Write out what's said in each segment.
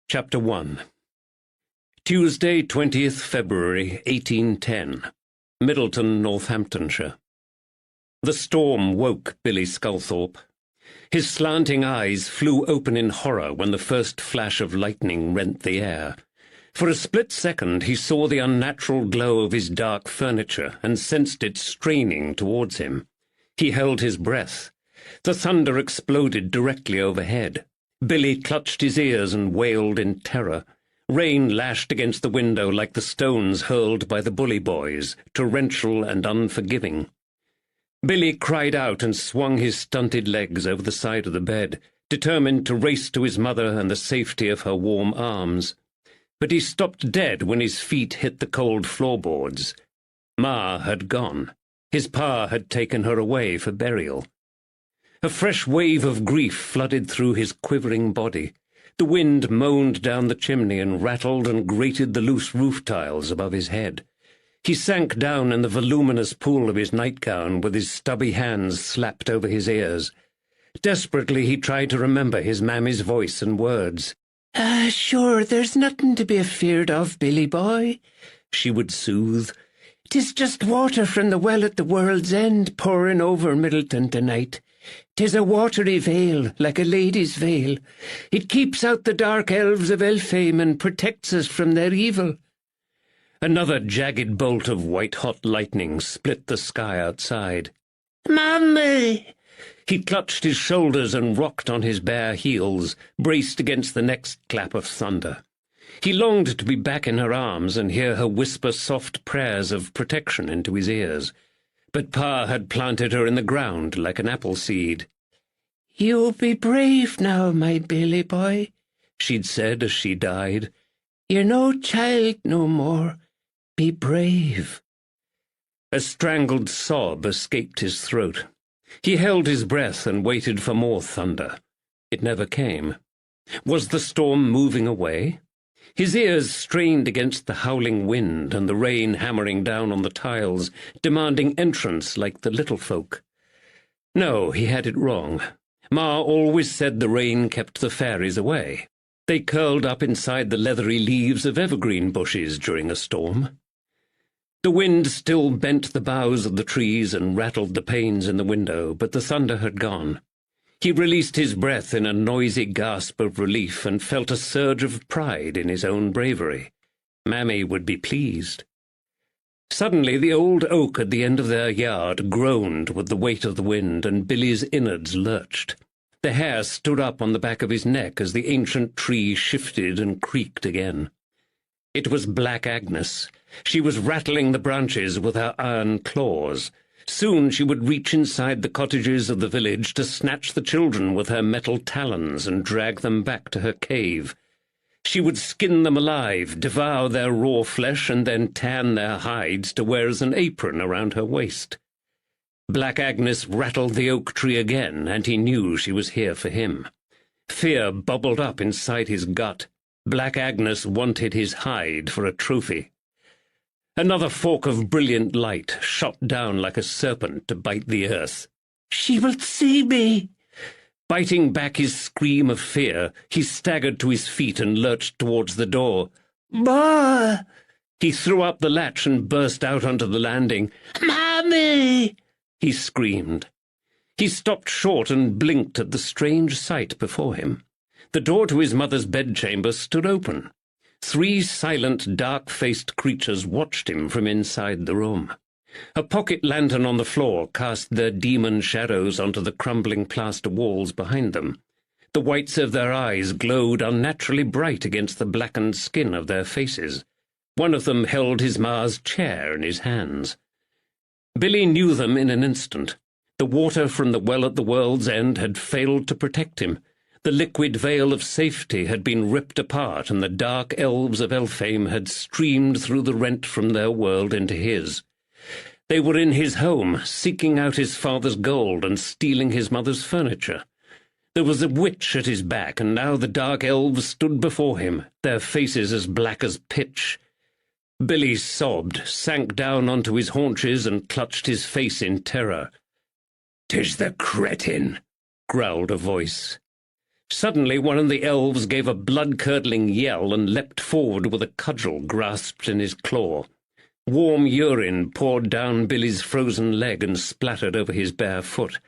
Chapter 1. Tuesday, 20th February, 1810. Middleton, Northamptonshire. The storm woke Billy Sculthorpe. His slanting eyes flew open in horror when the first flash of lightning rent the air. For a split second he saw the unnatural glow of his dark furniture and sensed it straining towards him. He held his breath. The thunder exploded directly overhead. Billy clutched his ears and wailed in terror. Rain lashed against the window like the stones hurled by the bully boys, torrential and unforgiving. Billy cried out and swung his stunted legs over the side of the bed, determined to race to his mother and the safety of her warm arms. But he stopped dead when his feet hit the cold floorboards. Ma had gone. His pa had taken her away for burial. A fresh wave of grief flooded through his quivering body. The wind moaned down the chimney and rattled and grated the loose roof tiles above his head. He sank down in the voluminous pool of his nightgown with his stubby hands slapped over his ears. Desperately he tried to remember his mammy's voice and words. Sure, there's nothing to be afeared of, Billy boy," she would soothe. "'Tis just water from the well at the world's end pouring over Middleton tonight. 'Tis a watery veil, like a lady's veil. It keeps out the dark elves of Elfame and protects us from their evil." Another jagged bolt of white-hot lightning split the sky outside. "Mammy!" He clutched his shoulders and rocked on his bare heels, braced against the next clap of thunder. He longed to be back in her arms and hear her whisper soft prayers of protection into his ears. But Pa had planted her in the ground like an apple seed. "You be brave now, my Billy boy," she'd said as she died. "You're no child no more. Be brave." A strangled sob escaped his throat. He held his breath and waited for more thunder. It never came. Was the storm moving away? His ears strained against the howling wind and the rain hammering down on the tiles, demanding entrance like the little folk. No, he had it wrong. Ma always said the rain kept the fairies away. They curled up inside the leathery leaves of evergreen bushes during a storm. The wind still bent the boughs of the trees and rattled the panes in the window, but the thunder had gone. He released his breath in a noisy gasp of relief and felt a surge of pride in his own bravery. Mammy would be pleased. Suddenly the old oak at the end of their yard groaned with the weight of the wind, and Billy's innards lurched. The hair stood up on the back of his neck as the ancient tree shifted and creaked again. It was Black Agnes. She was rattling the branches with her iron claws. Soon she would reach inside the cottages of the village to snatch the children with her metal talons and drag them back to her cave. She would skin them alive, devour their raw flesh, and then tan their hides to wear as an apron around her waist. Black Agnes rattled the oak tree again, and he knew she was here for him. Fear bubbled up inside his gut. Black Agnes wanted his hide for a trophy. Another fork of brilliant light shot down like a serpent to bite the earth. "She will see me!" Biting back his scream of fear, he staggered to his feet and lurched towards the door. "Ma!" He threw up the latch and burst out onto the landing. "Mammy!" he screamed. He stopped short and blinked at the strange sight before him. The door to his mother's bedchamber stood open. 3 silent, dark-faced creatures watched him from inside the room. A pocket lantern on the floor cast their demon shadows onto the crumbling plaster walls behind them. The whites of their eyes glowed unnaturally bright against the blackened skin of their faces. One of them held his ma's chair in his hands. Billy knew them in an instant. The water from the well at the world's end had failed to protect him. The liquid veil of safety had been ripped apart, and the dark elves of Elfame had streamed through the rent from their world into his. They were in his home, seeking out his father's gold and stealing his mother's furniture. There was a witch at his back, and now the dark elves stood before him, their faces as black as pitch. Billy sobbed, sank down onto his haunches, and clutched his face in terror. "'Tis the cretin," growled a voice. Suddenly one of the elves gave a blood-curdling yell and leapt forward with a cudgel grasped in his claw. Warm urine poured down Billy's frozen leg and splattered over his bare foot.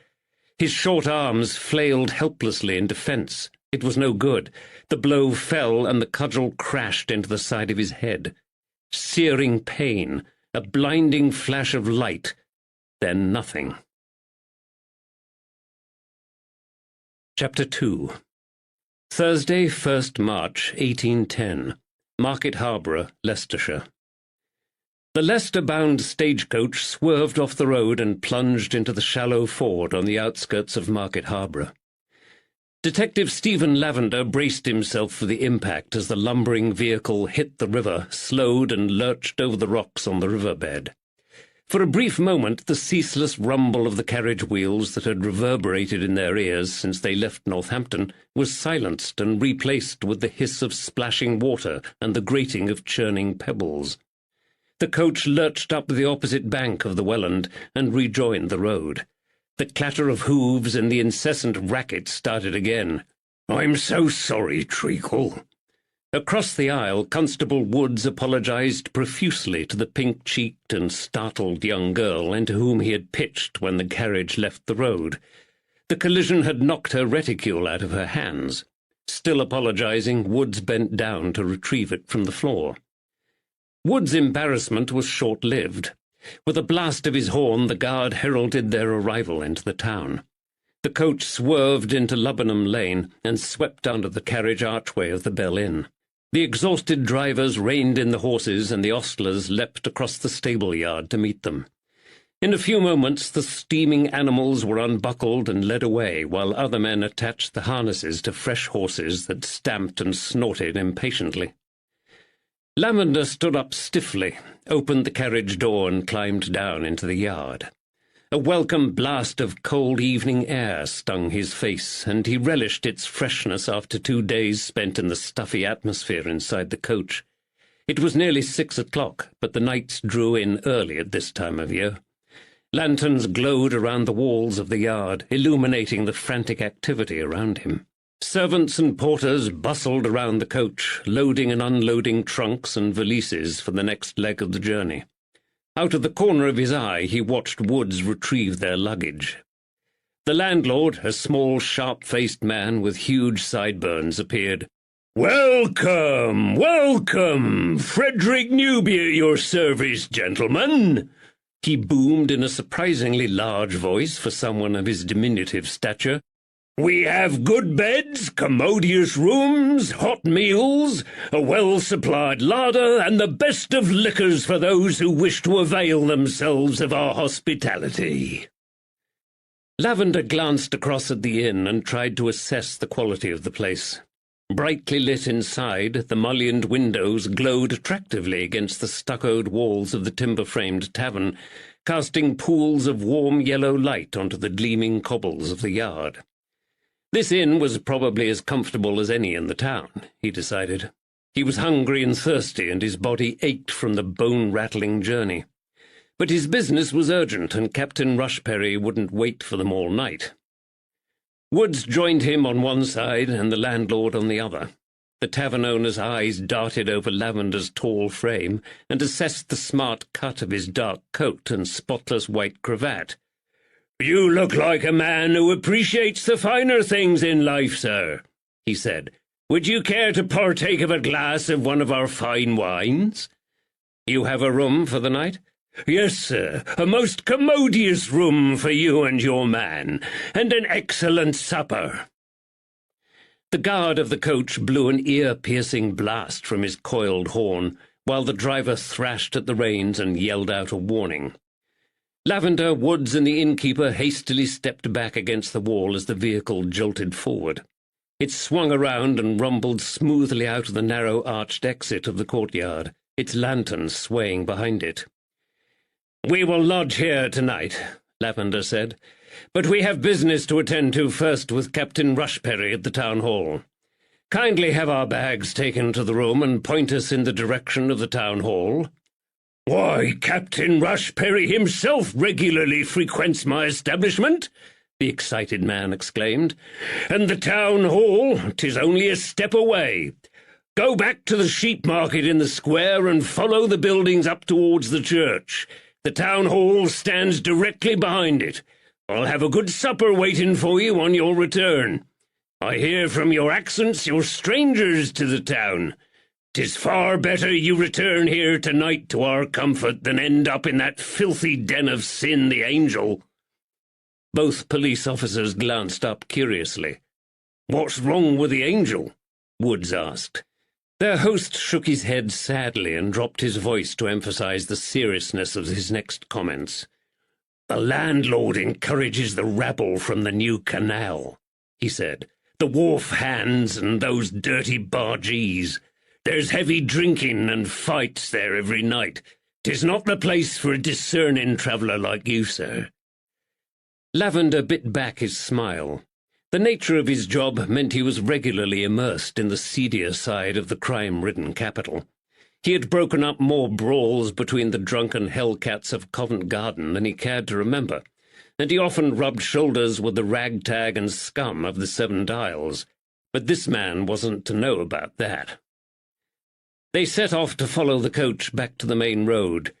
His short arms flailed helplessly in defence. It was no good. The blow fell, and the cudgel crashed into the side of his head. Searing pain, a blinding flash of light, then nothing. Chapter 2. Thursday, 1st March, 1810. Market Harborough, Leicestershire. The Leicester-bound stagecoach swerved off the road and plunged into the shallow ford on the outskirts of Market Harborough. Detective Stephen Lavender braced himself for the impact as the lumbering vehicle hit the river, slowed and lurched over the rocks on the riverbed. For a brief moment the ceaseless rumble of the carriage wheels that had reverberated in their ears since they left Northampton was silenced and replaced with the hiss of splashing water and the grating of churning pebbles. The coach lurched up the opposite bank of the Welland and rejoined the road. The clatter of hooves and the incessant racket started again. "I'm so sorry, Treacle." Across the aisle, Constable Woods apologised profusely to the pink-cheeked and startled young girl into whom he had pitched when the carriage left the road. The collision had knocked her reticule out of her hands. Still apologising, Woods bent down to retrieve it from the floor. Wood's embarrassment was short-lived. With a blast of his horn, the guard heralded their arrival into the town. The coach swerved into Lubbenham Lane and swept under the carriage archway of the Bell Inn. The exhausted drivers reined in the horses, and the ostlers leapt across the stable-yard to meet them. In a few moments the steaming animals were unbuckled and led away, while other men attached the harnesses to fresh horses that stamped and snorted impatiently. Lavender stood up stiffly, opened the carriage door and climbed down into the yard. A welcome blast of cold evening air stung his face, and he relished its freshness after 2 days spent in the stuffy atmosphere inside the coach. It was nearly 6 o'clock, but the nights drew in early at this time of year. Lanterns glowed around the walls of the yard, illuminating the frantic activity around him. Servants and porters bustled around the coach, loading and unloading trunks and valises for the next leg of the journey. Out of the corner of his eye he watched Woods retrieve their luggage. The landlord, a small, sharp-faced man with huge sideburns, appeared. "Welcome, welcome! Frederick Newby at your service, gentlemen!" he boomed in a surprisingly large voice for someone of his diminutive stature. "We have good beds, commodious rooms, hot meals, a well-supplied larder, and the best of liquors for those who wish to avail themselves of our hospitality." Lavender glanced across at the inn and tried to assess the quality of the place. Brightly lit inside, the mullioned windows glowed attractively against the stuccoed walls of the timber-framed tavern, casting pools of warm yellow light onto the gleaming cobbles of the yard. This inn was probably as comfortable as any in the town, he decided. He was hungry and thirsty, and his body ached from the bone-rattling journey. But his business was urgent, and Captain Rushperry wouldn't wait for them all night. Woods joined him on one side and the landlord on the other. The tavern owner's eyes darted over Lavender's tall frame and assessed the smart cut of his dark coat and spotless white cravat. "You look like a man who appreciates the finer things in life, sir," he said. "Would you care to partake of a glass of one of our fine wines?" "You have a room for the night?" "Yes, sir, a most commodious room for you and your man, and an excellent supper." The guard of the coach blew an ear-piercing blast from his coiled horn, while the driver thrashed at the reins and yelled out a warning. Lavender, Woods, and the innkeeper hastily stepped back against the wall as the vehicle jolted forward. It swung around and rumbled smoothly out of the narrow arched exit of the courtyard, its lantern swaying behind it. "We will lodge here tonight," Lavender said, "but we have business to attend to first with Captain Rushperry at the town hall. Kindly have our bags taken to the room and point us in the direction of the town hall." "Why, Captain Rushperry himself regularly frequents my establishment," the excited man exclaimed. "And the town hall? 'Tis only a step away. Go back to the sheep market in the square and follow the buildings up towards the church. The town hall stands directly behind it. I'll have a good supper waiting for you on your return. I hear from your accents you're strangers to the town. 'Tis far better you return here tonight to our comfort than end up in that filthy den of sin, the Angel." Both police officers glanced up curiously. "What's wrong with the Angel?" Woods asked. Their host shook his head sadly and dropped his voice to emphasize the seriousness of his next comments. "The landlord encourages the rabble from the new canal," he said. "The wharf hands and those dirty bargees. There's heavy drinking and fights there every night. 'Tis not the place for a discerning traveller like you, sir." Lavender bit back his smile. The nature of his job meant he was regularly immersed in the seedier side of the crime-ridden capital. He had broken up more brawls between the drunken hellcats of Covent Garden than he cared to remember, and he often rubbed shoulders with the ragtag and scum of the Seven Dials. But this man wasn't to know about that. They set off to follow the coach back to the main road.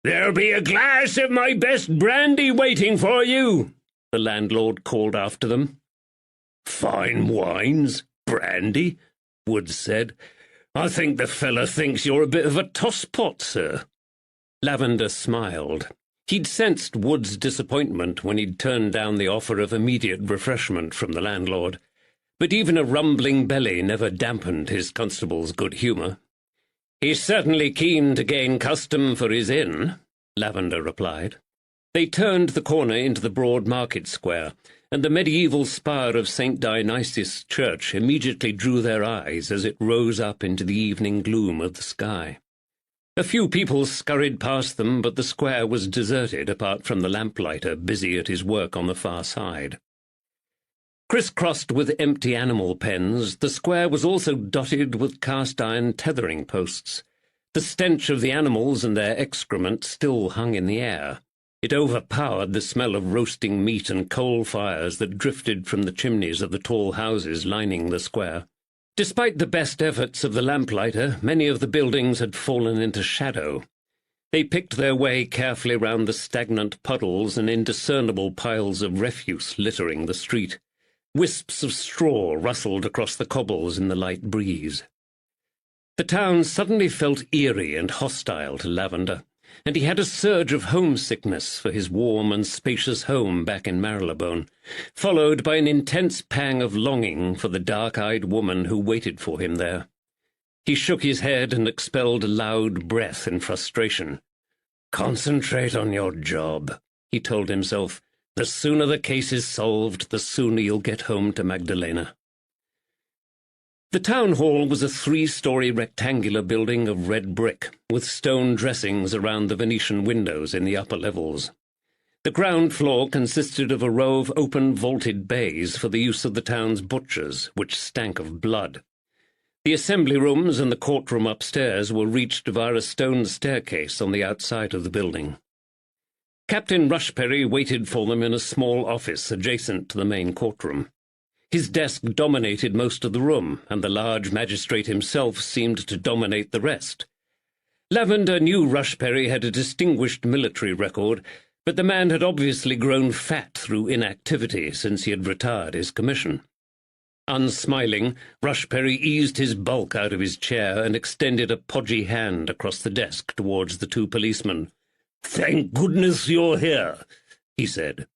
"There'll be a glass of my best brandy waiting for you," the landlord called after them. "Fine wines, brandy," Woods said. "I think the fella thinks you're a bit of a tosspot, sir." Lavender smiled. He'd sensed Wood's disappointment when he'd turned down the offer of immediate refreshment from the landlord, but even a rumbling belly never dampened his constable's good humour. "He's certainly keen to gain custom for his inn," Lavender replied. They turned the corner into the broad market square, and the medieval spire of St. Dionysius Church immediately drew their eyes as it rose up into the evening gloom of the sky. A few people scurried past them, but the square was deserted apart from the lamplighter busy at his work on the far side. Criss-crossed with empty animal pens, the square was also dotted with cast-iron tethering posts. The stench of the animals and their excrement still hung in the air. It overpowered the smell of roasting meat and coal fires that drifted from the chimneys of the tall houses lining the square. Despite the best efforts of the lamplighter, many of the buildings had fallen into shadow. They picked their way carefully round the stagnant puddles and indiscernible piles of refuse littering the street. Wisps of straw rustled across the cobbles in the light breeze. The town suddenly felt eerie and hostile to Lavender, and he had a surge of homesickness for his warm and spacious home back in Marylebone, followed by an intense pang of longing for the dark-eyed woman who waited for him there. He shook his head and expelled a loud breath in frustration. "Concentrate on your job," he told himself. "The sooner the case is solved, the sooner you'll get home to Magdalena." The town hall was a 3-story rectangular building of red brick, with stone dressings around the Venetian windows in the upper levels. The ground floor consisted of a row of open vaulted bays for the use of the town's butchers, which stank of blood. The assembly rooms and the courtroom upstairs were reached via a stone staircase on the outside of the building. Captain Rushperry waited for them in a small office adjacent to the main courtroom. His desk dominated most of the room, and the large magistrate himself seemed to dominate the rest. Lavender knew Rushperry had a distinguished military record, but the man had obviously grown fat through inactivity since he had retired his commission. Unsmiling, Rushperry eased his bulk out of his chair and extended a podgy hand across the desk towards the 2 policemen. "Thank goodness you're here," he said.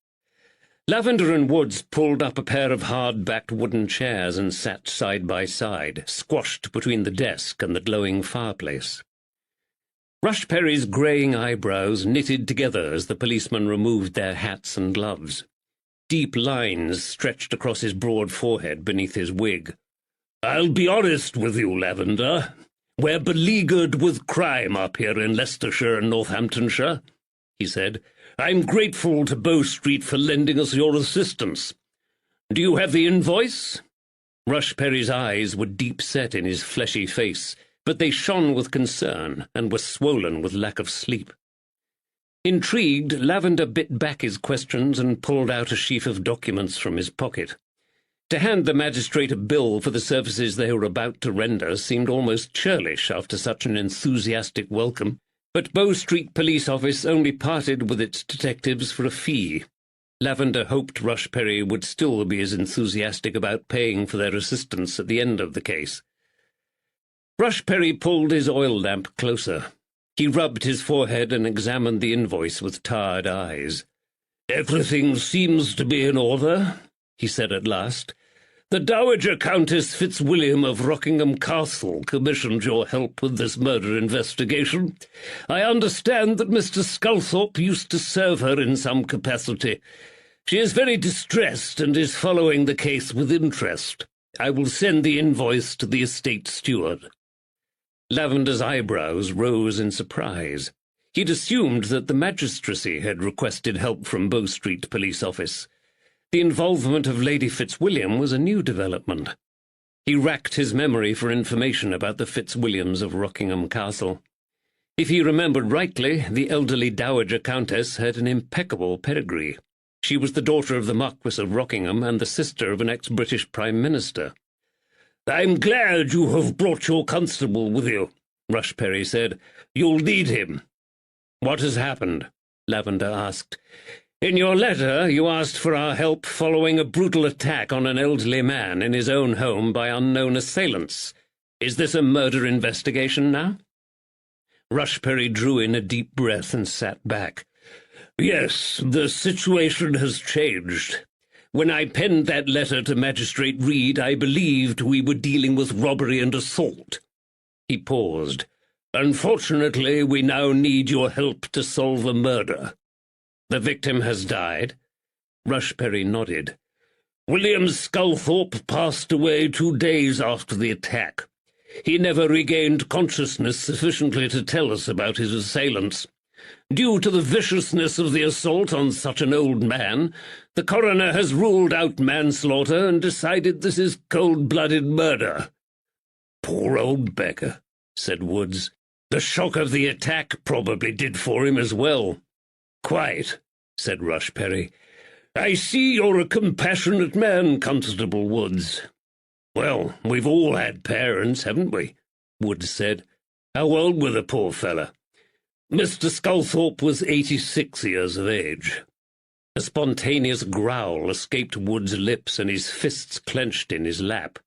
Lavender and Woods pulled up a pair of hard-backed wooden chairs and sat side by side, squashed between the desk and the glowing fireplace. Rushperry's greying eyebrows knitted together as the policemen removed their hats and gloves. Deep lines stretched across his broad forehead beneath his wig. "I'll be honest with you, Lavender. We're beleaguered with crime up here in Leicestershire and Northamptonshire," he said. "I'm grateful to Bow Street for lending us your assistance. Do you have the invoice?" Rushperry's eyes were deep-set in his fleshy face, but they shone with concern and were swollen with lack of sleep. Intrigued, Lavender bit back his questions and pulled out a sheaf of documents from his pocket. To hand the magistrate a bill for the services they were about to render seemed almost churlish after such an enthusiastic welcome, but Bow Street Police Office only parted with its detectives for a fee. Lavender hoped Rushperry would still be as enthusiastic about paying for their assistance at the end of the case. Rushperry pulled his oil lamp closer. He rubbed his forehead and examined the invoice with tired eyes. "Everything seems to be in order," he said at last. "The Dowager Countess Fitzwilliam of Rockingham Castle commissioned your help with this murder investigation. I understand that Mr. Sculthorpe used to serve her in some capacity. She is very distressed and is following the case with interest. I will send the invoice to the estate steward." Lavender's eyebrows rose in surprise. He'd assumed that the magistracy had requested help from Bow Street Police Office. The involvement of Lady Fitzwilliam was a new development. He racked his memory for information about the Fitzwilliams of Rockingham Castle. If he remembered rightly, the elderly Dowager Countess had an impeccable pedigree. She was the daughter of the Marquis of Rockingham and the sister of an ex-British Prime Minister. "I'm glad you have brought your constable with you," Rushperry said. "You'll need him." "What has happened?" Lavender asked. "In your letter you asked for our help following a brutal attack on an elderly man in his own home by unknown assailants. Is this a murder investigation now?" Rushperry drew in a deep breath and sat back. "Yes, the situation has changed. When I penned that letter to Magistrate Reed, I believed we were dealing with robbery and assault." He paused. "Unfortunately, we now need your help to solve a murder." "The victim has died?" Rushperry nodded. "William Sculthorpe passed away 2 days after the attack. He never regained consciousness sufficiently to tell us about his assailants. Due to the viciousness of the assault on such an old man, the coroner has ruled out manslaughter and decided this is cold-blooded murder." "Poor old beggar," said Woods. "The shock of the attack probably did for him as well." "Quite," said Rushperry. "I see you're a compassionate man, Constable Woods." "Well, we've all had parents, haven't we?" Woods said. "How old were the poor fella?" "Mr. Sculthorpe was 86 years of age." A spontaneous growl escaped Wood's lips, and his fists clenched in his lap.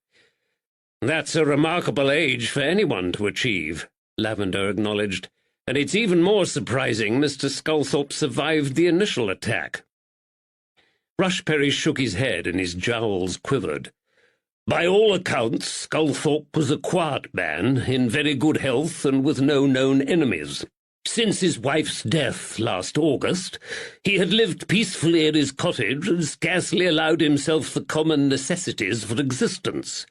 "That's a remarkable age for anyone to achieve," Lavender acknowledged, "and it's even more surprising Mr. Sculthorpe survived the initial attack." Rushperry shook his head, and his jowls quivered. "By all accounts, Sculthorpe was a quiet man, in very good health and with no known enemies. Since his wife's death last August, he had lived peacefully in his cottage and scarcely allowed himself the common necessities for existence."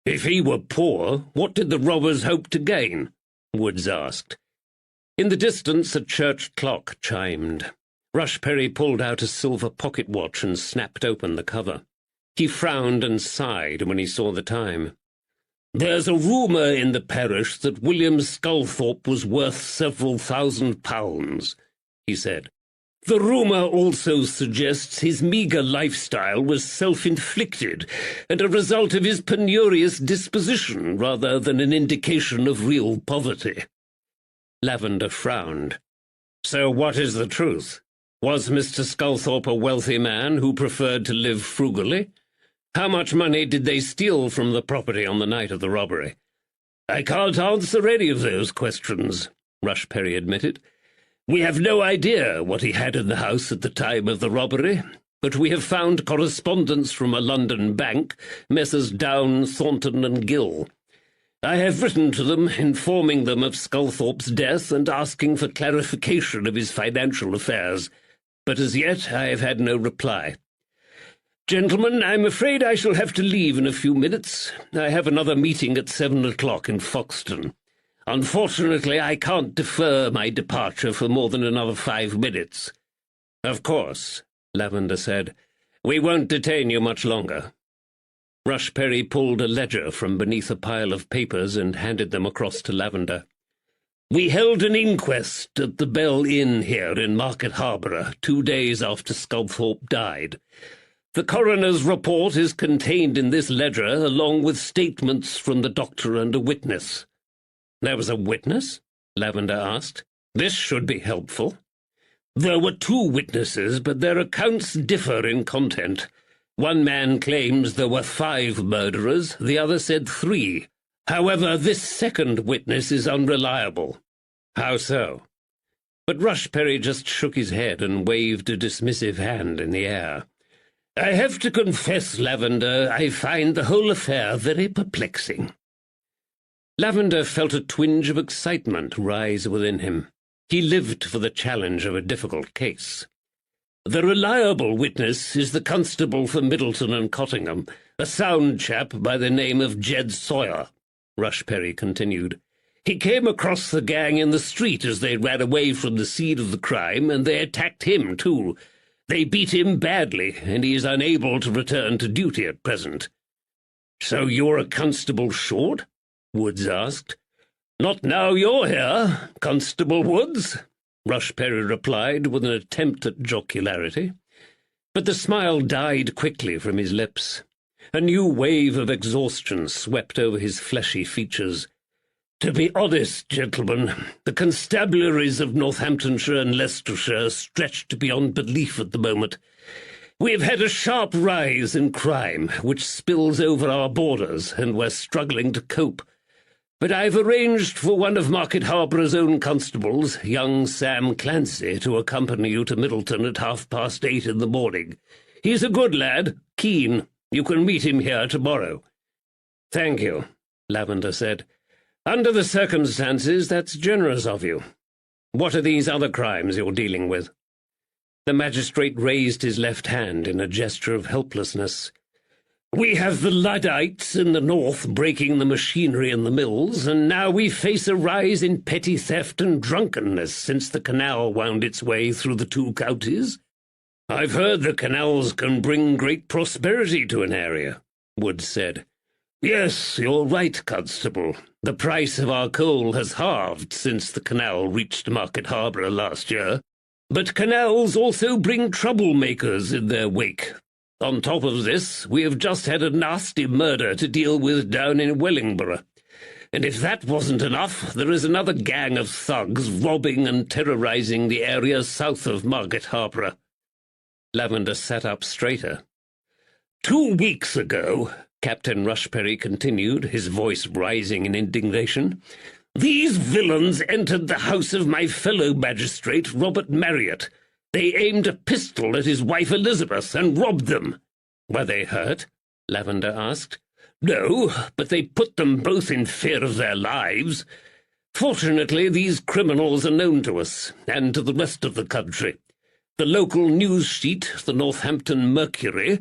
"If he were poor, what did the robbers hope to gain?" Woods asked. In the distance a church clock chimed. Rushperry pulled out a silver pocket watch and snapped open the cover. He frowned and sighed when he saw the time. "There's a rumour in the parish that William Sculthorpe was worth several £1,000s, he said. "The rumour also suggests his meagre lifestyle was self-inflicted and a result of his penurious disposition rather than an indication of real poverty." Lavender frowned. "So what is the truth? Was Mr. Sculthorpe a wealthy man who preferred to live frugally? How much money did they steal from the property on the night of the robbery?" "I can't answer any of those questions," Rushperry admitted. "We have no idea what he had in the house at the time of the robbery, but we have found correspondence from a London bank, Messrs. Down, Thornton and Gill. I have written to them, informing them of Sculthorpe's death and asking for clarification of his financial affairs, but as yet I have had no reply. Gentlemen, I'm afraid I shall have to leave in a few minutes. I have another meeting at 7 o'clock in Foxton. Unfortunately, I can't defer my departure for more than another 5 minutes." "Of course," Lavender said. "We won't detain you much longer." Rushperry pulled a ledger from beneath a pile of papers and handed them across to Lavender. We held an inquest at the Bell Inn here in Market Harborough 2 days after Sculthorpe died. The coroner's report is contained in this ledger, along with statements from the doctor and a witness." "There was a witness?" Lavender asked. "This should be helpful." "There were 2 witnesses, but their accounts differ in content. One man claims there were 5 murderers, the other said 3. However, this second witness is unreliable." "How so?" But Rushperry just shook his head and waved a dismissive hand in the air. "I have to confess, Lavender, I find the whole affair very perplexing." Lavender felt a twinge of excitement rise within him. He lived for the challenge of a difficult case. "The reliable witness is the constable for Middleton and Cottingham, a sound chap by the name of Jed Sawyer," Rushperry continued. "He came across the gang in the street as they ran away from the scene of the crime, and they attacked him, too. They beat him badly, and he is unable to return to duty at present." "So you're a constable short?" Woods asked. "Not now you're here, Constable Woods," Rushperry replied with an attempt at jocularity. But the smile died quickly from his lips. A new wave of exhaustion swept over his fleshy features. "To be honest, gentlemen, the constabularies of Northamptonshire and Leicestershire are stretched beyond belief at the moment. We have had a sharp rise in crime, which spills over our borders, and we're struggling to cope. But I've arranged for one of Market Harbour's own constables, young Sam Clancy, to accompany you to Middleton at 8:30 in the morning. He's a good lad, keen. You can meet him here tomorrow." "Thank you," Lavender said. "Under the circumstances, that's generous of you. What are these other crimes you're dealing with?" The magistrate raised his left hand in a gesture of helplessness. "We have the Luddites in the north breaking the machinery in the mills, and now we face a rise in petty theft and drunkenness since the canal wound its way through the 2 counties." "I've heard the canals can bring great prosperity to an area," Woods said. "Yes, you're right, Constable. The price of our coal has halved since the canal reached Market Harbour last year. But canals also bring troublemakers in their wake. On top of this, we have just had a nasty murder to deal with down in Wellingborough. And if that wasn't enough, there is another gang of thugs robbing and terrorizing the area south of Market Harbour." Lavender sat up straighter. 2 weeks ago," Captain Rushperry continued, his voice rising in indignation, "these villains entered the house of my fellow magistrate, Robert Marriott. They aimed a pistol at his wife Elizabeth and robbed them." "Were they hurt?" Lavender asked. "No, but they put them both in fear of their lives. Fortunately, these criminals are known to us, and to the rest of the country. The local news sheet, the Northampton Mercury,"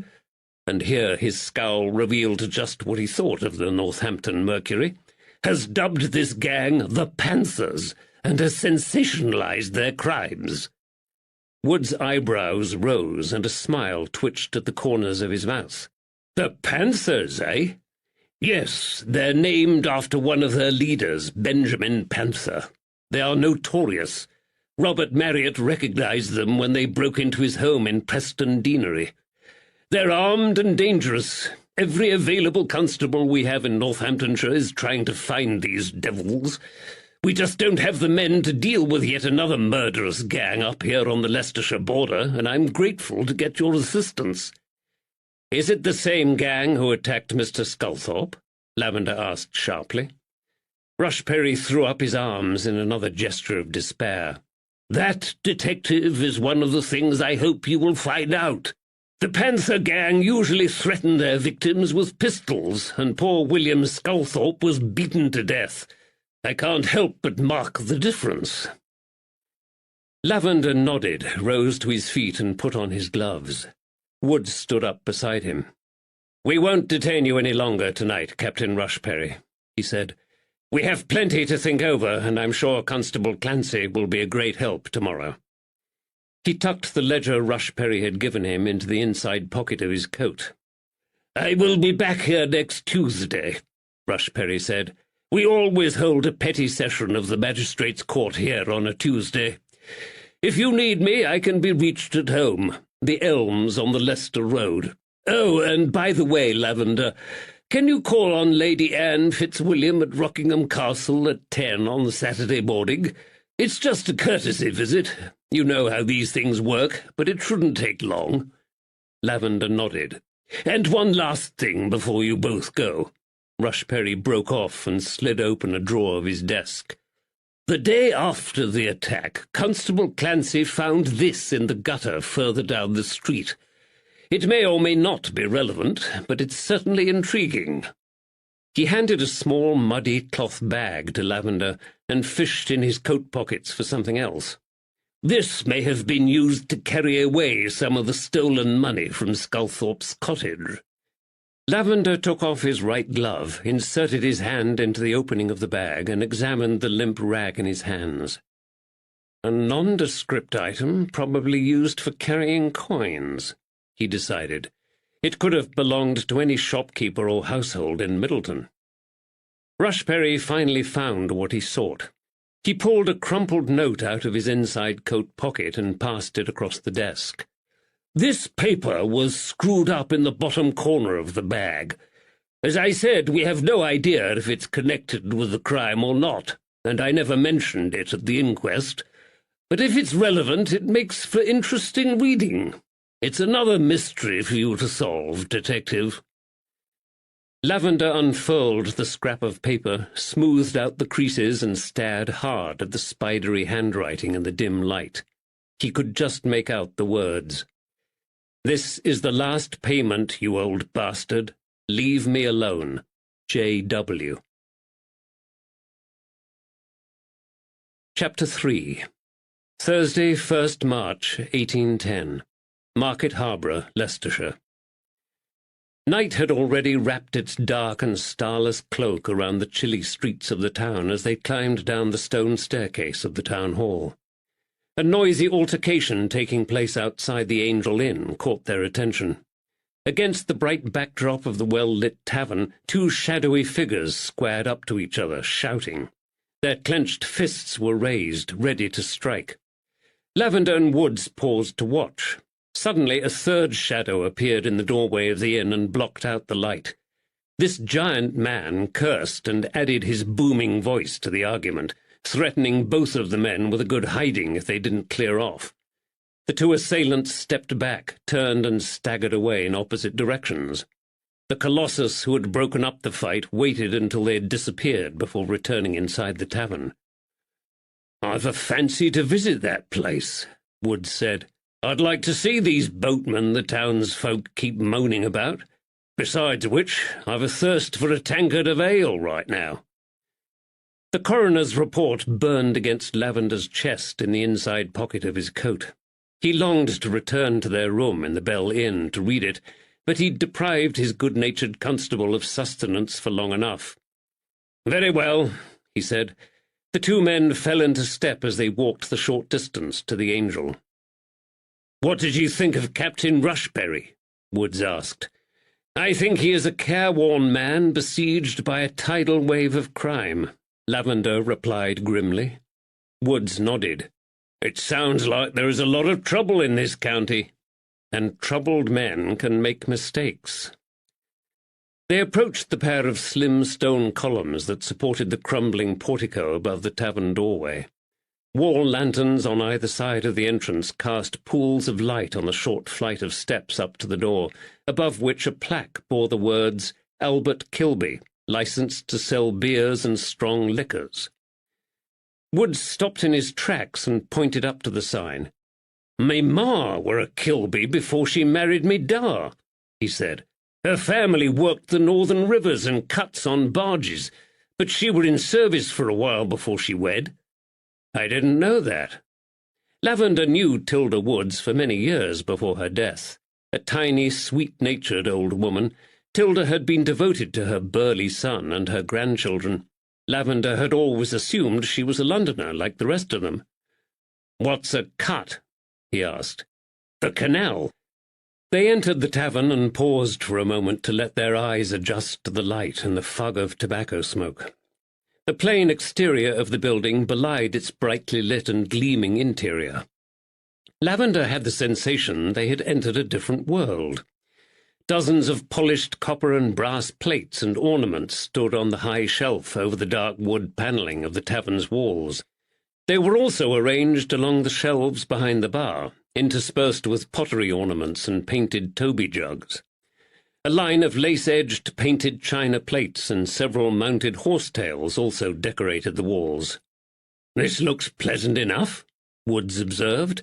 and here his scowl revealed just what he thought of the Northampton Mercury, "has dubbed this gang the Panthers, and has sensationalized their crimes." Wood's eyebrows rose, and a smile twitched at the corners of his mouth. "The Panthers, eh?" "Yes, they're named after one of their leaders, Benjamin Panther. They are notorious. Robert Marriott recognized them when they broke into his home in Preston Deanery. They're armed and dangerous. Every available constable we have in Northamptonshire is trying to find these devils. We just don't have the men to deal with yet another murderous gang up here on the Leicestershire border, and I'm grateful to get your assistance." "Is it the same gang who attacked Mr. Sculthorpe?" Lavender asked sharply. Rushperry threw up his arms in another gesture of despair. "That, detective, is one of the things I hope you will find out. The Panther gang usually threaten their victims with pistols, and poor William Sculthorpe was beaten to death. I can't help but mark the difference." Lavender nodded, rose to his feet, and put on his gloves. Woods stood up beside him. "We won't detain you any longer tonight, Captain Rushperry," he said. "We have plenty to think over, and I'm sure Constable Clancy will be a great help tomorrow." He tucked the ledger Rushperry had given him into the inside pocket of his coat. "I will be back here next Tuesday," Rushperry said. We always hold a petty session of the magistrates' court here on a Tuesday. If you need me, I can be reached at home, the Elms on the Leicester Road. Oh, and by the way, Lavender, can you call on Lady Anne Fitzwilliam at Rockingham Castle at 10 on Saturday morning? It's just a courtesy visit. You know how these things work, but it shouldn't take long." Lavender nodded. "And one last thing before you both go." Rushperry broke off and slid open a drawer of his desk. "The day after the attack, Constable Clancy found this in the gutter further down the street. It may or may not be relevant, but it's certainly intriguing." He handed a small, muddy cloth bag to Lavender and fished in his coat pockets for something else. "This may have been used to carry away some of the stolen money from Sculthorpe's cottage." Lavender took off his right glove, inserted his hand into the opening of the bag, and examined the limp rag in his hands. "A nondescript item, probably used for carrying coins," he decided. It could have belonged to any shopkeeper or household in Middleton. Rushperry finally found what he sought. He pulled a crumpled note out of his inside coat pocket and passed it across the desk. "This paper was screwed up in the bottom corner of the bag. As I said, we have no idea if it's connected with the crime or not, and I never mentioned it at the inquest. But if it's relevant, it makes for interesting reading. It's another mystery for you to solve, Detective." Lavender unfurled the scrap of paper, smoothed out the creases, and stared hard at the spidery handwriting in the dim light. He could just make out the words. "This is the last payment, you old bastard. Leave me alone. J.W." Chapter 3. Thursday, 1st March, 1810. Market Harborough, Leicestershire. Night had already wrapped its dark and starless cloak around the chilly streets of the town as they climbed down the stone staircase of the town hall. A noisy altercation taking place outside the Angel Inn caught their attention. Against the bright backdrop of the well-lit tavern, two shadowy figures squared up to each other, shouting. Their clenched fists were raised, ready to strike. Lavender and Woods paused to watch. Suddenly a third shadow appeared in the doorway of the inn and blocked out the light. This giant man cursed and added his booming voice to the argument, threatening both of the men with a good hiding if they didn't clear off. The two assailants stepped back, turned and staggered away in opposite directions. The colossus who had broken up the fight waited until they had disappeared before returning inside the tavern. "I've a fancy to visit that place," Woods said. "I'd like to see these boatmen the townsfolk keep moaning about. Besides which, I've a thirst for a tankard of ale right now." The coroner's report burned against Lavender's chest in the inside pocket of his coat. He longed to return to their room in the Bell Inn to read it, but he'd deprived his good-natured constable of sustenance for long enough. "Very well," he said. The two men fell into step as they walked the short distance to the Angel. "What did you think of Captain Rushperry?" Woods asked. "I think he is a careworn man besieged by a tidal wave of crime," Lavender replied grimly. Woods nodded. "It sounds like there is a lot of trouble in this county, and troubled men can make mistakes." They approached the pair of slim stone columns that supported the crumbling portico above the tavern doorway. Wall lanterns on either side of the entrance cast pools of light on the short flight of steps up to the door, above which a plaque bore the words, "Albert Kilby, licensed to sell beers and strong liquors." Woods stopped in his tracks and pointed up to the sign. "Me ma were a Kilby before she married me da," he said. "Her family worked the northern rivers and cuts on barges, but she were in service for a while before she wed." "I didn't know that." Lavender knew Tilda Woods for many years before her death. A tiny, sweet-natured old woman, Tilda had been devoted to her burly son and her grandchildren. Lavender had always assumed she was a Londoner like the rest of them. "What's a cut?" he asked. "The canal." They entered the tavern and paused for a moment to let their eyes adjust to the light and the fog of tobacco smoke. The plain exterior of the building belied its brightly lit and gleaming interior. Lavender had the sensation they had entered a different world. Dozens of polished copper and brass plates and ornaments stood on the high shelf over the dark wood panelling of the tavern's walls. They were also arranged along the shelves behind the bar, interspersed with pottery ornaments and painted Toby jugs. A line of lace-edged painted china plates and several mounted horsetails also decorated the walls. "This looks pleasant enough," Woods observed.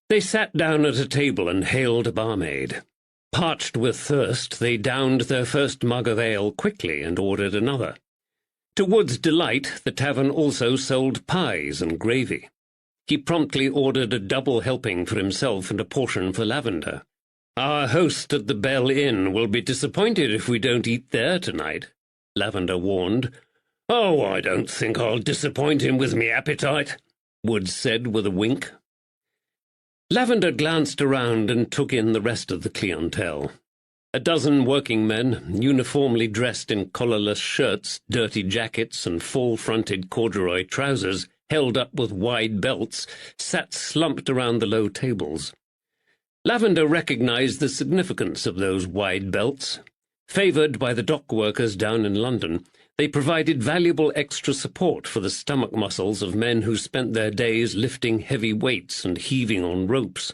They sat down at a table and hailed a barmaid. Parched with thirst, they downed their first mug of ale quickly and ordered another. To Wood's delight, the tavern also sold pies and gravy. He promptly ordered a double helping for himself and a portion for Lavender. "Our host at the Bell Inn will be disappointed if we don't eat there tonight," Lavender warned. "Oh, I don't think I'll disappoint him with me appetite," Woods said with a wink. Lavender glanced around and took in the rest of the clientele. A dozen working men, uniformly dressed in collarless shirts, dirty jackets, and full-fronted corduroy trousers, held up with wide belts, sat slumped around the low tables. Lavender recognized the significance of those wide belts. Favoured by the dock workers down in London, they provided valuable extra support for the stomach muscles of men who spent their days lifting heavy weights and heaving on ropes.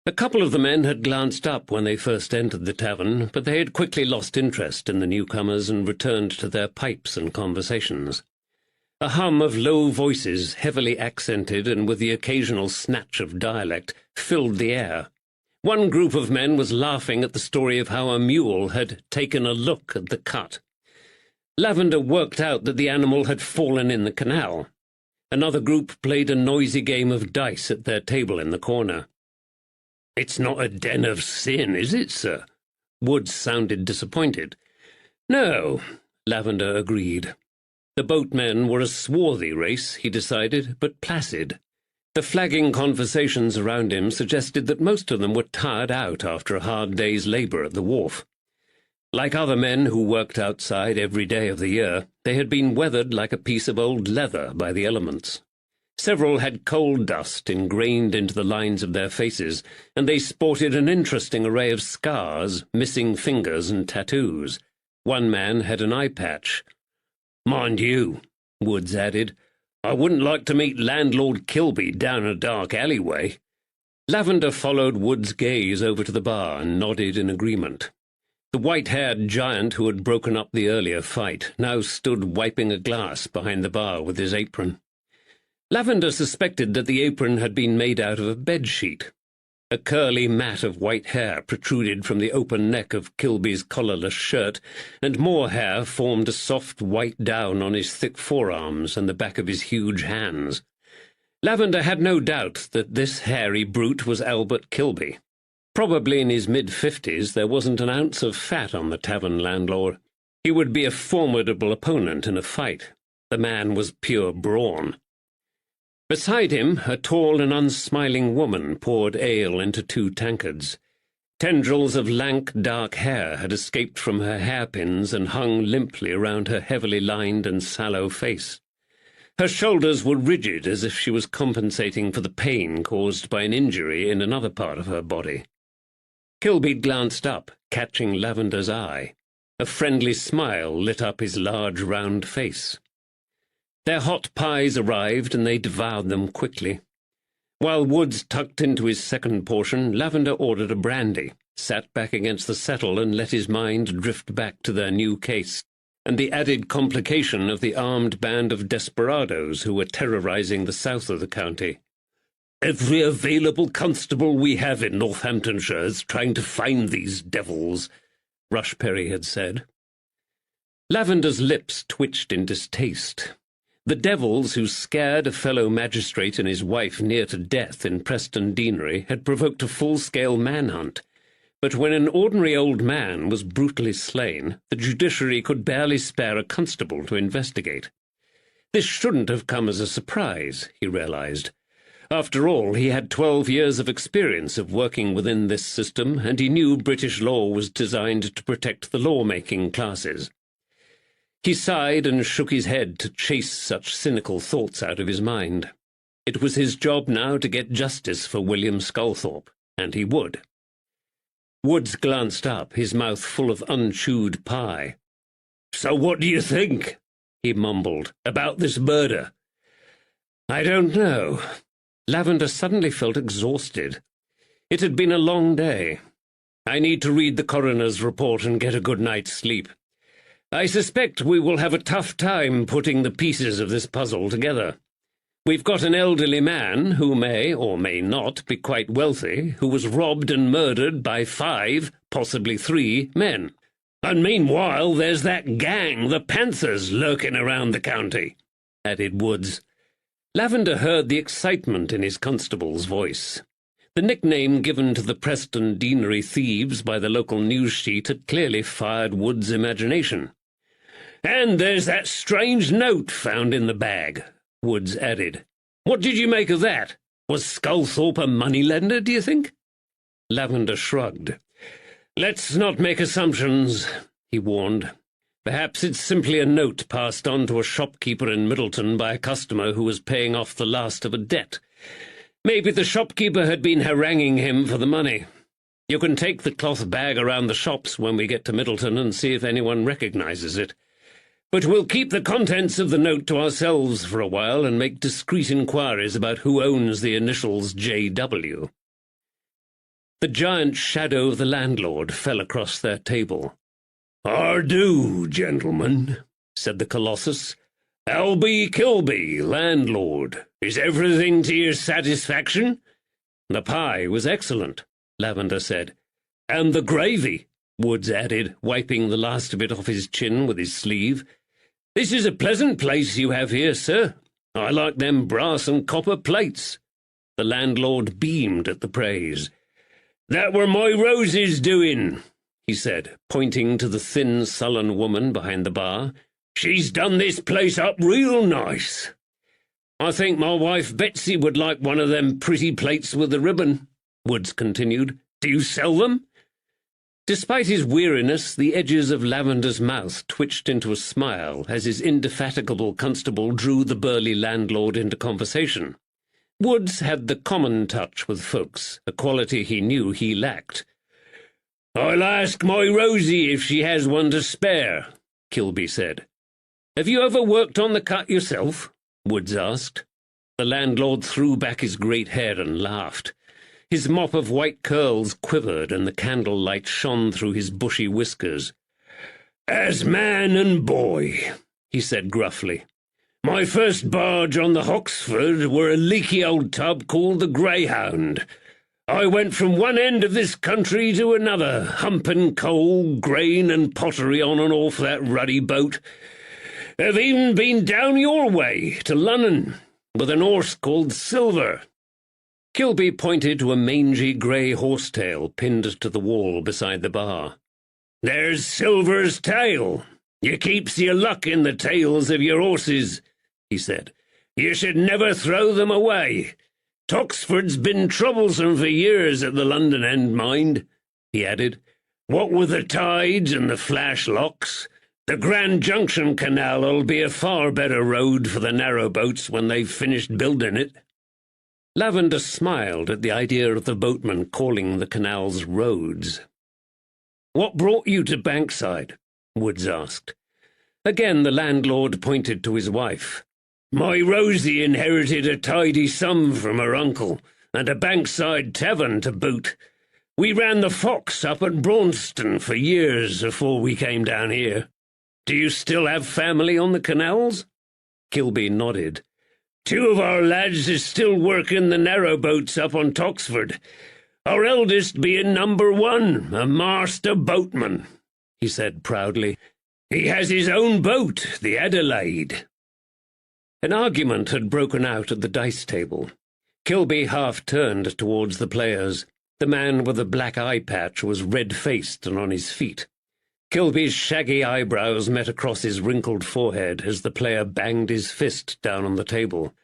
A couple of the men had glanced up when they first entered the tavern, but they had quickly lost interest in the newcomers and returned to their pipes and conversations. A hum of low voices, heavily accented and with the occasional snatch of dialect, filled the air. One group of men was laughing at the story of how a mule had taken a look at the cut. Lavender worked out that the animal had fallen in the canal. Another group played a noisy game of dice at their table in the corner. "It's not a den of sin, is it, sir?" Woods sounded disappointed. "No," Lavender agreed. The boatmen were a swarthy race, he decided, but placid. The flagging conversations around him suggested that most of them were tired out after a hard day's labour at the wharf. Like other men who worked outside every day of the year, they had been weathered like a piece of old leather by the elements. Several had coal dust ingrained into the lines of their faces, and they sported an interesting array of scars, missing fingers, and tattoos. One man had an eye patch. "Mind you," Woods added, "I wouldn't like to meet Landlord Kilby down a dark alleyway." Lavender followed Wood's gaze over to the bar and nodded in agreement. The white-haired giant who had broken up the earlier fight now stood wiping a glass behind the bar with his apron. Lavender suspected that the apron had been made out of a bedsheet. A curly mat of white hair protruded from the open neck of Kilby's collarless shirt, and more hair formed a soft white down on his thick forearms and the back of his huge hands. Lavender had no doubt that this hairy brute was Albert Kilby. Probably in his mid-50s, there wasn't an ounce of fat on the tavern landlord. He would be a formidable opponent in a fight. The man was pure brawn. Beside him, a tall and unsmiling woman poured ale into 2 tankards. Tendrils of lank, dark hair had escaped from her hairpins and hung limply around her heavily lined and sallow face. Her shoulders were rigid, as if she was compensating for the pain caused by an injury in another part of her body. Kilby glanced up, catching Lavender's eye. A friendly smile lit up his large, round face. Their hot pies arrived, and they devoured them quickly. While Woods tucked into his second portion, Lavender ordered a brandy, sat back against the settle and let his mind drift back to their new case, and the added complication of the armed band of desperadoes who were terrorizing the south of the county. "Every available constable we have in Northamptonshire is trying to find these devils," Rushperry had said. Lavender's lips twitched in distaste. The devils who scared a fellow magistrate and his wife near to death in Preston Deanery had provoked a full-scale manhunt. But when an ordinary old man was brutally slain, the judiciary could barely spare a constable to investigate. This shouldn't have come as a surprise, he realized. After all, he had 12 years of experience of working within this system, and he knew British law was designed to protect the law-making classes. He sighed and shook his head to chase such cynical thoughts out of his mind. It was his job now to get justice for William Sculthorpe, and he would. Woods glanced up, his mouth full of unchewed pie. "So what do you think?" he mumbled, "about this murder?" "I don't know." Lavender suddenly felt exhausted. It had been a long day. "I need to read the coroner's report and get a good night's sleep. I suspect we will have a tough time putting the pieces of this puzzle together. We've got an elderly man, who may or may not be quite wealthy, who was robbed and murdered by 5, possibly 3, men. And meanwhile there's that gang, the Panthers, lurking around the county," added Woods. Lavender heard the excitement in his constable's voice. The nickname given to the Preston Deanery thieves by the local news sheet had clearly fired Woods' imagination. "And there's that strange note found in the bag," Woods added. "What did you make of that? Was Sculthorpe a moneylender, do you think?" Lavender shrugged. "Let's not make assumptions," he warned. "Perhaps it's simply a note passed on to a shopkeeper in Middleton by a customer who was paying off the last of a debt. Maybe the shopkeeper had been haranguing him for the money. You can take the cloth bag around the shops when we get to Middleton and see if anyone recognizes it. But we'll keep the contents of the note to ourselves for a while and make discreet inquiries about who owns the initials J.W." The giant shadow of the landlord fell across their table. "Ardoo, gentlemen," said the Colossus. "Albie Kilby, landlord. Is everything to your satisfaction?" "The pie was excellent," Lavender said. "And the gravy," Woods added, wiping the last of it off his chin with his sleeve. "This is a pleasant place you have here, sir. I like them brass and copper plates." The landlord beamed at the praise. "That were my Rose's doing," he said, pointing to the thin, sullen woman behind the bar. "She's done this place up real nice. I think my wife Betsy would like one of them pretty plates with the ribbon," Woods continued. "Do you sell them?" Despite his weariness, the edges of Lavender's mouth twitched into a smile as his indefatigable constable drew the burly landlord into conversation. Woods had the common touch with folks, a quality he knew he lacked. "I'll ask my Rosie if she has one to spare," Kilby said. "Have you ever worked on the cut yourself?" Woods asked. The landlord threw back his great head and laughed. His mop of white curls quivered, and the candlelight shone through his bushy whiskers. "As man and boy," he said gruffly. "My first barge on the Hoxford were a leaky old tub called the Greyhound. I went from one end of this country to another, humping coal, grain, and pottery on and off that ruddy boat. I've even been down your way, to London, with an horse called Silver." Kilby pointed to a mangy grey horsetail pinned to the wall beside the bar. "There's Silver's tail. You keeps your luck in the tails of your horses," he said. "You should never throw them away. Toxford's been troublesome for years at the London end, mind," he added. "What with the tides and the flash locks, the Grand Junction Canal'll be a far better road for the narrow boats when they've finished building it." Lavender smiled at the idea of the boatmen calling the canals roads. "What brought you to Bankside?" Woods asked. Again the landlord pointed to his wife. "My Rosie inherited a tidy sum from her uncle, and a Bankside tavern to boot. We ran the Fox up at Braunston for years before we came down here. Do you still have family on the canals?" Kilby nodded. "Two of our lads is still working the narrow boats up on Toxford. Our eldest being number 1, a master boatman," he said proudly. "He has his own boat, the Adelaide." An argument had broken out at the dice table. Kilby half turned towards the players. The man with the black eye patch was red-faced and on his feet. Kilby's shaggy eyebrows met across his wrinkled forehead as the player banged his fist down on the table.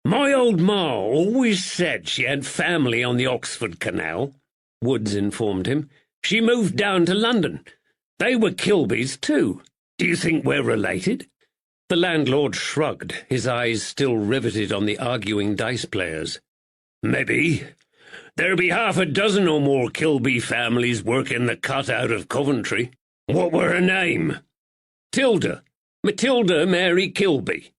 "My old ma always said she had family on the Oxford Canal," Woods informed him. "She moved down to London. They were Kilbys, too. Do you think we're related?" The landlord shrugged, his eyes still riveted on the arguing dice players. "Maybe. There be half a dozen or more Kilby families working the cut out of Coventry. What were her name?" Matilda Mary Kilby."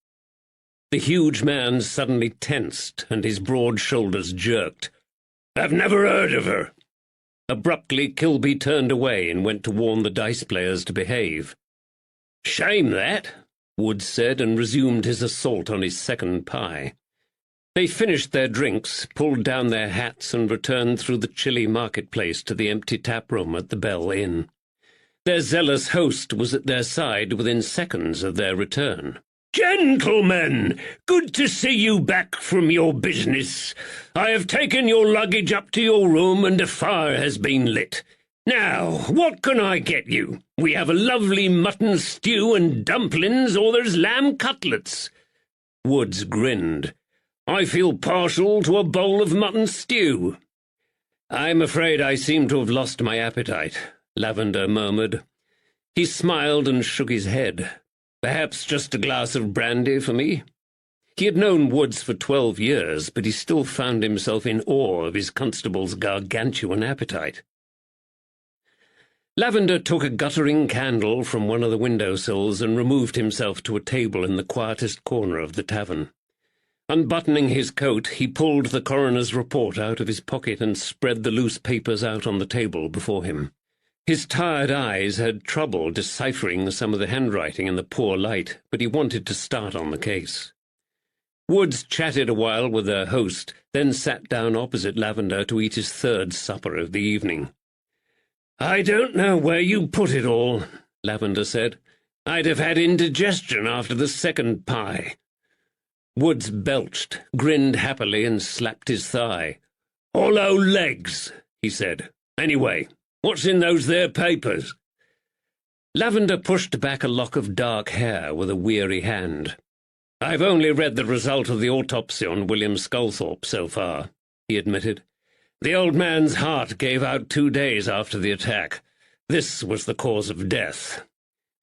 The huge man suddenly tensed, and his broad shoulders jerked. "I've never heard of her." Abruptly, Kilby turned away and went to warn the dice players to behave. "Shame that," Woods said, and resumed his assault on his second pie. They finished their drinks, pulled down their hats, and returned through the chilly marketplace to the empty tap-room at the Bell Inn. Their zealous host was at their side within seconds of their return. "Gentlemen, good to see you back from your business. I have taken your luggage up to your room, and a fire has been lit. Now, what can I get you? We have a lovely mutton stew and dumplings, or there's lamb cutlets." Woods grinned. "I feel partial to a bowl of mutton stew." "I'm afraid I seem to have lost my appetite," Lavender murmured. He smiled and shook his head. "Perhaps just a glass of brandy for me?" He had known Woods for 12 years, but he still found himself in awe of his constable's gargantuan appetite. Lavender took a guttering candle from one of the window-sills and removed himself to a table in the quietest corner of the tavern. Unbuttoning his coat, he pulled the coroner's report out of his pocket and spread the loose papers out on the table before him. His tired eyes had trouble deciphering some of the handwriting in the poor light, but he wanted to start on the case. Woods chatted a while with their host, then sat down opposite Lavender to eat his third supper of the evening. "I don't know where you put it all," Lavender said. "I'd have had indigestion after the second pie." Woods belched, grinned happily, and slapped his thigh. "Hollow legs," he said. "Anyway, what's in those there papers?" Lavender pushed back a lock of dark hair with a weary hand. "I've only read the result of the autopsy on William Sculthorpe so far," he admitted. "The old man's heart gave out 2 days after the attack. This was the cause of death.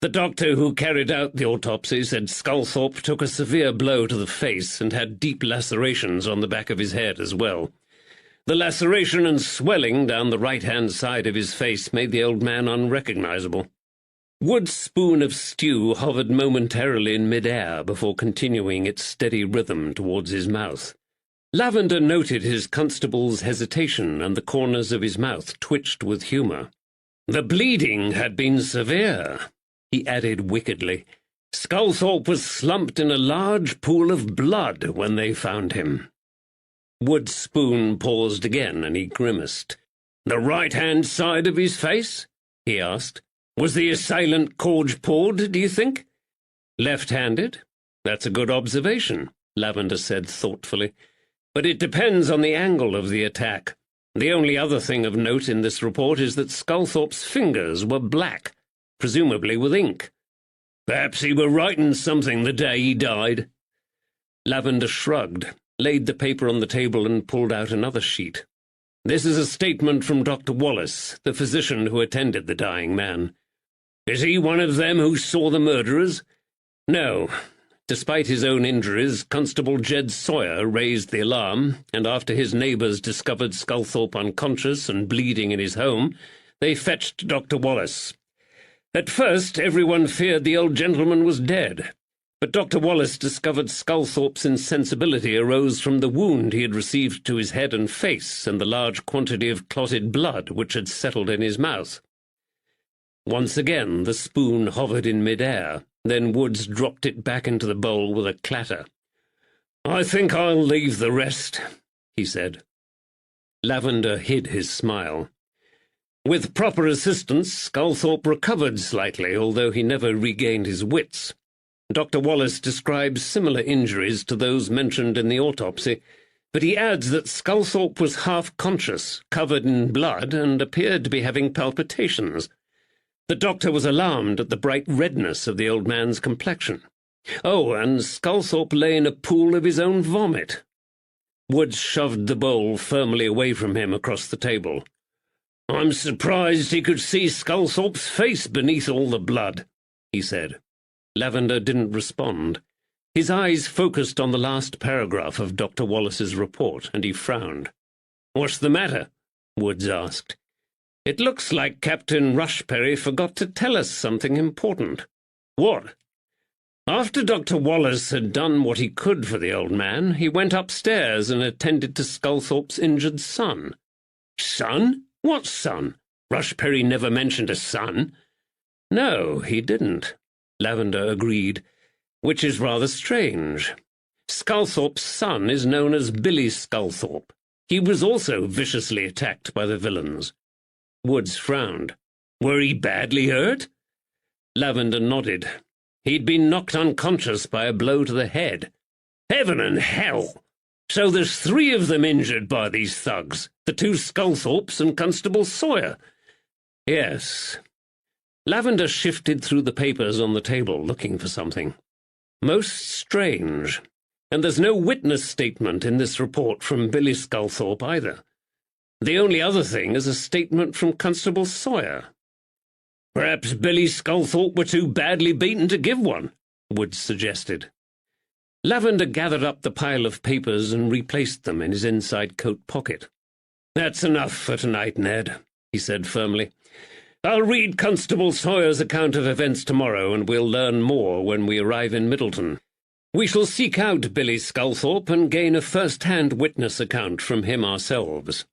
The doctor who carried out the autopsy said Sculthorpe took a severe blow to the face and had deep lacerations on the back of his head as well. The laceration and swelling down the right-hand side of his face made the old man unrecognizable." Wood's spoon of stew hovered momentarily in mid-air before continuing its steady rhythm towards his mouth. Lavender noted his constable's hesitation, and the corners of his mouth twitched with humour. "The bleeding had been severe," he added wickedly. "Sculthorpe was slumped in a large pool of blood when they found him." Wood's spoon paused again, and he grimaced. "The right-hand side of his face?" he asked. "Was the assailant corge-pawed, do you think?" "Left-handed? That's a good observation," Lavender said thoughtfully. "But it depends on the angle of the attack. The only other thing of note in this report is that Sculthorpe's fingers were black, presumably with ink. Perhaps he were writing something the day he died." Lavender shrugged, laid the paper on the table, and pulled out another sheet. "This is a statement from Dr. Wallace, the physician who attended the dying man." "Is he one of them who saw the murderers?" "No. Despite his own injuries, Constable Jed Sawyer raised the alarm, and after his neighbours discovered Sculthorpe unconscious and bleeding in his home, they fetched Dr. Wallace. At first, everyone feared the old gentleman was dead, but Dr. Wallace discovered Sculthorpe's insensibility arose from the wound he had received to his head and face and the large quantity of clotted blood which had settled in his mouth." Once again the spoon hovered in mid-air. Then Woods dropped it back into the bowl with a clatter. "I think I'll leave the rest," he said. Lavender hid his smile. With proper assistance, Sculthorpe recovered slightly, although he never regained his wits. Dr. Wallace describes similar injuries to those mentioned in the autopsy, but he adds that Sculthorpe was half-conscious, covered in blood, and appeared to be having palpitations. The doctor was alarmed at the bright redness of the old man's complexion. Oh, and Sculthorpe lay in a pool of his own vomit. Woods shoved the bowl firmly away from him across the table. "I'm surprised he could see Sculthorpe's face beneath all the blood. he said. Lavender didn't respond. His eyes focused on the last paragraph of Dr. Wallace's report, and he frowned. "What's the matter?" Woods asked. "It looks like Captain Rushperry forgot to tell us something important." "What?" "After Dr. Wallace had done what he could for the old man, he went upstairs and attended to Sculthorpe's injured son." "Son? What son? Rushperry never mentioned a son." "No, he didn't," Lavender agreed, "which is rather strange. Sculthorpe's son is known as Billy Sculthorpe. He was also viciously attacked by the villains." Woods frowned. "Were he badly hurt?" Lavender nodded. "He'd been knocked unconscious by a blow to the head." "Heaven and hell! So there's 3 of them injured by these thugs, the 2 Sculthorpes and Constable Sawyer." "Yes." Lavender shifted through the papers on the table, looking for something. "Most strange. And there's no witness statement in this report from Billy Sculthorpe either. The only other thing is a statement from Constable Sawyer." "Perhaps Billy Sculthorpe were too badly beaten to give one," Woods suggested. Lavender gathered up the pile of papers and replaced them in his inside coat pocket. "That's enough for tonight, Ned," he said firmly. "I'll read Constable Sawyer's account of events tomorrow, and we'll learn more when we arrive in Middleton. We shall seek out Billy Sculthorpe and gain a first-hand witness account from him ourselves."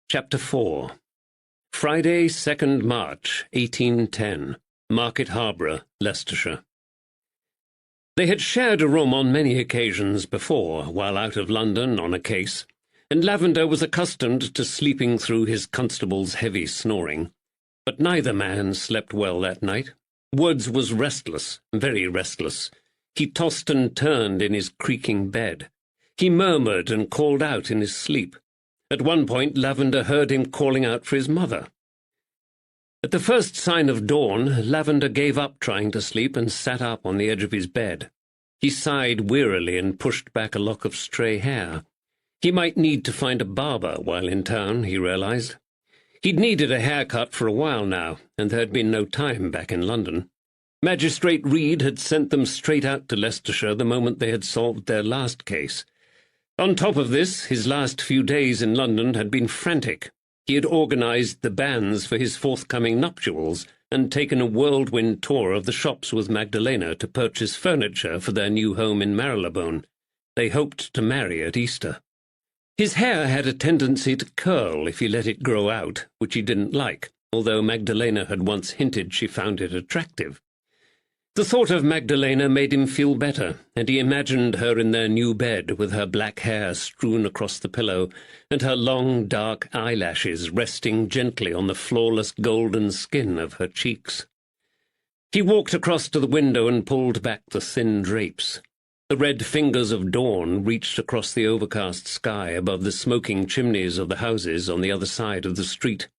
Chapter 4. Friday, 2nd March, 1810. Market Harborough, Leicestershire. They had shared a room on many occasions before, while out of London on a case, and Lavender was accustomed to sleeping through his constable's heavy snoring. But neither man slept well that night. Woods was restless, very restless. He tossed and turned in his creaking bed. He murmured and called out in his sleep. At one point Lavender heard him calling out for his mother. At the first sign of dawn, Lavender gave up trying to sleep and sat up on the edge of his bed. He sighed wearily and pushed back a lock of stray hair. He might need to find a barber while in town, he realized. He'd needed a haircut for a while now, and there had been no time back in London. Magistrate Reed had sent them straight out to Leicestershire the moment they had solved their last case. On top of this, his last few days in London had been frantic. He had organised the banns for his forthcoming nuptials and taken a whirlwind tour of the shops with Magdalena to purchase furniture for their new home in Marylebone. They hoped to marry at Easter. His hair had a tendency to curl if he let it grow out, which he didn't like, although Magdalena had once hinted she found it attractive. The thought of Magdalena made him feel better, and he imagined her in their new bed with her black hair strewn across the pillow and her long, dark eyelashes resting gently on the flawless golden skin of her cheeks. He walked across to the window and pulled back the thin drapes. The red fingers of dawn reached across the overcast sky above the smoking chimneys of the houses on the other side of the street.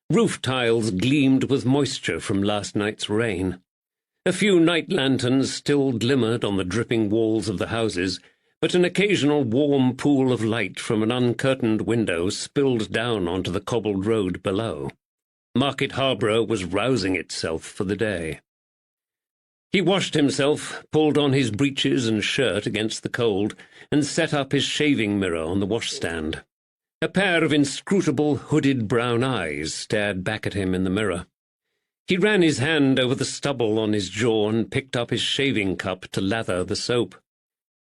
Roof tiles gleamed with moisture from last night's rain. A few night lanterns still glimmered on the dripping walls of the houses, but an occasional warm pool of light from an uncurtained window spilled down onto the cobbled road below. Market Harborough was rousing itself for the day. He washed himself, pulled on his breeches and shirt against the cold, and set up his shaving mirror on the washstand. A pair of inscrutable, hooded brown eyes stared back at him in the mirror. He ran his hand over the stubble on his jaw and picked up his shaving cup to lather the soap.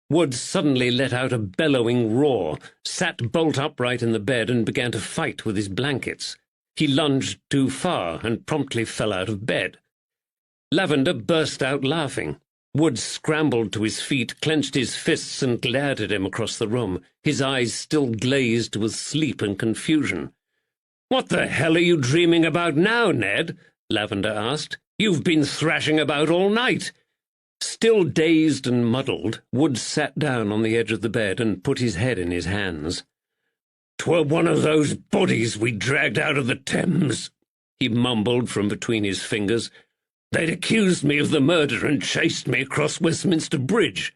Woods suddenly let out a bellowing roar, sat bolt upright in the bed, and began to fight with his blankets. He lunged too far and promptly fell out of bed. Lavender burst out laughing. Woods scrambled to his feet, clenched his fists, and glared at him across the room, his eyes still glazed with sleep and confusion. "What the hell are you dreaming about now, Ned?" Lavender asked. "You've been thrashing about all night." Still dazed and muddled, Woods sat down on the edge of the bed and put his head in his hands. "'Twere one of those bodies we dragged out of the Thames," he mumbled from between his fingers. "They'd accused me of the murder and chased me across Westminster Bridge."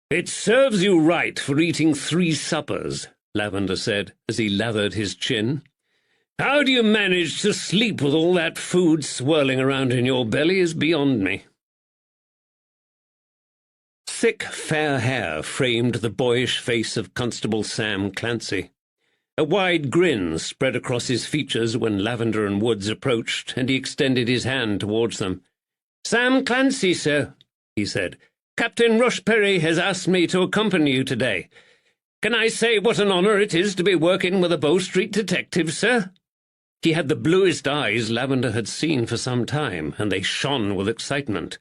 "It serves you right for eating 3 suppers," Lavender said as he lathered his chin. How do you manage to sleep with all that food swirling around in your belly is beyond me." Thick, fair hair framed the boyish face of Constable Sam Clancy. A wide grin spread across his features when Lavender and Woods approached, and he extended his hand towards them. "Sam Clancy, sir," he said. "Captain Rushperry has asked me to accompany you today. Can I say what an honour it is to be working with a Bow Street detective, sir?" He had the bluest eyes Lavender had seen for some time, and they shone with excitement.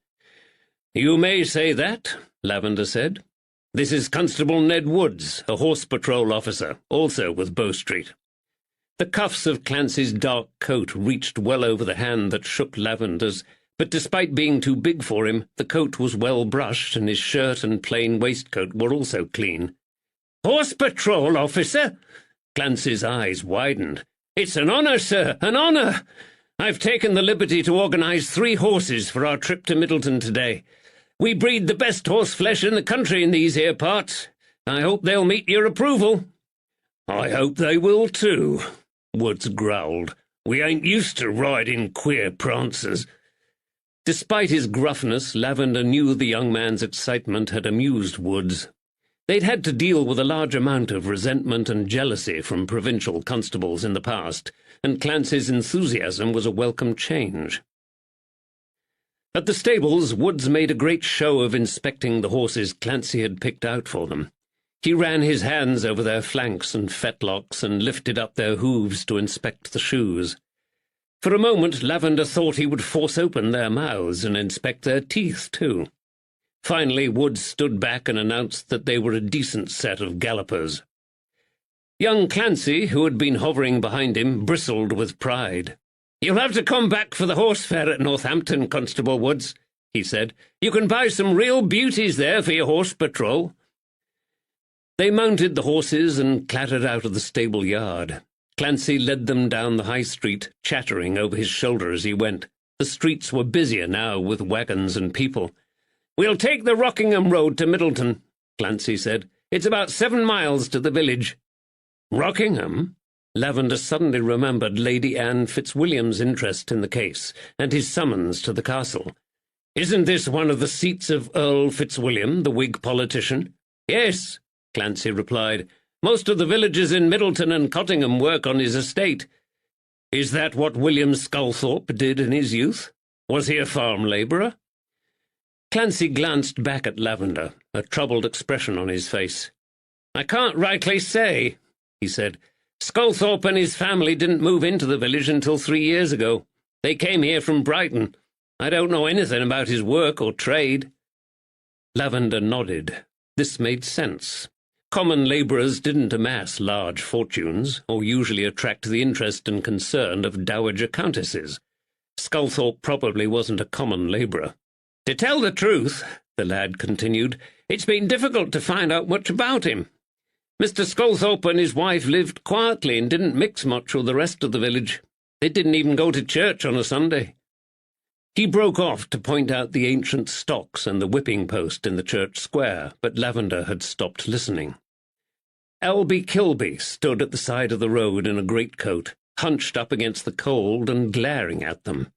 "You may say that," Lavender said. "This is Constable Ned Woods, a horse patrol officer, also with Bow Street." The cuffs of Clancy's dark coat reached well over the hand that shook Lavender's, but despite being too big for him, the coat was well brushed, and his shirt and plain waistcoat were also clean. "Horse patrol officer?" Clancy's eyes widened. "It's an honour, sir, an honour! I've taken the liberty to organise 3 horses for our trip to Middleton today. We breed the best horse flesh in the country in these here parts. I hope they'll meet your approval." "I hope they will too," Woods growled. "We ain't used to riding queer prancers." Despite his gruffness, Lavender knew the young man's excitement had amused Woods. They'd had to deal with a large amount of resentment and jealousy from provincial constables in the past, and Clancy's enthusiasm was a welcome change. At the stables, Woods made a great show of inspecting the horses Clancy had picked out for them. He ran his hands over their flanks and fetlocks and lifted up their hooves to inspect the shoes. For a moment, Lavender thought he would force open their mouths and inspect their teeth, too. Finally, Woods stood back and announced that they were a decent set of gallopers. Young Clancy, who had been hovering behind him, bristled with pride. "You'll have to come back for the horse fair at Northampton, Constable Woods," he said. "You can buy some real beauties there for your horse patrol." They mounted the horses and clattered out of the stable yard. Clancy led them down the high street, chattering over his shoulder as he went. The streets were busier now with wagons and people. "We'll take the Rockingham road to Middleton," Clancy said. "It's about 7 miles to the village." "Rockingham?" Lavender suddenly remembered Lady Anne Fitzwilliam's interest in the case, and his summons to the castle. "Isn't this one of the seats of Earl Fitzwilliam, the Whig politician?" "Yes," Clancy replied. "Most of the villagers in Middleton and Cottingham work on his estate." "Is that what William Sculthorpe did in his youth? Was he a farm labourer?" Clancy glanced back at Lavender, a troubled expression on his face. "I can't rightly say," he said. "Sculthorpe and his family didn't move into the village until 3 years ago. They came here from Brighton. I don't know anything about his work or trade." Lavender nodded. This made sense. Common labourers didn't amass large fortunes, or usually attract the interest and concern of dowager countesses. Sculthorpe probably wasn't a common labourer. "To tell the truth," the lad continued, "it's been difficult to find out much about him. Mr. Sculthorpe and his wife lived quietly and didn't mix much with the rest of the village. They didn't even go to church on a Sunday." He broke off to point out the ancient stocks and the whipping post in the church square, but Lavender had stopped listening. Albie Kilby stood at the side of the road in a greatcoat, hunched up against the cold and glaring at them.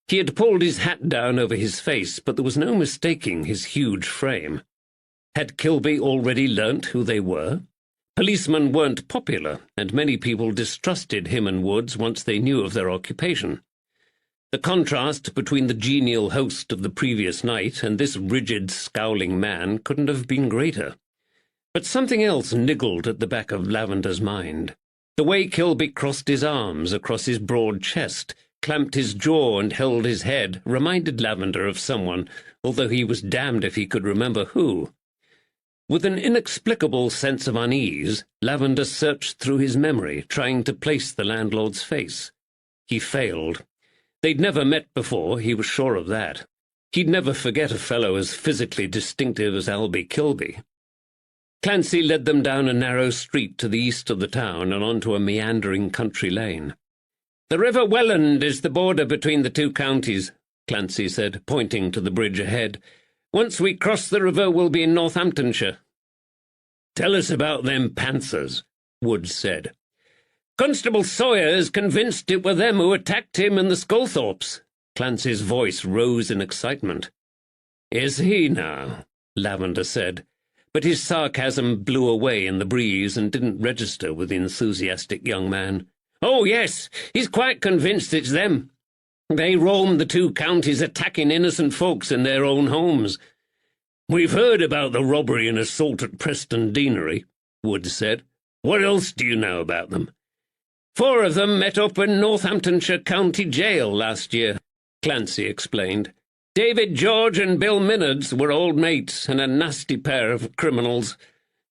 He had pulled his hat down over his face, but there was no mistaking his huge frame. Had Kilby already learnt who they were? Policemen weren't popular, and many people distrusted him and Woods once they knew of their occupation. The contrast between the genial host of the previous night and this rigid, scowling man couldn't have been greater. But something else niggled at the back of Lavender's mind. The way Kilby crossed his arms across his broad chest, clamped his jaw and held his head, reminded Lavender of someone, although he was damned if he could remember who. With an inexplicable sense of unease, Lavender searched through his memory, trying to place the landlord's face. He failed. They'd never met before, he was sure of that. He'd never forget a fellow as physically distinctive as Albie Kilby. Clancy led them down a narrow street to the east of the town and onto a meandering country lane. "The River Welland is the border between the 2 counties," Clancy said, pointing to the bridge ahead. "Once we cross the river, we'll be in Northamptonshire." "Tell us about them panthers," Woods said. Constable Sawyer is convinced it were them who attacked him and the Sculthorpes. Clancy's voice rose in excitement. Is he now? Lavender said, but his sarcasm blew away in the breeze and didn't register with the enthusiastic young man. Oh, yes, he's quite convinced it's them. They roamed the 2 counties attacking innocent folks in their own homes. We've heard about the robbery and assault at Preston Deanery, Woods said. What else do you know about them? 4 of them met up in Northamptonshire County Jail last year, Clancy explained. David George and Bill Minards were old mates and a nasty pair of criminals.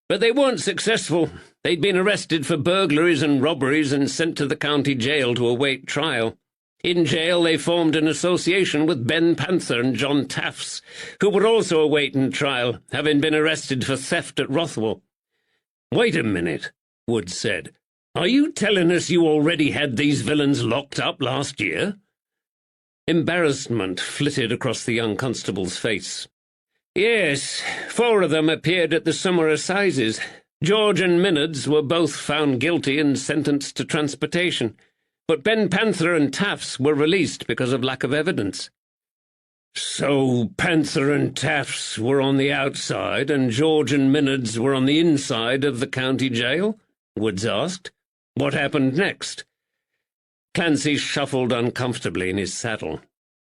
But they weren't successful. They'd been arrested for burglaries and robberies and sent to the county jail to await trial. In jail they formed an association with Ben Panther and John Tafts, who were also awaiting trial, having been arrested for theft at Rothwell. Wait a minute, Woods said. Are you telling us you already had these villains locked up last year? Embarrassment flitted across the young constable's face. Yes, 4 of them appeared at the summer assizes. George and Minards were both found guilty and sentenced to transportation, but Ben Panther and Tafts were released because of lack of evidence. So Panther and Tafts were on the outside and George and Minards were on the inside of the county jail? Woods asked. What happened next? Clancy shuffled uncomfortably in his saddle.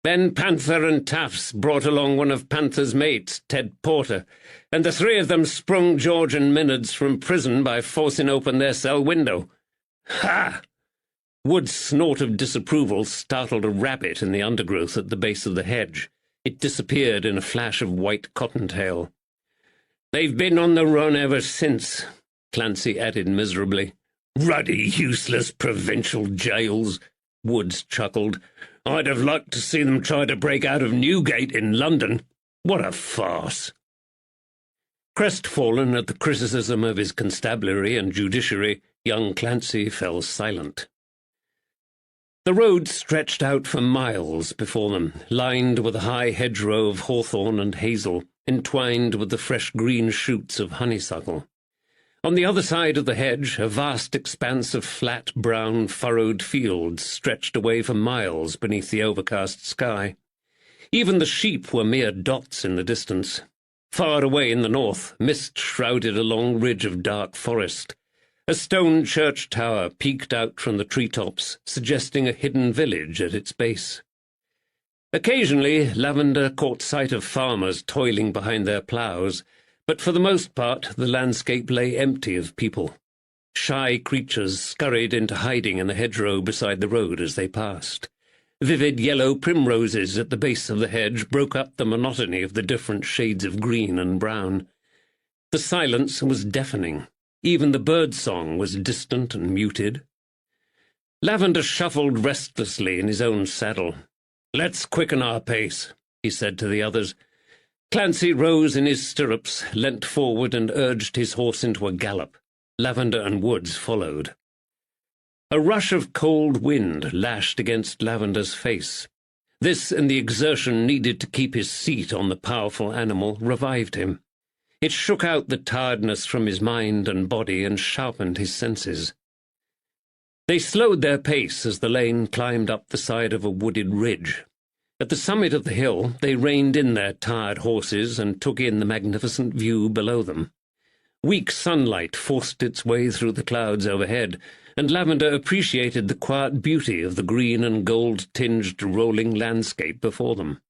Ben Panther and Tafts brought along one of Panther's mates, Ted Porter, and the 3 of them sprung George and Minards from prison by forcing open their cell window. Ha! Wood's snort of disapproval startled a rabbit in the undergrowth at the base of the hedge. It disappeared in a flash of white cottontail. They've been on the run ever since, Clancy added miserably. Ruddy, useless provincial jails, Woods chuckled. I'd have liked to see them try to break out of Newgate in London. What a farce. Crestfallen at the criticism of his constabulary and judiciary, young Clancy fell silent. The road stretched out for miles before them, lined with a high hedgerow of hawthorn and hazel, entwined with the fresh green shoots of honeysuckle. On the other side of the hedge, a vast expanse of flat, brown, furrowed fields stretched away for miles beneath the overcast sky. Even the sheep were mere dots in the distance. Far away in the north, mist shrouded a long ridge of dark forest. A stone church tower peeked out from the treetops, suggesting a hidden village at its base. Occasionally, Lavender caught sight of farmers toiling behind their ploughs, but for the most part the landscape lay empty of people. Shy creatures scurried into hiding in the hedgerow beside the road as they passed. Vivid yellow primroses at the base of the hedge broke up the monotony of the different shades of green and brown. The silence was deafening. Even the bird-song was distant and muted. Lavender shuffled restlessly in his own saddle. "Let's quicken our pace," he said to the others. Clancy rose in his stirrups, leant forward and urged his horse into a gallop. Lavender and Woods followed. A rush of cold wind lashed against Lavender's face. This and the exertion needed to keep his seat on the powerful animal revived him. It shook out the tiredness from his mind and body and sharpened his senses. They slowed their pace as the lane climbed up the side of a wooded ridge. At the summit of the hill they reined in their tired horses and took in the magnificent view below them. Weak sunlight forced its way through the clouds overhead, and Lavender appreciated the quiet beauty of the green and gold-tinged rolling landscape before them.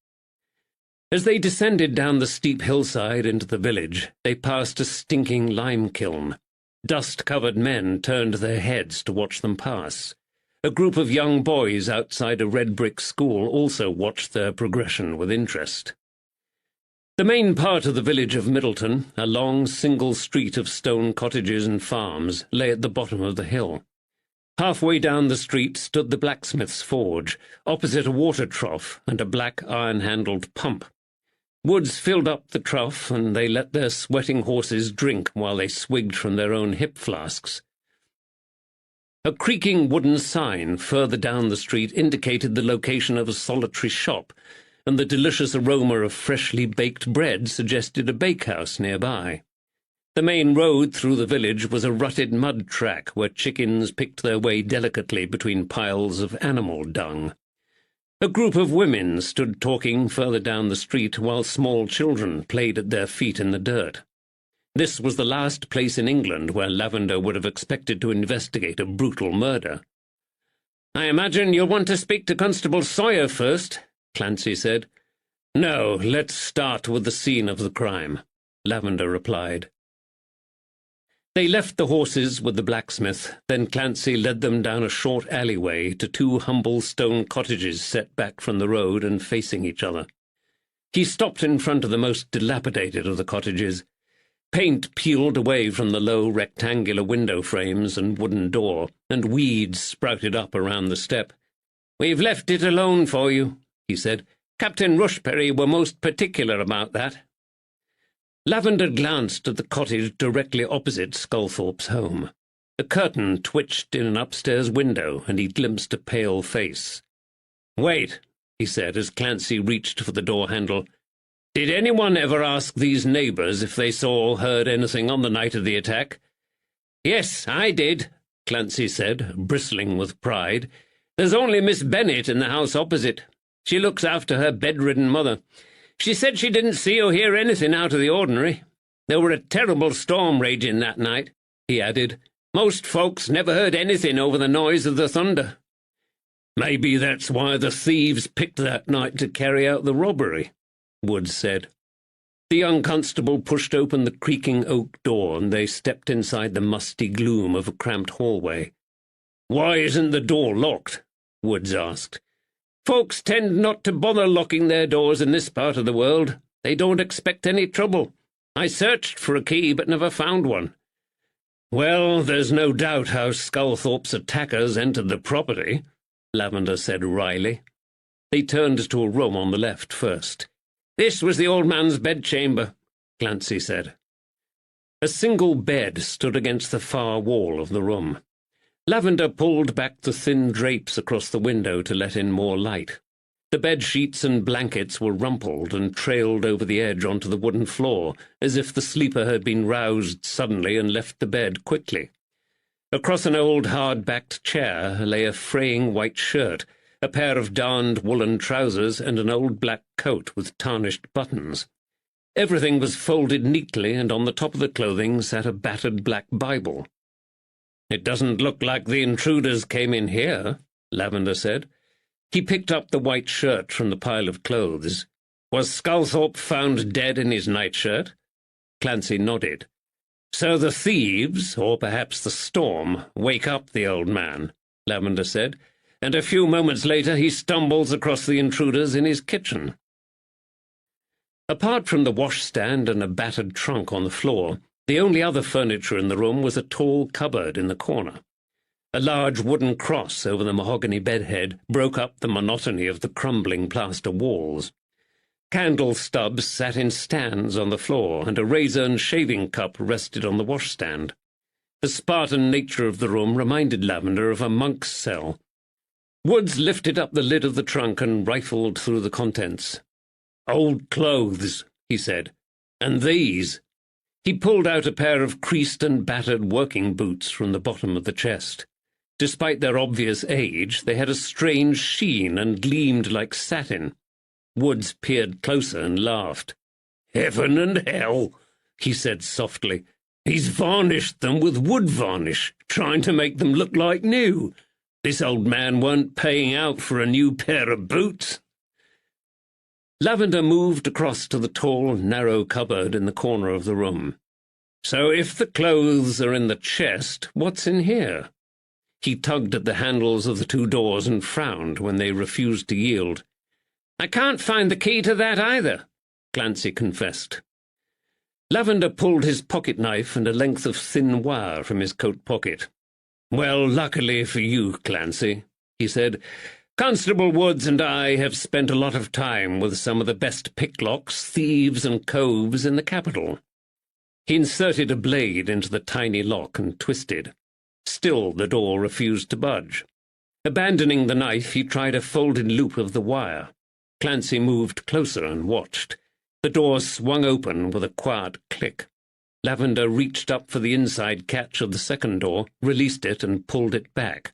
As they descended down the steep hillside into the village, they passed a stinking lime kiln. Dust-covered men turned their heads to watch them pass. A group of young boys outside a red-brick school also watched their progression with interest. The main part of the village of Middleton, a long single street of stone cottages and farms, lay at the bottom of the hill. Halfway down the street stood the blacksmith's forge, opposite a water trough and a black iron-handled pump. Woods filled up the trough, and they let their sweating horses drink while they swigged from their own hip flasks. A creaking wooden sign further down the street indicated the location of a solitary shop, and the delicious aroma of freshly baked bread suggested a bakehouse nearby. The main road through the village was a rutted mud track where chickens picked their way delicately between piles of animal dung. A group of women stood talking further down the street while small children played at their feet in the dirt. This was the last place in England where Lavender would have expected to investigate a brutal murder. "I imagine you'll want to speak to Constable Sawyer first," Clancy said. "No, let's start with the scene of the crime," Lavender replied. They left the horses with the blacksmith, then Clancy led them down a short alleyway to two humble stone cottages set back from the road and facing each other. He stopped in front of the most dilapidated of the cottages. Paint peeled away from the low rectangular window frames and wooden door, and weeds sprouted up around the step. "We've left it alone for you," he said. "Captain Rushberry were most particular about that." Lavender glanced at the cottage directly opposite Sculthorpe's home. A curtain twitched in an upstairs window, and he glimpsed a pale face. "Wait," he said as Clancy reached for the door handle. "Did anyone ever ask these neighbours if they saw or heard anything on the night of the attack?" "Yes, I did," Clancy said, bristling with pride. "There's only Miss Bennet in the house opposite. She looks after her bedridden mother. She said she didn't see or hear anything out of the ordinary. There were a terrible storm raging that night," he added. "Most folks never heard anything over the noise of the thunder." "Maybe that's why the thieves picked that night to carry out the robbery," Woods said. The young constable pushed open the creaking oak door, and they stepped inside the musty gloom of a cramped hallway. "Why isn't the door locked?" Woods asked. "Folks tend not to bother locking their doors in this part of the world. They don't expect any trouble. I searched for a key, but never found one." "Well, there's no doubt how Sculthorpe's attackers entered the property," Lavender said wryly. They turned to a room on the left first. "This was the old man's bedchamber," Clancy said. A single bed stood against the far wall of the room. Lavender pulled back the thin drapes across the window to let in more light. The bed sheets and blankets were rumpled and trailed over the edge onto the wooden floor, as if the sleeper had been roused suddenly and left the bed quickly. Across an old hard-backed chair lay a fraying white shirt, a pair of darned woolen trousers, and an old black coat with tarnished buttons. Everything was folded neatly, and on the top of the clothing sat a battered black Bible. "It doesn't look like the intruders came in here," Lavender said. He picked up the white shirt from the pile of clothes. "Was Sculthorpe found dead in his nightshirt?" Clancy nodded. "So the thieves, or perhaps the storm, wake up the old man," Lavender said, "and a few moments later he stumbles across the intruders in his kitchen." Apart from the washstand and a battered trunk on the floor, the only other furniture in the room was a tall cupboard in the corner. A large wooden cross over the mahogany bedhead broke up the monotony of the crumbling plaster walls. Candle stubs sat in stands on the floor, and a razor and shaving cup rested on the washstand. The Spartan nature of the room reminded Lavender of a monk's cell. Woods lifted up the lid of the trunk and rifled through the contents. "Old clothes," he said. "And these." He pulled out a pair of creased and battered working boots from the bottom of the chest. Despite their obvious age, they had a strange sheen and gleamed like satin. Woods peered closer and laughed. "Heaven and hell," he said softly. "He's varnished them with wood varnish, trying to make them look like new. This old man weren't paying out for a new pair of boots." Lavender moved across to the tall, narrow cupboard in the corner of the room. "So if the clothes are in the chest, what's in here?" He tugged at the handles of the two doors and frowned when they refused to yield. "I can't find the key to that either," Clancy confessed. Lavender pulled his pocket-knife and a length of thin wire from his coat pocket. "Well, luckily for you, Clancy," he said, "Constable Woods and I have spent a lot of time with some of the best picklocks, thieves, and coves in the capital." He inserted a blade into the tiny lock and twisted. Still the door refused to budge. Abandoning the knife, he tried a folded loop of the wire. Clancy moved closer and watched. The door swung open with a quiet click. Lavender reached up for the inside catch of the second door, released it, and pulled it back.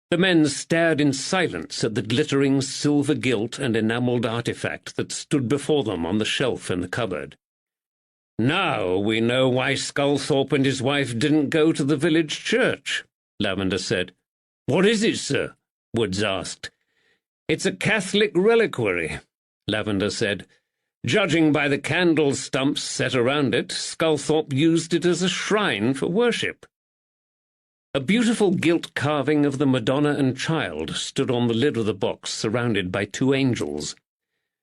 The men stared in silence at the glittering silver gilt and enamelled artifact that stood before them on the shelf in the cupboard. "Now we know why Sculthorpe and his wife didn't go to the village church," Lavender said. "What is it, sir?" Woods asked. "It's a Catholic reliquary," Lavender said. "Judging by the candle stumps set around it, Sculthorpe used it as a shrine for worship." A beautiful gilt carving of the Madonna and Child stood on the lid of the box, surrounded by two angels.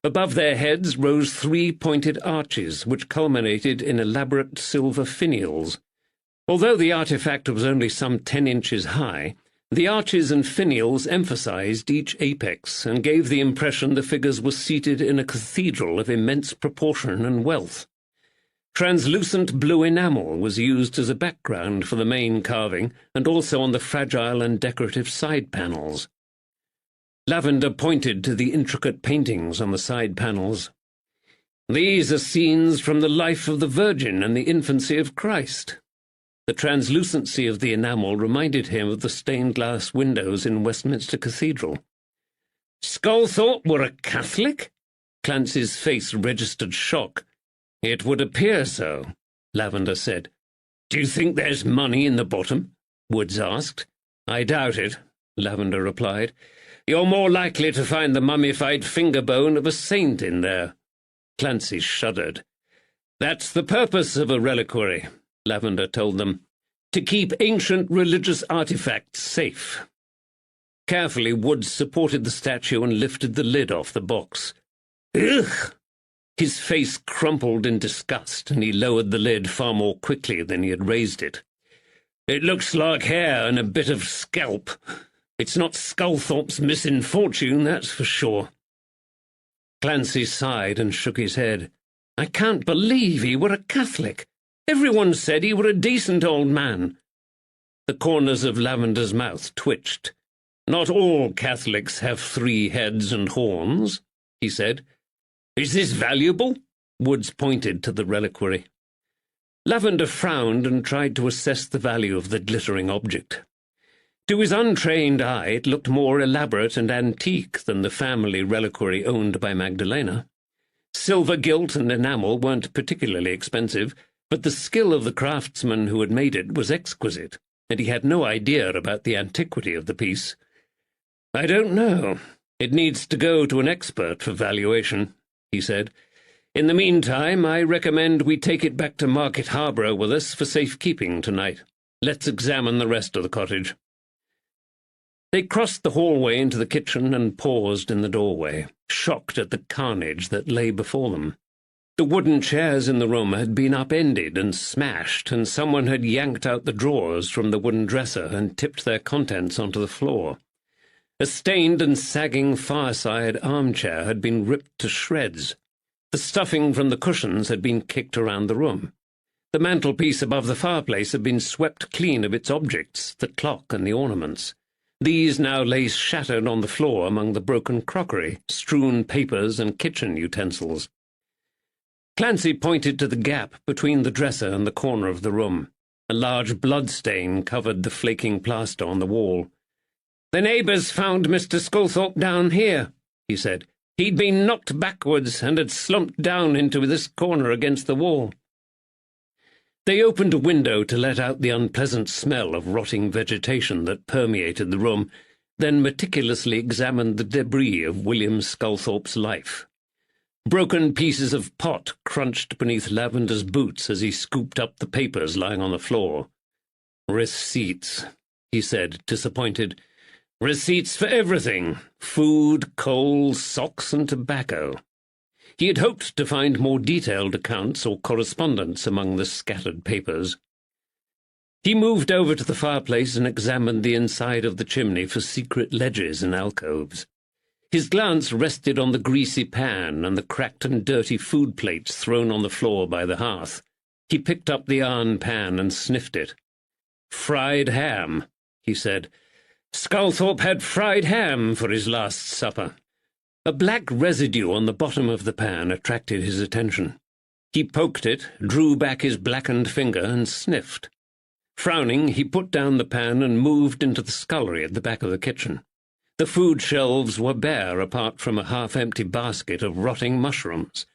Above their heads rose three pointed arches, which culminated in elaborate silver finials. Although the artifact was only some 10 inches high, the arches and finials emphasized each apex and gave the impression the figures were seated in a cathedral of immense proportion and wealth. Translucent blue enamel was used as a background for the main carving and also on the fragile and decorative side panels. Lavender pointed to the intricate paintings on the side panels. "These are scenes from the life of the Virgin and the infancy of Christ." The translucency of the enamel reminded him of the stained-glass windows in Westminster Cathedral. "Sculthorpe were a Catholic?" Clancy's face registered shock. "It would appear so," Lavender said. "Do you think there's money in the bottom?" Woods asked. "I doubt it," Lavender replied. "You're more likely to find the mummified finger bone of a saint in there." Clancy shuddered. "That's the purpose of a reliquary," Lavender told them, "to keep ancient religious artifacts safe." Carefully, Woods supported the statue and lifted the lid off the box. "Ugh!" His face crumpled in disgust, and he lowered the lid far more quickly than he had raised it. "It looks like hair and a bit of scalp. It's not Sculthorpe's misfortune, that's for sure." Clancy sighed and shook his head. "I can't believe he were a Catholic. Everyone said he were a decent old man." The corners of Lavender's mouth twitched. "Not all Catholics have 3 heads and horns," he said. "Is this valuable?" Woods pointed to the reliquary. Lavender frowned and tried to assess the value of the glittering object. To his untrained eye it looked more elaborate and antique than the family reliquary owned by Magdalena. Silver gilt and enamel weren't particularly expensive, but the skill of the craftsman who had made it was exquisite, and he had no idea about the antiquity of the piece. "I don't know. It needs to go to an expert for valuation," he said. "In the meantime, I recommend we take it back to Market Harborough with us for safekeeping tonight. Let's examine the rest of the cottage." They crossed the hallway into the kitchen and paused in the doorway, shocked at the carnage that lay before them. The wooden chairs in the room had been upended and smashed, and someone had yanked out the drawers from the wooden dresser and tipped their contents onto the floor. A stained and sagging fireside armchair had been ripped to shreds. The stuffing from the cushions had been kicked around the room. The mantelpiece above the fireplace had been swept clean of its objects, the clock and the ornaments. These now lay shattered on the floor among the broken crockery, strewn papers, and kitchen utensils. Clancy pointed to the gap between the dresser and the corner of the room. A large blood stain covered the flaking plaster on the wall. "The neighbours found Mr. Sculthorpe down here," he said. "He'd been knocked backwards and had slumped down into this corner against the wall." They opened a window to let out the unpleasant smell of rotting vegetation that permeated the room, then meticulously examined the debris of William Sculthorpe's life. Broken pieces of pot crunched beneath Lavender's boots as he scooped up the papers lying on the floor. "Receipts," he said, disappointed. "Receipts for everything: food, coal, socks, and tobacco." He had hoped to find more detailed accounts or correspondence among the scattered papers. He moved over to the fireplace and examined the inside of the chimney for secret ledges and alcoves. His glance rested on the greasy pan and the cracked and dirty food plates thrown on the floor by the hearth. He picked up the iron pan and sniffed it. "Fried ham," he said. "Sculthorpe had fried ham for his last supper." A black residue on the bottom of the pan attracted his attention. He poked it, drew back his blackened finger, and sniffed. Frowning, he put down the pan and moved into the scullery at the back of the kitchen. The food shelves were bare apart from a half-empty basket of rotting mushrooms.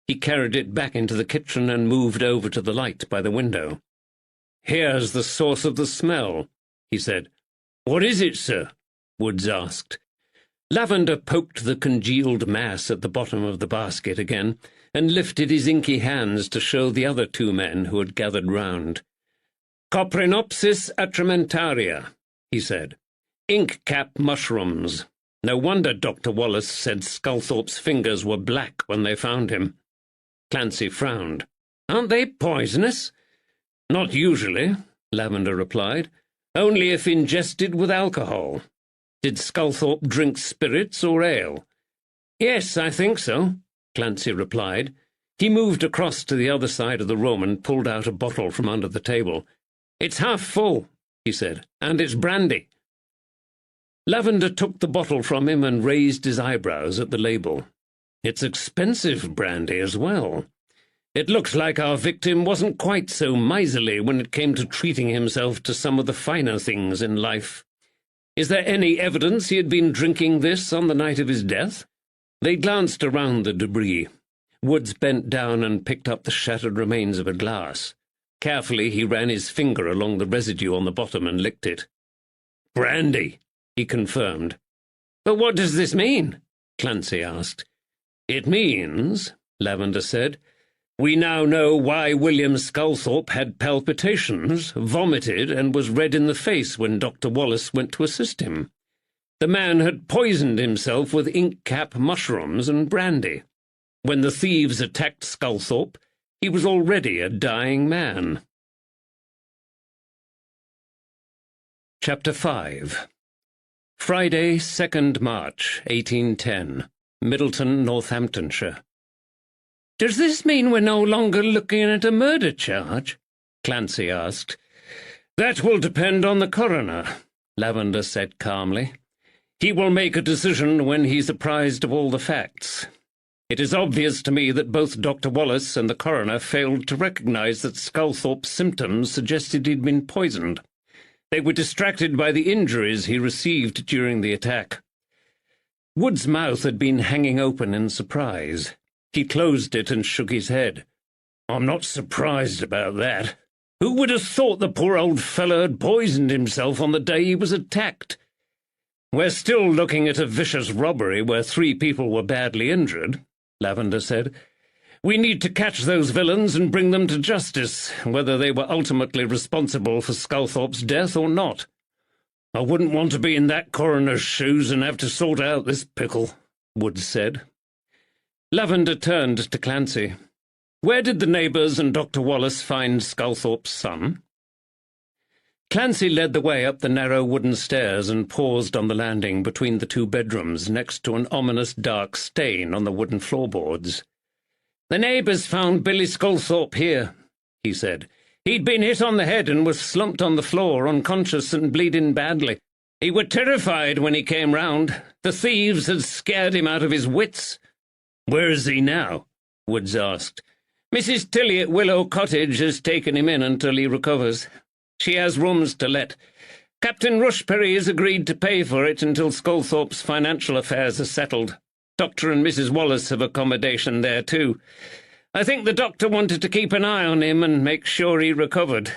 He carried it back into the kitchen and moved over to the light by the window. "Here's the source of the smell," he said. "What is it, sir?" Woods asked. Lavender poked the congealed mass at the bottom of the basket again and lifted his inky hands to show the other two men who had gathered round. "Coprinopsis atramentaria," he said. "Ink-cap mushrooms. No wonder Dr. Wallace said Sculthorpe's fingers were black when they found him." Clancy frowned. "Aren't they poisonous?" "Not usually," Lavender replied. "Only if ingested with alcohol. Did Sculthorpe drink spirits or ale?" "Yes, I think so," Clancy replied. He moved across to the other side of the room and pulled out a bottle from under the table. "It's half full," he said, "and it's brandy." Lavender took the bottle from him and raised his eyebrows at the label. "It's expensive brandy as well. It looks like our victim wasn't quite so miserly when it came to treating himself to some of the finer things in life. Is there any evidence he had been drinking this on the night of his death?" They glanced around the debris. Woods bent down and picked up the shattered remains of a glass. Carefully he ran his finger along the residue on the bottom and licked it. "Brandy," he confirmed. "But what does this mean?" Clancy asked. "It means," Lavender said, "we now know why William Sculthorpe had palpitations, vomited, and was red in the face when Dr. Wallace went to assist him. The man had poisoned himself with ink-cap mushrooms and brandy. When the thieves attacked Sculthorpe, he was already a dying man." Chapter 5. Friday, 2nd March, 1810. Middleton, Northamptonshire. "Does this mean we're no longer looking at a murder charge?" Clancy asked. "That will depend on the coroner," Lavender said calmly. "He will make a decision when he's apprised of all the facts. It is obvious to me that both Dr. Wallace and the coroner failed to recognize that Sculthorpe's symptoms suggested he'd been poisoned. They were distracted by the injuries he received during the attack." Wood's mouth had been hanging open in surprise. He closed it and shook his head. "I'm not surprised about that. Who would have thought the poor old fellow had poisoned himself on the day he was attacked? We're still looking at a vicious robbery where 3 people were badly injured," Lavender said. "We need to catch those villains and bring them to justice, whether they were ultimately responsible for Sculthorpe's death or not. I wouldn't want to be in that coroner's shoes and have to sort out this pickle," Woods said. Lavender turned to Clancy. "Where did the neighbours and Dr. Wallace find Sculthorpe's son?" Clancy led the way up the narrow wooden stairs and paused on the landing between the 2 bedrooms next to an ominous dark stain on the wooden floorboards. "The neighbours found Billy Sculthorpe here," he said. "He'd been hit on the head and was slumped on the floor, unconscious and bleeding badly. He were terrified when he came round. The thieves had scared him out of his wits." "Where is he now?" Woods asked. "Mrs. Tilly at Willow Cottage has taken him in until he recovers. She has rooms to let. Captain Rushperry has agreed to pay for it until Sculthorpe's financial affairs are settled. Dr. and Mrs. Wallace have accommodation there too. I think the doctor wanted to keep an eye on him and make sure he recovered."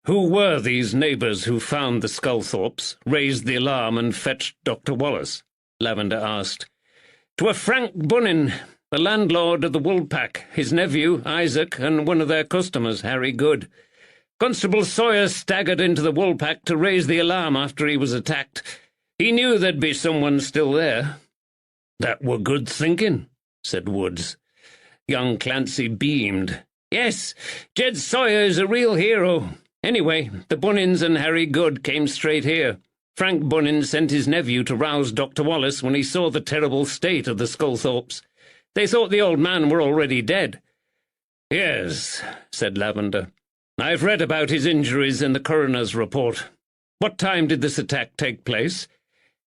"Who were these neighbours who found the Sculthorpes, raised the alarm and fetched Dr. Wallace?" Lavender asked. "'Twere Frank Bunnin, the landlord of the Woolpack, his nephew, Isaac, and one of their customers, Harry Good. Constable Sawyer staggered into the Woolpack to raise the alarm after he was attacked. He knew there'd be someone still there." "That were good thinking," said Woods. Young Clancy beamed. "Yes, Jed Sawyer is a real hero. Anyway, the Bunnins and Harry Good came straight here. Frank Bunnin sent his nephew to rouse Dr. Wallace when he saw the terrible state of the Sculthorpes. They thought the old man were already dead." "Yes," said Lavender. "I've read about his injuries in the coroner's report. What time did this attack take place?"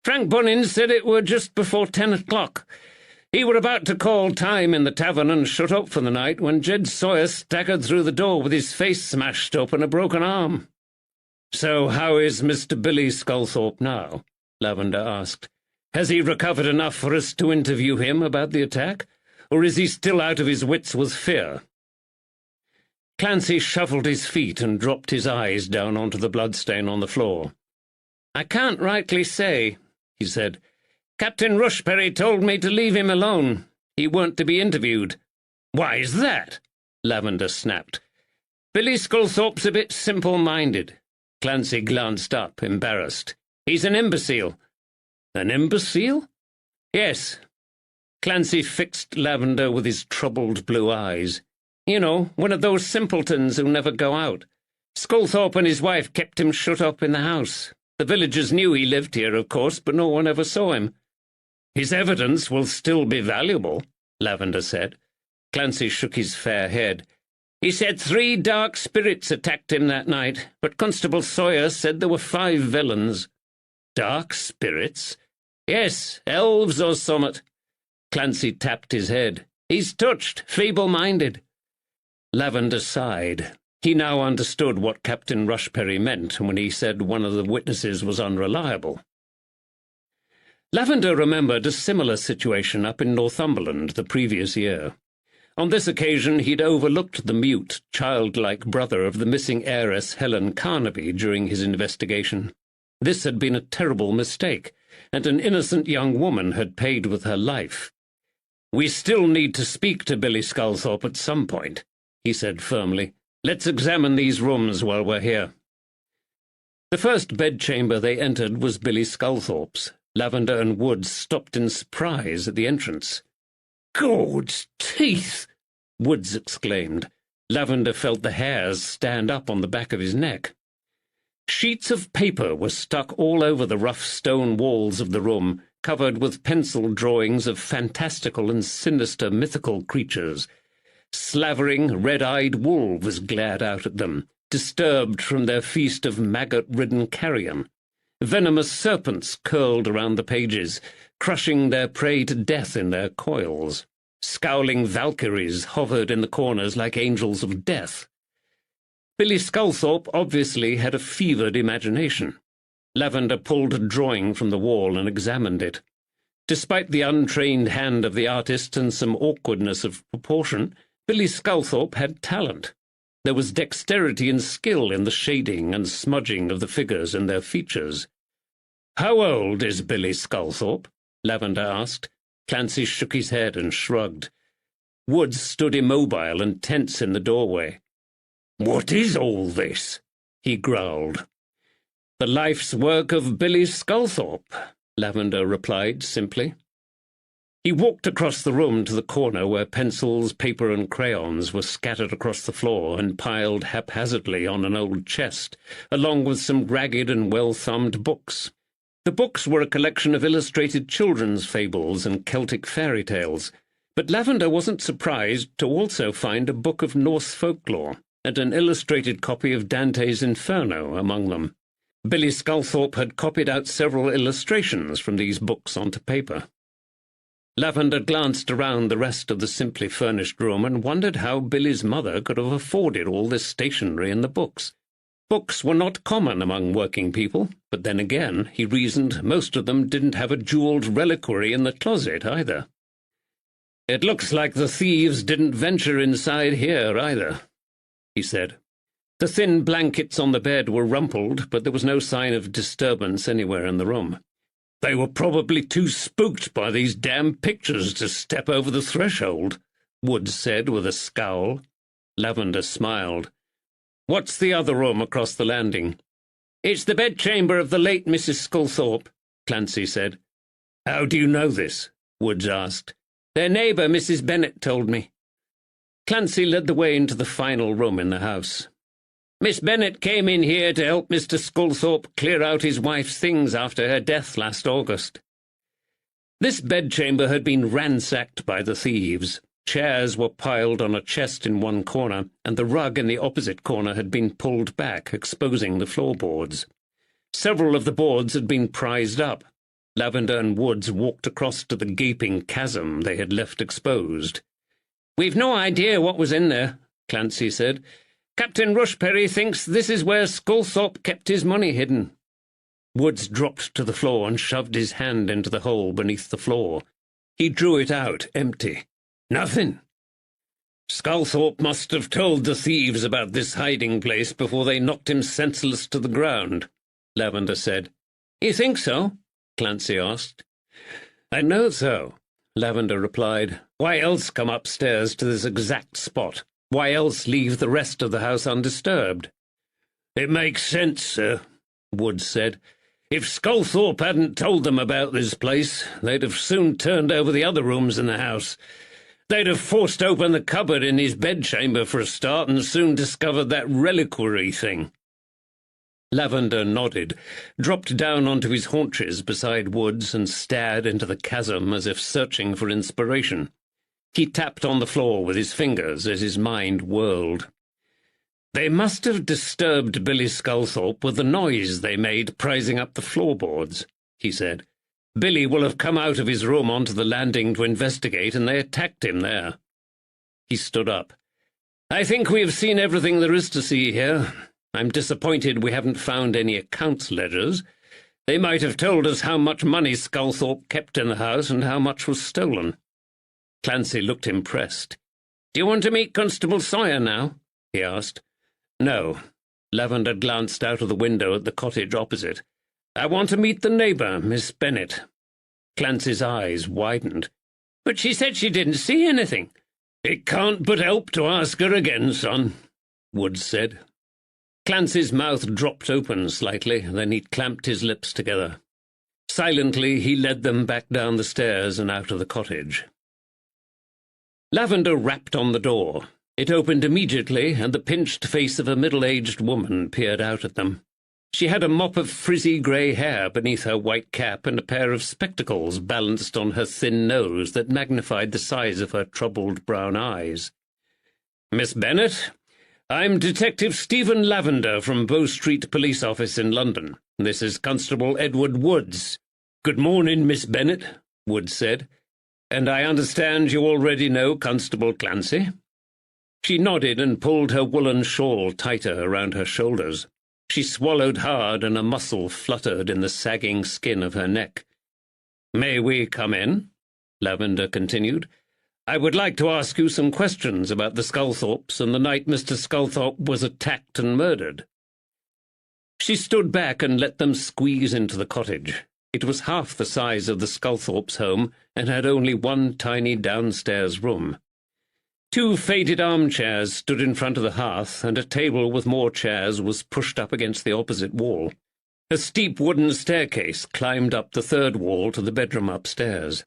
"Frank Bunnin said it were just before 10 o'clock. He were about to call time in the tavern and shut up for the night when Jed Sawyer staggered through the door with his face smashed up and a broken arm. "So how is Mr. Billy Sculthorpe now?" Lavender asked. "Has he recovered enough for us to interview him about the attack, or is he still out of his wits with fear?" Clancy shuffled his feet and dropped his eyes down onto the bloodstain on the floor. "I can't rightly say," he said. "Captain Rushberry told me to leave him alone. He weren't to be interviewed." "Why's that?" Lavender snapped. "Billy Sculthorpe's a bit simple-minded." Clancy glanced up, embarrassed. "He's an imbecile." "An imbecile?" "Yes." Clancy fixed Lavender with his troubled blue eyes. "You know, one of those simpletons who never go out. Sculthorpe and his wife kept him shut up in the house. The villagers knew he lived here, of course, but no one ever saw him." "His evidence will still be valuable," Lavender said. Clancy shook his fair head. "He said 3 dark spirits attacked him that night, but Constable Sawyer said there were 5 villains." "Dark spirits?" "Yes, elves or summat." Clancy tapped his head. "He's touched, feeble-minded." Lavender sighed. He now understood what Captain Rushberry meant when he said one of the witnesses was unreliable. Lavender remembered a similar situation up in Northumberland the previous year. On this occasion he'd overlooked the mute, childlike brother of the missing heiress Helen Carnaby during his investigation. This had been a terrible mistake, and an innocent young woman had paid with her life. "We still need to speak to Billy Sculthorpe at some point," he said firmly. "Let's examine these rooms while we're here." The first bedchamber they entered was Billy Sculthorpe's. Lavender and Woods stopped in surprise at the entrance. "Gawd's teeth!" Woods exclaimed. Lavender felt the hairs stand up on the back of his neck. Sheets of paper were stuck all over the rough stone walls of the room, covered with pencil drawings of fantastical and sinister mythical creatures. Slavering, red-eyed wolves glared out at them, disturbed from their feast of maggot-ridden carrion. Venomous serpents curled around the pages, crushing their prey to death in their coils. Scowling Valkyries hovered in the corners like angels of death. Billy Sculthorpe obviously had a fevered imagination. Lavender pulled a drawing from the wall and examined it. Despite the untrained hand of the artist and some awkwardness of proportion, Billy Sculthorpe had talent. There was dexterity and skill in the shading and smudging of the figures and their features. "How old is Billy Sculthorpe?" Lavender asked. Clancy shook his head and shrugged. Woods stood immobile and tense in the doorway. "What is all this?" he growled. "The life's work of Billy Sculthorpe," Lavender replied simply. He walked across the room to the corner where pencils, paper, and crayons were scattered across the floor and piled haphazardly on an old chest, along with some ragged and well-thumbed books. The books were a collection of illustrated children's fables and Celtic fairy tales, but Lavender wasn't surprised to also find a book of Norse folklore and an illustrated copy of Dante's Inferno among them. Billy Sculthorpe had copied out several illustrations from these books onto paper. Lavender glanced around the rest of the simply furnished room and wondered how Billy's mother could have afforded all this stationery and the books. Books were not common among working people, but then again, he reasoned, most of them didn't have a jewelled reliquary in the closet either. "It looks like the thieves didn't venture inside here either," he said. The thin blankets on the bed were rumpled, but there was no sign of disturbance anywhere in the room. "They were probably too spooked by these damn pictures to step over the threshold," Woods said with a scowl. Lavender smiled. "What's the other room across the landing?" "It's the bedchamber of the late Mrs. Sculthorpe," Clancy said. "How do you know this?" Woods asked. "Their neighbour, Mrs. Bennet, told me." Clancy led the way into the final room in the house. "Miss Bennet came in here to help Mr. Sculthorpe clear out his wife's things after her death last August." This bedchamber had been ransacked by the thieves. Chairs were piled on a chest in one corner, and the rug in the opposite corner had been pulled back, exposing the floorboards. Several of the boards had been prized up. Lavender and Woods walked across to the gaping chasm they had left exposed. "We've no idea what was in there," Clancy said. "Captain Rushperry thinks this is where Sculthorpe kept his money hidden." Woods dropped to the floor and shoved his hand into the hole beneath the floor. He drew it out, empty. "Nothing." "Sculthorpe must have told the thieves about this hiding place before they knocked him senseless to the ground," Lavender said. "You think so?" Clancy asked. "I know so," Lavender replied. "Why else come upstairs to this exact spot? Why else leave the rest of the house undisturbed?" "It makes sense, sir," Woods said. "If Sculthorpe hadn't told them about this place, they'd have soon turned over the other rooms in the house. They'd have forced open the cupboard in his bedchamber for a start and soon discovered that reliquary thing." Lavender nodded, dropped down onto his haunches beside Woods and stared into the chasm as if searching for inspiration. He tapped on the floor with his fingers as his mind whirled. "They must have disturbed Billy Sculthorpe with the noise they made prising up the floorboards," he said. "Billy will have come out of his room onto the landing to investigate, and they attacked him there." He stood up. "I think we have seen everything there is to see here. I'm disappointed we haven't found any accounts ledgers. They might have told us how much money Sculthorpe kept in the house and how much was stolen." Clancy looked impressed. "Do you want to meet Constable Sawyer now?" he asked. "No." Lavender glanced out of the window at the cottage opposite. "I want to meet the neighbour, Miss Bennet." Clancy's eyes widened. "But she said she didn't see anything." "It can't but help to ask her again, son," Woods said. Clancy's mouth dropped open slightly, then he clamped his lips together. Silently he led them back down the stairs and out of the cottage. Lavender rapped on the door. It opened immediately, and the pinched face of a middle-aged woman peered out at them. She had a mop of frizzy grey hair beneath her white cap and a pair of spectacles balanced on her thin nose that magnified the size of her troubled brown eyes. "Miss Bennet, I'm Detective Stephen Lavender from Bow Street Police Office in London. This is Constable Edward Woods." "Good morning, Miss Bennet," Woods said. "And I understand you already know Constable Clancy?" She nodded and pulled her woolen shawl tighter around her shoulders. She swallowed hard, and a muscle fluttered in the sagging skin of her neck. "May we come in?" Lavender continued. "I would like to ask you some questions about the Sculthorpes and the night Mr. Sculthorpe was attacked and murdered." She stood back and let them squeeze into the cottage. It was half the size of the Sculthorpes' home and had only one tiny downstairs room. Two faded armchairs stood in front of the hearth, and a table with more chairs was pushed up against the opposite wall. A steep wooden staircase climbed up the third wall to the bedroom upstairs.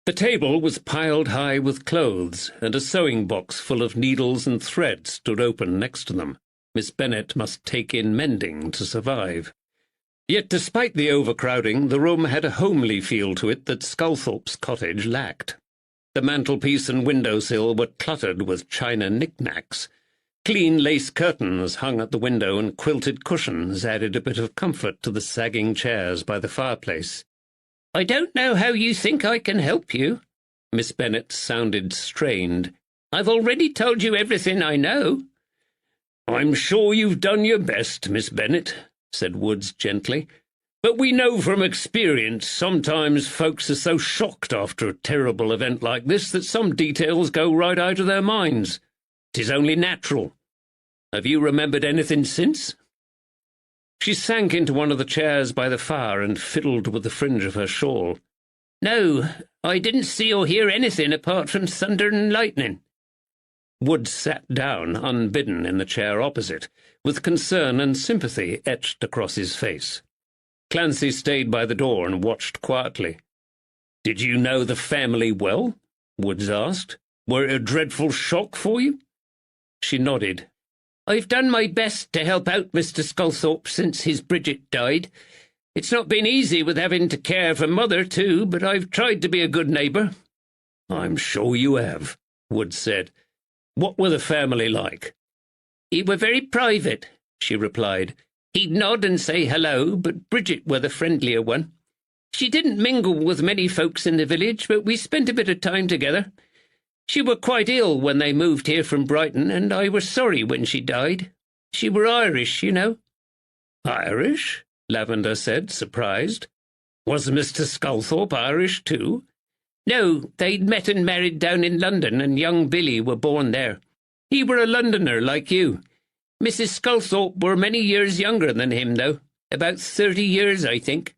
The table was piled high with clothes, and a sewing box full of needles and thread stood open next to them. Miss Bennet must take in mending to survive. Yet despite the overcrowding, the room had a homely feel to it that Sculthorpe's cottage lacked. The mantelpiece and windowsill were cluttered with china knickknacks. Clean lace curtains hung at the window, and quilted cushions added a bit of comfort to the sagging chairs by the fireplace. "I don't know how you think I can help you." Miss Bennet sounded strained. "I've already told you everything I know." "I'm sure you've done your best, Miss Bennet," said Woods gently. "But we know from experience sometimes folks are so shocked after a terrible event like this that some details go right out of their minds. 'Tis only natural. Have you remembered anything since?" She sank into one of the chairs by the fire and fiddled with the fringe of her shawl. "No, I didn't see or hear anything apart from thunder and lightning." Woods sat down, unbidden, in the chair opposite, with concern and sympathy etched across his face. Clancy stayed by the door and watched quietly. "Did you know the family well?" Woods asked. "Were it a dreadful shock for you?" She nodded. "I've done my best to help out Mr. Sculthorpe since his Bridget died. It's not been easy with having to care for Mother, too, but I've tried to be a good neighbour." "I'm sure you have," Woods said. "What were the family like?" "He were very private," she replied. "He'd nod and say hello, but Bridget were the friendlier one. She didn't mingle with many folks in the village, but we spent a bit of time together. She were quite ill when they moved here from Brighton, and I was sorry when she died. She were Irish, you know." "Irish?" Lavender said, surprised. "Was Mr. Sculthorpe Irish too?" "No, they'd met and married down in London, and young Billy were born there. He were a Londoner like you. Mrs. Sculthorpe were many years younger than him, though. About 30 years, I think.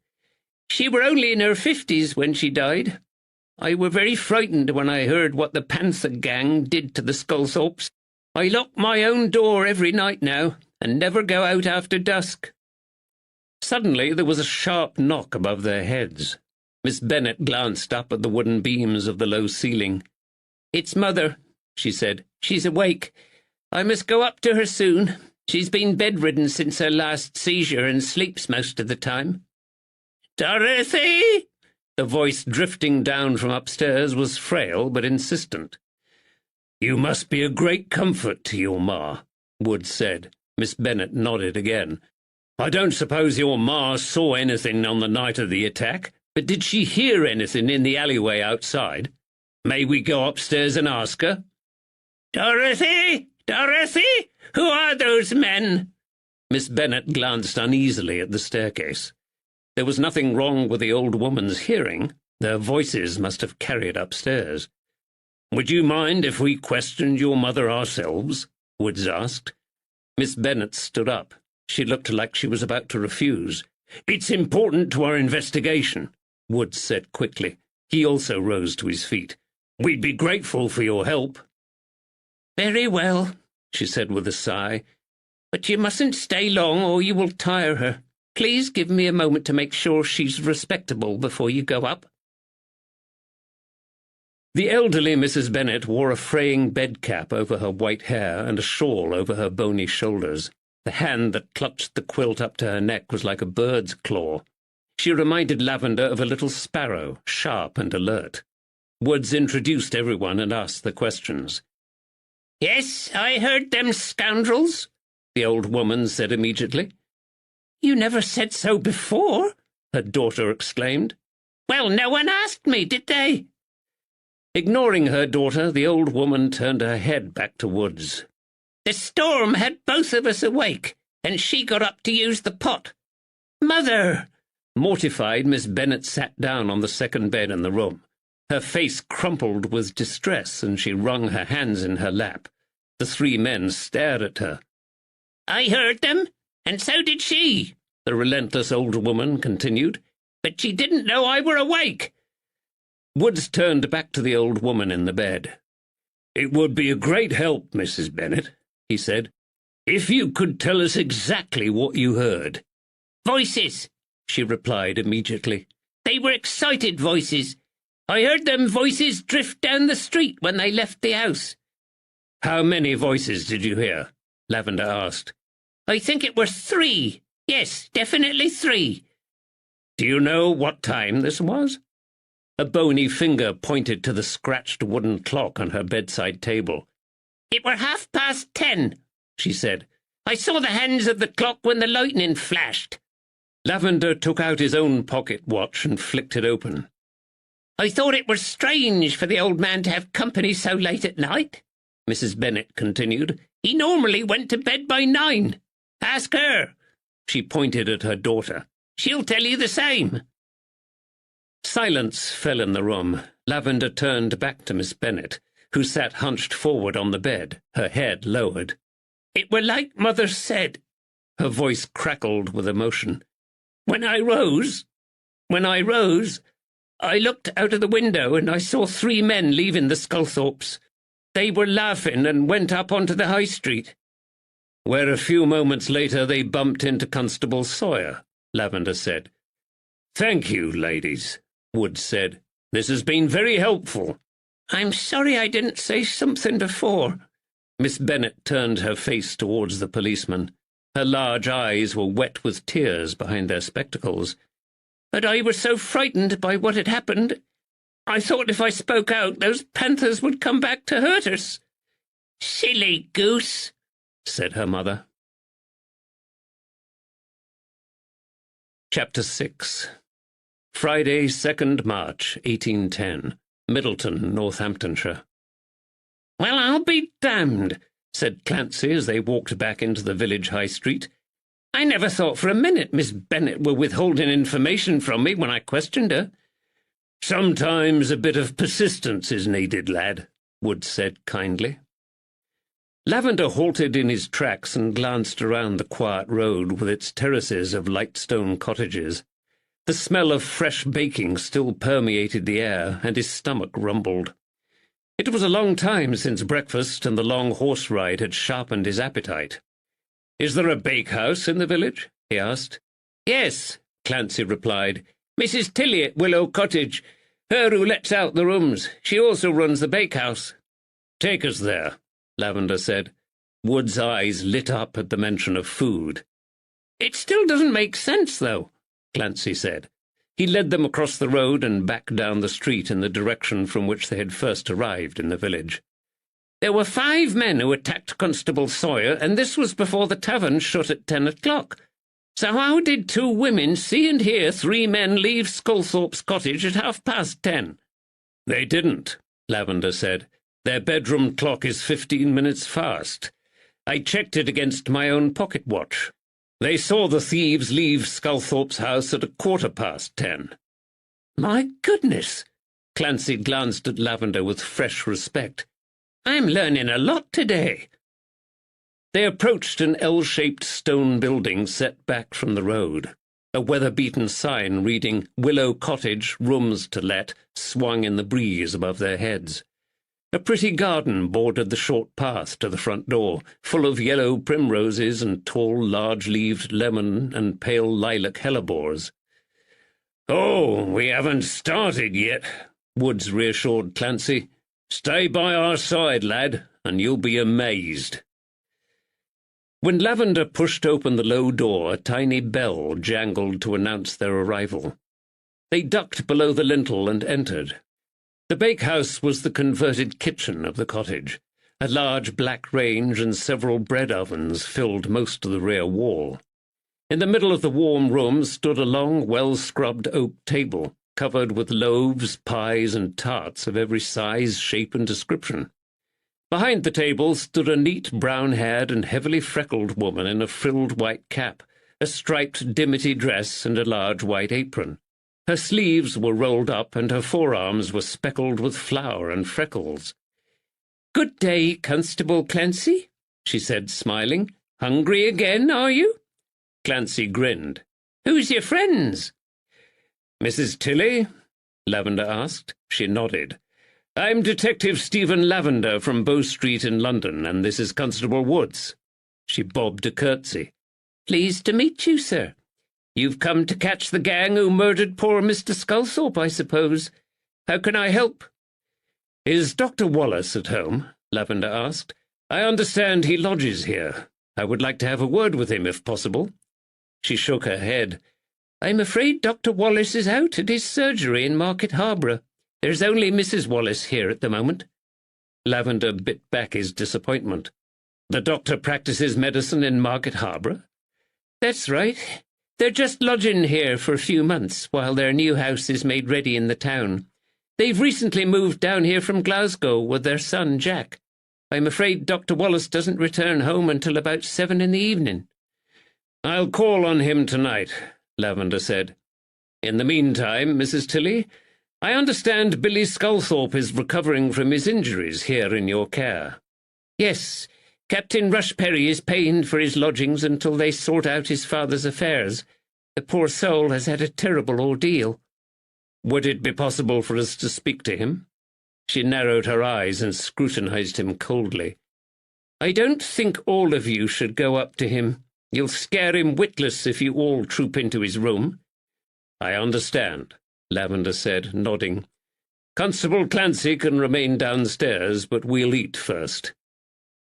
She were only in her 50s when she died. I were very frightened when I heard what the Panther gang did to the Sculthorpes. I lock my own door every night now, and never go out after dusk." Suddenly there was a sharp knock above their heads. Miss Bennet glanced up at the wooden beams of the low ceiling. "It's Mother," she said. "She's awake. I must go up to her soon. She's been bedridden since her last seizure and sleeps most of the time." "Dorothy!" The voice drifting down from upstairs was frail but insistent. "You must be a great comfort to your ma," Wood said. Miss Bennet nodded again. "I don't suppose your ma saw anything on the night of the attack, but did she hear anything in the alleyway outside? May we go upstairs and ask her?" "Dorothy! Dorothy! Who are those men?" Miss Bennet glanced uneasily at the staircase. There was nothing wrong with the old woman's hearing. Their voices must have carried upstairs. "Would you mind if we questioned your mother ourselves?" Woods asked. Miss Bennet stood up. She looked like she was about to refuse. "It's important to our investigation," Woods said quickly. He also rose to his feet. "We'd be grateful for your help." "Very well," she said with a sigh. "But you mustn't stay long, or you will tire her. Please give me a moment to make sure she's respectable before you go up." The elderly Mrs. Bennet wore a fraying bedcap over her white hair and a shawl over her bony shoulders. The hand that clutched the quilt up to her neck was like a bird's claw. She reminded Lavender of a little sparrow, sharp and alert. Woods introduced everyone and asked the questions. "Yes, I heard them scoundrels," the old woman said immediately. "You never said so before," her daughter exclaimed. "Well, no one asked me, did they?" Ignoring her daughter, the old woman turned her head back to Woods. "The storm had both of us awake, and she got up to use the pot. Mother!" Mortified, Miss Bennet sat down on the second bed in the room. Her face crumpled with distress, and she wrung her hands in her lap. The three men stared at her. "I heard them, and so did she," the relentless old woman continued. "But she didn't know I were awake." Woods turned back to the old woman in the bed. "It would be a great help, Mrs. Bennet," he said, "if you could tell us exactly what you heard." "Voices," she replied immediately. "They were excited voices. I heard them voices drift down the street when they left the house." "How many voices did you hear?" Lavender asked. "I think it were 3. Yes, definitely 3. "Do you know what time this was?" A bony finger pointed to the scratched wooden clock on her bedside table. "It were 10:30, she said. "I saw the hands of the clock when the lightning flashed." Lavender took out his own pocket watch and flicked it open. "I thought it were strange for the old man to have company so late at night," Mrs. Bennet continued. "He normally went to bed by 9. Ask her." She pointed at her daughter. "She'll tell you the same." Silence fell in the room. Lavender turned back to Miss Bennet, who sat hunched forward on the bed, her head lowered. "It were like Mother said." Her voice crackled with emotion. When I rose, I looked out of the window and I saw 3 men leaving the Sculthorpes. They were laughing and went up onto the high street." "Where a few moments later they bumped into Constable Sawyer," Lavender said. "Thank you, ladies," Woods said. "This has been very helpful." "I'm sorry I didn't say something before." Miss Bennet turned her face towards the policeman. Her large eyes were wet with tears behind their spectacles. "But I was so frightened by what had happened. I thought if I spoke out, those panthers would come back to hurt us." "Silly goose," said her mother. Chapter 6. Friday, 2nd March, 1810, Middleton, Northamptonshire. "Well, I'll be damned," said Clancy as they walked back into the village high street. "I never thought for a minute Miss Bennet were withholding information from me when I questioned her." "Sometimes a bit of persistence is needed, lad," Wood said kindly. Lavender halted in his tracks and glanced around the quiet road with its terraces of light stone cottages. The smell of fresh baking still permeated the air, and his stomach rumbled. It was a long time since breakfast, and the long horse ride had sharpened his appetite. "Is there a bakehouse in the village?" he asked. "Yes," Clancy replied. "Mrs. Tilly at Willow Cottage. Her who lets out the rooms. She also runs the bakehouse." "Take us there," Lavender said. Wood's eyes lit up at the mention of food. "It still doesn't make sense, though," Clancy said. He led them across the road and back down the street in the direction from which they had first arrived in the village. "There were 5 men who attacked Constable Sawyer, and this was before the tavern shut at 10 o'clock. So how did 2 women see and hear 3 men leave Sculthorpe's cottage at 10:30? "They didn't," Lavender said. "Their bedroom clock is 15 minutes fast. I checked it against my own pocket watch. They saw the thieves leave Sculthorpe's house at 10:15. "My goodness!" Clancy glanced at Lavender with fresh respect. "I'm learning a lot today." They approached an L-shaped stone building set back from the road. A weather-beaten sign reading "Willow Cottage, Rooms to Let" swung in the breeze above their heads. A pretty garden bordered the short path to the front door, full of yellow primroses and tall, large-leaved lemon and pale lilac hellebores. "Oh, we haven't started yet," Woods reassured Clancy. "Stay by our side, lad, and you'll be amazed." When Lavender pushed open the low door, a tiny bell jangled to announce their arrival. They ducked below the lintel and entered. The bakehouse was the converted kitchen of the cottage. A large black range and several bread ovens filled most of the rear wall. In the middle of the warm room stood a long, well-scrubbed oak table, covered with loaves, pies, and tarts of every size, shape, and description. Behind the table stood a neat, brown-haired and heavily freckled woman in a frilled white cap, a striped dimity dress, and a large white apron. Her sleeves were rolled up, and her forearms were speckled with flour and freckles. "Good day, Constable Clancy," she said, smiling. "Hungry again, are you?" Clancy grinned. "Who's your friends?" "Mrs. Tilly?" Lavender asked. She nodded. "I'm Detective Stephen Lavender from Bow Street in London, and this is Constable Woods." She bobbed a curtsy. "Pleased to meet you, sir. You've come to catch the gang who murdered poor Mr. Sculthorpe, I suppose. How can I help?" "Is Dr. Wallace at home?" Lavender asked. "I understand he lodges here. I would like to have a word with him, if possible." She shook her head. "I'm afraid Dr. Wallace is out at his surgery in Market Harborough. There's only Mrs. Wallace here at the moment." Lavender bit back his disappointment. "The doctor practices medicine in Market Harborough?" "That's right. They're just lodging here for a few months while their new house is made ready in the town. They've recently moved down here from Glasgow with their son, Jack. I'm afraid Dr. Wallace doesn't return home until about 7 in the evening." "I'll call on him tonight," Lavender said. "In the meantime, Mrs. Tilly, I understand Billy Sculthorpe is recovering from his injuries here in your care." "Yes. Captain Rushperry is paying for his lodgings until they sort out his father's affairs. The poor soul has had a terrible ordeal." "Would it be possible for us to speak to him?" She narrowed her eyes and scrutinized him coldly. "I don't think all of you should go up to him. You'll scare him witless if you all troop into his room." "I understand," Lavender said, nodding. "Constable Clancy can remain downstairs, but we'll eat first."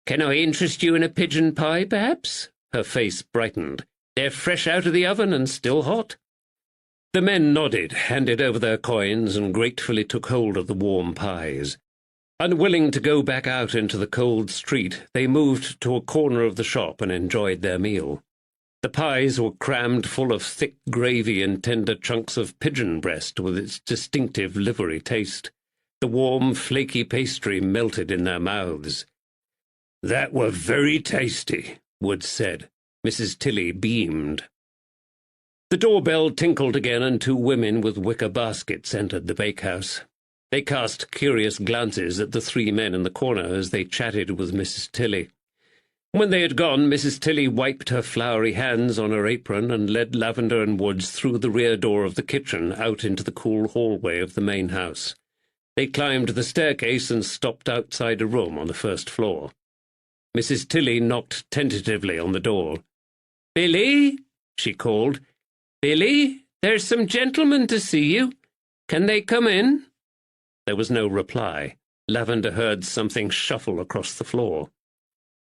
"Can I interest you in a pigeon pie, perhaps?" Her face brightened. "They're fresh out of the oven and still hot." The men nodded, handed over their coins, and gratefully took hold of the warm pies. Unwilling to go back out into the cold street, they moved to a corner of the shop and enjoyed their meal. The pies were crammed full of thick gravy and tender chunks of pigeon breast with its distinctive livery taste. The warm, flaky pastry melted in their mouths. "That were very tasty," Wood said. Mrs. Tilly beamed. The doorbell tinkled again, and two women with wicker baskets entered the bakehouse. They cast curious glances at the three men in the corner as they chatted with Mrs. Tilly. When they had gone, Mrs. Tilly wiped her floury hands on her apron and led Lavender and Woods through the rear door of the kitchen out into the cool hallway of the main house. They climbed the staircase and stopped outside a room on the first floor. Mrs. Tilly knocked tentatively on the door. "Billy," she called. "Billy, there's some gentlemen to see you. Can they come in?" There was no reply. Lavender heard something shuffle across the floor.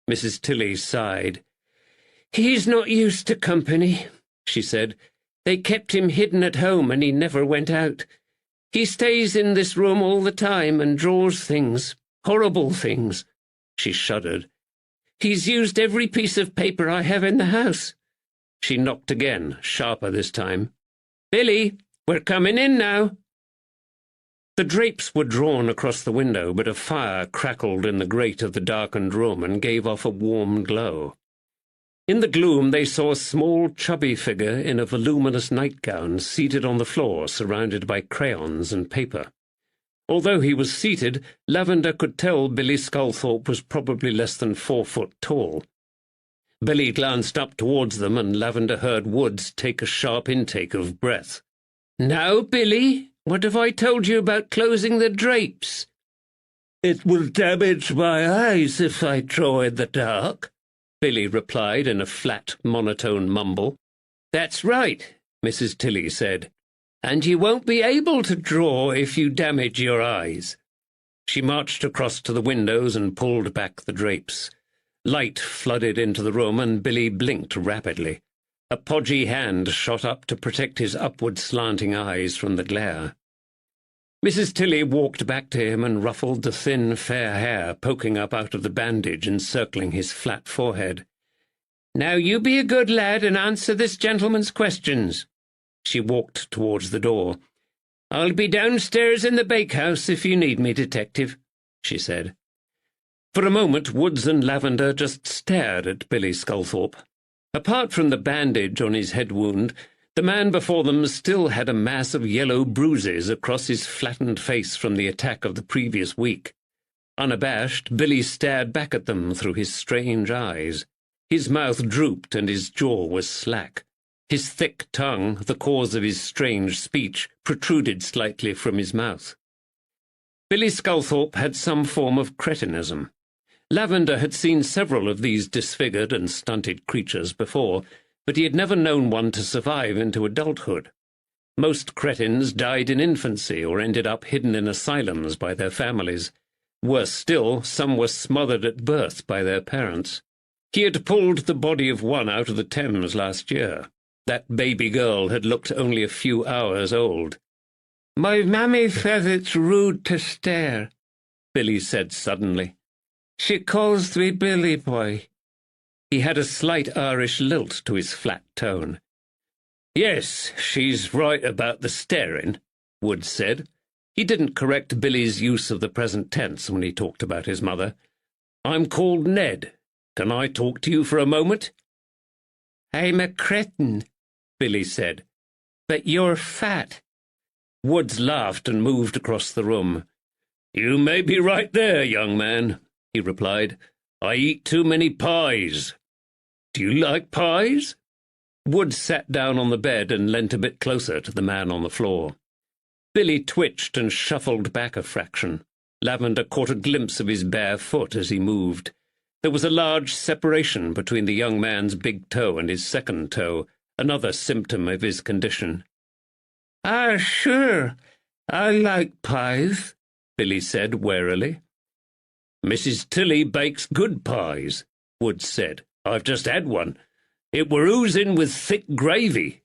Mrs. Tilly sighed. "He's not used to company," she said. "They kept him hidden at home, and he never went out. He stays in this room all the time and draws things, horrible things." She shuddered. "He's used every piece of paper I have in the house." She knocked again, sharper this time. "Billy, we're coming in now." The drapes were drawn across the window, but a fire crackled in the grate of the darkened room and gave off a warm glow. In the gloom they saw a small, chubby figure in a voluminous nightgown seated on the floor, surrounded by crayons and paper. Although he was seated, Lavender could tell Billy Sculthorpe was probably less than 4 foot tall. Billy glanced up towards them, and Lavender heard Woods take a sharp intake of breath. "Now, Billy, what have I told you about closing the drapes?" "It will damage my eyes if I draw in the dark," Billy replied in a flat, monotone mumble. "That's right," Mrs. Tilly said. "And you won't be able to draw if you damage your eyes." She marched across to the windows and pulled back the drapes. Light flooded into the room, and Billy blinked rapidly. A podgy hand shot up to protect his upward slanting eyes from the glare. Mrs. Tilly walked back to him and ruffled the thin, fair hair poking up out of the bandage encircling his flat forehead. "Now you be a good lad and answer this gentleman's questions." She walked towards the door. "I'll be downstairs in the bakehouse if you need me, detective," she said. For a moment Woods and Lavender just stared at Billy Sculthorpe. Apart from the bandage on his head wound, the man before them still had a mass of yellow bruises across his flattened face from the attack of the previous week. Unabashed, Billy stared back at them through his strange eyes. His mouth drooped and his jaw was slack. His thick tongue, the cause of his strange speech, protruded slightly from his mouth. Billy Sculthorpe had some form of cretinism. Lavender had seen several of these disfigured and stunted creatures before, but he had never known one to survive into adulthood. Most cretins died in infancy or ended up hidden in asylums by their families. Worse still, some were smothered at birth by their parents. He had pulled the body of one out of the Thames last year. That baby girl had looked only a few hours old. "My mammy says it's rude to stare," Billy said suddenly. "She calls me Billy boy." He had a slight Irish lilt to his flat tone. "Yes, she's right about the staring," Wood said. He didn't correct Billy's use of the present tense when he talked about his mother. "I'm called Ned. Can I talk to you for a moment?" "I'm a cretin," Billy said. "But you're fat." Woods laughed and moved across the room. "You may be right there, young man," he replied. "I eat too many pies. Do you like pies?" Woods sat down on the bed and leant a bit closer to the man on the floor. Billy twitched and shuffled back a fraction. Lavender caught a glimpse of his bare foot as he moved. There was a large separation between the young man's big toe and his second toe, another symptom of his condition. "Ah, sure, I like pies," Billy said warily. "Mrs. Tilly bakes good pies," Woods said. "I've just had one. It were oozing with thick gravy.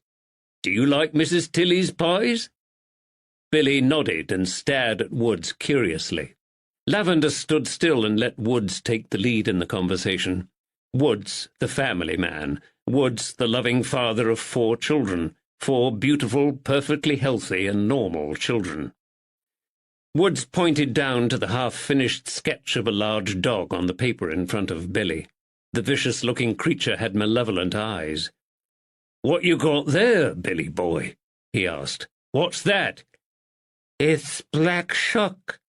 Do you like Mrs. Tilly's pies?" Billy nodded and stared at Woods curiously. Lavender stood still and let Woods take the lead in the conversation. Woods, the family man. Woods, the loving father of 4 children. 4 beautiful, perfectly healthy and normal children. Woods pointed down to the half-finished sketch of a large dog on the paper in front of Billy. The vicious-looking creature had malevolent eyes. "What you got there, Billy boy?" he asked. "What's that?" "It's Black Shuck,"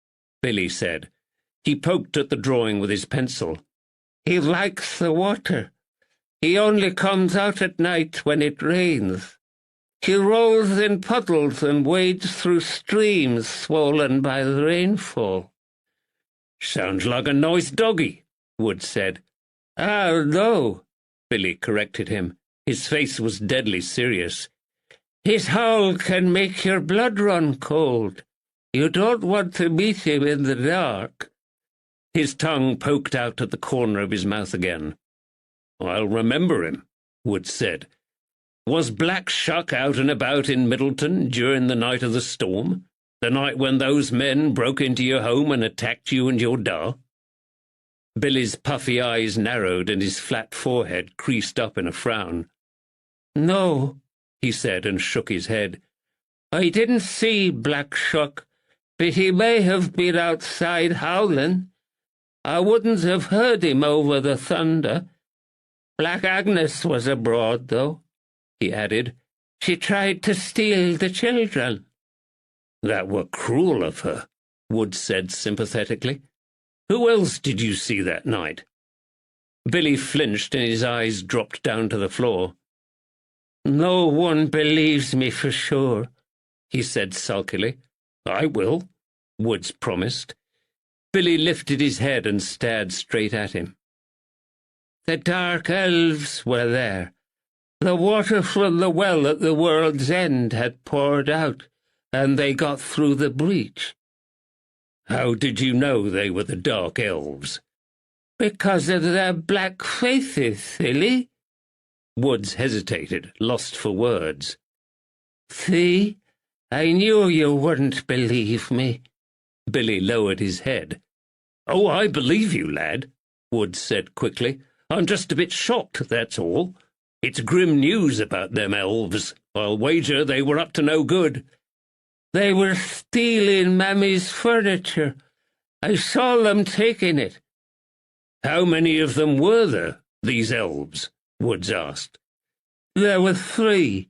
Billy said. He poked at the drawing with his pencil. "He likes the water. He only comes out at night when it rains. He rolls in puddles and wades through streams swollen by the rainfall." "Sounds like a nice doggy," Wood said. "Ah, no," Billy corrected him. His face was deadly serious. "His howl can make your blood run cold. You don't want to meet him in the dark." His tongue poked out at the corner of his mouth again. "I'll remember him," Wood said. "Was Black Shuck out and about in Middleton during the night of the storm? The night when those men broke into your home and attacked you and your da?" Billy's puffy eyes narrowed and his flat forehead creased up in a frown. "No," he said and shook his head. "I didn't see Black Shuck, but he may have been outside howling. I wouldn't have heard him over the thunder. Black Agnes was abroad, though," he added. "She tried to steal the children." "That were cruel of her," Wood said sympathetically. "Who else did you see that night?" Billy flinched and his eyes dropped down to the floor. "No one believes me for sure," he said sulkily. "I will," Woods promised. Billy lifted his head and stared straight at him. "The dark elves were there. The water from the well at the world's end had poured out, and they got through the breach." "How did you know they were the Dark Elves?" "Because of their black faces, silly." Woods hesitated, lost for words. "See? I knew you wouldn't believe me." Billy lowered his head. "Oh, I believe you, lad," Woods said quickly. "I'm just a bit shocked, that's all. It's grim news about them elves. I'll wager they were up to no good." "They were stealing Mammy's furniture. I saw them taking it." "How many of them were there, these elves?" Woods asked. "There were 3.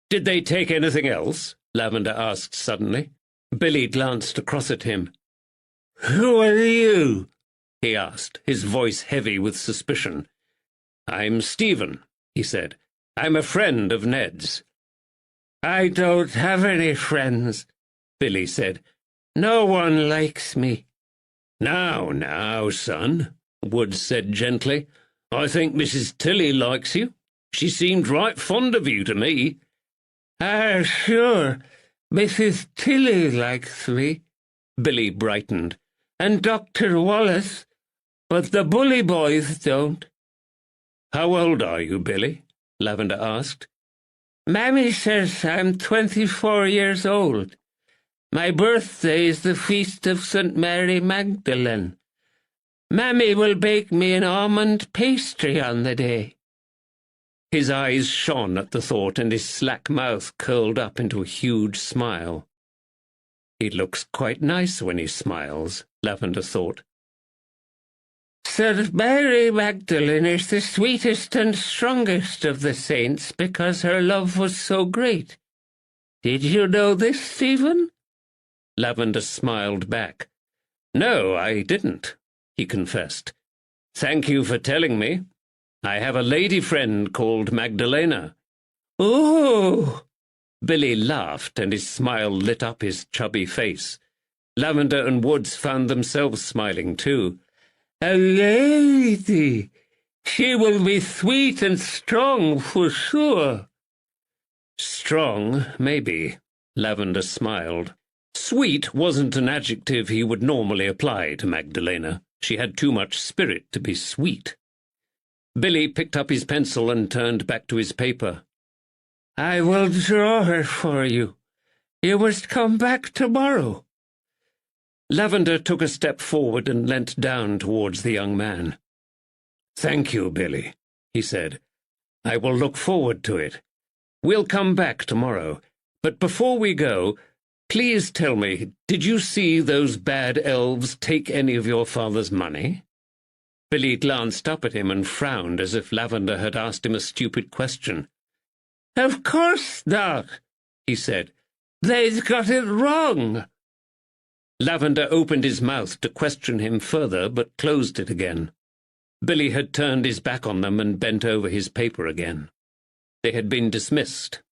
"Did they take anything else?" Lavender asked suddenly. Billy glanced across at him. "Who are you?" he asked, his voice heavy with suspicion. "I'm Stephen," he said. "I'm a friend of Ned's." "I don't have any friends," Billy said. "No one likes me." Now, son," Woods said gently. "I think Mrs. Tilly likes you. She seemed right fond of you to me." "Ah, sure, Mrs. Tilly likes me," Billy brightened. "and Dr. Wallace, but the bully boys don't." "How old are you, Billy?" Lavender asked. "Mammy says I'm 24 years old. My birthday is the feast of St. Mary Magdalene. Mammy will bake me an almond pastry on the day." His eyes shone at the thought, and his slack mouth curled up into a huge smile. He looks quite nice when he smiles, Lavender thought. "St. Mary Magdalene is the sweetest and strongest of the saints because her love was so great. Did you know this, Stephen?" Lavender smiled back. "No, I didn't," he confessed. "Thank you for telling me. I have a lady friend called Magdalena." "Oh!" Billy laughed, and his smile lit up his chubby face. Lavender and Woods found themselves smiling too. "A lady! She will be sweet and strong for sure." "Strong, maybe," Lavender smiled. Sweet wasn't an adjective he would normally apply to Magdalena. She had too much spirit to be sweet. Billy picked up his pencil and turned back to his paper. "I will draw her for you. You must come back tomorrow." Lavender took a step forward and leant down towards the young man. "Thank you, Billy," he said. "I will look forward to it. We'll come back tomorrow. But before we go, please tell me, did you see those bad elves take any of your father's money?" Billy glanced up at him and frowned as if Lavender had asked him a stupid question. "Of course not," he said. "They've got it wrong." Lavender opened his mouth to question him further, but closed it again. Billy had turned his back on them and bent over his paper again. They had been dismissed.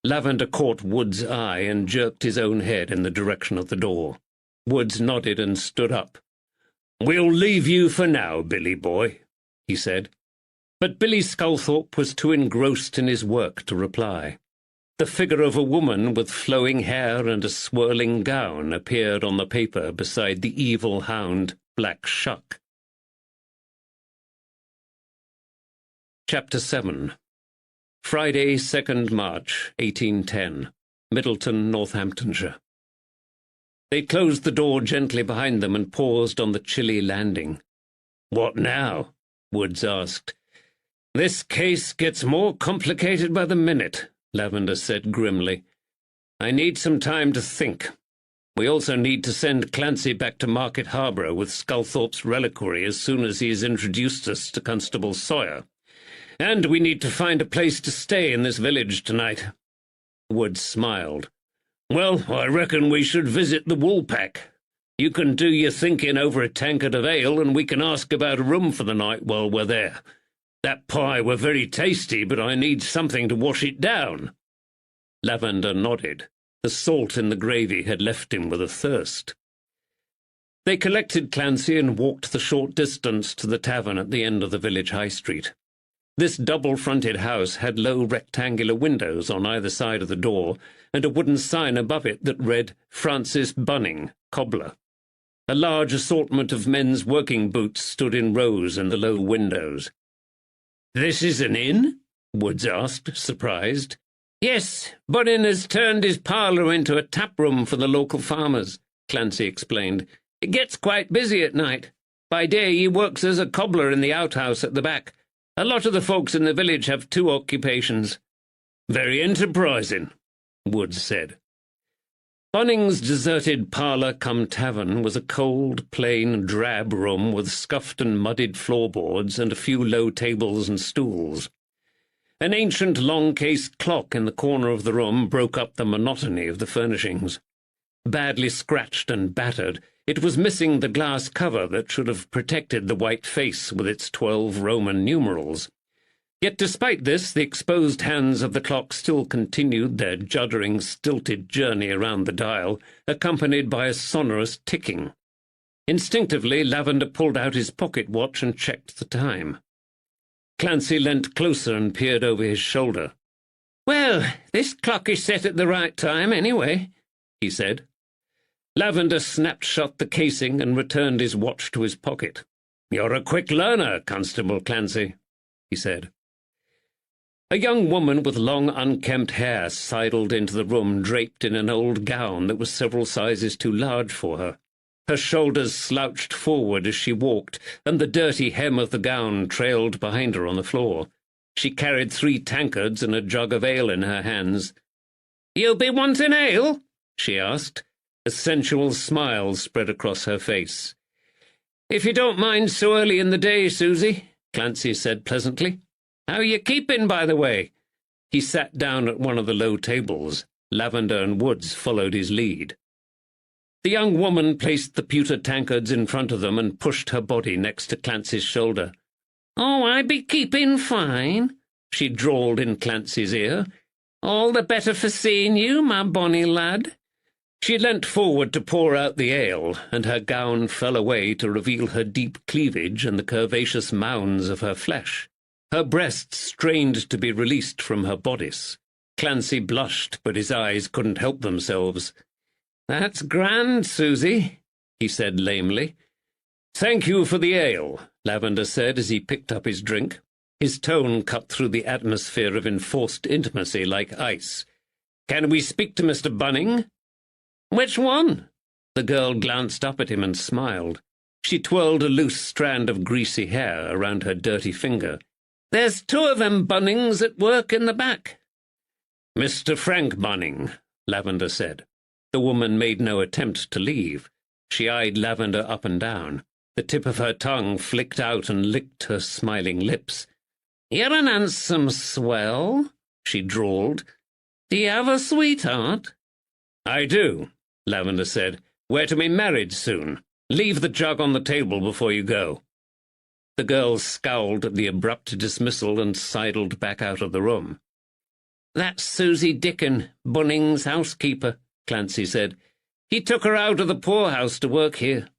Lavender caught Wood's eye and jerked his own head in the direction of the door. Woods nodded and stood up. "We'll leave you for now, Billy boy," he said. But Billy Sculthorpe was too engrossed in his work to reply. The figure of a woman with flowing hair and a swirling gown appeared on the paper beside the evil hound, Black Shuck. Chapter 7. Friday, 2nd March, 1810. Middleton, Northamptonshire. They closed the door gently behind them and paused on the chilly landing. "What now?" Woods asked. "This case gets more complicated by the minute," Lavender said grimly. "I need some time to think. We also need to send Clancy back to Market Harbour with Sculthorpe's reliquary as soon as he has introduced us to Constable Sawyer. And we need to find a place to stay in this village tonight." Woods smiled. "Well, I reckon we should visit the Woolpack. You can do your thinking over a tankard of ale, and we can ask about a room for the night while we're there. That pie were very tasty, but I need something to wash it down." Lavender nodded. The salt in the gravy had left him with a thirst. They collected Clancy and walked the short distance to the tavern at the end of the village high street. This double-fronted house had low rectangular windows on either side of the door, and a wooden sign above it that read Francis Bunning, Cobbler. A large assortment of men's working boots stood in rows in the low windows. "This is an inn?" Woods asked, surprised. "Yes, Bunning has turned his parlour into a tap-room for the local farmers," Clancy explained. "It gets quite busy at night. By day he works as a cobbler in the outhouse at the back. A lot of the folks in the village have two occupations." "Very enterprising," Woods said. Bunning's deserted parlour-cum-tavern was a cold, plain, drab room with scuffed and muddied floorboards and a few low tables and stools. An ancient long-case clock in the corner of the room broke up the monotony of the furnishings. Badly scratched and battered, it was missing the glass cover that should have protected the white face with its 12 Roman numerals. Yet despite this, the exposed hands of the clock still continued their juddering, stilted journey around the dial, accompanied by a sonorous ticking. Instinctively, Lavender pulled out his pocket watch and checked the time. Clancy leant closer and peered over his shoulder. "Well, this clock is set at the right time, anyway," he said. Lavender snapped shut the casing and returned his watch to his pocket. "You're a quick learner, Constable Clancy," he said. A young woman with long, unkempt hair sidled into the room draped in an old gown that was several sizes too large for her. Her shoulders slouched forward as she walked, and the dirty hem of the gown trailed behind her on the floor. She carried 3 tankards and a jug of ale in her hands. "You'll be wanting ale?" she asked. A sensual smile spread across her face. "If you don't mind so early in the day, Susie," Clancy said pleasantly. "How you keeping, by the way?" He sat down at one of the low tables. Lavender and Woods followed his lead. The young woman placed the pewter tankards in front of them and pushed her body next to Clancy's shoulder. "Oh, I be keeping fine," she drawled in Clancy's ear. "All the better for seeing you, my bonny lad." She leant forward to pour out the ale, and her gown fell away to reveal her deep cleavage and the curvaceous mounds of her flesh. Her breasts strained to be released from her bodice. Clancy blushed, but his eyes couldn't help themselves. "That's grand, Susie," he said lamely. "Thank you for the ale," Lavender said as he picked up his drink. His tone cut through the atmosphere of enforced intimacy like ice. "Can we speak to Mr. Bunning?" "Which one?" The girl glanced up at him and smiled. She twirled a loose strand of greasy hair around her dirty finger. "There's two of 'em Bunnings at work in the back." "Mr. Frank Bunning," Lavender said. The woman made no attempt to leave. She eyed Lavender up and down. The tip of her tongue flicked out and licked her smiling lips. "You're an handsome swell," she drawled. "Do you have a sweetheart?" "I do," Lavender said. "We're to be married soon. Leave the jug on the table before you go." The girl scowled at the abrupt dismissal and sidled back out of the room. "That's Susie Dickon, Bunning's housekeeper," Clancy said. "He took her out of the poorhouse to work here."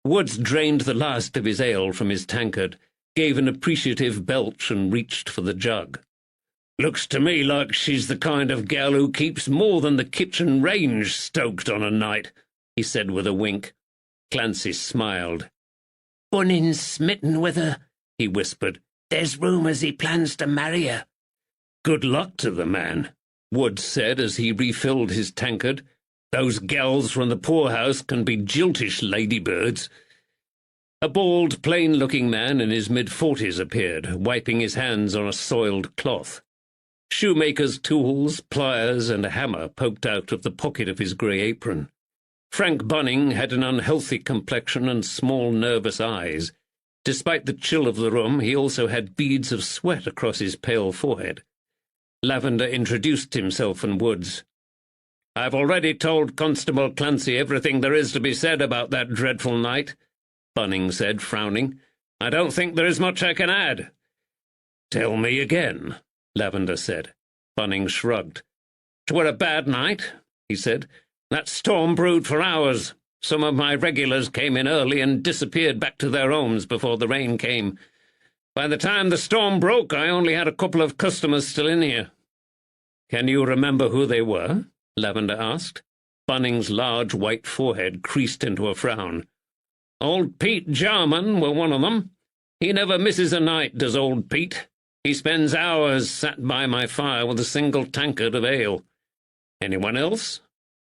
Woods drained the last of his ale from his tankard, gave an appreciative belch and reached for the jug. "Looks to me like she's the kind of gal who keeps more than the kitchen range stoked on a night," he said with a wink. Clancy smiled. "Bunning's smitten with her," he whispered. "There's rumours he plans to marry her." "Good luck to the man," Woods said as he refilled his tankard. "Those gals from the poorhouse can be jiltish ladybirds." A bald, plain-looking man in his mid-40s appeared, wiping his hands on a soiled cloth. Shoemaker's tools, pliers, and a hammer poked out of the pocket of his grey apron. Frank Bunning had an unhealthy complexion and small, nervous eyes. Despite the chill of the room, he also had beads of sweat across his pale forehead. Lavender introduced himself and Woods. "I've already told Constable Clancy everything there is to be said about that dreadful night," Bunning said, frowning. "I don't think there is much I can add." "Tell me again," Lavender said. Bunning shrugged. "'Twere a bad night," he said. "That storm brewed for hours. Some of my regulars came in early and disappeared back to their homes before the rain came. By the time the storm broke, I only had a couple of customers still in here." "Can you remember who they were?" Lavender asked. Bunning's large white forehead creased into a frown. "Old Pete Jarman were one of them. He never misses a night, does old Pete. He spends hours sat by my fire with a single tankard of ale." "Anyone else?"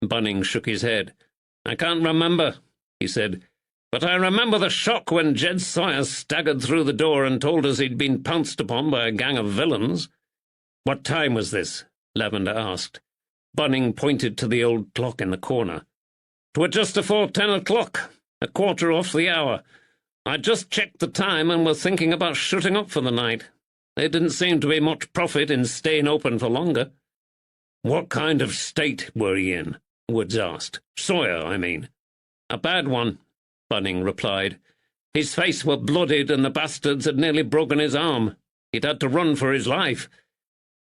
Bunning shook his head. "I can't remember," he said. "But I remember the shock when Jed Sawyer staggered through the door and told us he'd been pounced upon by a gang of villains." "What time was this?" Lavender asked. Bunning pointed to the old clock in the corner. "'Twere just afore 10 o'clock, a quarter off the hour. I'd just checked the time and were thinking about shutting up for the night. There didn't seem to be much profit in staying open for longer." "What kind of state were he in?" Woods asked. "Sawyer, I mean." "A bad one," Bunning replied. "His face were blooded and the bastards had nearly broken his arm. He'd had to run for his life."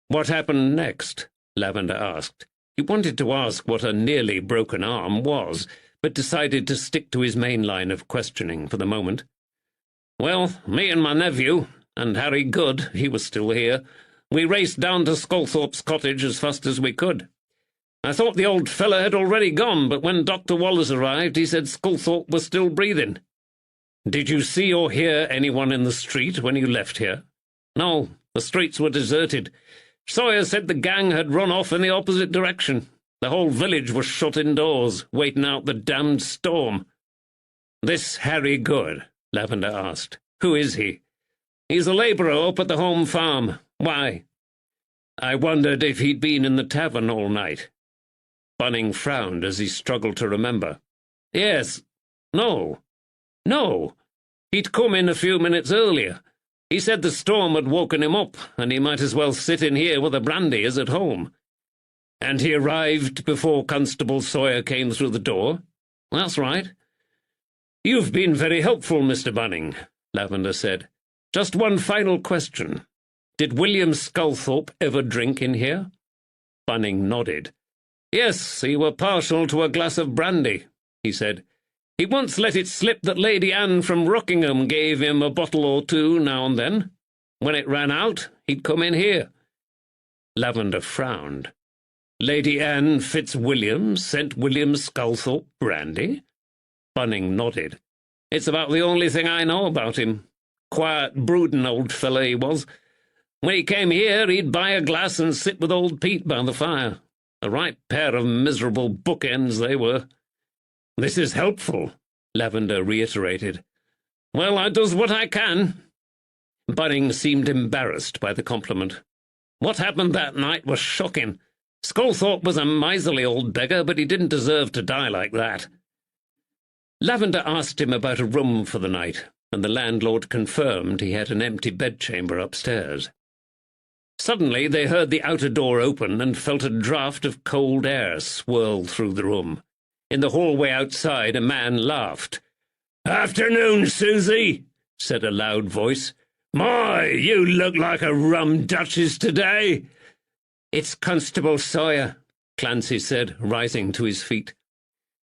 "What happened next?" Lavender asked. He wanted to ask what a nearly broken arm was, but decided to stick to his main line of questioning for the moment. "Well, me and my nephew, and Harry Good, he was still here, we raced down to Sculthorpe's cottage as fast as we could. I thought the old fellow had already gone, but when Dr. Wallace arrived, he said Sculthorpe was still breathing." "Did you see or hear anyone in the street when you left here?" "No, the streets were deserted. Sawyer said the gang had run off in the opposite direction. The whole village was shut indoors, waiting out the damned storm." "This Harry Good?" Lavender asked. "Who is he?" "He's a labourer up at the home farm. Why?" "I wondered if he'd been in the tavern all night." Bunning frowned as he struggled to remember. "Yes. No. He'd come in a few minutes earlier. He said the storm had woken him up, and he might as well sit in here with a brandy as at home." "And he arrived before Constable Sawyer came through the door?" "That's right." "You've been very helpful, Mr. Bunning," Lavender said. "Just one final question. Did William Sculthorpe ever drink in here?" Bunning nodded. "Yes, he were partial to a glass of brandy," he said. "He once let it slip that Lady Anne from Rockingham gave him a bottle or two now and then. When it ran out, he'd come in here." Lavender frowned. "Lady Anne Fitzwilliam sent William Sculthorpe brandy?" Bunning nodded. "It's about the only thing I know about him. Quiet, brooding old fellow he was. When he came here, he'd buy a glass and sit with old Pete by the fire. A right pair of miserable bookends they were." "This is helpful," Lavender reiterated. Well, I does what I can. Bunning seemed embarrassed by the compliment. What happened that night was shocking. Sculthorpe was a miserly old beggar, but he didn't deserve to die like that. Lavender asked him about a room for the night, and the landlord confirmed he had an empty bedchamber upstairs. Suddenly they heard the outer door open and felt a draught of cold air swirl through the room. In the hallway outside a man laughed. "Afternoon, Susie," said a loud voice. "My, you look like a rum duchess today." "It's Constable Sawyer," Clancy said, rising to his feet.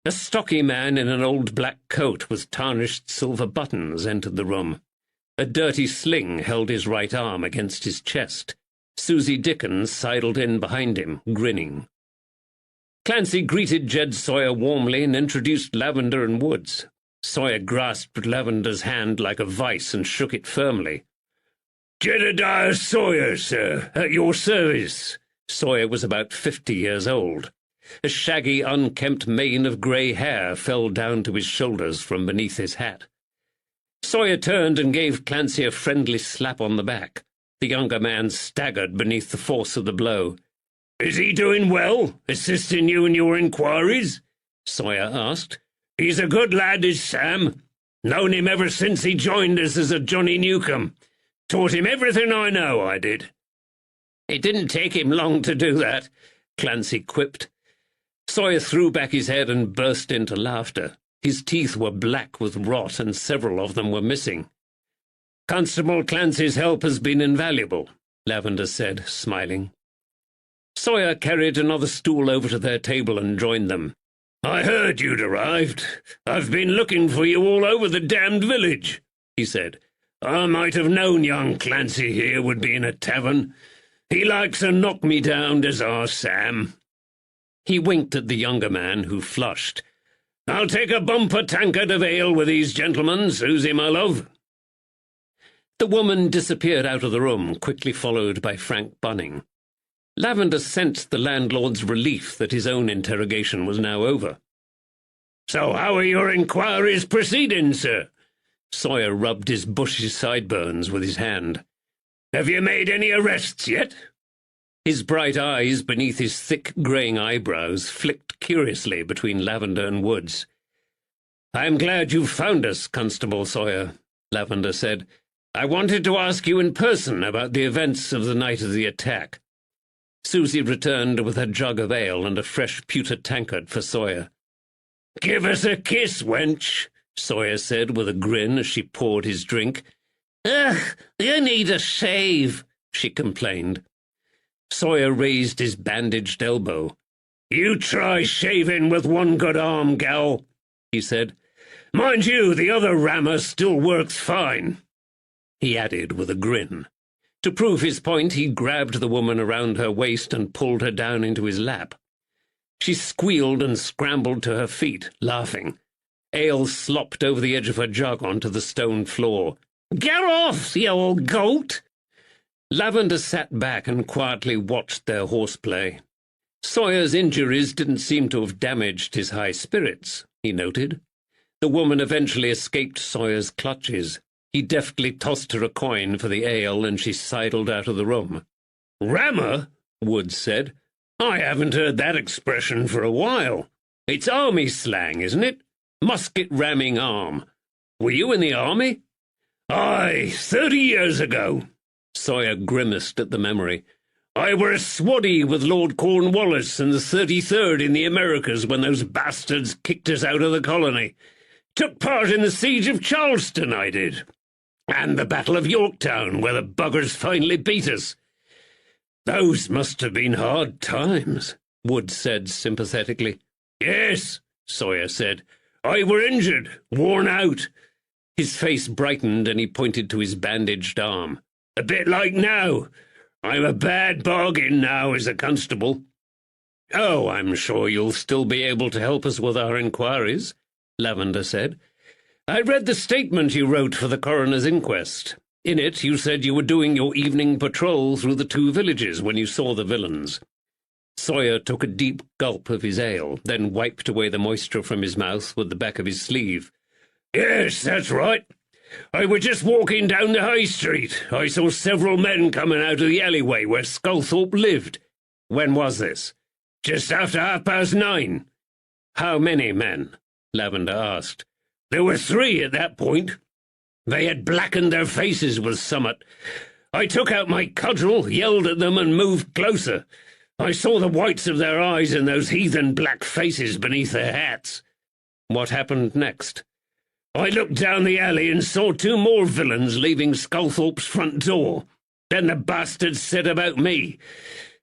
A stocky man in an old black coat with tarnished silver buttons entered the room. A dirty sling held his right arm against his chest. Susie Dickens sidled in behind him, grinning. Clancy greeted Jed Sawyer warmly and introduced Lavender and Woods. Sawyer grasped Lavender's hand like a vice and shook it firmly. "Jedediah Sawyer, sir, at your service." Sawyer was about 50 years old. A shaggy, unkempt mane of grey hair fell down to his shoulders from beneath his hat. Sawyer turned and gave Clancy a friendly slap on the back. The younger man staggered beneath the force of the blow. "Is he doing well, assisting you in your inquiries?" Sawyer asked. "He's a good lad, is Sam. Known him ever since he joined us as a Johnny Newcomb. Taught him everything I know, I did." "It didn't take him long to do that," Clancy quipped. Sawyer threw back his head and burst into laughter. His teeth were black with rot, and several of them were missing. "Constable Clancy's help has been invaluable," Lavender said, smiling. Sawyer carried another stool over to their table and joined them. "I heard you'd arrived. I've been looking for you all over the damned village," he said. "I might have known young Clancy here would be in a tavern. He likes to knock me down, does our Sam." He winked at the younger man, who flushed. "I'll take a bumper tankard of ale with these gentlemen, Susie, my love." The woman disappeared out of the room, quickly followed by Frank Bunning. Lavender sensed the landlord's relief that his own interrogation was now over. "So how are your inquiries proceeding, sir?" Sawyer rubbed his bushy sideburns with his hand. "Have you made any arrests yet?" His bright eyes beneath his thick greying eyebrows flicked curiously between Lavender and Woods. "I'm glad you've found us, Constable Sawyer," Lavender said. "I wanted to ask you in person about the events of the night of the attack." Susie returned with a jug of ale and a fresh pewter tankard for Sawyer. "Give us a kiss, wench," Sawyer said with a grin as she poured his drink. "Ugh, you need a shave," she complained. Sawyer raised his bandaged elbow. "You try shaving with one good arm, gal," he said. "Mind you, the other rammer still works fine," he added with a grin. To prove his point, he grabbed the woman around her waist and pulled her down into his lap. She squealed and scrambled to her feet, laughing. Ale slopped over the edge of her jug onto the stone floor. "Get off, you old goat!" Lavender sat back and quietly watched their horseplay. Sawyer's injuries didn't seem to have damaged his high spirits, he noted. The woman eventually escaped Sawyer's clutches. He deftly tossed her a coin for the ale, and she sidled out of the room. "Rammer?" Woods said. "I haven't heard that expression for a while. It's army slang, isn't it? Musket-ramming arm. Were you in the army?" "Aye, 30 years ago." Sawyer grimaced at the memory. "I were a swaddy with Lord Cornwallis and the 33rd in the Americas when those bastards kicked us out of the colony. Took part in the siege of Charleston, I did. And the Battle of Yorktown, where the buggers finally beat us." "Those must have been hard times," Wood said sympathetically. "Yes," Sawyer said. "I were injured, worn out." His face brightened and he pointed to his bandaged arm. "A bit like now. I'm a bad bargain now as a constable." "Oh, I'm sure you'll still be able to help us with our inquiries," Lavender said. "I read the statement you wrote for the coroner's inquest. In it, you said you were doing your evening patrol through the 2 villages when you saw the villains." Sawyer took a deep gulp of his ale, then wiped away the moisture from his mouth with the back of his sleeve. Yes, that's right. I was just walking down the high street. I saw several men coming out of the alleyway where Sculthorpe lived. When was this? Just after 9:30. How many men? Lavender asked. There were 3 at that point. They had blackened their faces with summat. I took out my cudgel, yelled at them, and moved closer. I saw the whites of their eyes and those heathen black faces beneath their hats. What happened next? I looked down the alley and saw 2 more villains leaving Sculthorpe's front door. Then the bastards set about me.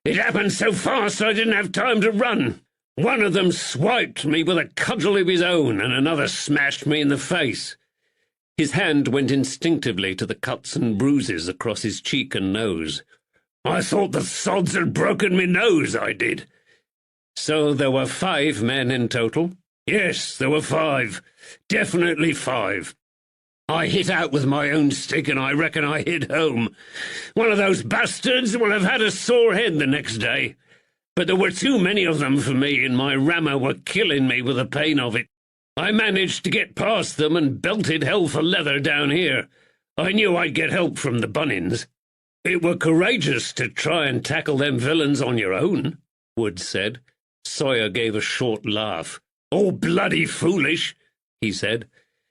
It happened so fast I didn't have time to run. One of them swiped me with a cudgel of his own, and another smashed me in the face. His hand went instinctively to the cuts and bruises across his cheek and nose. I thought the sods had broken me nose, I did. So there were 5 men in total? Yes, there were 5. Definitely 5. I hit out with my own stick, and I reckon I hit home. One of those bastards will have had a sore head the next day. But there were too many of them for me, and my rammer were killing me with the pain of it. I managed to get past them and belted hell for leather down here. I knew I'd get help from the Bunnings. It were courageous to try and tackle them villains on your own, Wood said. Sawyer gave a short laugh. Oh, bloody foolish, he said.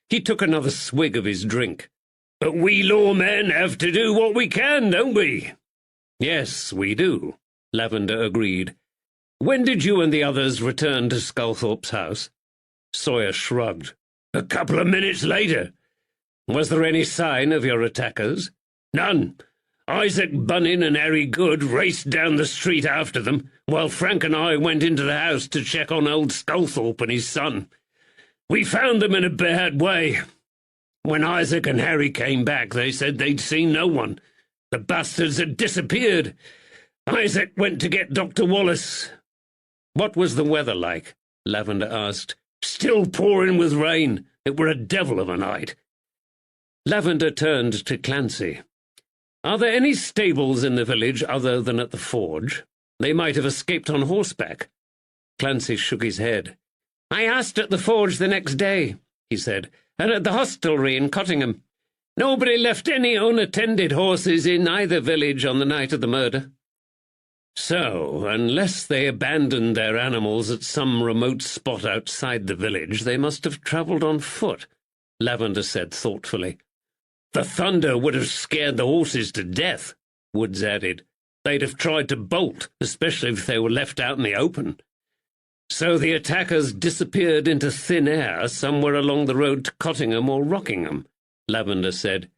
He took another swig of his drink. But we lawmen have to do what we can, don't we? Yes, we do, Lavender agreed. When did you and the others return to Sculthorpe's house? Sawyer shrugged. A couple of minutes later. Was there any sign of your attackers? None. Isaac Bunning and Harry Good raced down the street after them, while Frank and I went into the house to check on old Sculthorpe and his son. We found them in a bad way. When Isaac and Harry came back, they said they'd seen no one. The bastards had disappeared. Isaac went to get Dr. Wallace. What was the weather like? Lavender asked. Still pouring with rain. It were a devil of a night. Lavender turned to Clancy. Are there any stables in the village other than at the forge? They might have escaped on horseback. Clancy shook his head. I asked at the forge the next day, he said, and at the hostelry in Cottingham. Nobody left any unattended horses in either village on the night of the murder. So, unless they abandoned their animals at some remote spot outside the village, they must have travelled on foot, Lavender said thoughtfully. The thunder would have scared the horses to death, Woods added. They'd have tried to bolt, especially if they were left out in the open. So the attackers disappeared into thin air somewhere along the road to Cottingham or Rockingham, Lavender said.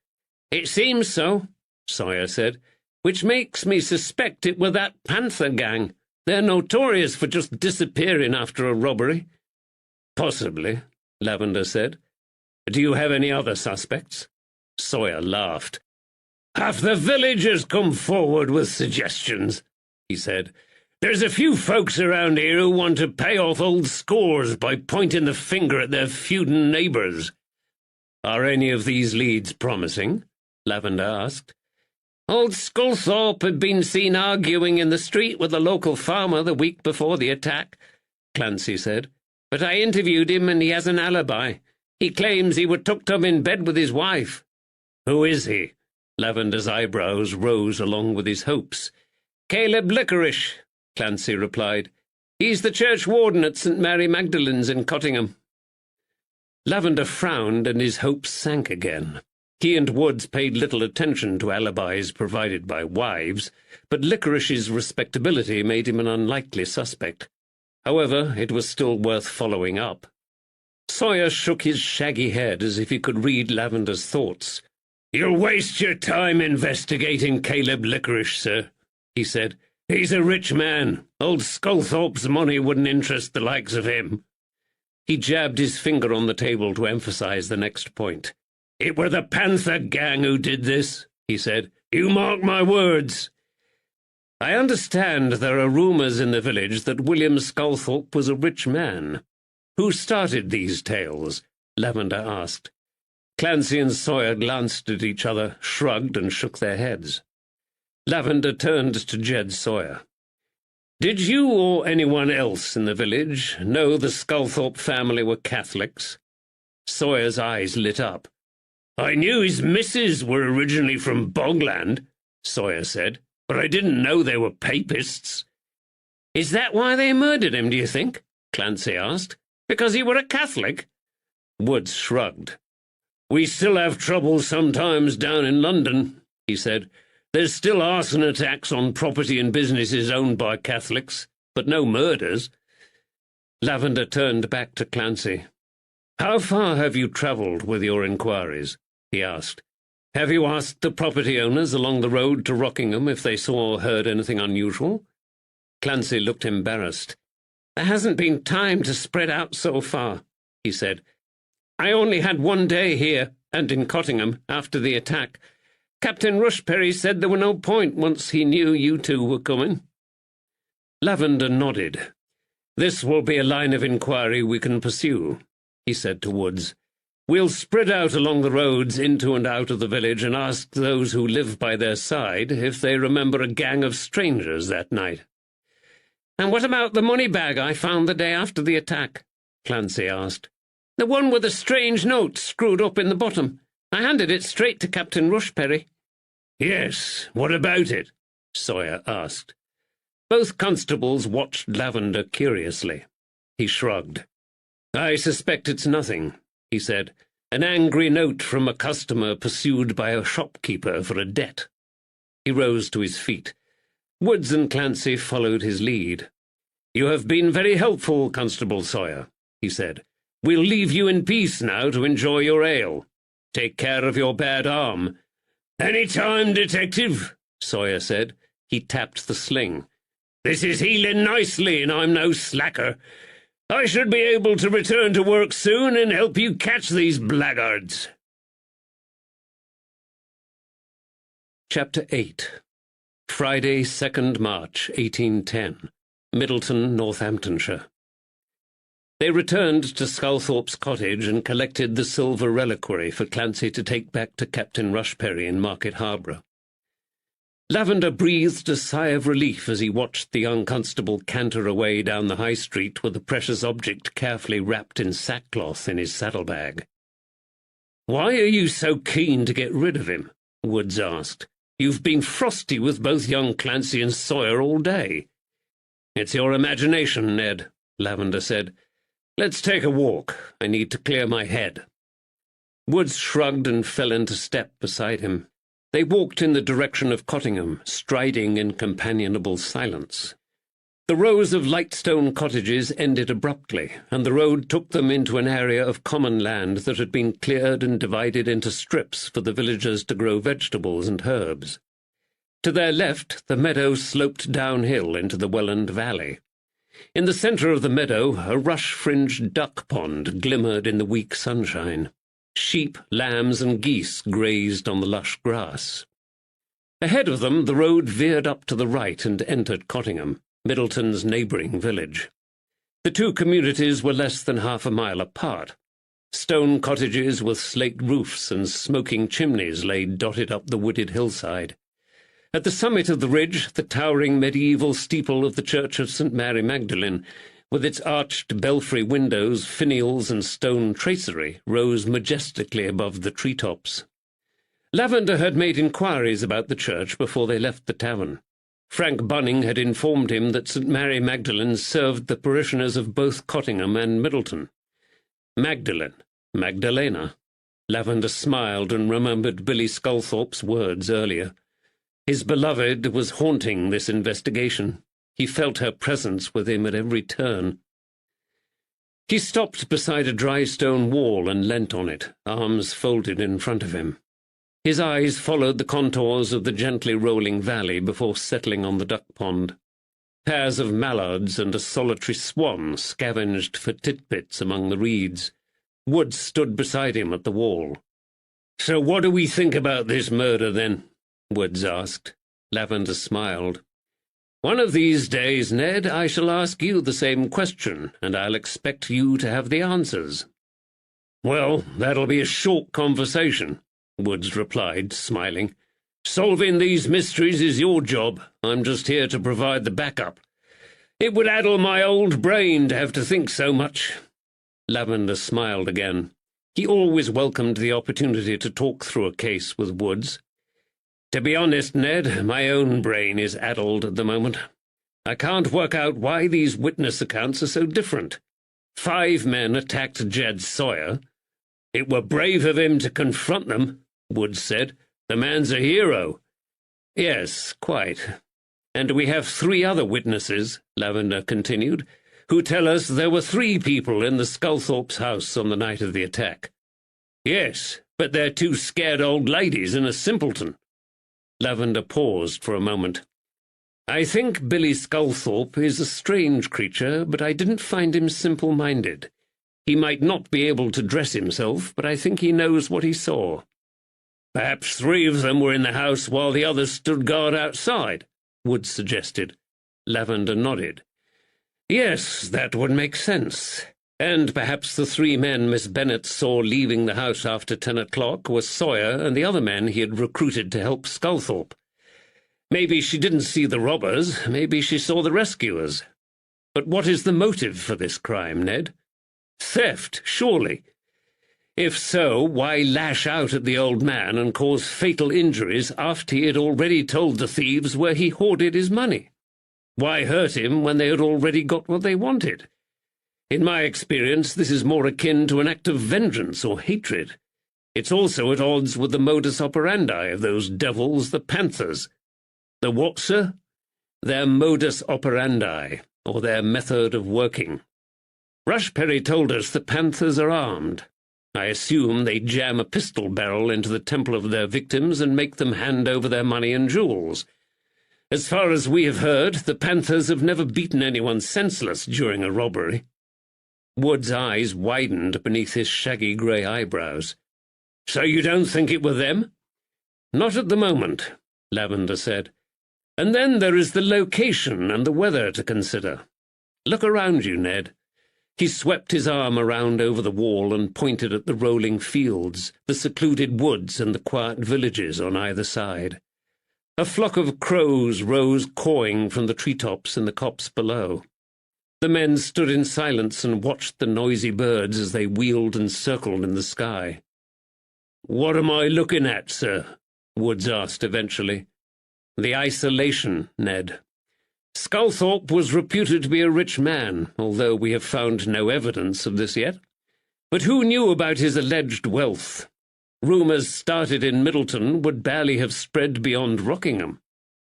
It seems so, Sawyer said, which makes me suspect it were that Panther gang. They're notorious for just disappearing after a robbery. Possibly, Lavender said. Do you have any other suspects? Sawyer laughed. Half the village has come forward with suggestions, he said. There's a few folks around here who want to pay off old scores by pointing the finger at their feuding neighbours. Are any of these leads promising? Lavender asked. Old Sculthorpe had been seen arguing in the street with a local farmer the week before the attack, Clancy said. But I interviewed him and he has an alibi. He claims he were tucked up in bed with his wife. Who is he? Lavender's eyebrows rose along with his hopes. Caleb Licorice, Clancy replied. He's the church warden at St. Mary Magdalene's in Cottingham. Lavender frowned and his hopes sank again. He and Woods paid little attention to alibis provided by wives, but Licorice's respectability made him an unlikely suspect. However, it was still worth following up. Sawyer shook his shaggy head as if he could read Lavender's thoughts. You'll waste your time investigating Caleb Licorice, sir, he said. He's a rich man. Old Sculthorpe's money wouldn't interest the likes of him. He jabbed his finger on the table to emphasize the next point. It were the Panther gang who did this, he said. You mark my words. I understand there are rumours in the village that William Sculthorpe was a rich man. Who started these tales? Lavender asked. Clancy and Sawyer glanced at each other, shrugged, and shook their heads. Lavender turned to Jed Sawyer. Did you or anyone else in the village know the Sculthorpe family were Catholics? Sawyer's eyes lit up. "I knew his missus were originally from Bogland," Sawyer said, "but I didn't know they were papists." "Is that why they murdered him, do you think?" Clancy asked. "Because he were a Catholic?" Woods shrugged. "We still have trouble sometimes down in London," he said. "There's still arson attacks on property and businesses owned by Catholics, but no murders." Lavender turned back to Clancy. "How far have you travelled with your inquiries?" he asked. "Have you asked the property owners along the road to Rockingham if they saw or heard anything unusual?" Clancy looked embarrassed. "There hasn't been time to spread out so far," he said. "I only had one day here, and in Cottingham, after the attack. Captain Rushperry said there were no point once he knew you two were coming." Lavender nodded. "This will be a line of inquiry we can pursue," he said to Woods. "We'll spread out along the roads into and out of the village and ask those who live by their side if they remember a gang of strangers that night." "And what about the money bag I found the day after the attack?" Clancy asked. "The one with a strange note screwed up in the bottom. I handed it straight to Captain Rushperry." "Yes, what about it?" Sawyer asked. Both constables watched Lavender curiously. He shrugged. "I suspect it's nothing," he said. "An angry note from a customer pursued by a shopkeeper for a debt." He rose to his feet. Woods and Clancy followed his lead. "You have been very helpful, Constable Sawyer," he said. "We'll leave you in peace now to enjoy your ale. Take care of your bad arm." "Any time, Detective," Sawyer said. He tapped the sling. "This is healing nicely, and I'm no slacker. I should be able to return to work soon and help you catch these blackguards." Chapter 8. Friday, 2nd March, 1810. Middleton, Northamptonshire. They returned to Sculthorpe's cottage and collected the silver reliquary for Clancy to take back to Captain Rushperry in Market Harborough. Lavender breathed a sigh of relief as he watched the young constable canter away down the high street with the precious object carefully wrapped in sackcloth in his saddlebag. "Why are you so keen to get rid of him?" Woods asked. "You've been frosty with both young Clancy and Sawyer all day." "It's your imagination, Ned," Lavender said. "Let's take a walk. I need to clear my head." Woods shrugged and fell into step beside him. They walked in the direction of Cottingham, striding in companionable silence. The rows of light stone cottages ended abruptly, and the road took them into an area of common land that had been cleared and divided into strips for the villagers to grow vegetables and herbs. To their left, the meadow sloped downhill into the Welland Valley. In the centre of the meadow, a rush-fringed duck pond glimmered in the weak sunshine. Sheep, lambs, and geese grazed on the lush grass. Ahead of them, the road veered up to the right and entered Cottingham, Middleton's neighbouring village. The two communities were less than half a mile apart. Stone cottages with slate roofs and smoking chimneys lay dotted up the wooded hillside. At the summit of the ridge, the towering medieval steeple of the Church of St. Mary Magdalene, with its arched belfry windows, finials, and stone tracery, rose majestically above the treetops. Lavender had made inquiries about the church before they left the tavern. Frank Bunning had informed him that St. Mary Magdalene served the parishioners of both Cottingham and Middleton. Magdalene, Magdalena. Lavender smiled and remembered Billy Sculthorpe's words earlier. His beloved was haunting this investigation. He felt her presence with him at every turn. He stopped beside a dry stone wall and leant on it, arms folded in front of him. His eyes followed the contours of the gently rolling valley before settling on the duck pond. Pairs of mallards and a solitary swan scavenged for titbits among the reeds. Woods stood beside him at the wall. "So what do we think about this murder, then?" Woods asked. Lavender smiled. "One of these days, Ned, I shall ask you the same question, and I'll expect you to have the answers." "Well, that'll be a short conversation," Woods replied, smiling. "Solving these mysteries is your job. I'm just here to provide the backup. It would addle my old brain to have to think so much." Lavender smiled again. He always welcomed the opportunity to talk through a case with Woods. "To be honest, Ned, my own brain is addled at the moment. I can't work out why these witness accounts are so different. 5 men attacked Jed Sawyer. It were brave of him to confront them," Woods said. "The man's a hero." "Yes, quite. And we have 3 other witnesses," Lavender continued, "who tell us there were 3 people in the Sculthorpe's house on the night of the attack." "Yes, but they're 2 scared old ladies and a simpleton." Lavender paused for a moment. "I think Billy Sculthorpe is a strange creature, but I didn't find him simple-minded. He might not be able to dress himself, but I think he knows what he saw." "Perhaps 3 of them were in the house while the others stood guard outside," Woods suggested. Lavender nodded. "Yes, that would make sense. And perhaps the 3 men Miss Bennet saw leaving the house after 10 o'clock were Sawyer and the other men he had recruited to help Sculthorpe. Maybe she didn't see the robbers, maybe she saw the rescuers. But what is the motive for this crime, Ned? Theft, surely. If so, why lash out at the old man and cause fatal injuries after he had already told the thieves where he hoarded his money? Why hurt him when they had already got what they wanted? In my experience, this is more akin to an act of vengeance or hatred. It's also at odds with the modus operandi of those devils, the Panthers. The what, sir? Their modus operandi, or their method of working. Rushperry told us the Panthers are armed. I assume they jam a pistol barrel into the temple of their victims and make them hand over their money and jewels. As far as we have heard, the Panthers have never beaten anyone senseless during a robbery." Wood's eyes widened beneath his shaggy grey eyebrows. "So you don't think it were them?" "Not at the moment," Lavender said. "And then there is the location and the weather to consider. Look around you, Ned." He swept his arm around over the wall and pointed at the rolling fields, the secluded woods and the quiet villages on either side. A flock of crows rose cawing from the treetops in the copse below. The men stood in silence and watched the noisy birds as they wheeled and circled in the sky. "What am I looking at, sir?" Woods asked eventually. "The isolation, Ned. Sculthorpe was reputed to be a rich man, although we have found no evidence of this yet. But who knew about his alleged wealth? Rumours started in Middleton would barely have spread beyond Rockingham.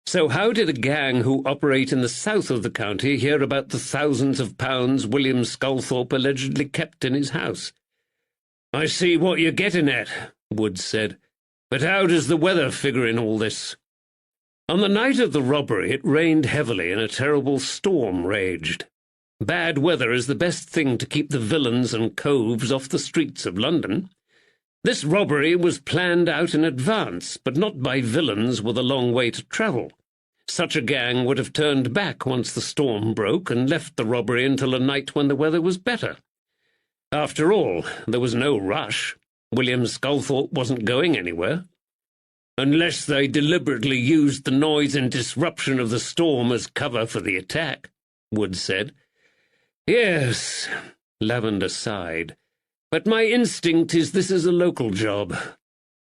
So how did a gang who operate in the south of the county hear about the thousands of pounds William Sculthorpe allegedly kept in his house?" "I see what you're getting at," Woods said. "But how does the weather figure in all this?" "On the night of the robbery it rained heavily and a terrible storm raged. Bad weather is the best thing to keep the villains and coves off the streets of London. This robbery was planned out in advance, but not by villains with a long way to travel. Such a gang would have turned back once the storm broke and left the robbery until a night when the weather was better. After all, there was no rush. William Sculthorpe wasn't going anywhere." "Unless they deliberately used the noise and disruption of the storm as cover for the attack," Wood said. "Yes," Lavender sighed. "But my instinct is this is a local job.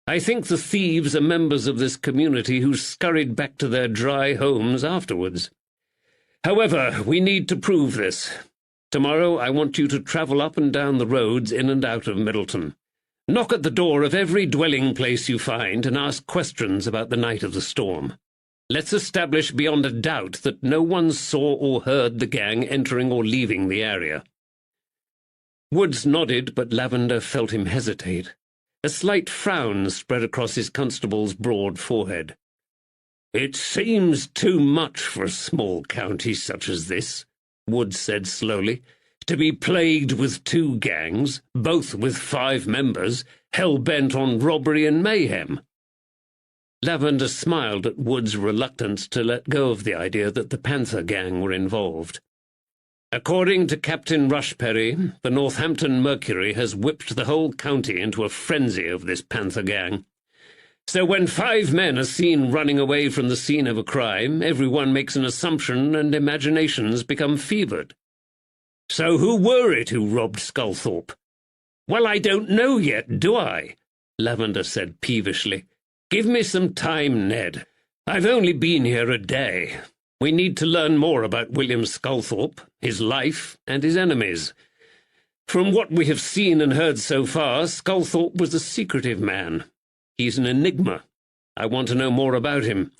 I think the thieves are members of this community who scurried back to their dry homes afterwards. However, we need to prove this. Tomorrow I want you to travel up and down the roads in and out of Middleton. Knock at the door of every dwelling place you find and ask questions about the night of the storm. Let's establish beyond a doubt that no one saw or heard the gang entering or leaving the area." Woods nodded, but Lavender felt him hesitate. A slight frown spread across his constable's broad forehead. "It seems too much for a small county such as this," Woods said slowly, "to be plagued with 2 gangs, both with 5 members, hell-bent on robbery and mayhem." Lavender smiled at Wood's reluctance to let go of the idea that the Panther gang were involved. "According to Captain Rushperry, the Northampton Mercury has whipped the whole county into a frenzy of this Panther gang. So when 5 men are seen running away from the scene of a crime, everyone makes an assumption and imaginations become fevered. So who were it who robbed Sculthorpe?" Well, I don't know yet, do I? Lavender said peevishly. Give me some time, Ned. I've only been here a day. We need to learn more about William Sculthorpe, his life, and his enemies. From what we have seen and heard so far, Sculthorpe was a secretive man. He's an enigma. I want to know more about him.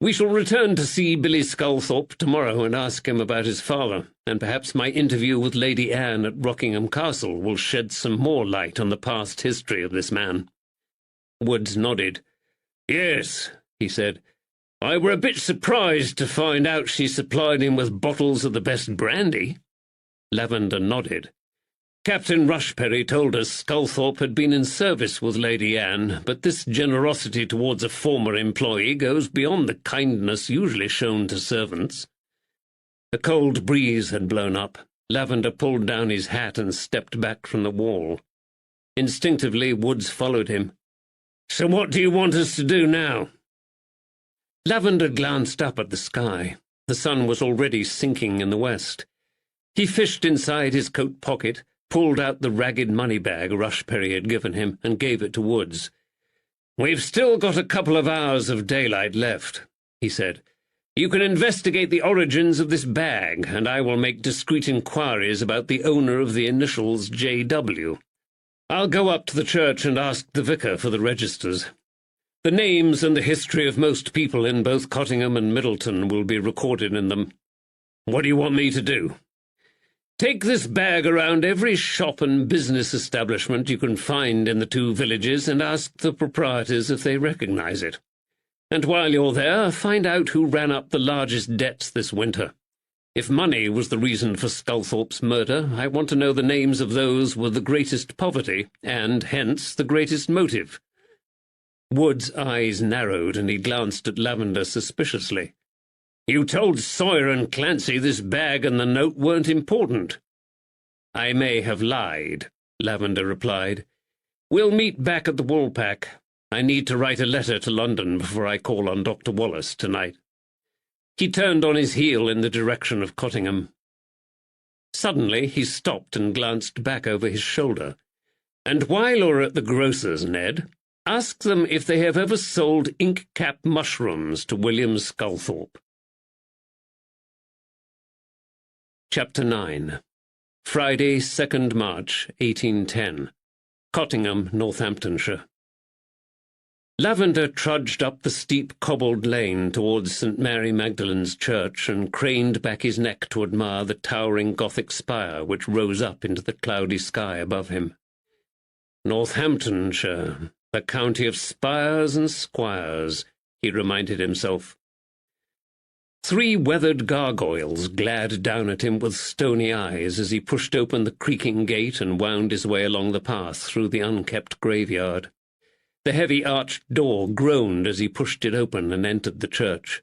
We shall return to see Billy Sculthorpe tomorrow and ask him about his father, and perhaps my interview with Lady Anne at Rockingham Castle will shed some more light on the past history of this man. Woods nodded. Yes, he said. I were a bit surprised to find out she supplied him with bottles of the best brandy. Lavender nodded. Captain Rushperry told us Sculthorpe had been in service with Lady Anne, but this generosity towards a former employee goes beyond the kindness usually shown to servants. A cold breeze had blown up. Lavender pulled down his hat and stepped back from the wall. Instinctively, Woods followed him. So what do you want us to do now? Lavender glanced up at the sky. The sun was already sinking in the west. He fished inside his coat pocket, pulled out the ragged money bag Rushperry had given him, and gave it to Woods. We've still got a couple of hours of daylight left, he said. You can investigate the origins of this bag, and I will make discreet inquiries about the owner of the initials J.W. I'll go up to the church and ask the vicar for the registers. The names and the history of most people in both Cottingham and Middleton will be recorded in them. What do you want me to do? Take this bag around every shop and business establishment you can find in the two villages and ask the proprietors if they recognize it. And while you're there, find out who ran up the largest debts this winter. If money was the reason for Sculthorpe's murder, I want to know the names of those with the greatest poverty, and, hence, the greatest motive. Wood's eyes narrowed, and he glanced at Lavender suspiciously. You told Sawyer and Clancy this bag and the note weren't important. I may have lied, Lavender replied. We'll meet back at the Woolpack. I need to write a letter to London before I call on Dr. Wallace tonight. He turned on his heel in the direction of Cottingham. Suddenly he stopped and glanced back over his shoulder. And while you're at the grocer's, Ned, ask them if they have ever sold ink-cap mushrooms to William Sculthorpe. Chapter 9. Friday, 2nd March, 1810. Cottingham, Northamptonshire. Lavender trudged up the steep cobbled lane towards St. Mary Magdalene's church and craned back his neck to admire the towering Gothic spire which rose up into the cloudy sky above him. Northamptonshire, the county of spires and squires, he reminded himself. 3 weathered gargoyles glared down at him with stony eyes as he pushed open the creaking gate and wound his way along the path through the unkept graveyard. The heavy arched door groaned as he pushed it open and entered the church.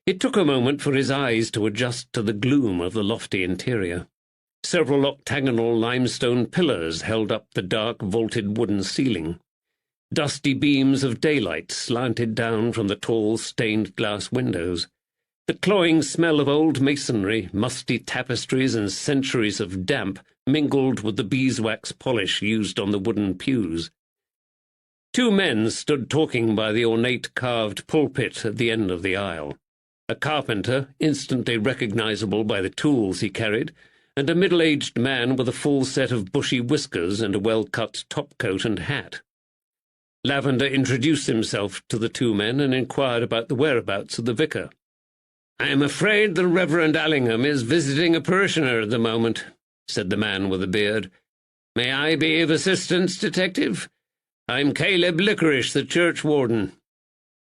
It took a moment for his eyes to adjust to the gloom of the lofty interior. Several octagonal limestone pillars held up the dark vaulted wooden ceiling. Dusty beams of daylight slanted down from the tall stained glass windows. The cloying smell of old masonry, musty tapestries, and centuries of damp mingled with the beeswax polish used on the wooden pews. 2 men stood talking by the ornate carved pulpit at the end of the aisle. A carpenter, instantly recognizable by the tools he carried, and a middle-aged man with a full set of bushy whiskers and a well-cut topcoat and hat. Lavender introduced himself to the 2 men and inquired about the whereabouts of the vicar. "I am afraid the Reverend Allingham is visiting a parishioner at the moment," said the man with the beard. "May I be of assistance, detective? I'm Caleb Licorice, the churchwarden."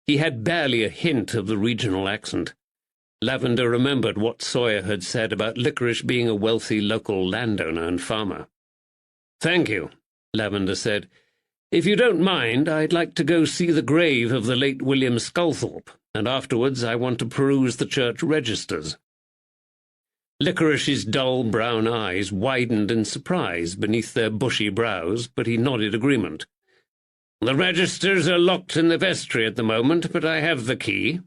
He had barely a hint of the regional accent. Lavender remembered what Sawyer had said about Licorice being a wealthy local landowner and farmer. "Thank you," Lavender said. "If you don't mind, I'd like to go see the grave of the late William Sculthorpe, and afterwards I want to peruse the church registers." Licorice's dull brown eyes widened in surprise beneath their bushy brows, but he nodded agreement. "The registers are locked in the vestry at the moment, but I have the key."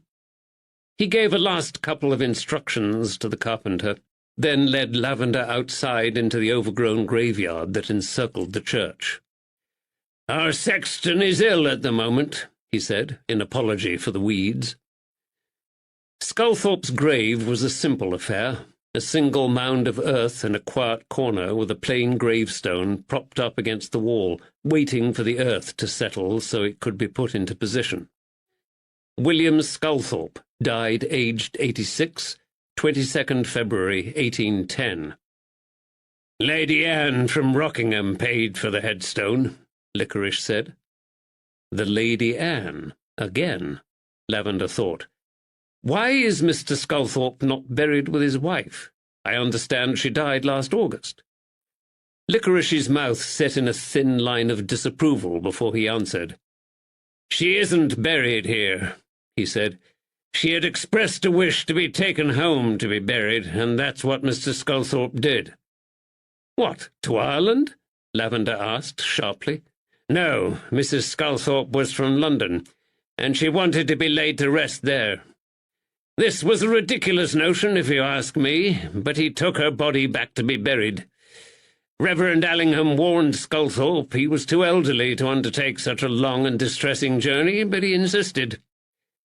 He gave a last couple of instructions to the carpenter. then led Lavender outside into the overgrown graveyard that encircled the church. "Our sexton is ill at the moment," he said, in apology for the weeds. Sculthorpe's grave was a simple affair, a single mound of earth in a quiet corner with a plain gravestone propped up against the wall, waiting for the earth to settle so it could be put into position. William Sculthorpe died aged 86, 22nd February 1810. "Lady Anne from Rockingham paid for the headstone," Licorice said. The Lady Anne, again, Lavender thought. Why is Mr. Sculthorpe not buried with his wife? I understand she died last August. Licorice's mouth set in a thin line of disapproval before he answered. "She isn't buried here," he said. "She had expressed a wish to be taken home to be buried, and that's what Mr. Sculthorpe did." "What, to Ireland?" Lavender asked sharply. "No, Mrs. Sculthorpe was from London, and she wanted to be laid to rest there. This was a ridiculous notion, if you ask me, but he took her body back to be buried. Reverend Allingham warned Sculthorpe he was too elderly to undertake such a long and distressing journey, but he insisted.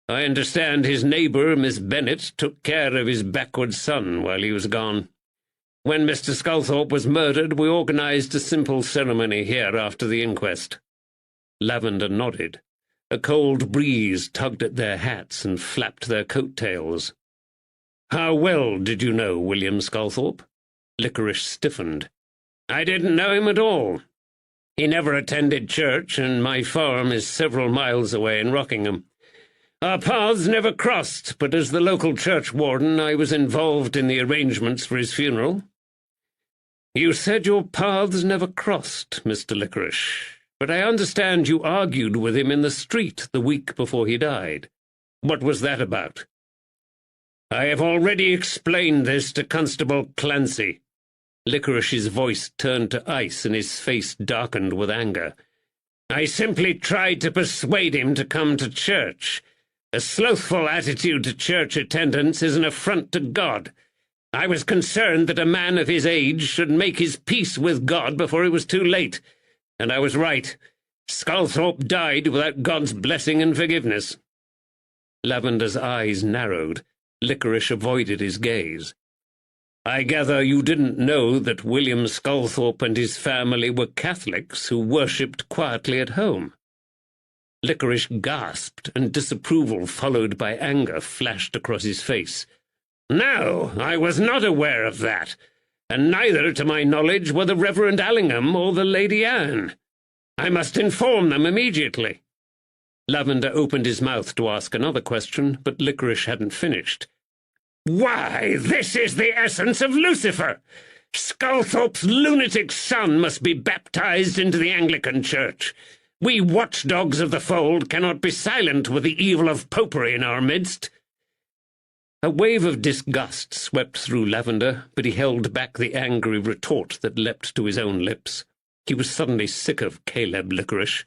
I understand his neighbour, Miss Bennet, took care of his backward son while he was gone. When Mr. Sculthorpe was murdered, we organised a simple ceremony here after the inquest." Lavender nodded. A cold breeze tugged at their hats and flapped their coat-tails. "How well did you know William Sculthorpe?" Licorice stiffened. "I didn't know him at all. He never attended church, and my farm is several miles away in Rockingham. Our paths never crossed, but as the local churchwarden I was involved in the arrangements for his funeral." "You said your paths never crossed, Mr. Licorice, but I understand you argued with him in the street the week before he died. What was that about?" "I have already explained this to Constable Clancy." Licorice's voice turned to ice and his face darkened with anger. "I simply tried to persuade him to come to church. A slothful attitude to church attendance is an affront to God. I was concerned that a man of his age should make his peace with God before it was too late. And I was right. Sculthorpe died without God's blessing and forgiveness." Lavender's eyes narrowed. Licorice avoided his gaze. "I gather you didn't know that William Sculthorpe and his family were Catholics who worshipped quietly at home." Licorice gasped, and disapproval followed by anger flashed across his face. "No, I was not aware of that. And neither, to my knowledge, were the Reverend Allingham or the Lady Anne. I must inform them immediately." Lavender opened his mouth to ask another question, but Licorice hadn't finished. "Why, this is the essence of Lucifer! Sculthorpe's lunatic son must be baptized into the Anglican Church. We watchdogs of the fold cannot be silent with the evil of popery in our midst." A wave of disgust swept through Lavender, but he held back the angry retort that leapt to his own lips. He was suddenly sick of Caleb Licorice.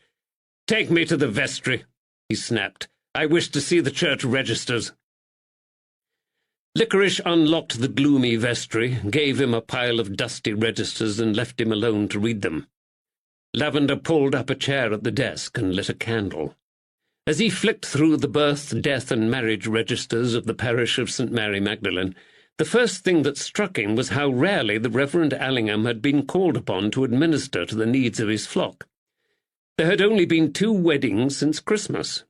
"Take me to the vestry," he snapped. "I wish to see the church registers." Licorice unlocked the gloomy vestry, gave him a pile of dusty registers, and left him alone to read them. Lavender pulled up a chair at the desk and lit a candle. As he flicked through the birth, death, and marriage registers of the parish of St. Mary Magdalene, the first thing that struck him was how rarely the Reverend Allingham had been called upon to administer to the needs of his flock. There had only been 2 weddings since Christmas.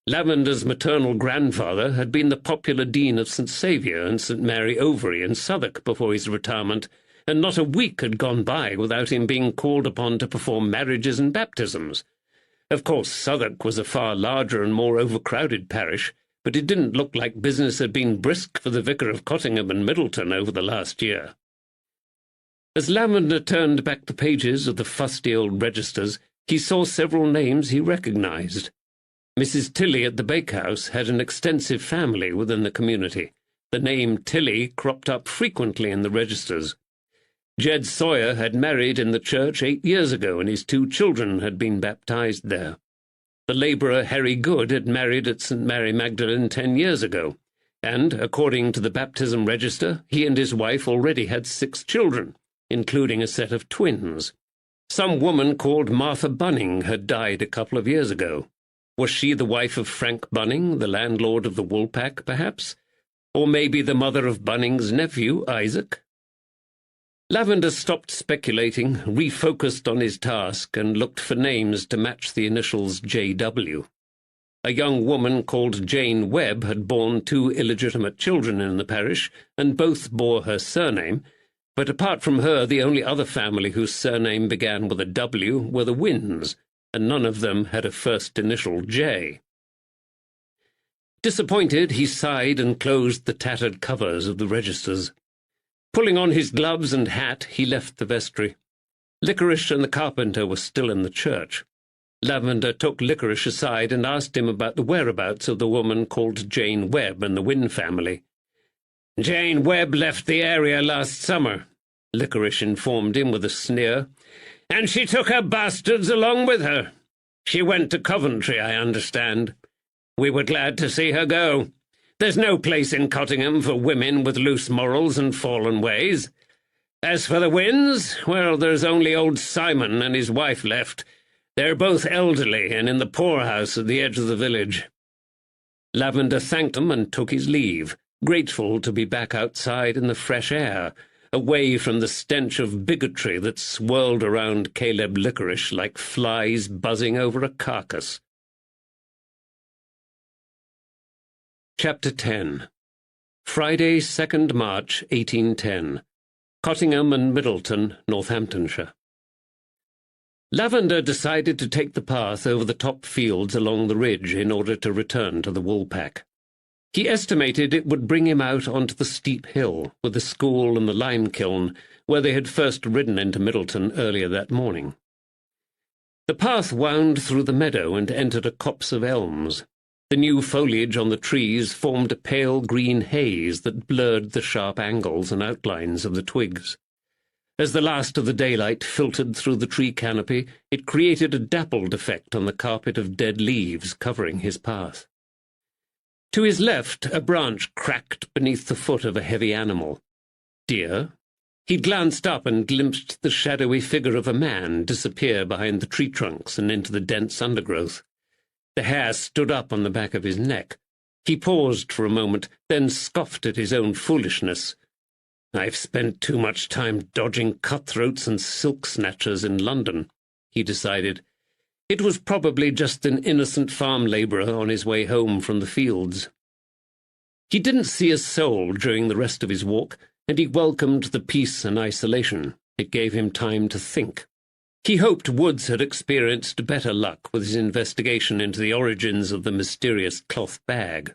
Lavender's maternal grandfather had been the popular dean of St. Saviour and St. Mary Overy in Southwark before his retirement, and not a week had gone by without him being called upon to perform marriages and baptisms. Of course, Southwark was a far larger and more overcrowded parish, but it didn't look like business had been brisk for the vicar of Cottingham and Middleton over the last year. As Lavender turned back the pages of the fusty old registers, he saw several names he recognised. Mrs. Tilly at the bakehouse had an extensive family within the community. The name Tilly cropped up frequently in the registers. Jed Sawyer had married in the church 8 years ago, and his 2 children had been baptized there. The labourer Harry Good had married at St. Mary Magdalene 10 years ago. And, according to the baptism register, he and his wife already had 6 children, including a set of twins. Some woman called Martha Bunning had died a couple of years ago. Was she the wife of Frank Bunning, the landlord of the Woolpack, perhaps? Or maybe the mother of Bunning's nephew, Isaac? Lavender stopped speculating, refocused on his task, and looked for names to match the initials J.W. A young woman called Jane Webb had borne 2 illegitimate children in the parish, and both bore her surname, but apart from her, the only other family whose surname began with a W were the Winns, and none of them had a first initial J. Disappointed, he sighed and closed the tattered covers of the registers. Pulling on his gloves and hat, he left the vestry. Licorice and the carpenter were still in the church. Lavender took Licorice aside and asked him about the whereabouts of the woman called Jane Webb and the Wynn family. "Jane Webb left the area last summer," Licorice informed him with a sneer, "and she took her bastards along with her. She went to Coventry, I understand. We were glad to see her go. There's no place in Cottingham for women with loose morals and fallen ways. As for the Winns, well, there's only old Simon and his wife left. They're both elderly and in the poorhouse at the edge of the village." Lavender thanked him and took his leave, grateful to be back outside in the fresh air, away from the stench of bigotry that swirled around Caleb Licorice like flies buzzing over a carcass. Chapter 10. Friday, 2nd March, 1810. Cottingham and Middleton, Northamptonshire. Lavender decided to take the path over the top fields along the ridge in order to return to the Woolpack. He estimated it would bring him out onto the steep hill, with the school and the lime kiln, where they had first ridden into Middleton earlier that morning. The path wound through the meadow and entered a copse of elms. The new foliage on the trees formed a pale green haze that blurred the sharp angles and outlines of the twigs. As the last of the daylight filtered through the tree canopy, it created a dappled effect on the carpet of dead leaves covering his path. To his left, a branch cracked beneath the foot of a heavy animal. Deer? He glanced up and glimpsed the shadowy figure of a man disappear behind the tree trunks and into the dense undergrowth. The hair stood up on the back of his neck. He paused for a moment, then scoffed at his own foolishness. "I've spent too much time dodging cutthroats and silk snatchers in London," he decided. It was probably just an innocent farm labourer on his way home from the fields. He didn't see a soul during the rest of his walk, and he welcomed the peace and isolation. It gave him time to think. He hoped Woods had experienced better luck with his investigation into the origins of the mysterious cloth bag.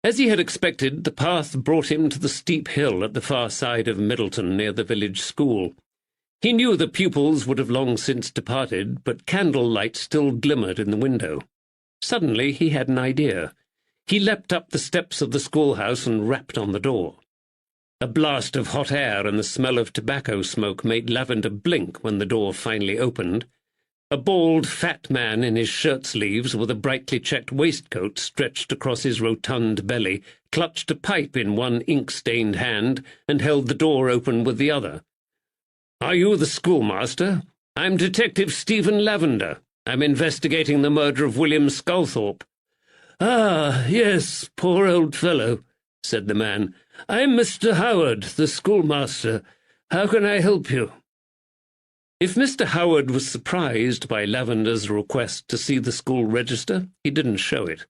As he had expected, the path brought him to the steep hill at the far side of Middleton near the village school. He knew the pupils would have long since departed, but candlelight still glimmered in the window. Suddenly he had an idea. He leapt up the steps of the schoolhouse and rapped on the door. A blast of hot air and the smell of tobacco smoke made Lavender blink when the door finally opened. A bald, fat man in his shirt-sleeves with a brightly checked waistcoat stretched across his rotund belly clutched a pipe in one ink-stained hand and held the door open with the other. "Are you the schoolmaster? I'm Detective Stephen Lavender. I'm investigating the murder of William Sculthorpe." "Ah, yes, poor old fellow," said the man. "I'm Mr. Howard, the schoolmaster. How can I help you?" If Mr. Howard was surprised by Lavender's request to see the school register, he didn't show it.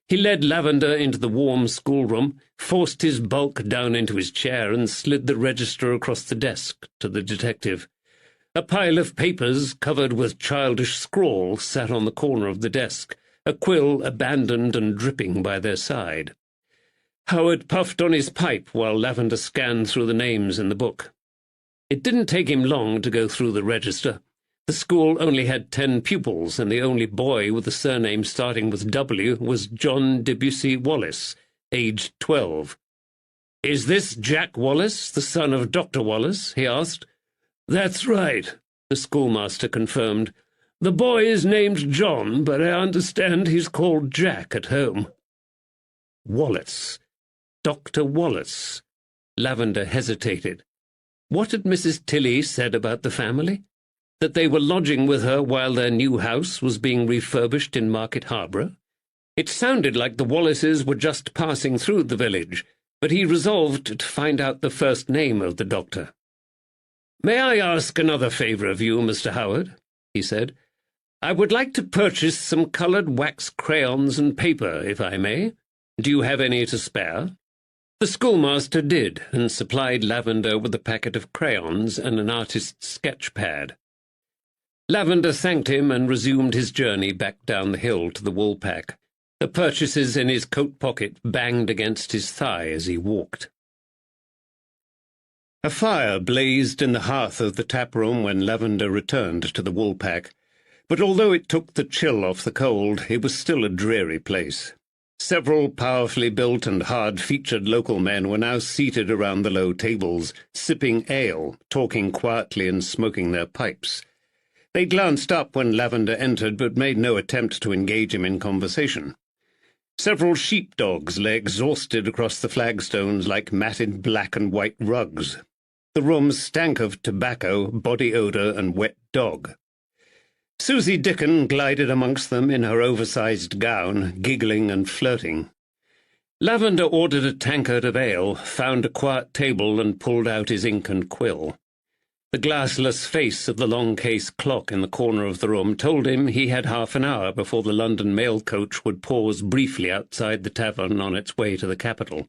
He led Lavender into the warm schoolroom, forced his bulk down into his chair, and slid the register across the desk to the detective. A pile of papers covered with childish scrawl sat on the corner of the desk, a quill abandoned and dripping by their side. Howard puffed on his pipe while Lavender scanned through the names in the book. It didn't take him long to go through the register. The school only had 10 pupils, and the only boy with a surname starting with W was John Debussy Wallace, aged 12. "Is this Jack Wallace, the son of Dr. Wallace?" he asked. "That's right," the schoolmaster confirmed. "The boy is named John, but I understand he's called Jack at home." Wallace. Dr. Wallace. Lavender hesitated. What had Mrs. Tilly said about the family? That they were lodging with her while their new house was being refurbished in Market Harborough? It sounded like the Wallaces were just passing through the village, but he resolved to find out the first name of the doctor. "May I ask another favour of you, Mr. Howard?" he said. "I would like to purchase some coloured wax crayons and paper, if I may. Do you have any to spare?" The schoolmaster did, and supplied Lavender with a packet of crayons and an artist's sketch pad. Lavender thanked him and resumed his journey back down the hill to the Woolpack. The purchases in his coat pocket banged against his thigh as he walked. A fire blazed in the hearth of the tap-room when Lavender returned to the Woolpack, but although it took the chill off the cold, it was still a dreary place. Several powerfully built and hard-featured local men were now seated around the low tables, sipping ale, talking quietly and smoking their pipes. They glanced up when Lavender entered, but made no attempt to engage him in conversation. Several sheepdogs lay exhausted across the flagstones like matted black and white rugs. The room stank of tobacco, body odour, and wet dog. Susie Dickon glided amongst them in her oversized gown, giggling and flirting. Lavender ordered a tankard of ale, found a quiet table, and pulled out his ink and quill. The glassless face of the long-case clock in the corner of the room told him he had half an hour before the London mail coach would pause briefly outside the tavern on its way to the capital.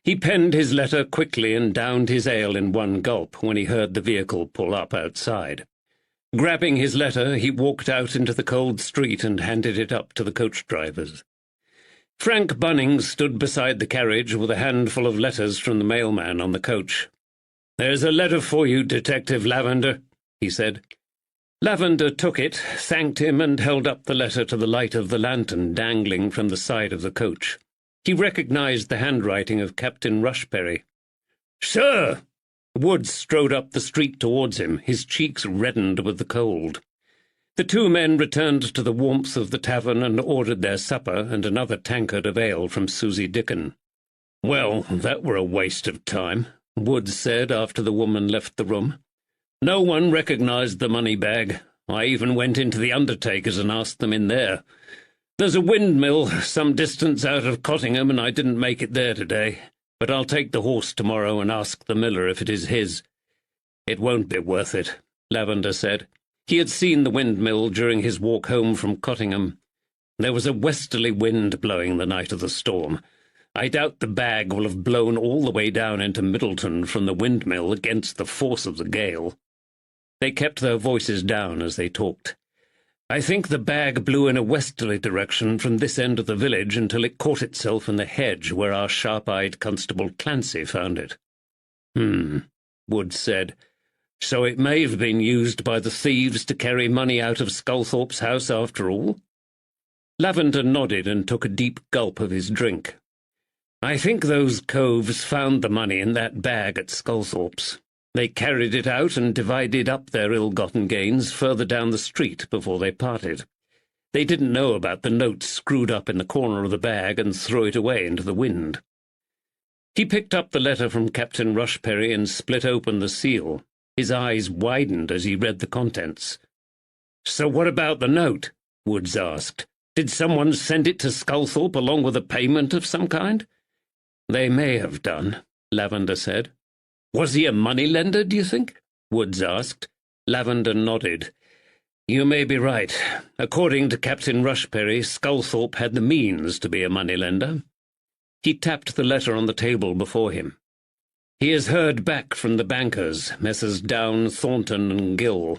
He penned his letter quickly and downed his ale in one gulp when he heard the vehicle pull up outside. Grabbing his letter, he walked out into the cold street and handed it up to the coach-drivers. Frank Bunning stood beside the carriage with a handful of letters from the mailman on the coach. "There's a letter for you, Detective Lavender," he said. Lavender took it, thanked him, and held up the letter to the light of the lantern dangling from the side of the coach. He recognized the handwriting of Captain Rushberry. "Sir!" Woods strode up the street towards him, his cheeks reddened with the cold. The two men returned to the warmth of the tavern and ordered their supper and another tankard of ale from Susie Dickon. "Well, that were a waste of time," Woods said after the woman left the room. "No one recognized the money bag. I even went into the undertaker's and asked them in there. There's a windmill some distance out of Cottingham, and I didn't make it there today. But I'll take the horse tomorrow and ask the miller if it is his." "It won't be worth it," Lavender said. He had seen the windmill during his walk home from Cottingham. There was a westerly wind blowing the night of the storm. I doubt the bag will have blown all the way down into Middleton from the windmill against the force of the gale. They kept their voices down as they talked. "I think the bag blew in a westerly direction from this end of the village until it caught itself in the hedge where our sharp-eyed Constable Clancy found it." Woods said. "So it may have been used by the thieves to carry money out of Sculthorpe's house after all?" Lavender nodded and took a deep gulp of his drink. "I think those coves found the money in that bag at Sculthorpe's. They carried it out and divided up their ill-gotten gains further down the street before they parted. They didn't know about the note screwed up in the corner of the bag and threw it away into the wind." He picked up the letter from Captain Rushberry and split open the seal. His eyes widened as he read the contents. "So what about the note?" Woods asked. "Did someone send it to Sculthorpe along with a payment of some kind?" "They may have done," Lavender said. "Was he a moneylender, do you think?" Woods asked. Lavender nodded. "You may be right. According to Captain Rushberry, Sculthorpe had the means to be a moneylender." He tapped the letter on the table before him. "He has heard back from the bankers, Messrs. Down, Thornton and Gill.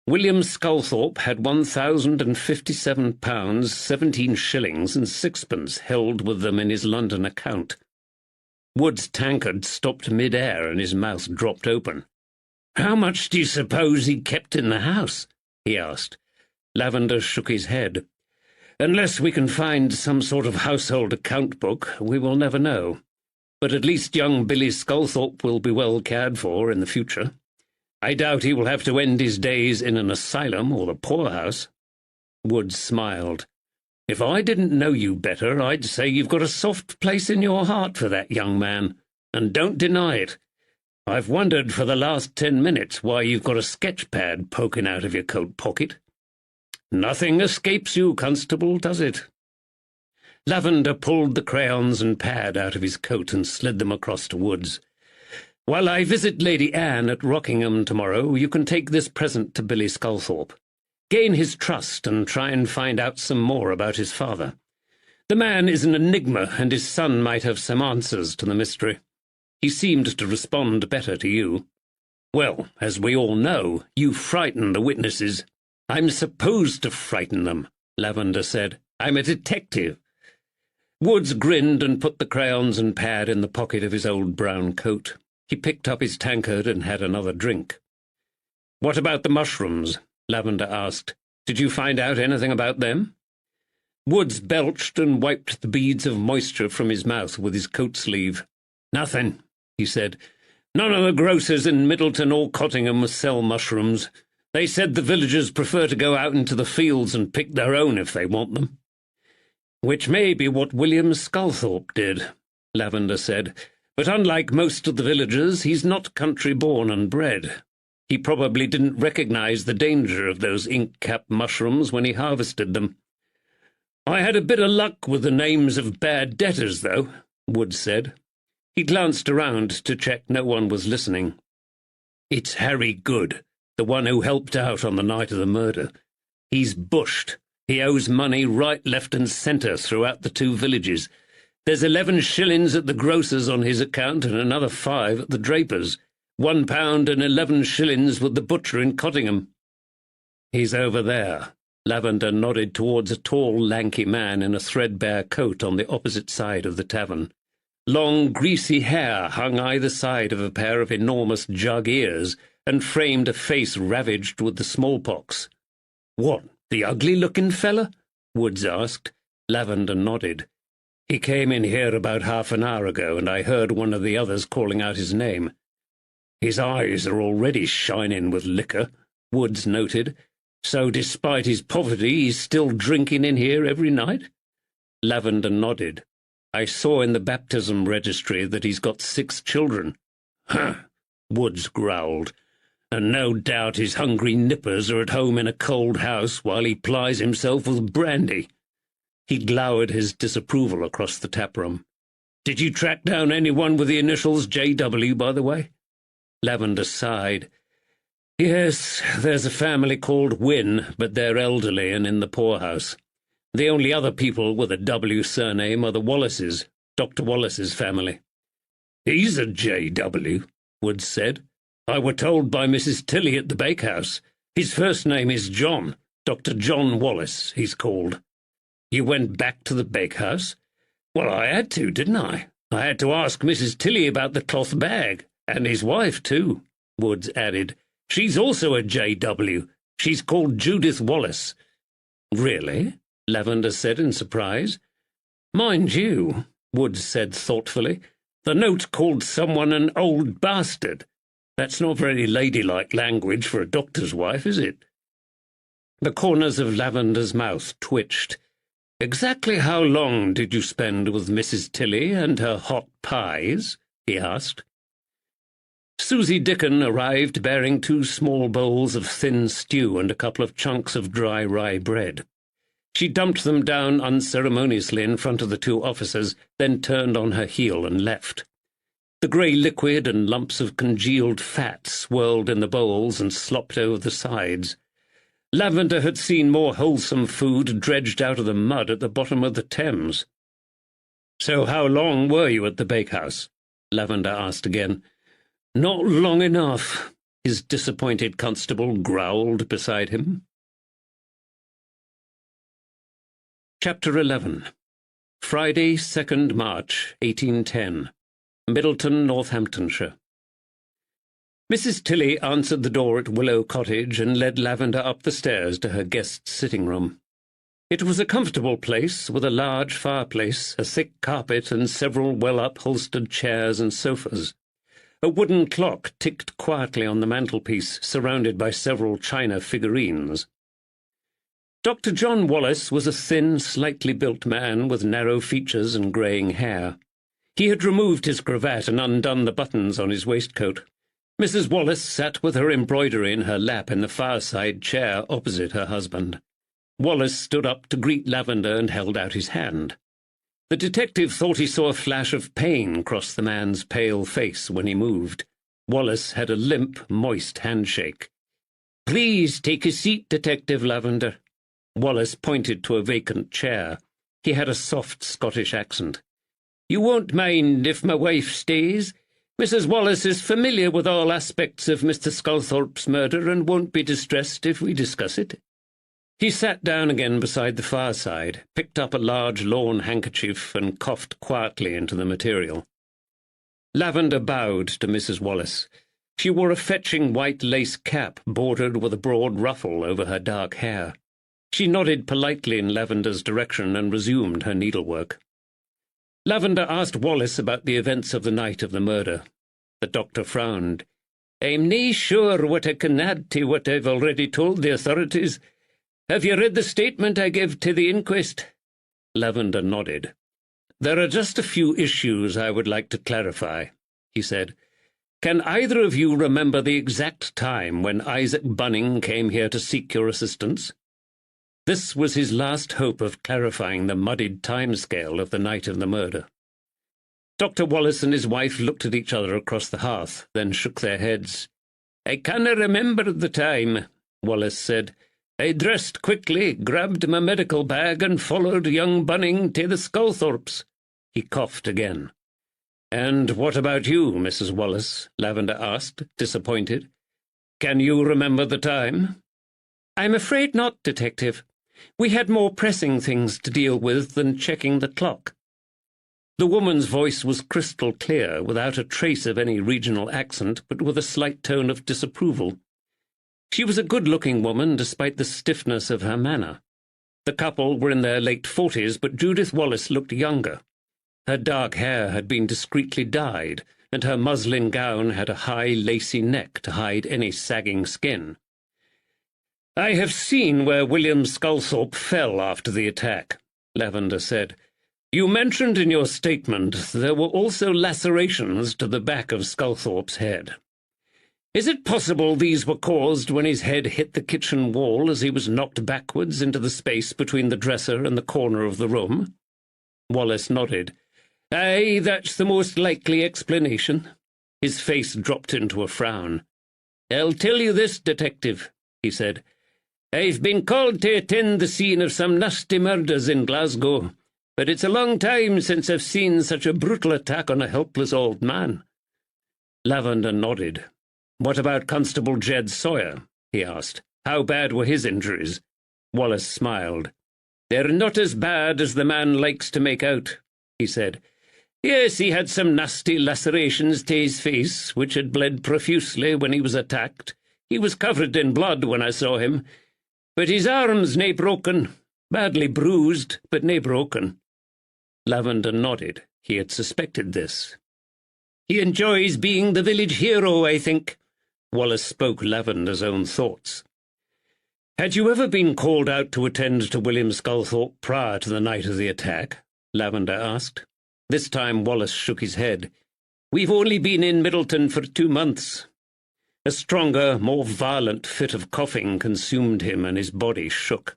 William Sculthorpe had £1,057, 17 shillings and sixpence held with them in his London account." Wood's tankard stopped mid-air and his mouth dropped open. "How much do you suppose he kept in the house?" he asked. Lavender shook his head. "Unless we can find some sort of household account book, we will never know. But at least young Billy Sculthorpe will be well cared for in the future. I doubt he will have to end his days in an asylum or the poorhouse." Woods smiled. If I didn't know you better, I'd say you've got a soft place in your heart for that young man, and don't deny it. I've wondered for the last 10 minutes why you've got a sketch pad poking out of your coat pocket. Nothing escapes you, Constable, does it? Lavender pulled the crayons and pad out of his coat and slid them across to Woods. While I visit Lady Anne at Rockingham tomorrow, you can take this present to Billy Sculthorpe. Gain his trust and try and find out some more about his father. The man is an enigma, and his son might have some answers to the mystery. He seemed to respond better to you. Well, as we all know, you frighten the witnesses. I'm supposed to frighten them, Lavender said. I'm a detective. Woods grinned and put the crayons and pad in the pocket of his old brown coat. He picked up his tankard and had another drink. "What about the mushrooms?" Lavender asked. "Did you find out anything about them?" Woods belched and wiped the beads of moisture from his mouth with his coat sleeve. "Nothing," he said. "None of the grocers in Middleton or Cottingham sell mushrooms. They said the villagers prefer to go out into the fields and pick their own if they want them." "Which may be what William Sculthorpe did," Lavender said. "But unlike most of the villagers, he's not country-born and bred. He probably didn't recognize the danger of those ink-cap mushrooms when he harvested them." "I had a bit of luck with the names of bad debtors, though," Woods said. He glanced around to check no one was listening. "It's Harry Good, the one who helped out on the night of the murder. He's bushed. He owes money right, left, and centre throughout the two villages. There's 11 shillings at the grocer's on his account and another 5 at the draper's. £1 and 11 shillings with the butcher in Cottingham." "He's over there." Lavender nodded towards a tall, lanky man in a threadbare coat on the opposite side of the tavern. Long, greasy hair hung either side of a pair of enormous jug ears and framed a face ravaged with the smallpox. "What, the ugly-looking fella?" Woods asked. Lavender nodded. "He came in here about half an hour ago, and I heard one of the others calling out his name. His eyes are already shining with liquor," Woods noted. "So despite his poverty, he's still drinking in here every night?" Lavender nodded. "I saw in the baptism registry that he's got 6 children." "Huh," Woods growled. "And no doubt his hungry nippers are at home in a cold house while he plies himself with brandy." He glowered his disapproval across the taproom. "Did you track down anyone with the initials J.W., by the way?" Lavender sighed. "Yes, there's a family called Wynne, but they're elderly and in the poorhouse. The only other people with a W surname are the Wallaces, Dr. Wallace's family." "He's a J.W., Woods said. "I were told by Mrs. Tilly at the bakehouse. His first name is John, Dr. John Wallace, he's called." "You went back to the bakehouse?" "Well, I had to, didn't I? I had to ask Mrs. Tilly about the cloth bag, and his wife, too," Woods added. "She's also a J.W. She's called Judith Wallace." "Really?" Lavender said in surprise. "Mind you," Woods said thoughtfully, "the note called someone an old bastard. That's not very ladylike language for a doctor's wife, is it?" The corners of Lavender's mouth twitched. "Exactly how long did you spend with Mrs. Tilly and her hot pies?" he asked. Susie Dickon arrived bearing 2 small bowls of thin stew and a couple of chunks of dry rye bread. She dumped them down unceremoniously in front of the 2 officers, then turned on her heel and left. The grey liquid and lumps of congealed fat swirled in the bowls and slopped over the sides. Lavender had seen more wholesome food dredged out of the mud at the bottom of the Thames. "So how long were you at the bakehouse?" Lavender asked again. "Not long enough," his disappointed constable growled beside him. Chapter 11. Friday, 2nd March, 1810. Middleton, Northamptonshire. Mrs. Tilly answered the door at Willow Cottage and led Lavender up the stairs to her guest's sitting-room. It was a comfortable place, with a large fireplace, a thick carpet, and several well-upholstered chairs and sofas. A wooden clock ticked quietly on the mantelpiece, surrounded by several china figurines. Dr. John Wallace was a thin, slightly built man with narrow features and greying hair. He had removed his cravat and undone the buttons on his waistcoat. Mrs. Wallace sat with her embroidery in her lap in the fireside chair opposite her husband. Wallace stood up to greet Lavender and held out his hand. The detective thought he saw a flash of pain cross the man's pale face when he moved. Wallace had a limp, moist handshake. "Please take a seat, Detective Lavender." Wallace pointed to a vacant chair. He had a soft Scottish accent. "You won't mind if my wife stays? Mrs. Wallace is familiar with all aspects of Mr. Sculthorpe's murder and won't be distressed if we discuss it." He sat down again beside the fireside, picked up a large lawn handkerchief and coughed quietly into the material. Lavender bowed to Mrs. Wallace. She wore a fetching white lace cap bordered with a broad ruffle over her dark hair. She nodded politely in Lavender's direction and resumed her needlework. Lavender asked Wallace about the events of the night of the murder. The doctor frowned. "I'm nae sure what I can add to what I've already told the authorities. Have you read the statement I gave to the inquest?" Lavender nodded. "There are just a few issues I would like to clarify," he said. "Can either of you remember the exact time when Isaac Bunning came here to seek your assistance?" This was his last hope of clarifying the muddied timescale of the night of the murder. Dr. Wallace and his wife looked at each other across the hearth, then shook their heads. "I canna remember the time," Wallace said. "I dressed quickly, grabbed my medical bag, and followed young Bunning to the Sculthorpes." He coughed again. "And what about you, Mrs. Wallace?" Lavender asked, disappointed. "Can you remember the time?" "I'm afraid not, Detective. We had more pressing things to deal with than checking the clock." The woman's voice was crystal clear, without a trace of any regional accent, but with a slight tone of disapproval. She was a good-looking woman, despite the stiffness of her manner. The couple were in their late 40s, but Judith Wallace looked younger. Her dark hair had been discreetly dyed, and her muslin gown had a high, lacy neck to hide any sagging skin. "I have seen where William Sculthorpe fell after the attack," Lavender said. "You mentioned in your statement there were also lacerations to the back of Sculthorpe's head. Is it possible these were caused when his head hit the kitchen wall as he was knocked backwards into the space between the dresser and the corner of the room?" Wallace nodded. "Aye, that's the most likely explanation." His face dropped into a frown. "I'll tell you this, Detective," he said. "I've been called to attend the scene of some nasty murders in Glasgow, but it's a long time since I've seen such a brutal attack on a helpless old man." Lavender nodded. "What about Constable Jed Sawyer?" he asked. "How bad were his injuries?" Wallace smiled. "They're not as bad as the man likes to make out," he said. "Yes, he had some nasty lacerations to his face, which had bled profusely when he was attacked. He was covered in blood when I saw him. But his arm's nae broken. Badly bruised, but nae broken." Lavender nodded. He had suspected this. "He enjoys being the village hero, I think." Wallace spoke Lavender's own thoughts. "Had you ever been called out to attend to William Sculthorpe prior to the night of the attack?" Lavender asked. This time Wallace shook his head. "We've only been in Middleton for 2 months." A stronger, more violent fit of coughing consumed him, and his body shook.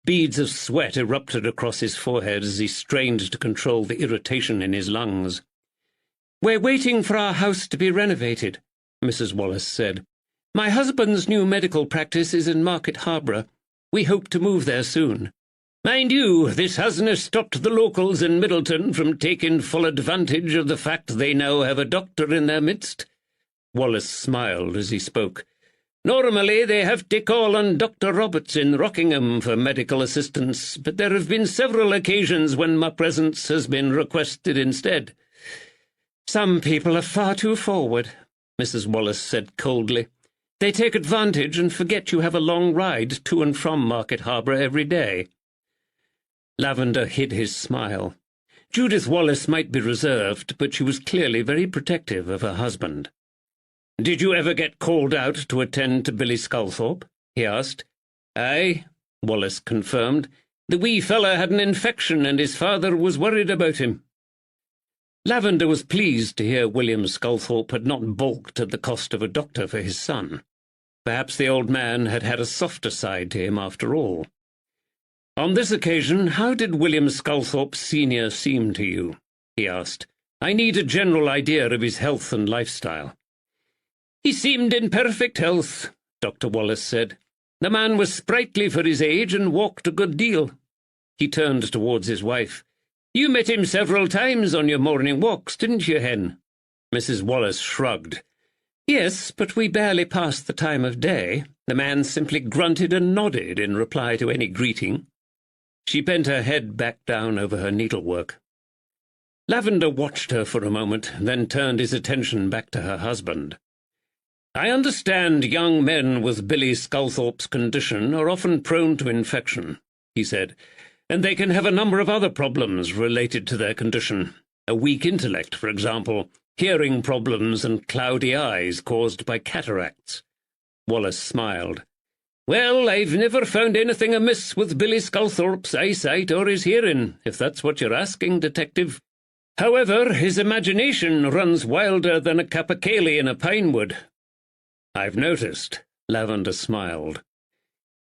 Beads of sweat erupted across his forehead as he strained to control the irritation in his lungs. "We're waiting for our house to be renovated," Mrs. Wallace said. "My husband's new medical practice is in Market Harborough. We hope to move there soon. Mind you, this hasn't stopped the locals in Middleton from taking full advantage of the fact they now have a doctor in their midst." Wallace smiled as he spoke. "Normally they have to call on Dr. Roberts in Rockingham for medical assistance, but there have been several occasions when my presence has been requested instead." "Some people are far too forward," Mrs. Wallace said coldly. "They take advantage and forget you have a long ride to and from Market Harborough every day." Lavender hid his smile. Judith Wallace might be reserved, but she was clearly very protective of her husband. "Did you ever get called out to attend to Billy Sculthorpe?" he asked. "Aye," Wallace confirmed. "The wee fella had an infection and his father was worried about him." Lavender was pleased to hear William Sculthorpe had not balked at the cost of a doctor for his son. Perhaps the old man had had a softer side to him after all. "On this occasion, how did William Sculthorpe Senior seem to you?" he asked. "I need a general idea of his health and lifestyle." "He seemed in perfect health," Dr. Wallace said. "The man was sprightly for his age and walked a good deal." He turned towards his wife. "You met him several times on your morning walks, didn't you, Hen?" Mrs. Wallace shrugged. "Yes, but we barely passed the time of day. The man simply grunted and nodded in reply to any greeting." She bent her head back down over her needlework. Lavender watched her for a moment, then turned his attention back to her husband. "I understand young men with Billy Sculthorpe's condition are often prone to infection," he said, "and they can have a number of other problems related to their condition. A weak intellect, for example, hearing problems and cloudy eyes caused by cataracts." Wallace smiled. "Well, I've never found anything amiss with Billy Sculthorpe's eyesight or his hearing, if that's what you're asking, Detective. However, his imagination runs wilder than a capercaillie in a pinewood." "I've noticed," Lavender smiled.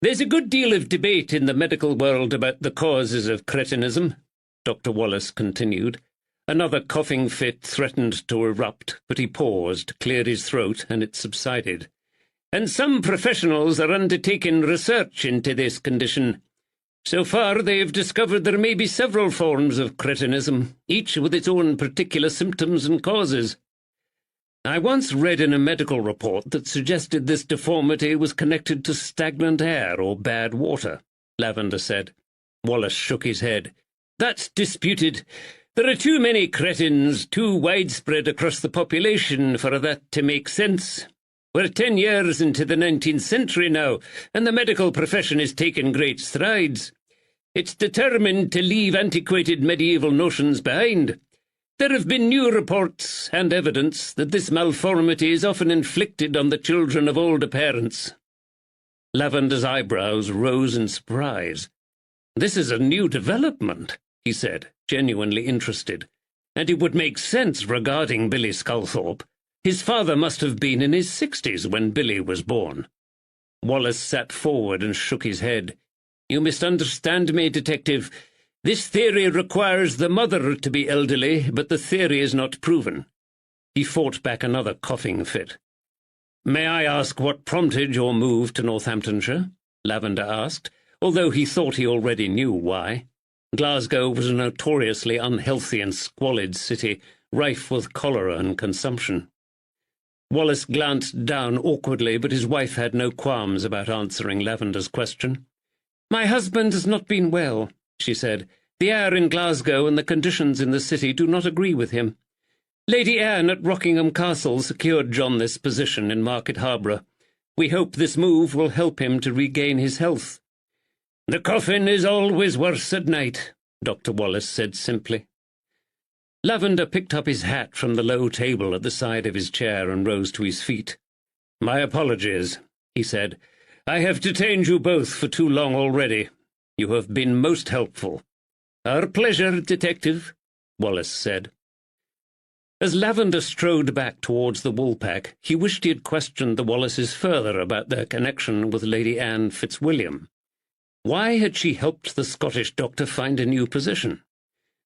"There's a good deal of debate in the medical world about the causes of cretinism," Dr. Wallace continued. Another coughing fit threatened to erupt, but he paused, cleared his throat, and it subsided. "And some professionals are undertaking research into this condition. So far they have discovered there may be several forms of cretinism, each with its own particular symptoms and causes. I once read in a medical report that suggested this deformity was connected to stagnant air or bad water," Lavender said. Wallace shook his head. "That's disputed. There are too many cretins, too widespread across the population for that to make sense. We're 10 years into the 19th century now, and the medical profession is taking great strides. It's determined to leave antiquated medieval notions behind. There have been new reports and evidence that this malformity is often inflicted on the children of older parents." Lavender's eyebrows rose in surprise. "This is a new development," he said, genuinely interested. "And it would make sense regarding Billy Sculthorpe. His father must have been in his 60s when Billy was born." Wallace sat forward and shook his head. "You misunderstand me, Detective. This theory requires the mother to be elderly, but the theory is not proven." He fought back another coughing fit. "May I ask what prompted your move to Northamptonshire?" Lavender asked, although he thought he already knew why. Glasgow was a notoriously unhealthy and squalid city, rife with cholera and consumption. Wallace glanced down awkwardly, but his wife had no qualms about answering Lavender's question. "My husband has not been well," she said. "The air in Glasgow and the conditions in the city do not agree with him. Lady Anne at Rockingham Castle secured John this position in Market Harborough. We hope this move will help him to regain his health." "The coffin is always worse at night," Dr. Wallace said simply. Lavender picked up his hat from the low table at the side of his chair and rose to his feet. "My apologies," he said. "I have detained you both for too long already. You have been most helpful." "Our pleasure, Detective," Wallace said. As Lavender strode back towards the Woolpack, he wished he had questioned the Wallaces further about their connection with Lady Anne Fitzwilliam. Why had she helped the Scottish doctor find a new position?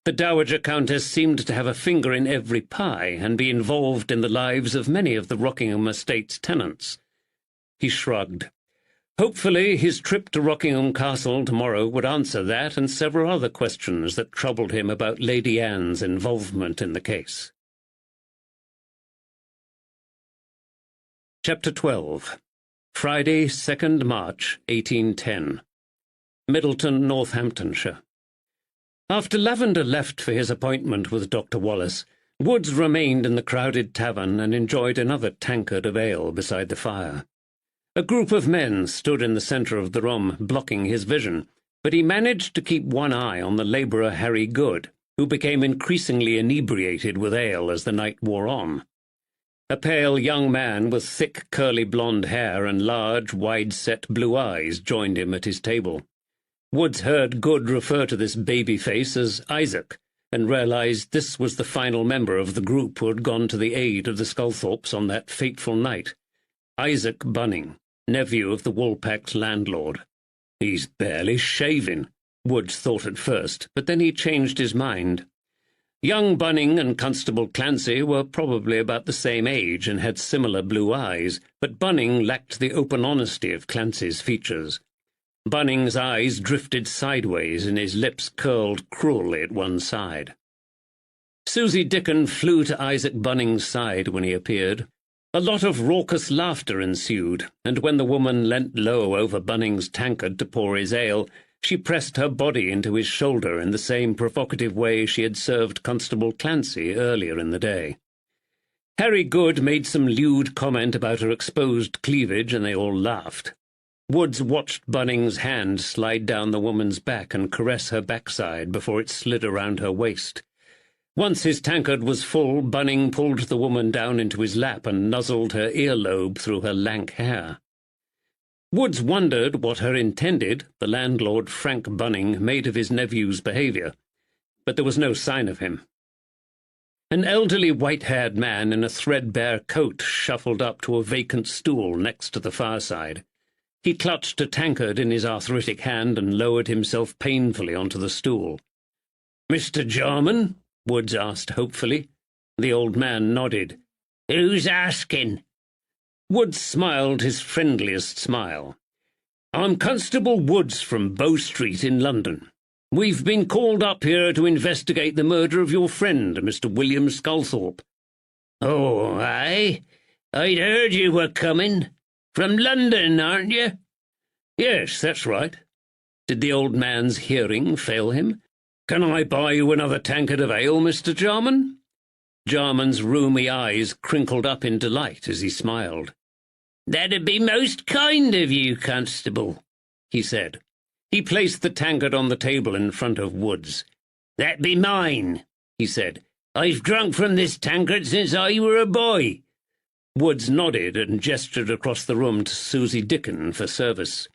The Dowager Countess seemed to have a finger in every pie and be involved in the lives of many of the Rockingham estate's tenants. He shrugged. Hopefully his trip to Rockingham Castle tomorrow would answer that and several other questions that troubled him about Lady Anne's involvement in the case. Chapter 12. Friday, 2nd March, 1810. Middleton, Northamptonshire. After Lavender left for his appointment with Dr. Wallace, Woods remained in the crowded tavern and enjoyed another tankard of ale beside the fire. A group of men stood in the centre of the room, blocking his vision, but he managed to keep one eye on the labourer Harry Good, who became increasingly inebriated with ale as the night wore on. A pale young man with thick curly blonde hair and large, wide-set blue eyes joined him at his table. Woods heard Good refer to this baby face as Isaac, and realized this was the final member of the group who had gone to the aid of the Sculthorpes on that fateful night. Isaac Bunning, nephew of the Woolpack's landlord. He's barely shaving, Woods thought at first, but then he changed his mind. Young Bunning and Constable Clancy were probably about the same age and had similar blue eyes, but Bunning lacked the open honesty of Clancy's features. Bunning's eyes drifted sideways and his lips curled cruelly at one side. Susie Dickon flew to Isaac Bunning's side when he appeared. A lot of raucous laughter ensued, and when the woman leant low over Bunning's tankard to pour his ale, she pressed her body into his shoulder in the same provocative way she had served Constable Clancy earlier in the day. Harry Good made some lewd comment about her exposed cleavage, and they all laughed. Woods watched Bunning's hand slide down the woman's back and caress her backside before it slid around her waist. Once his tankard was full, Bunning pulled the woman down into his lap and nuzzled her earlobe through her lank hair. Woods wondered what her intended, the landlord Frank Bunning, made of his nephew's behaviour, but there was no sign of him. An elderly white-haired man in a threadbare coat shuffled up to a vacant stool next to the fireside. He clutched a tankard in his arthritic hand and lowered himself painfully onto the stool. "Mr. Jarman?" Woods asked hopefully. The old man nodded. "Who's asking?" Woods smiled his friendliest smile. "I'm Constable Woods from Bow Street in London. We've been called up here to investigate the murder of your friend, Mr. William Sculthorpe." "Oh, aye? I'd heard you were coming. From London, aren't you?" "Yes, that's right." Did the old man's hearing fail him? "Can I buy you another tankard of ale, Mr. Jarman?" Jarman's rheumy eyes crinkled up in delight as he smiled. "That'd be most kind of you, Constable," he said. He placed the tankard on the table in front of Woods. "That be mine," he said. "I've drunk from this tankard since I were a boy." Woods nodded and gestured across the room to Susie Dickon for service.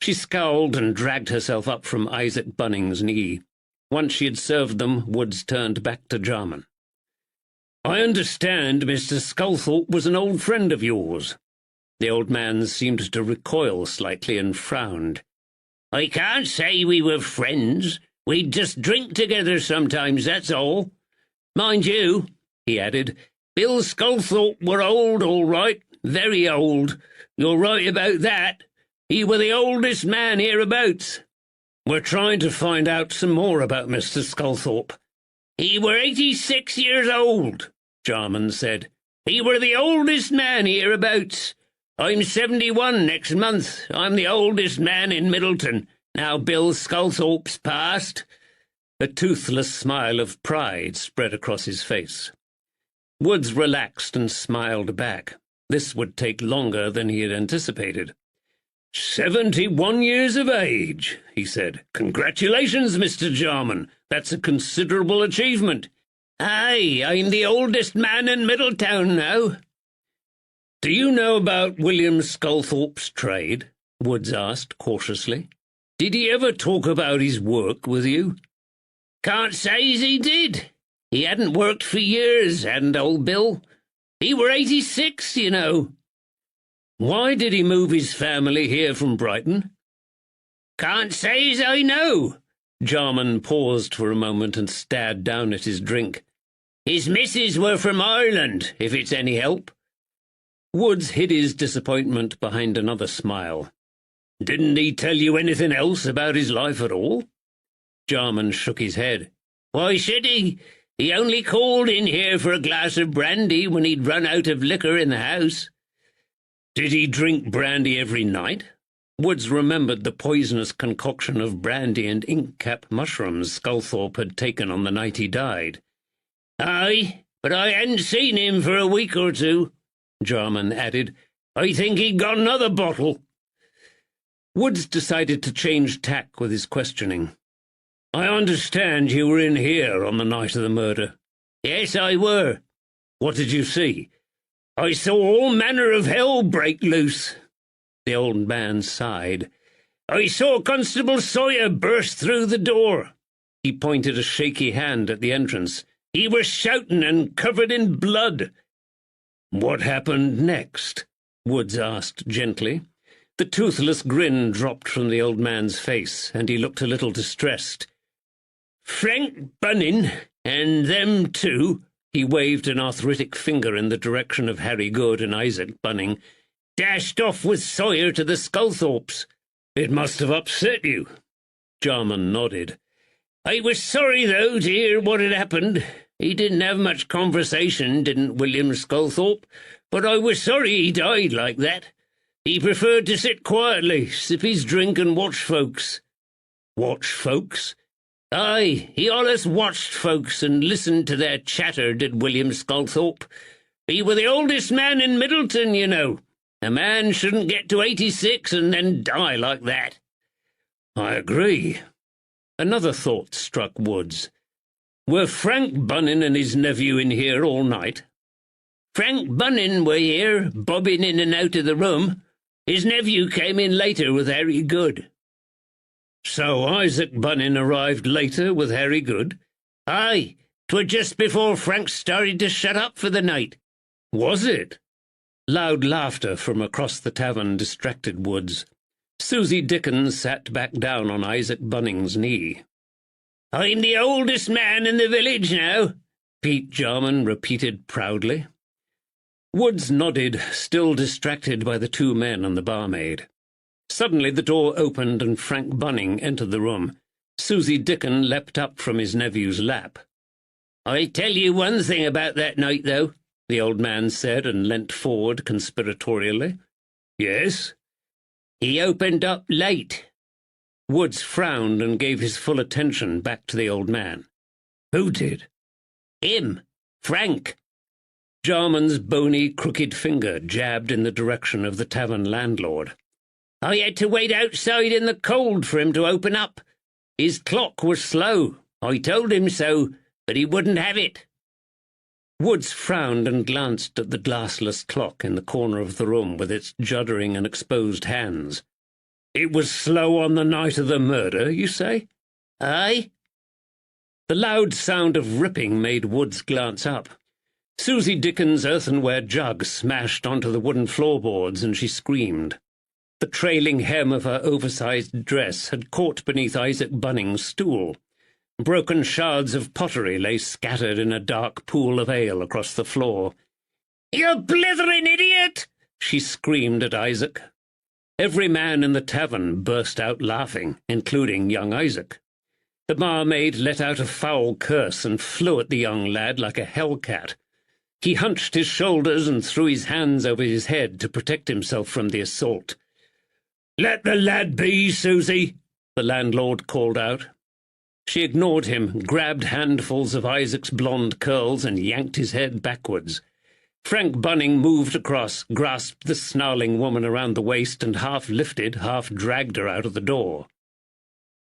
She scowled and dragged herself up from Isaac Bunning's knee. Once she had served them, Woods turned back to Jarman. "I understand Mr. Sculthorpe was an old friend of yours." The old man seemed to recoil slightly and frowned. "I can't say we were friends. We'd just drink together sometimes, that's all. Mind you," he added, "Bill Sculthorpe were old, all right, very old. You're right about that. He were the oldest man hereabouts." "We're trying to find out some more about Mr. Sculthorpe." "He were 86 years old," Jarman said. "He were the oldest man hereabouts. I'm 71 next month. I'm the oldest man in Middleton, now Bill Sculthorpe's passed." A toothless smile of pride spread across his face. Woods relaxed and smiled back. This would take longer than he had anticipated. 71 years of age," he said. "Congratulations, Mr. Jarman. That's a considerable achievement." "Aye, I'm the oldest man in Middletown now." "Do you know about William Sculthorpe's trade?" Woods asked cautiously. "Did he ever talk about his work with you?" "Can't say as he did. He hadn't worked for years, hadn't old Bill. He were 86, you know." "Why did he move his family here from Brighton?" "Can't say as I know." Jarman paused for a moment and stared down at his drink. "His missus were from Ireland, if it's any help." Woods hid his disappointment behind another smile. "Didn't he tell you anything else about his life at all?" Jarman shook his head. "Why should he? He only called in here for a glass of brandy when he'd run out of liquor in the house." "Did he drink brandy every night?" Woods remembered the poisonous concoction of brandy and ink-cap mushrooms Sculthorpe had taken on the night he died. "Aye, but I hadn't seen him for a week or two," Jarman added. "I think he'd got another bottle." Woods decided to change tack with his questioning. "I understand you were in here on the night of the murder." "Yes, I were." "What did you see?" "I saw all manner of hell break loose." The old man sighed. I saw Constable Sawyer burst through the door. He pointed a shaky hand at the entrance. He was shouting and covered in blood. What happened next? Woods asked gently. The toothless grin dropped from the old man's face, and he looked a little distressed. Frank Bunning, and them two, he waved an arthritic finger in the direction of Harry Good and Isaac Bunning, dashed off with Sawyer to the Sculthorpes. It must have upset you. Jarman nodded. I was sorry, though, to hear what had happened. He didn't have much conversation, didn't William Sculthorpe, but I was sorry he died like that. He preferred to sit quietly, sip his drink and watch folks. Watch folks? Aye, he allus watched folks and listened to their chatter, did William Sculthorpe. He were the oldest man in Middleton, you know. A man shouldn't get to 86 and then die like that. I agree. Another thought struck Woods. Were Frank Bunning and his nephew in here all night? Frank Bunning were here, bobbing in and out of the room. His nephew came in later with Harry Good. So Isaac Bunning arrived later with Harry Good? Aye, 'twere just before Frank started to shut up for the night. Was it? Loud laughter from across the tavern distracted Woods. Susie Dickens sat back down on Isaac Bunning's knee. I'm the oldest man in the village now, Pete Jarman repeated proudly. Woods nodded, still distracted by the two men and the barmaid. Suddenly the door opened and Frank Bunning entered the room. Susie Dickon leapt up from his nephew's lap. I tell you one thing about that night, though, the old man said, and leant forward conspiratorially. Yes? He opened up late. Woods frowned and gave his full attention back to the old man. Who did? Him. Frank. Jarman's bony, crooked finger jabbed in the direction of the tavern landlord. I had to wait outside in the cold for him to open up. His clock was slow. I told him so, but he wouldn't have it. Woods frowned and glanced at the glassless clock in the corner of the room with its juddering and exposed hands. It was slow on the night of the murder, you say? Aye. The loud sound of ripping made Woods glance up. Susie Dickens' earthenware jug smashed onto the wooden floorboards, and she screamed. The trailing hem of her oversized dress had caught beneath Isaac Bunning's stool. Broken shards of pottery lay scattered in a dark pool of ale across the floor. You blithering idiot! She screamed at Isaac. Every man in the tavern burst out laughing, including young Isaac. The barmaid let out a foul curse and flew at the young lad like a hellcat. He hunched his shoulders and threw his hands over his head to protect himself from the assault. Let the lad be, Susie, the landlord called out. She ignored him, grabbed handfuls of Isaac's blonde curls and yanked his head backwards. Frank Bunning moved across, grasped the snarling woman around the waist and half lifted, half dragged her out of the door.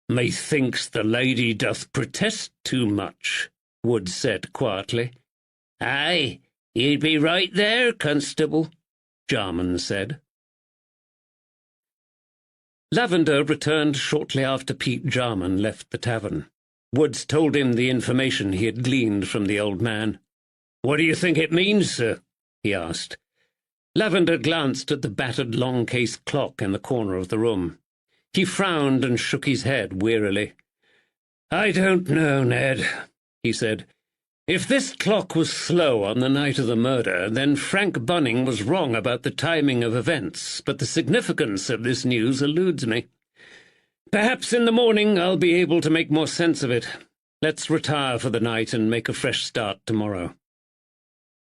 Methinks the lady doth protest too much, Wood said quietly. Aye, you'd be right there, Constable, Jarman said. Lavender returned shortly after Pete Jarman left the tavern. Woods told him the information he had gleaned from the old man. What do you think it means, sir? He asked. Lavender glanced at the battered long-case clock in the corner of the room. He frowned and shook his head wearily. I don't know, Ned, he said. If this clock was slow on the night of the murder, then Frank Bunning was wrong about the timing of events, but the significance of this news eludes me. Perhaps in the morning I'll be able to make more sense of it. Let's retire for the night and make a fresh start tomorrow.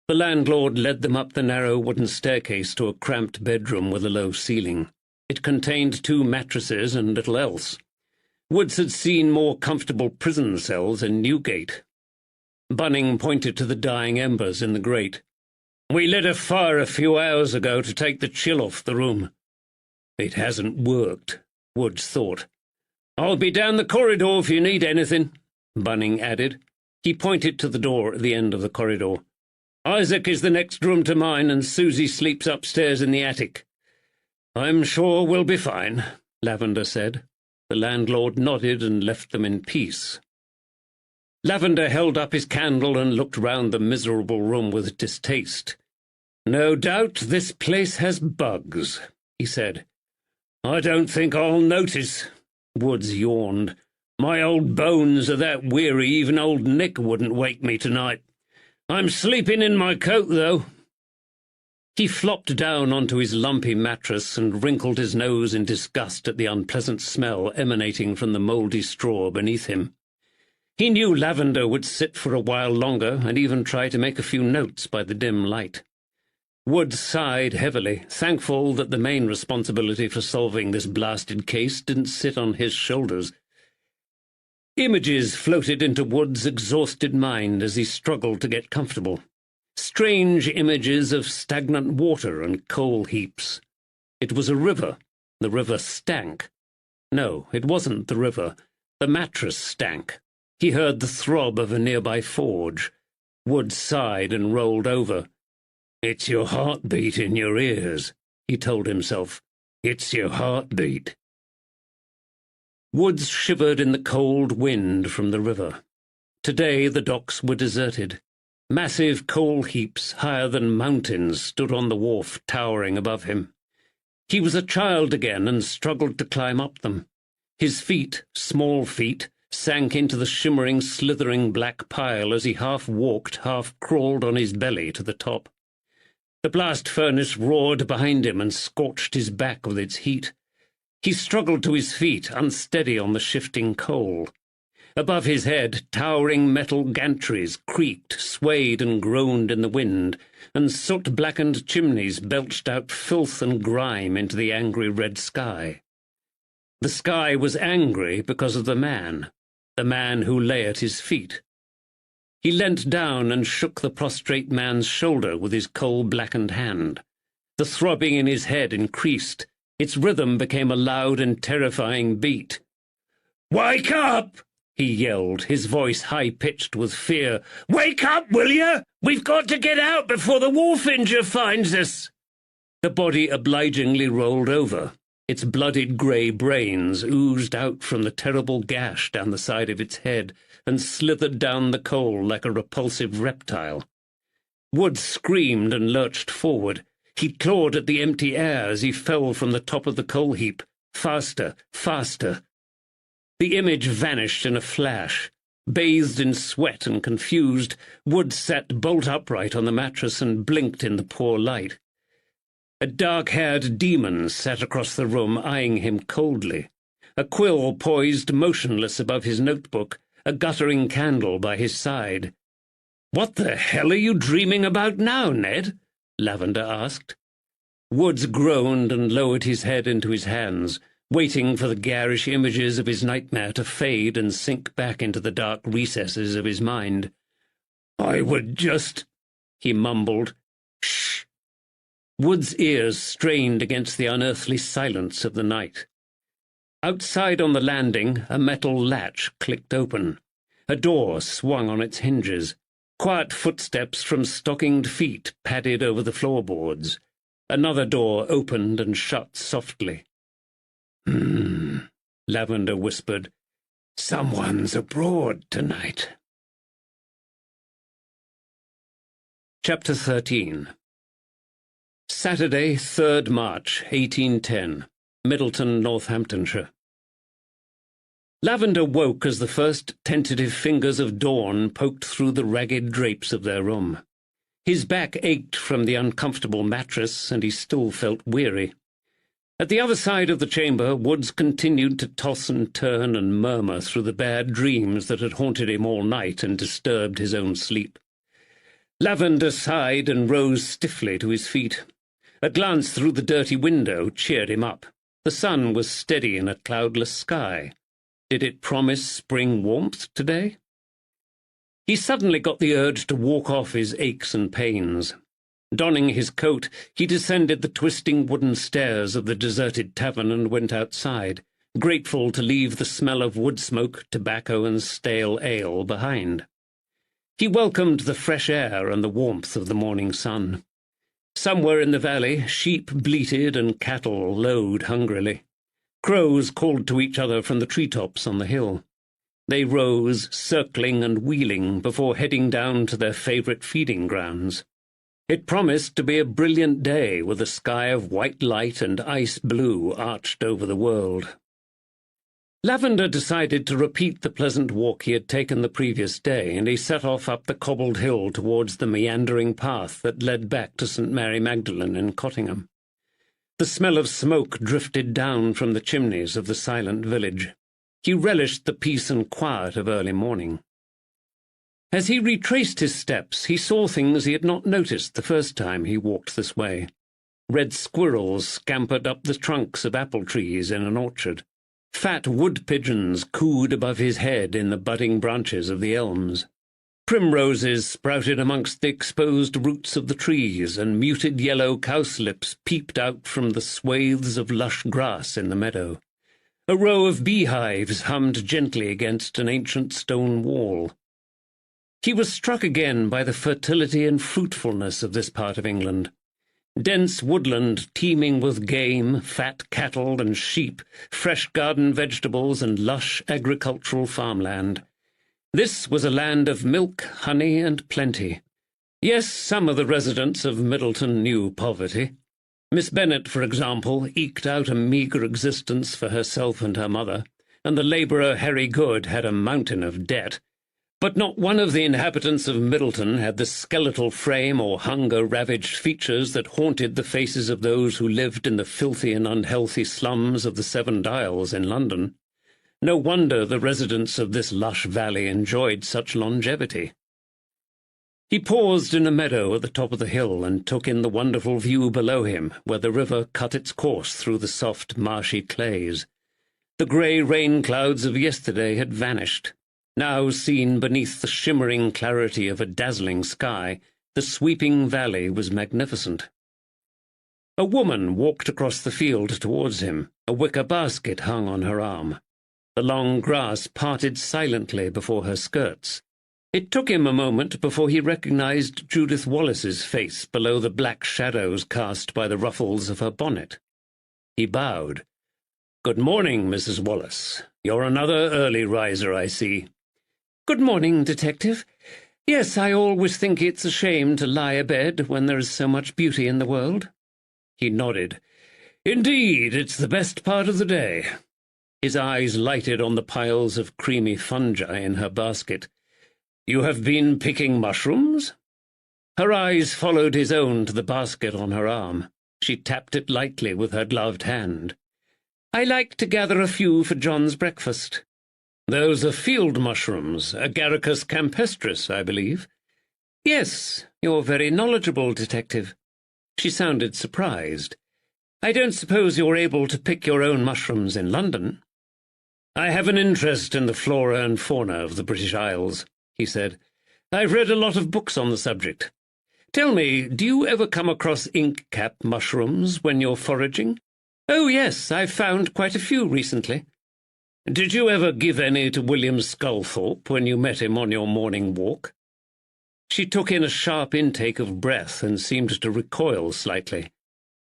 The landlord led them up the narrow wooden staircase to a cramped bedroom with a low ceiling. It contained 2 mattresses and little else. Woods had seen more comfortable prison cells in Newgate. Bunning pointed to the dying embers in the grate. We lit a fire a few hours ago to take the chill off the room. It hasn't worked, Woods thought. I'll be down the corridor if you need anything, Bunning added. He pointed to the door at the end of the corridor. Isaac is the next room to mine, and Susie sleeps upstairs in the attic. I'm sure we'll be fine. Lavender said. The landlord nodded and left them in peace. Lavender held up his candle and looked round the miserable room with distaste. "No doubt this place has bugs," he said. "I don't think I'll notice." Woods yawned. "My old bones are that weary even old Nick wouldn't wake me tonight. I'm sleeping in my coat, though." He flopped down onto his lumpy mattress and wrinkled his nose in disgust at the unpleasant smell emanating from the mouldy straw beneath him. He knew Lavender would sit for a while longer and even try to make a few notes by the dim light. Wood sighed heavily, thankful that the main responsibility for solving this blasted case didn't sit on his shoulders. Images floated into Wood's exhausted mind as he struggled to get comfortable. Strange images of stagnant water and coal heaps. It was a river. The river stank. No, it wasn't the river. The mattress stank. He heard the throb of a nearby forge. Wood sighed and rolled over. "It's your heartbeat in your ears," he told himself. "It's your heartbeat." Woods shivered in the cold wind from the river. Today the docks were deserted. Massive coal heaps higher than mountains stood on the wharf, towering above him. He was a child again and struggled to climb up them. His feet, small feet, sank into the shimmering, slithering black pile as he half walked, half crawled on his belly to the top. The blast furnace roared behind him and scorched his back with its heat. He struggled to his feet, unsteady on the shifting coal. Above his head, towering metal gantries creaked, swayed and groaned in the wind, and soot-blackened chimneys belched out filth and grime into the angry red sky. The sky was angry because of the man who lay at his feet. He leant down and shook the prostrate man's shoulder with his coal-blackened hand. The throbbing in his head increased. Its rhythm became a loud and terrifying beat. "Wake up!" he yelled, his voice high-pitched with fear. "Wake up, will you? We've got to get out before the wharfinger finds us." The body obligingly rolled over. Its blooded grey brains oozed out from the terrible gash down the side of its head and slithered down the coal like a repulsive reptile. Wood screamed and lurched forward. He clawed at the empty air as he fell from the top of the coal heap. Faster, faster. The image vanished in a flash. Bathed in sweat and confused, Wood sat bolt upright on the mattress and blinked in the poor light. A dark-haired demon sat across the room, eyeing him coldly. A quill poised motionless above his notebook, a guttering candle by his side. "What the hell are you dreaming about now, Ned?" Lavender asked. Woods groaned and lowered his head into his hands, waiting for the garish images of his nightmare to fade and sink back into the dark recesses of his mind. "I would just—" he mumbled. "Shh!" Wood's ears strained against the unearthly silence of the night. Outside on the landing, a metal latch clicked open. A door swung on its hinges. Quiet footsteps from stockinged feet padded over the floorboards. Another door opened and shut softly. Lavender whispered. "Someone's abroad tonight." Chapter 13. Saturday, 3rd March, 1810. Middleton, Northamptonshire. Lavender woke as the first tentative fingers of dawn poked through the ragged drapes of their room. His back ached from the uncomfortable mattress, and he still felt weary. At the other side of the chamber, Woods continued to toss and turn and murmur through the bad dreams that had haunted him all night and disturbed his own sleep. Lavender sighed and rose stiffly to his feet. A glance through the dirty window cheered him up. The sun was steady in a cloudless sky. Did it promise spring warmth today? He suddenly got the urge to walk off his aches and pains. Donning his coat, he descended the twisting wooden stairs of the deserted tavern and went outside, grateful to leave the smell of wood smoke, tobacco, and stale ale behind. He welcomed the fresh air and the warmth of the morning sun. Somewhere in the valley, sheep bleated and cattle lowed hungrily. Crows called to each other from the treetops on the hill. They rose, circling and wheeling, before heading down to their favourite feeding grounds. It promised to be a brilliant day, with a sky of white light and ice blue arched over the world. Lavender decided to repeat the pleasant walk he had taken the previous day, and he set off up the cobbled hill towards the meandering path that led back to St. Mary Magdalene in Cottingham. The smell of smoke drifted down from the chimneys of the silent village. He relished the peace and quiet of early morning. As he retraced his steps, he saw things he had not noticed the first time he walked this way. Red squirrels scampered up the trunks of apple trees in an orchard. Fat wood pigeons cooed above his head in the budding branches of the elms. Primroses sprouted amongst the exposed roots of the trees, and muted yellow cowslips peeped out from the swathes of lush grass in the meadow. A row of beehives hummed gently against an ancient stone wall. He was struck again by the fertility and fruitfulness of this part of England. Dense woodland teeming with game, fat cattle and sheep, fresh garden vegetables and lush agricultural farmland. This was a land of milk, honey, and plenty. Yes, some of the residents of Middleton knew poverty. Miss Bennet, for example, eked out a meagre existence for herself and her mother, and the labourer Harry Good had a mountain of debt. But not one of the inhabitants of Middleton had the skeletal frame or hunger-ravaged features that haunted the faces of those who lived in the filthy and unhealthy slums of the Seven Dials in London. No wonder the residents of this lush valley enjoyed such longevity. He paused in a meadow at the top of the hill and took in the wonderful view below him, where the river cut its course through the soft, marshy clays. The grey rain clouds of yesterday had vanished. Now seen beneath the shimmering clarity of a dazzling sky, the sweeping valley was magnificent. A woman walked across the field towards him. A wicker basket hung on her arm. The long grass parted silently before her skirts. It took him a moment before he recognized Judith Wallace's face below the black shadows cast by the ruffles of her bonnet. He bowed. "Good morning, Mrs. Wallace. You're another early riser, I see." "Good morning, Detective. Yes, I always think it's a shame to lie abed when there is so much beauty in the world." He nodded. "Indeed, it's the best part of the day." His eyes lighted on the piles of creamy fungi in her basket. "You have been picking mushrooms?" Her eyes followed his own to the basket on her arm. She tapped it lightly with her gloved hand. "I like to gather a few for John's breakfast." "Those are field mushrooms, Agaricus campestris, I believe." "Yes, you're very knowledgeable, Detective." She sounded surprised. "I don't suppose you're able to pick your own mushrooms in London?" "I have an interest in the flora and fauna of the British Isles," he said. "I've read a lot of books on the subject. Tell me, do you ever come across ink-cap mushrooms when you're foraging?" "Oh, yes, I've found quite a few recently." "Did you ever give any to William Sculthorpe when you met him on your morning walk?" She took in a sharp intake of breath and seemed to recoil slightly.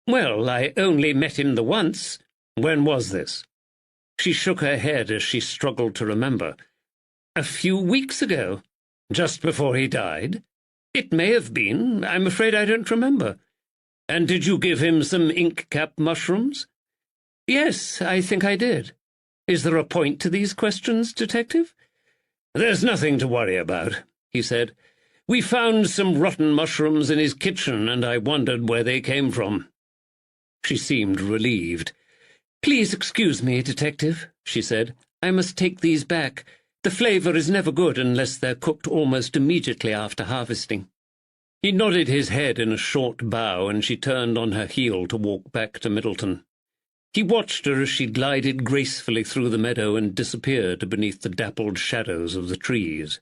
"Well, I only met him the once." "When was this?" She shook her head as she struggled to remember. "A few weeks ago." "Just before he died?" "It may have been. I'm afraid I don't remember." "And did you give him some ink-cap mushrooms?" "Yes, I think I did. Is there a point to these questions, Detective?" "There's nothing to worry about," he said. "We found some rotten mushrooms in his kitchen, and I wondered where they came from." She seemed relieved. "Please excuse me, Detective," she said. "I must take these back. The flavour is never good unless they're cooked almost immediately after harvesting." He nodded his head in a short bow, and she turned on her heel to walk back to Middleton. He watched her as she glided gracefully through the meadow and disappeared beneath the dappled shadows of the trees.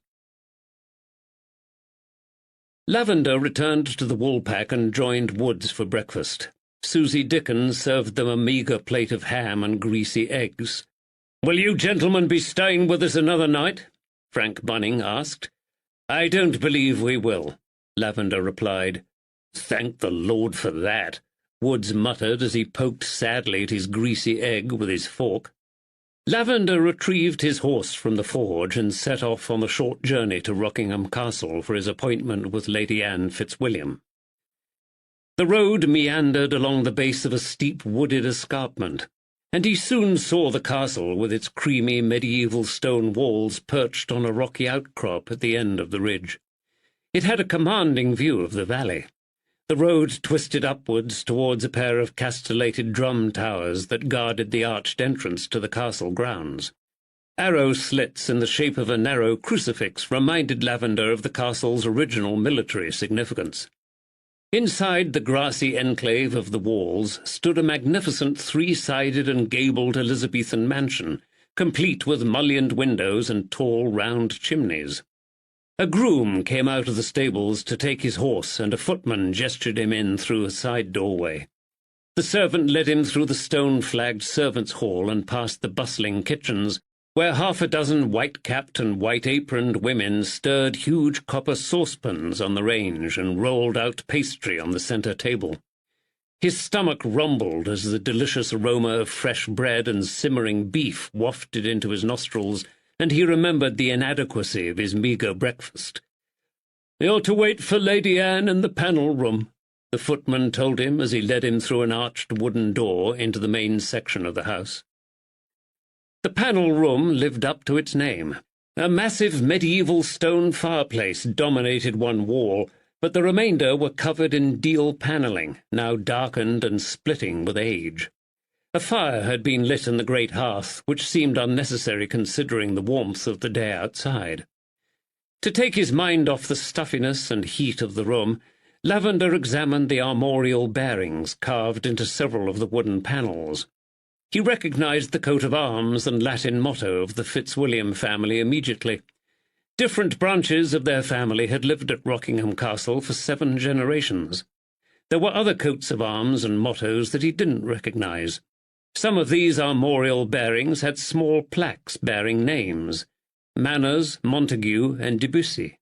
Lavender returned to the Woolpack and joined Woods for breakfast. Susie Dickens served them a meagre plate of ham and greasy eggs. "Will you gentlemen be staying with us another night?" Frank Bunning asked. "I don't believe we will," Lavender replied. "Thank the Lord for that," Woods muttered as he poked sadly at his greasy egg with his fork. Lavender retrieved his horse from the forge and set off on the short journey to Rockingham Castle for his appointment with Lady Anne Fitzwilliam. The road meandered along the base of a steep wooded escarpment, and he soon saw the castle with its creamy medieval stone walls perched on a rocky outcrop at the end of the ridge. It had a commanding view of the valley. The road twisted upwards towards a pair of castellated drum towers that guarded the arched entrance to the castle grounds. Arrow slits in the shape of a narrow crucifix reminded Lavender of the castle's original military significance. Inside the grassy enclave of the walls stood a magnificent three-sided and gabled Elizabethan mansion, complete with mullioned windows and tall round chimneys. A groom came out of the stables to take his horse, and a footman gestured him in through a side doorway. The servant led him through the stone-flagged servants' hall and past the bustling kitchens, where half a dozen white-capped and white-aproned women stirred huge copper saucepans on the range and rolled out pastry on the centre table. His stomach rumbled as the delicious aroma of fresh bread and simmering beef wafted into his nostrils, and he remembered the inadequacy of his meagre breakfast. "You're to wait for Lady Anne in the panel room," the footman told him as he led him through an arched wooden door into the main section of the house. The panel room lived up to its name. A massive medieval stone fireplace dominated one wall, but the remainder were covered in deal panelling, now darkened and splitting with age. A fire had been lit in the great hearth, which seemed unnecessary considering the warmth of the day outside. To take his mind off the stuffiness and heat of the room, Lavender examined the armorial bearings carved into several of the wooden panels. He recognized the coat of arms and Latin motto of the Fitzwilliam family immediately. Different branches of their family had lived at Rockingham Castle for 7 generations. There were other coats of arms and mottos that he didn't recognize. Some of these armorial bearings had small plaques bearing names: Manners, Montague, and Debussy.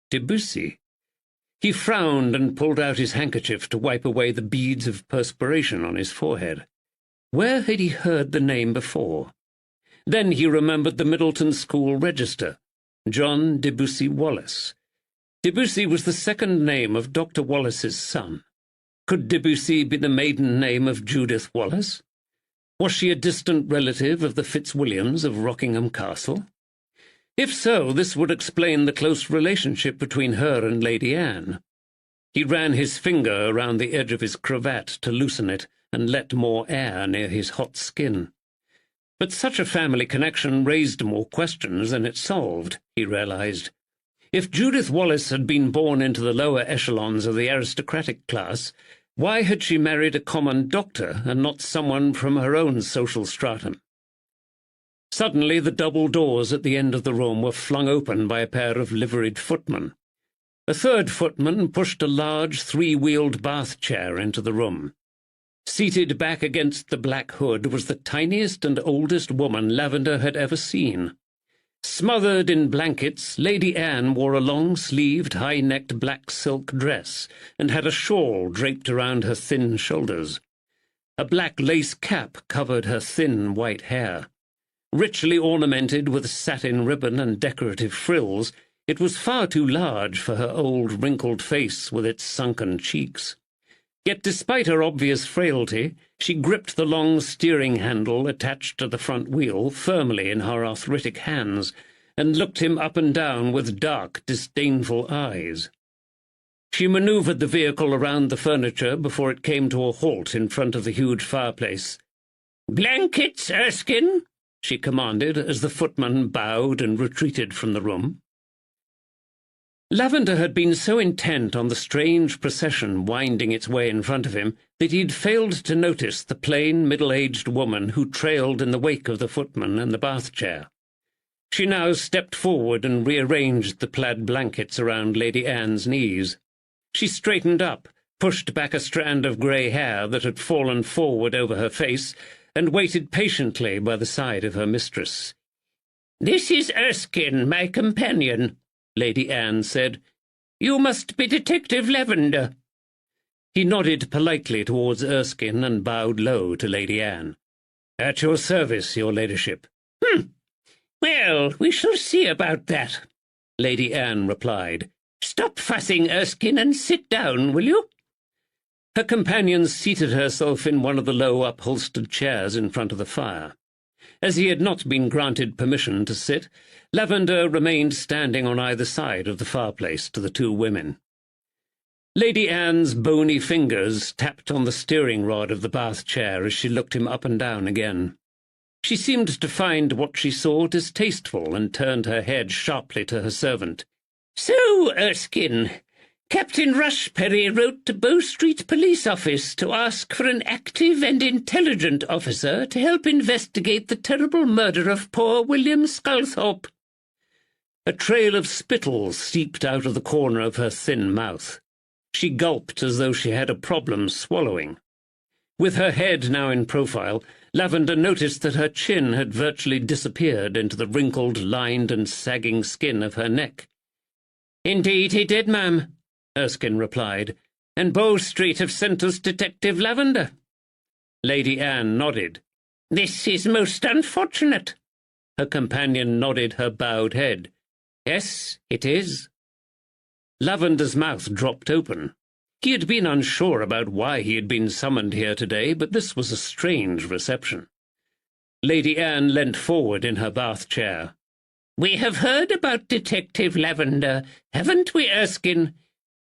Debussy? He frowned and pulled out his handkerchief to wipe away the beads of perspiration on his forehead. Where had he heard the name before? Then he remembered the Middleton School register: John Debussy Wallace. Debussy was the second name of Dr. Wallace's son. Could Debussy be the maiden name of Judith Wallace? Was she a distant relative of the Fitzwilliams of Rockingham Castle? If so, this would explain the close relationship between her and Lady Anne. He ran his finger around the edge of his cravat to loosen it and let more air near his hot skin. But such a family connection raised more questions than it solved, he realized. If Judith Wallace had been born into the lower echelons of the aristocratic class, why had she married a common doctor and not someone from her own social stratum? Suddenly the double doors at the end of the room were flung open by a pair of liveried footmen. A third footman pushed a large 3-wheeled bath chair into the room. Seated back against the black hood was the tiniest and oldest woman Lavender had ever seen. Smothered in blankets, Lady Anne wore a long-sleeved, high-necked black silk dress and had a shawl draped around her thin shoulders. A black lace cap covered her thin white hair. Richly ornamented with satin ribbon and decorative frills, it was far too large for her old, wrinkled face with its sunken cheeks. Yet despite her obvious frailty, she gripped the long steering handle attached to the front wheel firmly in her arthritic hands, and looked him up and down with dark, disdainful eyes. She manoeuvred the vehicle around the furniture before it came to a halt in front of the huge fireplace. "Blankets, Erskine," she commanded as the footman bowed and retreated from the room. Lavender had been so intent on the strange procession winding its way in front of him that he'd failed to notice the plain, middle-aged woman who trailed in the wake of the footman and the bath chair. She now stepped forward and rearranged the plaid blankets around Lady Anne's knees. She straightened up, pushed back a strand of grey hair that had fallen forward over her face, and waited patiently by the side of her mistress. "This is Erskine, my companion," Lady Anne said. "You must be Detective Lavender." He nodded politely towards Erskine and bowed low to Lady Anne. "At your service, your ladyship." Well, we shall see about that," Lady Anne replied. "Stop fussing, Erskine, and sit down, will you?" Her companion seated herself in one of the low upholstered chairs in front of the fire. As he had not been granted permission to sit, Lavender remained standing on either side of the fireplace to the two women. Lady Anne's bony fingers tapped on the steering rod of the bath chair as she looked him up and down again. She seemed to find what she saw distasteful and turned her head sharply to her servant. "So, Erskine, Captain Rushperry wrote to Bow Street Police Office to ask for an active and intelligent officer to help investigate the terrible murder of poor William Sculthorpe." A trail of spittle seeped out of the corner of her thin mouth. She gulped as though she had a problem swallowing. With her head now in profile, Lavender noticed that her chin had virtually disappeared into the wrinkled, lined and sagging skin of her neck. "Indeed he did, ma'am," Erskine replied, "and Bow Street have sent us Detective Lavender." Lady Anne nodded. "This is most unfortunate." Her companion nodded her bowed head. "Yes, it is." Lavender's mouth dropped open. He had been unsure about why he had been summoned here today, but this was a strange reception. Lady Anne leant forward in her bath chair. "We have heard about Detective Lavender, haven't we, Erskine?"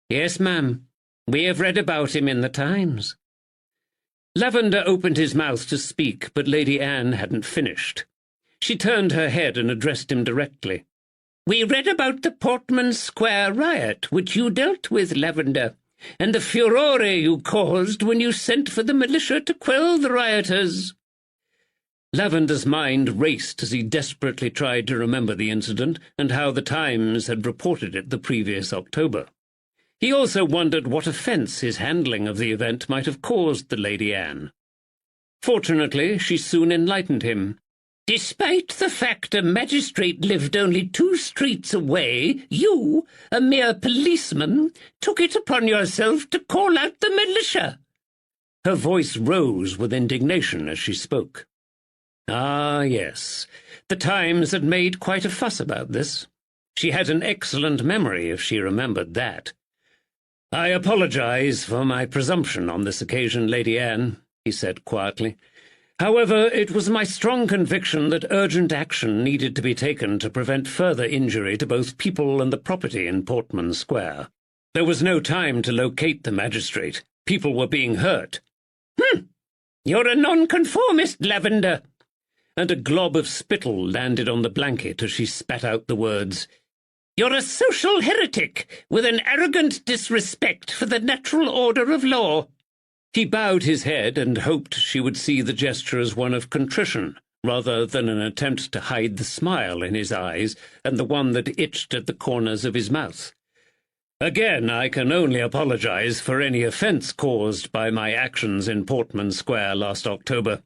"Yes, ma'am. We have read about him in the Times." Lavender opened his mouth to speak, but Lady Anne hadn't finished. She turned her head and addressed him directly. "We read about the Portman Square riot, which you dealt with, Lavender, and the furore you caused when you sent for the militia to quell the rioters." Lavender's mind raced as he desperately tried to remember the incident and how the Times had reported it the previous October. He also wondered what offence his handling of the event might have caused the Lady Anne. Fortunately, she soon enlightened him. "Despite the fact a magistrate lived only 2 streets away, you, a mere policeman, took it upon yourself to call out the militia." Her voice rose with indignation as she spoke. Ah, yes, the Times had made quite a fuss about this. She had an excellent memory if she remembered that. "I apologize for my presumption on this occasion, Lady Anne," he said quietly. "However, it was my strong conviction that urgent action needed to be taken to prevent further injury to both people and the property in Portman Square. There was no time to locate the magistrate. People were being hurt." "You're a nonconformist, Lavender." And a glob of spittle landed on the blanket as she spat out the words, "You're a social heretic with an arrogant disrespect for the natural order of law." He bowed his head and hoped she would see the gesture as one of contrition, rather than an attempt to hide the smile in his eyes and the one that itched at the corners of his mouth. "Again, I can only apologize for any offence caused by my actions in Portman Square last October.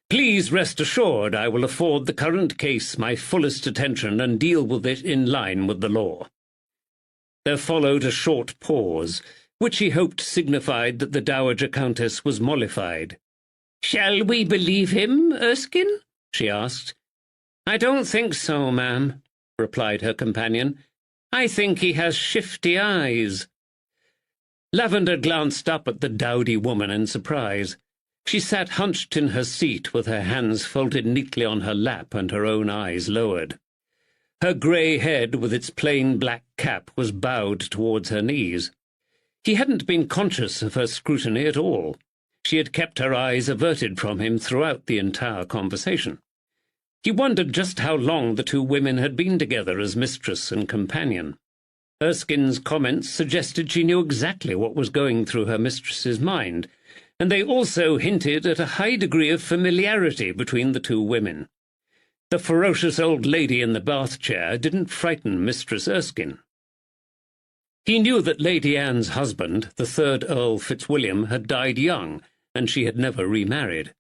Please rest assured I will afford the current case my fullest attention and deal with it in line with the law." There followed a short pause, which he hoped signified that the Dowager Countess was mollified. "Shall we believe him, Erskine?" she asked. "I don't think so, ma'am," replied her companion. "I think he has shifty eyes." Lavender glanced up at the dowdy woman in surprise. She sat hunched in her seat with her hands folded neatly on her lap and her own eyes lowered. Her grey head with its plain black cap was bowed towards her knees. He hadn't been conscious of her scrutiny at all. She had kept her eyes averted from him throughout the entire conversation. He wondered just how long the two women had been together as mistress and companion. Erskine's comments suggested she knew exactly what was going through her mistress's mind, and they also hinted at a high degree of familiarity between the two women. The ferocious old lady in the bath chair didn't frighten Mistress Erskine. He knew that Lady Anne's husband, the 3rd Earl Fitzwilliam, had died young, and she had never remarried.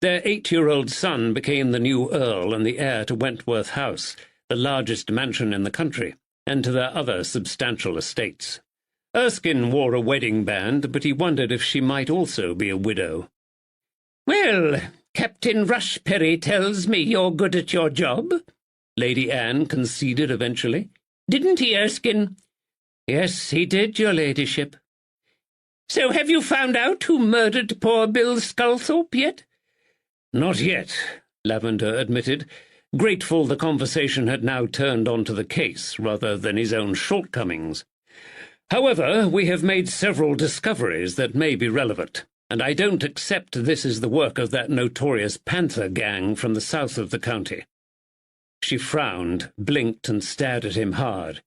Their 8-year-old son became the new Earl and the heir to Wentworth House, the largest mansion in the country, and to their other substantial estates. Erskine wore a wedding band, but he wondered if she might also be a widow. "Well, Captain Rushperry tells me you're good at your job," Lady Anne conceded eventually. "Didn't he, Erskine?" "Yes, he did, your ladyship." "So have you found out who murdered poor Bill Sculthorpe yet?" "Not yet," Lavender admitted, grateful the conversation had now turned onto the case rather than his own shortcomings. "However, we have made several discoveries that may be relevant, and I don't accept this is the work of that notorious Panther gang from the south of the county." She frowned, blinked, and stared at him hard.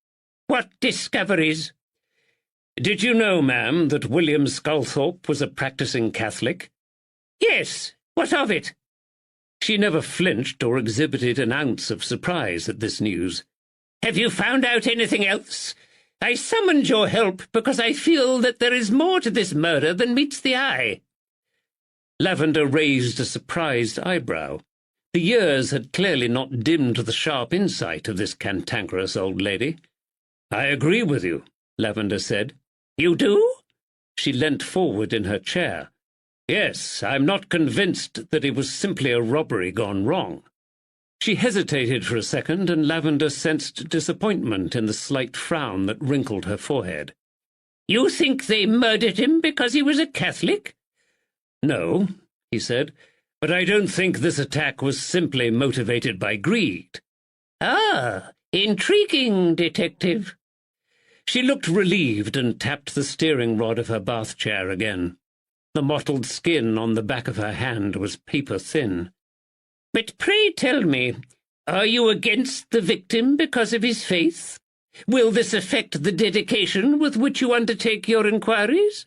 "What discoveries?" "Did you know, ma'am, that William Sculthorpe was a practicing Catholic?" "Yes. What of it?" She never flinched or exhibited an ounce of surprise at this news. "Have you found out anything else? I summoned your help because I feel that there is more to this murder than meets the eye." Lavender raised a surprised eyebrow. The years had clearly not dimmed the sharp insight of this cantankerous old lady. "I agree with you," Lavender said. "You do?" She leant forward in her chair. "Yes, I'm not convinced that it was simply a robbery gone wrong." She hesitated for a second, and Lavender sensed disappointment in the slight frown that wrinkled her forehead. "You think they murdered him because he was a Catholic?" "No," he said, "but I don't think this attack was simply motivated by greed." "Ah, intriguing, Detective." She looked relieved and tapped the steering rod of her bath chair again. The mottled skin on the back of her hand was paper-thin. "But pray tell me, are you against the victim because of his faith? Will this affect the dedication with which you undertake your inquiries?"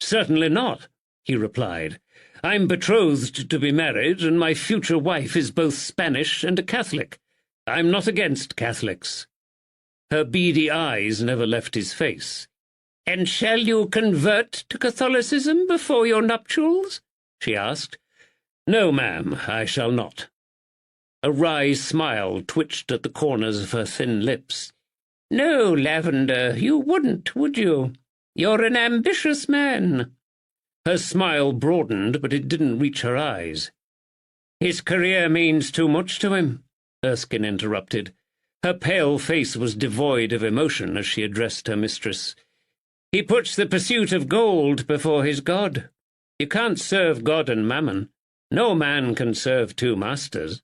"Certainly not," he replied. "I'm betrothed to be married, and my future wife is both Spanish and a Catholic. I'm not against Catholics." Her beady eyes never left his face. "And shall you convert to Catholicism before your nuptials?" she asked. "No, ma'am, I shall not." A wry smile twitched at the corners of her thin lips. "No, Lavender, you wouldn't, would you? You're an ambitious man." Her smile broadened, but it didn't reach her eyes. "His career means too much to him," Erskine interrupted. Her pale face was devoid of emotion as she addressed her mistress. "He puts the pursuit of gold before his God. You can't serve God and mammon. No man can serve two masters."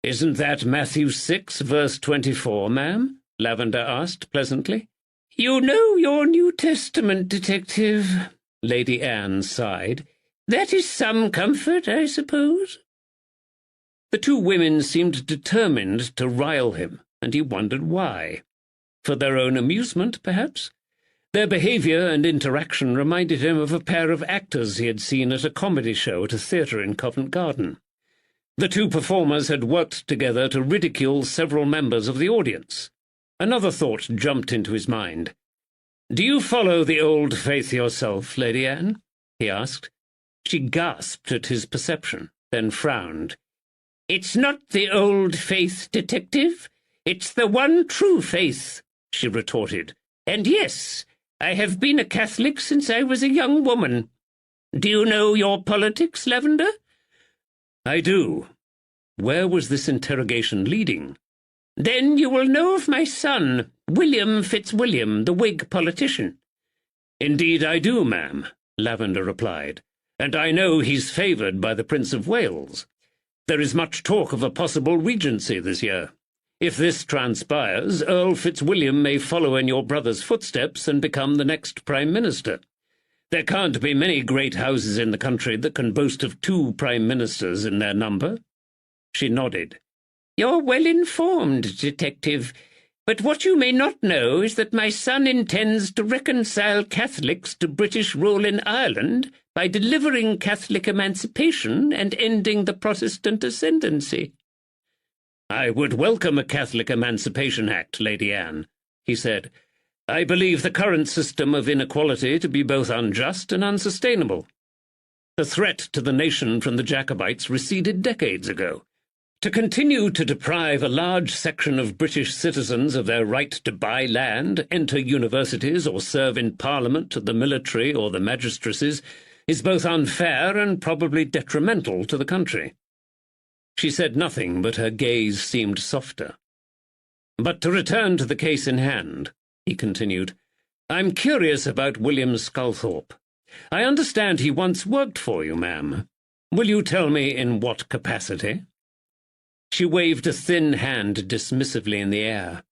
"Isn't that Matthew 6, verse 24, ma'am?" Lavender asked pleasantly. "You know your New Testament, Detective," Lady Anne sighed. "That is some comfort, I suppose." The two women seemed determined to rile him, and he wondered why. For their own amusement, perhaps? Their behaviour and interaction reminded him of a pair of actors he had seen at a comedy show at a theatre in Covent Garden. The two performers had worked together to ridicule several members of the audience. Another thought jumped into his mind. "Do you follow the old faith yourself, Lady Anne?" he asked. She gasped at his perception, then frowned. "It's not the old faith, Detective. It's the one true faith," she retorted. "And yes, I have been a Catholic since I was a young woman. Do you know your politics, Lavender?" "I do." Where was this interrogation leading? "Then you will know of my son, William Fitzwilliam, the Whig politician." "Indeed I do, ma'am," Lavender replied, "and I know he's favoured by the Prince of Wales. There is much talk of a possible regency this year. If this transpires, Earl Fitzwilliam may follow in your brother's footsteps and become the next Prime Minister. There can't be many great houses in the country that can boast of 2 Prime Ministers in their number." She nodded. "You're well informed, Detective. But what you may not know is that my son intends to reconcile Catholics to British rule in Ireland by delivering Catholic emancipation and ending the Protestant ascendancy." "I would welcome a Catholic Emancipation Act, Lady Anne," he said. "I believe the current system of inequality to be both unjust and unsustainable. The threat to the nation from the Jacobites receded decades ago. To continue to deprive a large section of British citizens of their right to buy land, enter universities, or serve in Parliament, the military, or the magistracies is both unfair and probably detrimental to the country. She said nothing, but her gaze seemed softer. But to return to the case in hand, he continued, I'm curious about William Sculthorpe. I understand he once worked for you, ma'am. Will you tell me in what capacity? She waved a thin hand dismissively in the air.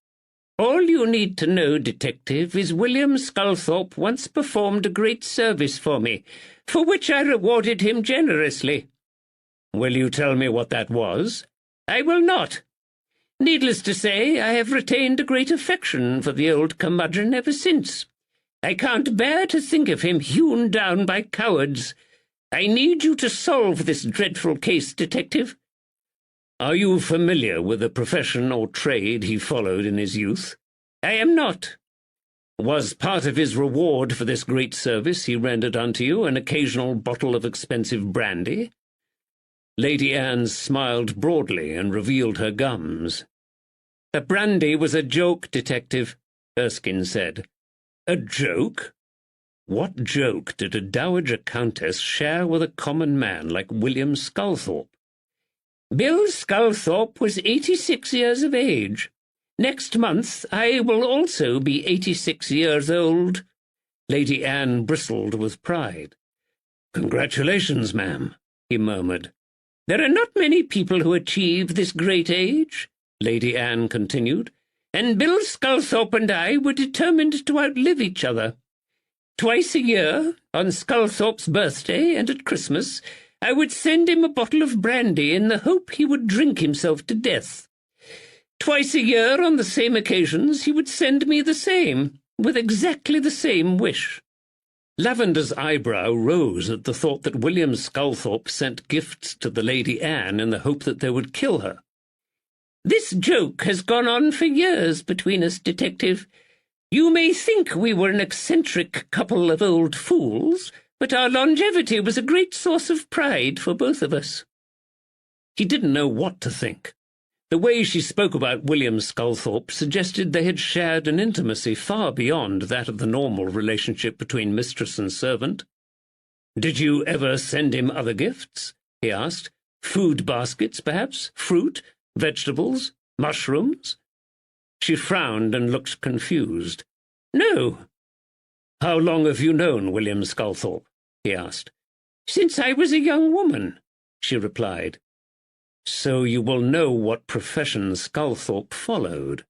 All you need to know, detective, is William Sculthorpe once performed a great service for me, for which I rewarded him generously. Will you tell me what that was? I will not. Needless to say, I have retained a great affection for the old curmudgeon ever since. I can't bear to think of him hewn down by cowards. I need you to solve this dreadful case, detective. Are you familiar with the profession or trade he followed in his youth? I am not. Was part of his reward for this great service he rendered unto you an occasional bottle of expensive brandy? Lady Anne smiled broadly and revealed her gums. The brandy was a joke, detective, Erskine said. A joke? What joke did a dowager countess share with a common man like William Sculthorpe? Bill Sculthorpe was 86 years of age. Next month I will also be 86 years old. Lady Anne bristled with pride. Congratulations, ma'am, he murmured. There are not many people who achieve this great age, Lady Anne continued, and Bill Sculthorpe and I were determined to outlive each other. Twice a year, on Sculthorpe's birthday and at Christmas, I would send him a bottle of brandy in the hope he would drink himself to death. Twice a year, on the same occasions, he would send me the same, with exactly the same wish. Lavender's eyebrow rose at the thought that William Sculthorpe sent gifts to the Lady Anne in the hope that they would kill her. This joke has gone on for years between us, detective. You may think we were an eccentric couple of old fools, but our longevity was a great source of pride for both of us. He didn't know what to think. The way she spoke about William Sculthorpe suggested they had shared an intimacy far beyond that of the normal relationship between mistress and servant. Did you ever send him other gifts? He asked. Food baskets, perhaps? Fruit? Vegetables? Mushrooms? She frowned and looked confused. No. How long have you known William Sculthorpe? He asked. Since I was a young woman, she replied. So you will know what profession Sculthorpe followed.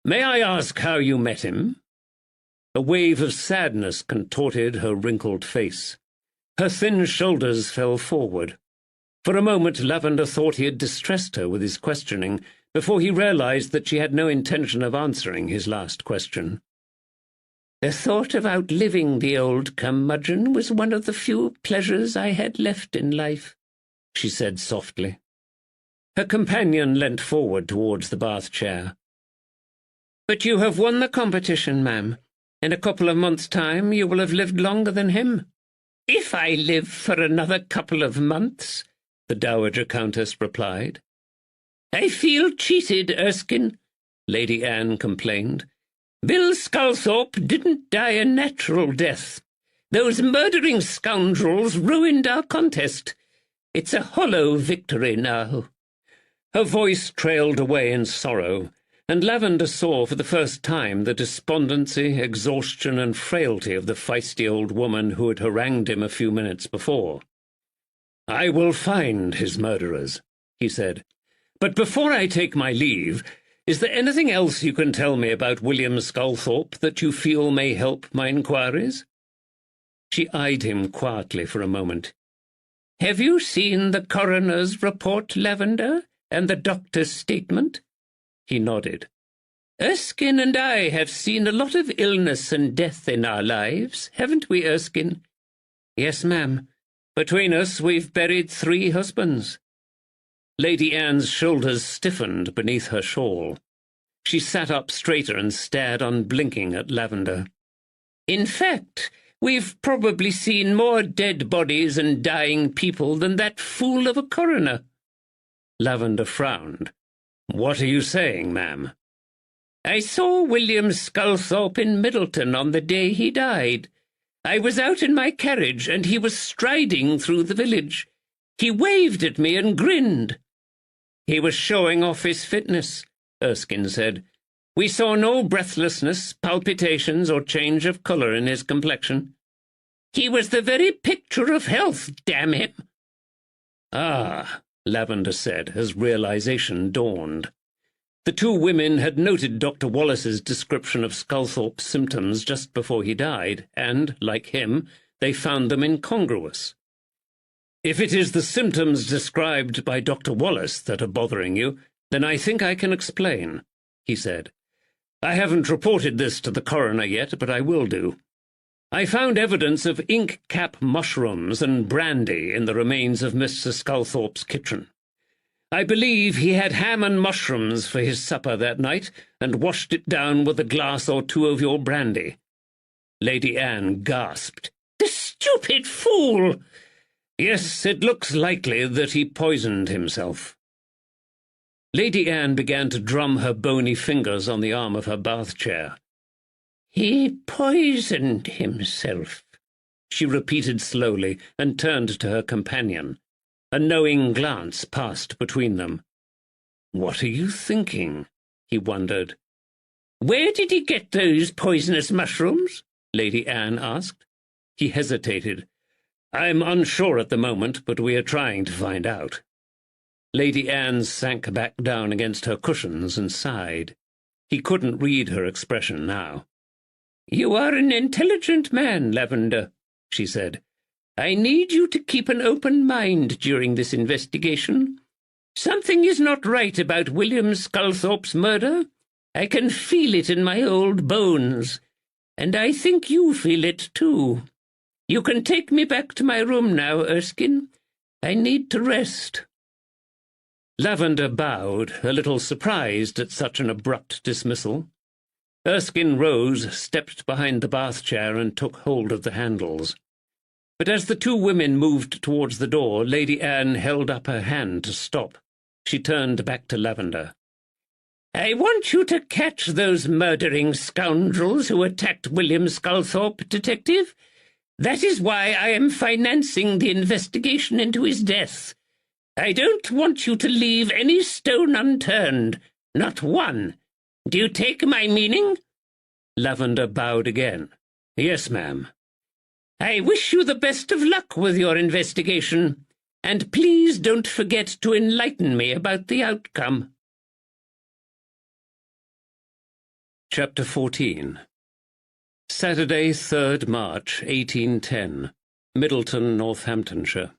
May I ask how you met him? A wave of sadness contorted her wrinkled face. Her thin shoulders fell forward. For a moment Lavender thought he had distressed her with his questioning, before he realized that she had no intention of answering his last question. The thought of outliving the old curmudgeon was one of the few pleasures I had left in life, she said softly. Her companion leant forward towards the bath chair. But you have won the competition, ma'am. In a couple of months' time you will have lived longer than him. If I live for another couple of months, the Dowager Countess replied. I feel cheated, Erskine, Lady Anne complained. Bill Sculthorpe didn't die a natural death. Those murdering scoundrels ruined our contest. It's a hollow victory now. Her voice trailed away in sorrow, and Lavender saw for the first time the despondency, exhaustion, and frailty of the feisty old woman who had harangued him a few minutes before. I will find his murderers, he said. But before I take my leave, is there anything else you can tell me about William Sculthorpe that you feel may help my inquiries? She eyed him quietly for a moment. Have you seen the coroner's report, Lavender, and the doctor's statement? He nodded. Erskine and I have seen a lot of illness and death in our lives, haven't we, Erskine? Yes, ma'am. Between us we've buried 3 husbands. Lady Anne's shoulders stiffened beneath her shawl. She sat up straighter and stared unblinking at Lavender. In fact, we've probably seen more dead bodies and dying people than that fool of a coroner. Lavender frowned. "What are you saying, ma'am?" "I saw William Sculthorpe in Middleton on the day he died. I was out in my carriage, and he was striding through the village. He waved at me and grinned." "He was showing off his fitness," Erskine said. "We saw no breathlessness, palpitations, or change of colour in his complexion." "He was the very picture of health, damn him." "Ah," Lavender said, as realization dawned. The two women had noted Dr. Wallace's description of Sculthorpe's symptoms just before he died, and, like him, they found them incongruous. "If it is the symptoms described by Dr. Wallace that are bothering you, then I think I can explain," he said. "I haven't reported this to the coroner yet, but I will do. I found evidence of ink-cap mushrooms and brandy in the remains of Mr. Sculthorpe's kitchen. I believe he had ham and mushrooms for his supper that night, and washed it down with a glass or two of your brandy." Lady Anne gasped. "The stupid fool!" "Yes, it looks likely that he poisoned himself." Lady Anne began to drum her bony fingers on the arm of her bath chair. "He poisoned himself," she repeated slowly, and turned to her companion. A knowing glance passed between them. "What are you thinking?" he wondered. "Where did he get those poisonous mushrooms?" Lady Anne asked. He hesitated. "I'm unsure at the moment, but we are trying to find out." Lady Anne sank back down against her cushions and sighed. He couldn't read her expression now. "You are an intelligent man, Lavender," she said. "I need you to keep an open mind during this investigation. Something is not right about William Sculthorpe's murder. I can feel it in my old bones, and I think you feel it too. You can take me back to my room now, Erskine. I need to rest." Lavender bowed, a little surprised at such an abrupt dismissal. Erskine rose, stepped behind the bath chair, and took hold of the handles. But as the two women moved towards the door, Lady Anne held up her hand to stop. She turned back to Lavender. "I want you to catch those murdering scoundrels who attacked William Sculthorpe, Detective. That is why I am financing the investigation into his death. I don't want you to leave any stone unturned, not one. Do you take my meaning?" Lavender bowed again. "Yes, ma'am." "I wish you the best of luck with your investigation, and please don't forget to enlighten me about the outcome." Chapter 14. Saturday, 3rd March, 1810. Middleton, Northamptonshire.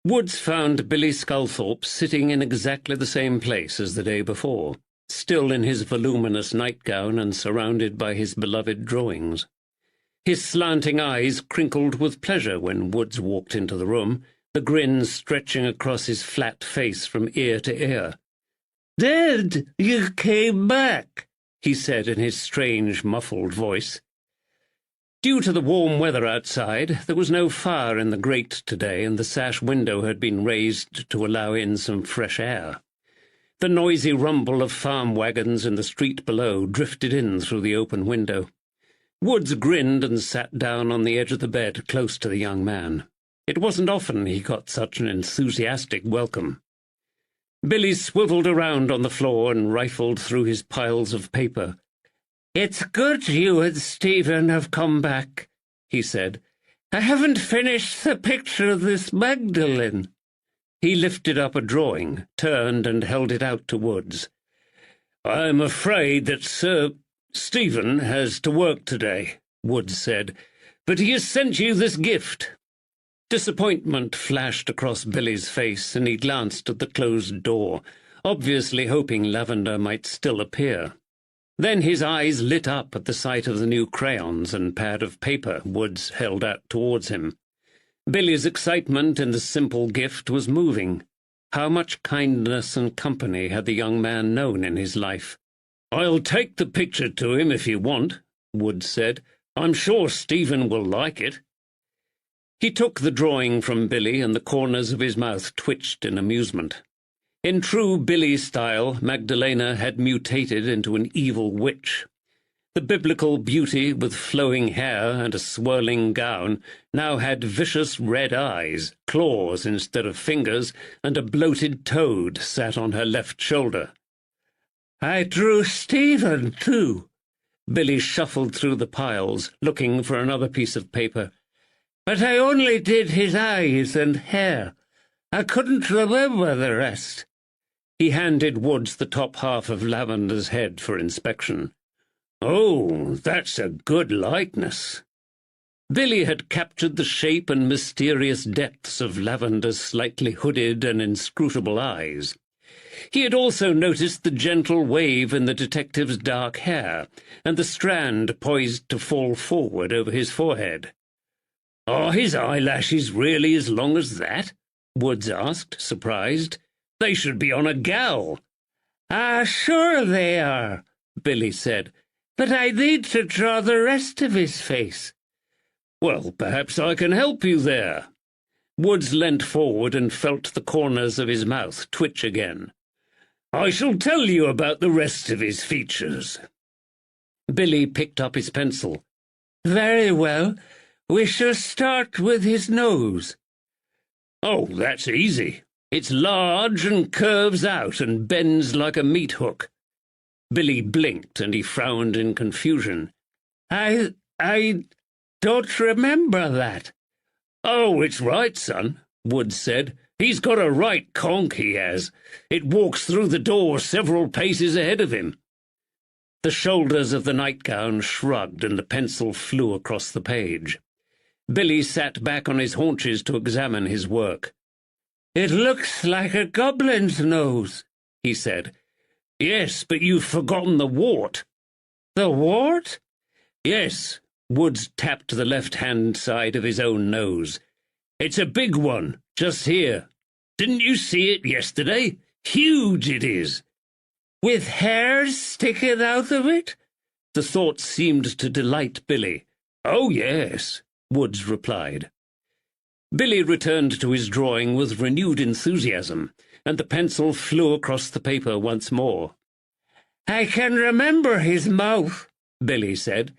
Woods found Billy Sculthorpe sitting in exactly the same place as the day before, still in his voluminous nightgown and surrounded by his beloved drawings. His slanting eyes crinkled with pleasure when Woods walked into the room, the grin stretching across his flat face from ear to ear. "Dad, you came back," he said in his strange, muffled voice. Due to the warm weather outside, there was no fire in the grate today, and the sash window had been raised to allow in some fresh air. The noisy rumble of farm wagons in the street below drifted in through the open window. Woods grinned and sat down on the edge of the bed close to the young man. It wasn't often he got such an enthusiastic welcome. Billy swiveled around on the floor and rifled through his piles of paper. "It's good you and Stephen have come back," he said. "I haven't finished the picture of this Magdalene." He lifted up a drawing, turned and held it out to Woods. "I'm afraid that Sir Stephen has to work today," Woods said, "but he has sent you this gift." Disappointment flashed across Billy's face, and he glanced at the closed door, obviously hoping Lavender might still appear. Then his eyes lit up at the sight of the new crayons and pad of paper Woods held out towards him. Billy's excitement in the simple gift was moving. How much kindness and company had the young man known in his life? "I'll take the picture to him if you want," Woods said. "I'm sure Stephen will like it." He took the drawing from Billy, and the corners of his mouth twitched in amusement. In true Billy style, Magdalena had mutated into an evil witch. The biblical beauty with flowing hair and a swirling gown now had vicious red eyes, claws instead of fingers, and a bloated toad sat on her left shoulder. "I drew Stephen, too." Billy shuffled through the piles, looking for another piece of paper. "But I only did his eyes and hair. I couldn't remember the rest." He handed Woods the top half of Lavender's head for inspection. "Oh, that's a good likeness." Billy had captured the shape and mysterious depths of Lavender's slightly hooded and inscrutable eyes. He had also noticed the gentle wave in the detective's dark hair, and the strand poised to fall forward over his forehead. "Are his eyelashes really as long as that?" Woods asked, surprised. "They should be on a gal." "Ah, sure they are," Billy said. "But I need to draw the rest of his face." "Well, perhaps I can help you there." Woods leant forward and felt the corners of his mouth twitch again. "I shall tell you about the rest of his features." Billy picked up his pencil. "Very well. We shall start with his nose." "Oh, that's easy. It's large and curves out and bends like a meat hook." Billy blinked and he frowned in confusion. I don't remember that." "Oh, it's right, son," Woods said. "He's got a right conk, he has. It walks through the door several paces ahead of him." The shoulders of the nightgown shrugged and the pencil flew across the page. Billy sat back on his haunches to examine his work. "It looks like a goblin's nose," he said. "Yes, but you've forgotten the wart." "The wart?" "Yes." Woods tapped the left-hand side of his own nose. "It's a big one, just here. Didn't you see it yesterday? Huge it is." "With hairs sticking out of it?" The thought seemed to delight Billy. "Oh, yes," Woods replied. Billy returned to his drawing with renewed enthusiasm, and the pencil flew across the paper once more. "I can remember his mouth," Billy said.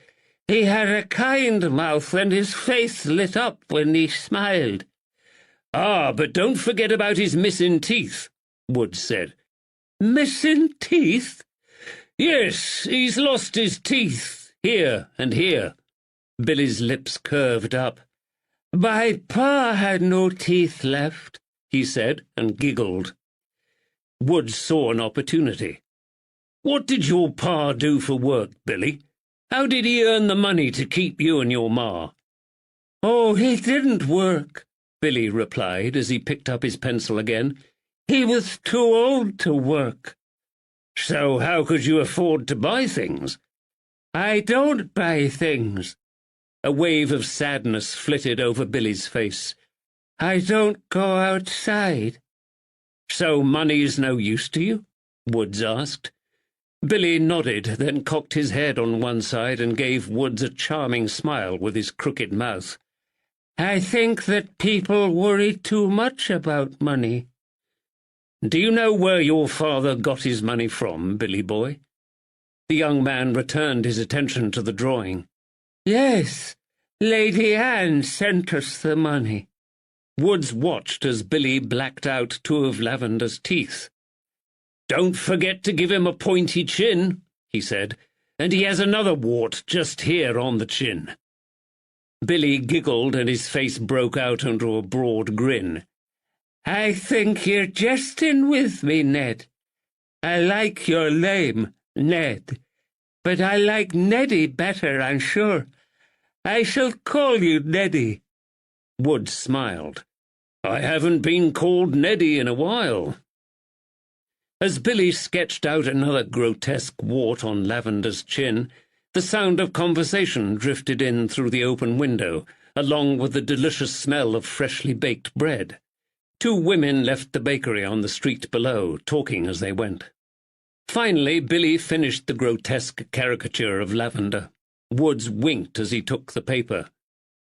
"He had a kind mouth, and his face lit up when he smiled." "Ah, but don't forget about his missing teeth," Woods said. "Missing teeth?" "Yes, he's lost his teeth, here and here." Billy's lips curved up. "My pa had no teeth left," he said, and giggled. Woods saw an opportunity. "What did your pa do for work, Billy? How did he earn the money to keep you and your ma?" "Oh, he didn't work," Billy replied as he picked up his pencil again. "He was too old to work." "So how could you afford to buy things?" "I don't buy things." A wave of sadness flitted over Billy's face. "I don't go outside." "So money's no use to you?" Woods asked. Billy nodded, then cocked his head on one side and gave Woods a charming smile with his crooked mouth. "I think that people worry too much about money." "Do you know where your father got his money from, Billy boy?" The young man returned his attention to the drawing. "Yes, Lady Anne sent us the money." Woods watched as Billy blacked out two of Lavender's teeth. "Don't forget to give him a pointy chin," he said, "and he has another wart just here on the chin." Billy giggled and his face broke out into a broad grin. "I think you're jesting with me, Ned. I like your name, Ned, but I like Neddy better, I'm sure. I shall call you Neddy." Woods smiled. "I haven't been called Neddy in a while." As Billy sketched out another grotesque wart on Lavender's chin, the sound of conversation drifted in through the open window, along with the delicious smell of freshly baked bread. Two women left the bakery on the street below, talking as they went. Finally, Billy finished the grotesque caricature of Lavender. Woods winked as he took the paper.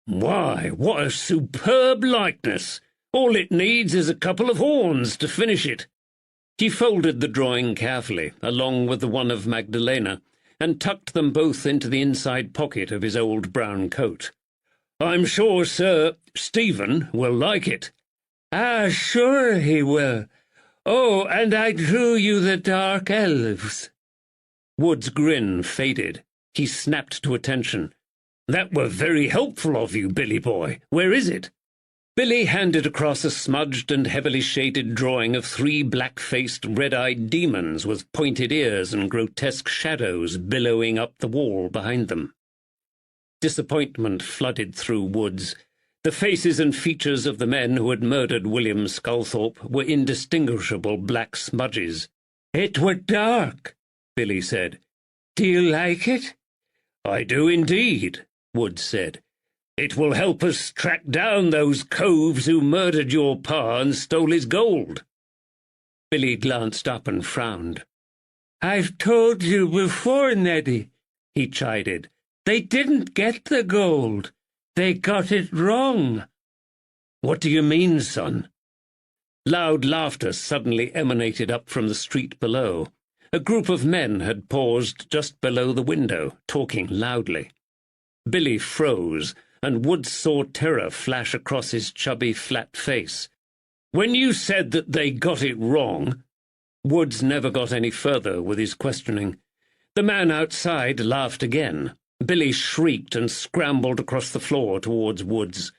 "Why, what a superb likeness! All it needs is a couple of horns to finish it." He folded the drawing carefully, along with the one of Magdalena, and tucked them both into the inside pocket of his old brown coat. "I'm sure, sir, Stephen will like it." "Ah, sure he will. Oh, and I drew you the dark elves." Wood's grin faded. He snapped to attention. "That were very helpful of you, Billy boy. Where is it?" Billy handed across a smudged and heavily shaded drawing of 3 black-faced, red-eyed demons with pointed ears and grotesque shadows billowing up the wall behind them. Disappointment flooded through Woods. The faces and features of the men who had murdered William Sculthorpe were indistinguishable black smudges. "It were dark," Billy said. "Do you like it?" "I do indeed," Woods said. "It will help us track down those coves who murdered your pa and stole his gold." Billy glanced up and frowned. "I've told you before, Neddy," he chided. "They didn't get the gold. They got it wrong." "What do you mean, son?" Loud laughter suddenly emanated up from the street below. A group of men had paused just below the window, talking loudly. Billy froze, and Woods saw terror flash across his chubby, flat face. "When you said that they got it wrong—" Woods never got any further with his questioning. The man outside laughed again. Billy shrieked and scrambled across the floor towards Woods.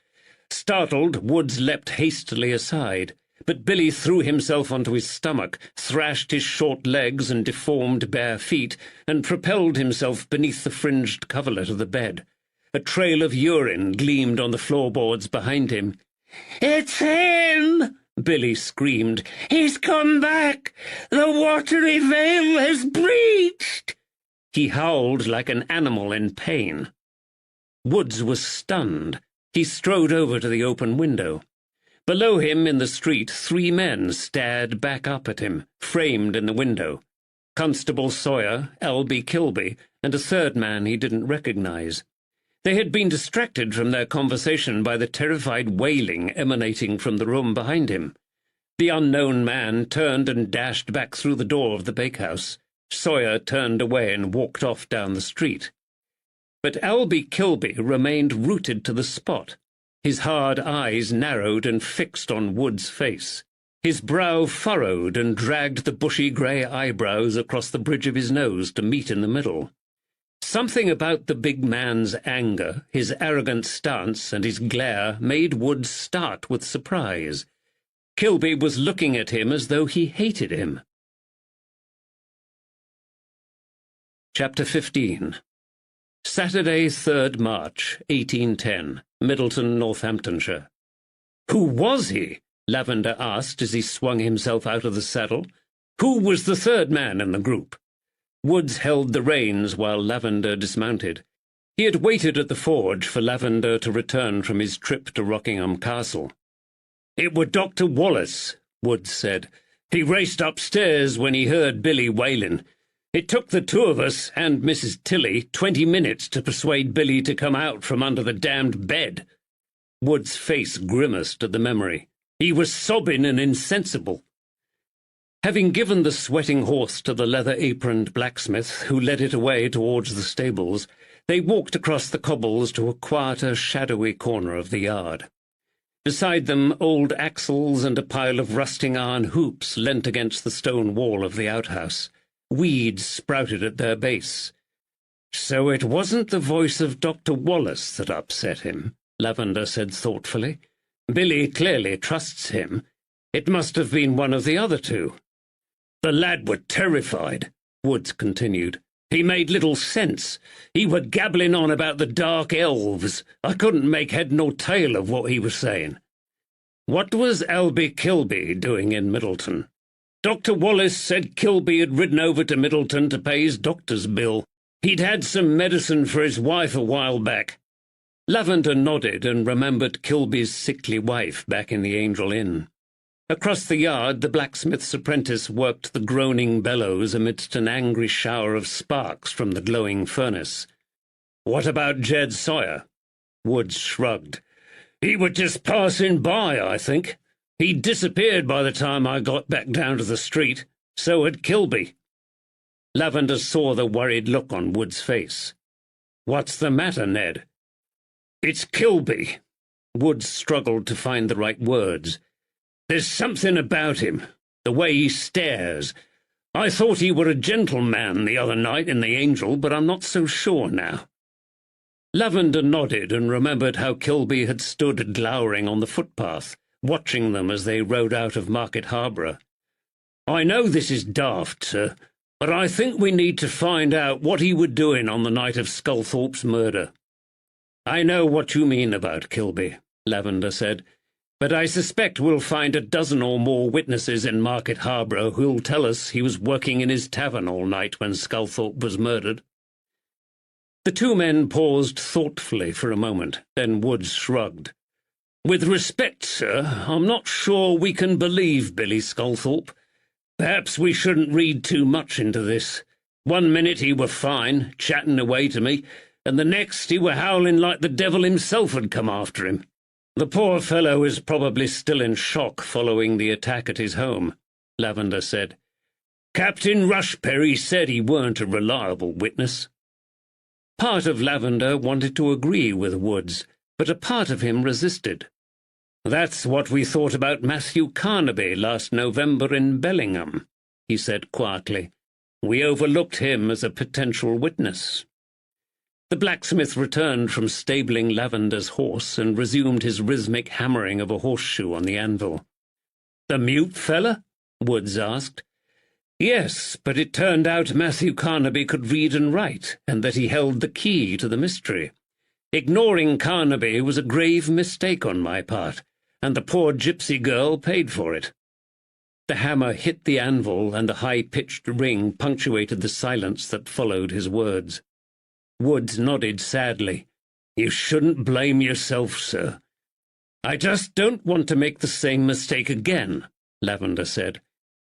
Startled, Woods leapt hastily aside, but Billy threw himself onto his stomach, thrashed his short legs and deformed bare feet, and propelled himself beneath the fringed coverlet of the bed. A trail of urine gleamed on the floorboards behind him. "It's him!" Billy screamed. "He's come back! The watery veil has breached!" He howled like an animal in pain. Woods was stunned. He strode over to the open window. Below him in the street, 3 men stared back up at him, framed in the window. Constable Sawyer, L.B. Kilby, and a 3rd man he didn't recognize. They had been distracted from their conversation by the terrified wailing emanating from the room behind him. The unknown man turned and dashed back through the door of the bakehouse. Sawyer turned away and walked off down the street. But L.B. Kilby remained rooted to the spot. His hard eyes narrowed and fixed on Wood's face. His brow furrowed and dragged the bushy grey eyebrows across the bridge of his nose to meet in the middle. Something about the big man's anger, his arrogant stance, and his glare made Woods start with surprise. Kilby was looking at him as though he hated him. Chapter 15. Saturday, 3rd March, 1810, Middleton, Northamptonshire. "Who was he?" Lavender asked as he swung himself out of the saddle. "Who was the 3rd man in the group?" Woods held the reins while Lavender dismounted. He had waited at the forge for Lavender to return from his trip to Rockingham Castle. "It were Dr. Wallace," Woods said. "He raced upstairs when he heard Billy wailing. It took the 2 of us and Mrs. Tilly 20 minutes to persuade Billy to come out from under the damned bed." Wood's face grimaced at the memory. "He was sobbing and insensible." Having given the sweating horse to the leather-aproned blacksmith, who led it away towards the stables, they walked across the cobbles to a quieter, shadowy corner of the yard. Beside them, old axles and a pile of rusting iron hoops leant against the stone wall of the outhouse. Weeds sprouted at their base. "So it wasn't the voice of Dr. Wallace that upset him," Lavender said thoughtfully. "Billy clearly trusts him. It must have been one of the other 2. "The lad were terrified," Woods continued. "He made little sense. He were gabbling on about the dark elves. I couldn't make head nor tail of what he was saying." "What was L.B. Kilby doing in Middleton?" "Dr. Wallace said Kilby had ridden over to Middleton to pay his doctor's bill. He'd had some medicine for his wife a while back." Lavender nodded and remembered Kilby's sickly wife back in the Angel Inn. Across the yard, the blacksmith's apprentice worked the groaning bellows amidst an angry shower of sparks from the glowing furnace. "What about Jed Sawyer?" Woods shrugged. "He were just passing by, I think. He'd disappeared by the time I got back down to the street. So had Kilby. Lavender saw the worried look on Wood's face. "What's the matter, Ned?" "It's Kilby." Wood struggled to find the right words. "There's something about him, the way he stares. I thought he were a gentleman the other night in the Angel, but I'm not so sure now." Lavender nodded and remembered how Kilby had stood glowering on the footpath, watching them as they rode out of Market Harborough. "I know this is daft, sir, but I think we need to find out what he were doing on the night of Sculthorpe's murder." "I know what you mean about Kilby," Lavender said, "but I suspect we'll find a dozen or more witnesses in Market Harborough who'll tell us he was working in his tavern all night when Sculthorpe was murdered." The two men paused thoughtfully for a moment, then Wood shrugged. "With respect, sir, I'm not sure we can believe Billy Sculthorpe. Perhaps we shouldn't read too much into this. One minute he were fine, chatting away to me, and the next he were howling like the devil himself had come after him. The poor fellow is probably still in shock following the attack at his home," Lavender said. "Captain Rushperry said he weren't a reliable witness." Part of Lavender wanted to agree with Woods, but a part of him resisted. "That's what we thought about Matthew Carnaby last November in Bellingham," he said quietly. "We overlooked him as a potential witness." The blacksmith returned from stabling Lavender's horse and resumed his rhythmic hammering of a horseshoe on the anvil. "The mute fella?" Woods asked. "Yes, but it turned out Matthew Carnaby could read and write, and that he held the key to the mystery. Ignoring Carnaby was a grave mistake on my part, and the poor gypsy girl paid for it." The hammer hit the anvil, and the high-pitched ring punctuated the silence that followed his words. Woods nodded sadly. "You shouldn't blame yourself, sir." "I just don't want to make the same mistake again," Lavender said.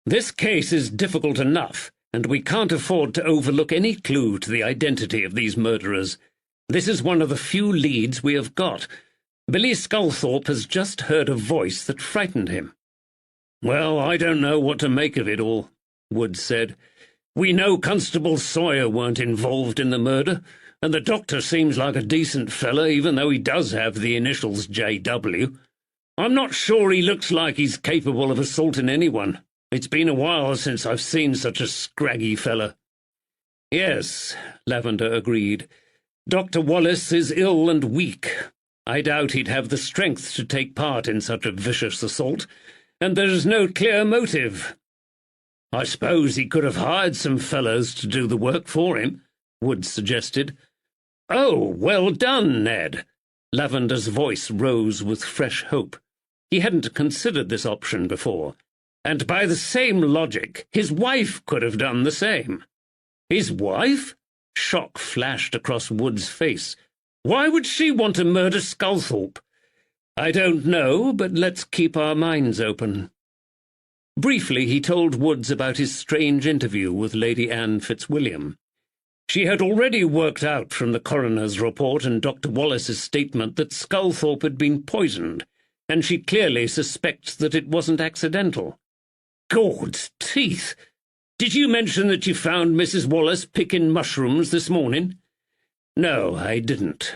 "This case is difficult enough, and we can't afford to overlook any clue to the identity of these murderers. This is one of the few leads we have got. Billy Sculthorpe has just heard a voice that frightened him." "Well, I don't know what to make of it all," Wood said. "We know Constable Sawyer weren't involved in the murder, and the doctor seems like a decent fella, even though he does have the initials J.W. I'm not sure he looks like he's capable of assaulting anyone. It's been a while since I've seen such a scraggy fella." "Yes," Lavender agreed. "Dr. Wallace is ill and weak. I doubt he'd have the strength to take part in such a vicious assault, and there's no clear motive." "I suppose he could have hired some fellows to do the work for him," Wood suggested. "Oh, well done, Ned." Lavender's voice rose with fresh hope. He hadn't considered this option before. "And by the same logic, his wife could have done the same." "His wife?" Shock flashed across Wood's face. "Why would she want to murder Sculthorpe?" "I don't know, but let's keep our minds open." Briefly he told Woods about his strange interview with Lady Anne Fitzwilliam. She had already worked out from the coroner's report and Dr. Wallace's statement that Sculthorpe had been poisoned, and she clearly suspects that it wasn't accidental. "Gord's teeth! Did you mention that you found Mrs. Wallace picking mushrooms this morning?" "No, I didn't.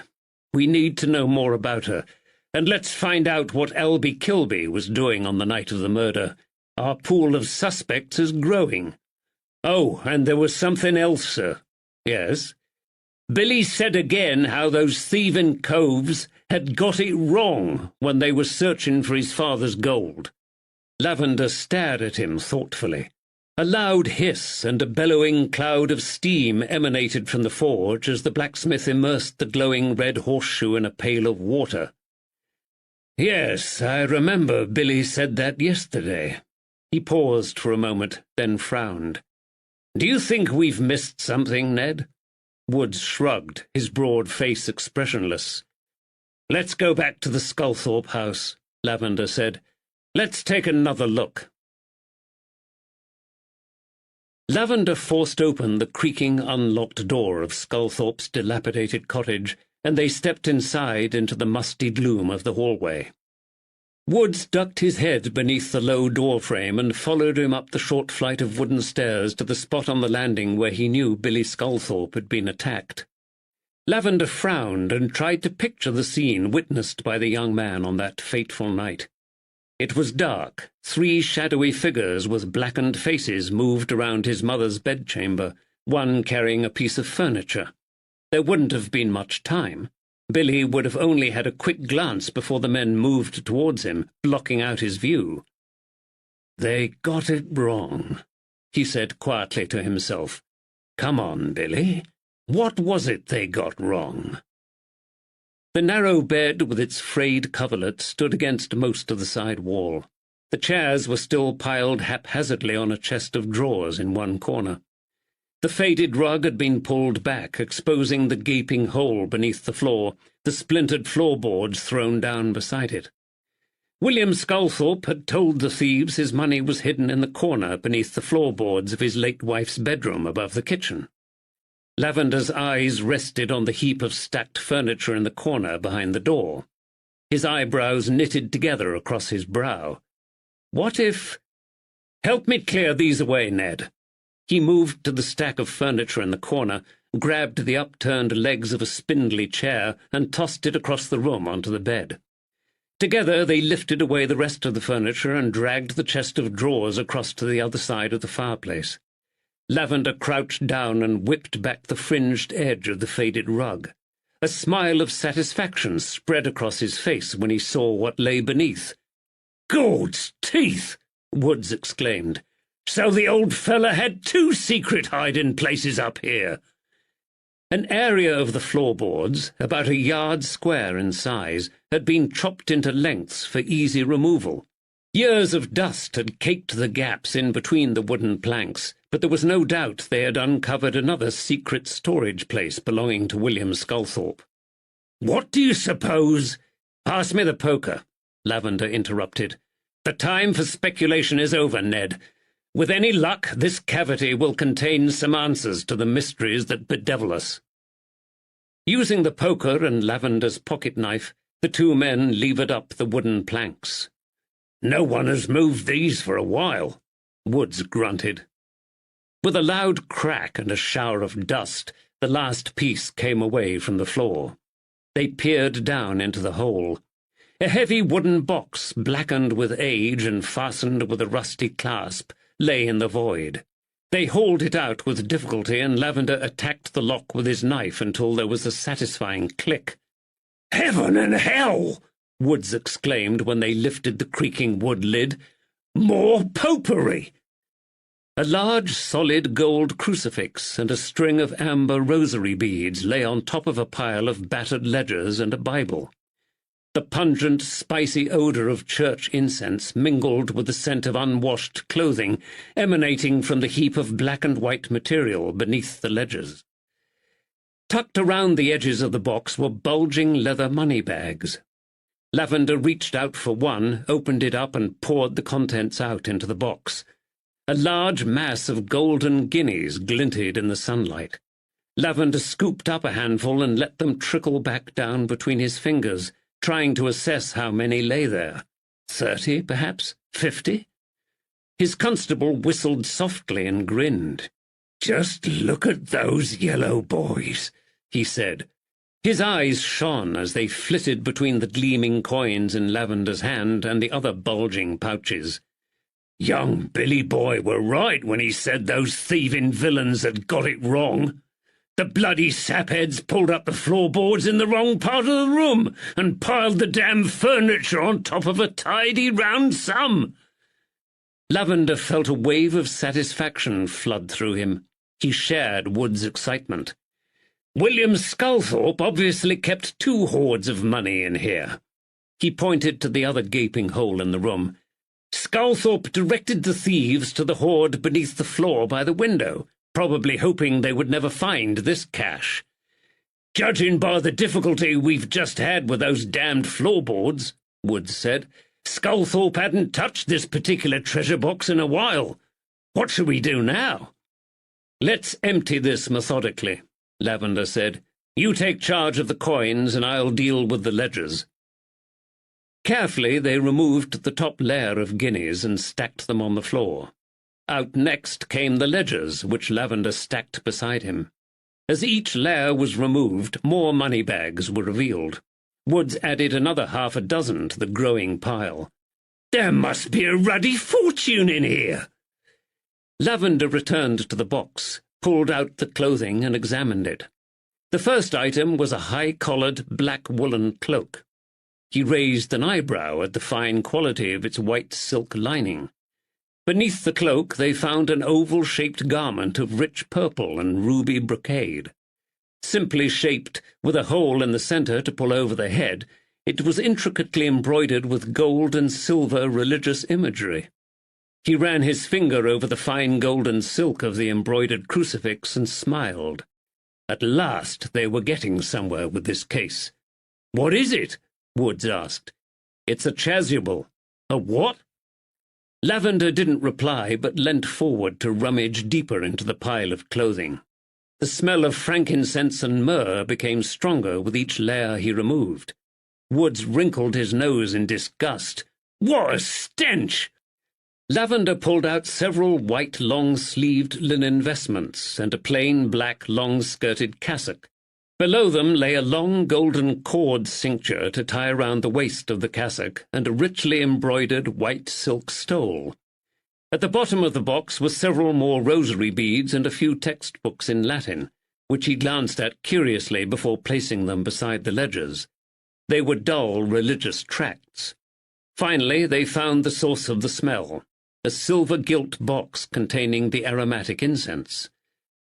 We need to know more about her, and let's find out what Albie Kilby was doing on the night of the murder. Our pool of suspects is growing." "Oh, and there was something else, sir." "Yes?" "Billy said again how those thieving coves had got it wrong when they were searching for his father's gold." Lavender stared at him thoughtfully. A loud hiss and a bellowing cloud of steam emanated from the forge as the blacksmith immersed the glowing red horseshoe in a pail of water. "Yes, I remember Billy said that yesterday." He paused for a moment, then frowned. "Do you think we've missed something, Ned?" Woods shrugged, his broad face expressionless. "Let's go back to the Sculthorpe house," Lavender said. "Let's take another look." Lavender forced open the creaking, unlocked door of Sculthorpe's dilapidated cottage, and they stepped inside into the musty gloom of the hallway. Woods ducked his head beneath the low door frame and followed him up the short flight of wooden stairs to the spot on the landing where he knew Billy Sculthorpe had been attacked. Lavender frowned and tried to picture the scene witnessed by the young man on that fateful night. It was dark. 3 shadowy figures with blackened faces moved around his mother's bedchamber, one carrying a piece of furniture. There wouldn't have been much time. Billy would have only had a quick glance before the men moved towards him, blocking out his view. "They got it wrong," he said quietly to himself. "Come on, Billy. What was it they got wrong?" The narrow bed with its frayed coverlet stood against most of the side wall. The chairs were still piled haphazardly on a chest of drawers in one corner. The faded rug had been pulled back, exposing the gaping hole beneath the floor, the splintered floorboards thrown down beside it. William Sculthorpe had told the thieves his money was hidden in the corner beneath the floorboards of his late wife's bedroom above the kitchen. Lavender's eyes rested on the heap of stacked furniture in the corner behind the door. His eyebrows knitted together across his brow. What if— "Help me clear these away, Ned." He moved to the stack of furniture in the corner, grabbed the upturned legs of a spindly chair, and tossed it across the room onto the bed. Together they lifted away the rest of the furniture and dragged the chest of drawers across to the other side of the fireplace. Lavender crouched down and whipped back the fringed edge of the faded rug. A smile of satisfaction spread across his face when he saw what lay beneath. "Gawd's teeth!" Woods exclaimed. "So the old fella had 2 secret hiding places up here." An area of the floorboards, about a yard square in size, had been chopped into lengths for easy removal. Years of dust had caked the gaps in between the wooden planks, but there was no doubt they had uncovered another secret storage place belonging to William Sculthorpe. "What do you suppose—" "Pass me the poker," Lavender interrupted. "The time for speculation is over, Ned. With any luck, this cavity will contain some answers to the mysteries that bedevil us." Using the poker and Lavender's pocket-knife, the 2 men levered up the wooden planks. "No one has moved these for a while," Woods grunted. With a loud crack and a shower of dust, the last piece came away from the floor. They peered down into the hole. A heavy wooden box, blackened with age and fastened with a rusty clasp, lay in the void. They hauled it out with difficulty, and Lavender attacked the lock with his knife until there was a satisfying click. "Heaven and hell!" Woods exclaimed when they lifted the creaking wood lid. "More popery!" A large, solid gold crucifix and a string of amber rosary beads lay on top of a pile of battered ledgers and a Bible. The pungent, spicy odor of church incense mingled with the scent of unwashed clothing emanating from the heap of black and white material beneath the ledgers. Tucked around the edges of the box were bulging leather money bags. Lavender reached out for one, opened it up, and poured the contents out into the box. A large mass of golden guineas glinted in the sunlight. Lavender scooped up a handful and let them trickle back down between his fingers, trying to assess how many lay there. 30, perhaps? 50? His constable whistled softly and grinned. "Just look at those yellow boys," he said. His eyes shone as they flitted between the gleaming coins in Lavender's hand and the other bulging pouches. "Young Billy Boy were right when he said those thieving villains had got it wrong. The bloody sapheads pulled up the floorboards in the wrong part of the room and piled the damn furniture on top of a tidy round sum." Lavender felt a wave of satisfaction flood through him. He shared Wood's excitement. "William Sculthorpe obviously kept 2 hoards of money in here." He pointed to the other gaping hole in the room. "Sculthorpe directed the thieves to the hoard beneath the floor by the window, probably hoping they would never find this cash. Judging by the difficulty we've just had with those damned floorboards," Woods said, "Sculthorpe hadn't touched this particular treasure box in a while. What shall we do now?" "Let's empty this methodically," Lavender said. "You take charge of the coins and I'll deal with the ledgers." Carefully they removed the top layer of guineas and stacked them on the floor. Out next came the ledgers, which Lavender stacked beside him. As each layer was removed, more money bags were revealed. Woods added another half a dozen to the growing pile. "There must be a ruddy fortune in here." Lavender returned to the box, pulled out the clothing and examined it. The first item was a high-collared black woolen cloak. He raised an eyebrow at the fine quality of its white silk lining. Beneath the cloak they found an oval-shaped garment of rich purple and ruby brocade. Simply shaped, with a hole in the centre to pull over the head, it was intricately embroidered with gold and silver religious imagery. He ran his finger over the fine golden silk of the embroidered crucifix and smiled. At last they were getting somewhere with this case. "What is it?" Woods asked. "It's a chasuble." "A what?" Lavender didn't reply, but leant forward to rummage deeper into the pile of clothing. The smell of frankincense and myrrh became stronger with each layer he removed. Woods wrinkled his nose in disgust. "What a stench!" Lavender pulled out several white long-sleeved linen vestments and a plain black long-skirted cassock. Below them lay a long golden cord cincture to tie around the waist of the cassock and a richly embroidered white silk stole. At the bottom of the box were several more rosary beads and a few textbooks in Latin, which he glanced at curiously before placing them beside the ledgers. They were dull religious tracts. Finally they found the source of the smell, a silver-gilt box containing the aromatic incense.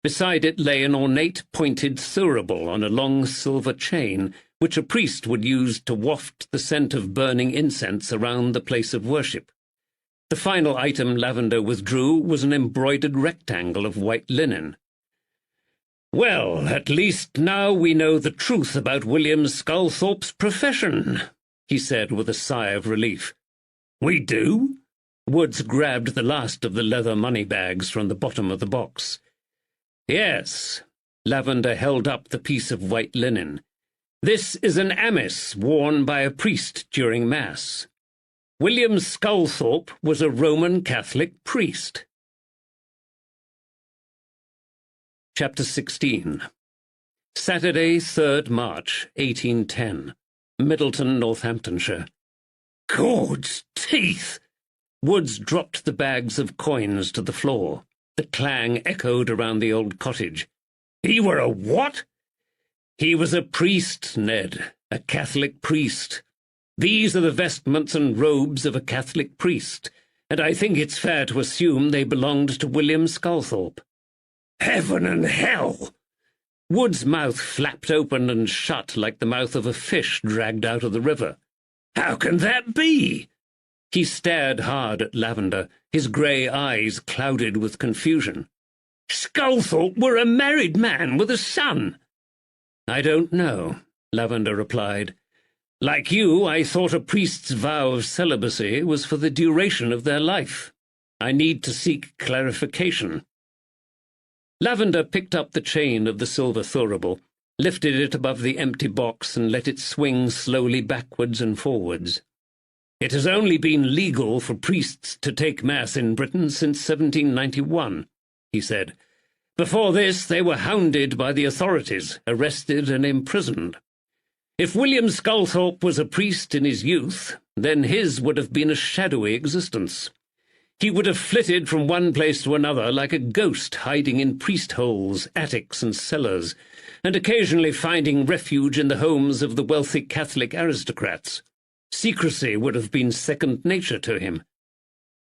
Beside it lay an ornate pointed thurible on a long silver chain, which a priest would use to waft the scent of burning incense around the place of worship. The final item Lavender withdrew was an embroidered rectangle of white linen. "Well, at least now we know the truth about William Sculthorpe's profession," he said with a sigh of relief. "We do?" Woods grabbed the last of the leather money bags from the bottom of the box. "Yes." Lavender held up the piece of white linen. "This is an amice worn by a priest during Mass. William Sculthorpe was a Roman Catholic priest." Chapter 16. Saturday, 3rd March, 1810. Middleton, Northamptonshire. "Gord's teeth!" Woods dropped the bags of coins to the floor. The clang echoed around the old cottage. "He were a what?" "He was a priest, Ned, a Catholic priest. These are the vestments and robes of a Catholic priest, and I think it's fair to assume they belonged to William Sculthorpe." "Heaven and hell!" Wood's mouth flapped open and shut like the mouth of a fish dragged out of the river. "How can that be?" He stared hard at Lavender, his grey eyes clouded with confusion. "Sculthorpe were a married man with a son." "I don't know," Lavender replied. "Like you, I thought a priest's vow of celibacy was for the duration of their life. I need to seek clarification." Lavender picked up the chain of the silver thurible, lifted it above the empty box and let it swing slowly backwards and forwards. "It has only been legal for priests to take Mass in Britain since 1791, he said. "Before this they were hounded by the authorities, arrested and imprisoned. If William Sculthorpe was a priest in his youth, then his would have been a shadowy existence. He would have flitted from one place to another like a ghost, hiding in priest-holes, attics and cellars, and occasionally finding refuge in the homes of the wealthy Catholic aristocrats. Secrecy would have been second nature to him."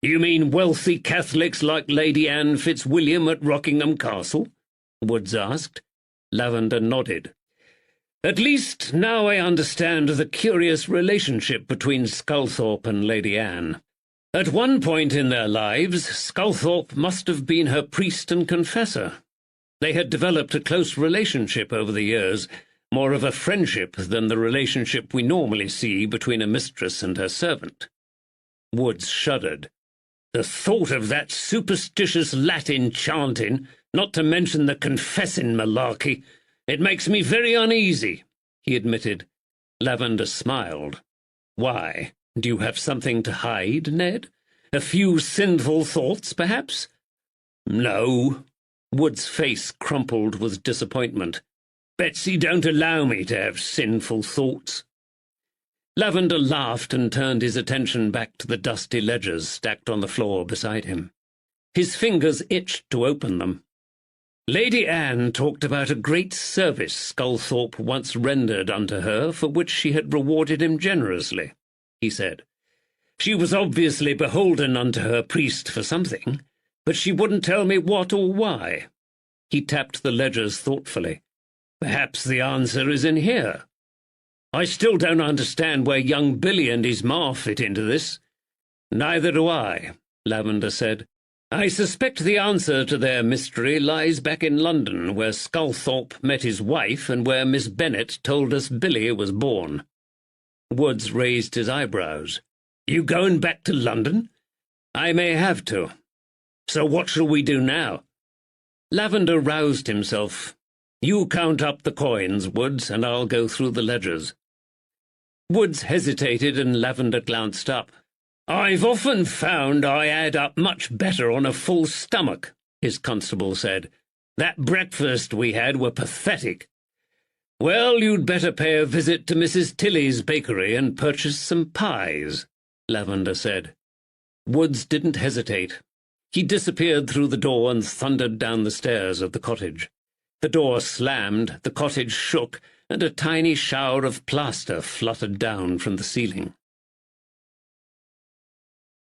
"You mean wealthy Catholics like Lady Anne Fitzwilliam at Rockingham Castle?" Woods asked. Lavender nodded. "At least now I understand the curious relationship between Sculthorpe and Lady Anne. At one point in their lives, Sculthorpe must have been her priest and confessor. They had developed a close relationship over the years, more of a friendship than the relationship we normally see between a mistress and her servant." Woods shuddered. "The thought of that superstitious Latin chanting, not to mention the confessing malarkey, it makes me very uneasy," he admitted. Lavender smiled. "Why?" Do you have something to hide, Ned? A few sinful thoughts, perhaps? No. Wood's face crumpled with disappointment. Betsy don't allow me to have sinful thoughts. Lavender laughed and turned his attention back to the dusty ledgers stacked on the floor beside him. His fingers itched to open them. Lady Anne talked about a great service Sculthorpe once rendered unto her, for which she had rewarded him generously, he said. She was obviously beholden unto her priest for something, but she wouldn't tell me what or why. He tapped the ledgers thoughtfully. Perhaps the answer is in here. I still don't understand where young Billy and his ma fit into this. Neither do I, Lavender said. I suspect the answer to their mystery lies back in London, where Sculthorpe met his wife and where Miss Bennet told us Billy was born. Woods raised his eyebrows. You going back to London? I may have to. So what shall we do now? Lavender roused himself. You count up the coins, Woods, and I'll go through the ledgers. Woods hesitated and Lavender glanced up. I've often found I add up much better on a full stomach, his constable said. That breakfast we had were pathetic. Well, you'd better pay a visit to Mrs. Tilly's bakery and purchase some pies, Lavender said. Woods didn't hesitate. He disappeared through the door and thundered down the stairs of the cottage. The door slammed, the cottage shook, and a tiny shower of plaster fluttered down from the ceiling.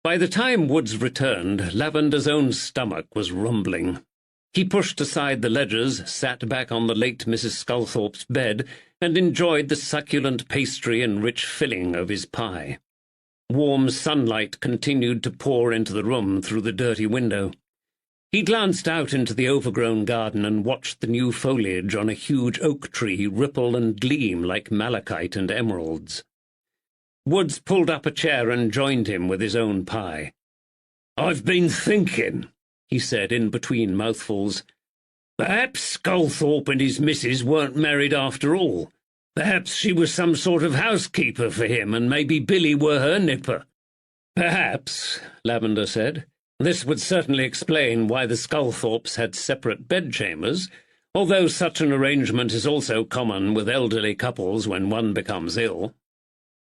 By the time Woods returned, Lavender's own stomach was rumbling. He pushed aside the ledgers, sat back on the late Mrs. Sculthorpe's bed, and enjoyed the succulent pastry and rich filling of his pie. Warm sunlight continued to pour into the room through the dirty window. He glanced out into the overgrown garden and watched the new foliage on a huge oak tree ripple and gleam like malachite and emeralds. Woods pulled up a chair and joined him with his own pie. I've been thinking, he said in between mouthfuls. Perhaps Sculthorpe and his missus weren't married after all. Perhaps she was some sort of housekeeper for him, and maybe Billy were her nipper. Perhaps, Lavender said. This would certainly explain why the Sculthorpes had separate bedchambers, although such an arrangement is also common with elderly couples when one becomes ill.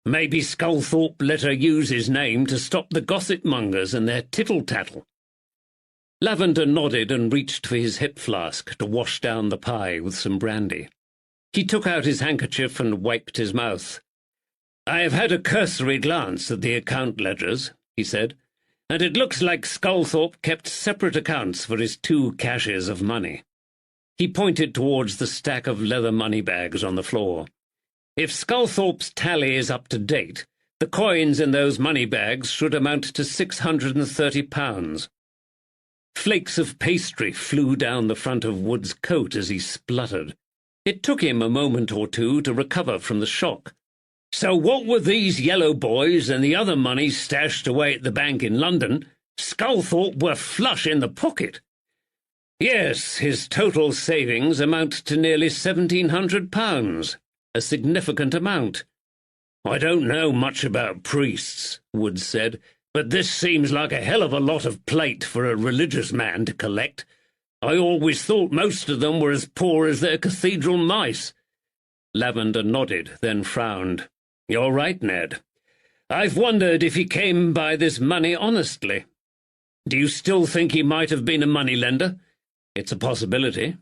Maybe Sculthorpe let her use his name to stop the gossip-mongers and their tittle-tattle. Lavender nodded and reached for his hip flask to wash down the pie with some brandy. He took out his handkerchief and wiped his mouth. I have had a cursory glance at the account ledgers, he said, and it looks like Sculthorpe kept separate accounts for his 2 caches of money. He pointed towards the stack of leather money-bags on the floor. If Sculthorpe's tally is up to date, the coins in those money-bags should amount to £630. Flakes of pastry flew down the front of Wood's coat as he spluttered. It took him a moment or two to recover from the shock. So what with these yellow boys and the other money stashed away at the bank in London, Sculthorpe were flush in the pocket. Yes, his total savings amount to nearly £1,700, a significant amount. I don't know much about priests, Woods said, but this seems like a hell of a lot of plate for a religious man to collect. I always thought most of them were as poor as their cathedral mice. Lavender nodded, then frowned. You're right, Ned. I've wondered if he came by this money honestly. Do you still think he might have been a moneylender? It's a possibility.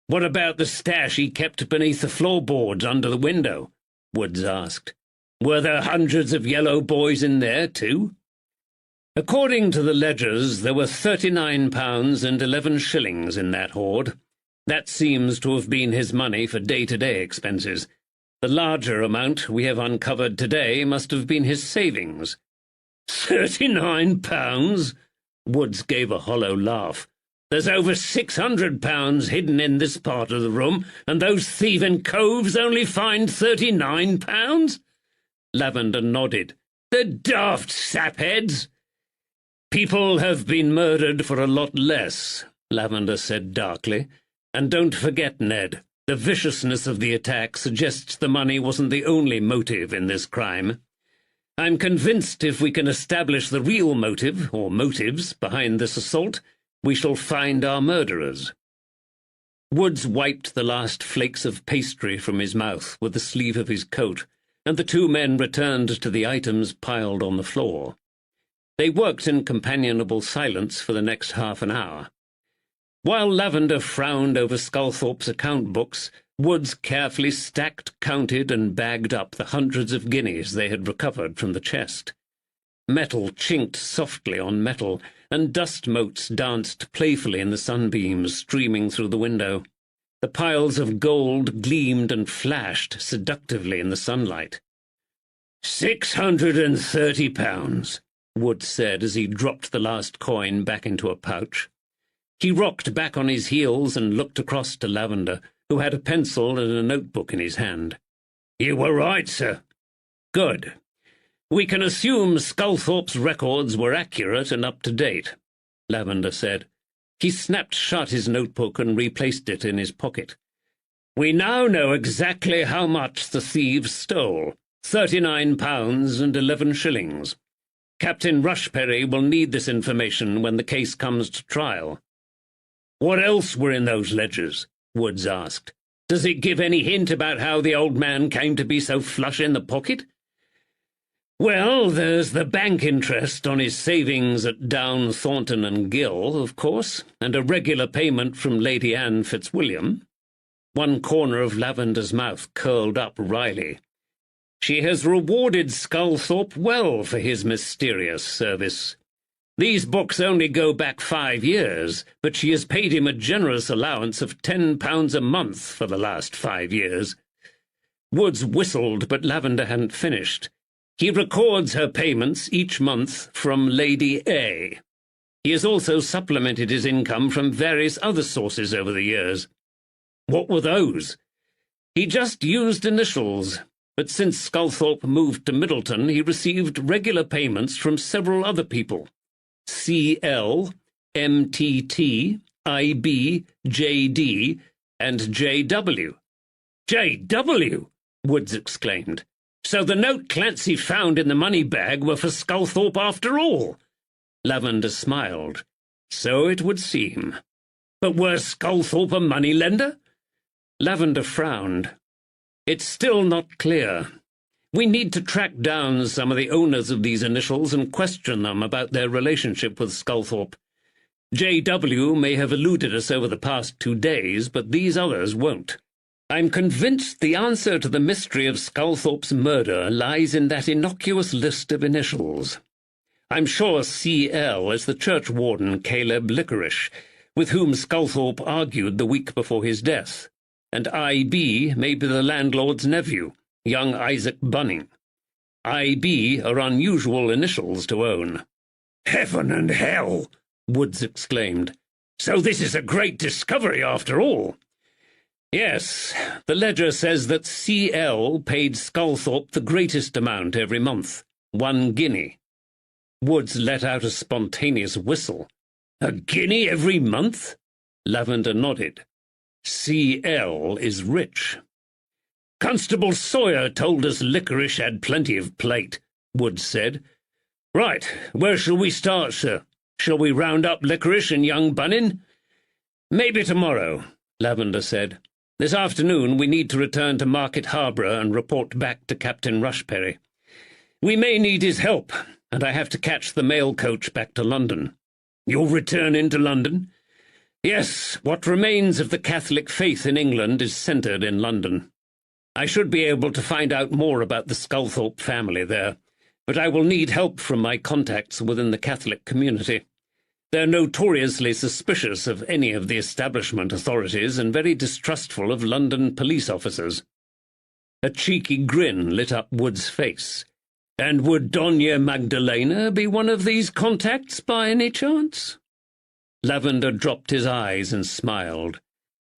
What about the stash he kept beneath the floorboards under the window? Woods asked. Were there hundreds of yellow boys in there, too? According to the ledgers, there were £39 and 11 shillings in that hoard. That seems to have been his money for day-to-day expenses. The larger amount we have uncovered today must have been his savings. £39? Woods gave a hollow laugh. There's over £600 hidden in this part of the room, and those thieving coves only find £39? Lavender nodded. The daft sapheads! People have been murdered for a lot less, Lavender said darkly. And don't forget, Ned, the viciousness of the attack suggests the money wasn't the only motive in this crime. I'm convinced if we can establish the real motive, or motives, behind this assault, we shall find our murderers. Woods wiped the last flakes of pastry from his mouth with the sleeve of his coat, and the two men returned to the items piled on the floor. They worked in companionable silence for the next half an hour. While Lavender frowned over Sculthorpe's account books, Woods carefully stacked, counted, and bagged up the hundreds of guineas they had recovered from the chest. Metal chinked softly on metal, and dust motes danced playfully in the sunbeams streaming through the window. The piles of gold gleamed and flashed seductively in the sunlight. £630, Woods said as he dropped the last coin back into a pouch. He rocked back on his heels and looked across to Lavender, who had a pencil and a notebook in his hand. "You were right, sir." "Good. We can assume Sculthorpe's records were accurate and up to date," Lavender said. He snapped shut his notebook and replaced it in his pocket. "We now know exactly how much the thieves stole, £39 and 11 shillings. Captain Rushperry will need this information when the case comes to trial." "What else were in those ledgers?" Woods asked. "Does it give any hint about how the old man came to be so flush in the pocket?" "Well, there's the bank interest on his savings at Down, Thornton and Gill, of course, and a regular payment from Lady Anne Fitzwilliam." One corner of Lavender's mouth curled up wryly. "She has rewarded Sculthorpe well for his mysterious service. These books only go back 5 years, but she has paid him a generous allowance of £10 a month for the last 5 years. Woods whistled, but Lavender hadn't finished. "He records her payments each month from Lady A. He has also supplemented his income from various other sources over the years." "What were those?" "He just used initials, but since Sculthorpe moved to Middleton, he received regular payments from several other people. CL, MTT, IB, JD, and JW. JW? Woods exclaimed. "So the note Clancy found in the money bag were for Sculthorpe after all?" Lavender smiled. "So it would seem. But were Sculthorpe a moneylender?" Lavender frowned. "It's still not clear. We need to track down some of the owners of these initials and question them about their relationship with Sculthorpe. JW may have eluded us over the past 2 days, but these others won't. I'm convinced the answer to the mystery of Sculthorpe's murder lies in that innocuous list of initials. I'm sure CL is the churchwarden Caleb Licorice, with whom Sculthorpe argued the week before his death, and IB may be the landlord's nephew, young Isaac Bunning. IB are unusual initials to own." "Heaven and hell!" Woods exclaimed. "So this is a great discovery after all." "Yes, the ledger says that CL paid Sculthorpe the greatest amount every month, 1 guinea. Woods let out a spontaneous whistle. "A guinea every month?" Lavender nodded. "CL is rich." "Constable Sawyer told us Licorice had plenty of plate," Woods said. "Right, where shall we start, sir? Shall we round up Licorice and young Bunnin?" "Maybe tomorrow," Lavender said. "This afternoon we need to return to Market Harbour and report back to Captain Rushperry. We may need his help, and I have to catch the mail coach back to London." "You'll return into London?" "Yes, what remains of the Catholic faith in England is centred in London. I should be able to find out more about the Sculthorpe family there, but I will need help from my contacts within the Catholic community. They're notoriously suspicious of any of the establishment authorities and very distrustful of London police officers." A cheeky grin lit up Wood's face. "And would Dona Magdalena be one of these contacts by any chance?" Lavender dropped his eyes and smiled.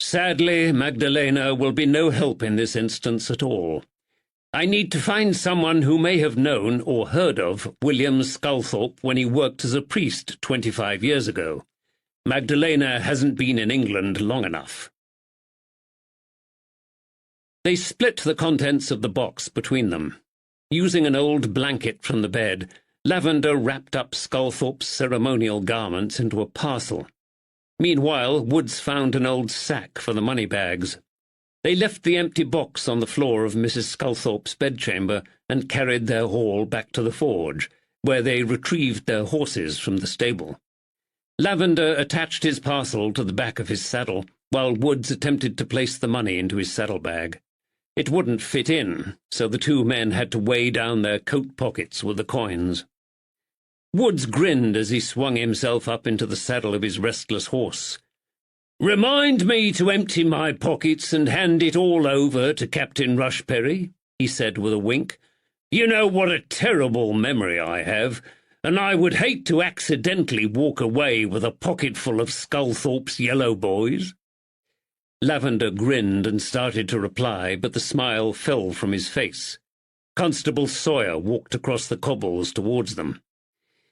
"Sadly, Magdalena will be no help in this instance at all. I need to find someone who may have known or heard of William Sculthorpe when he worked as a priest 25 years ago. Magdalena hasn't been in England long enough." They split the contents of the box between them. Using an old blanket from the bed, Lavender wrapped up Sculthorpe's ceremonial garments into a parcel. Meanwhile, Woods found an old sack for the money bags. They left the empty box on the floor of Mrs. Sculthorpe's bedchamber and carried their haul back to the forge, where they retrieved their horses from the stable. Lavender attached his parcel to the back of his saddle, while Woods attempted to place the money into his saddlebag. It wouldn't fit in, so the two men had to weigh down their coat pockets with the coins. Woods grinned as he swung himself up into the saddle of his restless horse. "Remind me to empty my pockets and hand it all over to Captain Rushperry," he said with a wink. "You know what a terrible memory I have, and I would hate to accidentally walk away with a pocketful of Sculthorpe's yellow boys." Lavender grinned and started to reply, but the smile fell from his face. Constable Sawyer walked across the cobbles towards them.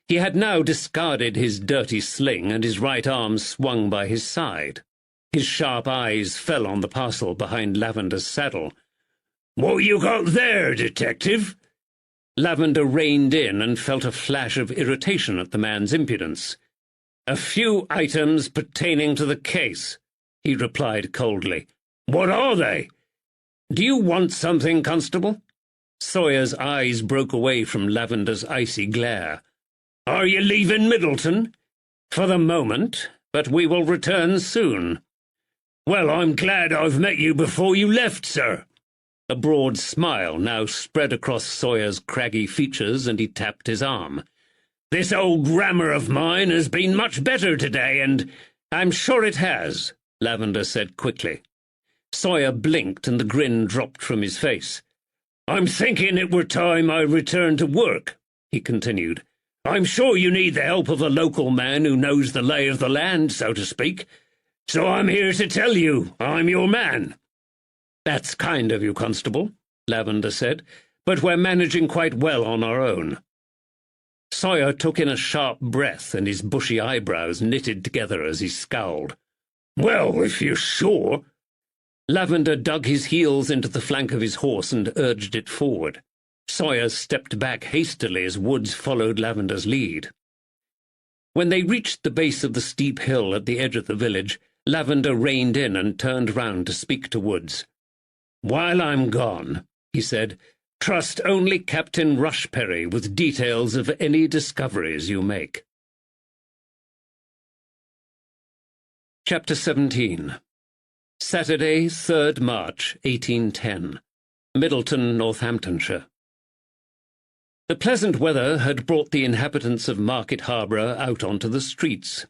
He had now discarded his dirty sling, and his right arm swung by his side. His sharp eyes fell on the parcel behind Lavender's saddle. "What you got there, detective?" Lavender reined in and felt a flash of irritation at the man's impudence. "A few items pertaining to the case," he replied coldly. "What are they?" "Do you want something, Constable?" Sawyer's eyes broke away from Lavender's icy glare. "Are you leaving Middleton?" "For the moment, but we will return soon." "Well, I'm glad I've met you before you left, sir." A broad smile now spread across Sawyer's craggy features, and he tapped his arm. "This old rammer of mine has been much better today, and—" "I'm sure it has," Lavender said quickly. Sawyer blinked, and the grin dropped from his face. "I'm thinking it were time I returned to work," he continued. "I'm sure you need the help of a local man who knows the lay of the land, so to speak. So I'm here to tell you I'm your man." "That's kind of you, Constable," Lavender said, "but we're managing quite well on our own." Sawyer took in a sharp breath, and his bushy eyebrows knitted together as he scowled. "Well, if you're sure—" Lavender dug his heels into the flank of his horse and urged it forward. Sawyer stepped back hastily as Woods followed Lavender's lead. When they reached the base of the steep hill at the edge of the village, Lavender reined in and turned round to speak to Woods. "While I'm gone," he said, "trust only Captain Rushperry with details of any discoveries you make." Chapter 17. Saturday, 3rd March, 1810. Middleton, Northamptonshire. The pleasant weather had brought the inhabitants of Market Harborough out onto the streets.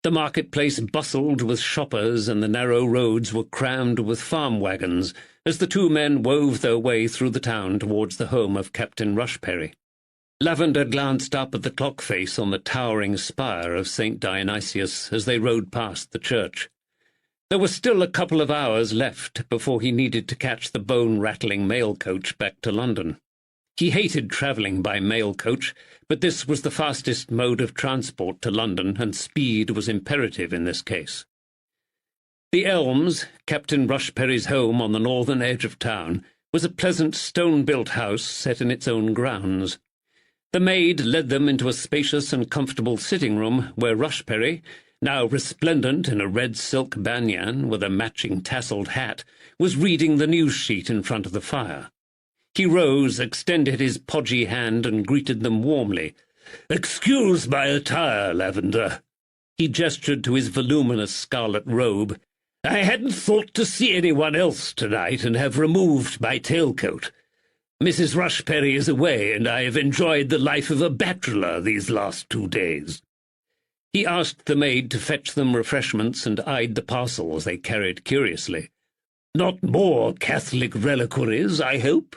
The marketplace bustled with shoppers, and the narrow roads were crammed with farm wagons as the two men wove their way through the town towards the home of Captain Rushperry. Lavender glanced up at the clock face on the towering spire of St. Dionysius as they rode past the church. There were still a couple of hours left before he needed to catch the bone-rattling mail coach back to London. He hated travelling by mail coach, but this was the fastest mode of transport to London, and speed was imperative in this case. The Elms, Captain Rushperry's home on the northern edge of town, was a pleasant stone-built house set in its own grounds. The maid led them into a spacious and comfortable sitting-room where Rushperry, now resplendent in a red silk banyan with a matching tasselled hat, was reading the news sheet in front of the fire. He rose, extended his podgy hand, and greeted them warmly. "Excuse my attire, Lavender." He gestured to his voluminous scarlet robe. "I hadn't thought to see anyone else tonight, and have removed my tailcoat. Mrs. Rushperry is away, and I have enjoyed the life of a bachelor these last 2 days." He asked the maid to fetch them refreshments, and eyed the parcels they carried curiously. "Not more Catholic reliquaries, I hope?"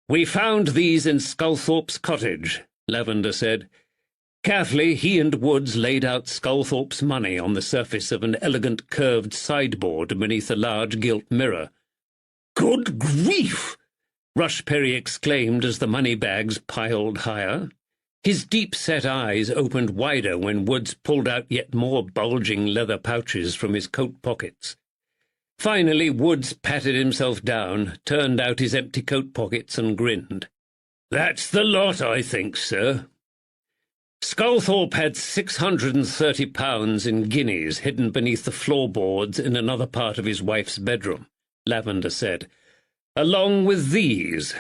"We found these in Sculthorpe's cottage," Lavender said. Carefully, he and Woods laid out Sculthorpe's money on the surface of an elegant curved sideboard beneath a large gilt mirror. "Good grief!" Rushperry exclaimed as the money bags piled higher. His deep-set eyes opened wider when Woods pulled out yet more bulging leather pouches from his coat pockets. Finally, Woods patted himself down, turned out his empty coat pockets, and grinned. That's the lot, I think, sir. Sculthorpe had £630 in guineas hidden beneath the floorboards in another part of his wife's bedroom, Lavender said, along with these.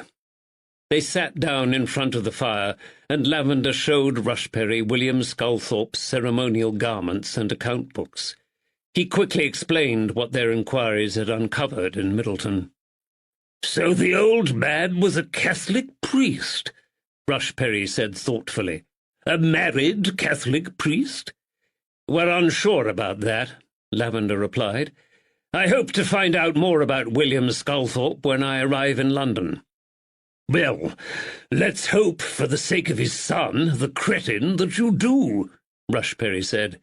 They sat down in front of the fire, and Lavender showed Rushperry William Sculthorpe's ceremonial garments and account books. He quickly explained what their inquiries had uncovered in Middleton. "So the old man was a Catholic priest," Rushperry said thoughtfully. "A married Catholic priest?" "We're unsure about that," Lavender replied. "I hope to find out more about William Sculthorpe when I arrive in London." "Well, let's hope, for the sake of his son, the cretin, that you do," Rushperry said.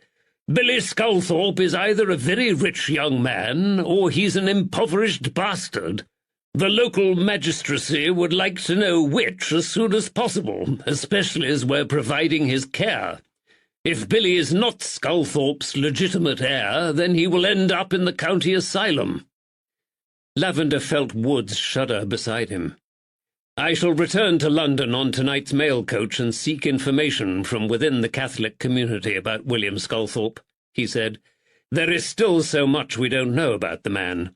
"Billy Sculthorpe is either a very rich young man, or he's an impoverished bastard. The local magistracy would like to know which as soon as possible, especially as we're providing his care. If Billy is not Sculthorpe's legitimate heir, then he will end up in the county asylum." Lavender felt Woods shudder beside him. "I shall return to London on tonight's mail coach and seek information from within the Catholic community about William Sculthorpe," he said. "There is still so much we don't know about the man."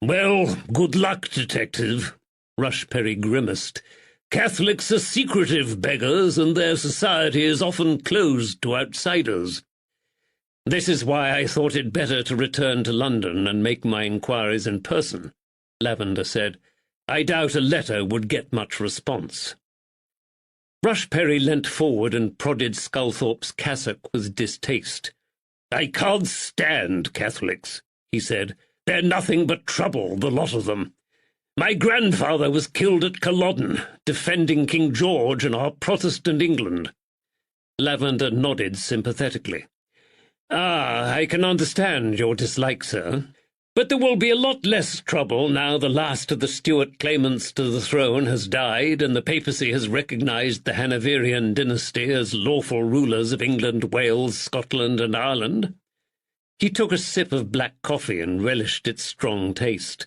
"Well, good luck, detective," Rushperry grimaced. "Catholics are secretive beggars, and their society is often closed to outsiders." "This is why I thought it better to return to London and make my inquiries in person," Lavender said. "I doubt a letter would get much response." Rushperry leant forward and prodded Sculthorpe's cassock with distaste. "I can't stand Catholics," he said. "They're nothing but trouble, the lot of them. My grandfather was killed at Culloden, defending King George and our Protestant England." Lavender nodded sympathetically. "Ah, I can understand your dislike, sir. But there will be a lot less trouble now the last of the Stuart claimants to the throne has died and the papacy has recognised the Hanoverian dynasty as lawful rulers of England, Wales, Scotland, and Ireland." He took a sip of black coffee and relished its strong taste.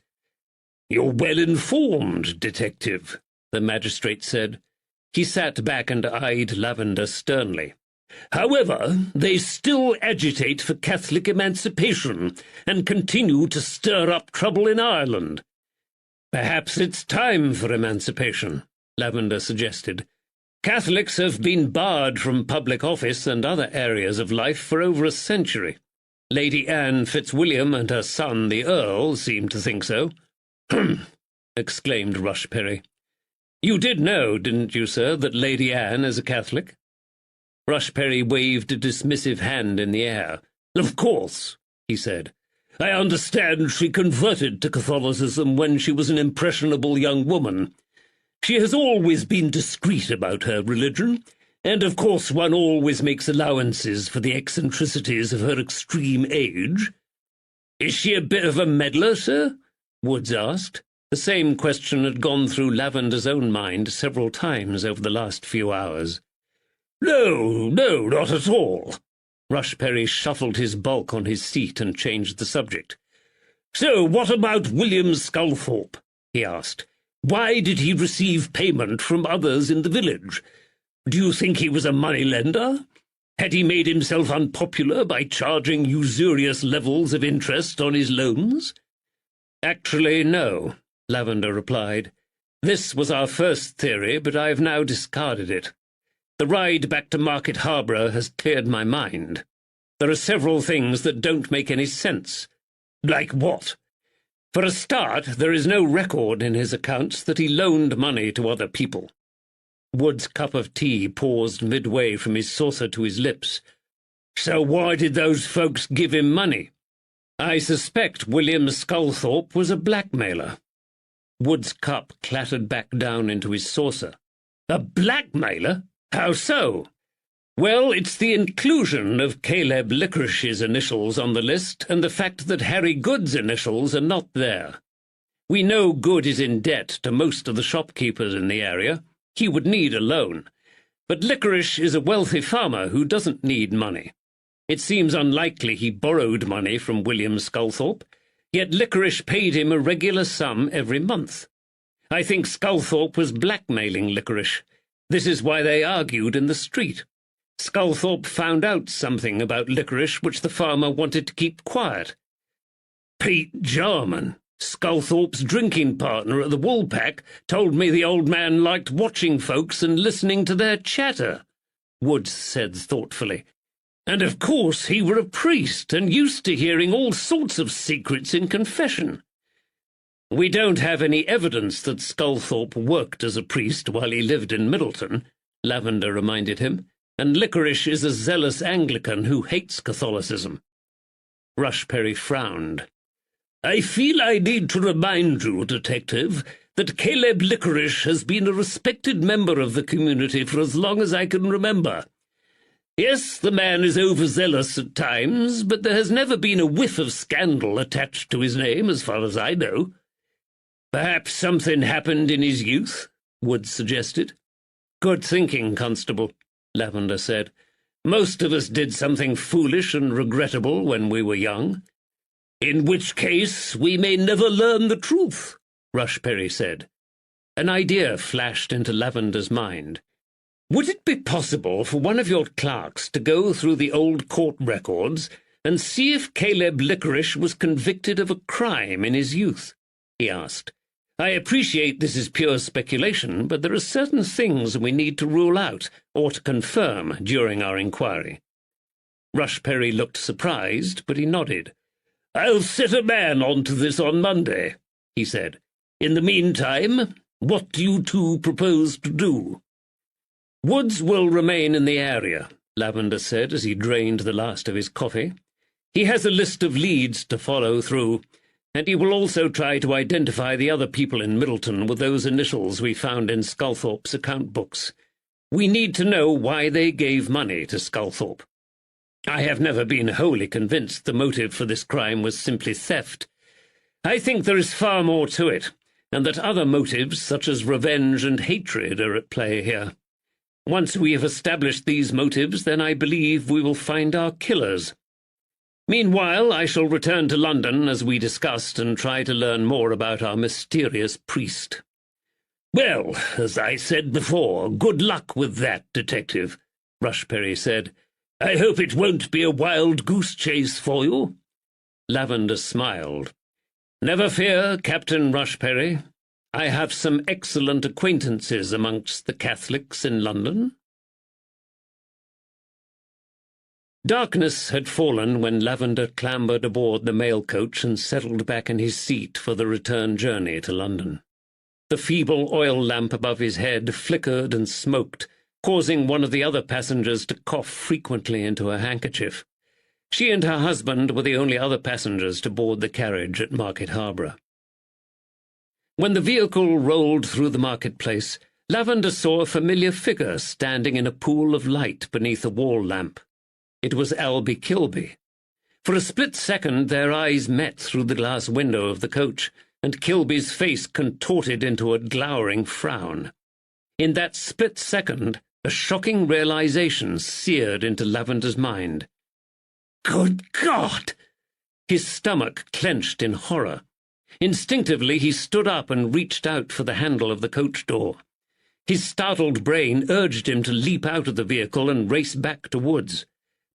"You're well informed, detective," the magistrate said. He sat back and eyed Lavender sternly. "However, they still agitate for Catholic emancipation and continue to stir up trouble in Ireland." "Perhaps it's time for emancipation," Lavender suggested. "Catholics have been barred from public office and other areas of life for over a century. Lady Anne Fitzwilliam and her son, the Earl, seem to think so." "H'm," exclaimed Rushperry. "You did know, didn't you, sir, that Lady Anne is a Catholic?" Rushperry waved a dismissive hand in the air. "Of course," he said. "I understand she converted to Catholicism when she was an impressionable young woman. She has always been discreet about her religion, and of course one always makes allowances for the eccentricities of her extreme age." "Is she a bit of a meddler, sir?" Woods asked. The same question had gone through Lavender's own mind several times over the last few hours. "No, not at all." Rushperry shuffled his bulk on his seat and changed the subject. "So what about William Sculthorpe?" he asked. "Why did he receive payment from others in the village? Do you think he was a moneylender? Had he made himself unpopular by charging usurious levels of interest on his loans?" "Actually, no," Lavender replied. "This was our first theory, but I've now discarded it. The ride back to Market Harborough has cleared my mind. There are several things that don't make any sense." "Like what?" "For a start, there is no record in his accounts that he loaned money to other people." Wood's cup of tea paused midway from his saucer to his lips. "So why did those folks give him money?" "I suspect William Sculthorpe was a blackmailer." Wood's cup clattered back down into his saucer. "A blackmailer? How so?" "Well, it's the inclusion of Caleb Licorish's initials on the list and the fact that Harry Good's initials are not there. We know Good is in debt to most of the shopkeepers in the area. He would need a loan. But Licorish is a wealthy farmer who doesn't need money. It seems unlikely he borrowed money from William Sculthorpe, yet Licorish paid him a regular sum every month. I think Sculthorpe was blackmailing Licorice. This is why they argued in the street. Sculthorpe found out something about Licorice which the farmer wanted to keep quiet. Pete Jarman, Sculthorpe's drinking partner at the Woolpack, told me the old man liked watching folks and listening to their chatter, Woods said thoughtfully. And of course he were a priest and used to hearing all sorts of secrets in confession. We don't have any evidence that Sculthorpe worked as a priest while he lived in Middleton, Lavender reminded him, and Licorice is a zealous Anglican who hates Catholicism. Rushperry frowned. I feel I need to remind you, Detective, that Caleb Licorice has been a respected member of the community for as long as I can remember. Yes, the man is overzealous at times, but there has never been a whiff of scandal attached to his name, as far as I know. Perhaps something happened in his youth, Woods suggested. Good thinking, Constable, Lavender said. Most of us did something foolish and regrettable when we were young. In which case we may never learn the truth, Rushperry said. An idea flashed into Lavender's mind. Would it be possible for one of your clerks to go through the old court records and see if Caleb Licorice was convicted of a crime in his youth? He asked. I appreciate this is pure speculation, but there are certain things we need to rule out or to confirm during our inquiry. Rushperry looked surprised, but he nodded. I'll set a man on to this on Monday, he said. In the meantime, what do you two propose to do? Woods will remain in the area, Lavender said as he drained the last of his coffee. He has a list of leads to follow through, and he will also try to identify the other people in Middleton with those initials we found in Sculthorpe's account books. We need to know why they gave money to Sculthorpe. I have never been wholly convinced the motive for this crime was simply theft. I think there is far more to it, and that other motives such as revenge and hatred are at play here. Once we have established these motives, then I believe we will find our killers. Meanwhile, I shall return to London, as we discussed, and try to learn more about our mysterious priest. Well, as I said before, good luck with that, Detective, Rushperry said. I hope it won't be a wild goose chase for you. Lavender smiled. Never fear, Captain Rushperry. I have some excellent acquaintances amongst the Catholics in London. Darkness had fallen when Lavender clambered aboard the mail coach and settled back in his seat for the return journey to London. The feeble oil lamp above his head flickered and smoked, causing one of the other passengers to cough frequently into her handkerchief. She and her husband were the only other passengers to board the carriage at Market Harborough. When the vehicle rolled through the marketplace, Lavender saw a familiar figure standing in a pool of light beneath a wall lamp. It was Albie Kilby. For a split second their eyes met through the glass window of the coach, and Kilby's face contorted into a glowering frown. In that split second, a shocking realization seared into Lavender's mind. Good God! His stomach clenched in horror. Instinctively he stood up and reached out for the handle of the coach door. His startled brain urged him to leap out of the vehicle and race back to Woods,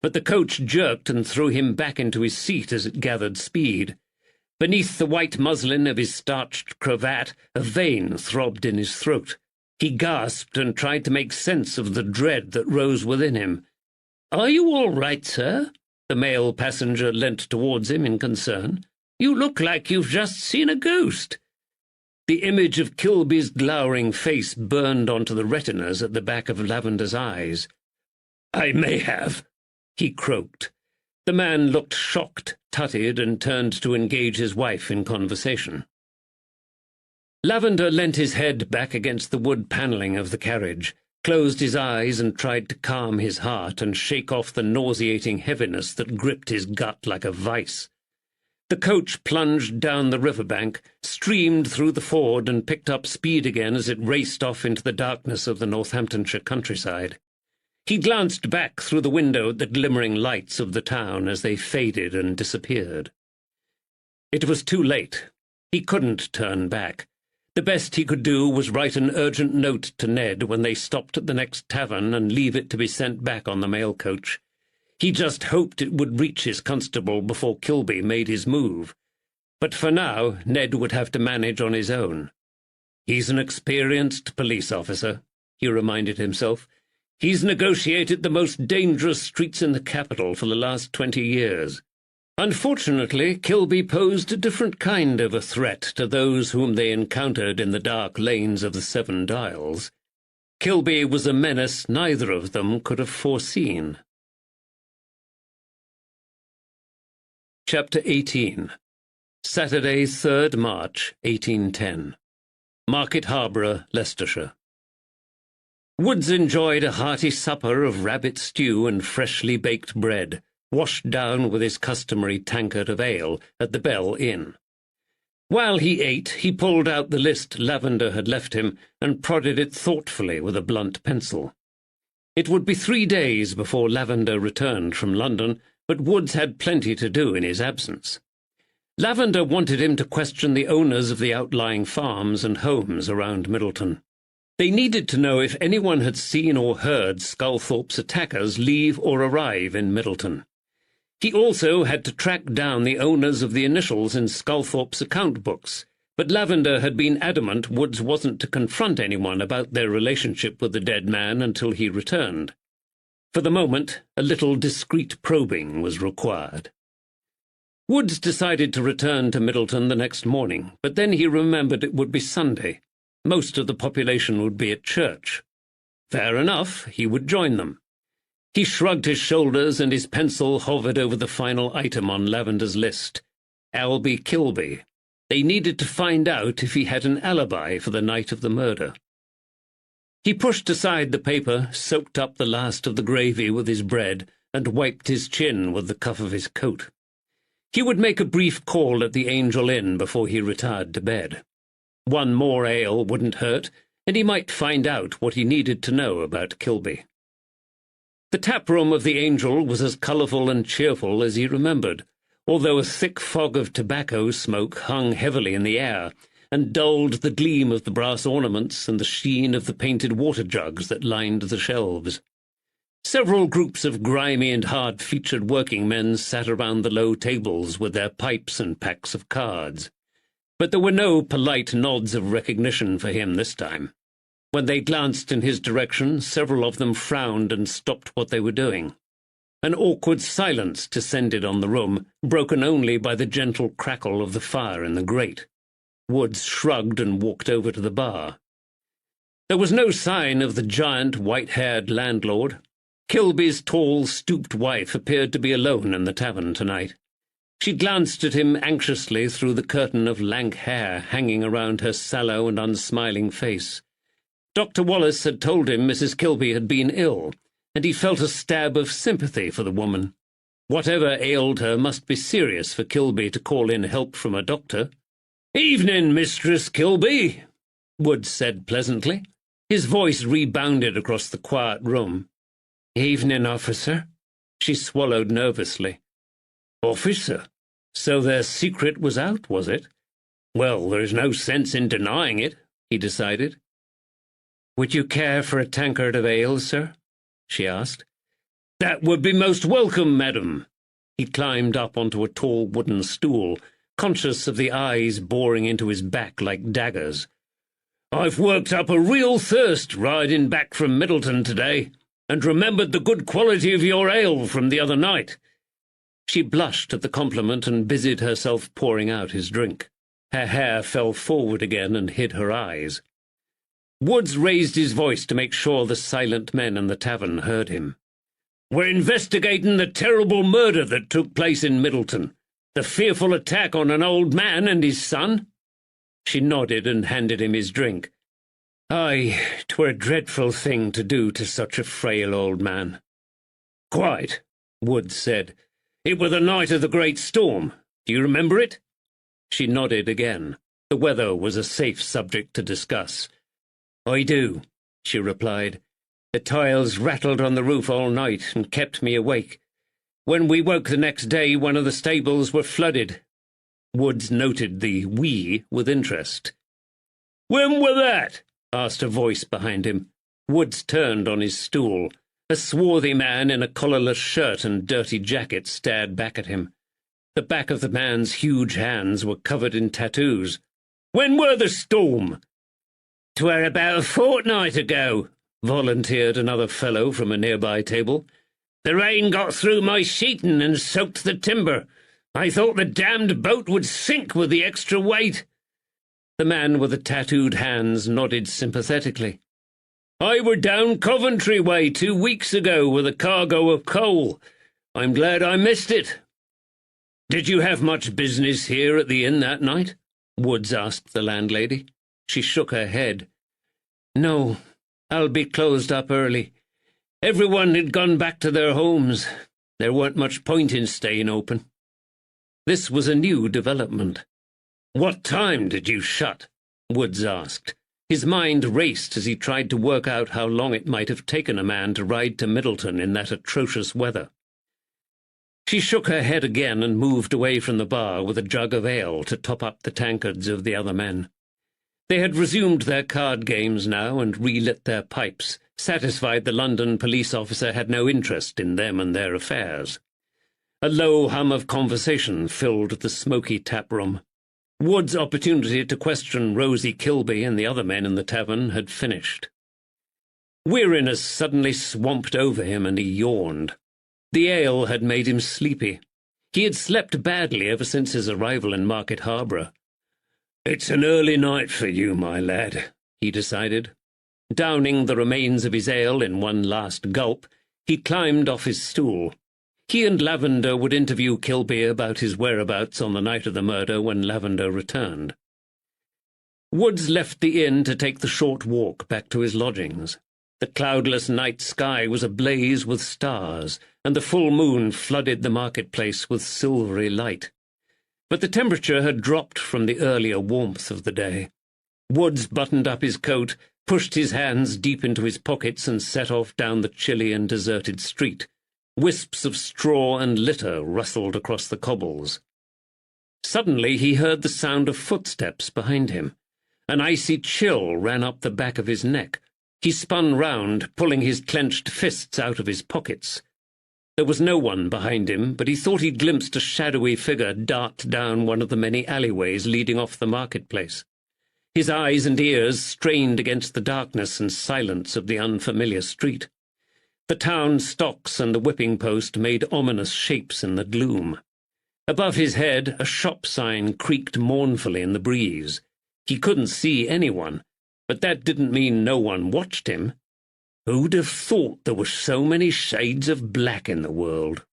but the coach jerked and threw him back into his seat as it gathered speed. Beneath the white muslin of his starched cravat, a vein throbbed in his throat. He gasped and tried to make sense of the dread that rose within him. "Are you all right, sir?" The male passenger leant towards him in concern. "You look like you've just seen a ghost." The image of Kilby's glowering face burned onto the retinas at the back of Lavender's eyes. "I may have," he croaked. The man looked shocked, tutted, and turned to engage his wife in conversation. Lavender leant his head back against the wood panelling of the carriage, closed his eyes and tried to calm his heart and shake off the nauseating heaviness that gripped his gut like a vice. The coach plunged down the riverbank, streamed through the ford, and picked up speed again as it raced off into the darkness of the Northamptonshire countryside. He glanced back through the window at the glimmering lights of the town as they faded and disappeared. It was too late. He couldn't turn back. The best he could do was write an urgent note to Ned when they stopped at the next tavern and leave it to be sent back on the mail coach. He just hoped it would reach his constable before Kilby made his move. But for now, Ned would have to manage on his own. He's an experienced police officer, he reminded himself. He's negotiated the most dangerous streets in the capital for the last 20 years. Unfortunately, Kilby posed a different kind of a threat to those whom they encountered in the dark lanes of the Seven Dials. Kilby was a menace neither of them could have foreseen. Chapter 18. Saturday, 3rd March, 1810. Market Harborough, Leicestershire. Woods enjoyed a hearty supper of rabbit stew and freshly baked bread, washed down with his customary tankard of ale at the Bell Inn. While he ate, he pulled out the list Lavender had left him and prodded it thoughtfully with a blunt pencil. It would be 3 days before Lavender returned from London, but Woods had plenty to do in his absence. Lavender wanted him to question the owners of the outlying farms and homes around Middleton. They needed to know if anyone had seen or heard Sculthorpe's attackers leave or arrive in Middleton. He also had to track down the owners of the initials in Sculthorpe's account books, but Lavender had been adamant Woods wasn't to confront anyone about their relationship with the dead man until he returned. For the moment, a little discreet probing was required. Woods decided to return to Middleton the next morning, but then he remembered it would be Sunday. Most of the population would be at church. Fair enough, he would join them. He shrugged his shoulders and his pencil hovered over the final item on Lavender's list. Albie Kilby. They needed to find out if he had an alibi for the night of the murder. He pushed aside the paper, soaked up the last of the gravy with his bread, and wiped his chin with the cuff of his coat. He would make a brief call at the Angel Inn before he retired to bed. One more ale wouldn't hurt, and he might find out what he needed to know about Kilby. The tap-room of the Angel was as colourful and cheerful as he remembered, although a thick fog of tobacco smoke hung heavily in the air, and dulled the gleam of the brass ornaments and the sheen of the painted water jugs that lined the shelves. Several groups of grimy and hard-featured working men sat around the low tables with their pipes and packs of cards. But there were no polite nods of recognition for him this time. When they glanced in his direction, several of them frowned and stopped what they were doing. An awkward silence descended on the room, broken only by the gentle crackle of the fire in the grate. Woods shrugged and walked over to the bar. There was no sign of the giant, white-haired landlord. Kilby's tall, stooped wife appeared to be alone in the tavern tonight. She glanced at him anxiously through the curtain of lank hair hanging around her sallow and unsmiling face. Dr. Wallace had told him Mrs. Kilby had been ill, and he felt a stab of sympathy for the woman. Whatever ailed her must be serious for Kilby to call in help from a doctor. "Evening, Mistress Kilby," Woods said pleasantly. His voice rebounded across the quiet room. "Evening, officer." She swallowed nervously. "Officer? So their secret was out, was it? Well, there's no sense in denying it," he decided. "Would you care for a tankard of ale, sir?" she asked. "That would be most welcome, madam." He climbed up onto a tall wooden stool, conscious of the eyes boring into his back like daggers. "I've worked up a real thirst riding back from Middleton today, and remembered the good quality of your ale from the other night." She blushed at the compliment and busied herself pouring out his drink. Her hair fell forward again and hid her eyes. Woods raised his voice to make sure the silent men in the tavern heard him. "We're investigating the terrible murder that took place in Middleton. The fearful attack on an old man and his son?" She nodded and handed him his drink. "Aye, 'twere a dreadful thing to do to such a frail old man." "Quite," Woods said. "It were the night of the great storm. Do you remember it?" She nodded again. The weather was a safe subject to discuss. "I do," she replied. "The tiles rattled on the roof all night and kept me awake. When we woke the next day, one of the stables were flooded." Woods noted the "we" with interest. "When were that?" asked a voice behind him. Woods turned on his stool. A swarthy man in a collarless shirt and dirty jacket stared back at him. The back of the man's huge hands were covered in tattoos. "When were the storm?" "'Twere about a fortnight ago," volunteered another fellow from a nearby table. "The rain got through my sheeting and soaked the timber. I thought the damned boat would sink with the extra weight." The man with the tattooed hands nodded sympathetically. "I were down Coventry way 2 weeks ago with a cargo of coal. I'm glad I missed it." "Did you have much business here at the inn that night?" Woods asked the landlady. She shook her head. "No, I'll be closed up early. Everyone had gone back to their homes. There weren't much point in staying open." This was a new development. "What time did you shut?" Woods asked. His mind raced as he tried to work out how long it might have taken a man to ride to Middleton in that atrocious weather. She shook her head again and moved away from the bar with a jug of ale to top up the tankards of the other men. They had resumed their card games now and relit their pipes, satisfied the London police officer had no interest in them and their affairs. A low hum of conversation filled the smoky tap-room. Wood's opportunity to question Rosie Kilby and the other men in the tavern had finished. Weariness suddenly swamped over him and he yawned. The ale had made him sleepy. He had slept badly ever since his arrival in Market Harborough. "It's an early night for you, my lad," he decided. Downing the remains of his ale in one last gulp, he climbed off his stool. He and Lavender would interview Kilby about his whereabouts on the night of the murder when Lavender returned. Woods left the inn to take the short walk back to his lodgings. The cloudless night sky was ablaze with stars, and the full moon flooded the marketplace with silvery light. But the temperature had dropped from the earlier warmth of the day. Woods buttoned up his coat, pushed his hands deep into his pockets, and set off down the chilly and deserted street. Wisps of straw and litter rustled across the cobbles. Suddenly he heard the sound of footsteps behind him. An icy chill ran up the back of his neck. He spun round, pulling his clenched fists out of his pockets. There was no one behind him, but he thought he glimpsed a shadowy figure dart down one of the many alleyways leading off the marketplace. His eyes and ears strained against the darkness and silence of the unfamiliar street. The town stocks and the whipping post made ominous shapes in the gloom. Above his head, a shop sign creaked mournfully in the breeze. He couldn't see anyone, but that didn't mean no one watched him. Who'd have thought there were so many shades of black in the world?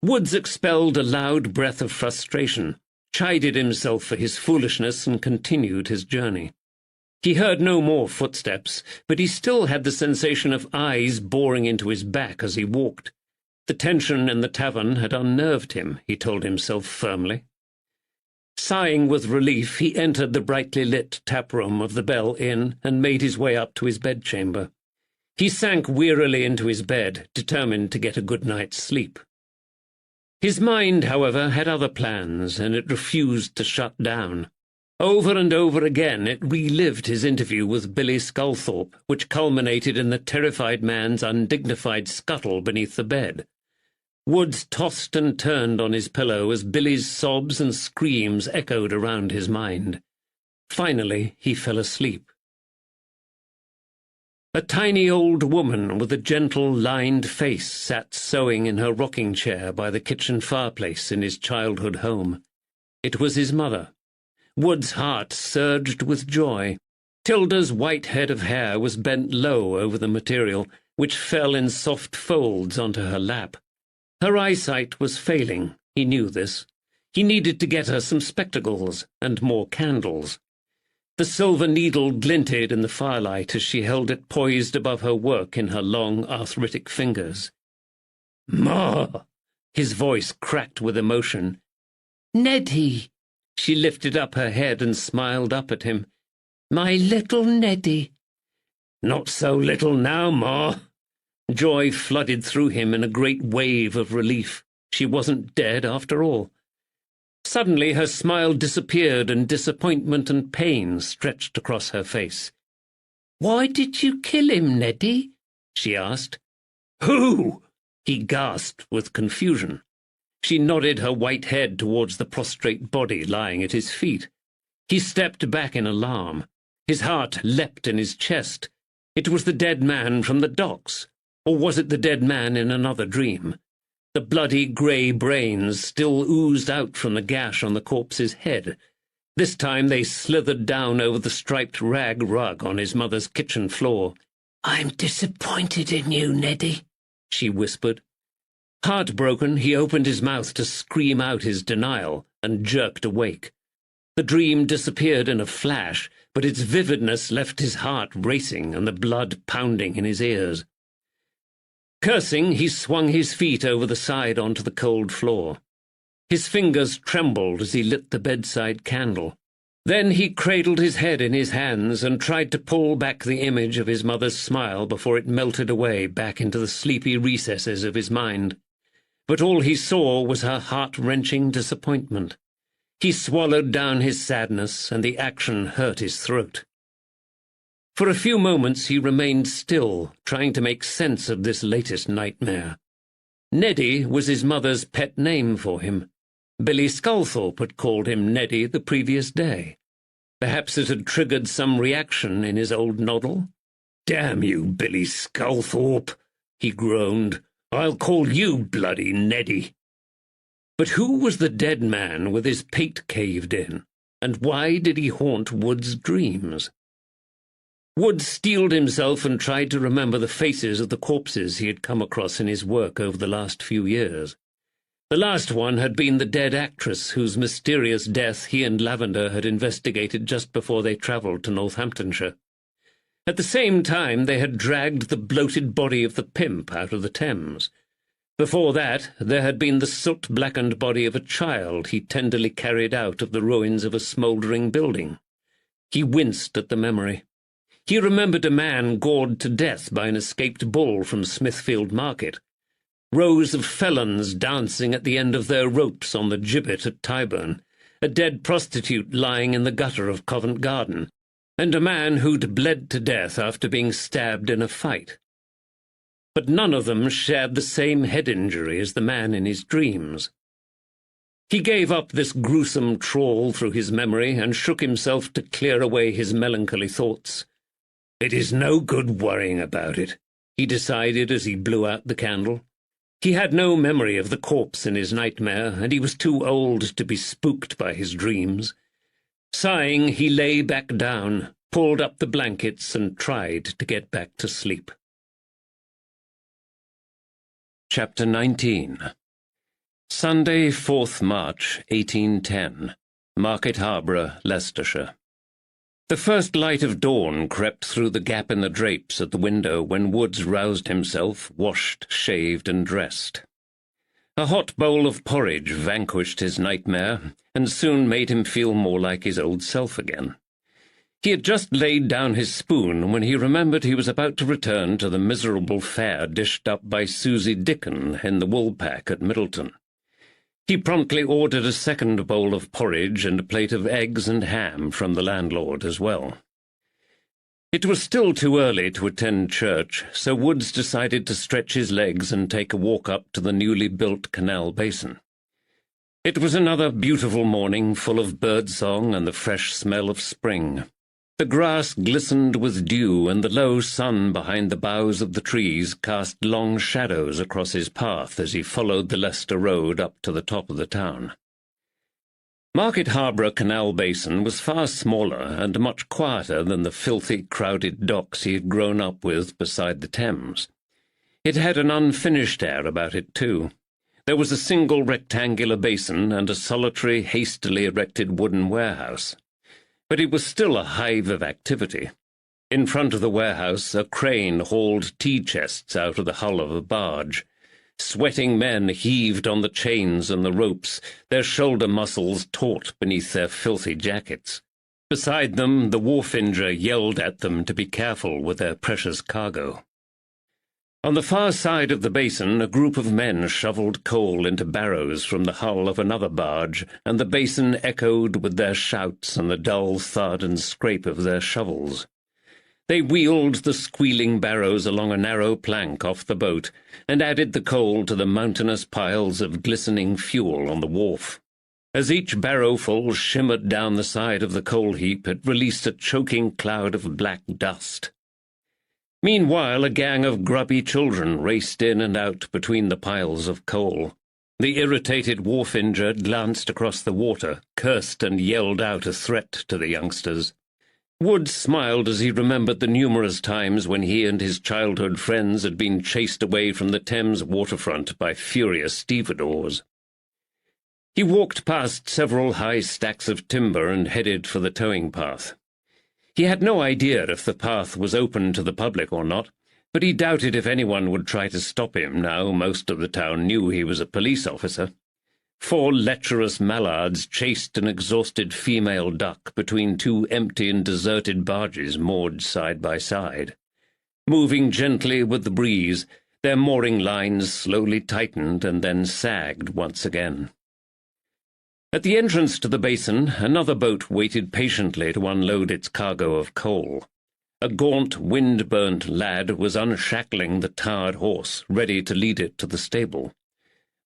Woods expelled a loud breath of frustration, chided himself for his foolishness, and continued his journey. He heard no more footsteps, but he still had the sensation of eyes boring into his back as he walked. The tension in the tavern had unnerved him, he told himself firmly. Sighing with relief, he entered the brightly lit tap-room of the Bell Inn and made his way up to his bedchamber. He sank wearily into his bed, determined to get a good night's sleep. His mind, however, had other plans, and it refused to shut down. Over and over again it relived his interview with Billy Sculthorpe, which culminated in the terrified man's undignified scuttle beneath the bed. Woods tossed and turned on his pillow as Billy's sobs and screams echoed around his mind. Finally he fell asleep. A tiny old woman with a gentle, lined face sat sewing in her rocking-chair by the kitchen fireplace in his childhood home. It was his mother. Wood's heart surged with joy. Tilda's white head of hair was bent low over the material, which fell in soft folds onto her lap. Her eyesight was failing, he knew this. He needed to get her some spectacles and more candles. The silver needle glinted in the firelight as she held it poised above her work in her long, arthritic fingers. "Ma!" His voice cracked with emotion. "Neddy!" She lifted up her head and smiled up at him. "My little Neddy." "Not so little now, Ma." Joy flooded through him in a great wave of relief. She wasn't dead after all. Suddenly her smile disappeared and disappointment and pain stretched across her face. "Why did you kill him, Neddy?" she asked. "Who?" he gasped with confusion. She nodded her white head towards the prostrate body lying at his feet. He stepped back in alarm. His heart leapt in his chest. It was the dead man from the docks. Or was it the dead man in another dream? The bloody grey brains still oozed out from the gash on the corpse's head. This time they slithered down over the striped rag rug on his mother's kitchen floor. "I'm disappointed in you, Neddy," she whispered. Heartbroken, he opened his mouth to scream out his denial and jerked awake. The dream disappeared in a flash, but its vividness left his heart racing and the blood pounding in his ears. Cursing, he swung his feet over the side onto the cold floor. His fingers trembled as he lit the bedside candle. Then he cradled his head in his hands and tried to pull back the image of his mother's smile before it melted away back into the sleepy recesses of his mind. But all he saw was her heart-wrenching disappointment. He swallowed down his sadness, and the action hurt his throat. For a few moments he remained still, trying to make sense of this latest nightmare. Neddy was his mother's pet name for him. Billy Sculthorpe had called him Neddy the previous day. Perhaps it had triggered some reaction in his old noddle. "Damn you, Billy Sculthorpe," he groaned. "I'll call you bloody Neddy." But who was the dead man with his pate caved in, and why did he haunt Wood's dreams? Wood steeled himself and tried to remember the faces of the corpses he had come across in his work over the last few years. The last one had been the dead actress whose mysterious death he and Lavender had investigated just before they travelled to Northamptonshire. At the same time they had dragged the bloated body of the pimp out of the Thames. Before that, there had been the soot-blackened body of a child he tenderly carried out of the ruins of a smouldering building. He winced at the memory. He remembered a man gored to death by an escaped bull from Smithfield Market, rows of felons dancing at the end of their ropes on the gibbet at Tyburn, a dead prostitute lying in the gutter of Covent Garden, and a man who'd bled to death after being stabbed in a fight. But none of them shared the same head injury as the man in his dreams. He gave up this gruesome trawl through his memory and shook himself to clear away his melancholy thoughts. "It is no good worrying about it," he decided as he blew out the candle. He had no memory of the corpse in his nightmare, and he was too old to be spooked by his dreams. Sighing, he lay back down, pulled up the blankets, and tried to get back to sleep. Chapter 19. Sunday, 4th March, 1810. Market Harborough, Leicestershire. The first light of dawn crept through the gap in the drapes at the window when Woods roused himself, washed, shaved, and dressed. A hot bowl of porridge vanquished his nightmare, and soon made him feel more like his old self again. He had just laid down his spoon when he remembered he was about to return to the miserable fare dished up by Susie Dickon in the Woolpack at Middleton. He promptly ordered a second bowl of porridge and a plate of eggs and ham from the landlord as well. It was still too early to attend church, so Woods decided to stretch his legs and take a walk up to the newly built canal basin. It was another beautiful morning, full of birdsong and the fresh smell of spring. The grass glistened with dew, and the low sun behind the boughs of the trees cast long shadows across his path as he followed the Leicester Road up to the top of the town. Market Harborough Canal Basin was far smaller and much quieter than the filthy, crowded docks he had grown up with beside the Thames. It had an unfinished air about it, too. There was a single rectangular basin and a solitary, hastily erected wooden warehouse. But it was still a hive of activity. In front of the warehouse, a crane hauled tea chests out of the hull of a barge. Sweating men heaved on the chains and the ropes, their shoulder muscles taut beneath their filthy jackets. Beside them, the wharfinger yelled at them to be careful with their precious cargo. On the far side of the basin, a group of men shovelled coal into barrows from the hull of another barge, and the basin echoed with their shouts and the dull thud and scrape of their shovels. They wheeled the squealing barrows along a narrow plank off the boat, and added the coal to the mountainous piles of glistening fuel on the wharf. As each barrowful shimmered down the side of the coal heap, it released a choking cloud of black dust. Meanwhile, a gang of grubby children raced in and out between the piles of coal. The irritated wharfinger glanced across the water, cursed and yelled out a threat to the youngsters. Wood smiled as he remembered the numerous times when he and his childhood friends had been chased away from the Thames waterfront by furious stevedores. He walked past several high stacks of timber and headed for the towing path. He had no idea if the path was open to the public or not, but he doubted if anyone would try to stop him now most of the town knew he was a police officer. 4 lecherous mallards chased an exhausted female duck between 2 empty and deserted barges moored side by side. Moving gently with the breeze, their mooring lines slowly tightened and then sagged once again. At the entrance to the basin, another boat waited patiently to unload its cargo of coal. A gaunt, wind-burnt lad was unshackling the tarred horse, ready to lead it to the stable.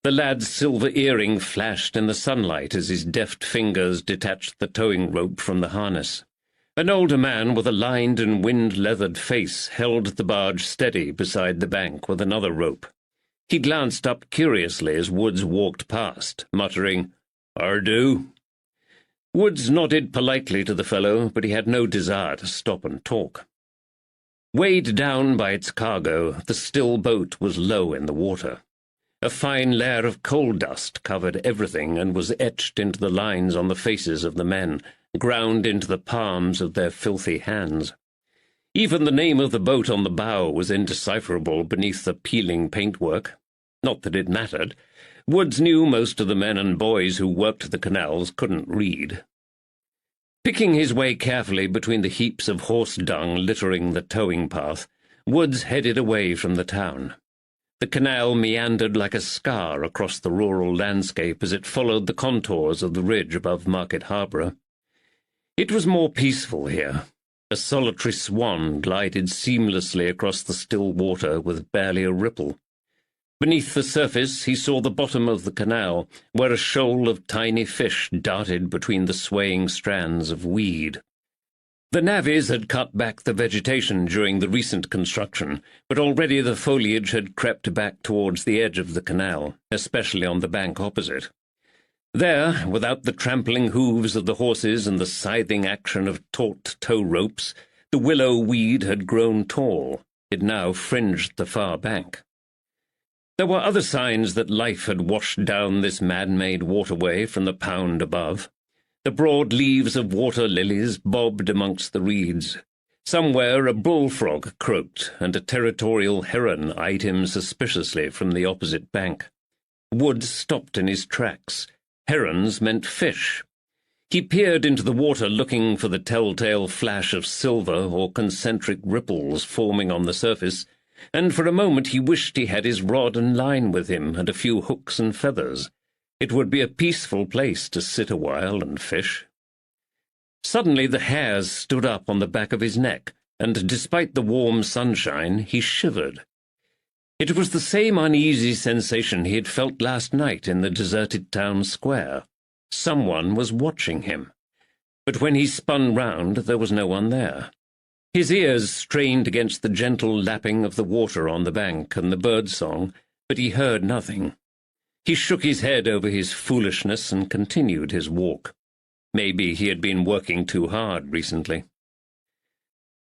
The lad's silver earring flashed in the sunlight as his deft fingers detached the towing rope from the harness. An older man with a lined and wind-leathered face held the barge steady beside the bank with another rope. He glanced up curiously as Woods walked past, muttering, "Ardo." Woods nodded politely to the fellow, but he had no desire to stop and talk. Weighed down by its cargo, the still boat was low in the water. A fine layer of coal dust covered everything and was etched into the lines on the faces of the men, ground into the palms of their filthy hands. Even the name of the boat on the bow was indecipherable beneath the peeling paintwork. Not that it mattered. Woods knew most of the men and boys who worked the canals couldn't read. Picking his way carefully between the heaps of horse dung littering the towing path, Woods headed away from the town. The canal meandered like a scar across the rural landscape as it followed the contours of the ridge above Market Harbour. It was more peaceful here. A solitary swan glided seamlessly across the still water with barely a ripple. Beneath the surface he saw the bottom of the canal, where a shoal of tiny fish darted between the swaying strands of weed. The navvies had cut back the vegetation during the recent construction, but already the foliage had crept back towards the edge of the canal, especially on the bank opposite. There, without the trampling hooves of the horses and the scything action of taut tow ropes, the willow weed had grown tall. It now fringed the far bank. There were other signs that life had washed down this man-made waterway from the pound above. The broad leaves of water lilies bobbed amongst the reeds. Somewhere a bullfrog croaked, and a territorial heron eyed him suspiciously from the opposite bank. Wood stopped in his tracks. Herons meant fish. He peered into the water looking for the telltale flash of silver or concentric ripples forming on the surface, and for a moment he wished he had his rod and line with him and a few hooks and feathers. It would be a peaceful place to sit a while and fish. Suddenly the hairs stood up on the back of his neck, and despite the warm sunshine, he shivered. It was the same uneasy sensation he had felt last night in the deserted town square. Someone was watching him. But when he spun round, there was no one there. His ears strained against the gentle lapping of the water on the bank and the bird-song, but he heard nothing. He shook his head over his foolishness and continued his walk. Maybe he had been working too hard recently.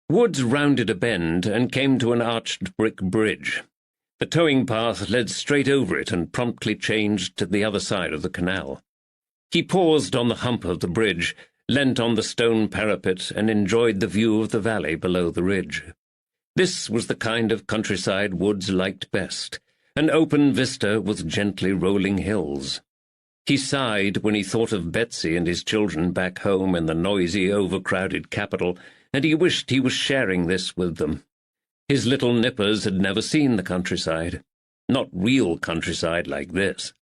Woods rounded a bend and came to an arched brick bridge. The towing path led straight over it and promptly changed to the other side of the canal. He paused on the hump of the bridge, leant on the stone parapet, and enjoyed the view of the valley below the ridge. This was the kind of countryside Woods liked best, an open vista with gently rolling hills. He sighed when he thought of Betsy and his children back home in the noisy, overcrowded capital, and he wished he was sharing this with them. His little nippers had never seen the countryside. Not real countryside like this.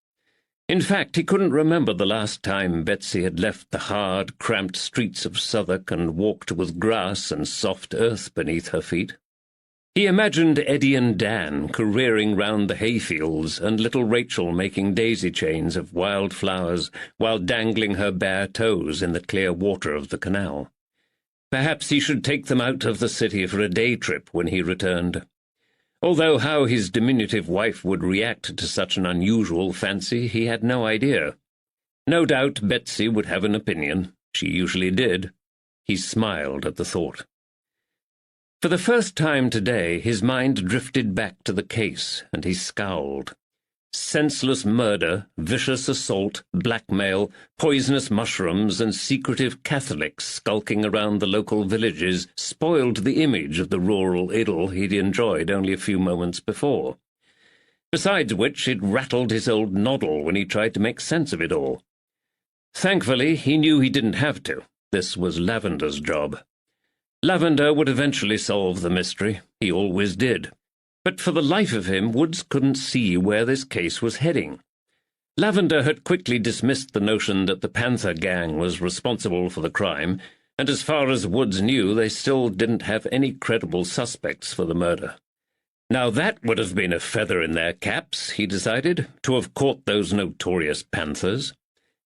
In fact, he couldn't remember the last time Betsy had left the hard, cramped streets of Southwark and walked with grass and soft earth beneath her feet. He imagined Eddie and Dan careering round the hayfields and little Rachel making daisy chains of wild flowers while dangling her bare toes in the clear water of the canal. Perhaps he should take them out of the city for a day trip when he returned. Although how his diminutive wife would react to such an unusual fancy, he had no idea. No doubt Betsy would have an opinion. She usually did. He smiled at the thought. For the first time today, his mind drifted back to the case, and he scowled. Senseless murder, vicious assault, blackmail, poisonous mushrooms, and secretive Catholics skulking around the local villages spoiled the image of the rural idyll he'd enjoyed only a few moments before. Besides which, it rattled his old noddle when he tried to make sense of it all. Thankfully, he knew he didn't have to. This was Lavender's job. Lavender would eventually solve the mystery. He always did. But for the life of him, Woods couldn't see where this case was heading. Lavender had quickly dismissed the notion that the Panther gang was responsible for the crime, and as far as Woods knew, they still didn't have any credible suspects for the murder. Now that would have been a feather in their caps, he decided, to have caught those notorious Panthers.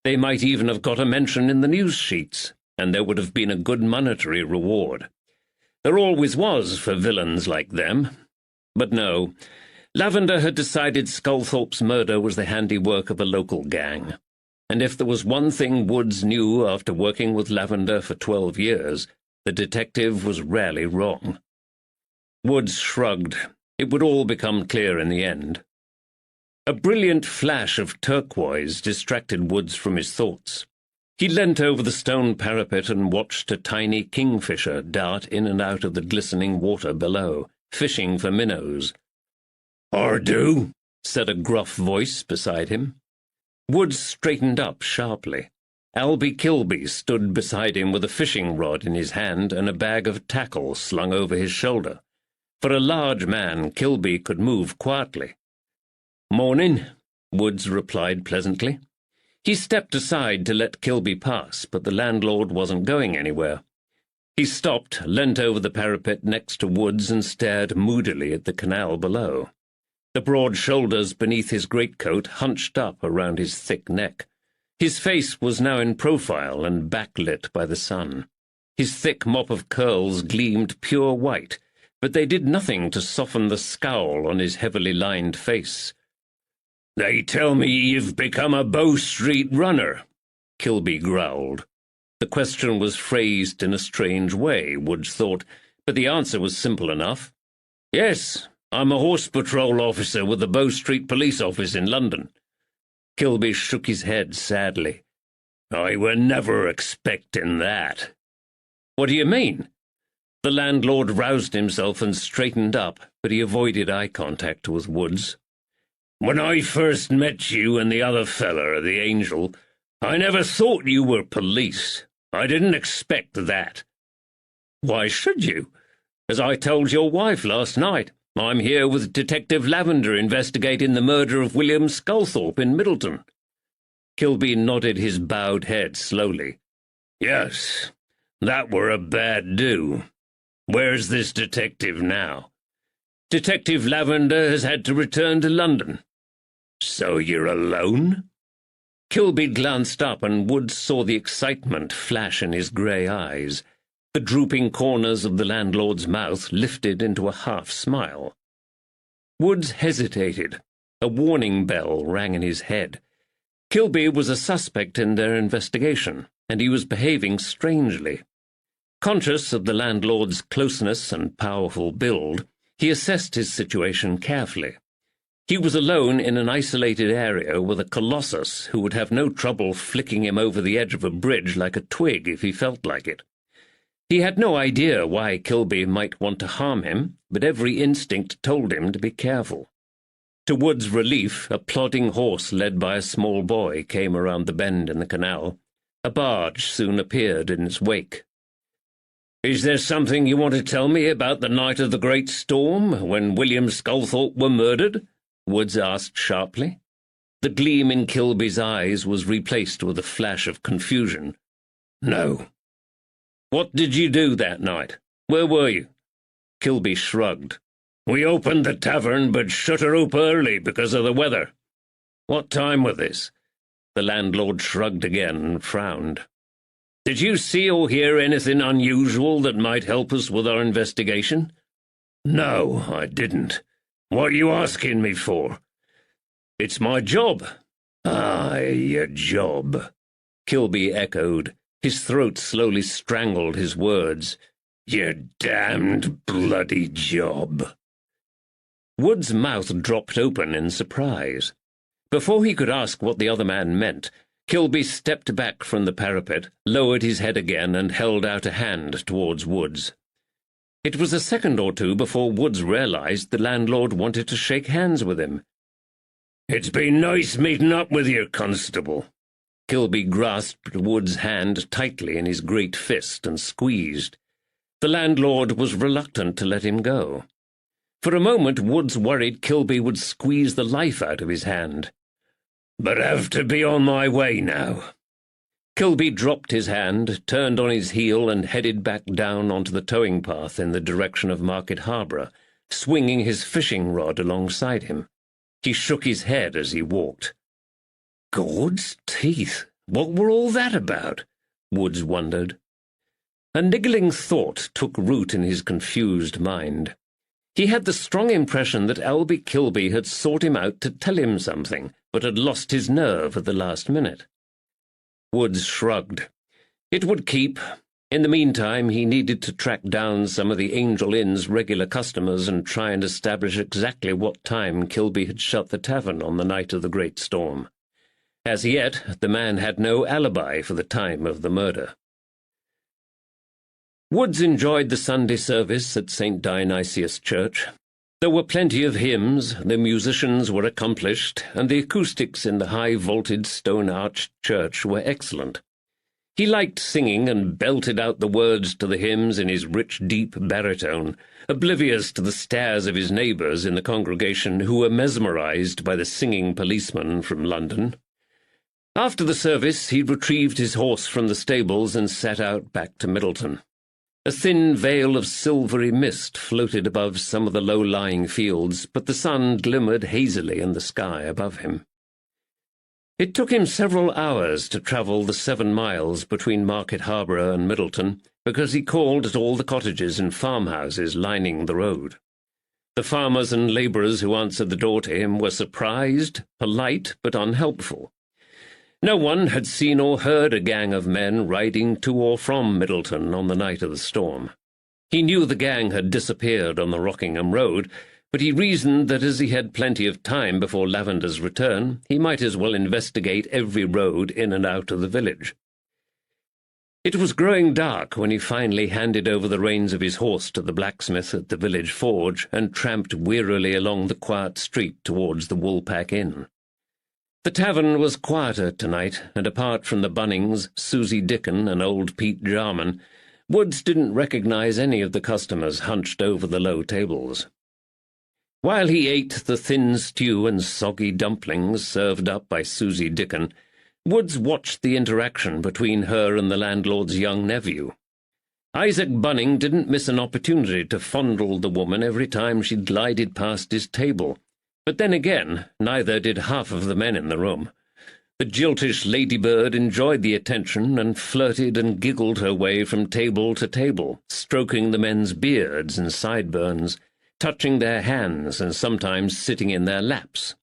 They might even have got a mention in the news sheets, and there would have been a good monetary reward. There always was for villains like them. But no, Lavender had decided Sculthorpe's murder was the handiwork of a local gang. And if there was one thing Woods knew after working with Lavender for 12 years, the detective was rarely wrong. Woods shrugged. It would all become clear in the end. A brilliant flash of turquoise distracted Woods from his thoughts. He leant over the stone parapet and watched a tiny kingfisher dart in and out of the glistening water below, fishing for minnows. "Ardu," said a gruff voice beside him. Woods straightened up sharply. Albie Kilby stood beside him with a fishing rod in his hand and a bag of tackle slung over his shoulder. For a large man, Kilby could move quietly. "Morning," Woods replied pleasantly. He stepped aside to let Kilby pass, but the landlord wasn't going anywhere. He stopped, leant over the parapet next to Woods, and stared moodily at the canal below. The broad shoulders beneath his greatcoat hunched up around his thick neck. His face was now in profile and backlit by the sun. His thick mop of curls gleamed pure white, but they did nothing to soften the scowl on his heavily lined face. "They tell me you've become a Bow Street runner," Kilby growled. The question was phrased in a strange way, Woods thought, but the answer was simple enough. "Yes, I'm a horse patrol officer with the Bow Street Police Office in London." Kilby shook his head sadly. "I were never expecting that." "What do you mean?" The landlord roused himself and straightened up, but he avoided eye contact with Woods. "When I first met you and the other feller, the Angel, I never thought you were police. I didn't expect that." "Why should you? As I told your wife last night, I'm here with Detective Lavender investigating the murder of William Sculthorpe in Middleton." Kilby nodded his bowed head slowly. "Yes, that were a bad do. Where's this detective now?" "Detective Lavender has had to return to London." "So you're alone?" Kilby glanced up, and Woods saw the excitement flash in his grey eyes. The drooping corners of the landlord's mouth lifted into a half-smile. Woods hesitated. A warning bell rang in his head. Kilby was a suspect in their investigation, and he was behaving strangely. Conscious of the landlord's closeness and powerful build, he assessed his situation carefully. He was alone in an isolated area with a colossus who would have no trouble flicking him over the edge of a bridge like a twig if he felt like it. He had no idea why Kilby might want to harm him, but every instinct told him to be careful. To Wood's relief, a plodding horse led by a small boy came around the bend in the canal. A barge soon appeared in its wake. Is there something you want to tell me about the night of the great storm, when William Sculthorpe were murdered? Woods asked sharply. The gleam in Kilby's eyes was replaced with a flash of confusion. No. What did you do that night? Where were you? Kilby shrugged. We opened the tavern, but shut her up early because of the weather. What time was this? The landlord shrugged again and frowned. Did you see or hear anything unusual that might help us with our investigation? No, I didn't. What are you asking me for? It's my job. Ah, your job, Kilby echoed. His throat slowly strangled his words. Your damned bloody job. Wood's mouth dropped open in surprise. Before he could ask what the other man meant, Kilby stepped back from the parapet, lowered his head again, and held out a hand towards Woods. It was a second or two before Woods realized the landlord wanted to shake hands with him. It's been nice meeting up with you, Constable. Kilby grasped Wood's hand tightly in his great fist and squeezed. The landlord was reluctant to let him go. For a moment Woods worried Kilby would squeeze the life out of his hand. But have to be on my way now. Kilby dropped his hand, turned on his heel, and headed back down onto the towing path in the direction of Market Harbour, swinging his fishing rod alongside him. He shook his head as he walked. God's teeth! What were all that about? Woods wondered. A niggling thought took root in his confused mind. He had the strong impression that Albie Kilby had sought him out to tell him something, but had lost his nerve at the last minute. Woods shrugged. It would keep. In the meantime, he needed to track down some of the Angel Inn's regular customers and try and establish exactly what time Kilby had shut the tavern on the night of the great storm. As yet, the man had no alibi for the time of the murder. Woods enjoyed the Sunday service at St. Dionysius Church. There were plenty of hymns, the musicians were accomplished, and the acoustics in the high-vaulted stone-arched church were excellent. He liked singing and belted out the words to the hymns in his rich, deep baritone, oblivious to the stares of his neighbours in the congregation who were mesmerised by the singing policeman from London. After the service, he retrieved his horse from the stables and set out back to Middleton. A thin veil of silvery mist floated above some of the low-lying fields, but the sun glimmered hazily in the sky above him. It took him several hours to travel the 7 miles between Market Harbour and Middleton, because he called at all the cottages and farmhouses lining the road. The farmers and labourers who answered the door to him were surprised, polite, but unhelpful. No one had seen or heard a gang of men riding to or from Middleton on the night of the storm. He knew the gang had disappeared on the Rockingham Road, but he reasoned that as he had plenty of time before Lavender's return, he might as well investigate every road in and out of the village. It was growing dark when he finally handed over the reins of his horse to the blacksmith at the village forge and tramped wearily along the quiet street towards the Woolpack Inn. The tavern was quieter tonight, and apart from the Bunnings, Susie Dickon, and old Pete Jarman, Woods didn't recognize any of the customers hunched over the low tables. While he ate the thin stew and soggy dumplings served up by Susie Dickon, Woods watched the interaction between her and the landlord's young nephew. Isaac Bunning didn't miss an opportunity to fondle the woman every time she glided past his table, but then again, neither did half of the men in the room. The jiltish ladybird enjoyed the attention and flirted and giggled her way from table to table, stroking the men's beards and sideburns, touching their hands and sometimes sitting in their laps.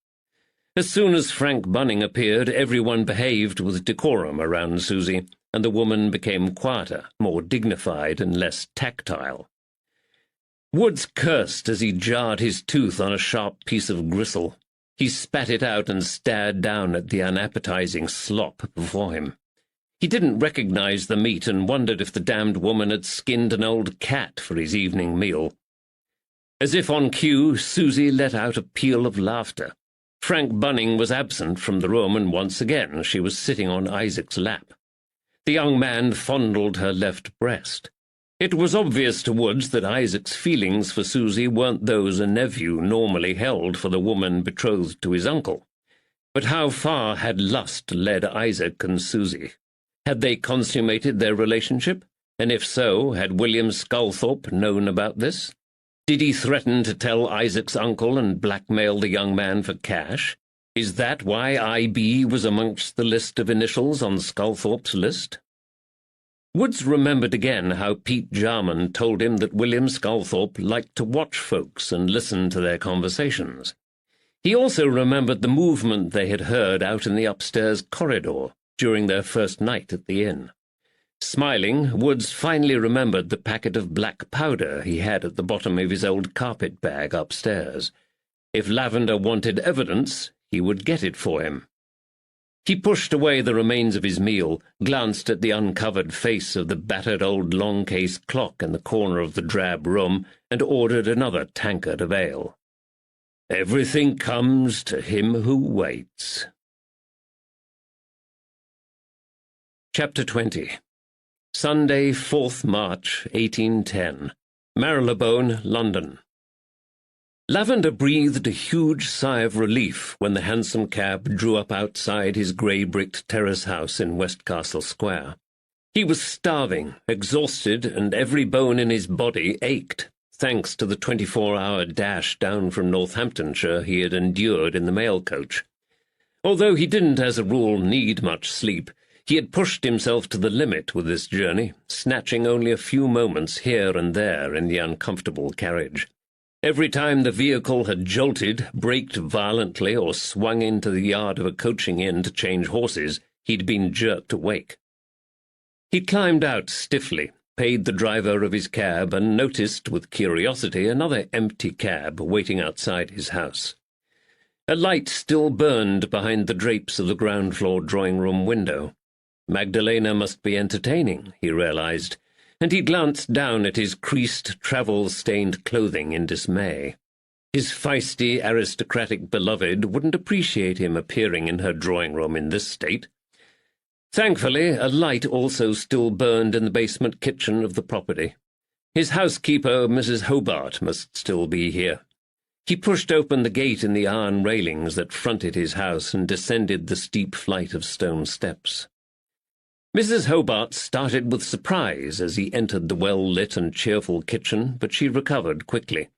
As soon as Frank Bunning appeared, everyone behaved with decorum around Susie, and the woman became quieter, more dignified and less tactile. Woods cursed as he jarred his tooth on a sharp piece of gristle. He spat it out and stared down at the unappetizing slop before him. He didn't recognize the meat and wondered if the damned woman had skinned an old cat for his evening meal. As if on cue, Susie let out a peal of laughter. Frank Bunning was absent from the room, and once again she was sitting on Isaac's lap. The young man fondled her left breast. It was obvious to Woods that Isaac's feelings for Susie weren't those a nephew normally held for the woman betrothed to his uncle. But how far had lust led Isaac and Susie? Had they consummated their relationship? And if so, had William Sculthorpe known about this? Did he threaten to tell Isaac's uncle and blackmail the young man for cash? Is that why I.B. was amongst the list of initials on Sculthorpe's list? Woods remembered again how Pete Jarman told him that William Sculthorpe liked to watch folks and listen to their conversations. He also remembered the movement they had heard out in the upstairs corridor during their first night at the inn. Smiling, Woods finally remembered the packet of black powder he had at the bottom of his old carpet bag upstairs. If Lavender wanted evidence, he would get it for him. He pushed away the remains of his meal, glanced at the uncovered face of the battered old long-case clock in the corner of the drab room, and ordered another tankard of ale. Everything comes to him who waits. Chapter 20. Sunday, 4th March, 1810. Marylebone, London. Lavender breathed a huge sigh of relief when the hansom cab drew up outside his grey-bricked terrace house in Westcastle Square. He was starving, exhausted, and every bone in his body ached, thanks to the 24-hour dash down from Northamptonshire he had endured in the mail coach. Although he didn't, as a rule, need much sleep, he had pushed himself to the limit with this journey, snatching only a few moments here and there in the uncomfortable carriage. Every time the vehicle had jolted, braked violently, or swung into the yard of a coaching inn to change horses, he'd been jerked awake. He climbed out stiffly, paid the driver of his cab, and noticed with curiosity another empty cab waiting outside his house. A light still burned behind the drapes of the ground-floor drawing-room window. Magdalena must be entertaining, he realized, and he glanced down at his creased, travel-stained clothing in dismay. His feisty, aristocratic beloved wouldn't appreciate him appearing in her drawing-room in this state. Thankfully, a light also still burned in the basement kitchen of the property. His housekeeper, Mrs. Hobart, must still be here. He pushed open the gate in the iron railings that fronted his house and descended the steep flight of stone steps. Mrs. Hobart started with surprise as he entered the well-lit and cheerful kitchen, but she recovered quickly.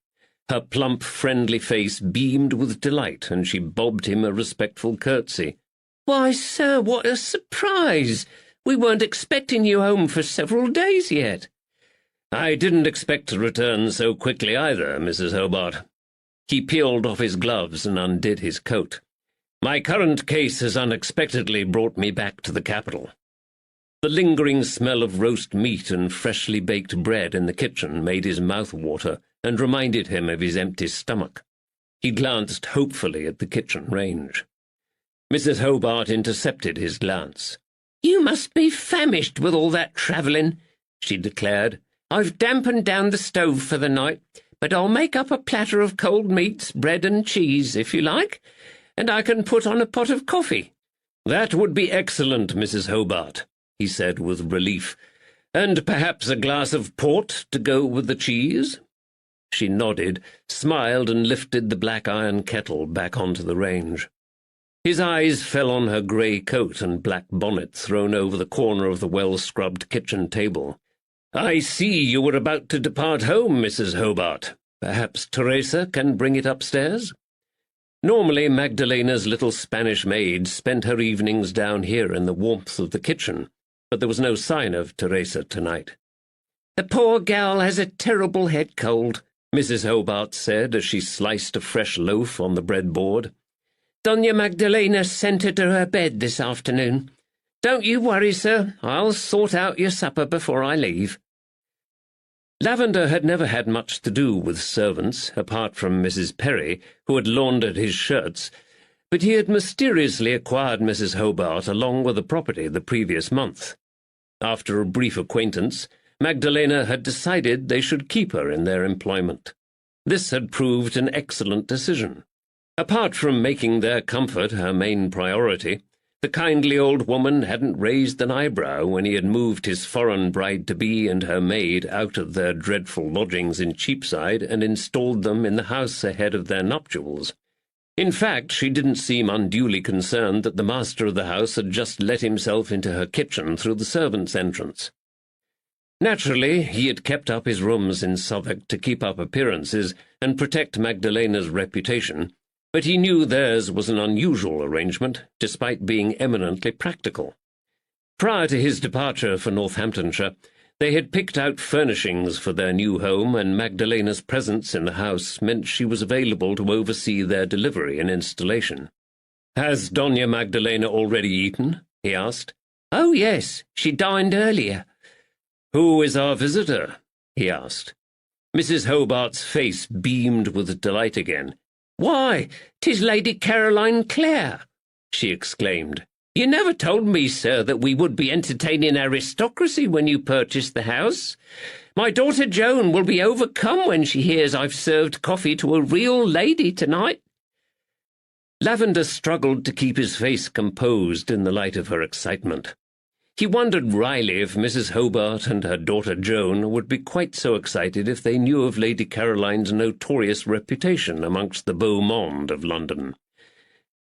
Her plump, friendly face beamed with delight, and she bobbed him a respectful curtsy. "Why, sir, what a surprise! We weren't expecting you home for several days yet." "I didn't expect to return so quickly either, Mrs. Hobart." He peeled off his gloves and undid his coat. "My current case has unexpectedly brought me back to the capital." The lingering smell of roast meat and freshly baked bread in the kitchen made his mouth water and reminded him of his empty stomach. He glanced hopefully at the kitchen range. Mrs. Hobart intercepted his glance. "You must be famished with all that travelling," she declared. "I've dampened down the stove for the night, but I'll make up a platter of cold meats, bread and cheese, if you like, and I can put on a pot of coffee." "That would be excellent, Mrs. Hobart," he said with relief. "And perhaps a glass of port to go with the cheese?" She nodded, smiled, and lifted the black iron kettle back onto the range. His eyes fell on her grey coat and black bonnet thrown over the corner of the well-scrubbed kitchen table. "I see you were about to depart home, Mrs. Hobart. Perhaps Teresa can bring it upstairs?" Normally Magdalena's little Spanish maid spent her evenings down here in the warmth of the kitchen, but there was no sign of Teresa tonight. "The poor gal has a terrible head cold," Mrs. Hobart said as she sliced a fresh loaf on the breadboard. "Doña Magdalena sent her to her bed this afternoon. Don't you worry, sir. I'll sort out your supper before I leave." Lavender had never had much to do with servants, apart from Mrs. Perry, who had laundered his shirts, but he had mysteriously acquired Mrs. Hobart along with the property the previous month. After a brief acquaintance, Magdalena had decided they should keep her in their employment. This had proved an excellent decision. Apart from making their comfort her main priority, The kindly old woman hadn't raised an eyebrow when he had moved his foreign bride-to-be and her maid out of their dreadful lodgings in Cheapside and installed them in the house ahead of their nuptials. In fact, she didn't seem unduly concerned that the master of the house had just let himself into her kitchen through the servants' entrance. Naturally, he had kept up his rooms in Southwark to keep up appearances and protect Magdalena's reputation, but he knew theirs was an unusual arrangement, despite being eminently practical. Prior to his departure for Northamptonshire, they had picked out furnishings for their new home, and Magdalena's presence in the house meant she was available to oversee their delivery and installation. "Has Doña Magdalena already eaten?" he asked. "Oh, yes, she dined earlier." "Who is our visitor?" he asked. Mrs. Hobart's face beamed with delight again. "Why, 'tis Lady Caroline Clare," she exclaimed. "You never told me, sir, that we would be entertaining aristocracy when you purchased the house. My daughter Joan will be overcome when she hears I've served coffee to a real lady tonight." Lavender struggled to keep his face composed in the light of her excitement. He wondered wryly if Mrs. Hobart and her daughter Joan would be quite so excited if they knew of Lady Caroline's notorious reputation amongst the beau monde of London.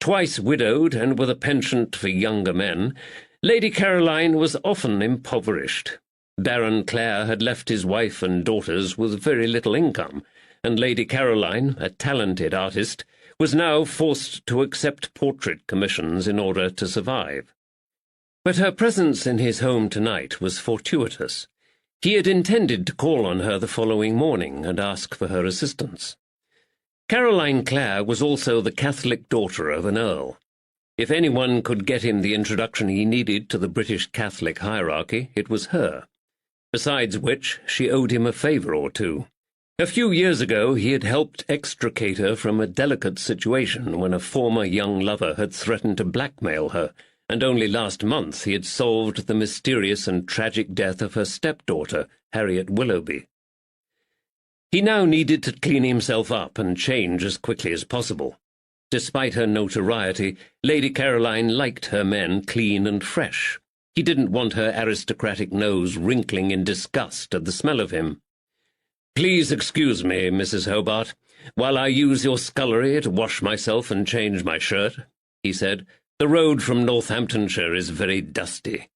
Twice widowed and with a penchant for younger men, Lady Caroline was often impoverished. Baron Clare had left his wife and daughters with very little income, and Lady Caroline, a talented artist, was now forced to accept portrait commissions in order to survive. But her presence in his home tonight was fortuitous. He had intended to call on her the following morning and ask for her assistance. Caroline Clare was also the Catholic daughter of an earl. If anyone could get him the introduction he needed to the British Catholic hierarchy, it was her. Besides which, she owed him a favour or two. A few years ago he had helped extricate her from a delicate situation when a former young lover had threatened to blackmail her, and only last month he had solved the mysterious and tragic death of her stepdaughter, Harriet Willoughby. He now needed to clean himself up and change as quickly as possible. Despite her notoriety, Lady Caroline liked her men clean and fresh. He didn't want her aristocratic nose wrinkling in disgust at the smell of him. "Please excuse me, Mrs. Hobart, while I use your scullery to wash myself and change my shirt," he said. "The road from Northamptonshire is very dusty."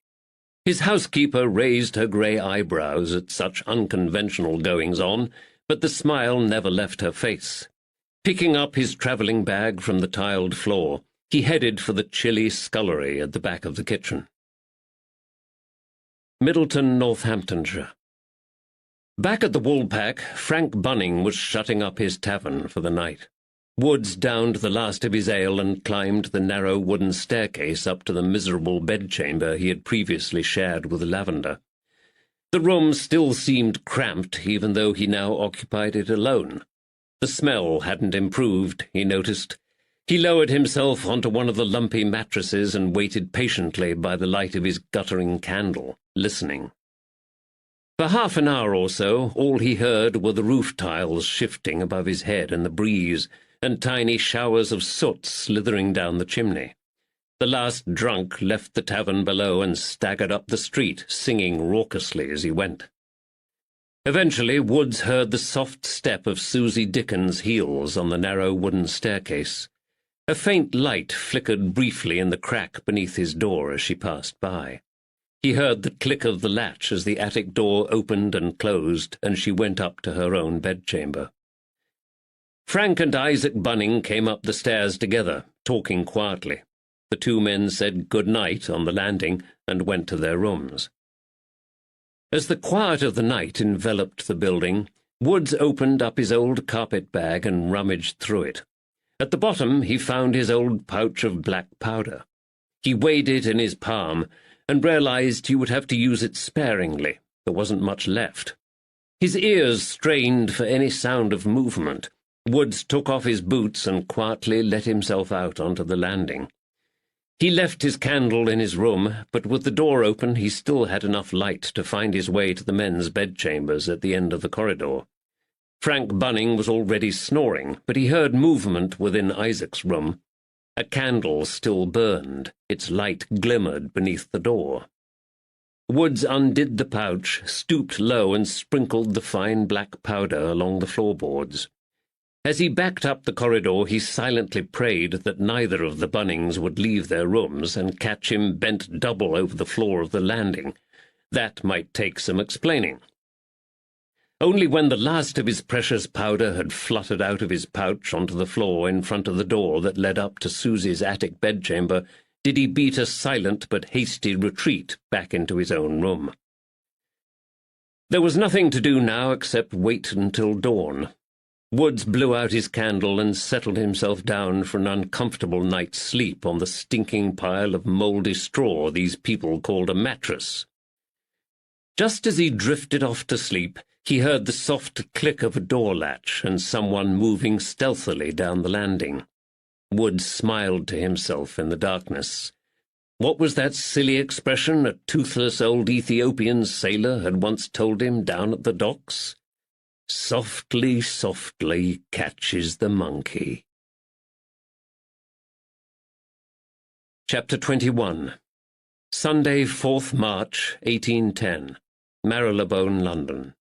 His housekeeper raised her grey eyebrows at such unconventional goings-on, but the smile never left her face. Picking up his travelling bag from the tiled floor, he headed for the chilly scullery at the back of the kitchen. Middleton, Northamptonshire. Back at the Woolpack, Frank Bunning was shutting up his tavern for the night. Woods downed the last of his ale and climbed the narrow wooden staircase up to the miserable bedchamber he had previously shared with Lavender. The room still seemed cramped, even though he now occupied it alone. The smell hadn't improved, he noticed. He lowered himself onto one of the lumpy mattresses and waited patiently by the light of his guttering candle, listening. For half an hour or so, all he heard were the roof tiles shifting above his head in the breeze, and tiny showers of soot slithering down the chimney. The last drunk left the tavern below and staggered up the street, singing raucously as he went. Eventually, Woods heard the soft step of Susie Dickens's heels on the narrow wooden staircase. A faint light flickered briefly in the crack beneath his door as she passed by. He heard the click of the latch as the attic door opened and closed, and she went up to her own bedchamber. Frank and Isaac Bunning came up the stairs together, talking quietly. The two men said good night on the landing and went to their rooms. As the quiet of the night enveloped the building, Woods opened up his old carpet bag and rummaged through it. At the bottom he found his old pouch of black powder. He weighed it in his palm and realized he would have to use it sparingly. There wasn't much left. His ears strained for any sound of movement. Woods took off his boots and quietly let himself out onto the landing. He left his candle in his room, but with the door open he still had enough light to find his way to the men's bedchambers at the end of the corridor. Frank Bunning was already snoring, but he heard movement within Isaac's room. A candle still burned. Its light glimmered beneath the door. Woods undid the pouch, stooped low, and sprinkled the fine black powder along the floorboards. As he backed up the corridor, he silently prayed that neither of the Bunnings would leave their rooms and catch him bent double over the floor of the landing. That might take some explaining. Only when the last of his precious powder had fluttered out of his pouch onto the floor in front of the door that led up to Susie's attic bedchamber did he beat a silent but hasty retreat back into his own room. There was nothing to do now except wait until dawn. Woods blew out his candle and settled himself down for an uncomfortable night's sleep on the stinking pile of mouldy straw these people called a mattress. Just as he drifted off to sleep, he heard the soft click of a door latch and someone moving stealthily down the landing. Woods smiled to himself in the darkness. What was that silly expression a toothless old Ethiopian sailor had once told him down at the docks? Softly, softly catches the monkey. Chapter 21. Sunday, 4th March, 1810. Marylebone, London.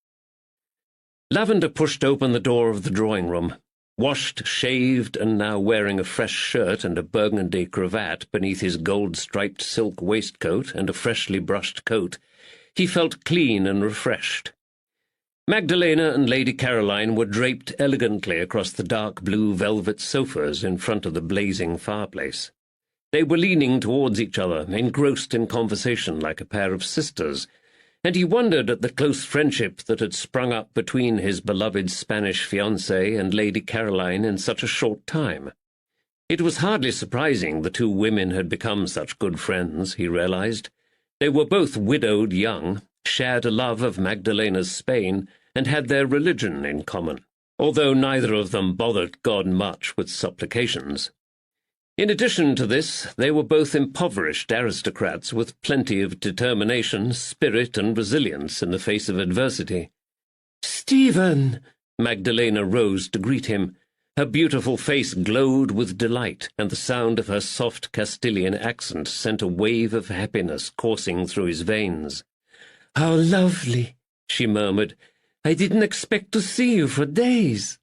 Lavender pushed open the door of the drawing-room. Washed, shaved, and now wearing a fresh shirt and a burgundy cravat beneath his gold-striped silk waistcoat and a freshly brushed coat, he felt clean and refreshed. Magdalena and Lady Caroline were draped elegantly across the dark blue velvet sofas in front of the blazing fireplace. They were leaning towards each other, engrossed in conversation like a pair of sisters, and he wondered at the close friendship that had sprung up between his beloved Spanish fiancée and Lady Caroline in such a short time. It was hardly surprising the two women had become such good friends, he realized. They were both widowed young, shared a love of Magdalena's Spain, and had their religion in common, although neither of them bothered God much with supplications. In addition to this, they were both impoverished aristocrats with plenty of determination, spirit, and resilience in the face of adversity. "Stephen!" Magdalena rose to greet him. Her beautiful face glowed with delight, and the sound of her soft Castilian accent sent a wave of happiness coursing through his veins. "How lovely," she murmured. "I didn't expect to see you for days."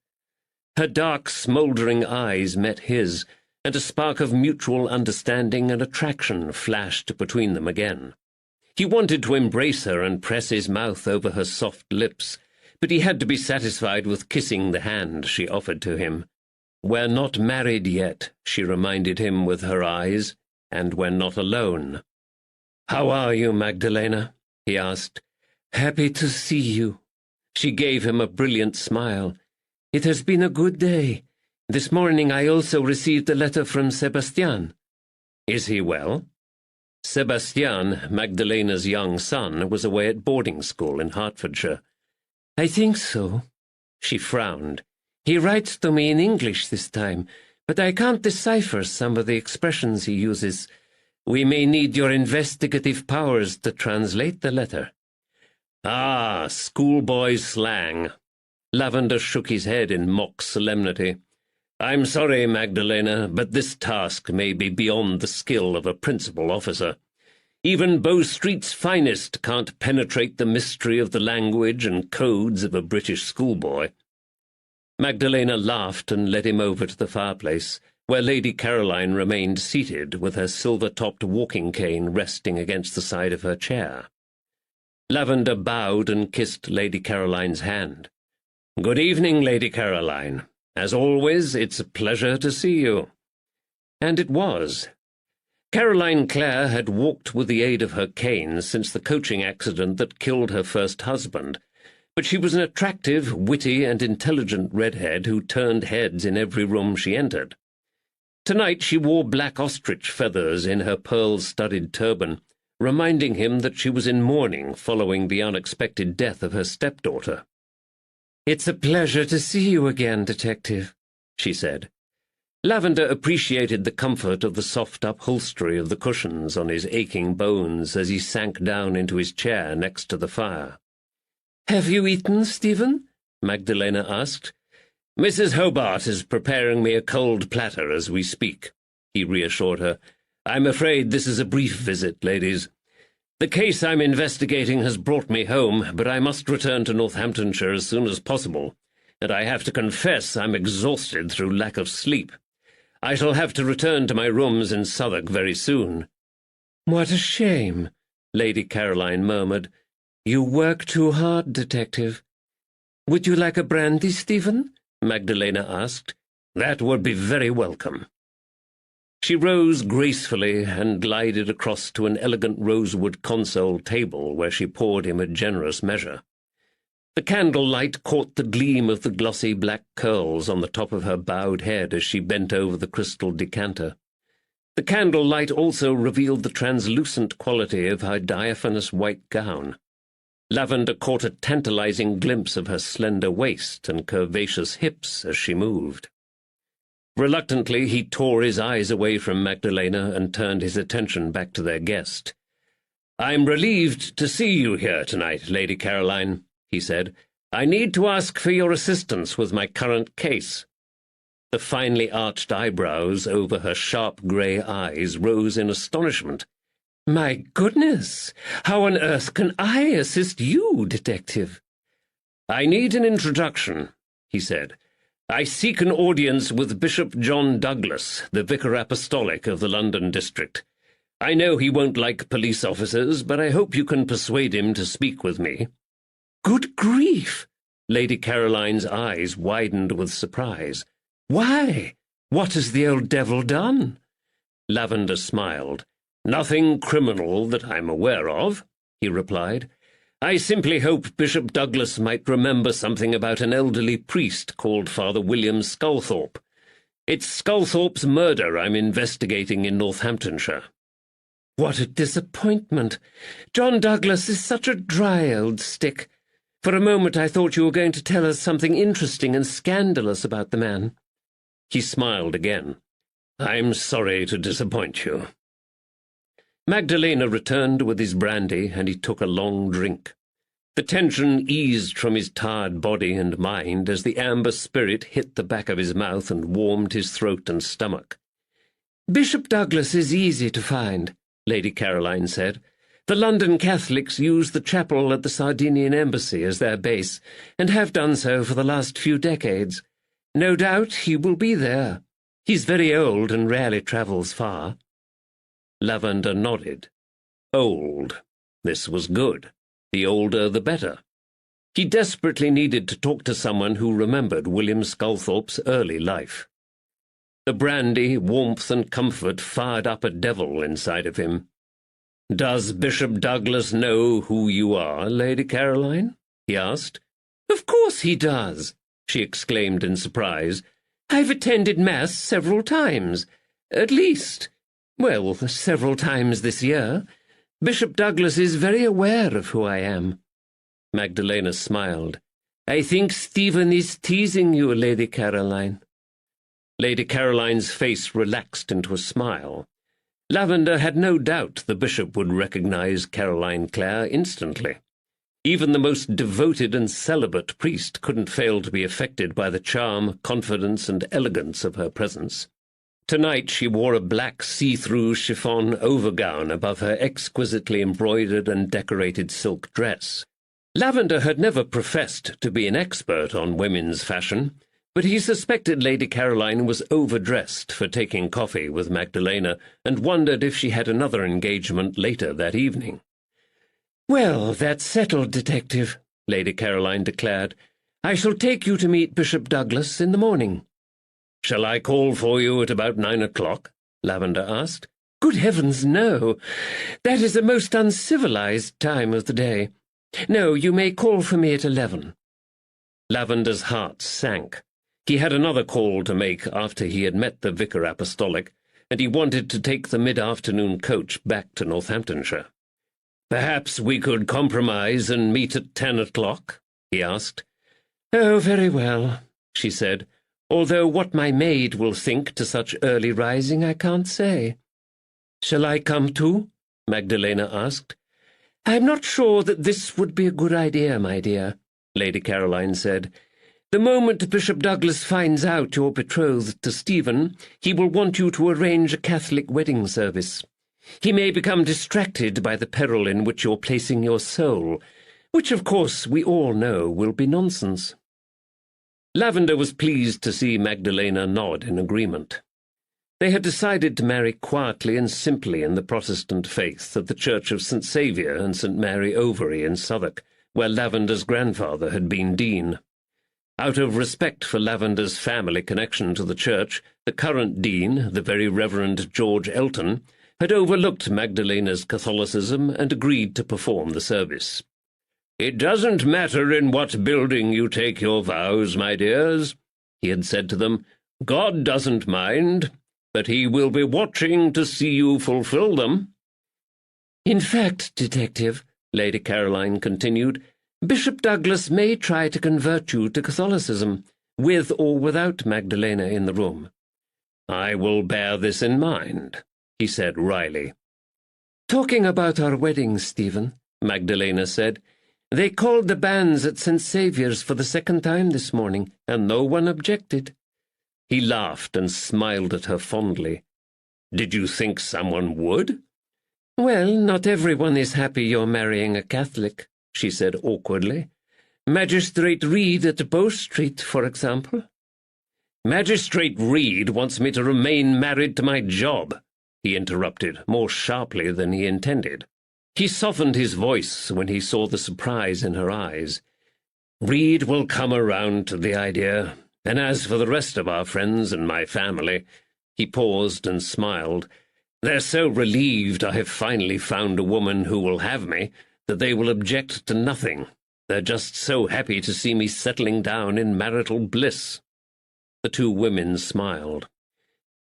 Her dark, smouldering eyes met his, and a spark of mutual understanding and attraction flashed between them again. He wanted to embrace her and press his mouth over her soft lips, but he had to be satisfied with kissing the hand she offered to him. "We're not married yet," she reminded him with her eyes, "and we're not alone." "How are you, Magdalena?" he asked. "Happy to see you." She gave him a brilliant smile. "It has been a good day. This morning I also received a letter from Sebastian." "Is he well?" Sebastian, Magdalena's young son, was away at boarding school in Hertfordshire. "I think so." She frowned. "He writes to me in English this time, but I can't decipher some of the expressions he uses. We may need your investigative powers to translate the letter." "Ah, schoolboy slang." Lavender shook his head in mock solemnity. "I'm sorry, Magdalena, but this task may be beyond the skill of a principal officer. Even Bow Street's finest can't penetrate the mystery of the language and codes of a British schoolboy." Magdalena laughed and led him over to the fireplace, where Lady Caroline remained seated with her silver-topped walking cane resting against the side of her chair. Lavender bowed and kissed Lady Caroline's hand. "Good evening, Lady Caroline. As always, it's a pleasure to see you." And it was. Caroline Clare had walked with the aid of her cane since the coaching accident that killed her first husband, but she was an attractive, witty, and intelligent redhead who turned heads in every room she entered. Tonight she wore black ostrich feathers in her pearl-studded turban, reminding him that she was in mourning following the unexpected death of her stepdaughter. "It's a pleasure to see you again, Detective," she said. Lavender appreciated the comfort of the soft upholstery of the cushions on his aching bones as he sank down into his chair next to the fire. "Have you eaten, Stephen?" Magdalena asked. "Mrs. Hobart is preparing me a cold platter as we speak." he reassured her. "I'm afraid this is a brief visit, ladies. The case I'm investigating has brought me home, but I must return to Northamptonshire as soon as possible, and I have to confess I'm exhausted through lack of sleep. I shall have to return to my rooms in Southwark very soon." "What a shame," Lady Caroline murmured. "You work too hard, Detective." "Would you like a brandy, Stephen?" Magdalena asked. "That would be very welcome." She rose gracefully and glided across to an elegant rosewood console table where she poured him a generous measure. The candlelight caught the gleam of the glossy black curls on the top of her bowed head as she bent over the crystal decanter. The candlelight also revealed the translucent quality of her diaphanous white gown. Lavender caught a tantalizing glimpse of her slender waist and curvaceous hips as she moved. Reluctantly, he tore his eyes away from Magdalena and turned his attention back to their guest. "I'm relieved to see you here tonight, Lady Caroline," he said. "I need to ask for your assistance with my current case." The finely arched eyebrows over her sharp grey eyes rose in astonishment. "My goodness! How on earth can I assist you, Detective?" "I need an introduction," he said. "I seek an audience with Bishop John Douglas, the Vicar Apostolic of the London district. I know he won't like police officers, but I hope you can persuade him to speak with me." "Good grief!" Lady Caroline's eyes widened with surprise. "Why? What has the old devil done?" Lavender smiled. "Nothing criminal that I'm aware of," he replied. "I simply hope Bishop Douglas might remember something about an elderly priest called Father William Sculthorpe. It's Sculthorpe's murder I'm investigating in Northamptonshire." "What a disappointment! John Douglas is such a dry old stick. For a moment I thought you were going to tell us something interesting and scandalous about the man." He smiled again. "I'm sorry to disappoint you." Magdalena returned with his brandy, and he took a long drink. The tension eased from his tired body and mind as the amber spirit hit the back of his mouth and warmed his throat and stomach. "Bishop Douglas is easy to find," Lady Caroline said. "The London Catholics use the chapel at the Sardinian embassy as their base, and have done so for the last few decades. No doubt he will be there. He's very old and rarely travels far." Lavender nodded. Old. This was good. The older the better. He desperately needed to talk to someone who remembered William Sculthorpe's early life. The brandy, warmth, and comfort fired up a devil inside of him. "Does Bishop Douglas know who you are, Lady Caroline?" he asked. "Of course he does," she exclaimed in surprise. "I've attended Mass several times. At least, well, several times this year. Bishop Douglas is very aware of who I am." Magdalena smiled. "I think Stephen is teasing you, Lady Caroline." Lady Caroline's face relaxed into a smile. Lavender had no doubt the bishop would recognize Caroline Clare instantly. Even the most devoted and celibate priest couldn't fail to be affected by the charm, confidence, and elegance of her presence. Tonight she wore a black see-through chiffon overgown above her exquisitely embroidered and decorated silk dress. Lavender had never professed to be an expert on women's fashion, but he suspected Lady Caroline was overdressed for taking coffee with Magdalena, and wondered if she had another engagement later that evening. "Well, that's settled, Detective," Lady Caroline declared. "I shall take you to meet Bishop Douglas in the morning." "Shall I call for you at about 9 o'clock?" Lavender asked. "Good heavens, no. That is a most uncivilized time of the day. No, you may call for me at 11. Lavender's heart sank. He had another call to make after he had met the Vicar Apostolic, and he wanted to take the mid-afternoon coach back to Northamptonshire. "Perhaps we could compromise and meet at 10 o'clock?" he asked. "Oh, very well," she said, "although what my maid will think to such early rising I can't say." "Shall I come too?" Magdalena asked. "I'm not sure that this would be a good idea, my dear," Lady Caroline said. The moment Bishop Douglas finds out you're betrothed to Stephen, he will want you to arrange a Catholic wedding service. He may become distracted by the peril in which you're placing your soul, which, of course, we all know will be nonsense." Lavender was pleased to see Magdalena nod in agreement. They had decided to marry quietly and simply in the Protestant faith at the Church of St. Saviour and St. Mary Overy in Southwark, where Lavender's grandfather had been dean. Out of respect for Lavender's family connection to the church, the current dean, the Very Reverend George Elton, had overlooked Magdalena's Catholicism and agreed to perform the service. "It doesn't matter in what building you take your vows, my dears," he had said to them. "God doesn't mind, but he will be watching to see you fulfill them." "In fact, Detective," Lady Caroline continued, "Bishop Douglas may try to convert you to Catholicism, with or without Magdalena in the room." "I will bear this in mind," he said wryly. "Talking about our wedding, Stephen," Magdalena said, "they called the banns at St. Saviour's for the second time this morning, and no one objected." He laughed and smiled at her fondly. "Did you think someone would?" "Well, not everyone is happy you're marrying a Catholic," she said awkwardly. "Magistrate Reed at Bow Street, for example." "Magistrate Reed wants me to remain married to my job," he interrupted, more sharply than he intended. He softened his voice when he saw the surprise in her eyes. "Reed will come around to the idea, and as for the rest of our friends and my family," he paused and smiled, "they're so relieved I have finally found a woman who will have me that they will object to nothing. They're just so happy to see me settling down in marital bliss." The two women smiled.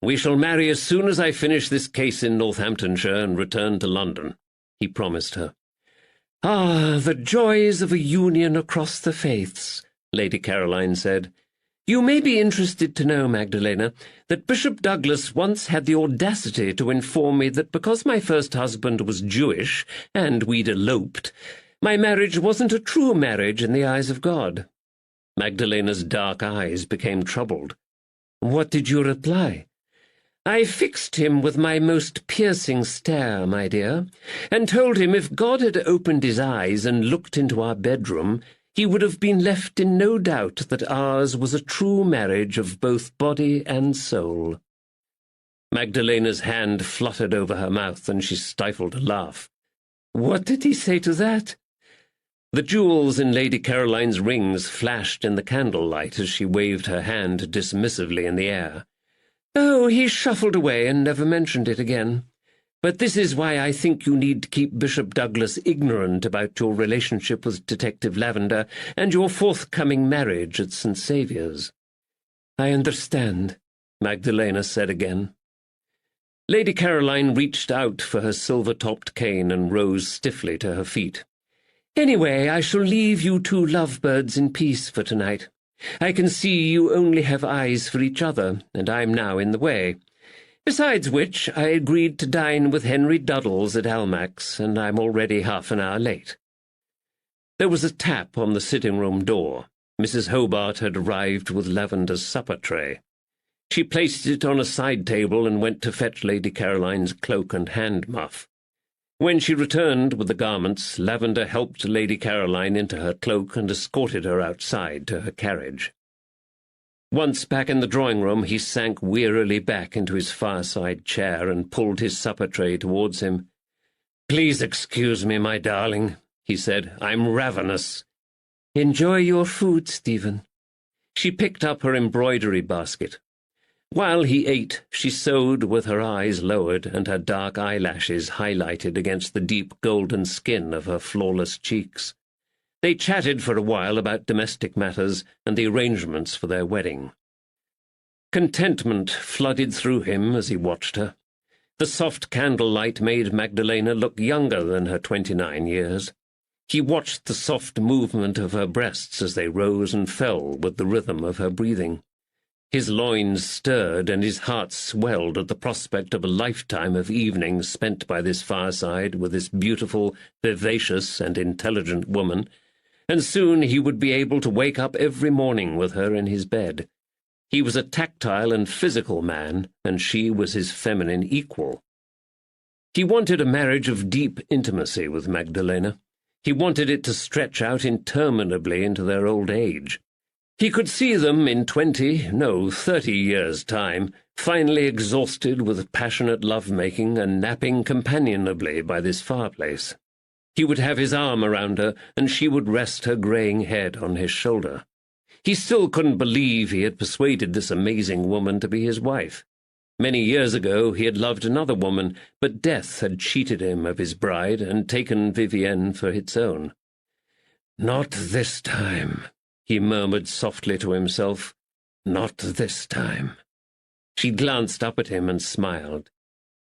"We shall marry as soon as I finish this case in Northamptonshire and return to London," he promised her. "Ah, the joys of a union across the faiths," Lady Caroline said. "You may be interested to know, Magdalena, that Bishop Douglas once had the audacity to inform me that because my first husband was Jewish and we'd eloped, my marriage wasn't a true marriage in the eyes of God." Magdalena's dark eyes became troubled. "What did you reply?" "I fixed him with my most piercing stare, my dear, and told him if God had opened his eyes and looked into our bedroom, he would have been left in no doubt that ours was a true marriage of both body and soul." Magdalena's hand fluttered over her mouth, and she stifled a laugh. "What did he say to that?" The jewels in Lady Caroline's rings flashed in the candlelight as she waved her hand dismissively in the air. "Oh, he shuffled away and never mentioned it again. But this is why I think you need to keep Bishop Douglas ignorant about your relationship with Detective Lavender and your forthcoming marriage at St. Saviour's." "I understand," Magdalena said again. Lady Caroline reached out for her silver-topped cane and rose stiffly to her feet. "Anyway, I shall leave you two lovebirds in peace for tonight. I can see you only have eyes for each other, and I'm now in the way. Besides which, I agreed to dine with Henry Duddles at Almack's, and I'm already half an hour late." There was a tap on the sitting-room door. Mrs. Hobart had arrived with Lavender's supper tray. She placed it on a side table and went to fetch Lady Caroline's cloak and hand muff. When she returned with the garments, Lavender helped Lady Caroline into her cloak and escorted her outside to her carriage. Once back in the drawing-room, he sank wearily back into his fireside chair and pulled his supper tray towards him. "Please excuse me, my darling," he said. "I'm ravenous." "Enjoy your food, Stephen." She picked up her embroidery basket. While he ate, she sewed with her eyes lowered and her dark eyelashes highlighted against the deep golden skin of her flawless cheeks. They chatted for a while about domestic matters and the arrangements for their wedding. Contentment flooded through him as he watched her. The soft candlelight made Magdalena look younger than her 29 years. He watched the soft movement of her breasts as they rose and fell with the rhythm of her breathing. His loins stirred and his heart swelled at the prospect of a lifetime of evenings spent by this fireside with this beautiful, vivacious, and intelligent woman, and soon he would be able to wake up every morning with her in his bed. He was a tactile and physical man, and she was his feminine equal. He wanted a marriage of deep intimacy with Magdalena. He wanted it to stretch out interminably into their old age. He could see them in 30 years' time, finally exhausted with passionate love-making and napping companionably by this fireplace. He would have his arm around her, and she would rest her greying head on his shoulder. He still couldn't believe he had persuaded this amazing woman to be his wife. Many years ago he had loved another woman, but death had cheated him of his bride and taken Vivienne for its own. "Not this time," he murmured softly to himself. "Not this time." She glanced up at him and smiled.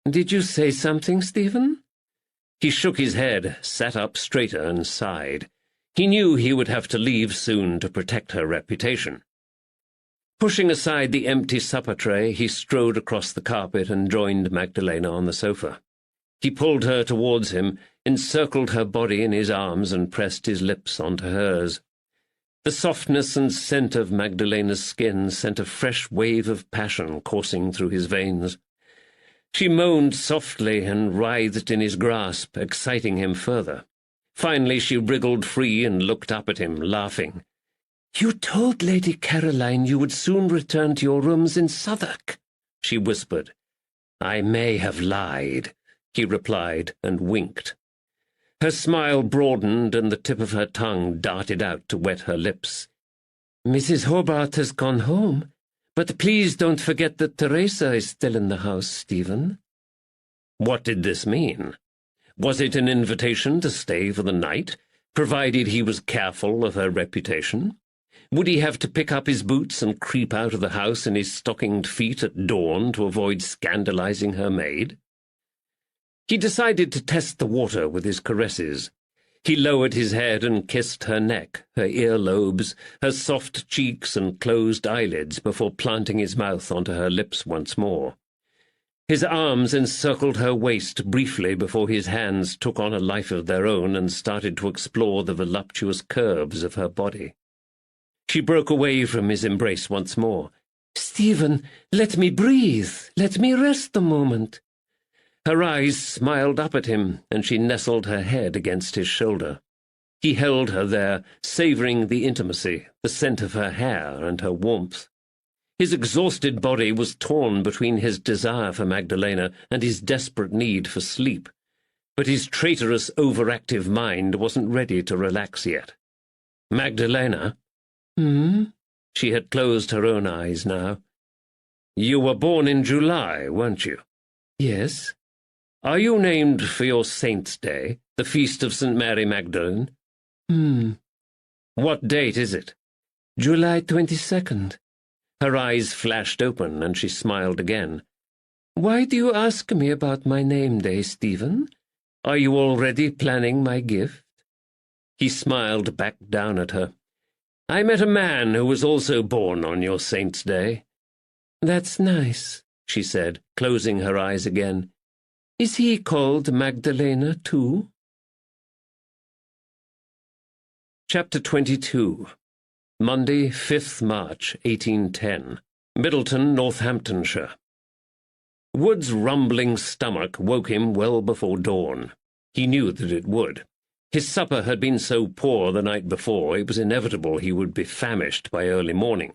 "Did you say something, Stephen?" He shook his head, sat up straighter, and sighed. He knew he would have to leave soon to protect her reputation. Pushing aside the empty supper tray, he strode across the carpet and joined Magdalena on the sofa. He pulled her towards him, encircled her body in his arms, and pressed his lips onto hers. The softness and scent of Magdalena's skin sent a fresh wave of passion coursing through his veins. She moaned softly and writhed in his grasp, exciting him further. Finally she wriggled free and looked up at him, laughing. "You told Lady Caroline you would soon return to your rooms in Southwark," she whispered. "I may have lied," he replied, and winked. Her smile broadened, and the tip of her tongue darted out to wet her lips. "Mrs. Hobart has gone home, but please don't forget that Teresa is still in the house, Stephen." What did this mean? Was it an invitation to stay for the night, provided he was careful of her reputation? Would he have to pick up his boots and creep out of the house in his stockinged feet at dawn to avoid scandalizing her maid? He decided to test the water with his caresses. He lowered his head and kissed her neck, her earlobes, her soft cheeks and closed eyelids before planting his mouth onto her lips once more. His arms encircled her waist briefly before his hands took on a life of their own and started to explore the voluptuous curves of her body. She broke away from his embrace once more. "Stephen, let me breathe. Let me rest a moment." Her eyes smiled up at him, and she nestled her head against his shoulder. He held her there, savouring the intimacy, the scent of her hair and her warmth. His exhausted body was torn between his desire for Magdalena and his desperate need for sleep, but his traitorous, overactive mind wasn't ready to relax yet. "Magdalena?" She had closed her own eyes now. "You were born in July, weren't you?" "Yes." "Are you named for your saint's day, the feast of St. Mary Magdalene?" "What date is it?" "July 22nd. Her eyes flashed open, and she smiled again. "Why do you ask me about my name day, Stephen? Are you already planning my gift?" He smiled back down at her. "I met a man who was also born on your saint's day." "That's nice," she said, closing her eyes again. "Is he called Magdalena, too?" Chapter 22. Monday, 5th March, 1810. Middleton, Northamptonshire. Wood's rumbling stomach woke him well before dawn. He knew that it would. His supper had been so poor the night before, it was inevitable he would be famished by early morning.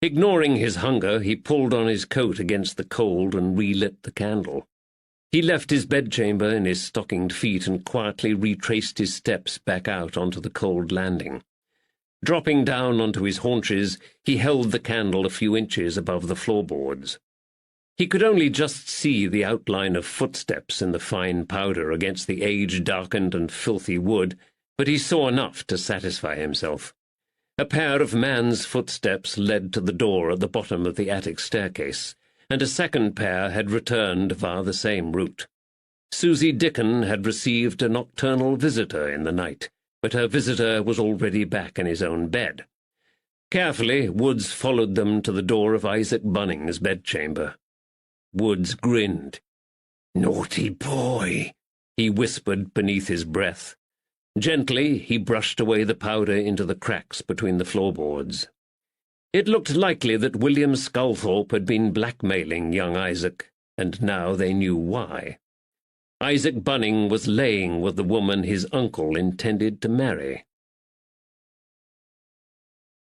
Ignoring his hunger, he pulled on his coat against the cold and relit the candle. He left his bedchamber in his stockinged feet and quietly retraced his steps back out onto the cold landing. Dropping down onto his haunches, he held the candle a few inches above the floorboards. He could only just see the outline of footsteps in the fine powder against the age-darkened and filthy wood, but he saw enough to satisfy himself. A pair of man's footsteps led to the door at the bottom of the attic staircase, and a second pair had returned via the same route. Susie Dickon had received a nocturnal visitor in the night, but her visitor was already back in his own bed. Carefully, Woods followed them to the door of Isaac Bunning's bedchamber. Woods grinned. "Naughty boy," he whispered beneath his breath. Gently, he brushed away the powder into the cracks between the floorboards. It looked likely that William Sculthorpe had been blackmailing young Isaac, and now they knew why. Isaac Bunning was laying with the woman his uncle intended to marry.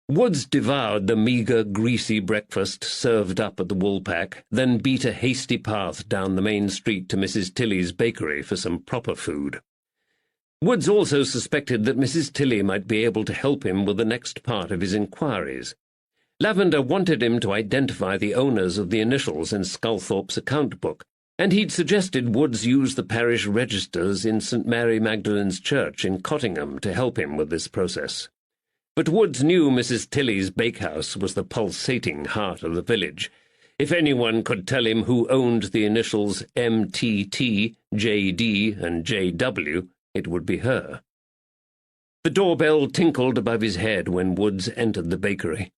Woods devoured the meagre, greasy breakfast served up at the Woolpack, then beat a hasty path down the main street to Mrs. Tilley's bakery for some proper food. Woods also suspected that Mrs. Tilley might be able to help him with the next part of his inquiries. Lavender wanted him to identify the owners of the initials in Sculthorpe's account book, and he'd suggested Woods use the parish registers in St. Mary Magdalene's Church in Cottingham to help him with this process. But Woods knew Mrs. Tilley's bakehouse was the pulsating heart of the village. If anyone could tell him who owned the initials MTT, JD, and JW, it would be her. The doorbell tinkled above his head when Woods entered the bakery.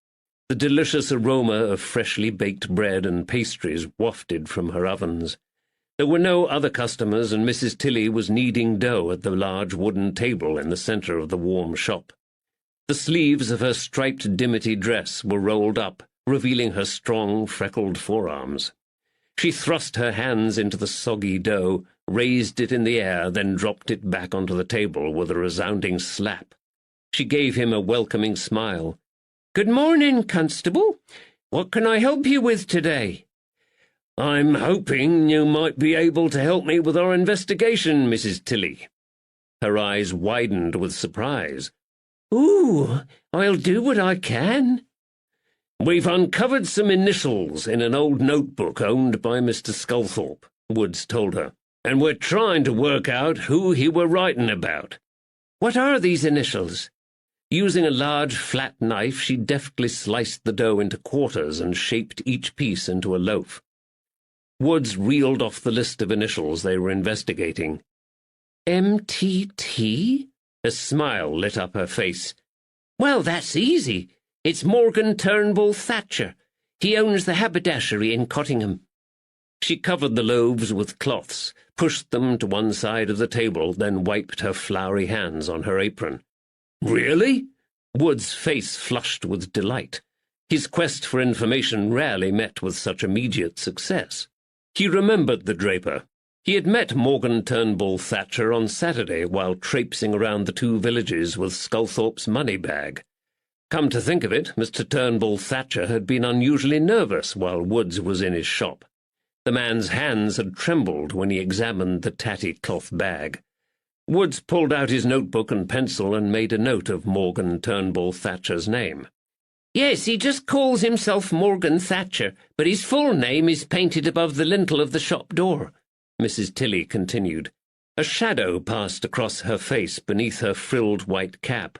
The delicious aroma of freshly baked bread and pastries wafted from her ovens. There were no other customers, and Mrs. Tilley was kneading dough at the large wooden table in the centre of the warm shop. The sleeves of her striped dimity dress were rolled up, revealing her strong, freckled forearms. She thrust her hands into the soggy dough, raised it in the air, then dropped it back onto the table with a resounding slap. She gave him a welcoming smile. "Good morning, Constable. What can I help you with today?" "I'm hoping you might be able to help me with our investigation, Mrs. Tilley." Her eyes widened with surprise. "Ooh, I'll do what I can." "We've uncovered some initials in an old notebook owned by Mr. Sculthorpe," Woods told her, "and we're trying to work out who he were writing about." "What are these initials?" Using a large, flat knife, she deftly sliced the dough into quarters and shaped each piece into a loaf. Woods reeled off the list of initials they were investigating. "MTT?" A smile lit up her face. "Well, that's easy. It's Morgan Turnbull Thatcher. He owns the haberdashery in Cottingham." She covered the loaves with cloths, pushed them to one side of the table, then wiped her floury hands on her apron. "Really?" Wood's face flushed with delight. His quest for information rarely met with such immediate success. He remembered the draper. He had met Morgan Turnbull Thatcher on Saturday while traipsing around the two villages with Sculthorpe's money bag. Come to think of it, Mr. Turnbull Thatcher had been unusually nervous while Woods was in his shop. The man's hands had trembled when he examined the tatty cloth bag. Woods pulled out his notebook and pencil and made a note of Morgan Turnbull Thatcher's name. "Yes, he just calls himself Morgan Thatcher, but his full name is painted above the lintel of the shop door," Mrs. Tilley continued. A shadow passed across her face beneath her frilled white cap.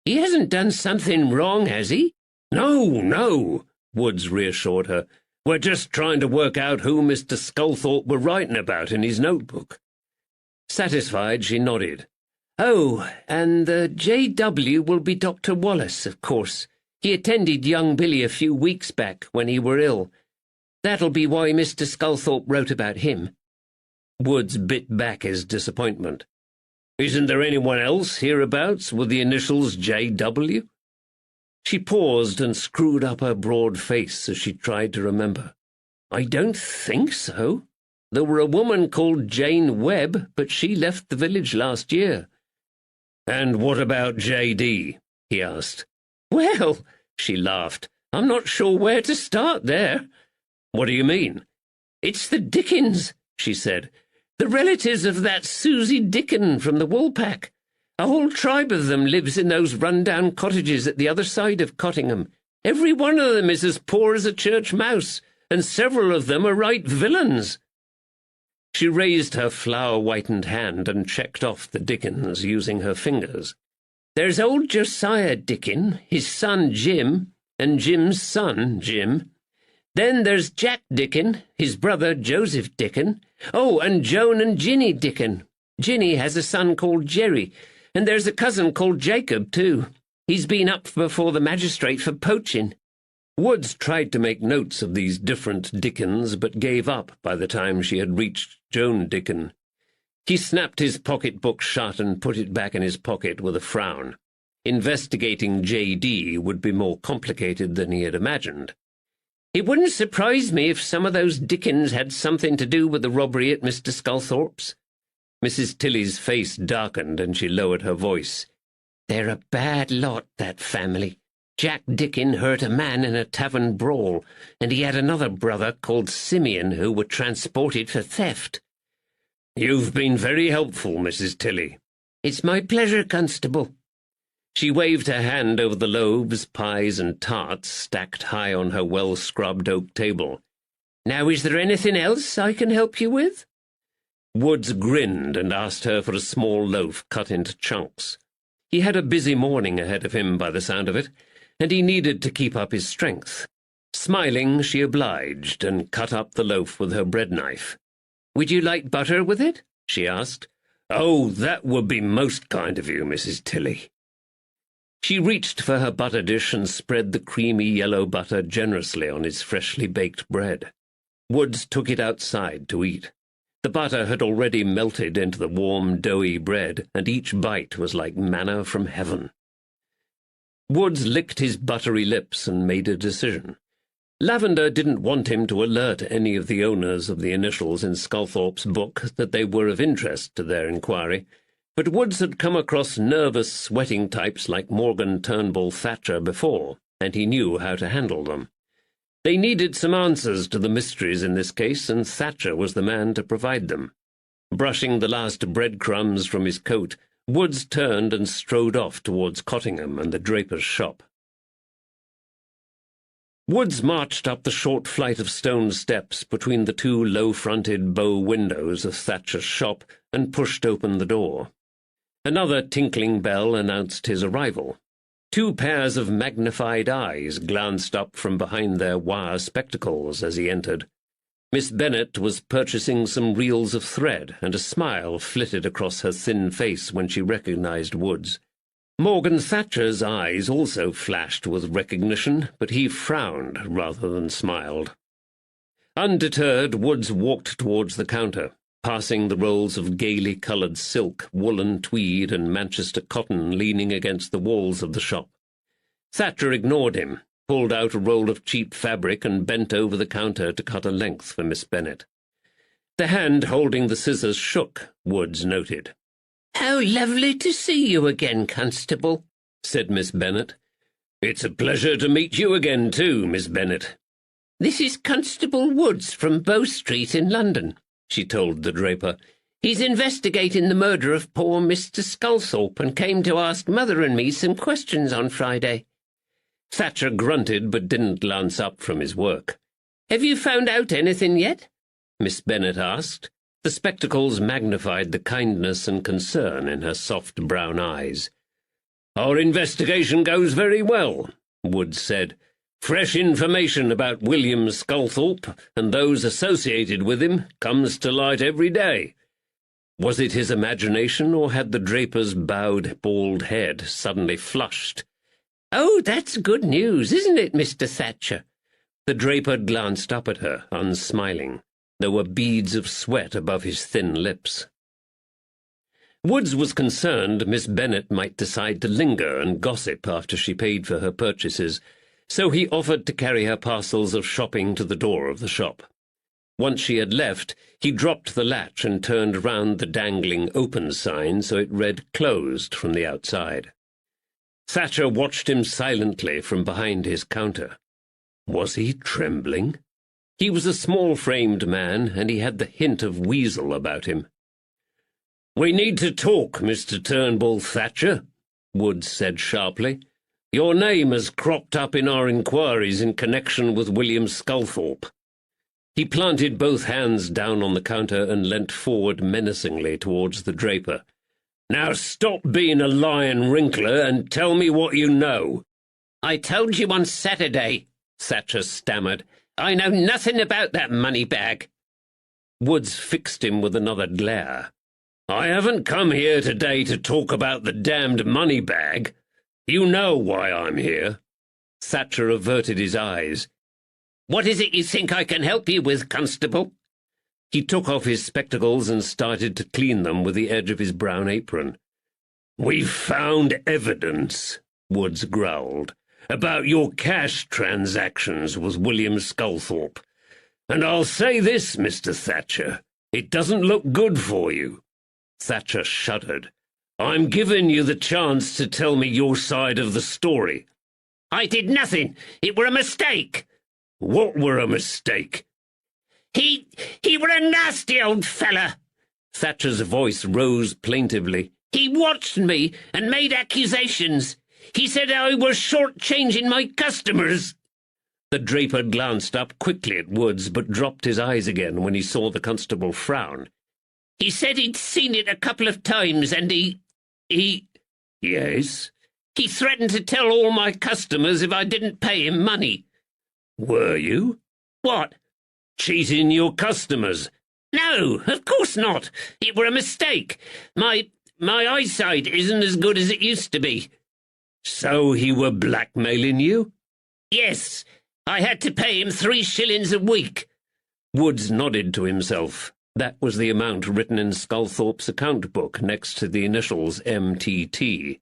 "He hasn't done something wrong, has he?" "No, no," Woods reassured her. "We're just trying to work out who Mr. Sculthorpe were writing about in his notebook." Satisfied, she nodded. "Oh, and the J.W. will be Dr. Wallace, of course. He attended young Billy a few weeks back when he were ill. That'll be why Mr. Sculthorpe wrote about him." Woods bit back his disappointment. "Isn't there anyone else hereabouts with the initials J.W.? She paused and screwed up her broad face as she tried to remember. "I don't think so. There were a woman called Jane Webb, but she left the village last year." "And what about J.D.?" he asked. "Well," she laughed, "I'm not sure where to start there." "What do you mean?" "It's the Dickens," she said. "The relatives of that Susie Dickon from the Woolpack. A whole tribe of them lives in those run-down cottages at the other side of Cottingham. Every one of them is as poor as a church mouse, and several of them are right villains." She raised her flower-whitened hand and checked off the Dickens using her fingers. "There's old Josiah Dickon, his son Jim, and Jim's son Jim. Then there's Jack Dickon, his brother Joseph Dickon. Oh, and Joan and Ginny Dickon. Ginny has a son called Jerry, and there's a cousin called Jacob, too. He's been up before the magistrate for poaching." Woods tried to make notes of these different Dickons, but gave up by the time she had reached Joan Dickon. He snapped his pocket-book shut and put it back in his pocket with a frown. Investigating J.D. would be more complicated than he had imagined. It wouldn't surprise me if some of those Dickens had something to do with the robbery at Mr. Sculthorpe's. Mrs. Tilly's face darkened and she lowered her voice. They're a bad lot, that family. Jack Dickens hurt a man in a tavern brawl, and he had another brother called Simeon who were transported for theft. You've been very helpful, Mrs. Tilly. It's my pleasure, Constable. She waved her hand over the loaves, pies, and tarts stacked high on her well-scrubbed oak table. Now, is there anything else I can help you with? Woods grinned and asked her for a small loaf cut into chunks. He had a busy morning ahead of him by the sound of it, and he needed to keep up his strength. Smiling, she obliged and cut up the loaf with her bread knife. "Would you like butter with it?" she asked. "Oh, that would be most kind of you, Mrs. Tilly." She reached for her butter dish and spread the creamy yellow butter generously on his freshly baked bread. Woods took it outside to eat. The butter had already melted into the warm, doughy bread, and each bite was like manna from heaven. Woods licked his buttery lips and made a decision. Lavender didn't want him to alert any of the owners of the initials in Sculthorpe's book that they were of interest to their inquiry, but Woods had come across nervous, sweating types like Morgan Turnbull Thatcher before, and he knew how to handle them. They needed some answers to the mysteries in this case, and Thatcher was the man to provide them. Brushing the last breadcrumbs from his coat, Woods turned and strode off towards Cottingham and the draper's shop. Woods marched up the short flight of stone steps between the two low-fronted bow windows of Thatcher's shop and pushed open the door. Another tinkling bell announced his arrival. Two pairs of magnified eyes glanced up from behind their wire spectacles as he entered. Miss Bennet was purchasing some reels of thread, and a smile flitted across her thin face when she recognized Woods. Morgan Thatcher's eyes also flashed with recognition, but he frowned rather than smiled. Undeterred, Woods walked towards the counter, passing the rolls of gaily coloured silk, woolen tweed, and Manchester cotton leaning against the walls of the shop. Thatcher ignored him, pulled out a roll of cheap fabric, and bent over the counter to cut a length for Miss Bennet. The hand holding the scissors shook, Woods noted. "How lovely to see you again, Constable," said Miss Bennet. "It's a pleasure to meet you again, too, Miss Bennet." "This is Constable Woods from Bow Street in London," she told the draper. "He's investigating the murder of poor Mr. Sculthorpe and came to ask Mother and me some questions on Friday." Thatcher grunted but didn't glance up from his work. "Have you found out anything yet?" Miss Bennet asked. The spectacles magnified the kindness and concern in her soft brown eyes. "Our investigation goes very well," Woods said. "Fresh information about William Sculthorpe and those associated with him comes to light every day." Was it his imagination, or had the draper's bowed, bald head suddenly flushed? "Oh, that's good news, isn't it, Mr. Thatcher?" The draper glanced up at her, unsmiling. There were beads of sweat above his thin lips. Woods was concerned Miss Bennet might decide to linger and gossip after she paid for her purchases, so he offered to carry her parcels of shopping to the door of the shop. Once she had left, he dropped the latch and turned round the dangling open sign so it read closed from the outside. Thatcher watched him silently from behind his counter. Was he trembling? He was a small-framed man, and he had the hint of weasel about him. "We need to talk, Mr. Turnbull Thatcher," Woods said sharply. "Your name has cropped up in our inquiries in connection with William Sculthorpe." He planted both hands down on the counter and leant forward menacingly towards the draper. "Now stop being a lying wrinkler and tell me what you know." "I told you on Saturday," Thatcher stammered. "I know nothing about that money bag." Woods fixed him with another glare. "I haven't come here today to talk about the damned money bag. You know why I'm here." Thatcher averted his eyes. "What is it you think I can help you with, Constable?" He took off his spectacles and started to clean them with the edge of his brown apron. "We've found evidence," Woods growled, "about your cash transactions with William Sculthorpe. And I'll say this, Mr. Thatcher, it doesn't look good for you." Thatcher shuddered. "I'm giving you the chance to tell me your side of the story." "I did nothing. It were a mistake." "What were a mistake?" He were a nasty old fella." Thatcher's voice rose plaintively. "He watched me and made accusations. He said I were short-changing my customers." The draper glanced up quickly at Woods, but dropped his eyes again when he saw the constable frown. "He said he'd seen it a couple of times, and he... "Yes?" "He threatened to tell all my customers if I didn't pay him money." "Were you?" "What?" "Cheating your customers?" "No, of course not. It were a mistake. My eyesight isn't as good as it used to be." "So he were blackmailing you?" "Yes. I had to pay him 3 shillings a week." Woods nodded to himself. That was the amount written in Sculthorpe's account book next to the initials MTT.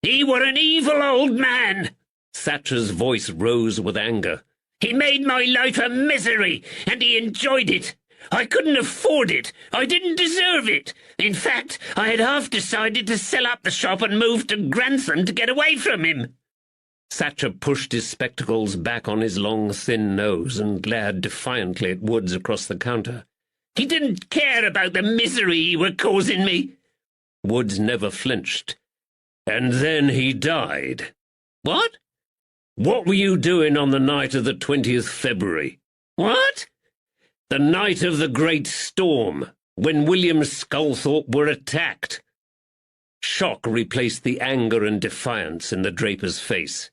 "He were an evil old man." Thatcher's voice rose with anger. "He made my life a misery, and he enjoyed it. I couldn't afford it. I didn't deserve it. In fact, I had half decided to sell up the shop and move to Grantham to get away from him." Thatcher pushed his spectacles back on his long, thin nose and glared defiantly at Woods across the counter. "He didn't care about the misery he were causing me." Woods never flinched. "And then he died." "What?" "What were you doing on the night of the 20th February? "What?" "The night of the great storm, when William Sculthorpe were attacked." Shock replaced the anger and defiance in the draper's face.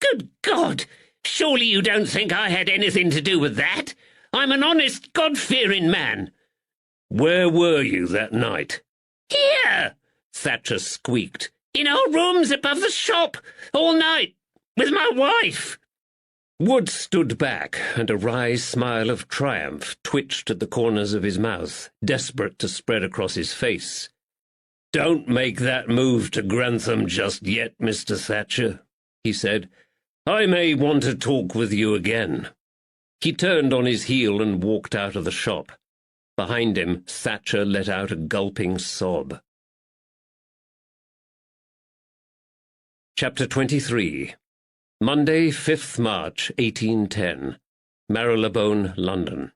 "Good God! Surely you don't think I had anything to do with that? I'm an honest, God-fearing man." "Where were you that night?" "Here," Thatcher squeaked. "in our rooms above the shop, all night, with my wife." Wood stood back, and a wry smile of triumph twitched at the corners of his mouth, desperate to spread across his face. "Don't make that move to Grantham just yet, Mr. Thatcher," he said. "I may want to talk with you again." He turned on his heel and walked out of the shop. Behind him, Thatcher let out a gulping sob. Chapter 23. Monday, 5th March, 1810. Marylebone, London.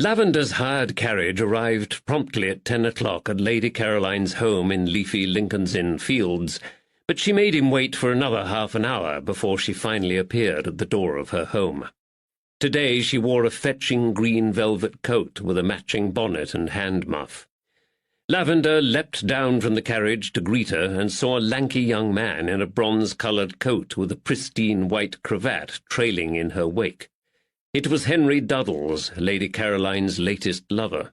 Lavender's hired carriage arrived promptly at 10 o'clock at Lady Caroline's home in leafy Lincoln's Inn Fields, but she made him wait for another half an hour before she finally appeared at the door of her home. Today she wore a fetching green velvet coat with a matching bonnet and hand muff. Lavender leapt down from the carriage to greet her and saw a lanky young man in a bronze-coloured coat with a pristine white cravat trailing in her wake. It was Henry Duddles, Lady Caroline's latest lover.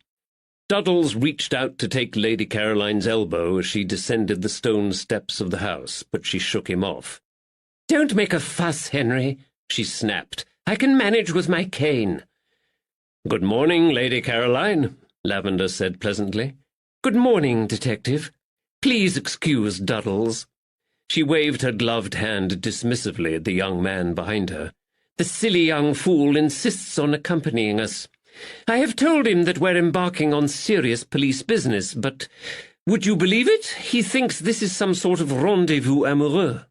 Duddles reached out to take Lady Caroline's elbow as she descended the stone steps of the house, but she shook him off. "Don't make a fuss, Henry," she snapped. "I can manage with my cane." "Good morning, Lady Caroline," Lavender said pleasantly. "Good morning, Detective. Please excuse Duddles." She waved her gloved hand dismissively at the young man behind her. "The silly young fool insists on accompanying us. I have told him that we're embarking on serious police business, but, would you believe it, he thinks this is some sort of rendezvous amoureux."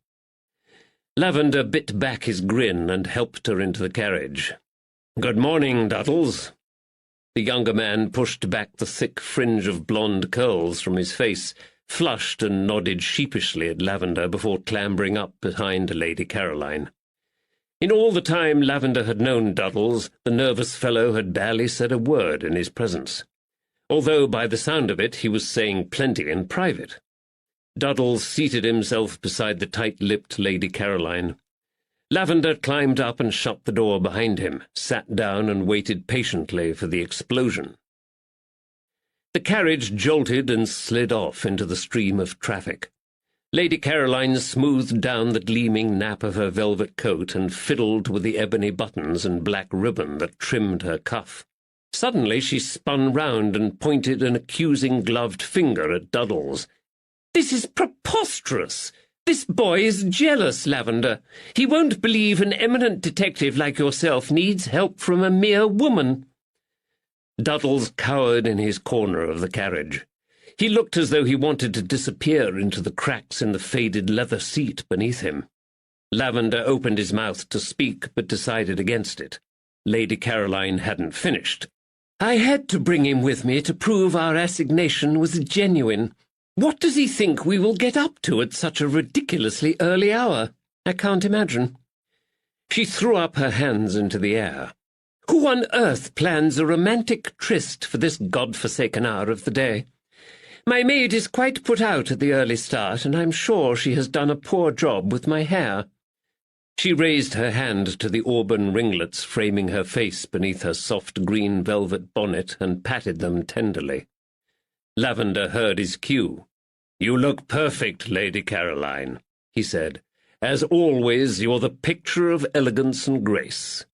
Lavender bit back his grin and helped her into the carriage. "Good morning, Duddles." The younger man pushed back the thick fringe of blonde curls from his face, flushed and nodded sheepishly at Lavender before clambering up behind Lady Caroline. In all the time Lavender had known Duddles, the nervous fellow had barely said a word in his presence, although by the sound of it he was saying plenty in private. Duddles seated himself beside the tight-lipped Lady Caroline. Lavender climbed up and shut the door behind him, sat down and waited patiently for the explosion. The carriage jolted and slid off into the stream of traffic. Lady Caroline smoothed down the gleaming nap of her velvet coat and fiddled with the ebony buttons and black ribbon that trimmed her cuff. Suddenly she spun round and pointed an accusing gloved finger at Duddles. "This is preposterous! This boy is jealous, Lavender. He won't believe an eminent detective like yourself needs help from a mere woman." Duddles cowered in his corner of the carriage. He looked as though he wanted to disappear into the cracks in the faded leather seat beneath him. Lavender opened his mouth to speak, but decided against it. Lady Caroline hadn't finished. "I had to bring him with me to prove our assignation was genuine. What does he think we will get up to at such a ridiculously early hour? I can't imagine." She threw up her hands into the air. "Who on earth plans a romantic tryst for this God-forsaken hour of the day? My maid is quite put out at the early start, and I'm sure she has done a poor job with my hair." She raised her hand to the auburn ringlets framing her face beneath her soft green velvet bonnet and patted them tenderly. Lavender heard his cue. "You look perfect, Lady Caroline," he said. "As always, you're the picture of elegance and grace."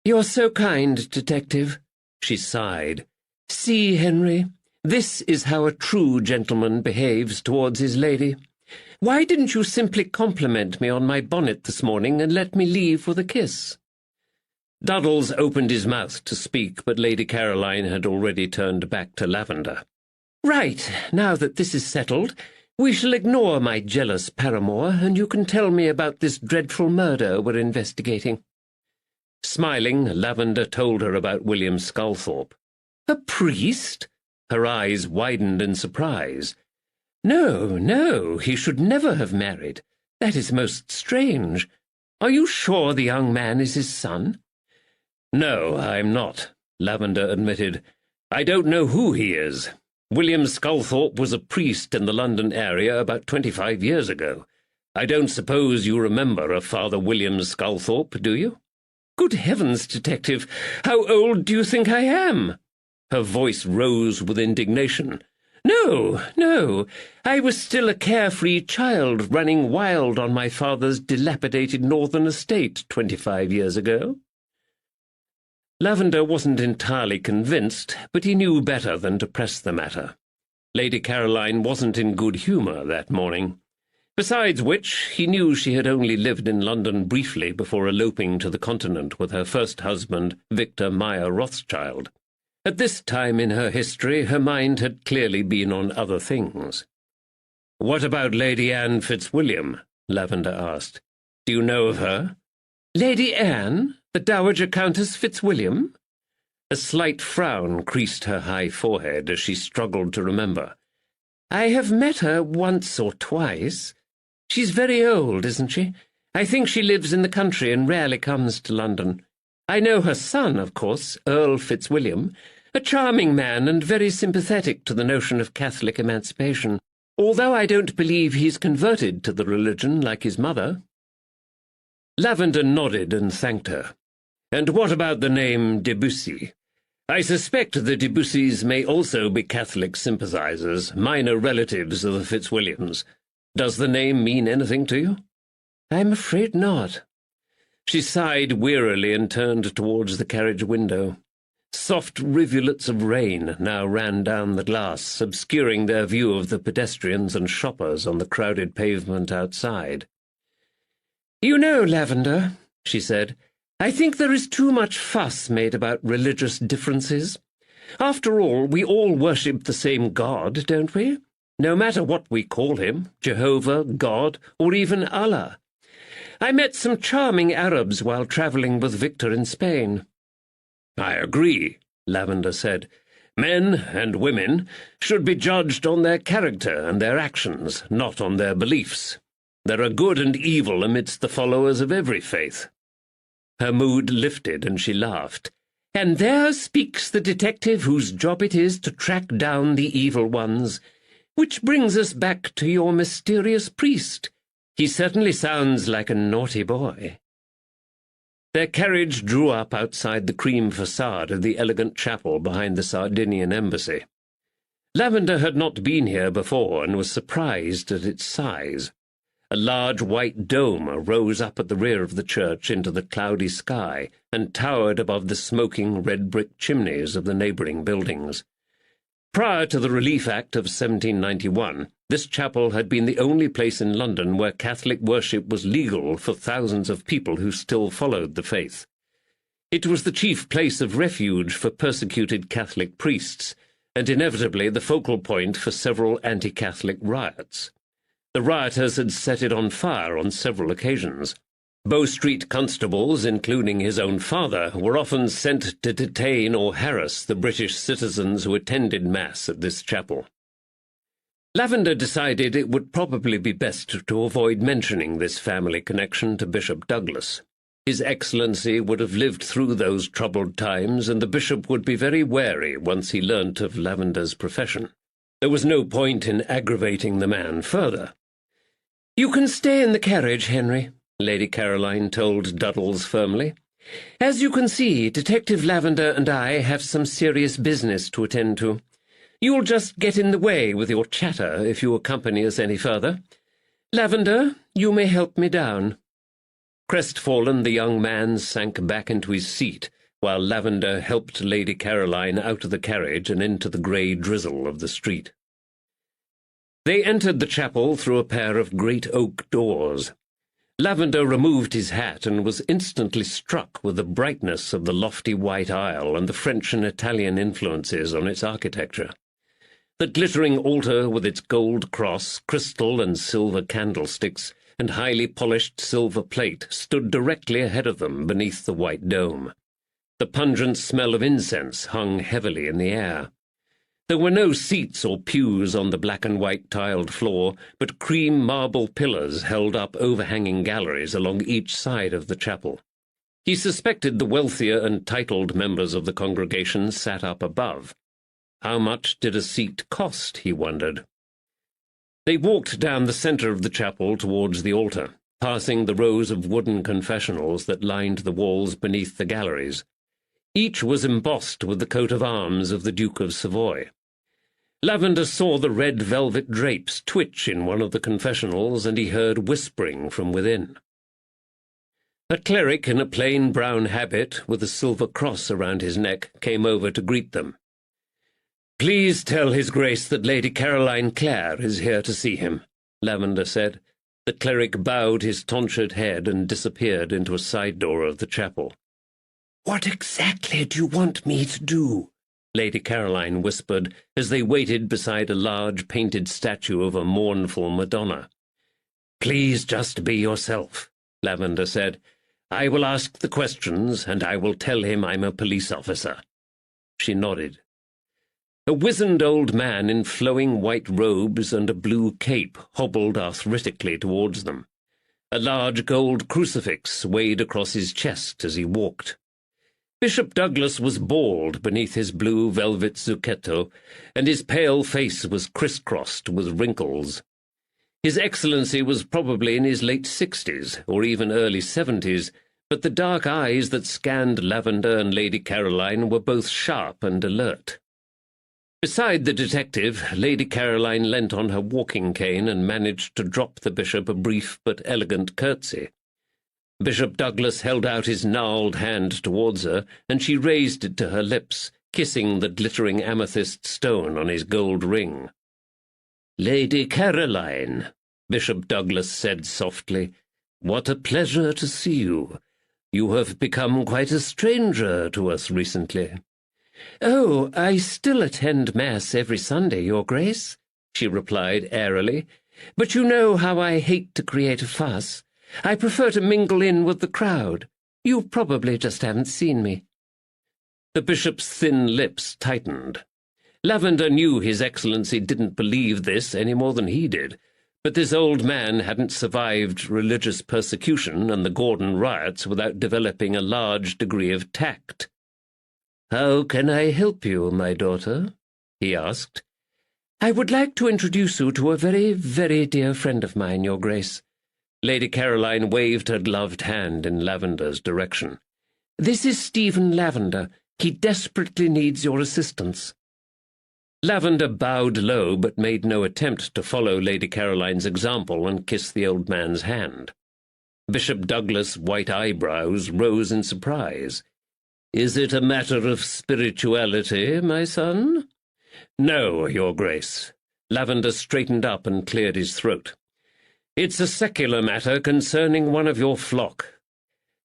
"You're so kind, Detective," she sighed. "See, Henry, this is how a true gentleman behaves towards his lady. Why didn't you simply compliment me on my bonnet this morning and let me leave with a kiss?" Duddles opened his mouth to speak, but Lady Caroline had already turned back to Lavender. "Right, now that this is settled, we shall ignore my jealous paramour, and you can tell me about this dreadful murder we're investigating." Smiling, Lavender told her about William Sculthorpe. "A priest?" Her eyes widened in surprise. No, he should never have married. That is most strange. Are you sure the young man is his son?" "No, I'm not," Lavender admitted. "I don't know who he is. William Sculthorpe was a priest in the London area about 25 years ago. I don't suppose you remember a Father William Sculthorpe, do you?" "Good heavens, Detective, how old do you think I am?" Her voice rose with indignation. No, I was still a carefree child running wild on my father's dilapidated northern estate 25 years ago." Lavender wasn't entirely convinced, but he knew better than to press the matter. Lady Caroline wasn't in good humour that morning. Besides which, he knew she had only lived in London briefly before eloping to the continent with her first husband, Victor Meyer Rothschild. At this time in her history, her mind had clearly been on other things. "What about Lady Anne Fitzwilliam?" Lavender asked. "Do you know of her?" "Lady Anne? The Dowager Countess Fitzwilliam?" A slight frown creased her high forehead as she struggled to remember. "I have met her once or twice. She's very old, isn't she? I think she lives in the country and rarely comes to London. I know her son, of course, Earl Fitzwilliam, a charming man and very sympathetic to the notion of Catholic emancipation, although I don't believe he's converted to the religion like his mother." Lavender nodded and thanked her. "And what about the name Debussy? I suspect the Debussys may also be Catholic sympathizers, minor relatives of the Fitzwilliams. Does the name mean anything to you?" "I'm afraid not." She sighed wearily and turned towards the carriage window. Soft rivulets of rain now ran down the glass, obscuring their view of the pedestrians and shoppers on the crowded pavement outside. "You know, Lavender," she said, "I think there is too much fuss made about religious differences. After all, we all worship the same God, don't we? No matter what we call him, Jehovah, God, or even Allah. I met some charming Arabs while travelling with Victor in Spain." "I agree," Lavender said. "Men and women should be judged on their character and their actions, not on their beliefs. There are good and evil amidst the followers of every faith." Her mood lifted and she laughed. "And there speaks the detective whose job it is to track down the evil ones. Which brings us back to your mysterious priest. He certainly sounds like a naughty boy." Their carriage drew up outside the cream facade of the elegant chapel behind the Sardinian embassy. Lavender had not been here before and was surprised at its size. A large white dome rose up at the rear of the church into the cloudy sky and towered above the smoking red-brick chimneys of the neighbouring buildings. Prior to the Relief Act of 1791, this chapel had been the only place in London where Catholic worship was legal for thousands of people who still followed the faith. It was the chief place of refuge for persecuted Catholic priests, and inevitably the focal point for several anti-Catholic riots. The rioters had set it on fire on several occasions. Bow Street constables, including his own father, were often sent to detain or harass the British citizens who attended Mass at this chapel. Lavender decided it would probably be best to avoid mentioning this family connection to Bishop Douglas. His Excellency would have lived through those troubled times, and the bishop would be very wary once he learnt of Lavender's profession. There was no point in aggravating the man further. "You can stay in the carriage, Henry," Lady Caroline told Duddles firmly. "As you can see, Detective Lavender and I have some serious business to attend to. You'll just get in the way with your chatter if you accompany us any further. Lavender, you may help me down." Crestfallen, the young man sank back into his seat, while Lavender helped Lady Caroline out of the carriage and into the grey drizzle of the street. They entered the chapel through a pair of great oak doors. Lavender removed his hat and was instantly struck with the brightness of the lofty white aisle and the French and Italian influences on its architecture. The glittering altar with its gold cross, crystal and silver candlesticks, and highly polished silver plate stood directly ahead of them beneath the white dome. The pungent smell of incense hung heavily in the air. There were no seats or pews on the black and white tiled floor, but cream marble pillars held up overhanging galleries along each side of the chapel. He suspected the wealthier and titled members of the congregation sat up above. How much did a seat cost, he wondered. They walked down the centre of the chapel towards the altar, passing the rows of wooden confessionals that lined the walls beneath the galleries. Each was embossed with the coat of arms of the Duke of Savoy. Lavender saw the red velvet drapes twitch in one of the confessionals, and he heard whispering from within. A cleric in a plain brown habit, with a silver cross around his neck, came over to greet them. "Please tell His Grace that Lady Caroline Clare is here to see him," Lavender said. The cleric bowed his tonsured head and disappeared into a side door of the chapel. "What exactly do you want me to do?" Lady Caroline whispered as they waited beside a large painted statue of a mournful Madonna. "Please just be yourself," Lavender said. "I will ask the questions, and I will tell him I'm a police officer." She nodded. A wizened old man in flowing white robes and a blue cape hobbled arthritically towards them. A large gold crucifix swayed across his chest as he walked. Bishop Douglas was bald beneath his blue velvet zucchetto, and his pale face was crisscrossed with wrinkles. His Excellency was probably in his late 60s, or even early 70s, but the dark eyes that scanned Lavender and Lady Caroline were both sharp and alert. Beside the detective, Lady Caroline leant on her walking cane and managed to drop the bishop a brief but elegant curtsy. Bishop Douglas held out his gnarled hand towards her, and she raised it to her lips, kissing the glittering amethyst stone on his gold ring. "Lady Caroline," Bishop Douglas said softly, "what a pleasure to see you. You have become quite a stranger to us recently." "Oh, I still attend Mass every Sunday, Your Grace," she replied airily. "But you know how I hate to create a fuss. I prefer to mingle in with the crowd. You probably just haven't seen me." The bishop's thin lips tightened. Lavender knew His Excellency didn't believe this any more than he did, but this old man hadn't survived religious persecution and the Gordon riots without developing a large degree of tact. "How can I help you, my daughter?" he asked. "I would like to introduce you to a very, very dear friend of mine, Your Grace." Lady Caroline waved her gloved hand in Lavender's direction. "This is Stephen Lavender. He desperately needs your assistance." Lavender bowed low but made no attempt to follow Lady Caroline's example and kiss the old man's hand. Bishop Douglas' white eyebrows rose in surprise. "Is it a matter of spirituality, my son?" "No, Your Grace." Lavender straightened up and cleared his throat. "It's a secular matter concerning one of your flock.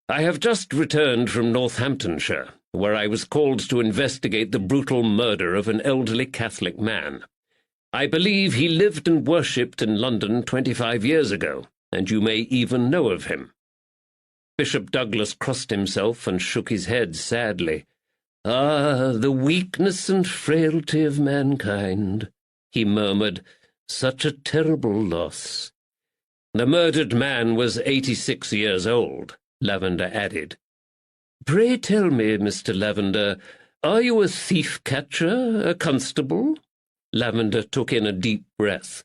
I have just returned from Northamptonshire, where I was called to investigate the brutal murder of an elderly Catholic man. I believe he lived and worshipped in London 25 years ago, and you may even know of him." Bishop Douglas crossed himself and shook his head sadly. "Ah, the weakness and frailty of mankind," he murmured. "Such a terrible loss." "The murdered man was 86 years old," Lavender added. "Pray tell me, Mr. Lavender, are you a thief-catcher, a constable?" Lavender took in a deep breath.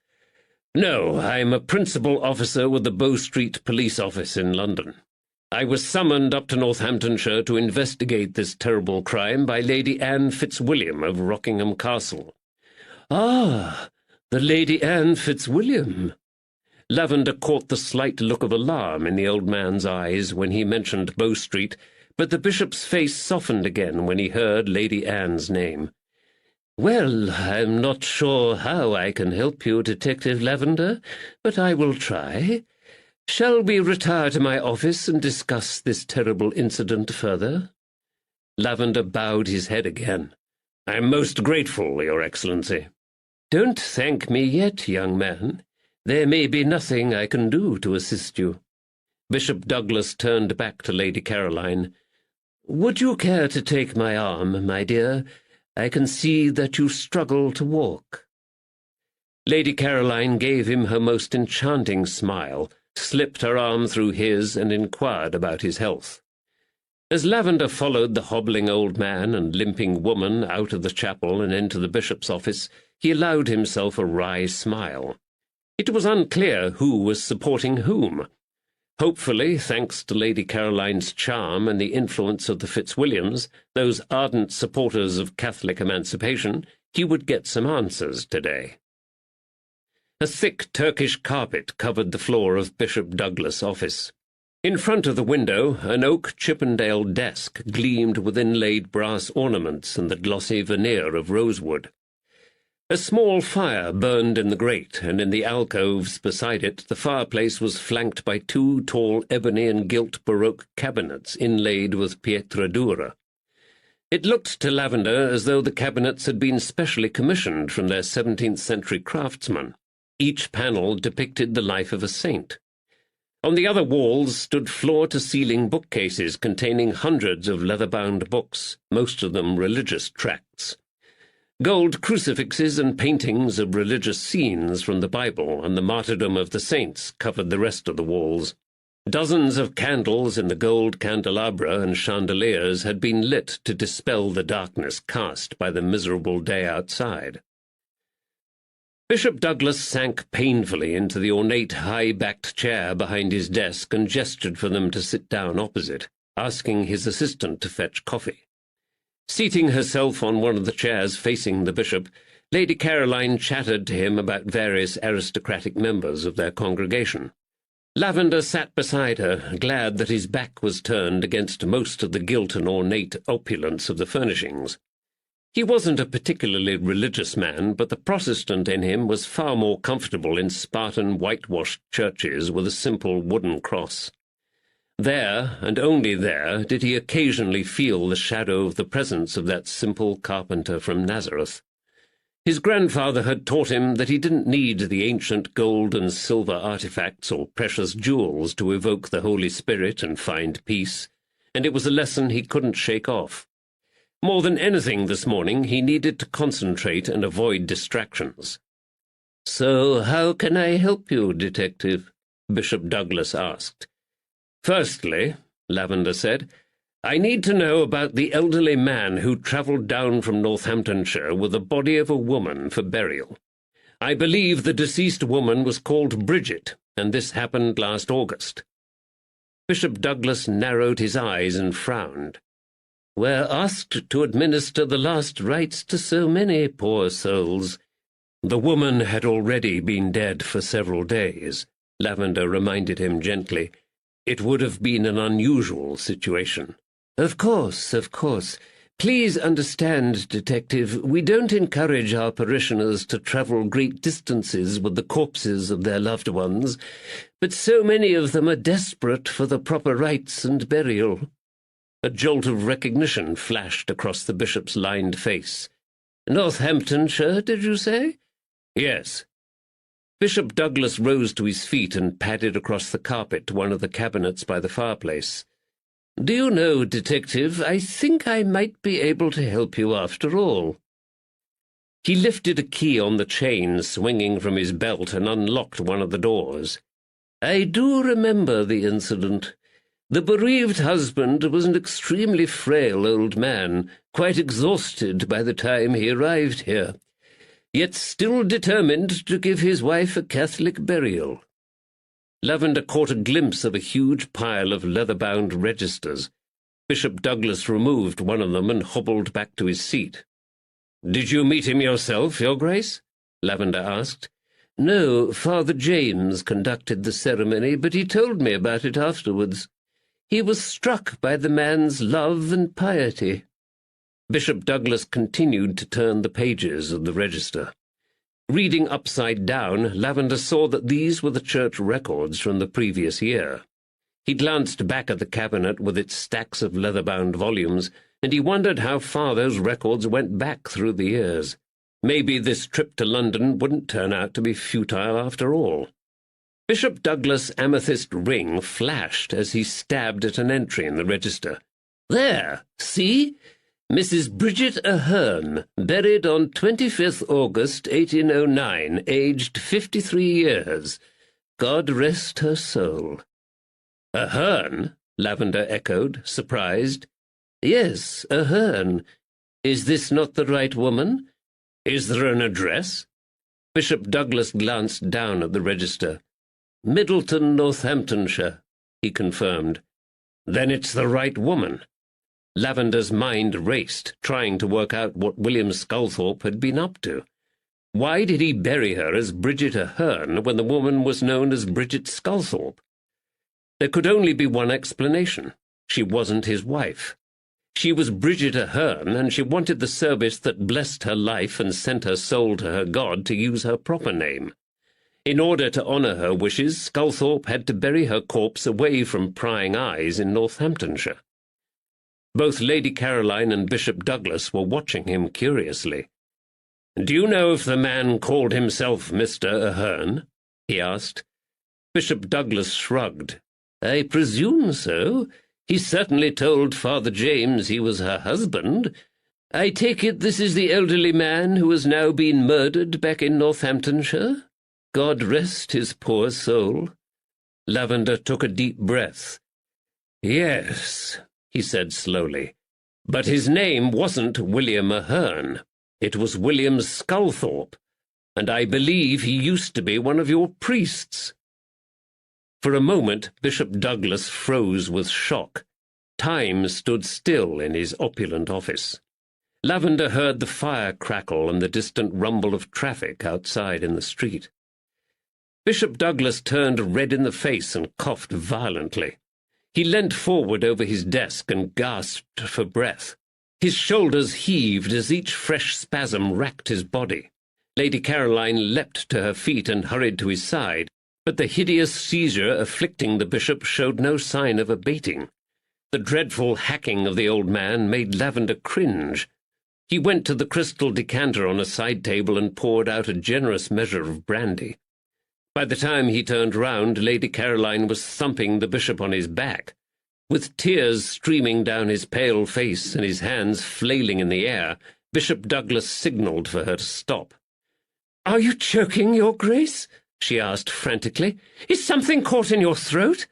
"No, I'm a principal officer with the Bow Street Police Office in London. I was summoned up to Northamptonshire to investigate this terrible crime by Lady Anne Fitzwilliam of Rockingham Castle." "Ah, the Lady Anne Fitzwilliam." Lavender caught the slight look of alarm in the old man's eyes when he mentioned Bow Street, but the bishop's face softened again when he heard Lady Anne's name. "Well, I'm not sure how I can help you, Detective Lavender, but I will try. Shall we retire to my office and discuss this terrible incident further?" Lavender bowed his head again. "I'm most grateful, Your Excellency." "Don't thank me yet, young man. There may be nothing I can do to assist you." Bishop Douglas turned back to Lady Caroline. "Would you care to take my arm, my dear? I can see that you struggle to walk." Lady Caroline gave him her most enchanting smile, slipped her arm through his, and inquired about his health. As Lavender followed the hobbling old man and limping woman out of the chapel and into the bishop's office, he allowed himself a wry smile. It was unclear who was supporting whom. Hopefully, thanks to Lady Caroline's charm and the influence of the Fitzwilliams, those ardent supporters of Catholic emancipation, he would get some answers today. A thick Turkish carpet covered the floor of Bishop Douglas' office. In front of the window, an oak Chippendale desk gleamed with inlaid brass ornaments and the glossy veneer of rosewood. A small fire burned in the grate, and in the alcoves beside it the fireplace was flanked by two tall ebony and gilt Baroque cabinets inlaid with pietra dura. It looked to Lavender as though the cabinets had been specially commissioned from their 17th-century craftsmen. Each panel depicted the life of a saint. On the other walls stood floor-to-ceiling bookcases containing hundreds of leather-bound books, most of them religious tracts. Gold crucifixes and paintings of religious scenes from the Bible and the martyrdom of the saints covered the rest of the walls. Dozens of candles in the gold candelabra and chandeliers had been lit to dispel the darkness cast by the miserable day outside. Bishop Douglas sank painfully into the ornate high-backed chair behind his desk and gestured for them to sit down opposite, asking his assistant to fetch coffee. Seating herself on one of the chairs facing the bishop, Lady Caroline chattered to him about various aristocratic members of their congregation. Lavender sat beside her, glad that his back was turned against most of the gilt and ornate opulence of the furnishings. He wasn't a particularly religious man, but the Protestant in him was far more comfortable in Spartan whitewashed churches with a simple wooden cross. There, and only there, did he occasionally feel the shadow of the presence of that simple carpenter from Nazareth. His grandfather had taught him that he didn't need the ancient gold and silver artifacts or precious jewels to evoke the Holy Spirit and find peace, and it was a lesson he couldn't shake off. More than anything this morning, he needed to concentrate and avoid distractions. "So how can I help you, Detective?" Bishop Douglas asked. "Firstly," Lavender said, "I need to know about the elderly man who travelled down from Northamptonshire with the body of a woman for burial. I believe the deceased woman was called Bridget, and this happened last August." Bishop Douglas narrowed his eyes and frowned. We're asked to administer the last rites to so many poor souls. The woman had already been dead for several days, Lavender reminded him gently. It would have been an unusual situation. Of course, of course. Please understand, Detective, we don't encourage our parishioners to travel great distances with the corpses of their loved ones, but so many of them are desperate for the proper rites and burial. A jolt of recognition flashed across the bishop's lined face. Northamptonshire, did you say? Yes. Bishop Douglas rose to his feet and padded across the carpet to one of the cabinets by the fireplace. Do you know, Detective, I think I might be able to help you after all. He lifted a key on the chain swinging from his belt and unlocked one of the doors. I do remember the incident. The bereaved husband was an extremely frail old man, quite exhausted by the time he arrived here, yet still determined to give his wife a Catholic burial. Lavender caught a glimpse of a huge pile of leather-bound registers. Bishop Douglas removed one of them and hobbled back to his seat. "Did you meet him yourself, Your Grace?" Lavender asked. "No, Father James conducted the ceremony, but he told me about it afterwards. He was struck by the man's love and piety." Bishop Douglas continued to turn the pages of the register. Reading upside down, Lavender saw that these were the church records from the previous year. He glanced back at the cabinet with its stacks of leather-bound volumes, and he wondered how far those records went back through the years. Maybe this trip to London wouldn't turn out to be futile after all. Bishop Douglas' amethyst ring flashed as he stabbed at an entry in the register. There, see? Mrs. Bridget Ahern, buried on 25th August 1809, aged 53 years. God rest her soul. Ahern? Lavender echoed, surprised. Yes, Ahern. Is this not the right woman? Is there an address? Bishop Douglas glanced down at the register. Middleton, Northamptonshire, he confirmed. Then it's the right woman. Lavender's mind raced, trying to work out what William Sculthorpe had been up to. Why did he bury her as Bridget Ahern when the woman was known as Bridget Sculthorpe? There could only be one explanation. She wasn't his wife. She was Bridget Ahern, and she wanted the service that blessed her life and sent her soul to her God to use her proper name. In order to honour her wishes, Sculthorpe had to bury her corpse away from prying eyes in Northamptonshire. Both Lady Caroline and Bishop Douglas were watching him curiously. "Do you know if the man called himself Mr. Ahern?" he asked. Bishop Douglas shrugged. "I presume so. He certainly told Father James he was her husband. I take it this is the elderly man who has now been murdered back in Northamptonshire? God rest his poor soul." Lavender took a deep breath. "Yes," he said slowly, "but his name wasn't William Ahern. It was William Sculthorpe, and I believe he used to be one of your priests." For a moment Bishop Douglas froze with shock. Time stood still in his opulent office. Lavender heard the fire crackle and the distant rumble of traffic outside in the street. Bishop Douglas turned red in the face and coughed violently. He leant forward over his desk and gasped for breath. His shoulders heaved as each fresh spasm racked his body. Lady Caroline leapt to her feet and hurried to his side, but the hideous seizure afflicting the bishop showed no sign of abating. The dreadful hacking of the old man made Lavender cringe. He went to the crystal decanter on a side table and poured out a generous measure of brandy. By the time he turned round, Lady Caroline was thumping the bishop on his back. With tears streaming down his pale face and his hands flailing in the air, Bishop Douglas signalled for her to stop. "Are you choking, Your Grace?" she asked frantically. "Is something caught in your throat?"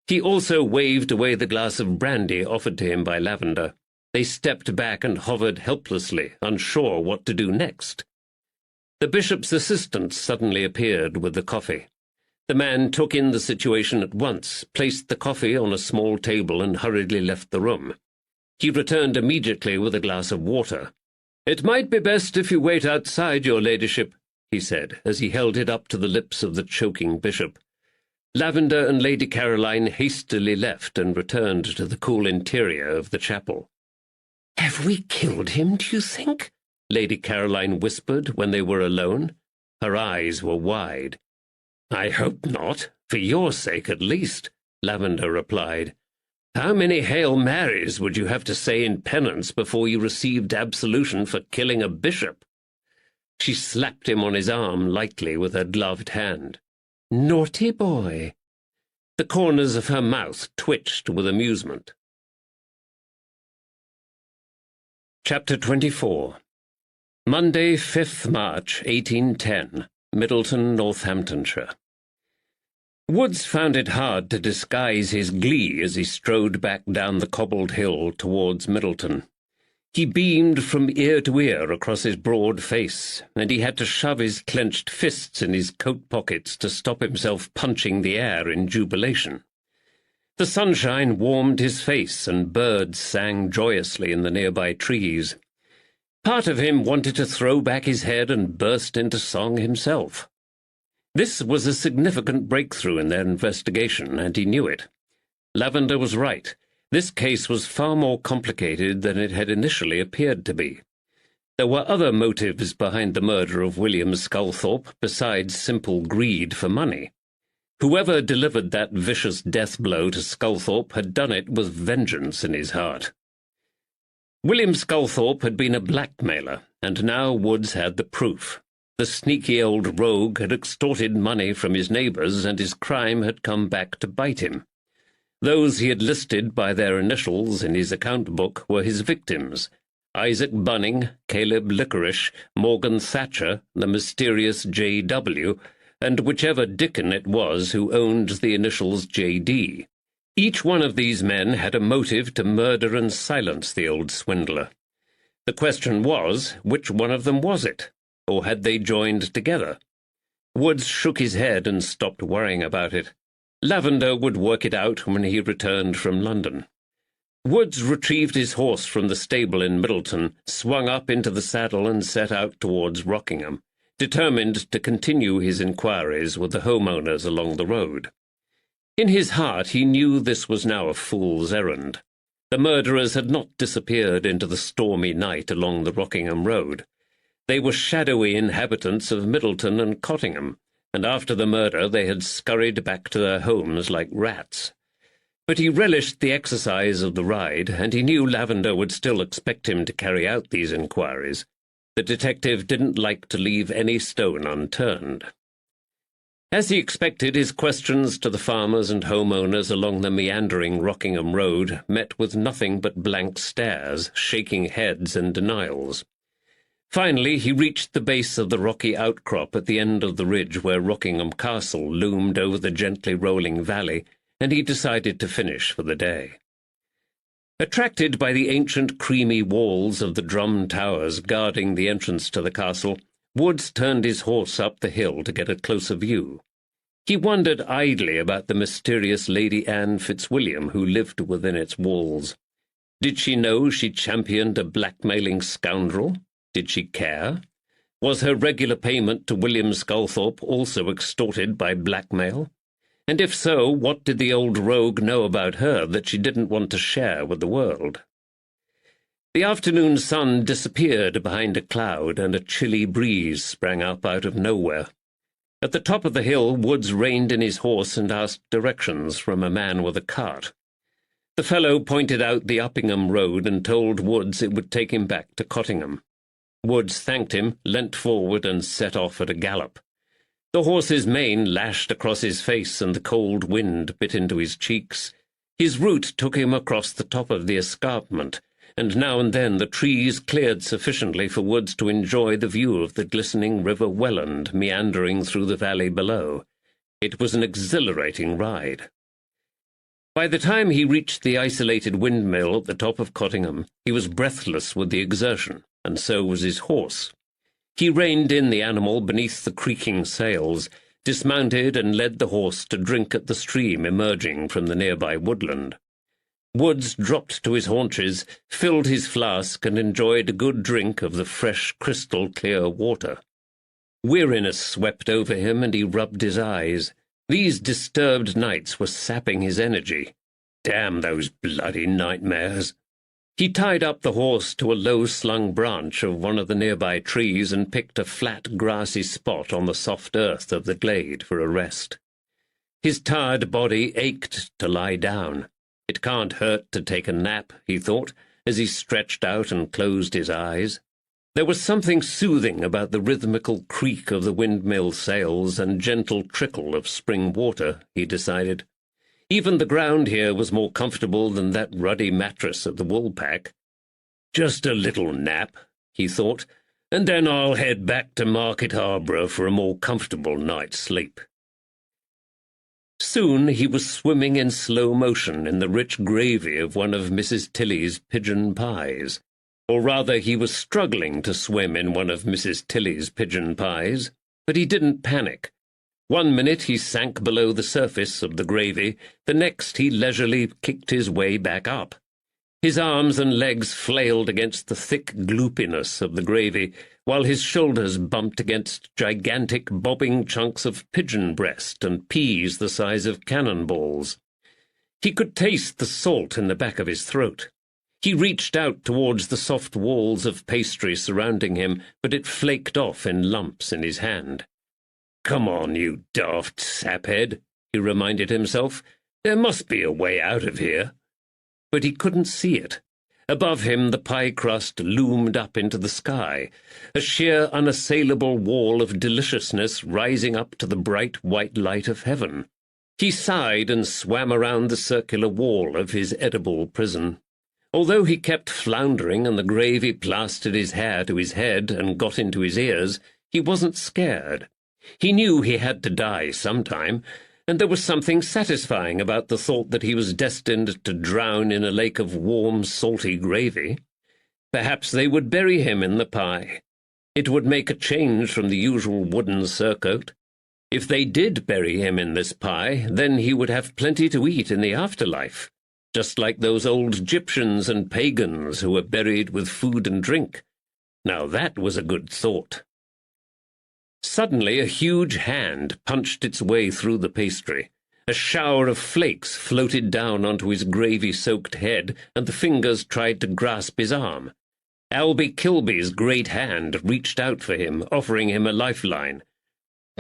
He also waved away the glass of brandy offered to him by Lavender. They stepped back and hovered helplessly, unsure what to do next. The bishop's assistant suddenly appeared with the coffee. The man took in the situation at once, placed the coffee on a small table, and hurriedly left the room. He returned immediately with a glass of water. "It might be best if you wait outside, your ladyship," he said, as he held it up to the lips of the choking bishop. Lavender and Lady Caroline hastily left and returned to the cool interior of the chapel. "Have we killed him, do you think?" Lady Caroline whispered when they were alone. Her eyes were wide. "I hope not, for your sake at least," Lavender replied. "How many Hail Marys would you have to say in penance before you received absolution for killing a bishop?" She slapped him on his arm lightly with her gloved hand. "Naughty boy." The corners of her mouth twitched with amusement. Chapter 24. Monday, 5th March, 1810, Middleton, Northamptonshire. Woods found it hard to disguise his glee as he strode back down the cobbled hill towards Middleton. He beamed from ear to ear across his broad face, and he had to shove his clenched fists in his coat pockets to stop himself punching the air in jubilation. The sunshine warmed his face, and birds sang joyously in the nearby trees. Part of him wanted to throw back his head and burst into song himself. This was a significant breakthrough in their investigation, and he knew it. Lavender was right. This case was far more complicated than it had initially appeared to be. There were other motives behind the murder of William Sculthorpe besides simple greed for money. Whoever delivered that vicious death blow to Sculthorpe had done it with vengeance in his heart. William Sculthorpe had been a blackmailer, and now Woods had the proof. The sneaky old rogue had extorted money from his neighbours, and his crime had come back to bite him. Those he had listed by their initials in his account book were his victims: Isaac Bunning, Caleb Licorice, Morgan Thatcher, the mysterious J.W., and whichever Dickon it was who owned the initials J.D. Each one of these men had a motive to murder and silence the old swindler. The question was, which one of them was it? Or had they joined together? Woods shook his head and stopped worrying about it. Lavender would work it out when he returned from London. Woods retrieved his horse from the stable in Middleton, swung up into the saddle and set out towards Rockingham, determined to continue his inquiries with the homeowners along the road. In his heart he knew this was now a fool's errand. The murderers had not disappeared into the stormy night along the Rockingham road. They were shadowy inhabitants of Middleton and Cottingham, and after the murder they had scurried back to their homes like rats. But he relished the exercise of the ride, and he knew Lavender would still expect him to carry out these inquiries. The detective didn't like to leave any stone unturned. As he expected, his questions to the farmers and homeowners along the meandering Rockingham road met with nothing but blank stares, shaking heads, and denials. Finally, he reached the base of the rocky outcrop at the end of the ridge where Rockingham Castle loomed over the gently rolling valley, and he decided to finish for the day. Attracted by the ancient creamy walls of the drum towers guarding the entrance to the castle, Woods turned his horse up the hill to get a closer view. He wondered idly about the mysterious Lady Anne Fitzwilliam who lived within its walls. Did she know she championed a blackmailing scoundrel? Did she care? Was her regular payment to William Sculthorpe also extorted by blackmail? And if so, what did the old rogue know about her that she didn't want to share with the world? The afternoon sun disappeared behind a cloud, and a chilly breeze sprang up out of nowhere. At the top of the hill, Woods reined in his horse and asked directions from a man with a cart. The fellow pointed out the Uppingham road and told Woods it would take him back to Cottingham. Woods thanked him, leant forward, and set off at a gallop. The horse's mane lashed across his face, and the cold wind bit into his cheeks. His route took him across the top of the escarpment, and now and then the trees cleared sufficiently for Woods to enjoy the view of the glistening river Welland meandering through the valley below. It was an exhilarating ride. By the time he reached the isolated windmill at the top of Cottingham, he was breathless with the exertion, and so was his horse. He reined in the animal beneath the creaking sails, dismounted, and led the horse to drink at the stream emerging from the nearby woodland. Woods dropped to his haunches, filled his flask, and enjoyed a good drink of the fresh, crystal-clear water. Weariness swept over him, and he rubbed his eyes. These disturbed nights were sapping his energy. Damn those bloody nightmares! He tied up the horse to a low-slung branch of one of the nearby trees and picked a flat, grassy spot on the soft earth of the glade for a rest. His tired body ached to lie down. It can't hurt to take a nap, he thought, as he stretched out and closed his eyes. There was something soothing about the rhythmical creak of the windmill sails and gentle trickle of spring water, he decided. Even the ground here was more comfortable than that ruddy mattress at the Woolpack. Just a little nap, he thought, and then I'll head back to Market Harborough for a more comfortable night's sleep. Soon he was swimming in slow motion in the rich gravy of one of Mrs. Tilly's pigeon pies. Or rather, he was struggling to swim in one of Mrs. Tilly's pigeon pies, but he didn't panic. 1 minute he sank below the surface of the gravy, the next he leisurely kicked his way back up. His arms and legs flailed against the thick gloopiness of the gravy, while his shoulders bumped against gigantic bobbing chunks of pigeon breast and peas the size of cannonballs. He could taste the salt in the back of his throat. He reached out towards the soft walls of pastry surrounding him, but it flaked off in lumps in his hand. "Come on, you daft saphead," he reminded himself. "There must be a way out of here." But he couldn't see it. Above him the pie crust loomed up into the sky, a sheer unassailable wall of deliciousness rising up to the bright white light of heaven. He sighed and swam around the circular wall of his edible prison. Although he kept floundering and the gravy plastered his hair to his head and got into his ears, he wasn't scared. He knew he had to die sometime, and there was something satisfying about the thought that he was destined to drown in a lake of warm, salty gravy. Perhaps they would bury him in the pie. It would make a change from the usual wooden surcoat. If they did bury him in this pie, then he would have plenty to eat in the afterlife, just like those old Egyptians and pagans who were buried with food and drink. Now that was a good thought. Suddenly a huge hand punched its way through the pastry. A shower of flakes floated down onto his gravy-soaked head, and the fingers tried to grasp his arm. Albie Kilby's great hand reached out for him, offering him a lifeline.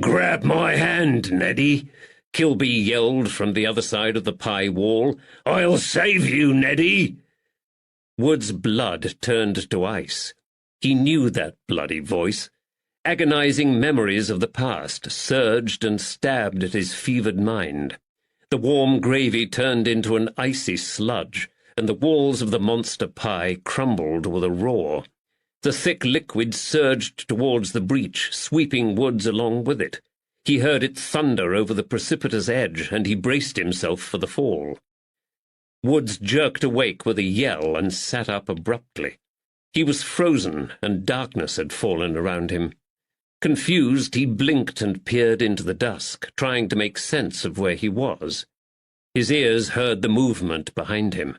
"Grab my hand, Neddy," Kilby yelled from the other side of the pie wall. "I'll save you, Neddy." Wood's blood turned to ice. He knew that bloody voice. Agonizing memories of the past surged and stabbed at his fevered mind. The warm gravy turned into an icy sludge, and the walls of the monster pie crumbled with a roar. The thick liquid surged towards the breach, sweeping Woods along with it. He heard it thunder over the precipitous edge, and he braced himself for the fall. Woods jerked awake with a yell and sat up abruptly. He was frozen, and darkness had fallen around him. Confused, he blinked and peered into the dusk, trying to make sense of where he was. His ears heard the movement behind him.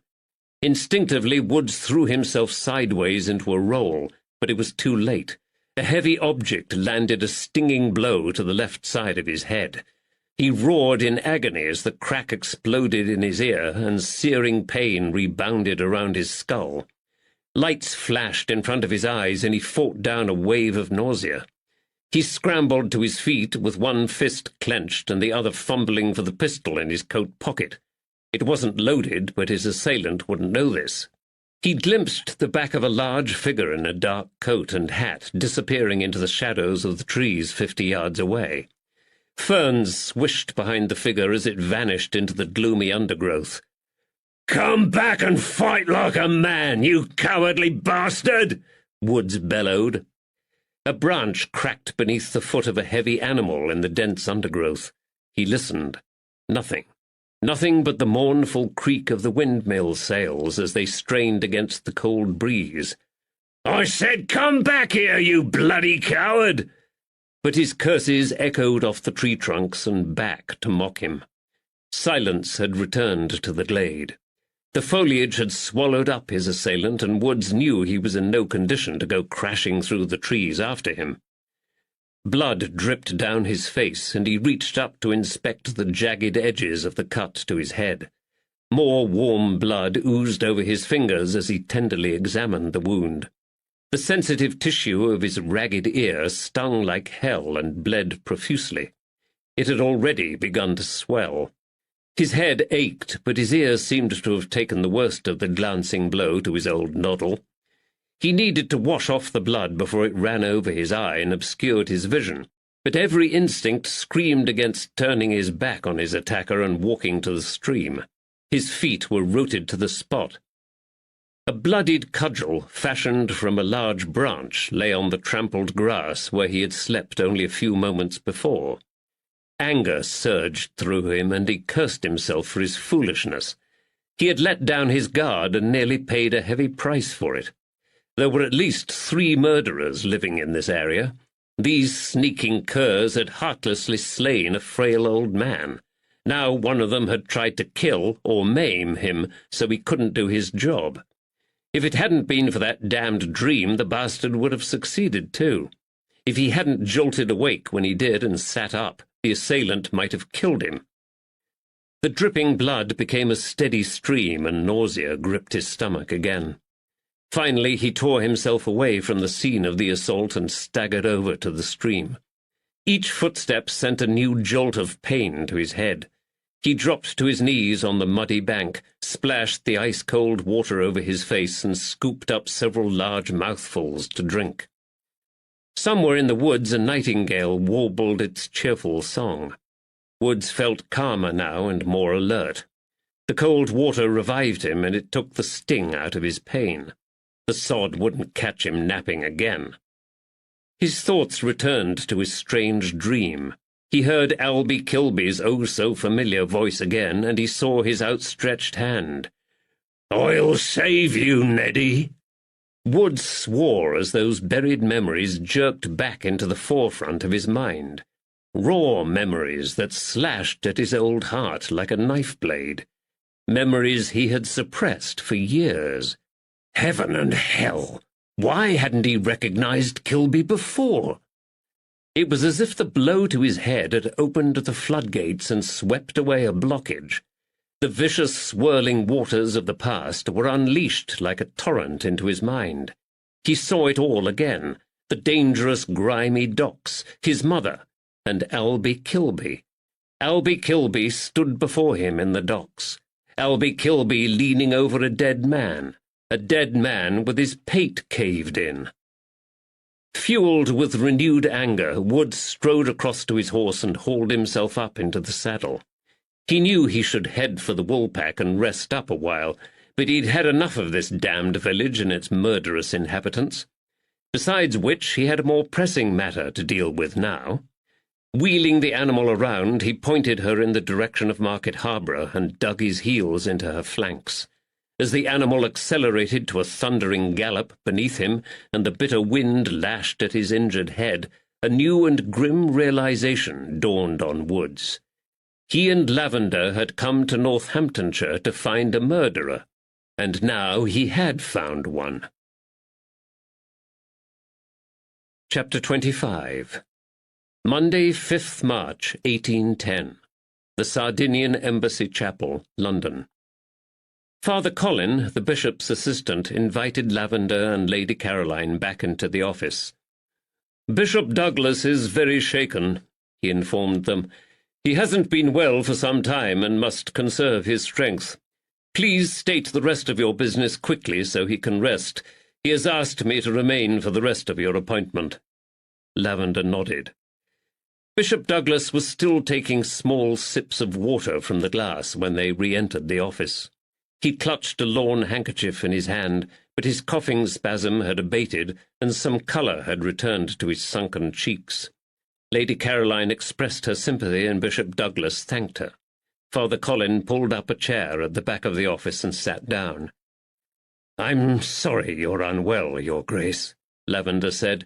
Instinctively, Woods threw himself sideways into a roll, but it was too late. A heavy object landed a stinging blow to the left side of his head. He roared in agony as the crack exploded in his ear and searing pain rebounded around his skull. Lights flashed in front of his eyes, and he fought down a wave of nausea. He scrambled to his feet with one fist clenched and the other fumbling for the pistol in his coat pocket. It wasn't loaded, but his assailant wouldn't know this. He glimpsed the back of a large figure in a dark coat and hat disappearing into the shadows of the trees 50 yards away. Ferns swished behind the figure as it vanished into the gloomy undergrowth. "Come back and fight like a man, you cowardly bastard!" Woods bellowed. A branch cracked beneath the foot of a heavy animal in the dense undergrowth. He listened. Nothing. Nothing but the mournful creak of the windmill sails as they strained against the cold breeze. "I said come back here, you bloody coward!" But his curses echoed off the tree trunks and back to mock him. Silence had returned to the glade. The foliage had swallowed up his assailant, and Woods knew he was in no condition to go crashing through the trees after him. Blood dripped down his face, and he reached up to inspect the jagged edges of the cut to his head. More warm blood oozed over his fingers as he tenderly examined the wound. The sensitive tissue of his ragged ear stung like hell and bled profusely. It had already begun to swell. His head ached, but his ear seemed to have taken the worst of the glancing blow to his old noddle. He needed to wash off the blood before it ran over his eye and obscured his vision, but every instinct screamed against turning his back on his attacker and walking to the stream. His feet were rooted to the spot. A bloodied cudgel, fashioned from a large branch, lay on the trampled grass where he had slept only a few moments before. Anger surged through him, and he cursed himself for his foolishness. He had let down his guard and nearly paid a heavy price for it. There were at least 3 murderers living in this area. These sneaking curs had heartlessly slain a frail old man. Now one of them had tried to kill or maim him so he couldn't do his job. If it hadn't been for that damned dream, the bastard would have succeeded too. If he hadn't jolted awake when he did and sat up, the assailant might have killed him. The dripping blood became a steady stream, and nausea gripped his stomach again. Finally, he tore himself away from the scene of the assault and staggered over to the stream. Each footstep sent a new jolt of pain to his head. He dropped to his knees on the muddy bank, splashed the ice-cold water over his face, and scooped up several large mouthfuls to drink. Somewhere in the woods a nightingale warbled its cheerful song. Woods felt calmer now and more alert. The cold water revived him, and it took the sting out of his pain. The sod wouldn't catch him napping again. His thoughts returned to his strange dream. He heard Albie Kilby's oh-so-familiar voice again, and he saw his outstretched hand. "I'll save you, Neddy." Woods swore as those buried memories jerked back into the forefront of his mind. Raw memories that slashed at his old heart like a knife blade. Memories he had suppressed for years. Heaven and hell! Why hadn't he recognized Kilby before? It was as if the blow to his head had opened the floodgates and swept away a blockage. The vicious, swirling waters of the past were unleashed like a torrent into his mind. He saw it all again, the dangerous, grimy docks, his mother, and Albie Kilby. Albie Kilby stood before him in the docks. Albie Kilby leaning over a dead man with his pate caved in. Fueled with renewed anger, Woods strode across to his horse and hauled himself up into the saddle. He knew he should head for the woolpack and rest up a while, but he'd had enough of this damned village and its murderous inhabitants. Besides which, he had a more pressing matter to deal with now. Wheeling the animal around, he pointed her in the direction of Market Harborough and dug his heels into her flanks. As the animal accelerated to a thundering gallop beneath him, and the bitter wind lashed at his injured head, a new and grim realization dawned on Woods. He and Lavender had come to Northamptonshire to find a murderer, and now he had found one. Chapter 25. Monday, 5th March, 1810. The Sardinian Embassy Chapel, London. Father Colin, the bishop's assistant, invited Lavender and Lady Caroline back into the office. "Bishop Douglas is very shaken," he informed them. "He hasn't been well for some time and must conserve his strength. Please state the rest of your business quickly so he can rest. He has asked me to remain for the rest of your appointment." Lavender nodded. Bishop Douglas was still taking small sips of water from the glass when they re-entered the office. He clutched a lawn handkerchief in his hand, but his coughing spasm had abated, and some colour had returned to his sunken cheeks. Lady Caroline expressed her sympathy, and Bishop Douglas thanked her. Father Colin pulled up a chair at the back of the office and sat down. "I'm sorry you're unwell, Your Grace," Lavender said.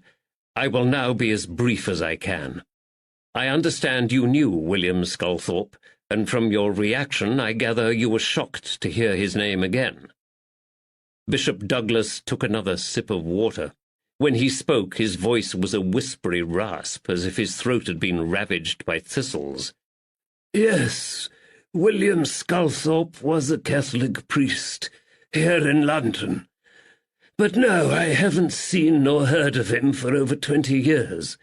"I will now be as brief as I can. I understand you knew William Sculthorpe, and from your reaction I gather you were shocked to hear his name again." Bishop Douglas took another sip of water. When he spoke, his voice was a whispery rasp, as if his throat had been ravaged by thistles. "Yes, William Sculthorpe was a Catholic priest here in London. But no, I haven't seen nor heard of him for over 20 years.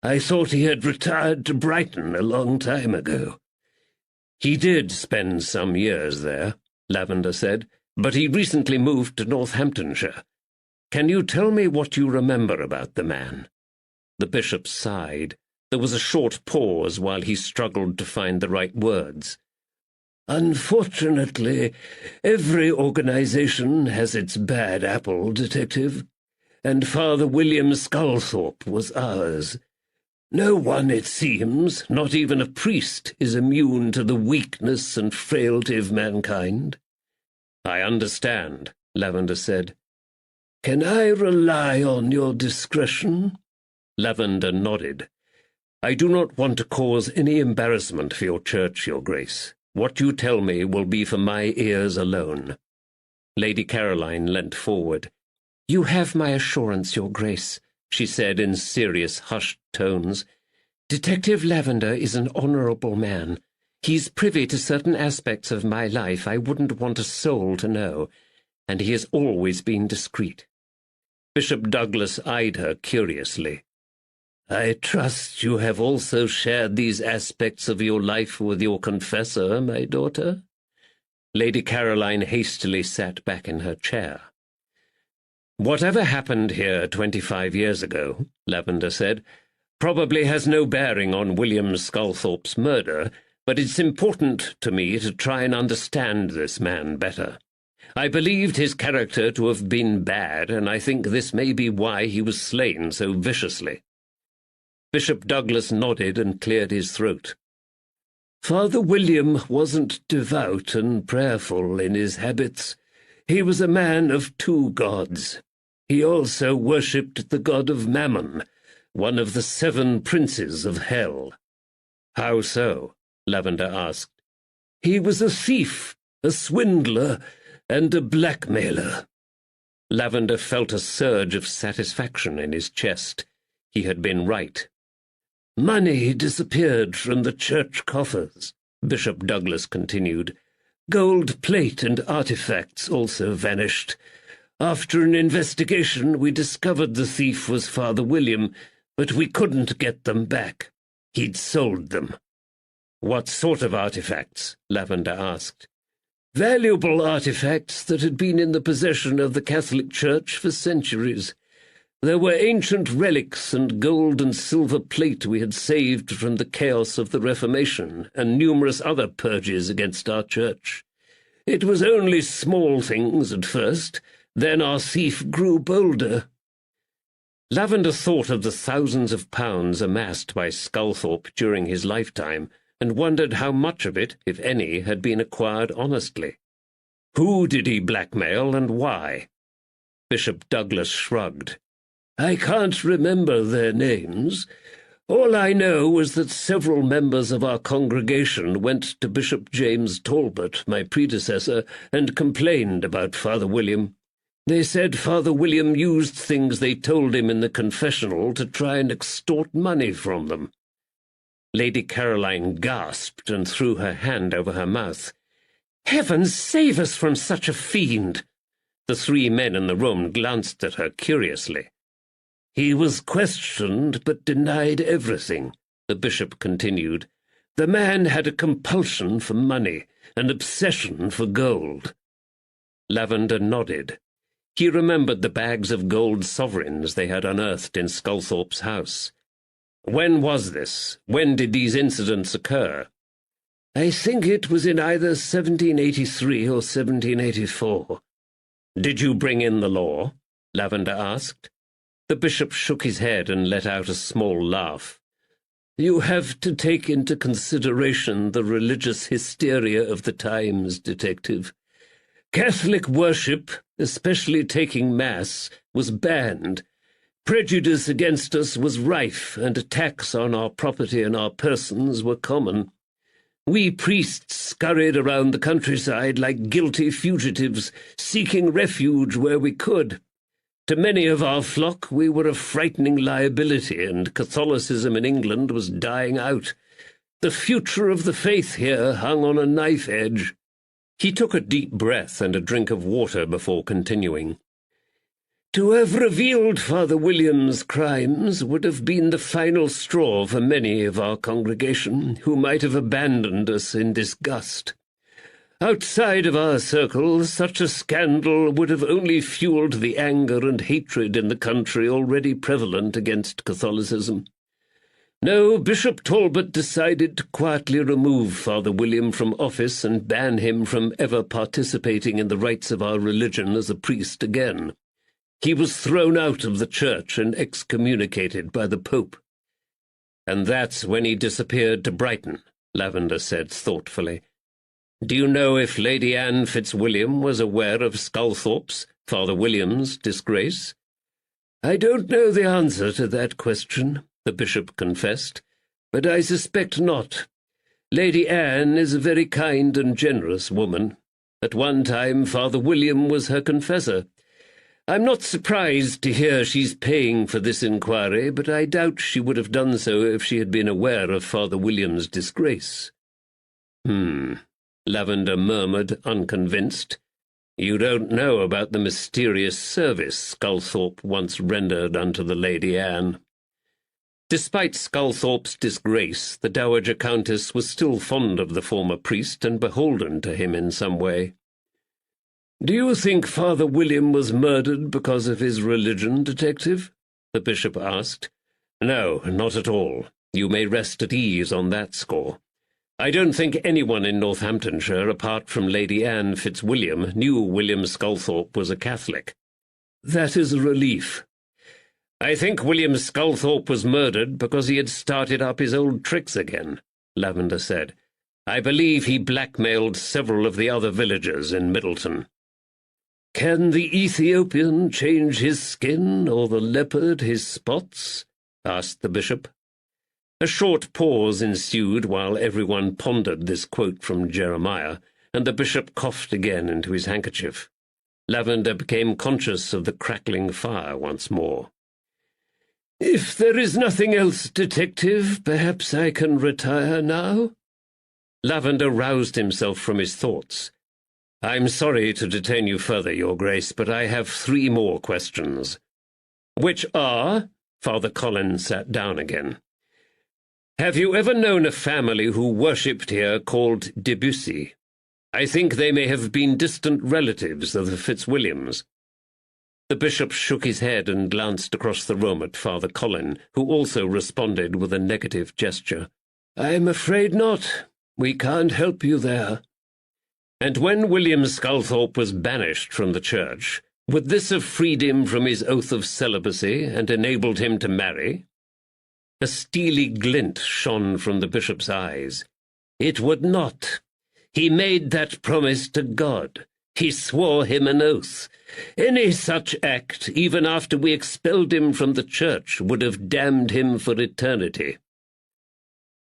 I thought he had retired to Brighton a long time ago." "He did spend some years there," Lavender said, "but he recently moved to Northamptonshire. Can you tell me what you remember about the man?" The bishop sighed. There was a short pause while he struggled to find the right words. "Unfortunately, every organization has its bad apple, Detective, and Father William Sculthorpe was ours. No one, it seems, not even a priest, is immune to the weakness and frailty of mankind." "I understand," Lavender said. "Can I rely on your discretion?" Lavender nodded. "I do not want to cause any embarrassment for your church, Your Grace. What you tell me will be for my ears alone." Lady Caroline leant forward. "You have my assurance, Your Grace," she said in serious, hushed tones. "Detective Lavender is an honourable man. He's privy to certain aspects of my life I wouldn't want a soul to know, and he has always been discreet." Bishop Douglas eyed her curiously. "I trust you have also shared these aspects of your life with your confessor, my daughter?" Lady Caroline hastily sat back in her chair. "Whatever happened here 25 years ago," Lavender said, "probably has no bearing on William Sculthorpe's murder, but it's important to me to try and understand this man better. I believed his character to have been bad, and I think this may be why he was slain so viciously." Bishop Douglas nodded and cleared his throat. "Father William wasn't devout and prayerful in his habits. He was a man of two gods. He also worshipped the god of Mammon, one of the 7 princes of hell." "How so?" Lavender asked. "He was a thief, a swindler, and a blackmailer." Lavender felt a surge of satisfaction in his chest. He had been right. "Money disappeared from the church coffers," Bishop Douglas continued. "Gold plate and artifacts also vanished. After an investigation, we discovered the thief was Father William, but we couldn't get them back. He'd sold them." "What sort of artifacts?" Lavender asked. "Valuable artifacts that had been in the possession of the Catholic Church for centuries. There were ancient relics and gold and silver plate we had saved from the chaos of the Reformation and numerous other purges against our church. It was only small things at first, then our thief grew bolder." Lavender thought of the thousands of pounds amassed by Sculthorpe during his lifetime, and wondered how much of it, if any, had been acquired honestly. Who did he blackmail, and why? Bishop Douglas shrugged. "I can't remember their names. All I know was that several members of our congregation went to Bishop James Talbot, my predecessor, and complained about Father William. They said Father William used things they told him in the confessional to try and extort money from them." Lady Caroline gasped and threw her hand over her mouth. "Heavens save us from such a fiend!" The 3 men in the room glanced at her curiously. "He was questioned but denied everything," the bishop continued. "The man had a compulsion for money, an obsession for gold." Lavender nodded. He remembered the bags of gold sovereigns they had unearthed in Sculthorpe's house. "When was this? When did these incidents occur?" "I think it was in either 1783 or 1784. "Did you bring in the law?" Lavender asked. The bishop shook his head and let out a small laugh. "You have to take into consideration the religious hysteria of the times, Detective. Catholic worship, especially taking Mass, was banned. Prejudice against us was rife, and attacks on our property and our persons were common. We priests scurried around the countryside like guilty fugitives, seeking refuge where we could. To many of our flock we were a frightening liability, and Catholicism in England was dying out. The future of the faith here hung on a knife edge. He took a deep breath and a drink of water before continuing. To have revealed Father William's crimes would have been the final straw for many of our congregation, who might have abandoned us in disgust. Outside of our circle, such a scandal would have only fueled the anger and hatred in the country already prevalent against Catholicism. No, Bishop Talbot decided to quietly remove Father William from office and ban him from ever participating in the rites of our religion as a priest again. He was thrown out of the church and excommunicated by the Pope. And that's when he disappeared to Brighton, Lavender said thoughtfully. Do you know if Lady Anne Fitzwilliam was aware of Sculthorpe's, Father William's, disgrace? I don't know the answer to that question, the bishop confessed, but I suspect not. Lady Anne is a very kind and generous woman. At one time Father William was her confessor. I'm not surprised to hear she's paying for this inquiry, but I doubt she would have done so if she had been aware of Father William's disgrace. Lavender murmured, unconvinced. You don't know about the mysterious service Sculthorpe once rendered unto the Lady Anne. Despite Sculthorpe's disgrace, the Dowager Countess was still fond of the former priest and beholden to him in some way. Do you think Father William was murdered because of his religion, Detective? The bishop asked. No, not at all. You may rest at ease on that score. I don't think anyone in Northamptonshire, apart from Lady Anne Fitzwilliam, knew William Sculthorpe was a Catholic. That is a relief. I think William Sculthorpe was murdered because he had started up his old tricks again, Lavender said. I believe he blackmailed several of the other villagers in Middleton. Can the Ethiopian change his skin, or the leopard his spots? Asked the bishop. A short pause ensued while everyone pondered this quote from Jeremiah, and the bishop coughed again into his handkerchief. Lavender became conscious of the crackling fire once more. If there is nothing else, Detective, perhaps I can retire now? Lavender roused himself from his thoughts. I'm sorry to detain you further, Your Grace, but I have 3 more questions. Which are? Father Colin sat down again. Have you ever known a family who worshipped here called Debussy? I think they may have been distant relatives of the Fitzwilliams. The bishop shook his head and glanced across the room at Father Colin, who also responded with a negative gesture. I'm afraid not. We can't help you there. And when William Sculthorpe was banished from the church, would this have freed him from his oath of celibacy and enabled him to marry? A steely glint shone from the bishop's eyes. It would not. He made that promise to God. He swore him an oath. Any such act, even after we expelled him from the church, would have damned him for eternity.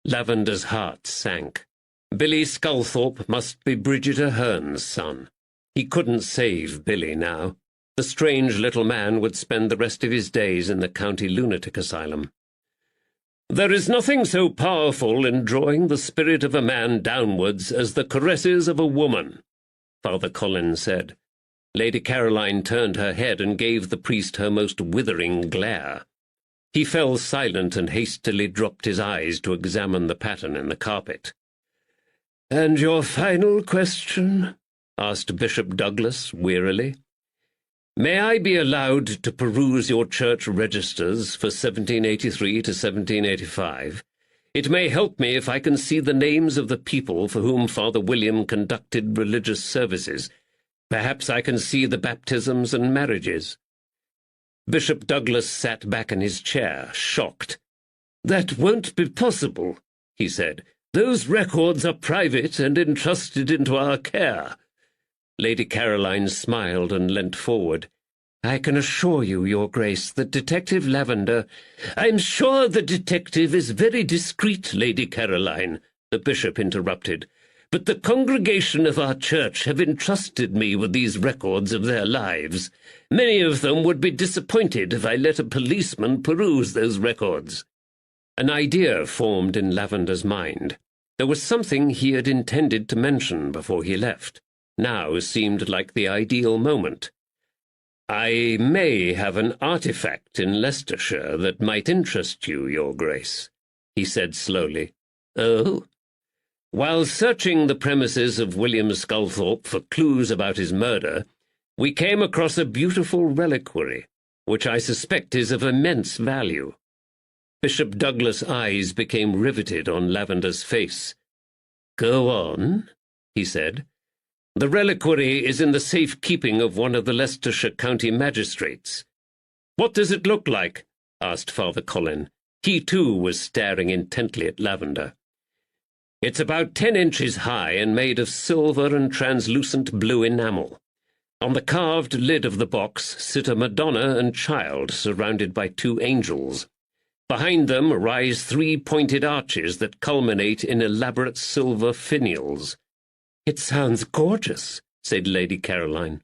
Lavender's heart sank. Billy Sculthorpe must be Bridget Ahearn's son. He couldn't save Billy now. The strange little man would spend the rest of his days in the county lunatic asylum. There is nothing so powerful in drawing the spirit of a man downwards as the caresses of a woman, Father Colin said. Lady Caroline turned her head and gave the priest her most withering glare. He fell silent and hastily dropped his eyes to examine the pattern in the carpet. "And your final question?" asked Bishop Douglas wearily. "May I be allowed to peruse your church registers for 1783 to 1785? It may help me if I can see the names of the people for whom Father William conducted religious services. Perhaps I can see the baptisms and marriages." Bishop Douglas sat back in his chair, shocked. "That won't be possible," he said. "Those records are private and entrusted into our care." Lady Caroline smiled and leant forward. "I can assure you, Your Grace, that Detective Lavender—" "I'm sure the detective is very discreet, Lady Caroline," the bishop interrupted, "but the congregation of our church have entrusted me with these records of their lives. Many of them would be disappointed if I let a policeman peruse those records." An idea formed in Lavender's mind. There was something he had intended to mention before he left. Now seemed like the ideal moment. "I may have an artifact in Leicestershire that might interest you, Your Grace," he said slowly. "Oh?" "While searching the premises of William Sculthorpe for clues about his murder, we came across a beautiful reliquary, which I suspect is of immense value." Bishop Douglas' eyes became riveted on Lavender's face. "Go on," he said. "The reliquary is in the safe keeping of one of the Leicestershire county magistrates." "What does it look like?" asked Father Colin. He, too, was staring intently at Lavender. "It's about 10 inches high and made of silver and translucent blue enamel. On the carved lid of the box sit a Madonna and Child surrounded by 2 angels. Behind them rise 3 pointed arches that culminate in elaborate silver finials." "It sounds gorgeous," said Lady Caroline.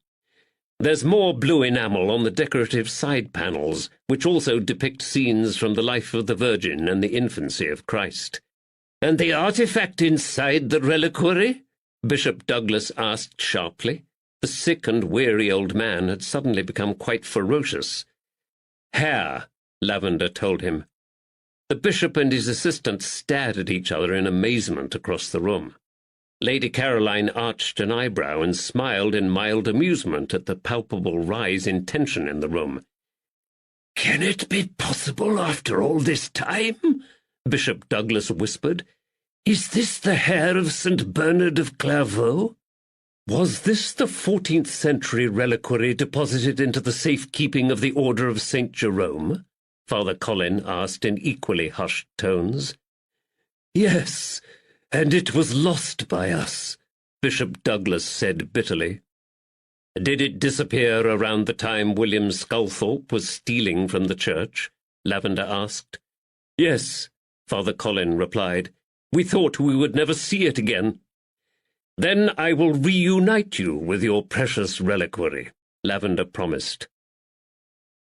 "There's more blue enamel on the decorative side panels, which also depict scenes from the life of the Virgin and the infancy of Christ." "And the artifact inside the reliquary?" Bishop Douglas asked sharply. The sick and weary old man had suddenly become quite ferocious. "Hair," Lavender told him. The bishop and his assistant stared at each other in amazement across the room. Lady Caroline arched an eyebrow and smiled in mild amusement at the palpable rise in tension in the room. "Can it be possible after all this time?" Bishop Douglas whispered. "Is this the hair of St. Bernard of Clairvaux?" "Was this the 14th century reliquary deposited into the safe-keeping of the Order of St. Jerome?" Father Colin asked in equally hushed tones. "Yes, and it was lost by us," Bishop Douglas said bitterly. "Did it disappear around the time William Sculthorpe was stealing from the church?" Lavender asked. "Yes," Father Colin replied. "We thought we would never see it again." "Then I will reunite you with your precious reliquary," Lavender promised.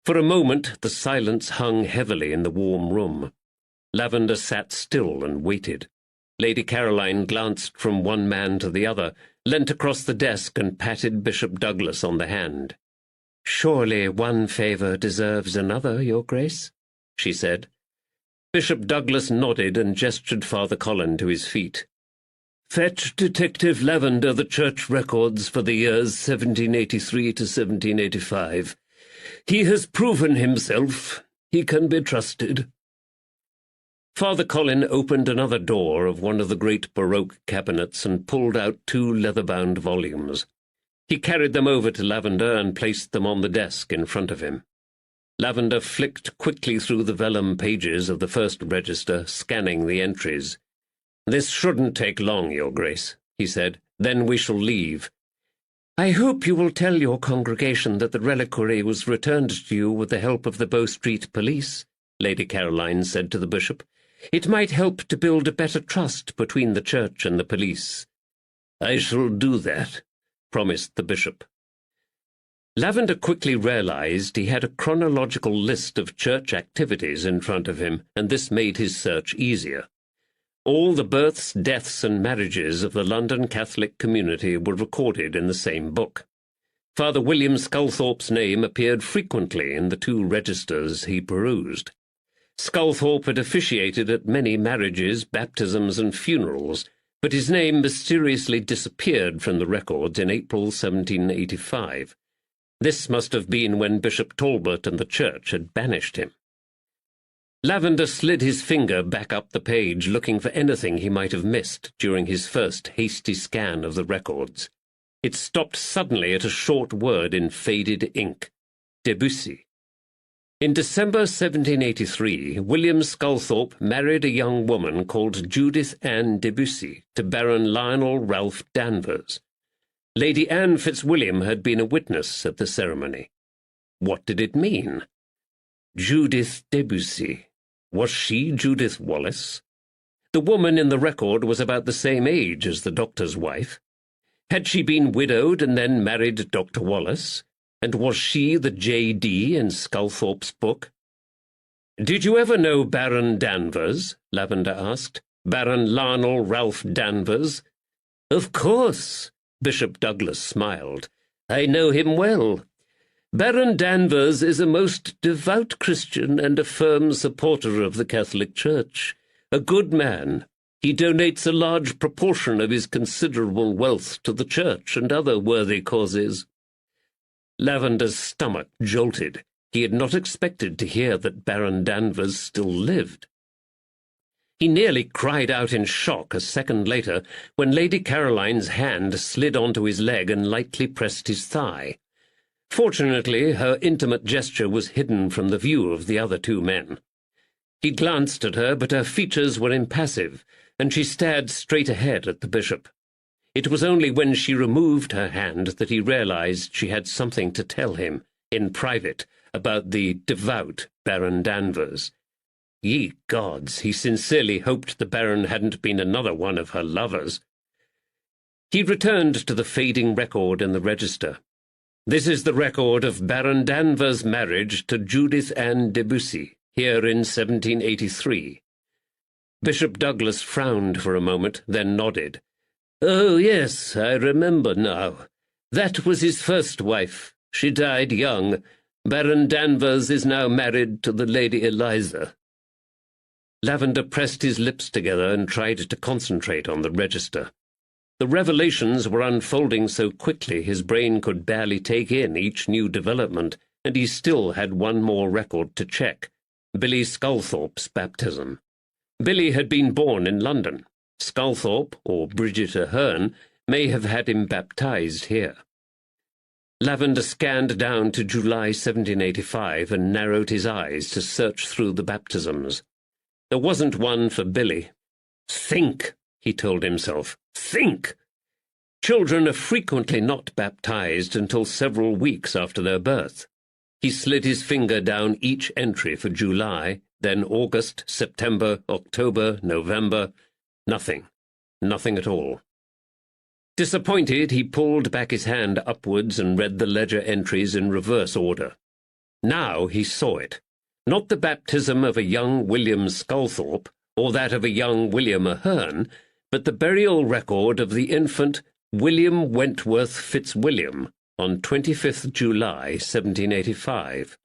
For a moment the silence hung heavily in the warm room. Lavender sat still and waited. Lady Caroline glanced from one man to the other, leant across the desk and patted Bishop Douglas on the hand. "Surely one favour deserves another, Your Grace," she said. Bishop Douglas nodded and gestured Father Colin to his feet. "Fetch Detective Lavender the church records for the years 1783 to 1785. He has proven himself. He can be trusted." Father Colin opened another door of one of the great Baroque cabinets and pulled out 2 leather-bound volumes. He carried them over to Lavender and placed them on the desk in front of him. Lavender flicked quickly through the vellum pages of the first register, scanning the entries. "This shouldn't take long, Your Grace," he said. "Then we shall leave." "I hope you will tell your congregation that the reliquary was returned to you with the help of the Bow Street police," Lady Caroline said to the bishop. "It might help to build a better trust between the church and the police." "I shall do that," promised the bishop. Lavender quickly realized he had a chronological list of church activities in front of him, and this made his search easier. All the births, deaths, and marriages of the London Catholic community were recorded in the same book. Father William Sculthorpe's name appeared frequently in the 2 registers he perused. Sculthorpe had officiated at many marriages, baptisms, and funerals, but his name mysteriously disappeared from the records in April 1785. This must have been when Bishop Talbot and the church had banished him. Lavender slid his finger back up the page, looking for anything he might have missed during his first hasty scan of the records. It stopped suddenly at a short word in faded ink: Debussy. In December 1783, William Sculthorpe married a young woman called Judith Ann Debussy to Baron Lionel Ralph Danvers. Lady Anne Fitzwilliam had been a witness at the ceremony. What did it mean? Judith Debussy. Was she Judith Wallace? The woman in the record was about the same age as the doctor's wife. Had she been widowed and then married Dr. Wallace? And was she the J.D. in Sculthorpe's book? "Did you ever know Baron Danvers?" Lavender asked. "Baron Lionel Ralph Danvers?" "Of course," Bishop Douglas smiled. "I know him well. Baron Danvers is a most devout Christian and a firm supporter of the Catholic Church. A good man. He donates a large proportion of his considerable wealth to the Church and other worthy causes." Lavender's stomach jolted. He had not expected to hear that Baron Danvers still lived. He nearly cried out in shock a second later when Lady Caroline's hand slid onto his leg and lightly pressed his thigh. Fortunately, her intimate gesture was hidden from the view of the other two men. He glanced at her, but her features were impassive, and she stared straight ahead at the bishop. It was only when she removed her hand that he realized she had something to tell him, in private, about the devout Baron Danvers. Ye gods, he sincerely hoped the Baron hadn't been another one of her lovers. He returned to the fading record in the register. "This is the record of Baron Danvers' marriage to Judith Ann Debussy, here in 1783. Bishop Douglas frowned for a moment, then nodded. "Oh, yes, I remember now. That was his first wife. She died young. Baron Danvers is now married to the Lady Eliza." Lavender pressed his lips together and tried to concentrate on the register. The revelations were unfolding so quickly his brain could barely take in each new development, and he still had one more record to check: Billy Sculthorpe's baptism. Billy had been born in London. Sculthorpe, or Bridget Ahern, may have had him baptized here. Lavender scanned down to July 1785 and narrowed his eyes to search through the baptisms. There wasn't one for Billy. Think, he told himself. Think! Children are frequently not baptized until several weeks after their birth. He slid his finger down each entry for July, then August, September, October, November. Nothing. Nothing at all. Disappointed, he pulled back his hand upwards and read the ledger entries in reverse order. Now he saw it. Not the baptism of a young William Sculthorpe, or that of a young William Ahern, but the burial record of the infant William Wentworth Fitzwilliam on 25th July, 1785.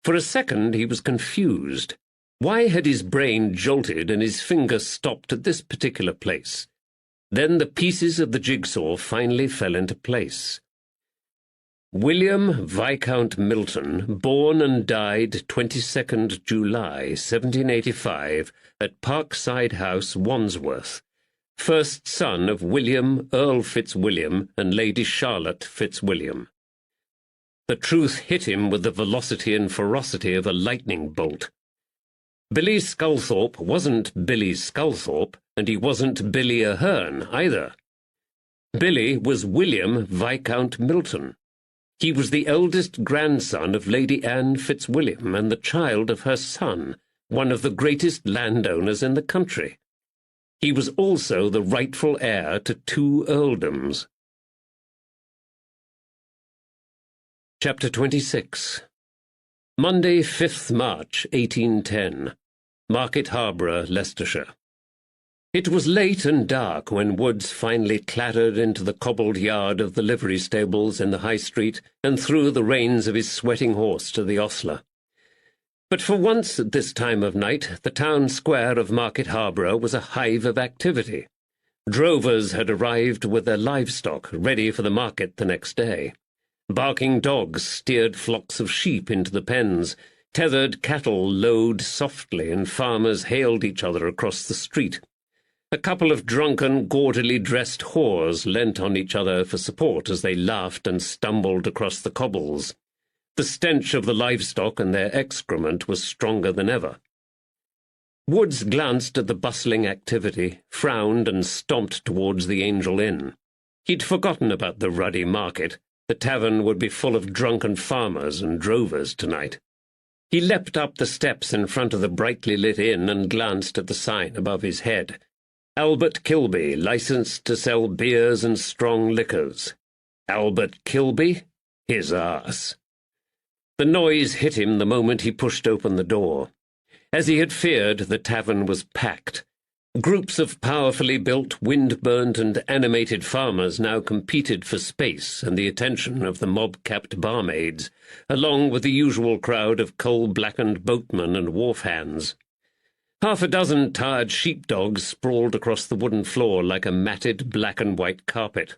For a second he was confused. Why had his brain jolted and his finger stopped at this particular place? Then the pieces of the jigsaw finally fell into place. William Viscount Milton, born and died 22nd July, 1785, at Parkside House, Wandsworth, first son of William, Earl Fitzwilliam, and Lady Charlotte Fitzwilliam. The truth hit him with the velocity and ferocity of a lightning bolt. Billy Sculthorpe wasn't Billy Sculthorpe, and he wasn't Billy Ahern either. Billy was William Viscount Milton. He was the eldest grandson of Lady Anne Fitzwilliam and the child of her son, one of the greatest landowners in the country. He was also the rightful heir to 2 earldoms. Chapter 26. Monday, 5th March, 1810. Market Harborough, Leicestershire. It was late and dark when Woods finally clattered into the cobbled yard of the livery stables in the High Street and threw the reins of his sweating horse to the ostler. But for once at this time of night, the town square of Market Harborough was a hive of activity. Drovers had arrived with their livestock, ready for the market the next day. Barking dogs steered flocks of sheep into the pens. Tethered cattle lowed softly, and farmers hailed each other across the street. A couple of drunken, gaudily dressed whores leant on each other for support as they laughed and stumbled across the cobbles. The stench of the livestock and their excrement was stronger than ever. Woods glanced at the bustling activity, frowned, and stomped towards the Angel Inn. He'd forgotten about the ruddy market. The tavern would be full of drunken farmers and drovers tonight. He leapt up the steps in front of the brightly lit inn and glanced at the sign above his head. Albert Kilby, licensed to sell beers and strong liquors. Albert Kilby? His arse. The noise hit him the moment he pushed open the door. As he had feared, the tavern was packed. Groups of powerfully built, wind-burnt and animated farmers now competed for space and the attention of the mob-capped barmaids, along with the usual crowd of coal-blackened boatmen and wharf hands. Half a dozen tired sheepdogs sprawled across the wooden floor like a matted black-and-white carpet.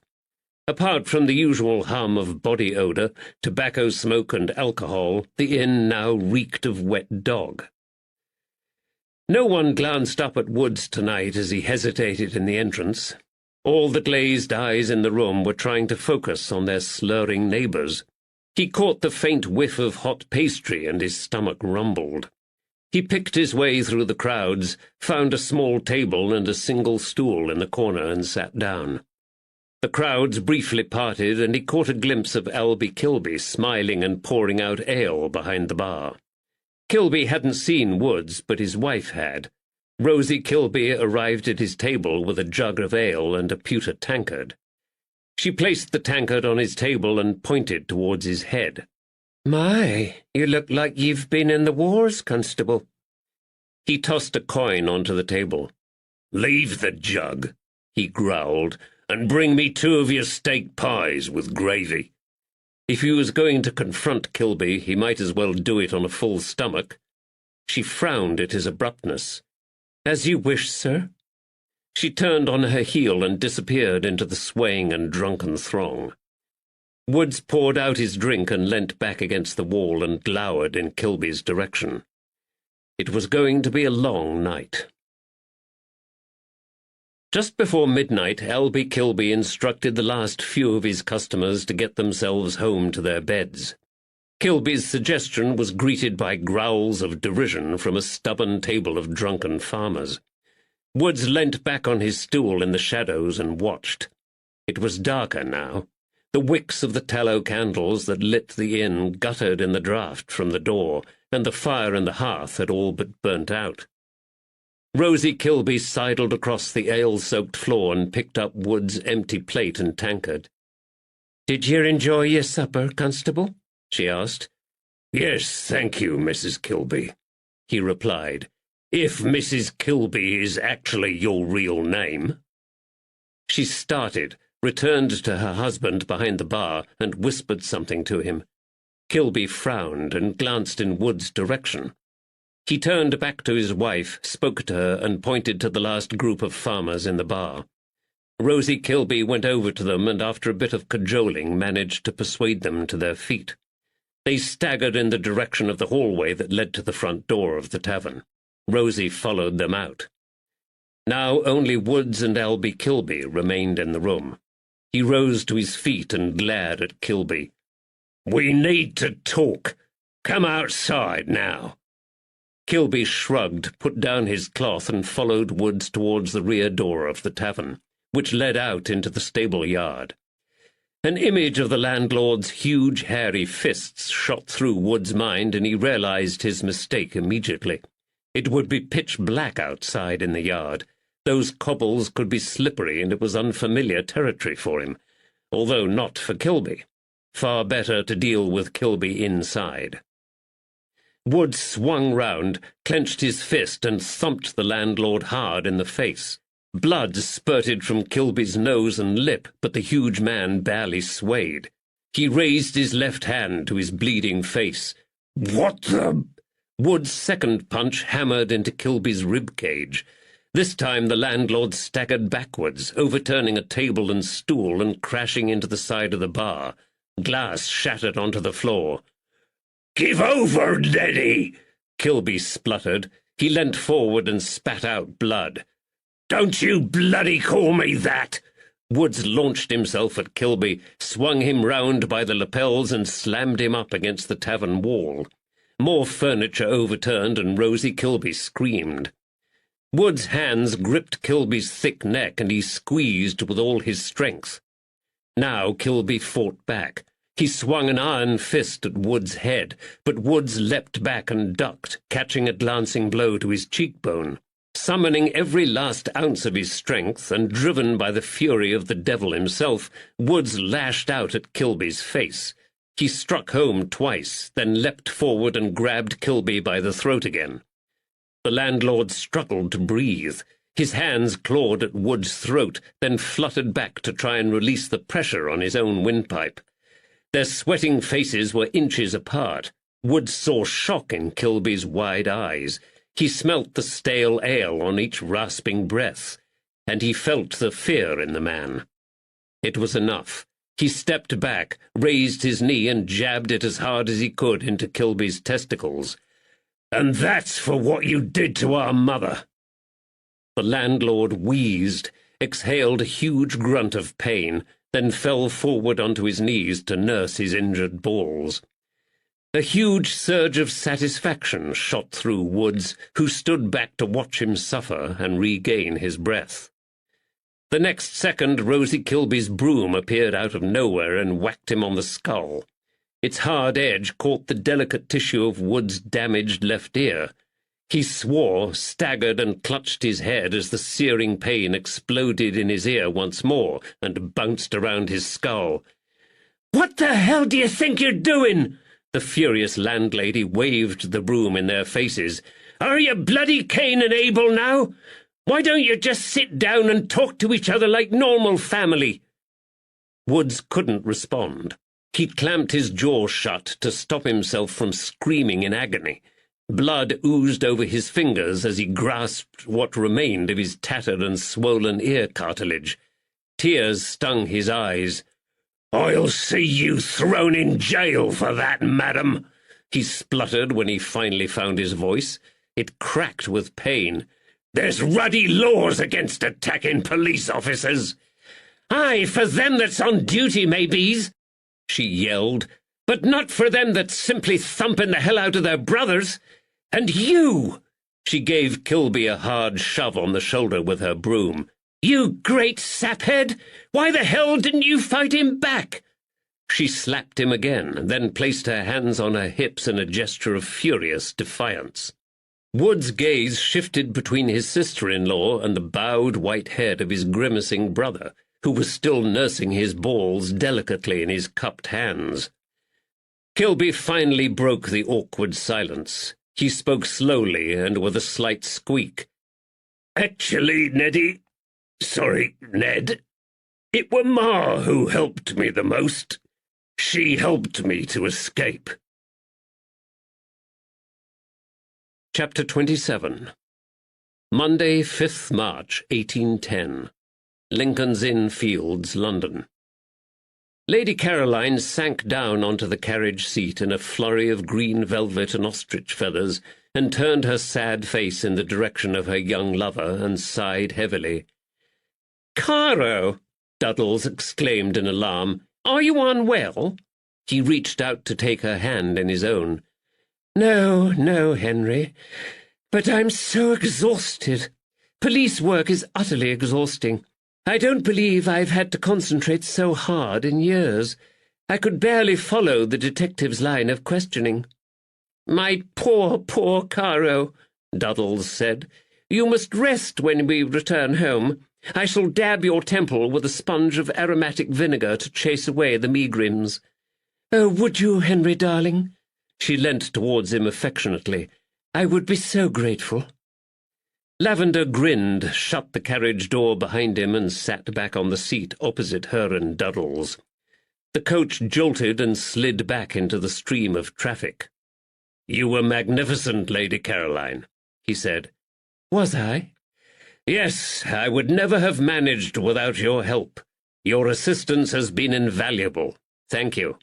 Apart from the usual hum of body odour, tobacco smoke and alcohol, the inn now reeked of wet dog. No one glanced up at Woods tonight as he hesitated in the entrance. All the glazed eyes in the room were trying to focus on their slurring neighbours. He caught the faint whiff of hot pastry and his stomach rumbled. He picked his way through the crowds, found a small table and a single stool in the corner and sat down. The crowds briefly parted and he caught a glimpse of Albie Kilby smiling and pouring out ale behind the bar. Kilby hadn't seen Woods, but his wife had. Rosie Kilby arrived at his table with a jug of ale and a pewter tankard. She placed the tankard on his table and pointed towards his head. "My, you look like you've been in the wars, Constable." He tossed a coin onto the table. "Leave the jug," he growled, "and bring me 2 of your steak pies with gravy." If he was going to confront Kilby, he might as well do it on a full stomach. She frowned at his abruptness. "As you wish, sir." She turned on her heel and disappeared into the swaying and drunken throng. Woods poured out his drink and leant back against the wall and glowered in Kilby's direction. It was going to be a long night. Just before midnight, Albie Kilby instructed the last few of his customers to get themselves home to their beds. Kilby's suggestion was greeted by growls of derision from a stubborn table of drunken farmers. Woods leant back on his stool in the shadows and watched. It was darker now. The wicks of the tallow candles that lit the inn guttered in the draught from the door, and the fire in the hearth had all but burnt out. Rosie Kilby sidled across the ale-soaked floor and picked up Wood's empty plate and tankard. "Did you enjoy your supper, Constable?" she asked. "Yes, thank you, Mrs. Kilby," he replied. "If Mrs. Kilby is actually your real name." She started, returned to her husband behind the bar, and whispered something to him. Kilby frowned and glanced in Wood's direction. He turned back to his wife, spoke to her, and pointed to the last group of farmers in the bar. Rosie Kilby went over to them and, after a bit of cajoling, managed to persuade them to their feet. They staggered in the direction of the hallway that led to the front door of the tavern. Rosie followed them out. Now only Woods and Albie Kilby remained in the room. He rose to his feet and glared at Kilby. "We need to talk. Come outside now." Kilby shrugged, put down his cloth, and followed Woods towards the rear door of the tavern, which led out into the stable yard. An image of the landlord's huge, hairy fists shot through Wood's mind, and he realized his mistake immediately. It would be pitch black outside in the yard. Those cobbles could be slippery, and it was unfamiliar territory for him, although not for Kilby. Far better to deal with Kilby inside. Woods swung round, clenched his fist, and thumped the landlord hard in the face. Blood spurted from Kilby's nose and lip, but the huge man barely swayed. He raised his left hand to his bleeding face. "What the—" Wood's second punch hammered into Kilby's rib cage. This time the landlord staggered backwards, overturning a table and stool and crashing into the side of the bar. Glass shattered onto the floor. "Give over, Neddy!" Kilby spluttered. He leant forward and spat out blood. "Don't you bloody call me that!" Woods launched himself at Kilby, swung him round by the lapels, and slammed him up against the tavern wall. More furniture overturned, and Rosie Kilby screamed. Wood's hands gripped Kilby's thick neck, and he squeezed with all his strength. Now Kilby fought back. He swung an iron fist at Wood's head, but Woods leapt back and ducked, catching a glancing blow to his cheekbone. Summoning every last ounce of his strength, and driven by the fury of the devil himself, Woods lashed out at Kilby's face. He struck home twice, then leapt forward and grabbed Kilby by the throat again. The landlord struggled to breathe. His hands clawed at Wood's throat, then fluttered back to try and release the pressure on his own windpipe. Their sweating faces were inches apart. Wood saw shock in Kilby's wide eyes. He smelt the stale ale on each rasping breath, and he felt the fear in the man. It was enough. He stepped back, raised his knee, and jabbed it as hard as he could into Kilby's testicles. "And that's for what you did to our mother." The landlord wheezed, exhaled a huge grunt of pain, then fell forward onto his knees to nurse his injured balls. A huge surge of satisfaction shot through Woods, who stood back to watch him suffer and regain his breath. The next second, Rosie Kilby's broom appeared out of nowhere and whacked him on the skull. Its hard edge caught the delicate tissue of Wood's damaged left ear. He swore, staggered, and clutched his head as the searing pain exploded in his ear once more and bounced around his skull. "What the hell do you think you're doing?" The furious landlady waved the broom in their faces. "Are you bloody Cain and Abel now? Why don't you just sit down and talk to each other like normal family?" Woods couldn't respond. He clamped his jaw shut to stop himself from screaming in agony. Blood oozed over his fingers as he grasped what remained of his tattered and swollen ear cartilage. Tears stung his eyes. "I'll see you thrown in jail for that, madam," he spluttered when he finally found his voice. It cracked with pain. "There's ruddy laws against attacking police officers." "Aye, for them that's on duty, maybe's," she yelled, "but not for them that's simply thumping the hell out of their brothers. And you!" She gave Kilby a hard shove on the shoulder with her broom. "You great saphead! Why the hell didn't you fight him back?" She slapped him again, then placed her hands on her hips in a gesture of furious defiance. Wood's gaze shifted between his sister-in-law and the bowed white head of his grimacing brother, who was still nursing his balls delicately in his cupped hands. Kilby finally broke the awkward silence. He spoke slowly and with a slight squeak. "Actually, Ned, it were Ma who helped me the most. She helped me to escape." Chapter 27. Monday, 5th March, 1810. Lincoln's Inn Fields, London. Lady Caroline sank down onto the carriage seat in a flurry of green velvet and ostrich feathers, and turned her sad face in the direction of her young lover, and sighed heavily. "Caro!" Duddles exclaimed in alarm. "Are you unwell?" He reached out to take her hand in his own. "No, no, Henry. But I'm so exhausted. Police work is utterly exhausting. I don't believe I've had to concentrate so hard in years. I could barely follow the detective's line of questioning." "My poor, poor Caro," Duddles said. "You must rest when we return home. I shall dab your temple with a sponge of aromatic vinegar to chase away the megrims." "Oh, would you, Henry, darling?" She leant towards him affectionately. "I would be so grateful." Lavender grinned, shut the carriage door behind him, and sat back on the seat opposite her and Duddles. The coach jolted and slid back into the stream of traffic. "You were magnificent, Lady Caroline," he said. "Was I?" "Yes, I would never have managed without your help. Your assistance has been invaluable. Thank you."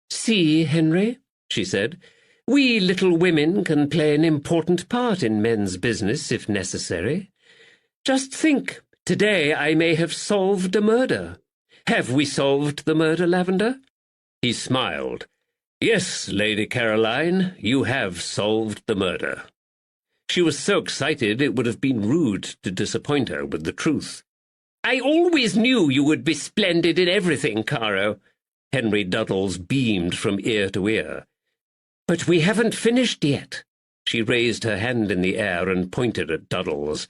"See, Henry," she said, "we little women can play an important part in men's business if necessary. Just think, today I may have solved a murder. Have we solved the murder, Lavender?" He smiled. "Yes, Lady Caroline, you have solved the murder." She was so excited it would have been rude to disappoint her with the truth. "I always knew you would be splendid in everything, Caro." Henry Duddles beamed from ear to ear. "But we haven't finished yet." She raised her hand in the air and pointed at Duddles.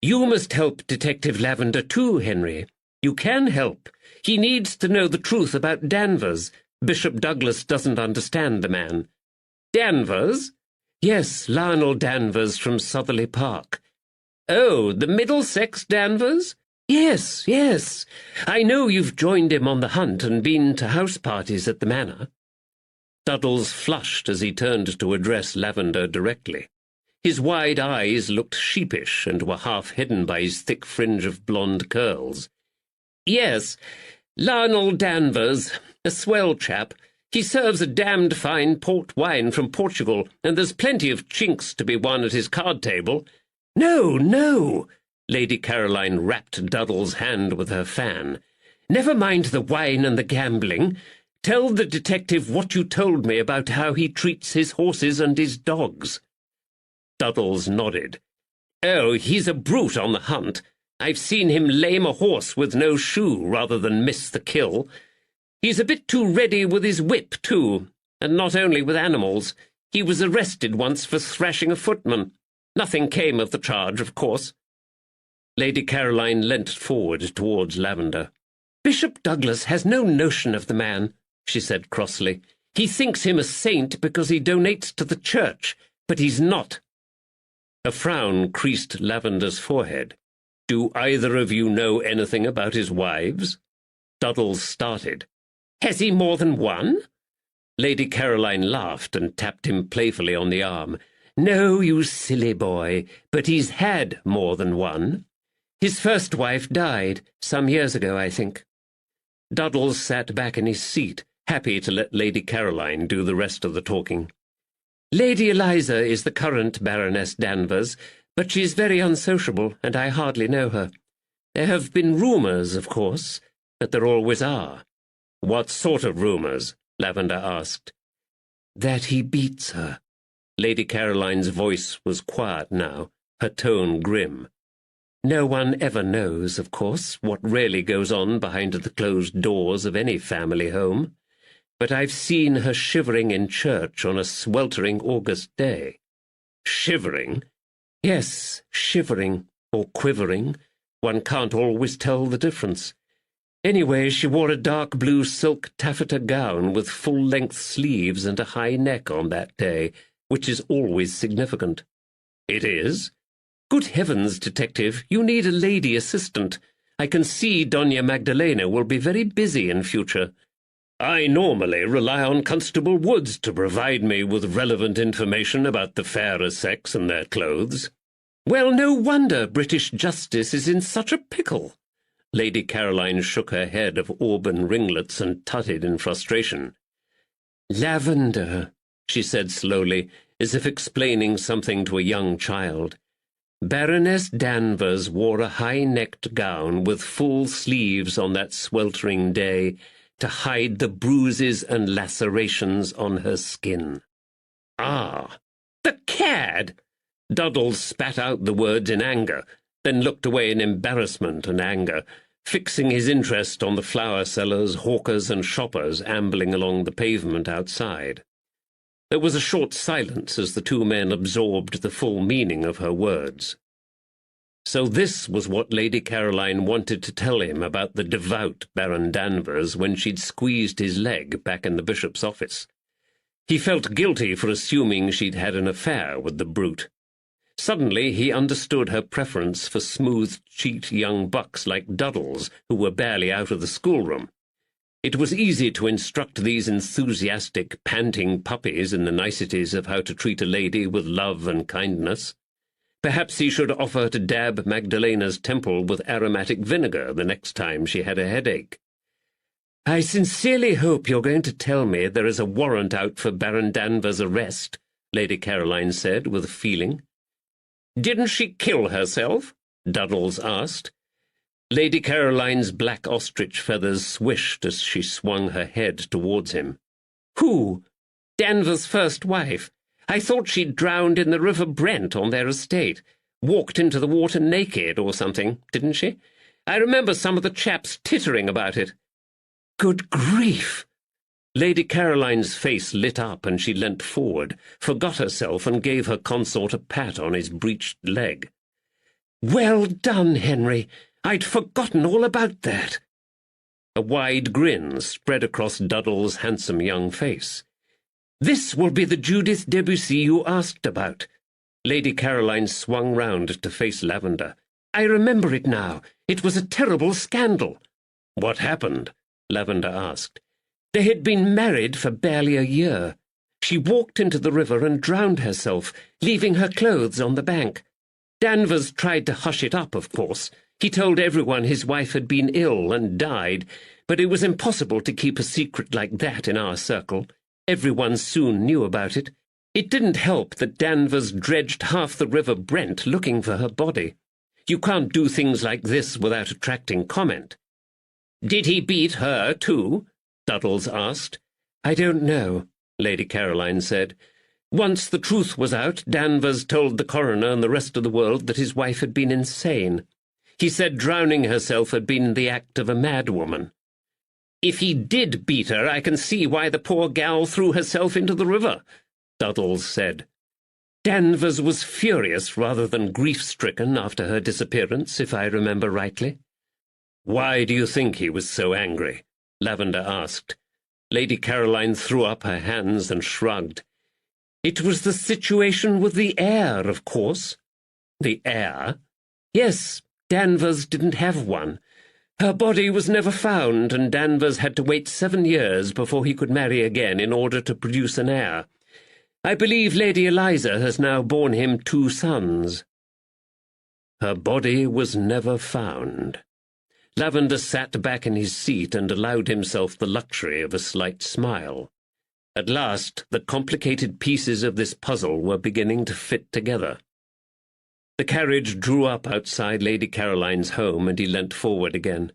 "You must help Detective Lavender too, Henry. You can help. He needs to know the truth about Danvers. Bishop Douglas doesn't understand the man." "Danvers?" "Yes, Lionel Danvers from Sotherley Park." "Oh, the Middlesex Danvers?" Yes, yes. I know you've joined him on the hunt and been to house parties at the manor." Duddles flushed as he turned to address Lavender directly. His wide eyes looked sheepish and were half hidden by his thick fringe of blonde curls. "Yes, Lionel Danvers, a swell chap. He serves a damned fine port wine from Portugal, and there's plenty of chinks to be won at his card table." "No, no." Lady Caroline rapped Duddles' hand with her fan. "Never mind the wine and the gambling. Tell the detective what you told me about how he treats his horses and his dogs." Duddles nodded. "Oh, he's a brute on the hunt. I've seen him lame a horse with no shoe rather than miss the kill. He's a bit too ready with his whip, too, and not only with animals. He was arrested once for thrashing a footman. Nothing came of the charge, of course." Lady Caroline leant forward towards Lavender. "Bishop Douglas has no notion of the man," she said crossly. "He thinks him a saint because he donates to the church, but he's not." A frown creased Lavender's forehead. "Do either of you know anything about his wives?" Duddles started. "Has he more than one?" Lady Caroline laughed and tapped him playfully on the arm. "No, you silly boy, but he's had more than one. His first wife died some years ago, I think." Duddles sat back in his seat, happy to let Lady Caroline do the rest of the talking. "Lady Eliza is the current Baroness Danvers, but she's very unsociable, and I hardly know her. There have been rumours, of course, but there always are." "What sort of rumours?" Lavender asked. "That he beats her." Lady Caroline's voice was quiet now, her tone grim. "No one ever knows, of course, what really goes on behind the closed doors of any family home, but I've seen her shivering in church on a sweltering August day." "Shivering?" "Yes, shivering, or quivering. One can't always tell the difference. Anyway, she wore a dark blue silk taffeta gown with full-length sleeves and a high neck on that day, which is always significant." "It is?" "Good heavens, Detective, you need a lady assistant. I can see Doña Magdalena will be very busy in future." "I normally rely on Constable Woods to provide me with relevant information about the fairer sex and their clothes." "Well, no wonder British justice is in such a pickle." Lady Caroline shook her head of auburn ringlets and tutted in frustration. "Lavender," she said slowly, as if explaining something to a young child. "Baroness Danvers wore a high-necked gown with full sleeves on that sweltering day to hide the bruises and lacerations on her skin." "Ah, the cad!" Duddles spat out the words in anger, then looked away in embarrassment and anger, fixing his interest on the flower sellers, hawkers, and shoppers ambling along the pavement outside. There was a short silence as the two men absorbed the full meaning of her words. So this was what Lady Caroline wanted to tell him about the devout Baron Danvers when she'd squeezed his leg back in the bishop's office. He felt guilty for assuming she'd had an affair with the brute. Suddenly he understood her preference for smooth-cheeked young bucks like Duddles, who were barely out of the schoolroom. It was easy to instruct these enthusiastic, panting puppies in the niceties of how to treat a lady with love and kindness. Perhaps he should offer to dab Magdalena's temple with aromatic vinegar the next time she had a headache. "I sincerely hope you're going to tell me there is a warrant out for Baron Danvers' arrest," Lady Caroline said with feeling. "Didn't she kill herself?" Duddles asked. Lady Caroline's black ostrich feathers swished as she swung her head towards him. "Who?" "Danvers' first wife. I thought she'd drowned in the River Brent on their estate. Walked into the water naked or something, didn't she? I remember some of the chaps tittering about it." "Good grief!" Lady Caroline's face lit up and she leant forward, forgot herself and gave her consort a pat on his breeched leg. "Well done, Henry. I'd forgotten all about that." A wide grin spread across Duddle's handsome young face. "This will be the Judith Debussy you asked about." Lady Caroline swung round to face Lavender. "I remember it now. It was a terrible scandal." "What happened?" Lavender asked. "They had been married for barely a year. She walked into the river and drowned herself, leaving her clothes on the bank. Danvers tried to hush it up, of course. He told everyone his wife had been ill and died, but it was impossible to keep a secret like that in our circle. Everyone soon knew about it. It didn't help that Danvers dredged half the River Brent looking for her body. You can't do things like this without attracting comment." "Did he beat her, too?" Duddles asked. "I don't know," Lady Caroline said. "Once the truth was out, Danvers told the coroner and the rest of the world that his wife had been insane. He said drowning herself had been the act of a madwoman." "If he did beat her, I can see why the poor gal threw herself into the river," Duddles said. "Danvers was furious rather than grief-stricken after her disappearance, if I remember rightly." "Why do you think he was so angry?" Lavender asked. Lady Caroline threw up her hands and shrugged. "It was the situation with the heir, of course." "The heir?" "Yes, Danvers didn't have one. Her body was never found, and Danvers had to wait 7 years before he could marry again in order to produce an heir. I believe Lady Eliza has now borne him 2 sons." "Her body was never found." Lavender sat back in his seat and allowed himself the luxury of a slight smile. At last, the complicated pieces of this puzzle were beginning to fit together. The carriage drew up outside Lady Caroline's home, and he leant forward again.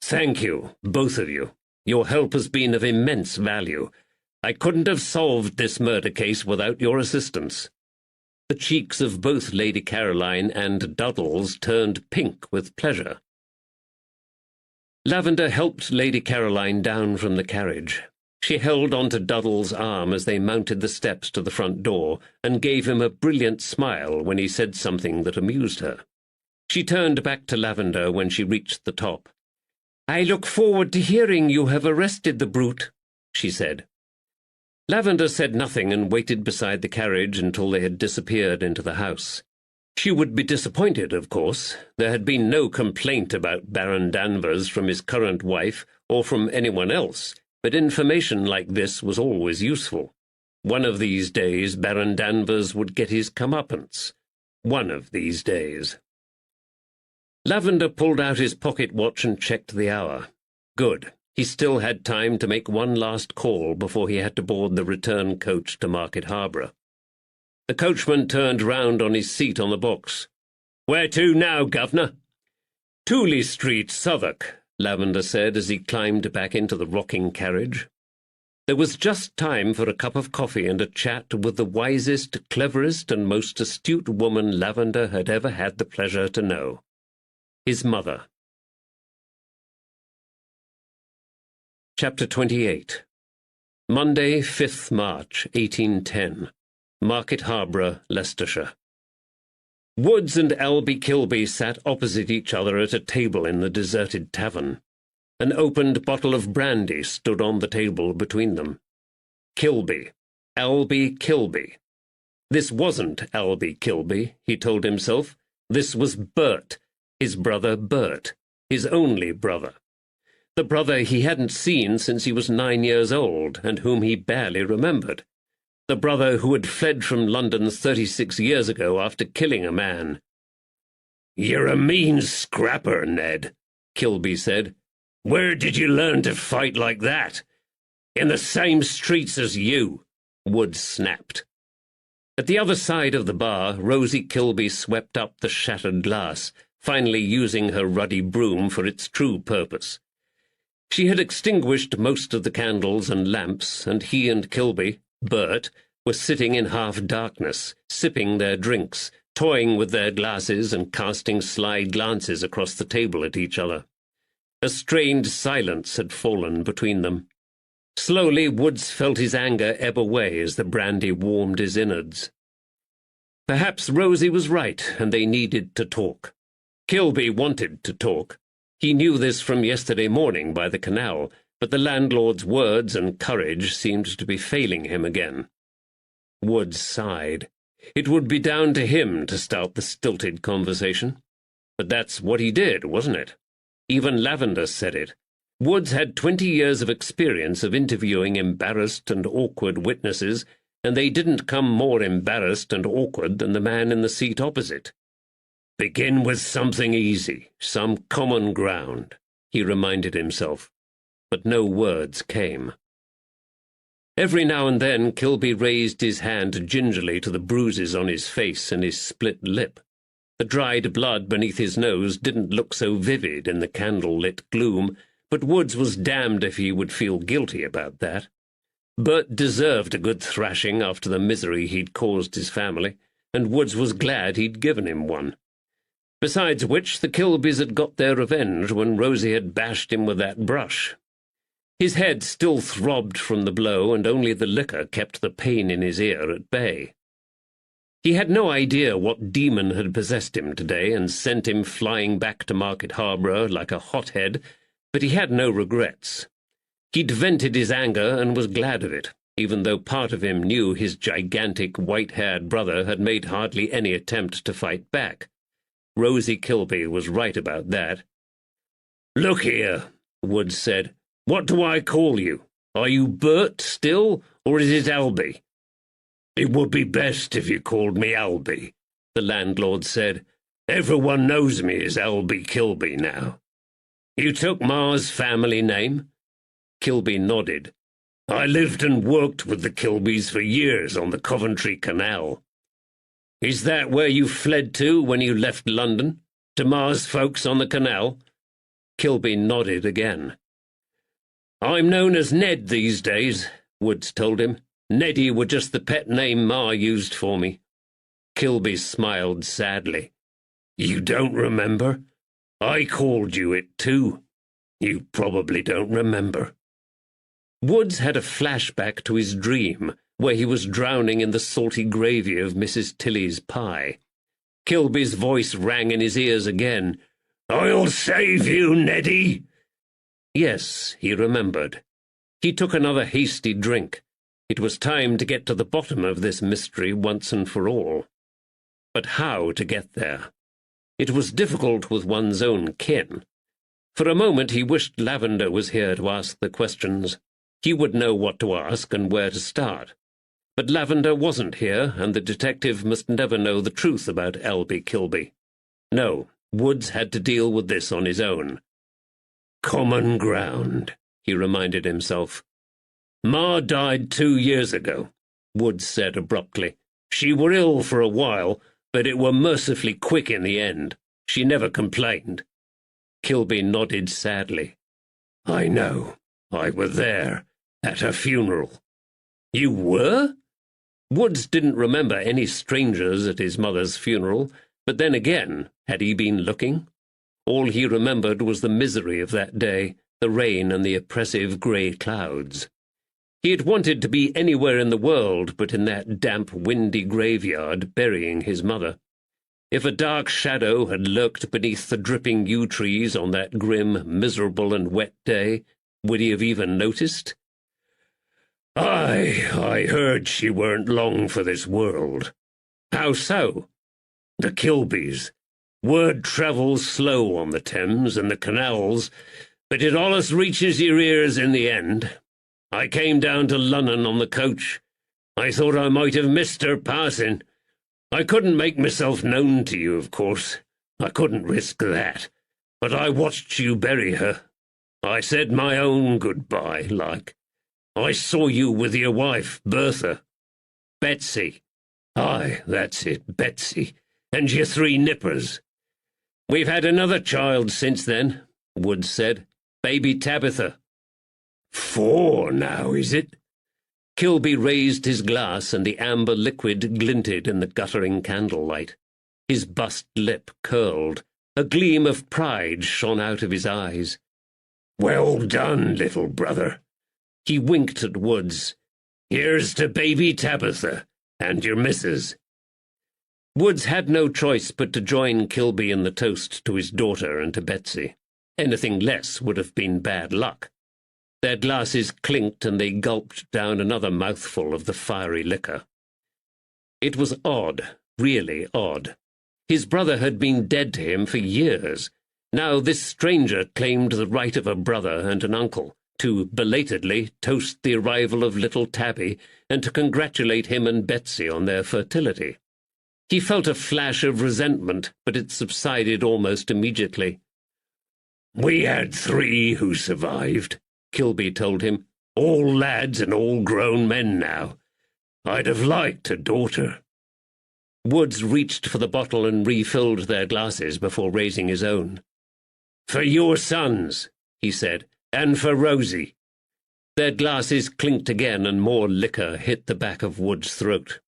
"Thank you, both of you. Your help has been of immense value. I couldn't have solved this murder case without your assistance." The cheeks of both Lady Caroline and Duddles turned pink with pleasure. Lavender helped Lady Caroline down from the carriage. She held onto Duddle's arm as they mounted the steps to the front door, and gave him a brilliant smile when he said something that amused her. She turned back to Lavender when she reached the top. "I look forward to hearing you have arrested the brute," she said. Lavender said nothing and waited beside the carriage until they had disappeared into the house. She would be disappointed, of course. There had been no complaint about Baron Danvers from his current wife or from anyone else, but information like this was always useful. One of these days Baron Danvers would get his comeuppance. One of these days. Lavender pulled out his pocket watch and checked the hour. Good. He still had time to make one last call before he had to board the return coach to Market Harborough. The coachman turned round on his seat on the box. "Where to now, governor?" "Tooley Street, Southwark," Lavender said as he climbed back into the rocking carriage. There was just time for a cup of coffee and a chat with the wisest, cleverest, and most astute woman Lavender had ever had the pleasure to know. His mother. Chapter 28. Monday, 5th March, 1810. Market Harborough, Leicestershire. Woods and Albie Kilby sat opposite each other at a table in the deserted tavern. An opened bottle of brandy stood on the table between them. Kilby. Albie Kilby. This wasn't Albie Kilby, he told himself. This was Bert, his brother Bert, his only brother. The brother he hadn't seen since he was 9 years old, and whom he barely remembered. The brother who had fled from London 36 years ago after killing a man. "You're a mean scrapper, Ned," Kilby said. "Where did you learn to fight like that?" "In the same streets as you," Woods snapped. At the other side of the bar, Rosie Kilby swept up the shattered glass, finally using her ruddy broom for its true purpose. She had extinguished most of the candles and lamps, and he and Kilby, Bert, were sitting in half-darkness, sipping their drinks, toying with their glasses and casting sly glances across the table at each other. A strained silence had fallen between them. Slowly, Woods felt his anger ebb away as the brandy warmed his innards. Perhaps Rosie was right, and they needed to talk. Kilby wanted to talk. He knew this from yesterday morning by the canal, but the landlord's words and courage seemed to be failing him again. Woods sighed. It would be down to him to start the stilted conversation. But that's what he did, wasn't it? Even Lavender said it. Woods had 20 years of experience of interviewing embarrassed and awkward witnesses, and they didn't come more embarrassed and awkward than the man in the seat opposite. "Begin with something easy, some common ground," he reminded himself, but no words came. Every now and then Kilby raised his hand gingerly to the bruises on his face and his split lip. The dried blood beneath his nose didn't look so vivid in the candle-lit gloom, but Woods was damned if he would feel guilty about that. Bert deserved a good thrashing after the misery he'd caused his family, and Woods was glad he'd given him one. Besides which, the Kilbys had got their revenge when Rosie had bashed him with that brush. His head still throbbed from the blow, and only the liquor kept the pain in his ear at bay. He had no idea what demon had possessed him today and sent him flying back to Market Harborough like a hothead, but he had no regrets. He'd vented his anger and was glad of it, even though part of him knew his gigantic white-haired brother had made hardly any attempt to fight back. Rosie Kilby was right about that. "Look here," Woods said. "What do I call you? Are you Bert still, or is it Albie?" "It would be best if you called me Albie," the landlord said. "Everyone knows me as Albie Kilby now." "You took Ma's family name?" Kilby nodded. "I lived and worked with the Kilbys for years on the Coventry Canal." "Is that where you fled to when you left London? To Ma's folks on the canal?" Kilby nodded again. "I'm known as Ned these days," Woods told him. "Neddy were just the pet name Ma used for me." Kilby smiled sadly. "You don't remember? I called you it too. You probably don't remember." Woods had a flashback to his dream, where he was drowning in the salty gravy of Mrs. Tilly's pie. Kilby's voice rang in his ears again. "I'll save you, Neddy!" Yes, he remembered. He took another hasty drink. It was time to get to the bottom of this mystery once and for all. But how to get there? It was difficult with one's own kin. For a moment he wished Lavender was here to ask the questions. He would know what to ask and where to start. But Lavender wasn't here, and the detective must never know the truth about Albie Kilby. No, Woods had to deal with this on his own. "Common ground," he reminded himself. "Ma died 2 years ago," Woods said abruptly. "She were ill for a while, but it were mercifully quick in the end. She never complained." Kilby nodded sadly. "I know. I were there, at her funeral." "You were?" Woods didn't remember any strangers at his mother's funeral, but then again, had he been looking? All he remembered was the misery of that day, the rain and the oppressive grey clouds. He had wanted to be anywhere in the world but in that damp, windy graveyard burying his mother. If a dark shadow had lurked beneath the dripping yew trees on that grim, miserable and wet day, would he have even noticed? I heard she weren't long for this world." "How so?" "The Kilbys. Word travels slow on the Thames and the canals, but it allus reaches your ears in the end. I came down to London on the coach. I thought I might have missed her passing. I couldn't make myself known to you, of course. I couldn't risk that. But I watched you bury her. I said my own goodbye, like. I saw you with your wife, Bertha. Betsy. Aye, that's it, Betsy. And your 3 nippers." "We've had another child since then," Woods said. "Baby Tabitha." 4 now, is it?" Kilby raised his glass, and the amber liquid glinted in the guttering candlelight. His bust lip curled. A gleam of pride shone out of his eyes. "Well done, little brother. He winked at Woods. "Here's to baby Tabitha, and your missus." Woods had no choice but to join Kilby in the toast to his daughter and to Betsy. Anything less would have been bad luck. Their glasses clinked and they gulped down another mouthful of the fiery liquor. It was odd, really odd. His brother had been dead to him for years. Now this stranger claimed the right of a brother and an uncle to belatedly toast the arrival of little Tabby and to congratulate him and Betsy on their fertility. He felt a flash of resentment, but it subsided almost immediately. "We had 3 who survived," Kilby told him. "All lads and all grown men now. I'd have liked a daughter." Woods reached for the bottle and refilled their glasses before raising his own. "For your sons," he said, "and for Rosie." Their glasses clinked again and more liquor hit the back of Wood's throat.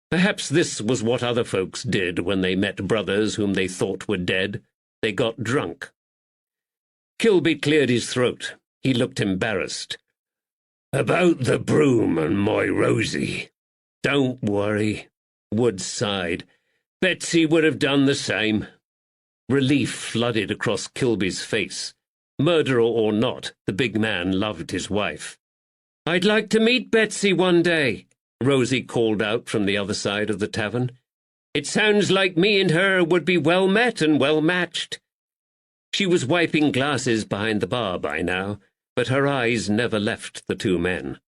Perhaps this was what other folks did when they met brothers whom they thought were dead. They got drunk. Kilby cleared his throat. He looked embarrassed. "About the broom and my Rosie." "Don't worry," Woods sighed. "Betsy would have done the same." Relief flooded across Kilby's face. Murderer or not, the big man loved his wife. "I'd like to meet Betsy one day," Rosie called out from the other side of the tavern. "It sounds like me and her would be well met and well matched." She was wiping glasses behind the bar by now, but her eyes never left the 2 men.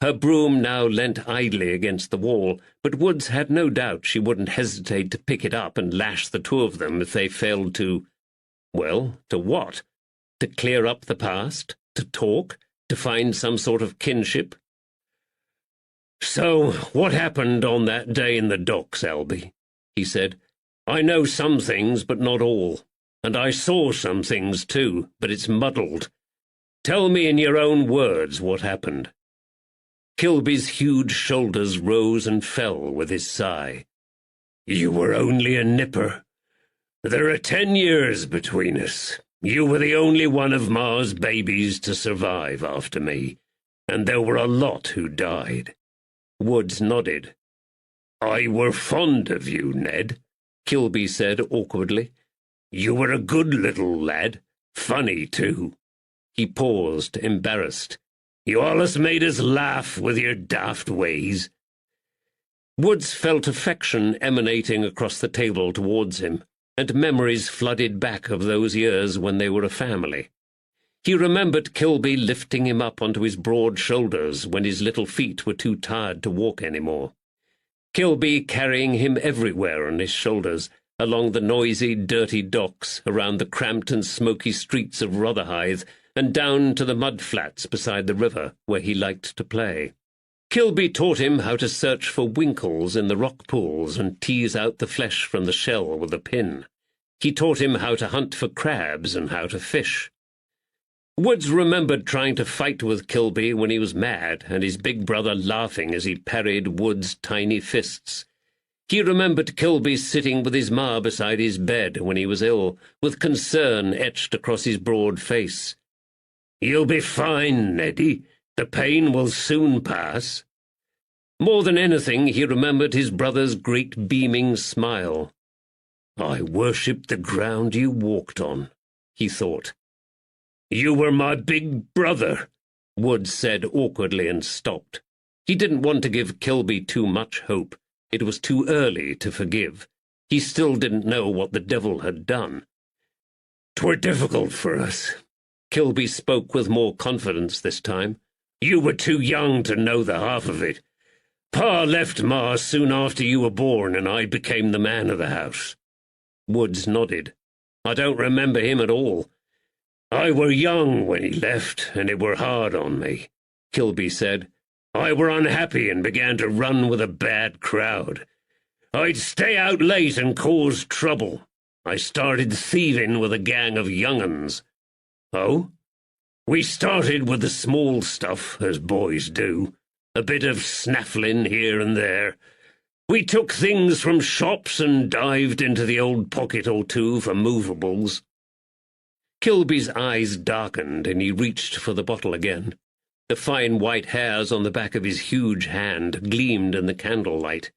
Her broom now leant idly against the wall, but Woods had no doubt she wouldn't hesitate to pick it up and lash the 2 of them if they failed to— well, to what? To clear up the past? To talk? To find some sort of kinship? "So, what happened on that day in the docks, Albie?" he said. "I know some things, but not all. And I saw some things too, but it's muddled. Tell me in your own words what happened." Kilby's huge shoulders rose and fell with his sigh. "You were only a nipper. There are 10 years between us. You were the only one of Ma's babies to survive after me, and there were a lot who died." Woods nodded. "I were fond of you, Ned," Kilby said awkwardly. "You were a good little lad. Funny, too." He paused, embarrassed. "You allus made us laugh with your daft ways." Woods felt affection emanating across the table towards him, and memories flooded back of those years when they were a family. He remembered Kilby lifting him up onto his broad shoulders when his little feet were too tired to walk any more. Kilby carrying him everywhere on his shoulders, along the noisy, dirty docks, around the cramped and smoky streets of Rotherhithe, and down to the mud flats beside the river where he liked to play. Kilby taught him how to search for winkles in the rock pools and tease out the flesh from the shell with a pin. He taught him how to hunt for crabs and how to fish. Woods remembered trying to fight with Kilby when he was mad, and his big brother laughing as he parried Woods' tiny fists. He remembered Kilby sitting with his ma beside his bed when he was ill, with concern etched across his broad face. "You'll be fine, Neddy. The pain will soon pass." More than anything, he remembered his brother's great beaming smile. "I worship the ground you walked on," he thought. "You were my big brother," Woods said awkwardly and stopped. He didn't want to give Kilby too much hope. It was too early to forgive. He still didn't know what the devil had done. "'Twere difficult for us." Kilby spoke with more confidence this time. "You were too young to know the half of it. Pa left Ma soon after you were born, and I became the man of the house." Woods nodded. "I don't remember him at all." "I were young when he left, and it were hard on me," Kilby said. "I were unhappy and began to run with a bad crowd. I'd stay out late and cause trouble. I started thieving with a gang of young'uns." "Oh?" "We started with the small stuff, as boys do, a bit of snaffling here and there. We took things from shops and dived into the old pocket or two for movables." Kilby's eyes darkened and he reached for the bottle again. The fine white hairs on the back of his huge hand gleamed in the candlelight.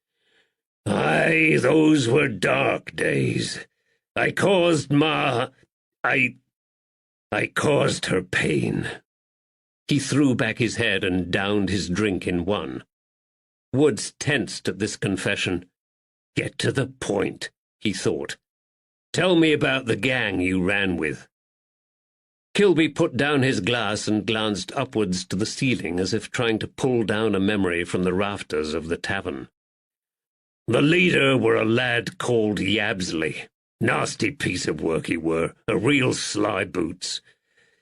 "Aye, those were dark days. I caused I caused her pain." He threw back his head and downed his drink in one. Woods tensed at this confession. "Get to the point," he thought. "Tell me about the gang you ran with." Kilby put down his glass and glanced upwards to the ceiling as if trying to pull down a memory from the rafters of the tavern. "The leader were a lad called Yabsley. Nasty piece of work he were, a real sly boots.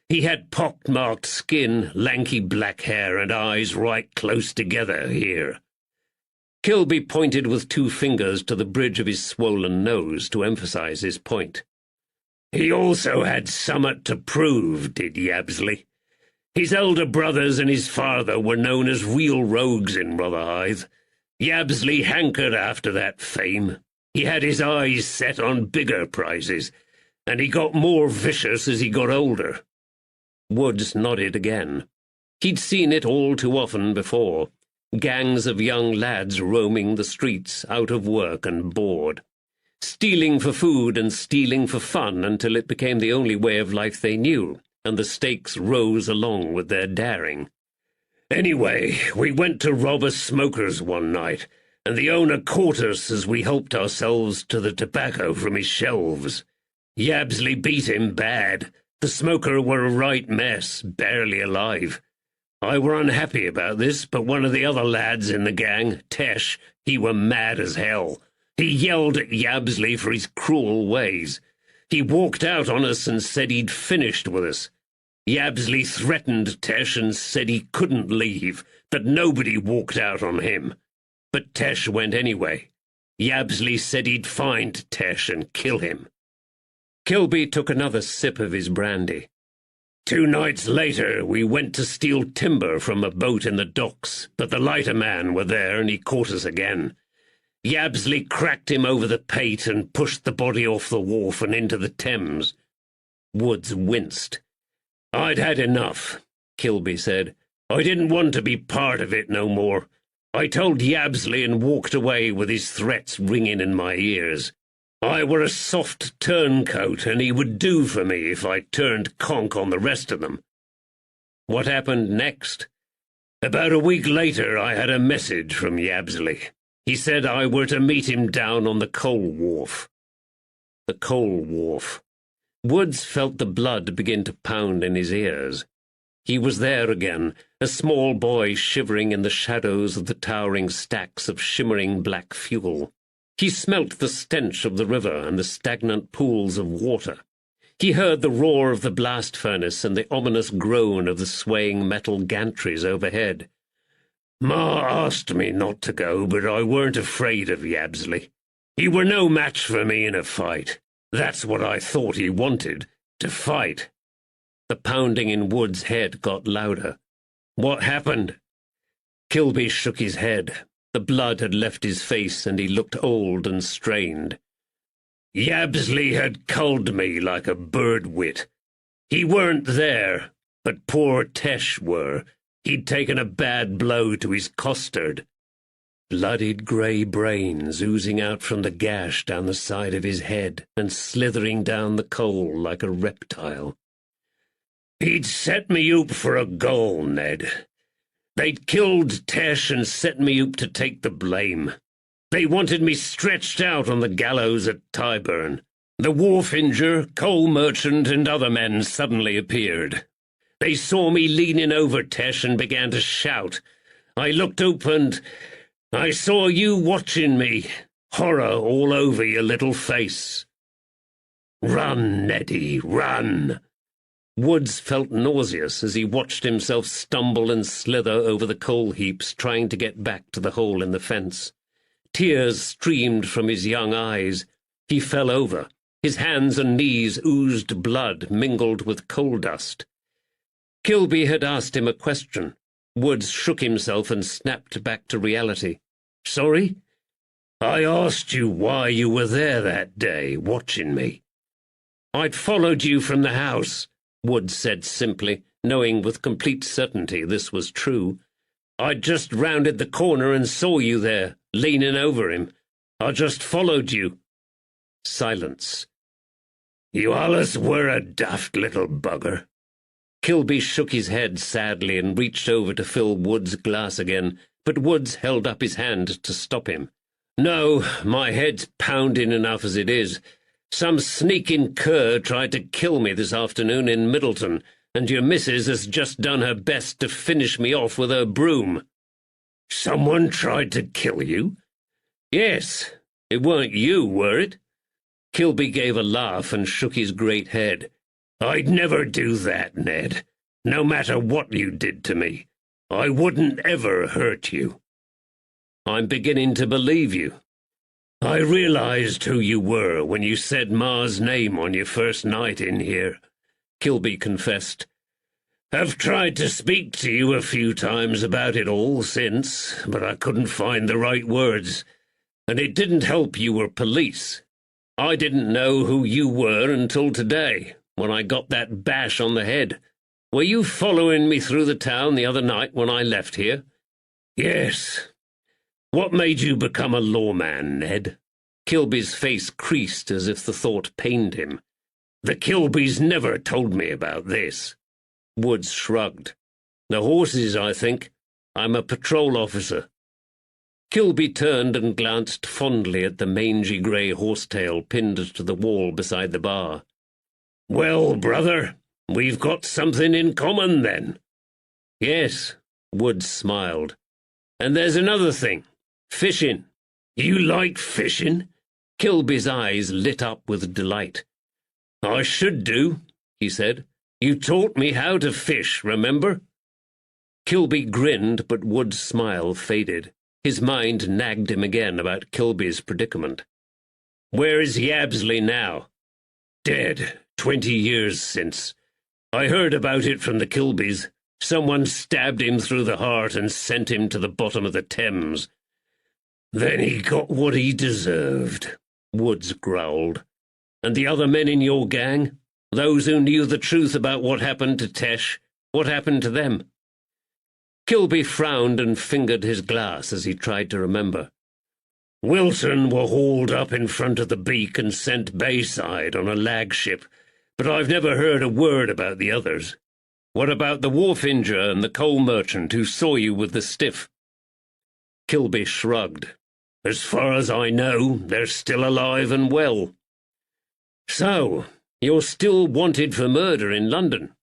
He had pock-marked skin, lanky black hair, and eyes right close together here." Kilby pointed with 2 fingers to the bridge of his swollen nose to emphasize his point. "He also had summat to prove, did Yabsley. His elder brothers and his father were known as real rogues in Rotherhithe. Yabsley hankered after that fame. He had his eyes set on bigger prizes, and he got more vicious as he got older." Woods nodded again. He'd seen it all too often before. Gangs of young lads roaming the streets, out of work and bored. Stealing for food and stealing for fun until it became the only way of life they knew, and the stakes rose along with their daring. "Anyway, we went to rob a smoker's one night, and the owner caught us as we helped ourselves to the tobacco from his shelves. Yabsley beat him bad. The smoker were a right mess, barely alive. I were unhappy about this, but one of the other lads in the gang, Tesh, he were mad as hell. He yelled at Yabsley for his cruel ways. He walked out on us and said he'd finished with us. Yabsley threatened Tesh and said he couldn't leave, that nobody walked out on him. But Tesh went anyway. Yabsley said he'd find Tesh and kill him." Kilby took another sip of his brandy. 2 nights later, we went to steal timber from a boat in the docks, but the lighter man were there and he caught us again. Yabsley cracked him over the pate and pushed the body off the wharf and into the Thames. Woods winced. "I'd had enough," Kilby said. "I didn't want to be part of it no more. I told Yabsley and walked away with his threats ringing in my ears. I were a soft turncoat, and he would do for me if I turned conk on the rest of them." "What happened next?" "About a week later I had a message from Yabsley. He said I were to meet him down on the coal wharf." The coal wharf. Woods felt the blood begin to pound in his ears. He was there again, a small boy shivering in the shadows of the towering stacks of shimmering black fuel. He smelt the stench of the river and the stagnant pools of water. He heard the roar of the blast furnace and the ominous groan of the swaying metal gantries overhead. "Ma asked me not to go, but I weren't afraid of Yabsley. He were no match for me in a fight. That's what I thought he wanted, to fight." The pounding in Wood's head got louder. "What happened?" Kilby shook his head. The blood had left his face, and he looked old and strained. "Yabsley had culled me like a bird-wit. He weren't there, but poor Tesh were. He'd taken a bad blow to his costard." Bloodied grey brains oozing out from the gash down the side of his head and slithering down the coal like a reptile. "He'd set me oop for a goal, Ned. They'd killed Tesh and set me oop to take the blame. They wanted me stretched out on the gallows at Tyburn. The wharfinger, coal merchant, and other men suddenly appeared. They saw me leaning over Tesh and began to shout. I looked up and I saw you watching me, horror all over your little face. Run, Neddy, run!" Woods felt nauseous as he watched himself stumble and slither over the coal heaps, trying to get back to the hole in the fence. Tears streamed from his young eyes. He fell over. His hands and knees oozed blood mingled with coal dust. Kilby had asked him a question. Woods shook himself and snapped back to reality. "Sorry?" "I asked you why you were there that day, watching me." "I'd followed you from the house," Woods said simply, knowing with complete certainty this was true. "I'd just rounded the corner and saw you there, leaning over him. I just followed you." Silence. "You allus were a daft little bugger." Kilby shook his head sadly and reached over to fill Wood's glass again, but Woods held up his hand to stop him. "No, my head's pounding enough as it is. Some sneaking cur tried to kill me this afternoon in Middleton, and your missus has just done her best to finish me off with her broom." "Someone tried to kill you?" "Yes. It weren't you, were it?" Kilby gave a laugh and shook his great head. "I'd never do that, Ned. No matter what you did to me. I wouldn't ever hurt you." "I'm beginning to believe you." "I realized who you were when you said Ma's name on your first night in here," Kilby confessed. "I've tried to speak to you a few times about it all since, but I couldn't find the right words. And it didn't help you were police. I didn't know who you were until today, when I got that bash on the head. Were you following me through the town the other night when I left here?" "Yes." "What made you become a lawman, Ned?" Kilby's face creased as if the thought pained him. "The Kilbys never told me about this." Woods shrugged. "The horses, I think. I'm a patrol officer." Kilby turned and glanced fondly at the mangy grey horsetail pinned to the wall beside the bar. "Well, brother, we've got something in common, then." "Yes," Woods smiled. "And there's another thing. Fishing." "You like fishing?" Kilby's eyes lit up with delight. "I should do," he said. "You taught me how to fish, remember?" Kilby grinned, but Wood's smile faded. His mind nagged him again about Kilby's predicament. "Where is Yabsley now?" "Dead, 20 years since. I heard about it from the Kilbys. Someone stabbed him through the heart and sent him to the bottom of the Thames. Then he got what he deserved," Woods growled. "And the other men in your gang? Those who knew the truth about what happened to Tesh, what happened to them?" Kilby frowned and fingered his glass as he tried to remember. "Wilson were hauled up in front of the Beak and sent Bayside on a lag ship, but I've never heard a word about the others." "What about the wharfinger and the coal merchant who saw you with the stiff?" Kilby shrugged. "As far as I know, they're still alive and well." "So, you're still wanted for murder in London.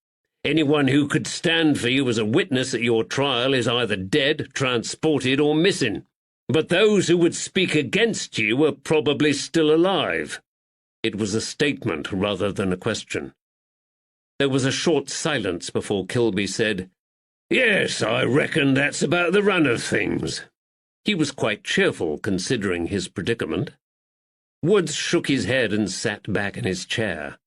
Anyone who could stand for you as a witness at your trial is either dead, transported, or missing. But those who would speak against you are probably still alive." It was a statement rather than a question. There was a short silence before Kilby said, "Yes, I reckon that's about the run of things." He was quite cheerful, considering his predicament. Woods shook his head and sat back in his chair.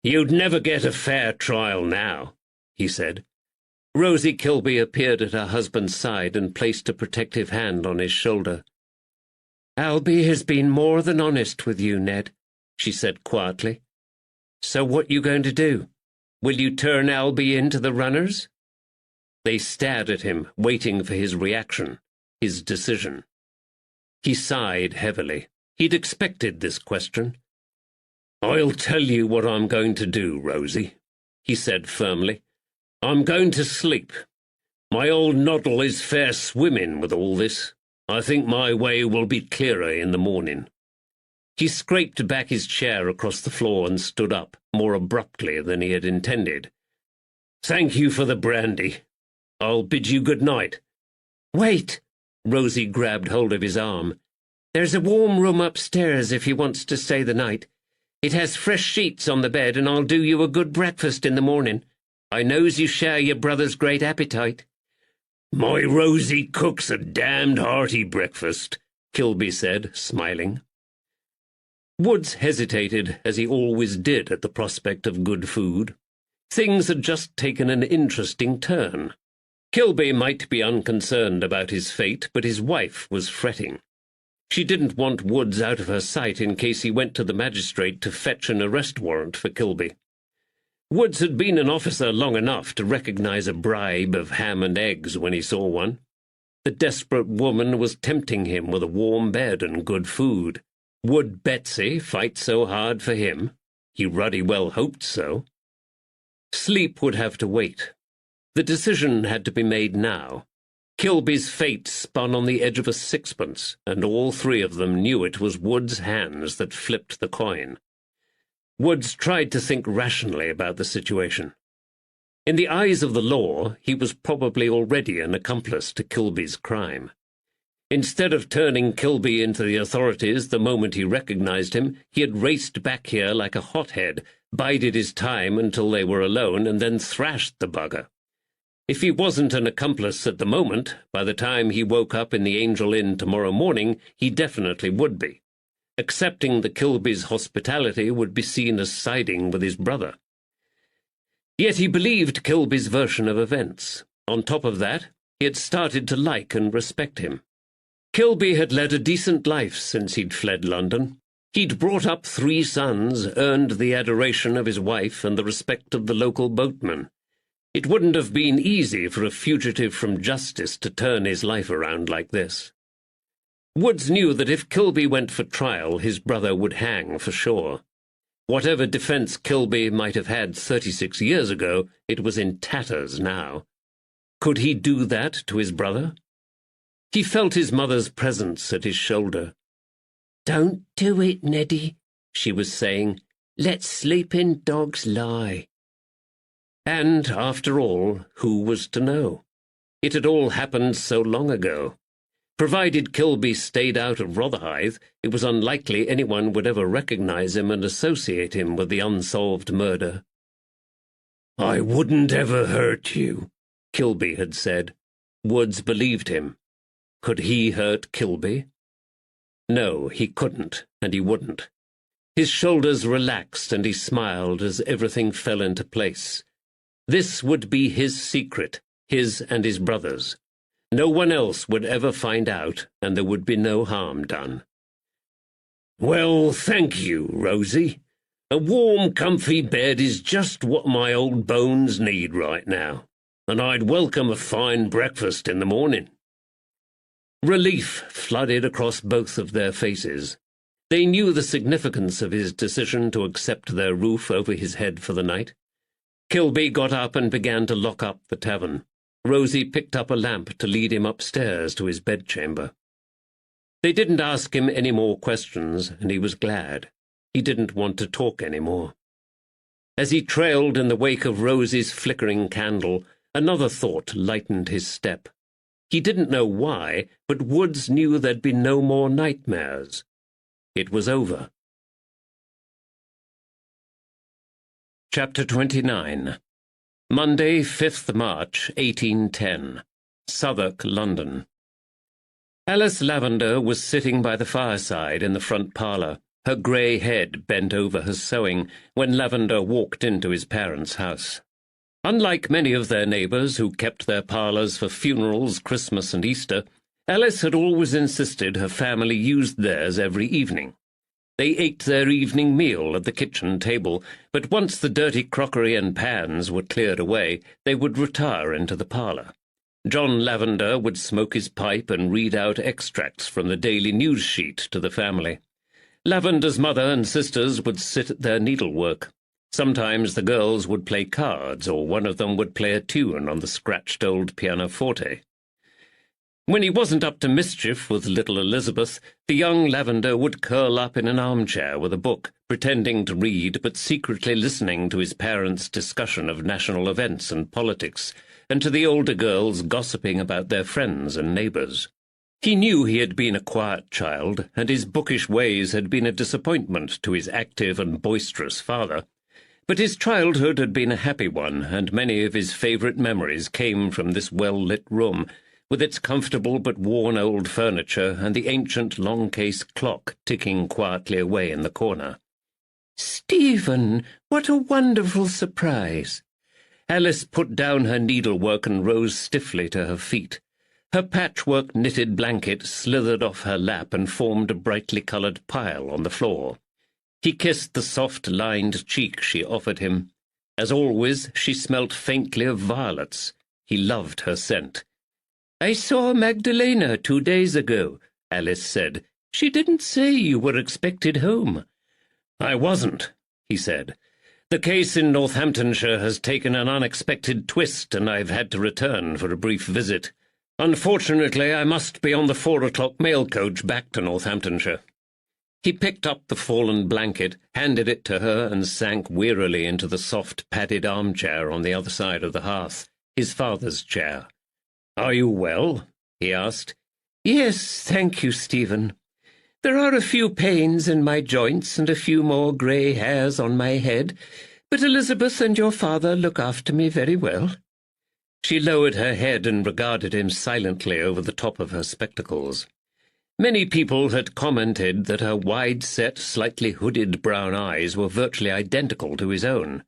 "You'd never get a fair trial now," he said. Rosie Kilby appeared at her husband's side and placed a protective hand on his shoulder. "Albie has been more than honest with you, Ned," she said quietly. "So what you going to do? Will you turn Albie into the runners?" They stared at him, waiting for his reaction, his decision. He sighed heavily. He'd expected this question. "I'll tell you what I'm going to do, Rosie," he said firmly. "I'm going to sleep. My old noddle is fair swimming with all this. I think my way will be clearer in the morning." He scraped back his chair across the floor and stood up, more abruptly than he had intended. "Thank you for the brandy. I'll bid you good night." "Wait!" Rosie grabbed hold of his arm. "There's a warm room upstairs if he wants to stay the night. It has fresh sheets on the bed, and I'll do you a good breakfast in the morning. I knows you share your brother's great appetite." "My Rosie cooks a damned hearty breakfast," Kilby said, smiling. Woods hesitated, as he always did at the prospect of good food. Things had just taken an interesting turn. Kilby might be unconcerned about his fate, but his wife was fretting. She didn't want Woods out of her sight in case he went to the magistrate to fetch an arrest warrant for Kilby. Woods had been an officer long enough to recognize a bribe of ham and eggs when he saw one. The desperate woman was tempting him with a warm bed and good food. Would Betsy fight so hard for him? He ruddy well hoped so. Sleep would have to wait. The decision had to be made now. Kilby's fate spun on the edge of a sixpence, and all three of them knew it was Wood's hands that flipped the coin. Woods tried to think rationally about the situation. In the eyes of the law, he was probably already an accomplice to Kilby's crime. Instead of turning Kilby into the authorities the moment he recognized him, he had raced back here like a hothead, bided his time until they were alone, and then thrashed the bugger. If he wasn't an accomplice at the moment, by the time he woke up in the Angel Inn tomorrow morning, he definitely would be. Accepting the Kilby's hospitality would be seen as siding with his brother. Yet he believed Kilby's version of events. On top of that, he had started to like and respect him. Kilby had led a decent life since he'd fled London. He'd brought up 3 sons, earned the adoration of his wife and the respect of the local boatmen. It wouldn't have been easy for a fugitive from justice to turn his life around like this. Woods knew that if Kilby went for trial, his brother would hang for sure. Whatever defence Kilby might have had 36 years ago, it was in tatters now. Could he do that to his brother? He felt his mother's presence at his shoulder. "Don't do it, Neddy," she was saying. "Let sleeping dogs lie." And, after all, who was to know? It had all happened so long ago. Provided Kilby stayed out of Rotherhithe, it was unlikely anyone would ever recognize him and associate him with the unsolved murder. "I wouldn't ever hurt you," Kilby had said. Woods believed him. Could he hurt Kilby? No, he couldn't, and he wouldn't. His shoulders relaxed and he smiled as everything fell into place. This would be his secret, his and his brother's. No one else would ever find out, and there would be no harm done. "Well, thank you, Rosie. A warm, comfy bed is just what my old bones need right now, and I'd welcome a fine breakfast in the morning." Relief flooded across both of their faces. They knew the significance of his decision to accept their roof over his head for the night. Kilby got up and began to lock up the tavern. Rosie picked up a lamp to lead him upstairs to his bedchamber. They didn't ask him any more questions, and he was glad. He didn't want to talk any more. As he trailed in the wake of Rosie's flickering candle, another thought lightened his step. He didn't know why, but Woods knew there'd be no more nightmares. It was over. Chapter 29. Monday, 5th March, 1810. Southwark, London. Alice Lavender was sitting by the fireside in the front parlour, her grey head bent over her sewing, when Lavender walked into his parents' house. Unlike many of their neighbours who kept their parlours for funerals, Christmas and Easter, Alice had always insisted her family used theirs every evening. They ate their evening meal at the kitchen table, but once the dirty crockery and pans were cleared away, they would retire into the parlour. John Lavender would smoke his pipe and read out extracts from the daily news sheet to the family. Lavender's mother and sisters would sit at their needlework. Sometimes the girls would play cards, or one of them would play a tune on the scratched old pianoforte. When he wasn't up to mischief with little Elizabeth, the young Lavender would curl up in an armchair with a book, pretending to read but secretly listening to his parents' discussion of national events and politics, and to the older girls gossiping about their friends and neighbours. He knew he had been a quiet child, and his bookish ways had been a disappointment to his active and boisterous father. But his childhood had been a happy one, and many of his favourite memories came from this well-lit room, with its comfortable but worn old furniture and the ancient long-case clock ticking quietly away in the corner. "Stephen, what a wonderful surprise!" Alice put down her needlework and rose stiffly to her feet. Her patchwork knitted blanket slithered off her lap and formed a brightly coloured pile on the floor. He kissed the soft, lined cheek she offered him. As always, she smelt faintly of violets. He loved her scent. "I saw Magdalena 2 days ago," Alice said. "She didn't say you were expected home." "I wasn't," he said. "The case in Northamptonshire has taken an unexpected twist, and I've had to return for a brief visit. Unfortunately, I must be on the 4 o'clock mail coach back to Northamptonshire." He picked up the fallen blanket, handed it to her, and sank wearily into the soft, padded armchair on the other side of the hearth, his father's chair. "Are you well?" he asked. "Yes, thank you, Stephen. There are a few pains in my joints and a few more grey hairs on my head, but Elizabeth and your father look after me very well." She lowered her head and regarded him silently over the top of her spectacles. Many people had commented that her wide-set, slightly hooded brown eyes were virtually identical to his own.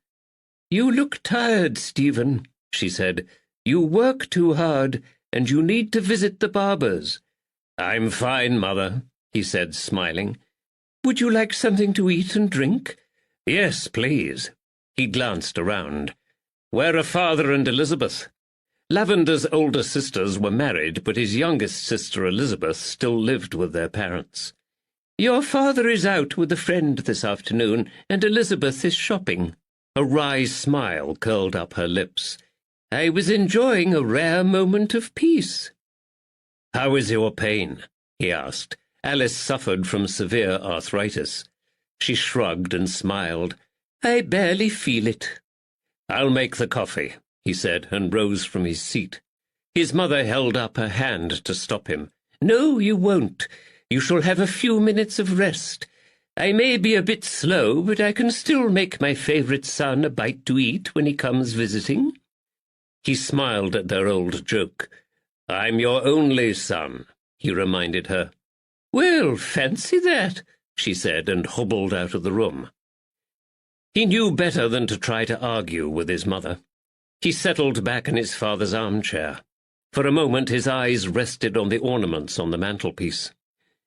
"You look tired, Stephen," she said. "You work too hard, and you need to visit the barbers." "I'm fine, Mother," he said, smiling. "Would you like something to eat and drink?" "Yes, please." He glanced around. "Where are Father and Elizabeth?" Lavender's older sisters were married, but his youngest sister Elizabeth still lived with their parents. "Your father is out with a friend this afternoon, and Elizabeth is shopping." A wry smile curled up her lips. "I was enjoying a rare moment of peace." "How is your pain?" he asked. Alice suffered from severe arthritis. She shrugged and smiled. "I barely feel it." "I'll make the coffee," he said, and rose from his seat. His mother held up her hand to stop him. "No, you won't. You shall have a few minutes of rest. I may be a bit slow, but I can still make my favourite son a bite to eat when he comes visiting." He smiled at their old joke. "I'm your only son," he reminded her. "Well, fancy that," she said, and hobbled out of the room. He knew better than to try to argue with his mother. He settled back in his father's armchair. For a moment his eyes rested on the ornaments on the mantelpiece.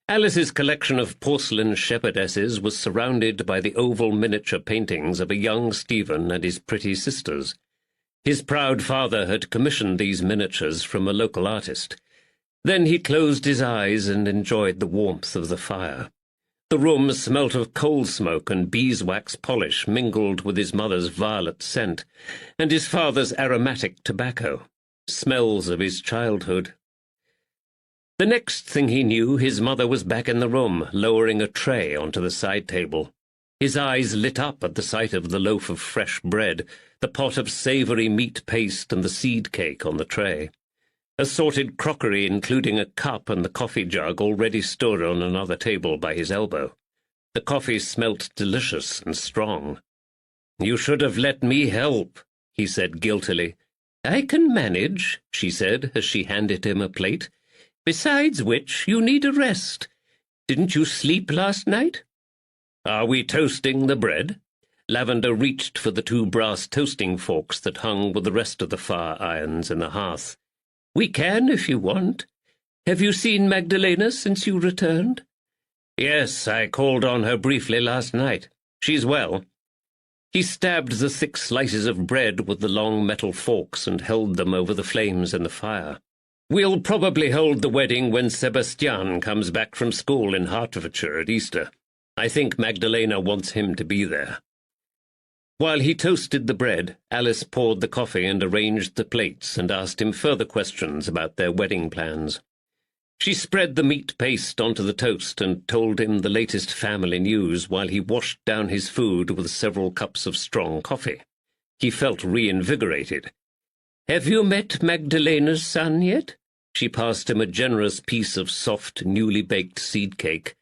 Alice's collection of porcelain shepherdesses was surrounded by the oval miniature paintings of a young Stephen and his pretty sisters. His proud father had commissioned these miniatures from a local artist. Then he closed his eyes and enjoyed the warmth of the fire. The room smelt of coal smoke and beeswax polish mingled with his mother's violet scent, and his father's aromatic tobacco, smells of his childhood. The next thing he knew, his mother was back in the room, lowering a tray onto the side table. His eyes lit up at the sight of the loaf of fresh bread, the pot of savoury meat paste, and the seed cake on the tray. Assorted crockery, including a cup and the coffee jug, already stood on another table by his elbow. The coffee smelt delicious and strong. "You should have let me help," he said guiltily. "I can manage," she said, as she handed him a plate. "Besides which, you need a rest. Didn't you sleep last night?" "Are we toasting the bread?" Lavender reached for the 2 brass toasting forks that hung with the rest of the fire irons in the hearth. "We can, if you want. Have you seen Magdalena since you returned?" "Yes, I called on her briefly last night. She's well." He stabbed the thick slices of bread with the long metal forks and held them over the flames in the fire. "We'll probably hold the wedding when Sebastian comes back from school in Hertfordshire at Easter. I think Magdalena wants him to be there." While he toasted the bread, Alice poured the coffee and arranged the plates and asked him further questions about their wedding plans. She spread the meat paste onto the toast and told him the latest family news while he washed down his food with several cups of strong coffee. He felt reinvigorated. "Have you met Magdalena's son yet?" She passed him a generous piece of soft, newly baked seed cake.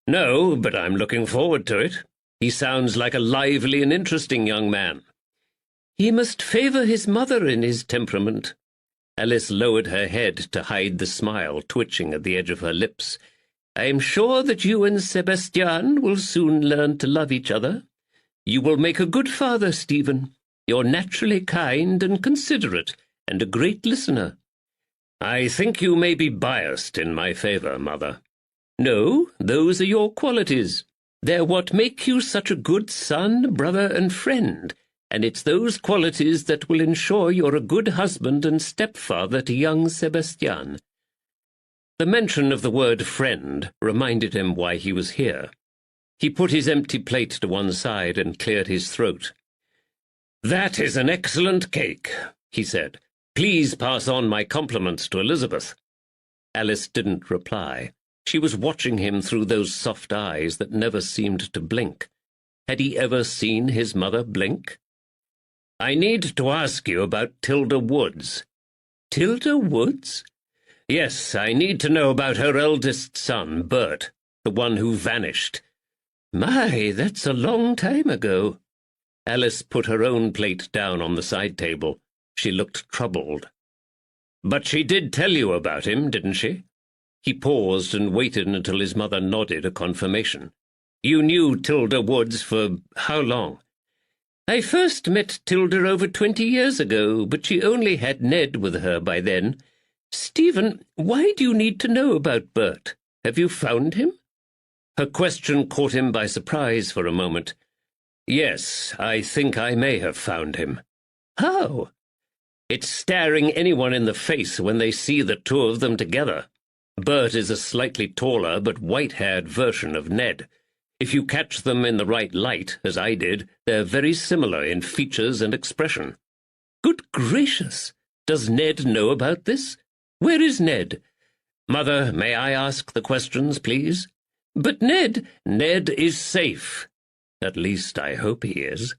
"No, but I'm looking forward to it. He sounds like a lively and interesting young man." "He must favour his mother in his temperament." Alice lowered her head to hide the smile twitching at the edge of her lips. "I'm sure that you and Sebastian will soon learn to love each other. You will make a good father, Stephen. You're naturally kind and considerate, and a great listener." "I think you may be biased in my favour, Mother." "No, those are your qualities. They're what make you such a good son, brother, and friend, and it's those qualities that will ensure you're a good husband and stepfather to young Sebastian." The mention of the word friend reminded him why he was here. He put his empty plate to one side and cleared his throat. "That is an excellent cake," he said. "Please pass on my compliments to Elizabeth." Alice didn't reply. She was watching him through those soft eyes that never seemed to blink. Had he ever seen his mother blink? "I need to ask you about Tilda Woods." "Tilda Woods?" "Yes, I need to know about her eldest son, Bert, the one who vanished." "My, that's a long time ago." Alice put her own plate down on the side table. She looked troubled. "But she did tell you about him, didn't she?" He paused and waited until his mother nodded a confirmation. "You knew Tilda Woods for how long?" "I first met Tilda over 20 years ago, but she only had Ned with her by then. Stephen, why do you need to know about Bert? Have you found him?" Her question caught him by surprise for a moment. "Yes, I think I may have found him." "How?" "It's staring anyone in the face when they see the two of them together. Bert is a slightly taller but white-haired version of Ned. If you catch them in the right light, as I did, they're very similar in features and expression." "Good gracious! Does Ned know about this? Where is Ned?" "Mother, may I ask the questions, please?" "But Ned—" "Ned is safe. At least I hope he is."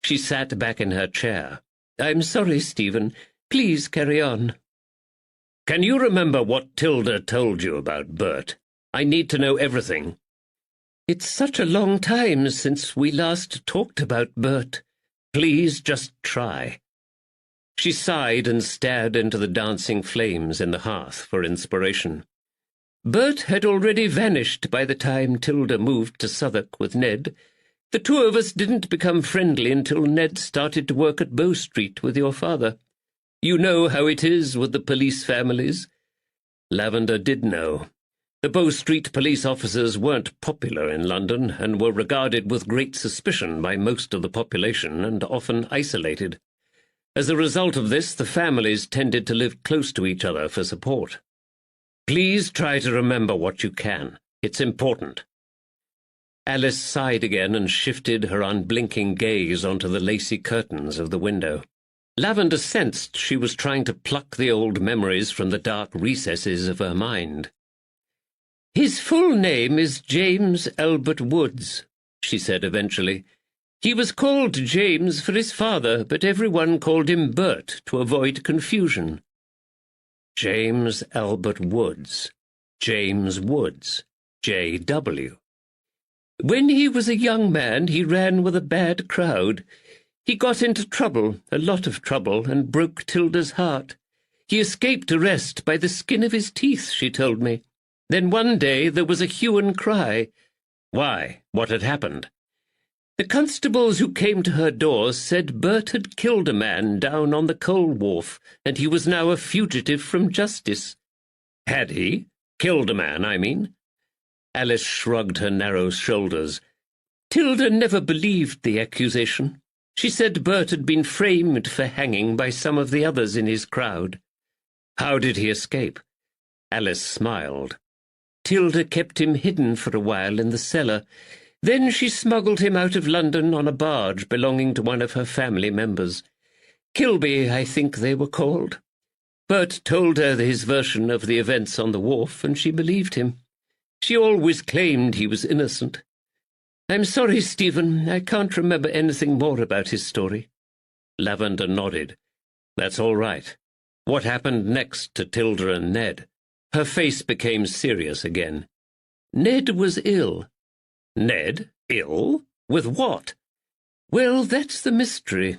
She sat back in her chair. "I'm sorry, Stephen. Please carry on." "Can you remember what Tilda told you about Bert? I need to know everything." "It's such a long time since we last talked about Bert." "Please just try." She sighed and stared into the dancing flames in the hearth for inspiration. "Bert had already vanished by the time Tilda moved to Southwark with Ned. The two of us didn't become friendly until Ned started to work at Bow Street with your father. You know how it is with the police families." Lavender did know. The Bow Street police officers weren't popular in London and were regarded with great suspicion by most of the population and often isolated. As a result of this, the families tended to live close to each other for support. "Please try to remember what you can. It's important." Alice sighed again and shifted her unblinking gaze onto the lacy curtains of the window. Lavender sensed she was trying to pluck the old memories from the dark recesses of her mind. "His full name is James Albert Woods," she said eventually. "He was called James for his father, but everyone called him Bert to avoid confusion." James Albert Woods. James Woods. J.W. "When he was a young man, he ran with a bad crowd. He got into trouble, a lot of trouble, and broke Tilda's heart. He escaped arrest by the skin of his teeth, she told me. Then one day there was a hue and cry." "Why? What had happened?" "The constables who came to her door said Bert had killed a man down on the coal wharf, and he was now a fugitive from justice." "Had he? Killed a man, I mean?" Alice shrugged her narrow shoulders. "Tilda never believed the accusation. She said Bert had been framed for hanging by some of the others in his crowd." "How did he escape?" Alice smiled. "Tilda kept him hidden for a while in the cellar. Then she smuggled him out of London on a barge belonging to one of her family members. Kilby, I think they were called. Bert told her his version of the events on the wharf, and she believed him. She always claimed he was innocent. I'm sorry, Stephen, I can't remember anything more about his story." Lavender nodded. "That's all right. What happened next to Tilda and Ned?" Her face became serious again. "Ned was ill." "Ned? Ill? With what?" "Well, that's the mystery.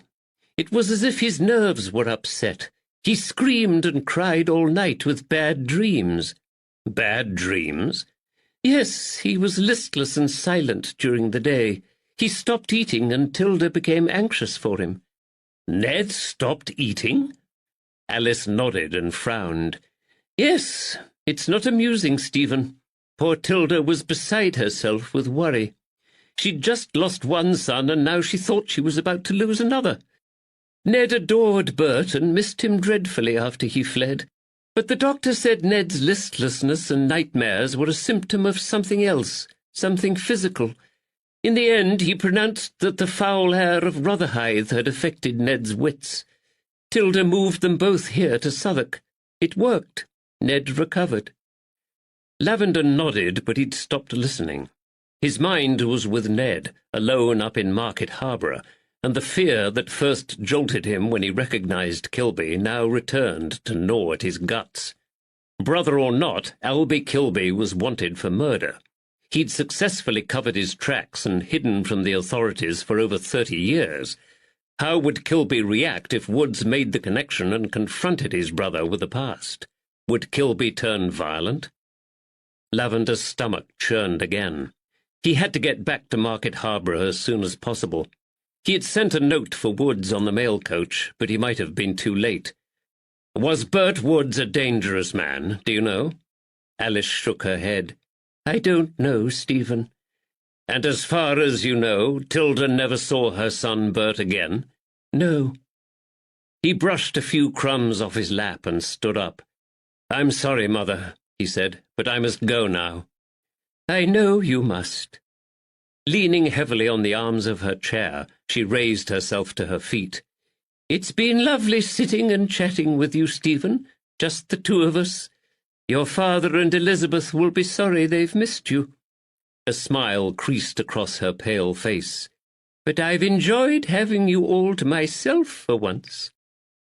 It was as if his nerves were upset. He screamed and cried all night with bad dreams." "Bad dreams?" "Yes, he was listless and silent during the day. He stopped eating, and Tilda became anxious for him." "Ned stopped eating?" Alice nodded and frowned. "Yes, it's not amusing, Stephen. Poor Tilda was beside herself with worry. She'd just lost one son, and now she thought she was about to lose another. Ned adored Bert and missed him dreadfully after he fled, but the doctor said Ned's listlessness and nightmares were a symptom of something else, something physical. In the end, he pronounced that the foul air of Rotherhithe had affected Ned's wits. Tilda moved them both here to Southwark. It worked. Ned recovered. Lavender nodded, but he'd stopped listening. His mind was with Ned, alone up in Market Harborough, and the fear that first jolted him when he recognized Kilby now returned to gnaw at his guts. Brother or not, Albie Kilby was wanted for murder. He'd successfully covered his tracks and hidden from the authorities for over 30 years. How would Kilby react if Woods made the connection and confronted his brother with the past? Would Kilby turn violent? Lavender's stomach churned again. He had to get back to Market Harborough as soon as possible. He had sent a note for Woods on the mail coach, but he might have been too late. Was Bert Woods a dangerous man, do you know? Alice shook her head. I don't know, Stephen. And as far as you know, Tilda never saw her son Bert again? No. He brushed a few crumbs off his lap and stood up. I'm sorry, Mother, he said, but I must go now. I know you must. Leaning heavily on the arms of her chair, she raised herself to her feet. It's been lovely sitting and chatting with you, Stephen, just the two of us. Your father and Elizabeth will be sorry they've missed you. A smile creased across her pale face. But I've enjoyed having you all to myself for once.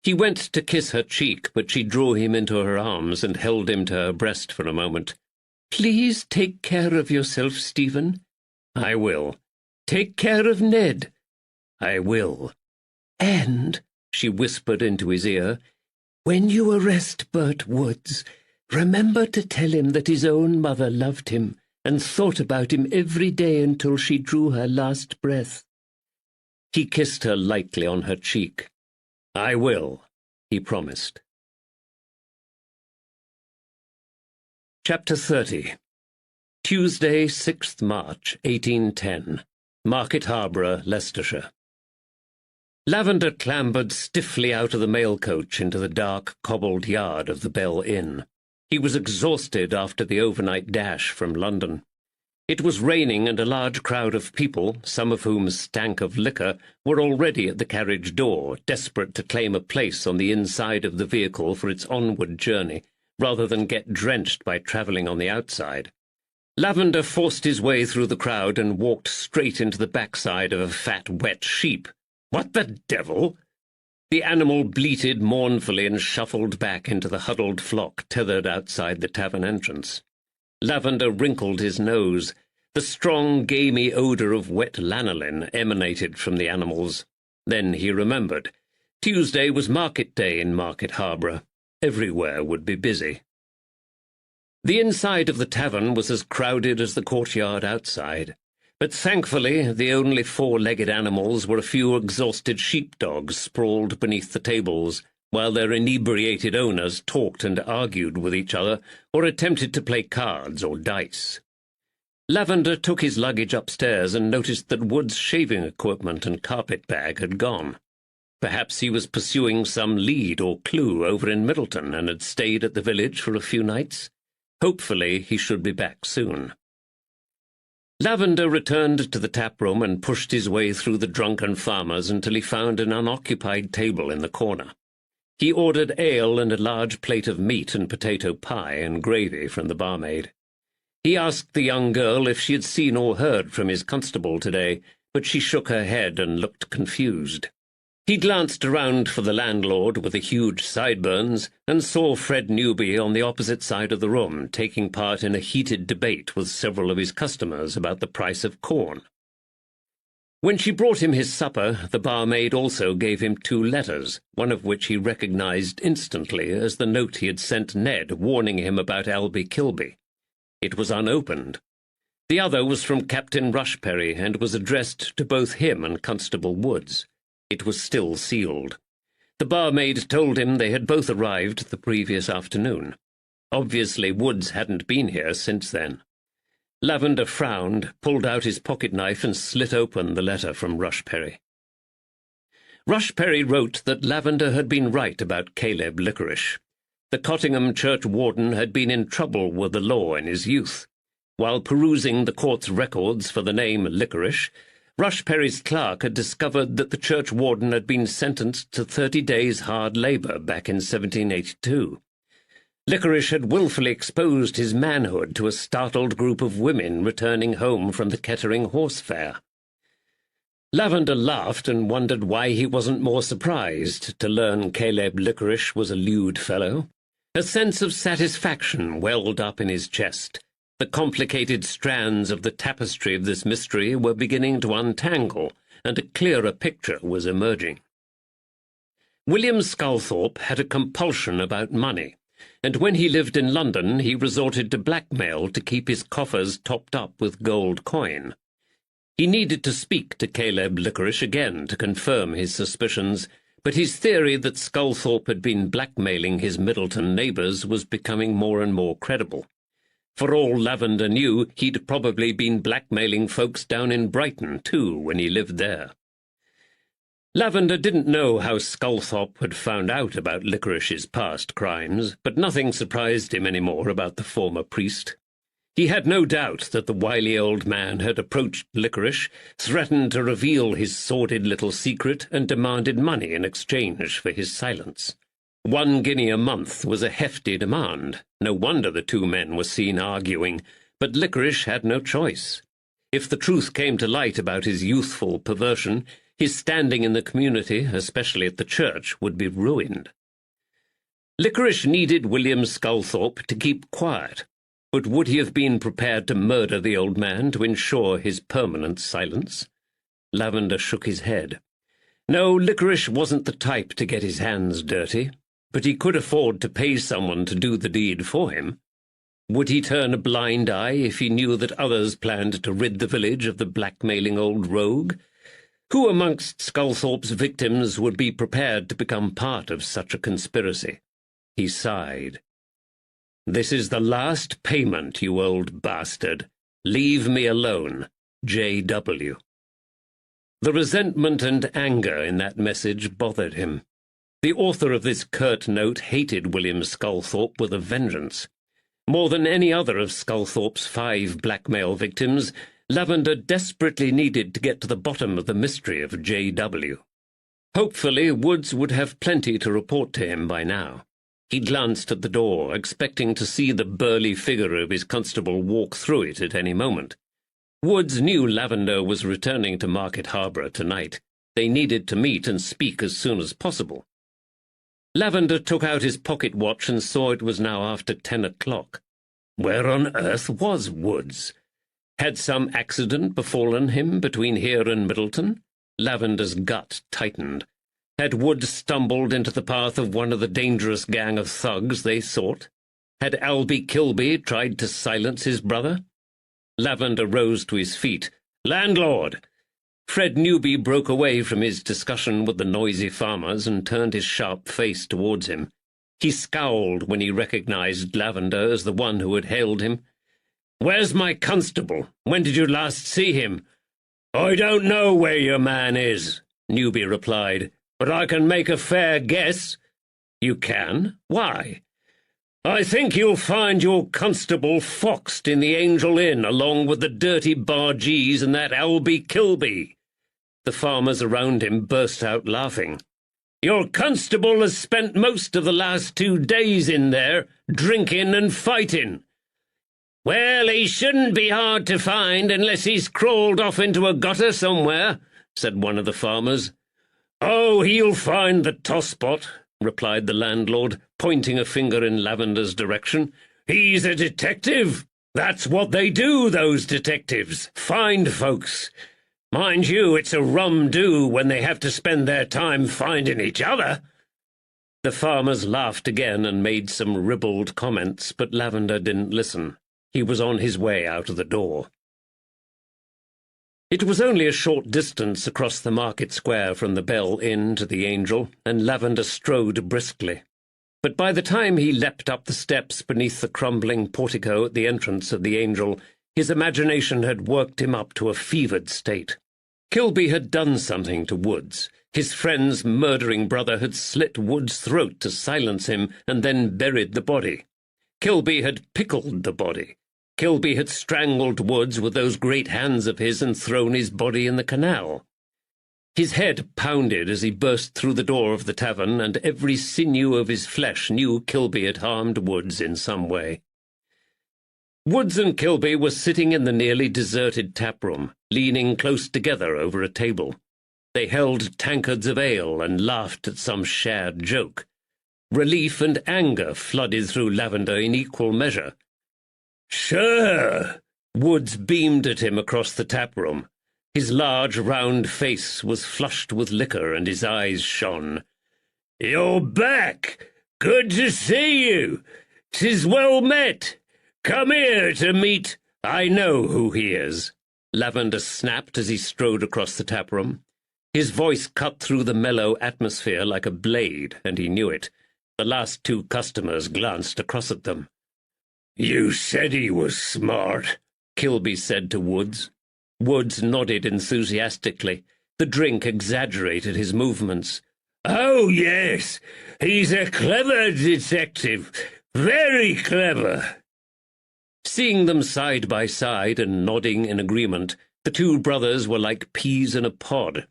He went to kiss her cheek, but she drew him into her arms and held him to her breast for a moment. Please take care of yourself, Stephen. I will. Take care of Ned. I will. And, she whispered into his ear, when you arrest Bert Woods, remember to tell him that his own mother loved him and thought about him every day until she drew her last breath. He kissed her lightly on her cheek. I will, he promised. Chapter 30. Tuesday, 6th March, 1810. Market Harborough, Leicestershire. Lavender clambered stiffly out of the mail coach into the dark, cobbled yard of the Bell Inn. He was exhausted after the overnight dash from London. It was raining, and a large crowd of people, some of whom stank of liquor, were already at the carriage door, desperate to claim a place on the inside of the vehicle for its onward journey, rather than get drenched by travelling on the outside. Lavender forced his way through the crowd and walked straight into the backside of a fat, wet sheep. What the devil? The animal bleated mournfully and shuffled back into the huddled flock tethered outside the tavern entrance. Lavender wrinkled his nose. The strong, gamey odour of wet lanolin emanated from the animals. Then he remembered. Tuesday was market day in Market Harborough. Everywhere would be busy. The inside of the tavern was as crowded as the courtyard outside, but thankfully the only four-legged animals were a few exhausted sheepdogs sprawled beneath the tables, while their inebriated owners talked and argued with each other or attempted to play cards or dice. Lavender took his luggage upstairs and noticed that Wood's shaving equipment and carpet bag had gone. Perhaps he was pursuing some lead or clue over in Middleton and had stayed at the village for a few nights. Hopefully he should be back soon. Lavender returned to the tap-room and pushed his way through the drunken farmers until he found an unoccupied table in the corner. He ordered ale and a large plate of meat and potato pie and gravy from the barmaid. He asked the young girl if she had seen or heard from his constable today, but she shook her head and looked confused. He glanced around for the landlord with the huge sideburns and saw Fred Newby on the opposite side of the room, taking part in a heated debate with several of his customers about the price of corn. When she brought him his supper, the barmaid also gave him 2 letters, one of which he recognized instantly as the note he had sent Ned warning him about Albie Kilby. It was unopened. The other was from Captain Rushperry and was addressed to both him and Constable Woods. It was still sealed. The barmaid told him they had both arrived the previous afternoon. Obviously Woods hadn't been here since then. Lavender frowned, pulled out his pocket-knife and slit open the letter from Rushperry. Rushperry wrote that Lavender had been right about Caleb Licorice. The Cottingham churchwarden had been in trouble with the law in his youth. While perusing the court's records for the name Licorice, Rushperry's clerk had discovered that the churchwarden had been sentenced to 30 days' hard labour back in 1782. Licorice had wilfully exposed his manhood to a startled group of women returning home from the Kettering horse fair. Lavender laughed and wondered why he wasn't more surprised to learn Caleb Licorice was a lewd fellow. A sense of satisfaction welled up in his chest. The complicated strands of the tapestry of this mystery were beginning to untangle, and a clearer picture was emerging. William Sculthorpe had a compulsion about money, and when he lived in London he resorted to blackmail to keep his coffers topped up with gold coin. He needed to speak to Caleb Licorice again to confirm his suspicions, but his theory that Sculthorpe had been blackmailing his Middleton neighbours was becoming more and more credible. For all Lavender knew, he'd probably been blackmailing folks down in Brighton, too, when he lived there. Lavender didn't know how Sculthorpe had found out about Licorice's past crimes, but nothing surprised him any more about the former priest. He had no doubt that the wily old man had approached Licorice, threatened to reveal his sordid little secret, and demanded money in exchange for his silence. 1 guinea a month was a hefty demand. No wonder the two men were seen arguing, but Licorice had no choice. If the truth came to light about his youthful perversion, his standing in the community, especially at the church, would be ruined. Licorice needed William Sculthorpe to keep quiet, but would he have been prepared to murder the old man to ensure his permanent silence? Lavender shook his head. No, Licorice wasn't the type to get his hands dirty, but he could afford to pay someone to do the deed for him. Would he turn a blind eye if he knew that others planned to rid the village of the blackmailing old rogue? Who amongst Sculthorpe's victims would be prepared to become part of such a conspiracy? He sighed. "This is the last payment, you old bastard. Leave me alone. J.W." The resentment and anger in that message bothered him. The author of this curt note hated William Sculthorpe with a vengeance. More than any other of Sculthorpe's 5 blackmail victims, Lavender desperately needed to get to the bottom of the mystery of J.W. Hopefully, Woods would have plenty to report to him by now. He glanced at the door, expecting to see the burly figure of his constable walk through it at any moment. Woods knew Lavender was returning to Market Harborough tonight. They needed to meet and speak as soon as possible. Lavender took out his pocket watch and saw it was now after 10 o'clock. Where on earth was Woods? Had some accident befallen him between here and Middleton? Lavender's gut tightened. Had Woods stumbled into the path of one of the dangerous gang of thugs they sought? Had Albie Kilby tried to silence his brother? Lavender rose to his feet. "Landlord!" Fred Newby broke away from his discussion with the noisy farmers and turned his sharp face towards him. He scowled when he recognized Lavender as the one who had hailed him. "Where's my constable? When did you last see him?" "I don't know where your man is," Newby replied, "but I can make a fair guess." "You can? Why?" "I think you'll find your constable foxed in the Angel Inn along with the dirty bargees and that Albie Kilby." The farmers around him burst out laughing. "Your constable has spent most of the last 2 days in there, drinking and fighting." "Well, he shouldn't be hard to find unless he's crawled off into a gutter somewhere," said one of the farmers. "Oh, he'll find the tosspot," replied the landlord, pointing a finger in Lavender's direction. "He's a detective. That's what they do, those detectives, find folks. Mind you, it's a rum do when they have to spend their time finding each other." The farmers laughed again and made some ribald comments, but Lavender didn't listen. He was on his way out of the door. It was only a short distance across the market square from the Bell Inn to the Angel, and Lavender strode briskly. But by the time he leapt up the steps beneath the crumbling portico at the entrance of the Angel, His imagination had worked him up to a fevered state. Kilby had done something to Woods. His friend's murdering brother had slit Woods' throat to silence him and then buried the body. Kilby had pickled the body. Kilby had strangled Woods with those great hands of his and thrown his body in the canal. His head pounded as he burst through the door of the tavern, and every sinew of his flesh knew Kilby had harmed Woods in some way. Woods and Kilby were sitting in the nearly deserted taproom, leaning close together over a table. They held tankards of ale and laughed at some shared joke. Relief and anger flooded through Lavender in equal measure. "Sure!" Woods beamed at him across the taproom. His large, round face was flushed with liquor, and his eyes shone. "You're back! Good to see you! 'Tis well met! Come here to meet— I know who he is," Lavender snapped as he strode across the taproom. His voice cut through the mellow atmosphere like a blade, and he knew it. The last two customers glanced across at them. "You said he was smart," Kilby said to Woods. Woods nodded enthusiastically. The drink exaggerated his movements. "Oh, yes, he's a clever detective. Very clever." Seeing them side by side and nodding in agreement, the two brothers were like peas in a pod.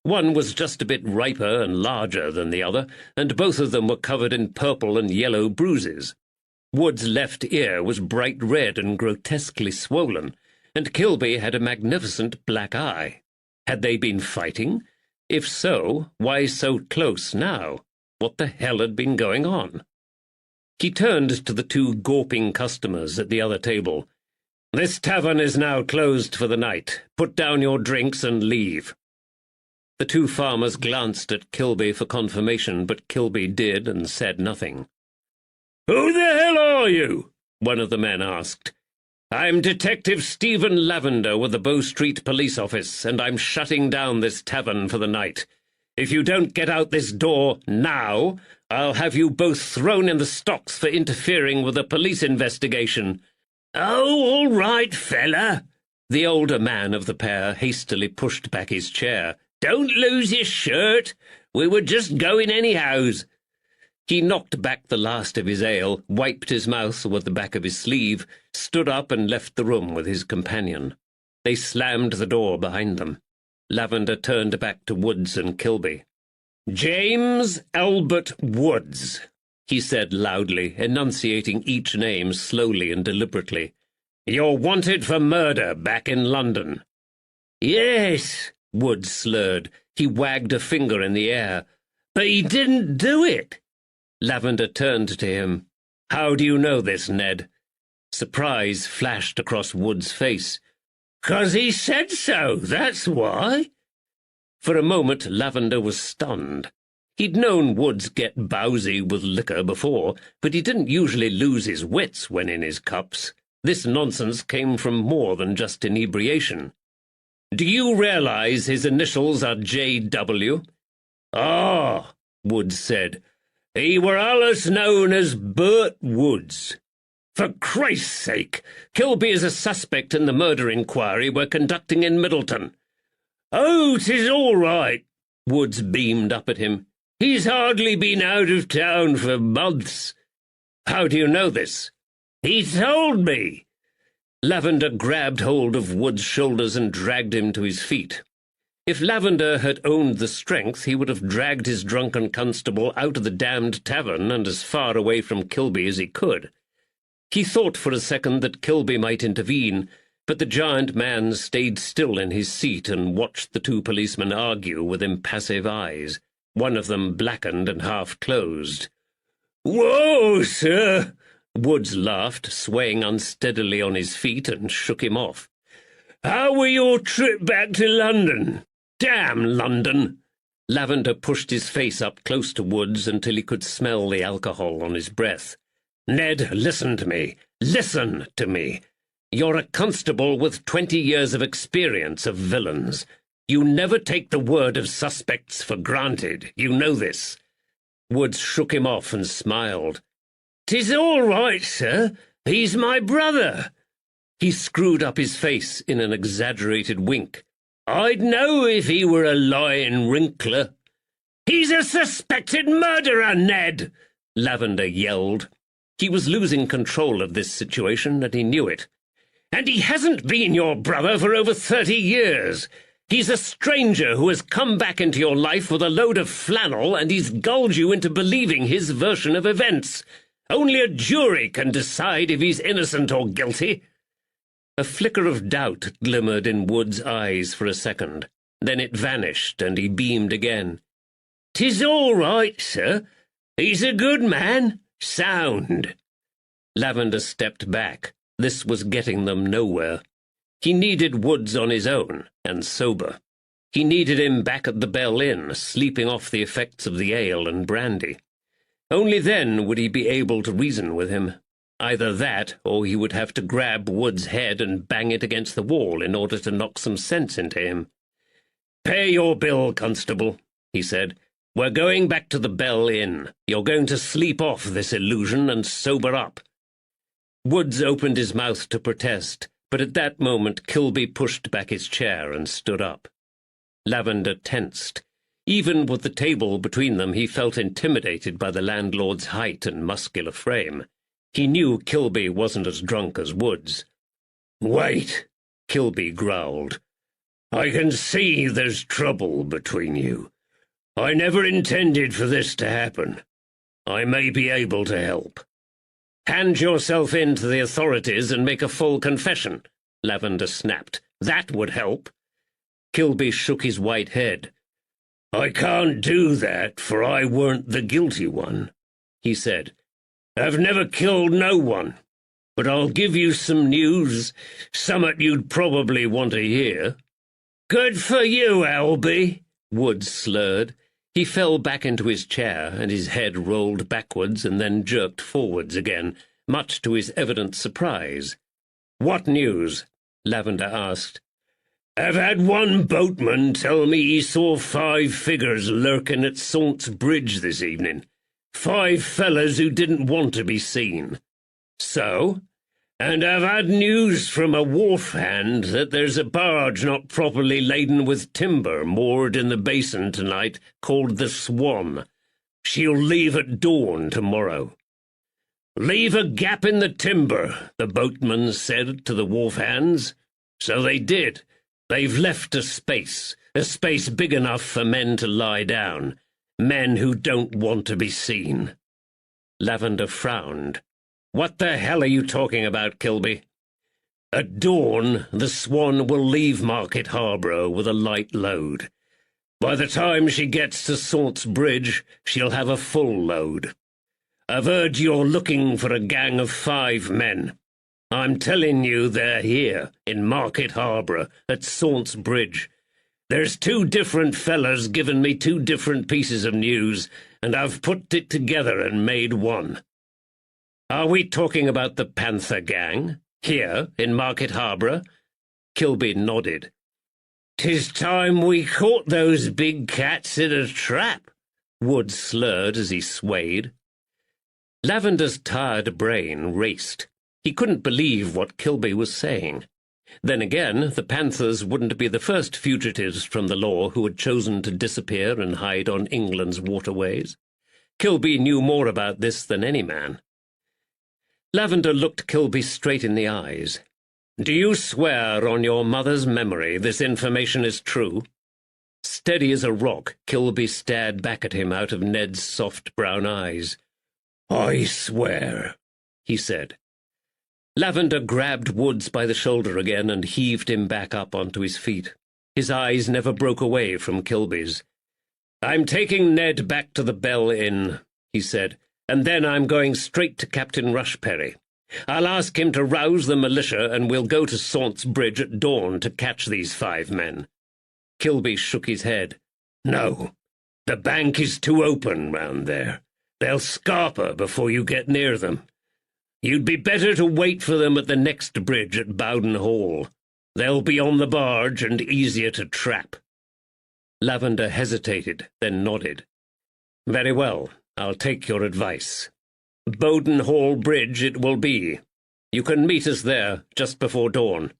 One was just a bit riper and larger than the other, and both of them were covered in purple and yellow bruises. Wood's left ear was bright red and grotesquely swollen, and Kilby had a magnificent black eye. Had they been fighting? If so, why so close now? What the hell had been going on? He turned to the two gawping customers at the other table. "This tavern is now closed for the night. Put down your drinks and leave." The two farmers glanced at Kilby for confirmation, but Kilby did and said nothing. "Who the hell are you?" one of the men asked. "I'm Detective Stephen Lavender with the Bow Street Police Office, and I'm shutting down this tavern for the night. If you don't get out this door now, I'll have you both thrown in the stocks for interfering with a police investigation." "Oh, all right, fella." The older man of the pair hastily pushed back his chair. "Don't lose your shirt. We were just going anyhows." He knocked back the last of his ale, wiped his mouth with the back of his sleeve, stood up and left the room with his companion. They slammed the door behind them. Lavender turned back to Woods and Kilby. "James Albert Woods," he said loudly, enunciating each name slowly and deliberately. "You're wanted for murder back in London." "Yes," Woods slurred. He wagged a finger in the air. "But he didn't do it." Lavender turned to him. "How do you know this, Ned?" Surprise flashed across Wood's face. "'Cause he said so, that's why." For a moment Lavender was stunned. He'd known Woods get bowsy with liquor before, but he didn't usually lose his wits when in his cups. This nonsense came from more than just inebriation. "Do you realize his initials are J.W.? "Ah," Woods said. "He were allus known as Bert Woods." "For Christ's sake, Kilby is a suspect in the murder inquiry we're conducting in Middleton." "Oh, 'tis all right," Woods beamed up at him. "He's hardly been out of town for months." "How do you know this?" "He told me." Lavender grabbed hold of Wood's shoulders and dragged him to his feet. If Lavender had owned the strength, he would have dragged his drunken constable out of the damned tavern and as far away from Kilby as he could. He thought for a second that Kilby might intervene, but the giant man stayed still in his seat and watched the two policemen argue with impassive eyes. One of them blackened and half-closed. "Whoa, sir!" Woods laughed, swaying unsteadily on his feet, and shook him off. "How were your trip back to London?" "Damn London!" Lavender pushed his face up close to Woods until he could smell the alcohol on his breath. "Ned, listen to me. Listen to me. You're a constable with 20 years of experience of villains. You never take the word of suspects for granted. You know this." Woods shook him off and smiled. "'Tis all right, sir. He's my brother." He screwed up his face in an exaggerated wink. "I'd know if he were a lying wrinkler." "He's a suspected murderer, Ned!" Lavender yelled. He was losing control of this situation, and he knew it. "And he hasn't been your brother for over 30 years. He's a stranger who has come back into your life with a load of flannel, and he's gulled you into believing his version of events. Only a jury can decide if he's innocent or guilty." A flicker of doubt glimmered in Wood's eyes for a second. Then it vanished, and he beamed again. "'Tis all right, sir. He's a good man. Sound." Lavender stepped back. This was getting them nowhere. He needed Woods on his own, and sober. He needed him back at the Bell Inn, sleeping off the effects of the ale and brandy. Only then would he be able to reason with him. Either that, or he would have to grab Wood's head and bang it against the wall in order to knock some sense into him. "Pay your bill, constable," he said. "We're going back to the Bell Inn. You're going to sleep off this illusion and sober up." Woods opened his mouth to protest, but at that moment Kilby pushed back his chair and stood up. Lavender tensed. Even with the table between them, he felt intimidated by the landlord's height and muscular frame. He knew Kilby wasn't as drunk as Woods. "Wait," Kilby growled. "I can see there's trouble between you. I never intended for this to happen. I may be able to help." "Hand yourself in to the authorities and make a full confession," Lavender snapped. "That would help." Kilby shook his white head. "I can't do that, for I weren't the guilty one," he said. "I've never killed no one. But I'll give you some news, summat you'd probably want to hear." "Good for you, Albie," Woods slurred. He fell back into his chair, and his head rolled backwards and then jerked forwards again, much to his evident surprise. "What news?" Lavender asked. "I've had one boatman tell me he saw 5 figures lurking at Saunts Bridge this evening. 5 fellas who didn't want to be seen." "So?" "And I've had news from a wharf hand that there's a barge not properly laden with timber moored in the basin tonight called the Swan. She'll leave at dawn tomorrow." "Leave a gap in the timber," the boatman said to the wharf hands. So they did. They've left a space big enough for men to lie down, men who don't want to be seen. Lavender frowned. "What the hell are you talking about, Kilby?" "At dawn, the Swan will leave Market Harborough with a light load. By the time she gets to Saunts Bridge, she'll have a full load. I've heard you're looking for a gang of 5 men. I'm telling you they're here, in Market Harborough, at Saunts Bridge. There's 2 different fellas given me 2 different pieces of news, and I've put it together and made one." "Are we talking about the Panther Gang, here, in Market Harborough?" Kilby nodded. "'Tis time we caught those big cats in a trap," Wood slurred as he swayed. Lavender's tired brain raced. He couldn't believe what Kilby was saying. Then again, the Panthers wouldn't be the first fugitives from the law who had chosen to disappear and hide on England's waterways. Kilby knew more about this than any man. Lavender looked Kilby straight in the eyes. "Do you swear on your mother's memory this information is true?" Steady as a rock, Kilby stared back at him out of Ned's soft brown eyes. "I swear," he said. Lavender grabbed Woods by the shoulder again and heaved him back up onto his feet. His eyes never broke away from Kilby's. "I'm taking Ned back to the Bell Inn," he said, "and then I'm going straight to Captain Rushperry. I'll ask him to rouse the militia, and we'll go to Saunts Bridge at dawn to catch these 5 men." Kilby shook his head. "No, the bank is too open round there. They'll scarper before you get near them. You'd be better to wait for them at the next bridge at Bowden Hall. They'll be on the barge and easier to trap." Lavender hesitated, then nodded. "Very well, I'll take your advice. Bowden Hall Bridge it will be. You can meet us there just before dawn."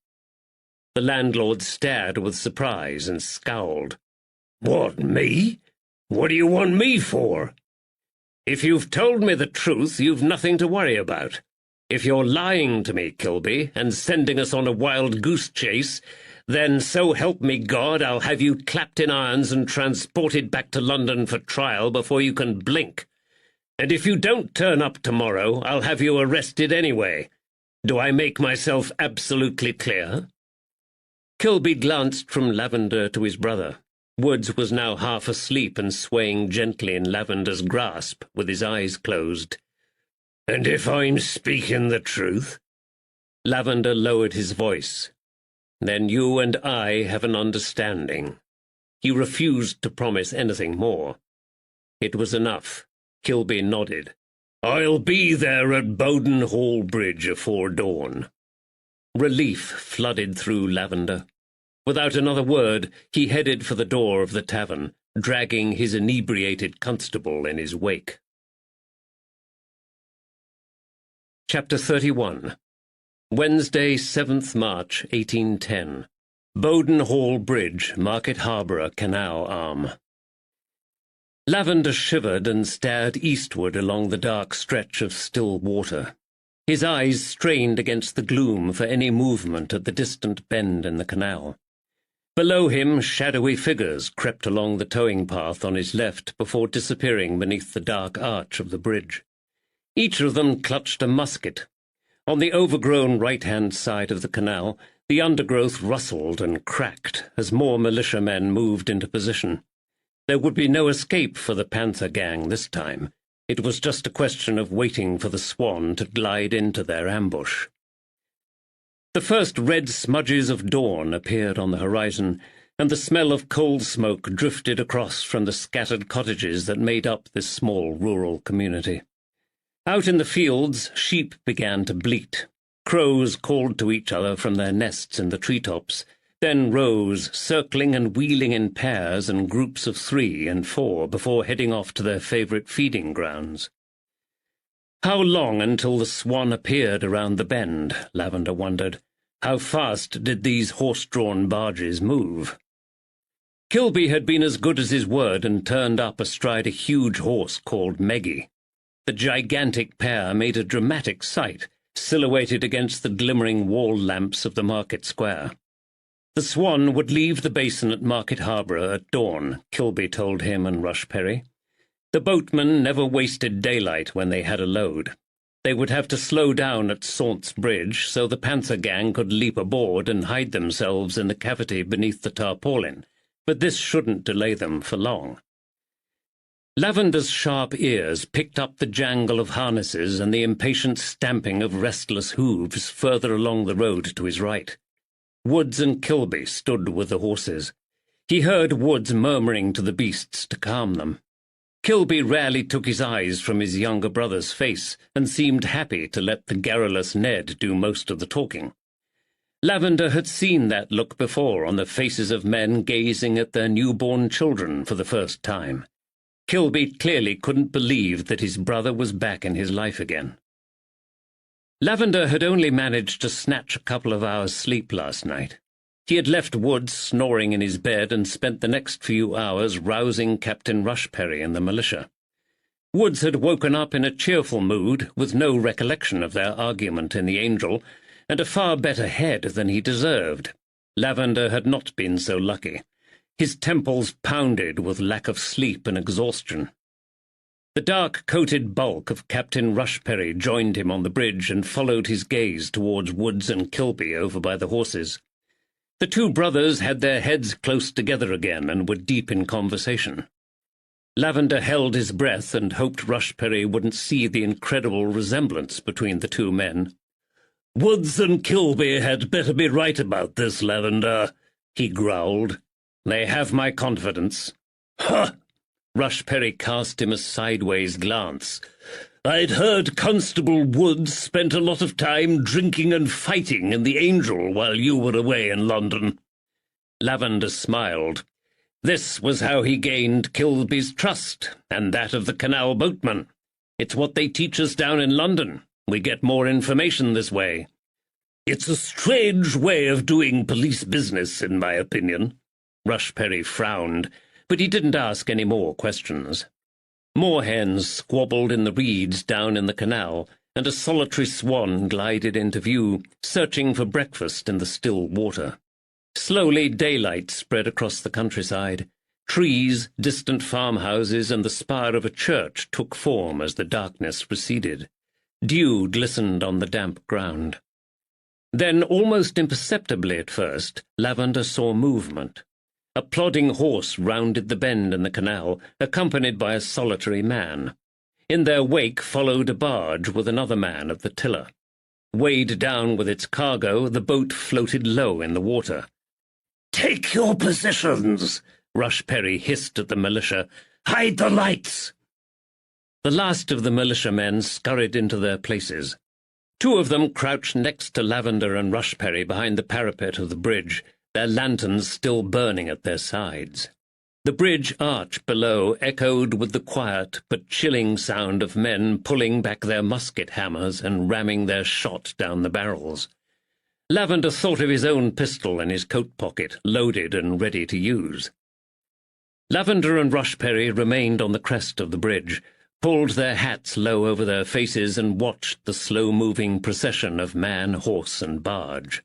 The landlord stared with surprise and scowled. "What, me? What do you want me for?" "If you've told me the truth, you've nothing to worry about. If you're lying to me, Kilby, and sending us on a wild goose chase, then so help me God, I'll have you clapped in irons and transported back to London for trial before you can blink. And if you don't turn up tomorrow, I'll have you arrested anyway. Do I make myself absolutely clear?" Kilby glanced from Lavender to his brother. Woods was now half asleep and swaying gently in Lavender's grasp, with his eyes closed. "And if I'm speaking the truth?" Lavender lowered his voice. "Then you and I have an understanding." He refused to promise anything more. It was enough. Kilby nodded. "I'll be there at Bowden Hall Bridge afore dawn." Relief flooded through Lavender. Without another word, he headed for the door of the tavern, dragging his inebriated constable in his wake. Chapter 31. Wednesday, 7th March, 1810. Bowden Hall Bridge, Market Harborough, Canal Arm. Lavender shivered and stared eastward along the dark stretch of still water. His eyes strained against the gloom for any movement at the distant bend in the canal. Below him, shadowy figures crept along the towing path on his left before disappearing beneath the dark arch of the bridge. Each of them clutched a musket. On the overgrown right-hand side of the canal, the undergrowth rustled and cracked as more militiamen moved into position. There would be no escape for the Panther gang this time. It was just a question of waiting for the Swan to glide into their ambush. The first red smudges of dawn appeared on the horizon, and the smell of coal smoke drifted across from the scattered cottages that made up this small rural community. Out in the fields, sheep began to bleat. Crows called to each other from their nests in the treetops, then rose, circling and wheeling in pairs and groups of 3 and 4 before heading off to their favourite feeding grounds. How long until the Swan appeared around the bend, Lavender wondered. How fast did these horse-drawn barges move? Kilby had been as good as his word and turned up astride a huge horse called Meggie. The gigantic pair made a dramatic sight, silhouetted against the glimmering wall lamps of the market square. The Swan would leave the basin at Market Harborough at dawn, Kilby told him and Rushperry. The boatmen never wasted daylight when they had a load. They would have to slow down at Saunts Bridge so the Panther gang could leap aboard and hide themselves in the cavity beneath the tarpaulin, but this shouldn't delay them for long. Lavender's sharp ears picked up the jangle of harnesses and the impatient stamping of restless hooves further along the road to his right. Woods and Kilby stood with the horses. He heard Woods murmuring to the beasts to calm them. Kilby rarely took his eyes from his younger brother's face and seemed happy to let the garrulous Ned do most of the talking. Lavender had seen that look before on the faces of men gazing at their newborn children for the first time. Kilby clearly couldn't believe that his brother was back in his life again. Lavender had only managed to snatch a couple of hours' sleep last night. He had left Woods snoring in his bed and spent the next few hours rousing Captain Rushperry and the militia. Woods had woken up in a cheerful mood, with no recollection of their argument in the Angel, and a far better head than he deserved. Lavender had not been so lucky. His temples pounded with lack of sleep and exhaustion. The dark-coated bulk of Captain Rushperry joined him on the bridge and followed his gaze towards Woods and Kilby over by the horses. The two brothers had their heads close together again and were deep in conversation. Lavender held his breath and hoped Rushperry wouldn't see the incredible resemblance between the two men. "Woods and Kilby had better be right about this, Lavender," he growled. "They have my confidence." "Huh!" Rushperry cast him a sideways glance. "I'd heard Constable Woods spent a lot of time drinking and fighting in the Angel while you were away in London." Lavender smiled. This was how he gained Kilby's trust, and that of the canal boatmen. It's what they teach us down in London. We get more information this way. It's a strange way of doing police business, in my opinion. Rushperry frowned, but he didn't ask any more questions. Moorhens squabbled in the reeds down in the canal, and a solitary swan glided into view, searching for breakfast in the still water. Slowly daylight spread across the countryside. Trees, distant farmhouses, and the spire of a church took form as the darkness receded. Dew glistened on the damp ground. Then, almost imperceptibly at first, Lavender saw movement. A plodding horse rounded the bend in the canal, accompanied by a solitary man. In their wake followed a barge with another man at the tiller. Weighed down with its cargo, the boat floated low in the water. "Take your positions!" Rushperry hissed at the militia. "Hide the lights!" The last of the militiamen scurried into their places. Two of them crouched next to Lavender and Rushperry behind the parapet of the bridge, their lanterns still burning at their sides. The bridge arch below echoed with the quiet but chilling sound of men pulling back their musket hammers and ramming their shot down the barrels. Lavender thought of his own pistol in his coat pocket, loaded and ready to use. Lavender and Rushperry remained on the crest of the bridge, pulled their hats low over their faces, and watched the slow-moving procession of man, horse, and barge.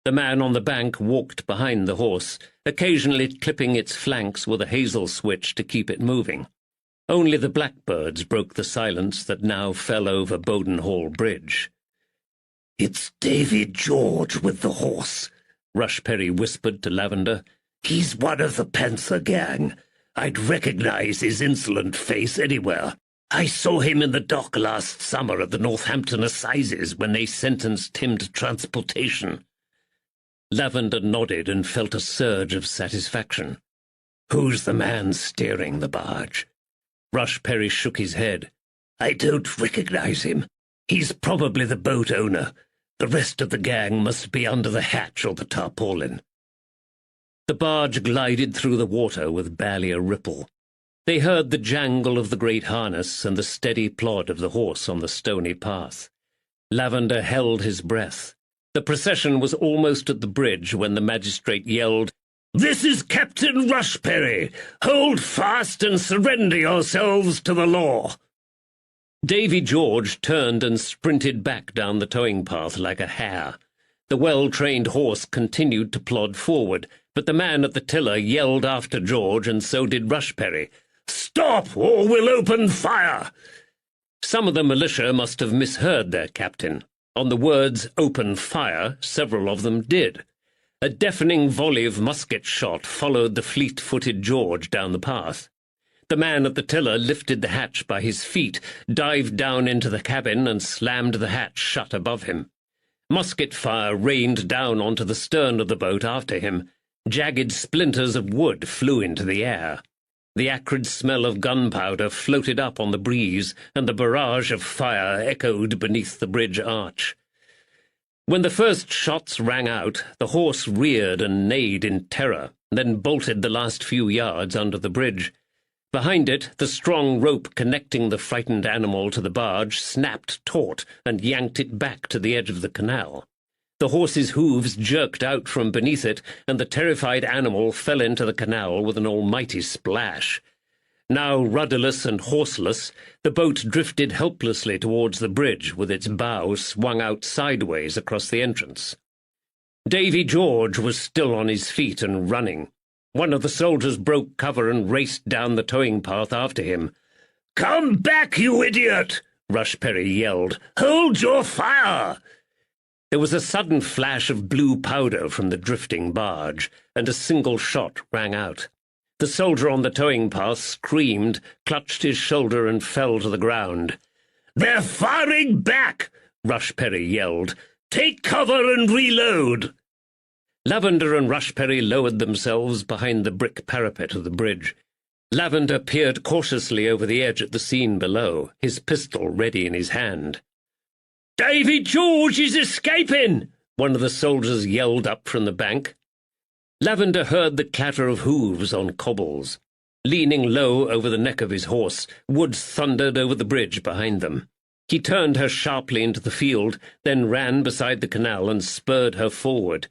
The man on the bank walked behind the horse, occasionally clipping its flanks with a hazel switch to keep it moving. Only the blackbirds broke the silence that now fell over Bowden Hall Bridge. "It's Davy George with the horse," Rushperry whispered to Lavender. "He's one of the Panther gang. I'd recognize his insolent face anywhere. I saw him in the dock last summer at the Northampton Assizes when they sentenced him to transportation." Lavender nodded and felt a surge of satisfaction. "Who's the man steering the barge?" Rushperry shook his head. "I don't recognize him. He's probably the boat owner. The rest of the gang must be under the hatch or the tarpaulin." The barge glided through the water with barely a ripple. They heard the jangle of the great harness and the steady plod of the horse on the stony path. Lavender held his breath. The procession was almost at the bridge when the magistrate yelled, "This is Captain Rushperry! Hold fast and surrender yourselves to the law!" Davy George turned and sprinted back down the towing path like a hare. The well-trained horse continued to plod forward, but the man at the tiller yelled after George, and so did Rushperry. "Stop, or we'll open fire!" Some of the militia must have misheard their captain. On the words "open fire," several of them did. A deafening volley of musket shot followed the fleet-footed George down the path. The man at the tiller lifted the hatch by his feet, dived down into the cabin, and slammed the hatch shut above him. Musket fire rained down onto the stern of the boat after him. Jagged splinters of wood flew into the air. The acrid smell of gunpowder floated up on the breeze, and the barrage of fire echoed beneath the bridge arch. When the first shots rang out, the horse reared and neighed in terror, then bolted the last few yards under the bridge. Behind it, the strong rope connecting the frightened animal to the barge snapped taut and yanked it back to the edge of the canal. The horse's hooves jerked out from beneath it, and the terrified animal fell into the canal with an almighty splash. Now rudderless and horseless, the boat drifted helplessly towards the bridge, with its bow swung out sideways across the entrance. Davy George was still on his feet and running. One of the soldiers broke cover and raced down the towing path after him. "Come back, you idiot!" Rushperry yelled. "Hold your fire!" There was a sudden flash of blue powder from the drifting barge, and a single shot rang out. The soldier on the towing path screamed, clutched his shoulder, and fell to the ground. "They're firing back!" Rushperry yelled. "Take cover and reload!" Lavender and Rushperry lowered themselves behind the brick parapet of the bridge. Lavender peered cautiously over the edge at the scene below, his pistol ready in his hand. "Davy George is escaping!" one of the soldiers yelled up from the bank. Lavender heard the clatter of hooves on cobbles. Leaning low over the neck of his horse, Woods thundered over the bridge behind them. He turned her sharply into the field, then ran beside the canal and spurred her forward.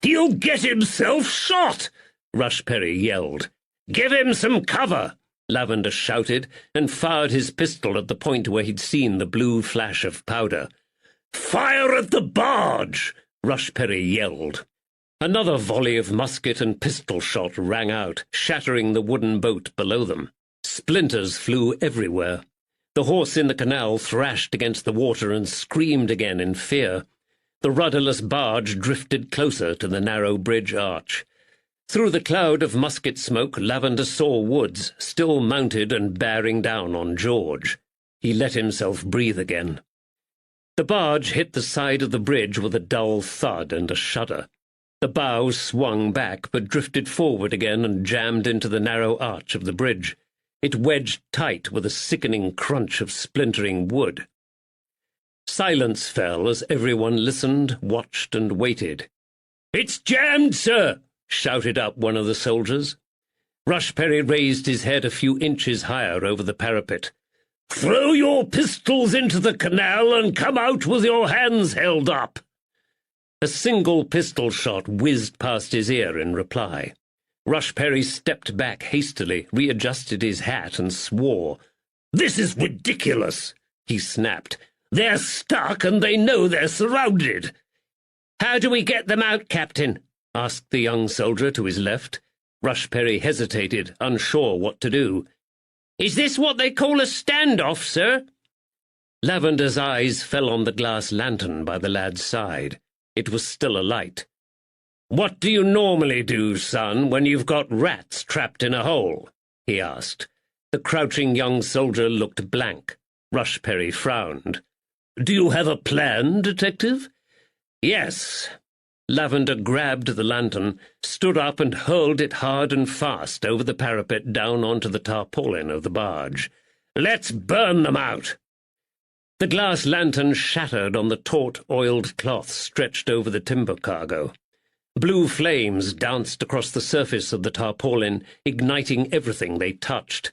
"He'll get himself shot!" Rushperry yelled. "Give him some cover!" Lavender shouted, and fired his pistol at the point where he'd seen the blue flash of powder. "Fire at the barge!" Rushperry yelled. Another volley of musket and pistol shot rang out, shattering the wooden boat below them. Splinters flew everywhere. The horse in the canal thrashed against the water and screamed again in fear. The rudderless barge drifted closer to the narrow bridge arch. Through the cloud of musket smoke, Lavender saw Woods, still mounted and bearing down on George. He let himself breathe again. The barge hit the side of the bridge with a dull thud and a shudder. The bow swung back, but drifted forward again and jammed into the narrow arch of the bridge. It wedged tight with a sickening crunch of splintering wood. Silence fell as everyone listened, watched, and waited. "It's jammed, sir!" shouted up one of the soldiers. Rushperry raised his head a few inches higher over the parapet. "Throw your pistols into the canal and come out with your hands held up." A single pistol shot whizzed past his ear in reply. Rushperry stepped back hastily, readjusted his hat, and swore. "This is ridiculous," he snapped. "They're stuck, and they know they're surrounded." "How do we get them out, Captain?" asked the young soldier to his left. Rushperry hesitated, unsure what to do. "Is this what they call a standoff, sir?" Lavender's eyes fell on the glass lantern by the lad's side. It was still alight. "What do you normally do, son, when you've got rats trapped in a hole?" he asked. The crouching young soldier looked blank. Rushperry frowned. "Do you have a plan, detective?" "Yes." Lavender grabbed the lantern, stood up and hurled it hard and fast over the parapet down onto the tarpaulin of the barge. "Let's burn them out!" The glass lantern shattered on the taut, oiled cloth stretched over the timber cargo. Blue flames danced across the surface of the tarpaulin, igniting everything they touched.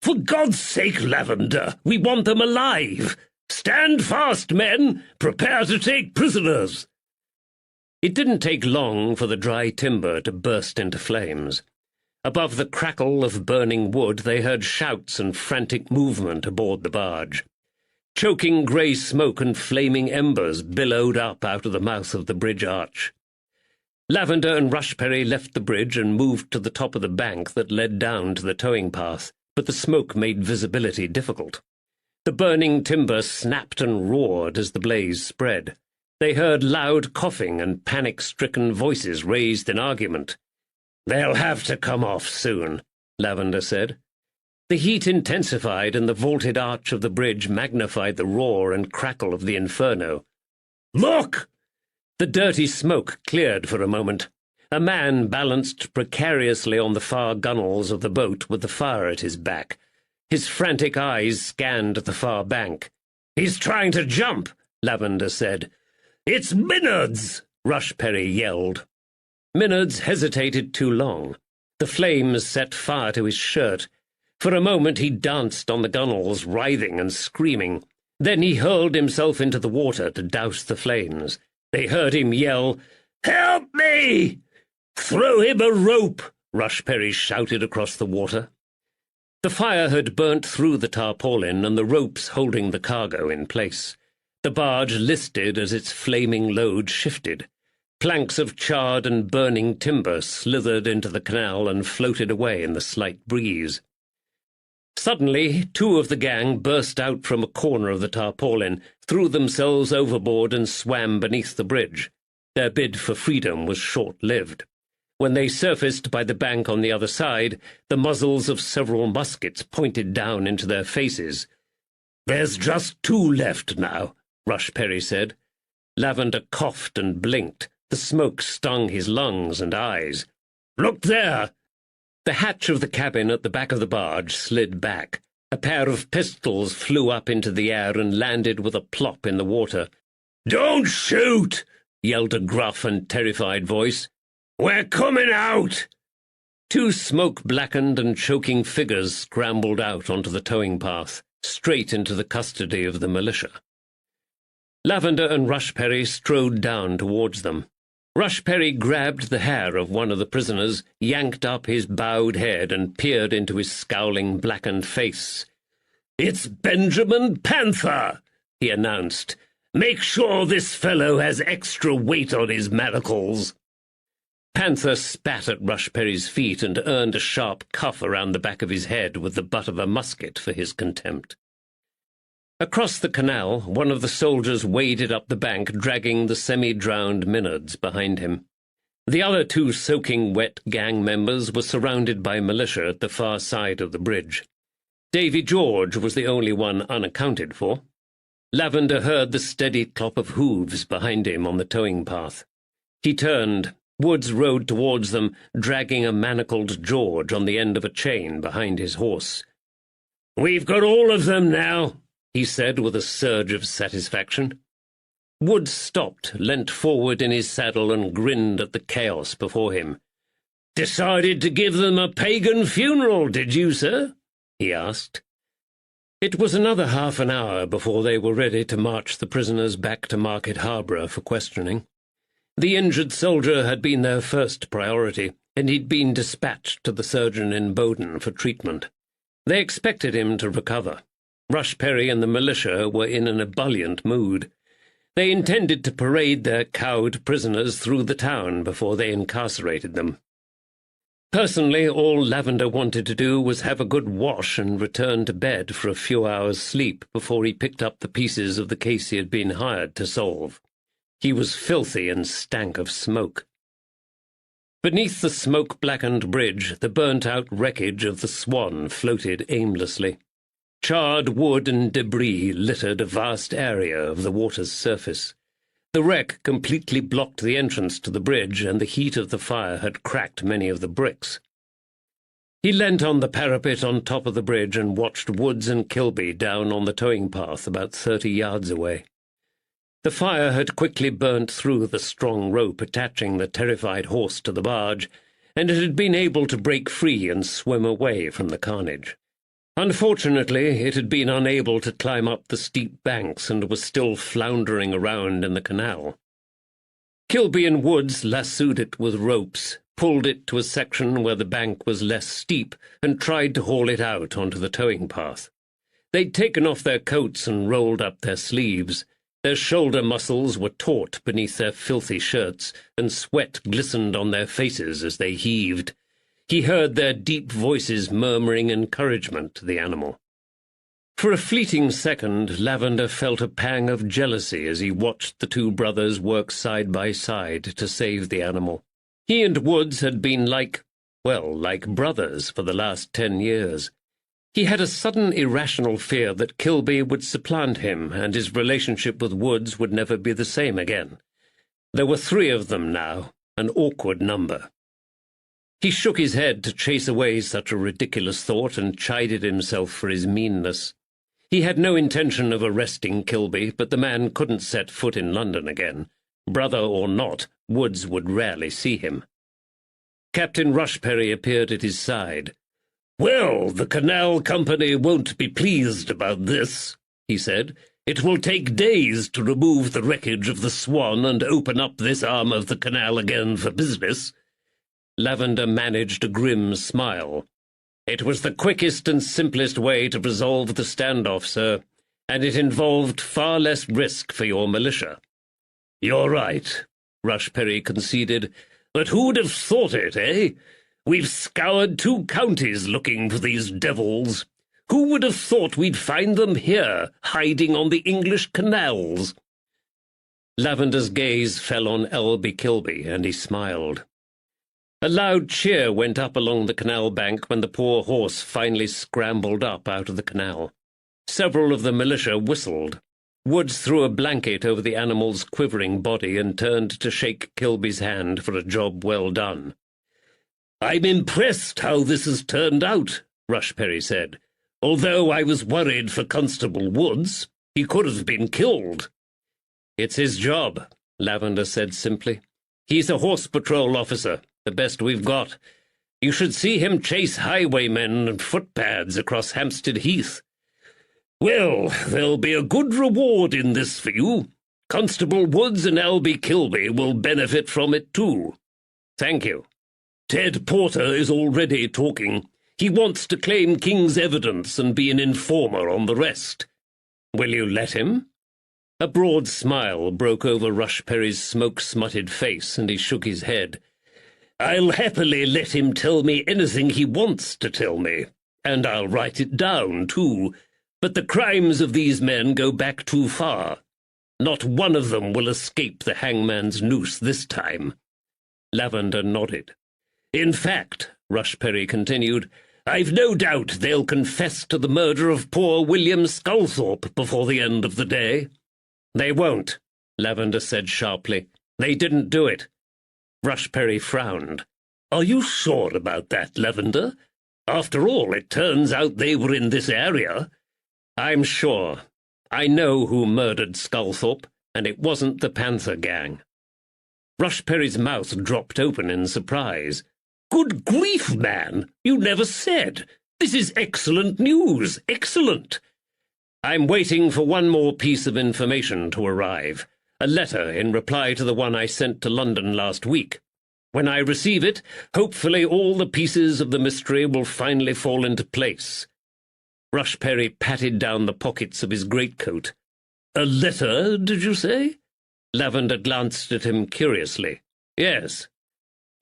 "For God's sake, Lavender, we want them alive! Stand fast, men! Prepare to take prisoners!" It didn't take long for the dry timber to burst into flames. Above the crackle of burning wood they heard shouts and frantic movement aboard the barge. Choking grey smoke and flaming embers billowed up out of the mouth of the bridge arch. Lavender and Rushperry left the bridge and moved to the top of the bank that led down to the towing path, but the smoke made visibility difficult. The burning timber snapped and roared as the blaze spread. They heard loud coughing and panic-stricken voices raised in argument. "They'll have to come off soon," Lavender said. The heat intensified, and the vaulted arch of the bridge magnified the roar and crackle of the inferno. "Look!" The dirty smoke cleared for a moment. A man balanced precariously on the far gunwales of the boat with the fire at his back. His frantic eyes scanned the far bank. "He's trying to jump," Lavender said. "It's Minards!" Rushperry yelled. Minards hesitated too long. The flames set fire to his shirt. For a moment he danced on the gunwales, writhing and screaming. Then he hurled himself into the water to douse the flames. They heard him yell, "Help me!" "Throw him a rope!" Rushperry shouted across the water. The fire had burnt through the tarpaulin and the ropes holding the cargo in place. The barge listed as its flaming load shifted. Planks of charred and burning timber slithered into the canal and floated away in the slight breeze. Suddenly, two of the gang burst out from a corner of the tarpaulin, threw themselves overboard and swam beneath the bridge. Their bid for freedom was short-lived. When they surfaced by the bank on the other side, the muzzles of several muskets pointed down into their faces. "There's just two left now," Rushperry said. Lavender coughed and blinked. The smoke stung his lungs and eyes. "Look there!" The hatch of the cabin at the back of the barge slid back. A pair of pistols flew up into the air and landed with a plop in the water. "Don't shoot!" yelled a gruff and terrified voice. "We're coming out!" Two smoke-blackened and choking figures scrambled out onto the towing path. straight into the custody of the militia. Lavender and Rushperry strode down towards them. Rushperry grabbed the hair of one of the prisoners, yanked up his bowed head, and peered into his scowling, blackened face. "It's Benjamin Panther," he announced. "Make sure this fellow has extra weight on his manacles." Panther spat at Rushperry's feet and earned a sharp cuff around the back of his head with the butt of a musket for his contempt. Across the canal, one of the soldiers waded up the bank, dragging the semi-drowned Minards behind him. The other two soaking wet gang members were surrounded by militia at the far side of the bridge. Davy George was the only one unaccounted for. Lavender heard the steady clop of hooves behind him on the towing path. He turned. Woods rode towards them, dragging a manacled George on the end of a chain behind his horse. "We've got all of them now," he said with a surge of satisfaction. Woods stopped, leant forward in his saddle, and grinned at the chaos before him. "Decided to give them a pagan funeral, did you, sir?" he asked. It was another half an hour before they were ready to march the prisoners back to Market Harborough for questioning. The injured soldier had been their first priority, and he'd been dispatched to the surgeon in Bowden for treatment. They expected him to recover. Rushperry and the militia were in an ebullient mood. They intended to parade their cowed prisoners through the town before they incarcerated them. Personally, all Lavender wanted to do was have a good wash and return to bed for a few hours' sleep before he picked up the pieces of the case he had been hired to solve. He was filthy and stank of smoke. Beneath the smoke-blackened bridge, the burnt-out wreckage of the Swan floated aimlessly. Charred wood and debris littered a vast area of the water's surface. The wreck completely blocked the entrance to the bridge, and the heat of the fire had cracked many of the bricks. He leant on the parapet on top of the bridge and watched Woods and Kilby down on the towing path about 30 yards away. The fire had quickly burnt through the strong rope attaching the terrified horse to the barge, and it had been able to break free and swim away from the carnage. Unfortunately, it had been unable to climb up the steep banks and was still floundering around in the canal. Kilby and Woods lassoed it with ropes, pulled it to a section where the bank was less steep, and tried to haul it out onto the towing path. They'd taken off their coats and rolled up their sleeves. Their shoulder muscles were taut beneath their filthy shirts, and sweat glistened on their faces as they heaved. He heard their deep voices murmuring encouragement to the animal. For a fleeting second, Lavender felt a pang of jealousy as he watched the two brothers work side by side to save the animal. He and Woods had been like brothers for the last 10 years. He had a sudden irrational fear that Kilby would supplant him, and his relationship with Woods would never be the same again. There were 3 of them now, an awkward number. He shook his head to chase away such a ridiculous thought and chided himself for his meanness. He had no intention of arresting Kilby, but the man couldn't set foot in London again. Brother or not, Woods would rarely see him. Captain Rushperry appeared at his side. "Well, the Canal Company won't be pleased about this," he said. "It will take days to remove the wreckage of the Swan and open up this arm of the canal again for business." Lavender managed a grim smile. "It was the quickest and simplest way to resolve the standoff, sir, and it involved far less risk for your militia." "You're right," Rushperry conceded. "But who'd have thought it, eh? We've scoured 2 counties looking for these devils. Who would have thought we'd find them here, hiding on the English canals?" Lavender's gaze fell on Elby Kilby, and he smiled. A loud cheer went up along the canal bank when the poor horse finally scrambled up out of the canal. Several of the militia whistled. Woods threw a blanket over the animal's quivering body and turned to shake Kilby's hand for a job well done. "I'm impressed how this has turned out," Rushperry said, "although I was worried for Constable Woods. He could have been killed." "It's his job," Lavender said simply. "He's a horse patrol officer, the best we've got. You should see him chase highwaymen and footpads across Hampstead Heath." Well, there'll be a good reward in this for you. Constable Woods and Albie Kilby will benefit from it too. Thank you. Ted Porter is already talking. He wants to claim King's evidence and be an informer on the rest. Will you let him? A broad smile broke over Rushperry's smoke-smutted face, and he shook his head. I'll happily let him tell me anything he wants to tell me, and I'll write it down, too. But the crimes of these men go back too far. Not one of them will escape the hangman's noose this time. Lavender nodded. In fact, Rushperry continued, I've no doubt they'll confess to the murder of poor William Sculthorpe before the end of the day. They won't, Lavender said sharply. They didn't do it. Rushperry frowned. Are you sure about that, Lavender? After all, it turns out they were in this area. I'm sure. I know who murdered Sculthorpe, and it wasn't the Panther gang. Rushperry's mouth dropped open in surprise. Good grief, man! You never said. This is excellent news. Excellent. I'm waiting for one more piece of information to arrive. A letter in reply to the one I sent to London last week. When I receive it, hopefully all the pieces of the mystery will finally fall into place. Rushperry patted down the pockets of his greatcoat. A letter, did you say? Lavender glanced at him curiously. Yes.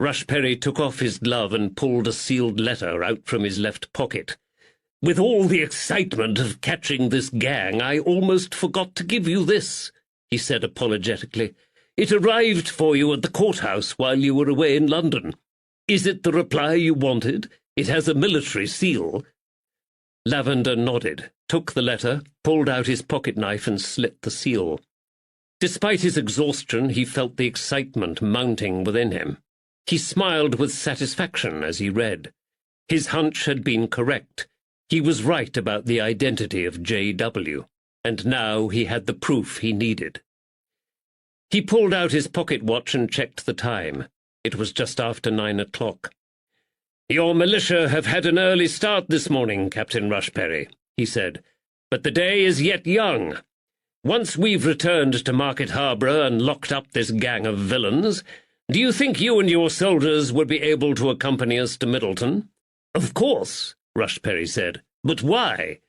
Rushperry took off his glove and pulled a sealed letter out from his left pocket. With all the excitement of catching this gang, I almost forgot to give you this, he said apologetically. It arrived for you at the courthouse while you were away in London. Is it the reply you wanted? It has a military seal. Lavender nodded, took the letter, pulled out his pocket-knife and slit the seal. Despite his exhaustion, he felt the excitement mounting within him. He smiled with satisfaction as he read. His hunch had been correct. He was right about the identity of J.W., and now he had the proof he needed. He pulled out his pocket watch and checked the time. It was just after 9 o'clock. Your militia have had an early start this morning, Captain Rushperry, he said, but the day is yet young. Once we've returned to Market Harborough and locked up this gang of villains, do you think you and your soldiers would be able to accompany us to Middleton? Of course, Rushperry said. But why?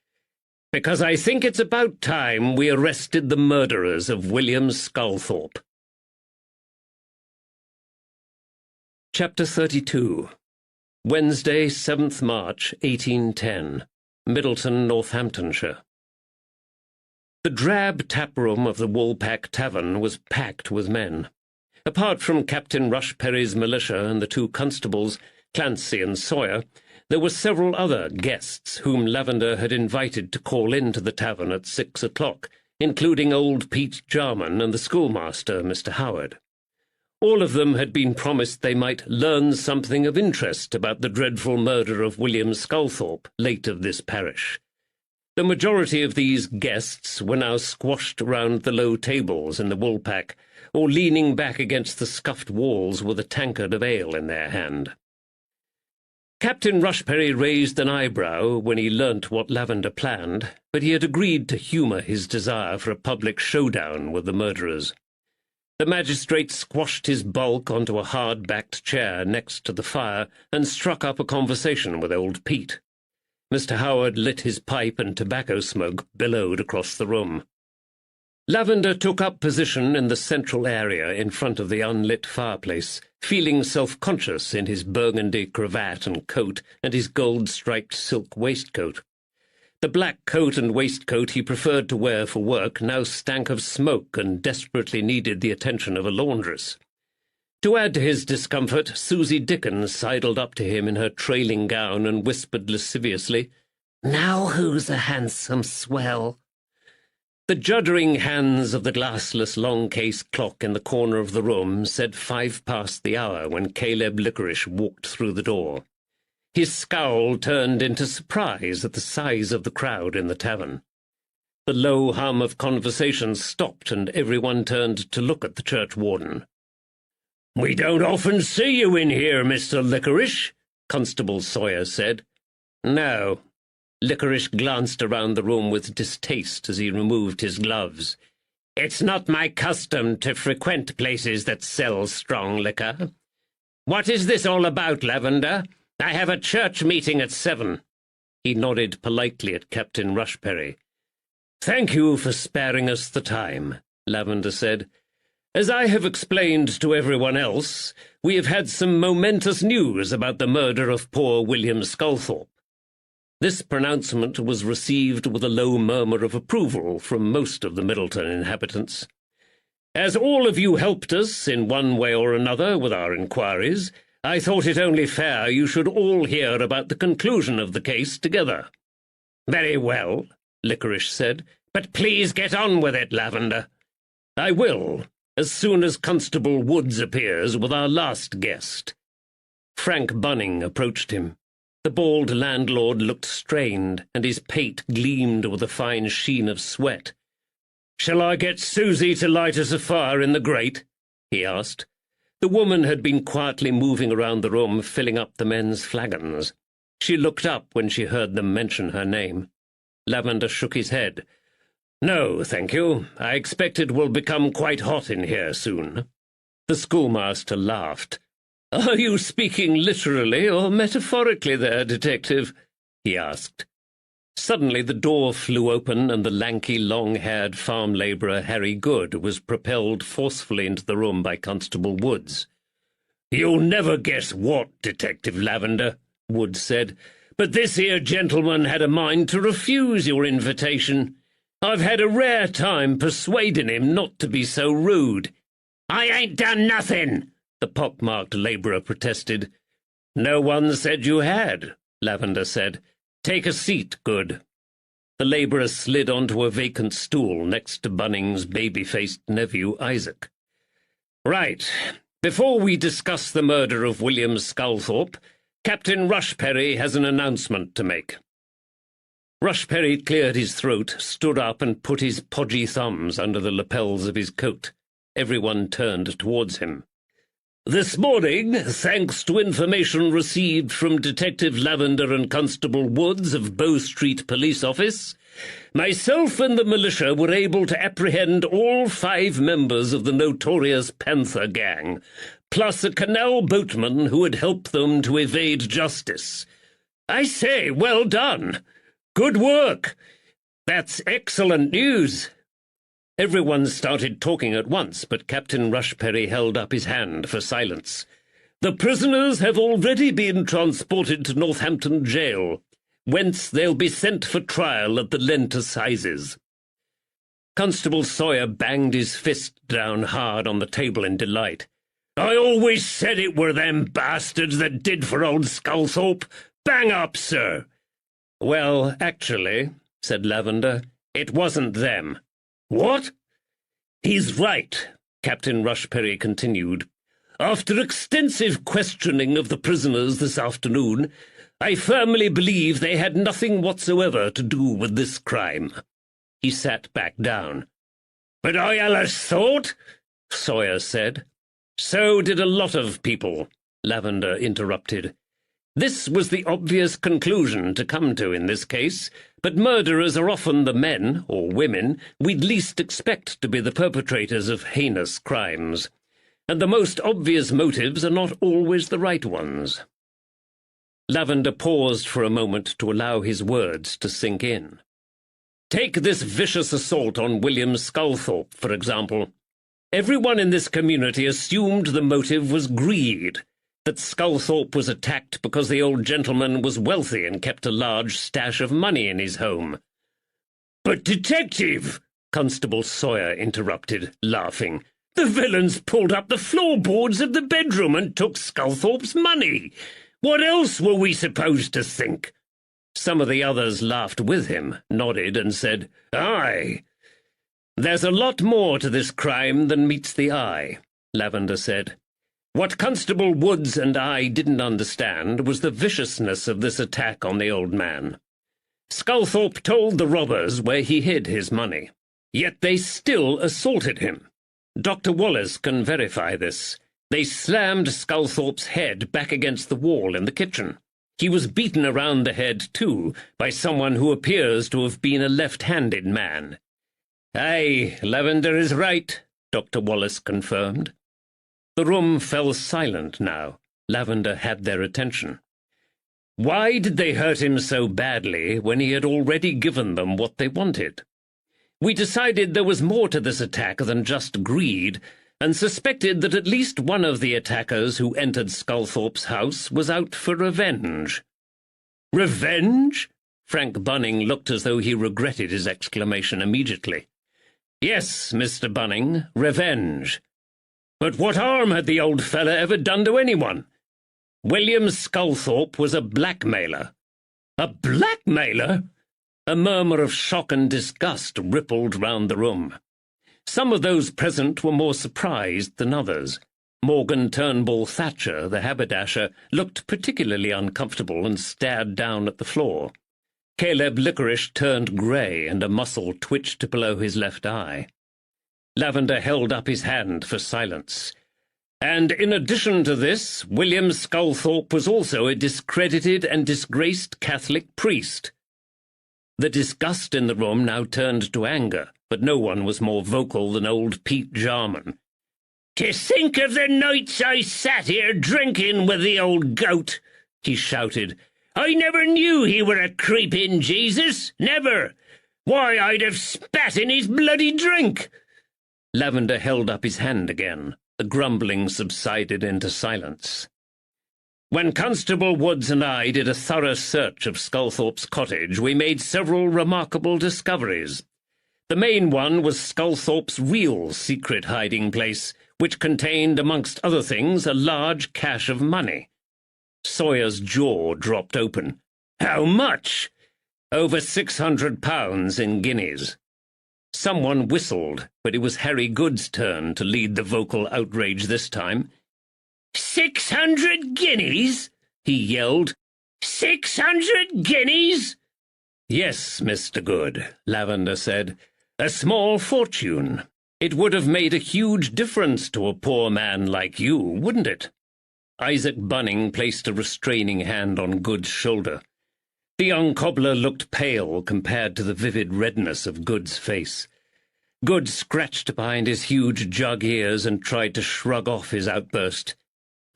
Because I think it's about time we arrested the murderers of William Sculthorpe. Chapter 32. Wednesday, 7th March, 1810. Middleton, Northamptonshire. The drab tap-room of the Woolpack Tavern was packed with men. Apart from Captain Rushperry's militia and the two constables, Clancy and Sawyer, there were several other guests whom Lavender had invited to call in to the tavern at 6 o'clock, including old Pete Jarman and the schoolmaster, Mr. Howard. All of them had been promised they might learn something of interest about the dreadful murder of William Sculthorpe, late of this parish. The majority of these guests were now squashed round the low tables in the Woolpack, or leaning back against the scuffed walls with a tankard of ale in their hand. Captain Rushperry raised an eyebrow when he learnt what Lavender planned, but he had agreed to humour his desire for a public showdown with the murderers. The magistrate squashed his bulk onto a hard-backed chair next to the fire and struck up a conversation with old Pete. Mr. Howard lit his pipe and tobacco smoke billowed across the room. Lavender took up position in the central area in front of the unlit fireplace, feeling self-conscious in his burgundy cravat and coat and his gold-striped silk waistcoat. The black coat and waistcoat he preferred to wear for work now stank of smoke and desperately needed the attention of a laundress. To add to his discomfort, Susie Dickens sidled up to him in her trailing gown and whispered lasciviously, "Now who's a handsome swell?" The juddering hands of the glassless long-case clock in the corner of the room said 5 past the hour when Caleb Licorice walked through the door. His scowl turned into surprise at the size of the crowd in the tavern. The low hum of conversation stopped and everyone turned to look at the churchwarden. "We don't often see you in here, Mr. Licorice," Constable Sawyer said. "No." Licorice glanced around the room with distaste as he removed his gloves. "It's not my custom to frequent places that sell strong liquor. What is this all about, Lavender? I have a church meeting at 7. He nodded politely at Captain Rushperry. "Thank you for sparing us the time," Lavender said. "As I have explained to everyone else, we have had some momentous news about the murder of poor William Sculthorpe." This pronouncement was received with a low murmur of approval from most of the Middleton inhabitants. "As all of you helped us in one way or another with our inquiries, I thought it only fair you should all hear about the conclusion of the case together." "Very well," Licorice said, "but please get on with it, Lavender." "I will, as soon as Constable Woods appears with our last guest." Frank Bunning approached him. The bald landlord looked strained, and his pate gleamed with a fine sheen of sweat. "Shall I get Susie to light us a fire in the grate?" he asked. The woman had been quietly moving around the room, filling up the men's flagons. She looked up when she heard them mention her name. Lavender shook his head. "No, thank you. I expect it will become quite hot in here soon." The schoolmaster laughed. "Are you speaking literally or metaphorically there, detective?" he asked. Suddenly the door flew open, and the lanky, long-haired farm labourer Harry Good was propelled forcefully into the room by Constable Woods. "You'll never guess what, Detective Lavender," Woods said, "but this here gentleman had a mind to refuse your invitation. I've had a rare time persuading him not to be so rude." "I ain't done nothing," the pock-marked labourer protested. "No one said you had," Lavender said. "Take a seat, Good." The labourer slid onto a vacant stool next to Bunning's baby-faced nephew, Isaac. "Right. Before we discuss the murder of William Sculthorpe, Captain Rushperry has an announcement to make." Rushperry cleared his throat, stood up, and put his podgy thumbs under the lapels of his coat. Everyone turned towards him. "This morning, thanks to information received from Detective Lavender and Constable Woods of Bow Street Police Office, myself and the militia were able to apprehend all 5 members of the notorious Panther gang, plus a canal boatman who had helped them to evade justice. I say, well done. Good work. That's excellent news." Everyone started talking at once, but Captain Rushperry held up his hand for silence. "The prisoners have already been transported to Northampton Jail, whence they'll be sent for trial at the Lent Assizes." Constable Sawyer banged his fist down hard on the table in delight. "I always said it were them bastards that did for old Sculthorpe. Bang up, sir." "Well, actually," said Lavender, "it wasn't them." "What?" "He's right," Captain Rushperry continued. "After extensive questioning of the prisoners this afternoon, I firmly believe they had nothing whatsoever to do with this crime." He sat back down. "But I allus thought," Sawyer said. "So did a lot of people," Lavender interrupted. "This was the obvious conclusion to come to in this case, but murderers are often the men, or women, we'd least expect to be the perpetrators of heinous crimes, and the most obvious motives are not always the right ones." Lavender paused for a moment to allow his words to sink in. "Take this vicious assault on William Sculthorpe, for example. Everyone in this community assumed the motive was greed, that Sculthorpe was attacked because the old gentleman was wealthy and kept a large stash of money in his home." "But, Detective," Constable Sawyer interrupted, laughing, "the villains pulled up the floorboards of the bedroom and took Sculthorpe's money. What else were we supposed to think?" Some of the others laughed with him, nodded, and said, "Aye." "There's a lot more to this crime than meets the eye," Lavender said. "What Constable Woods and I didn't understand was the viciousness of this attack on the old man. Sculthorpe told the robbers where he hid his money, yet they still assaulted him. Dr. Wallace can verify this. They slammed Sculthorpe's head back against the wall in the kitchen. He was beaten around the head, too, by someone who appears to have been a left-handed man. "Aye, Lavender is right," Dr. Wallace confirmed. The room fell silent now. Lavender had their attention. Why did they hurt him so badly when he had already given them what they wanted? We decided there was more to this attack than just greed, and suspected that at least one of the attackers who entered Sculthorpe's house was out for revenge. Revenge? Frank Bunning looked as though he regretted his exclamation immediately. Yes, Mr. Bunning, revenge. But what harm had the old fellow ever done to anyone? William Sculthorpe was a blackmailer. A blackmailer? A murmur of shock and disgust rippled round the room. Some of those present were more surprised than others. Morgan Turnbull Thatcher, the haberdasher, looked particularly uncomfortable and stared down at the floor. Caleb Licorice turned grey, and a muscle twitched below his left eye. Lavender held up his hand for silence. And in addition to this, William Sculthorpe was also a discredited and disgraced Catholic priest. The disgust in the room now turned to anger, but no one was more vocal than old Pete Jarman. "To think of the nights I sat here drinking with the old goat," he shouted. "I never knew he were a creeping Jesus, never. Why, I'd have spat in his bloody drink." Lavender held up his hand again. The grumbling subsided into silence. When Constable Woods and I did a thorough search of Sculthorpe's cottage, we made several remarkable discoveries. The main one was Sculthorpe's real secret hiding place, which contained, amongst other things, a large cache of money. Sawyer's jaw dropped open. "How much?" "Over £600 in guineas." Someone whistled, but it was Harry Good's turn to lead the vocal outrage this time. 600 guineas? He yelled. 600 guineas? Yes, Mr. Good, Lavender said. A small fortune. It would have made a huge difference to a poor man like you, wouldn't it? Isaac Bunning placed a restraining hand on Good's shoulder. The young cobbler looked pale compared to the vivid redness of Good's face. Good scratched behind his huge jug ears and tried to shrug off his outburst.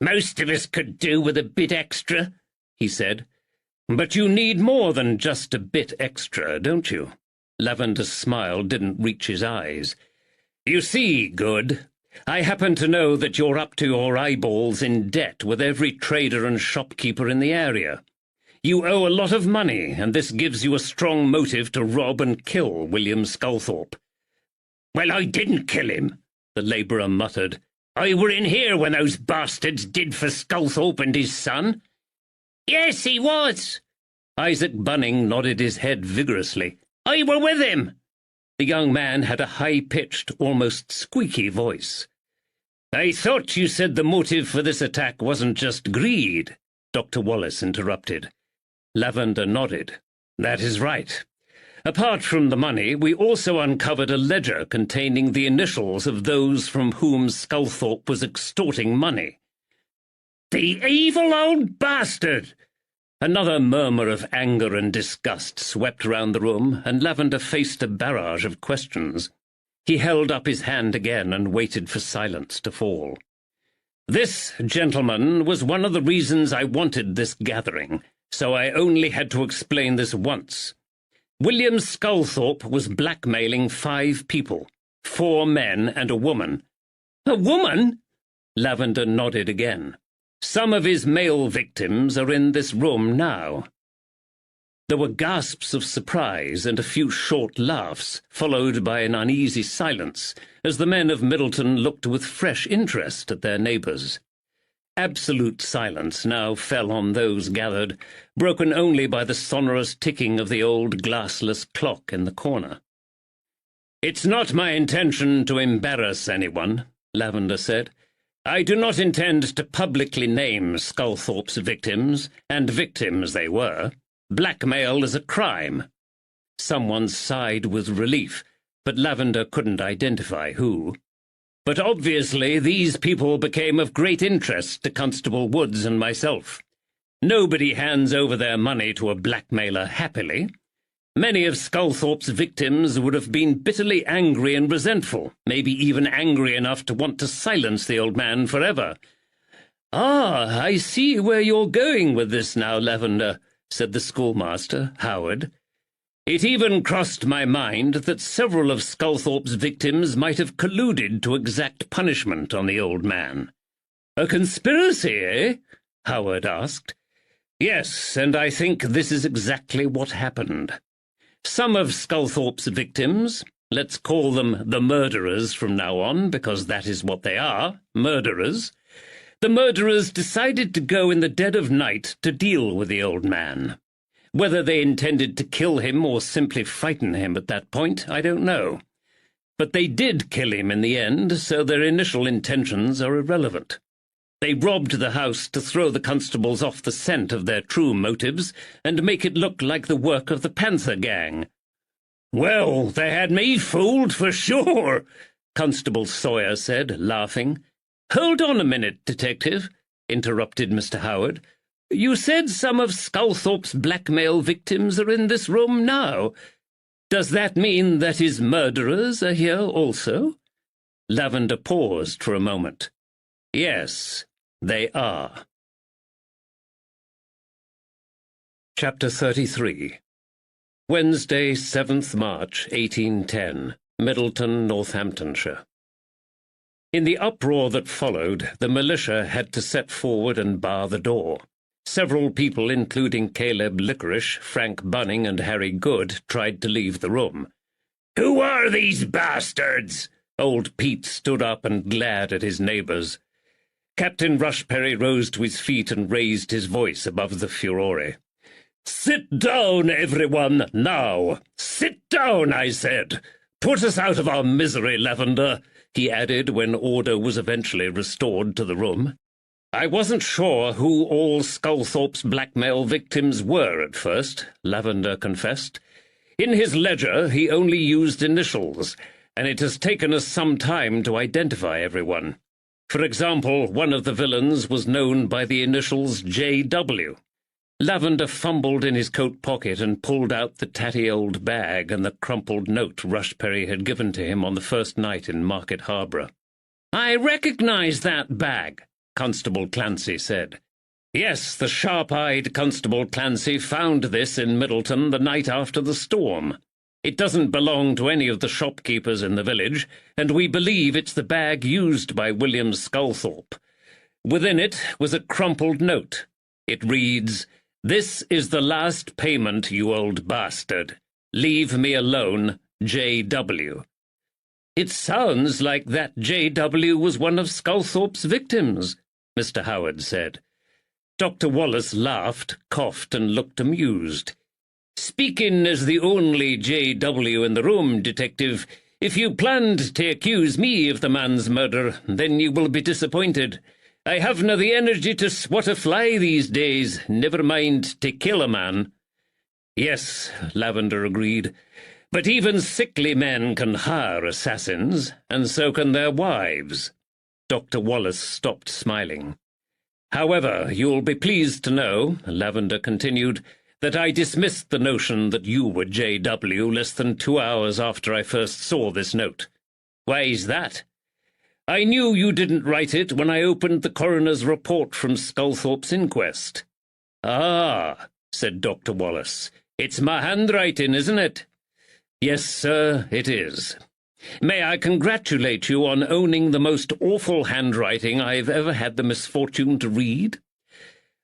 "Most of us could do with a bit extra," he said. "But you need more than just a bit extra, don't you?" Lavender's smile didn't reach his eyes. "You see, Good, I happen to know that you're up to your eyeballs in debt with every trader and shopkeeper in the area. You owe a lot of money, and this gives you a strong motive to rob and kill William Sculthorpe." "Well, I didn't kill him," the labourer muttered. "I were in here when those bastards did for Sculthorpe and his son." "Yes, he was." Isaac Bunning nodded his head vigorously. "I were with him." The young man had a high-pitched, almost squeaky voice. "I thought you said the motive for this attack wasn't just greed," Dr. Wallace interrupted. Lavender nodded. "That is right. Apart from the money, we also uncovered a ledger containing the initials of those from whom Sculthorpe was extorting money." "The evil old bastard!" Another murmur of anger and disgust swept round the room, and Lavender faced a barrage of questions. He held up his hand again and waited for silence to fall. "This, gentlemen, was one of the reasons I wanted this gathering, so I only had to explain this once. William Sculthorpe was blackmailing 5 people, 4 men and a woman." "A woman?" Lavender nodded again. "Some of his male victims are in this room now." There were gasps of surprise and a few short laughs, followed by an uneasy silence, as the men of Middleton looked with fresh interest at their neighbours. Absolute silence now fell on those gathered, broken only by the sonorous ticking of the old glassless clock in the corner. "It's not my intention to embarrass anyone," Lavender said. "I do not intend to publicly name Sculthorpe's victims, and victims they were. Blackmail is a crime." Someone sighed with relief, but Lavender couldn't identify who. "But obviously these people became of great interest to Constable Woods and myself. Nobody hands over their money to a blackmailer happily. Many of Sculthorpe's victims would have been bitterly angry and resentful, maybe even angry enough to want to silence the old man forever. "Ah, I see where you're going with this now, Lavender," said the schoolmaster, Howard. "It even crossed my mind that several of Sculthorpe's victims might have colluded to exact punishment on the old man." "A conspiracy, eh?" Howard asked. "Yes, and I think this is exactly what happened. Some of Sculthorpe's victims, let's call them the murderers from now on, because that is what they are, murderers. The murderers decided to go in the dead of night to deal with the old man. Whether they intended to kill him or simply frighten him at that point, I don't know. But they did kill him in the end, so their initial intentions are irrelevant. They robbed the house to throw the constables off the scent of their true motives and make it look like the work of the Panther gang." "Well, they had me fooled for sure," Constable Sawyer said, laughing. "Hold on a minute, Detective," interrupted Mr. Howard. "You said some of Sculthorpe's blackmail victims are in this room now. Does that mean that his murderers are here also?" Lavender paused for a moment. "Yes, they are." Chapter 33. Wednesday, 7th March, 1810, Middleton, Northamptonshire. In the uproar that followed, the militia had to set forward and bar the door. Several people, including Caleb Licorice, Frank Bunning, and Harry Good, tried to leave the room. "Who are these bastards?" Old Pete stood up and glared at his neighbours. Captain Rushperry rose to his feet and raised his voice above the furore. "Sit down, everyone, now! Sit down, I said! Put us out of our misery, Lavender," he added when order was eventually restored to the room. "I wasn't sure who all Sculthorpe's blackmail victims were at first," Lavender confessed. "In his ledger he only used initials, and it has taken us some time to identify everyone. For example, one of the villains was known by the initials J.W. Lavender fumbled in his coat pocket and pulled out the tatty old bag and the crumpled note Rushperry had given to him on the first night in Market Harborough. "I recognize that bag," Constable Clancy said. "Yes, the sharp-eyed Constable Clancy found this in Middleton the night after the storm. It doesn't belong to any of the shopkeepers in the village, and we believe it's the bag used by William Sculthorpe. Within it was a crumpled note. It reads, 'This is the last payment, you old bastard. Leave me alone, J.W.' It sounds like that J.W. was one of Sculthorpe's victims," Mr. Howard said. Dr. Wallace laughed, coughed, and looked amused. "Speaking as the only J.W. in the room, Detective, if you planned to accuse me of the man's murder, then you will be disappointed. I haven't the energy to swat a fly these days, never mind to kill a man." "Yes," Lavender agreed, "but even sickly men can hire assassins, and so can their wives." Dr. Wallace stopped smiling. "However, you'll be pleased to know," Lavender continued, "that I dismissed the notion that you were J.W. less than 2 hours after I first saw this note. Why's that? I knew you didn't write it when I opened the coroner's report from Sculthorpe's inquest." "Ah," said Dr. Wallace, "it's my handwriting, isn't it?" "Yes, sir, it is. May I congratulate you on owning the most awful handwriting I've ever had the misfortune to read?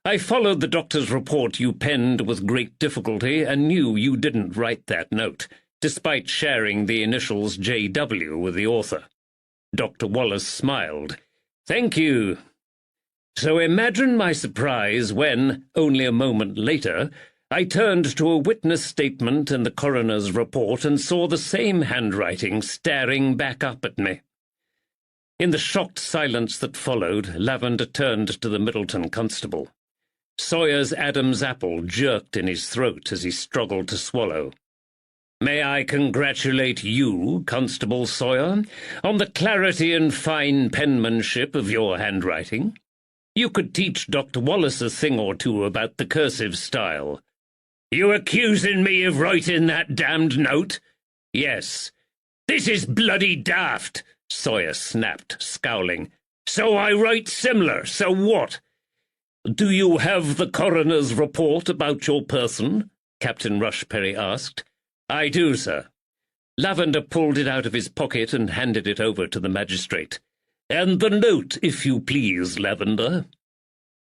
I followed the doctor's report you penned with great difficulty and knew you didn't write that note, despite sharing the initials J.W. with the author." Dr. Wallace smiled. "Thank you." So imagine my surprise when, only a moment later, I turned to a witness statement in the coroner's report and saw the same handwriting staring back up at me. In the shocked silence that followed, Lavender turned to the Middleton constable. Sawyer's Adam's apple jerked in his throat as he struggled to swallow. "May I congratulate you, Constable Sawyer, on the clarity and fine penmanship of your handwriting?" You could teach Dr. Wallace a thing or two about the cursive style. You accusing me of writing that damned note? Yes. This is bloody daft, Sawyer snapped, scowling. So I write similar, so what? Do you have the coroner's report about your person? Captain Rushperry asked. I do, sir. Lavender pulled it out of his pocket and handed it over to the magistrate. And the note, if you please, Lavender.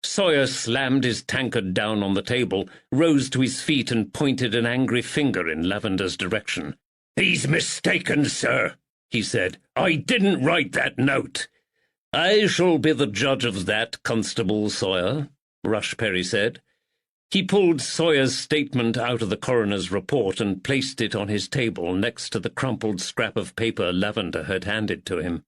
Sawyer slammed his tankard down on the table, rose to his feet and pointed an angry finger in Lavender's direction. He's mistaken, sir, he said. I didn't write that note. I shall be the judge of that, Constable Sawyer, Rushperry said. He pulled Sawyer's statement out of the coroner's report and placed it on his table next to the crumpled scrap of paper Lavender had handed to him.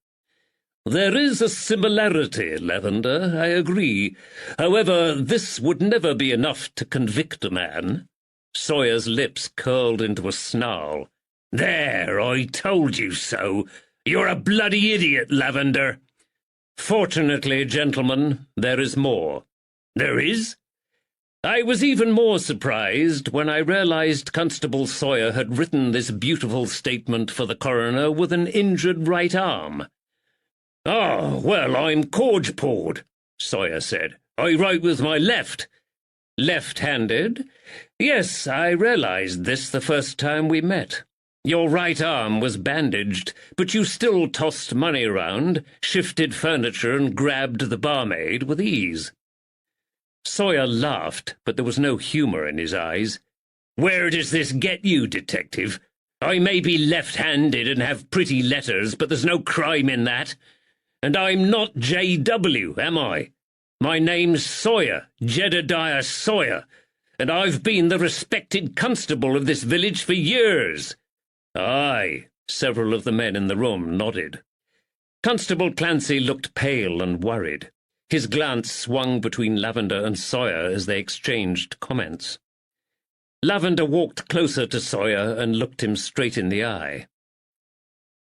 There is a similarity, Lavender, I agree. However, this would never be enough to convict a man. Sawyer's lips curled into a snarl. There, I told you so. You're a bloody idiot, Lavender. Fortunately, gentlemen, there is more. There is? I was even more surprised when I realized Constable Sawyer had written this beautiful statement for the coroner with an injured right arm. Oh, well, I'm corge-pawed, Sawyer said. I write with my left. Left-handed? Yes, I realized this the first time we met. Your right arm was bandaged, but you still tossed money around, shifted furniture, and grabbed the barmaid with ease. Sawyer laughed, but there was no humor in his eyes. Where does this get you, detective? I may be left-handed and have pretty letters, but there's no crime in that. And I'm not J.W., am I? My name's Sawyer, Jedediah Sawyer, and I've been the respected constable of this village for years. Aye, several of the men in the room nodded. Constable Clancy looked pale and worried. His glance swung between Lavender and Sawyer as they exchanged comments. Lavender walked closer to Sawyer and looked him straight in the eye.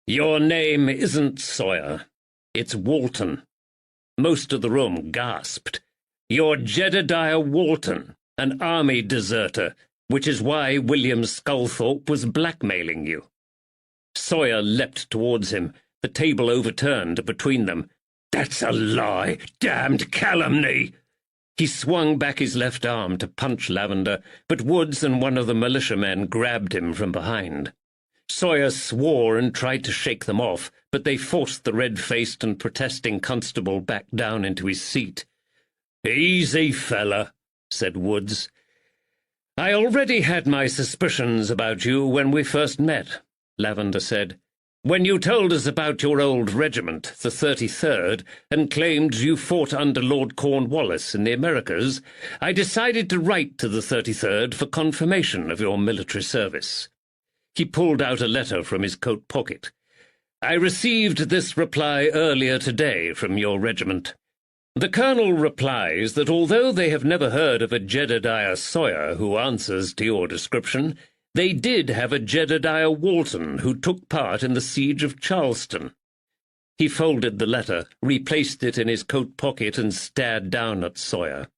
Your name isn't Sawyer. It's Walton. Most of the room gasped. You're Jedediah Walton, an army deserter, which is why William Sculthorpe was blackmailing you. Sawyer leapt towards him, the table overturned between them. That's a lie! Damned calumny! He swung back his left arm to punch Lavender, but Woods and one of the militiamen grabbed him from behind. Sawyer swore and tried to shake them off, but they forced the red-faced and protesting constable back down into his seat. Easy, fella, said Woods. I already had my suspicions about you when we first met, Lavender said. When you told us about your old regiment, the 33rd, and claimed you fought under Lord Cornwallis in the Americas, I decided to write to the 33rd for confirmation of your military service. He pulled out a letter from his coat pocket. I received this reply earlier today from your regiment. The colonel replies that although they have never heard of a Jedediah Sawyer who answers to your description, they did have a Jedediah Walton who took part in the siege of Charleston. He folded the letter, replaced it in his coat pocket, and stared down at Sawyer.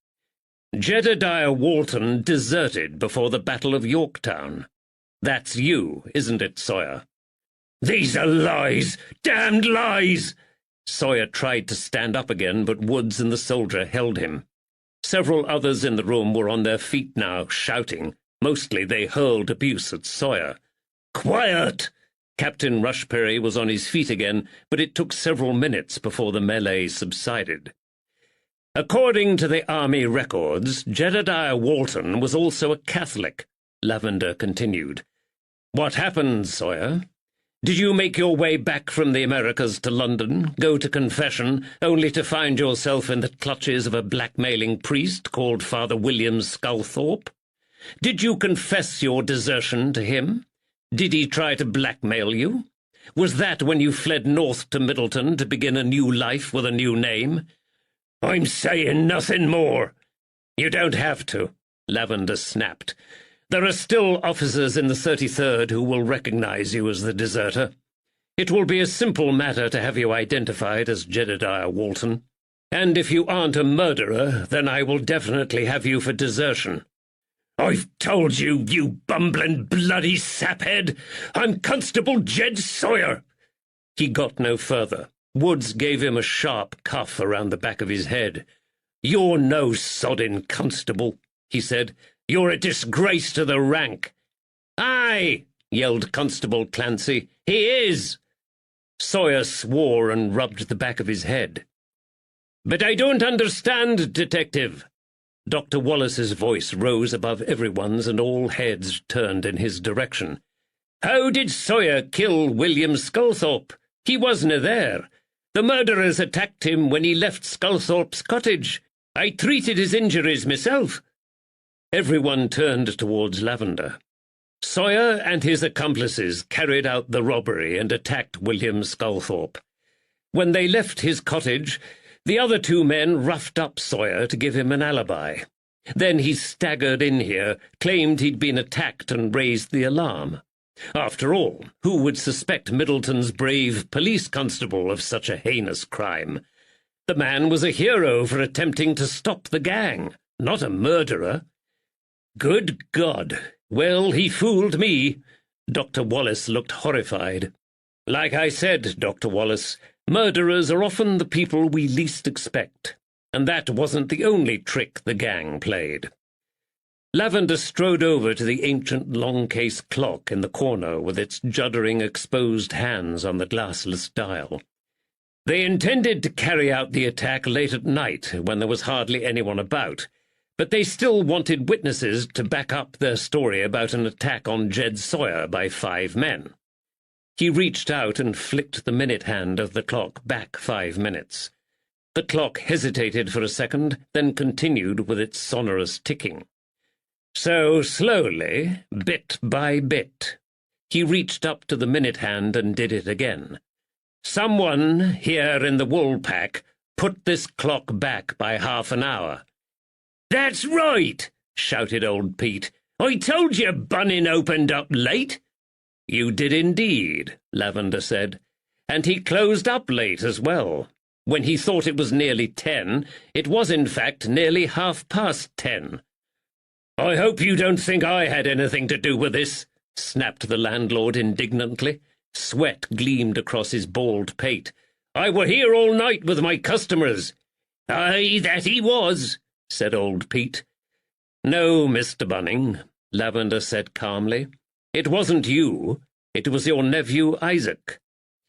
Jedediah Walton deserted before the Battle of Yorktown. That's you, isn't it, Sawyer? These are lies! Damned lies! Sawyer tried to stand up again, but Woods and the soldier held him. Several others in the room were on their feet now, shouting. Mostly they hurled abuse at Sawyer. Quiet! Captain Rushperry was on his feet again, but it took several minutes before the melee subsided. According to the army records, Jedediah Walton was also a Catholic, Lavender continued. What happened, Sawyer? Did you make your way back from the Americas to London, go to confession, only to find yourself in the clutches of a blackmailing priest called Father William Sculthorpe? Did you confess your desertion to him? Did he try to blackmail you? Was that when you fled north to Middleton to begin a new life with a new name? I'm saying nothing more. You don't have to, Lavender snapped. There are still officers in the 33rd who will recognize you as the deserter. It will be a simple matter to have you identified as Jedediah Walton. And if you aren't a murderer, then I will definitely have you for desertion. I've told you, you bumbling bloody saphead! I'm Constable Jed Sawyer! He got no further. Woods gave him a sharp cuff around the back of his head. You're no sodding constable, he said. You're a disgrace to the rank. Aye, yelled Constable Clancy. He is! Sawyer swore and rubbed the back of his head. But I don't understand, Detective. Dr. Wallace's voice rose above everyone's, and all heads turned in his direction. How did Sawyer kill William Sculthorpe? He wasn't there. The murderers attacked him when he left Sculthorpe's cottage. I treated his injuries myself. Everyone turned towards Lavender. Sawyer and his accomplices carried out the robbery and attacked William Sculthorpe. When they left his cottage, the other two men roughed up Sawyer to give him an alibi. Then he staggered in here, claimed he'd been attacked, and raised the alarm. After all, who would suspect Middleton's brave police constable of such a heinous crime? The man was a hero for attempting to stop the gang, not a murderer. Good God! Well, he fooled me. Dr. Wallace looked horrified. Like I said, Dr. Wallace, murderers are often the people we least expect, and that wasn't the only trick the gang played. Lavender strode over to the ancient long-case clock in the corner with its juddering exposed hands on the glassless dial. They intended to carry out the attack late at night when there was hardly anyone about, but they still wanted witnesses to back up their story about an attack on Jed Sawyer by 5 men. He reached out and flicked the minute hand of the clock back 5 minutes. The clock hesitated for a second, then continued with its sonorous ticking. So slowly, bit by bit, he reached up to the minute hand and did it again. Someone here in the Woolpack put this clock back by half an hour. That's right, shouted old Pete. I told you Bunning opened up late. You did indeed, Lavender said, and he closed up late as well. When he thought it was nearly 10, it was in fact nearly 10:30. I hope you don't think I had anything to do with this, snapped the landlord indignantly. Sweat gleamed across his bald pate. I were here all night with my customers. Aye, that he was, said old Pete. No, Mr. Bunning, Lavender said calmly. It wasn't you. It was your nephew Isaac.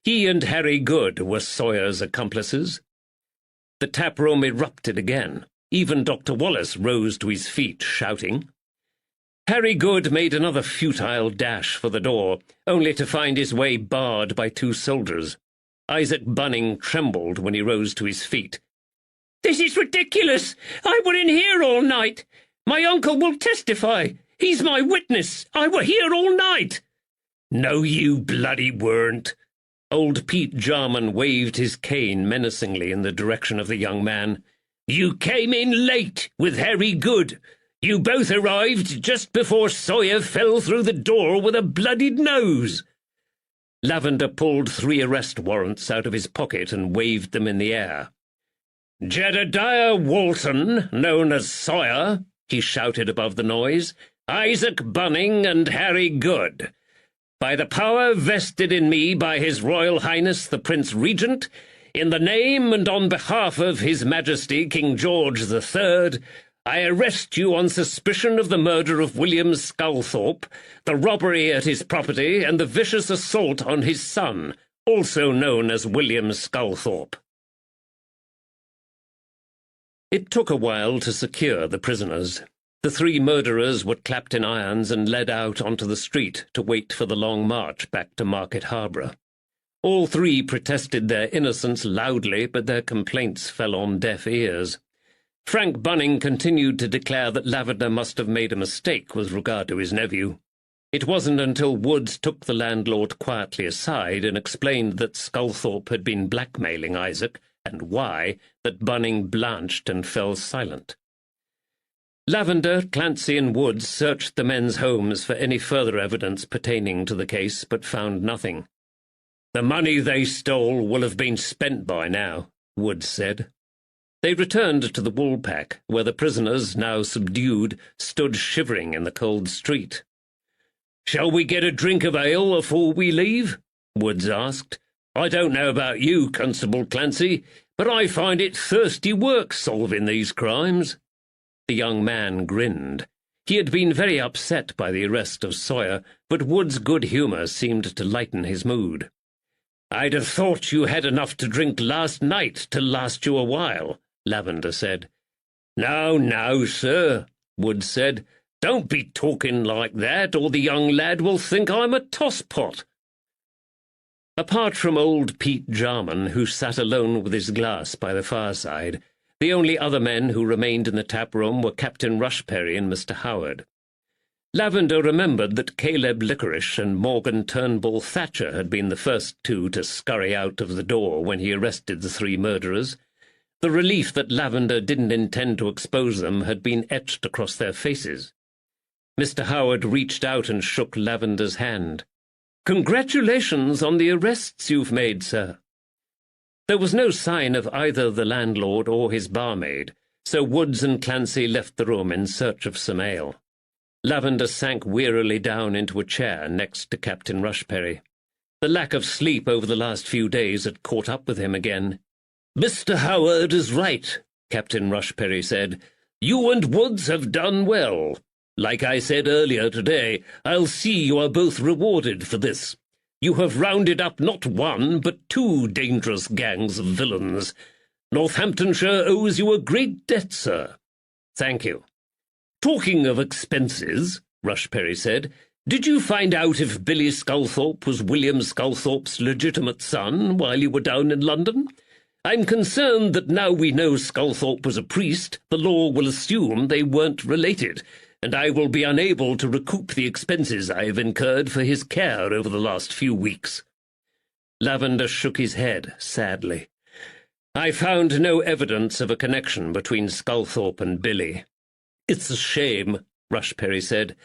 He and Harry Good were Sawyer's accomplices. The taproom erupted again. Even Dr. Wallace rose to his feet, shouting. Harry Good made another futile dash for the door, only to find his way barred by 2 soldiers. Isaac Bunning trembled when he rose to his feet. This is ridiculous! I were in here all night! My uncle will testify! He's my witness! I were here all night! No, you bloody weren't! Old Pete Jarman waved his cane menacingly in the direction of the young man. You came in late with Harry Good. You both arrived just before Sawyer fell through the door with a bloodied nose. Lavender pulled 3 arrest warrants out of his pocket and waved them in the air. Jedediah Walton, known as Sawyer, he shouted above the noise, Isaac Bunning and Harry Good. By the power vested in me by His Royal Highness the Prince Regent, in the name and on behalf of His Majesty King George III, I arrest you on suspicion of the murder of William Sculthorpe, the robbery at his property, and the vicious assault on his son, also known as William Sculthorpe. It took a while to secure the prisoners. The 3 murderers were clapped in irons and led out onto the street to wait for the long march back to Market Harborough. All 3 protested their innocence loudly, but their complaints fell on deaf ears. Frank Bunning continued to declare that Lavender must have made a mistake with regard to his nephew. It wasn't until Woods took the landlord quietly aside and explained that Sculthorpe had been blackmailing Isaac, and why, that Bunning blanched and fell silent. Lavender, Clancy, and Woods searched the men's homes for any further evidence pertaining to the case, but found nothing. The money they stole will have been spent by now, Woods said. They returned to the woolpack, where the prisoners, now subdued, stood shivering in the cold street. "Shall we get a drink of ale afore we leave?" Woods asked. "I don't know about you, Constable Clancy, but I find it thirsty work solving these crimes." The young man grinned. He had been very upset by the arrest of Sawyer, but Wood's good humour seemed to lighten his mood. "I'd have thought you had enough to drink last night to last you a while," Lavender said. Now, sir," Wood said. "Don't be talking like that, or the young lad will think I'm a tosspot." Apart from old Pete Jarman, who sat alone with his glass by the fireside, the only other men who remained in the tap-room were Captain Rushperry and Mr. Howard. Lavender remembered that Caleb Licorice and Morgan Turnbull Thatcher had been the first two to scurry out of the door when he arrested the three murderers. The relief that Lavender didn't intend to expose them had been etched across their faces. Mr. Howard reached out and shook Lavender's hand. "Congratulations on the arrests you've made, sir." There was no sign of either the landlord or his barmaid, so Woods and Clancy left the room in search of some ale. Lavender sank wearily down into a chair next to Captain Rushperry. The lack of sleep over the last few days had caught up with him again. "Mr. Howard is right," Captain Rushperry said. "You and Woods have done well. Like I said earlier today, I'll see you are both rewarded for this. You have rounded up not one, but two dangerous gangs of villains. Northamptonshire owes you a great debt, sir." "Thank you." "Talking of expenses," Rushperry said, "did you find out if Billy Sculthorpe was William Sculthorpe's legitimate son while you were down in London? I'm concerned that now we know Sculthorpe was a priest, the law will assume they weren't related, and I will be unable to recoup the expenses I have incurred for his care over the last few weeks." Lavender shook his head sadly. "I found no evidence of a connection between Sculthorpe and Billy." "It's a shame," Rushperry said.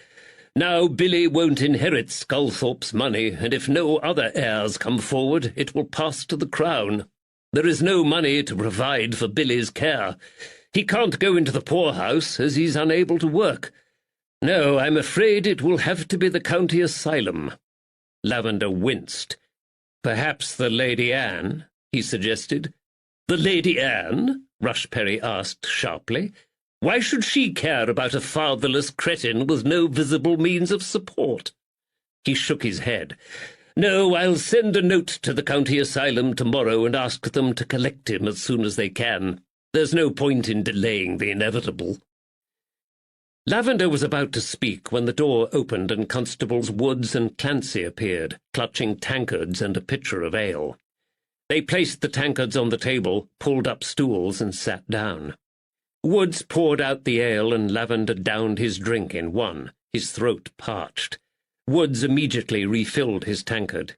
"Now Billy won't inherit Sculthorpe's money, and if no other heirs come forward, it will pass to the Crown. There is no money to provide for Billy's care. He can't go into the poorhouse, as he's unable to work. No, I'm afraid it will have to be the county asylum." Lavender winced. "Perhaps the Lady Anne," he suggested. "The Lady Anne?" Rushperry asked sharply. "Why should she care about a fatherless cretin with no visible means of support?" He shook his head. "No, I'll send a note to the county asylum tomorrow and ask them to collect him as soon as they can. There's no point in delaying the inevitable." Lavender was about to speak when the door opened and Constables Woods and Clancy appeared, clutching tankards and a pitcher of ale. They placed the tankards on the table, pulled up stools, and sat down. Woods poured out the ale and Lavender downed his drink in one, his throat parched. Woods immediately refilled his tankard.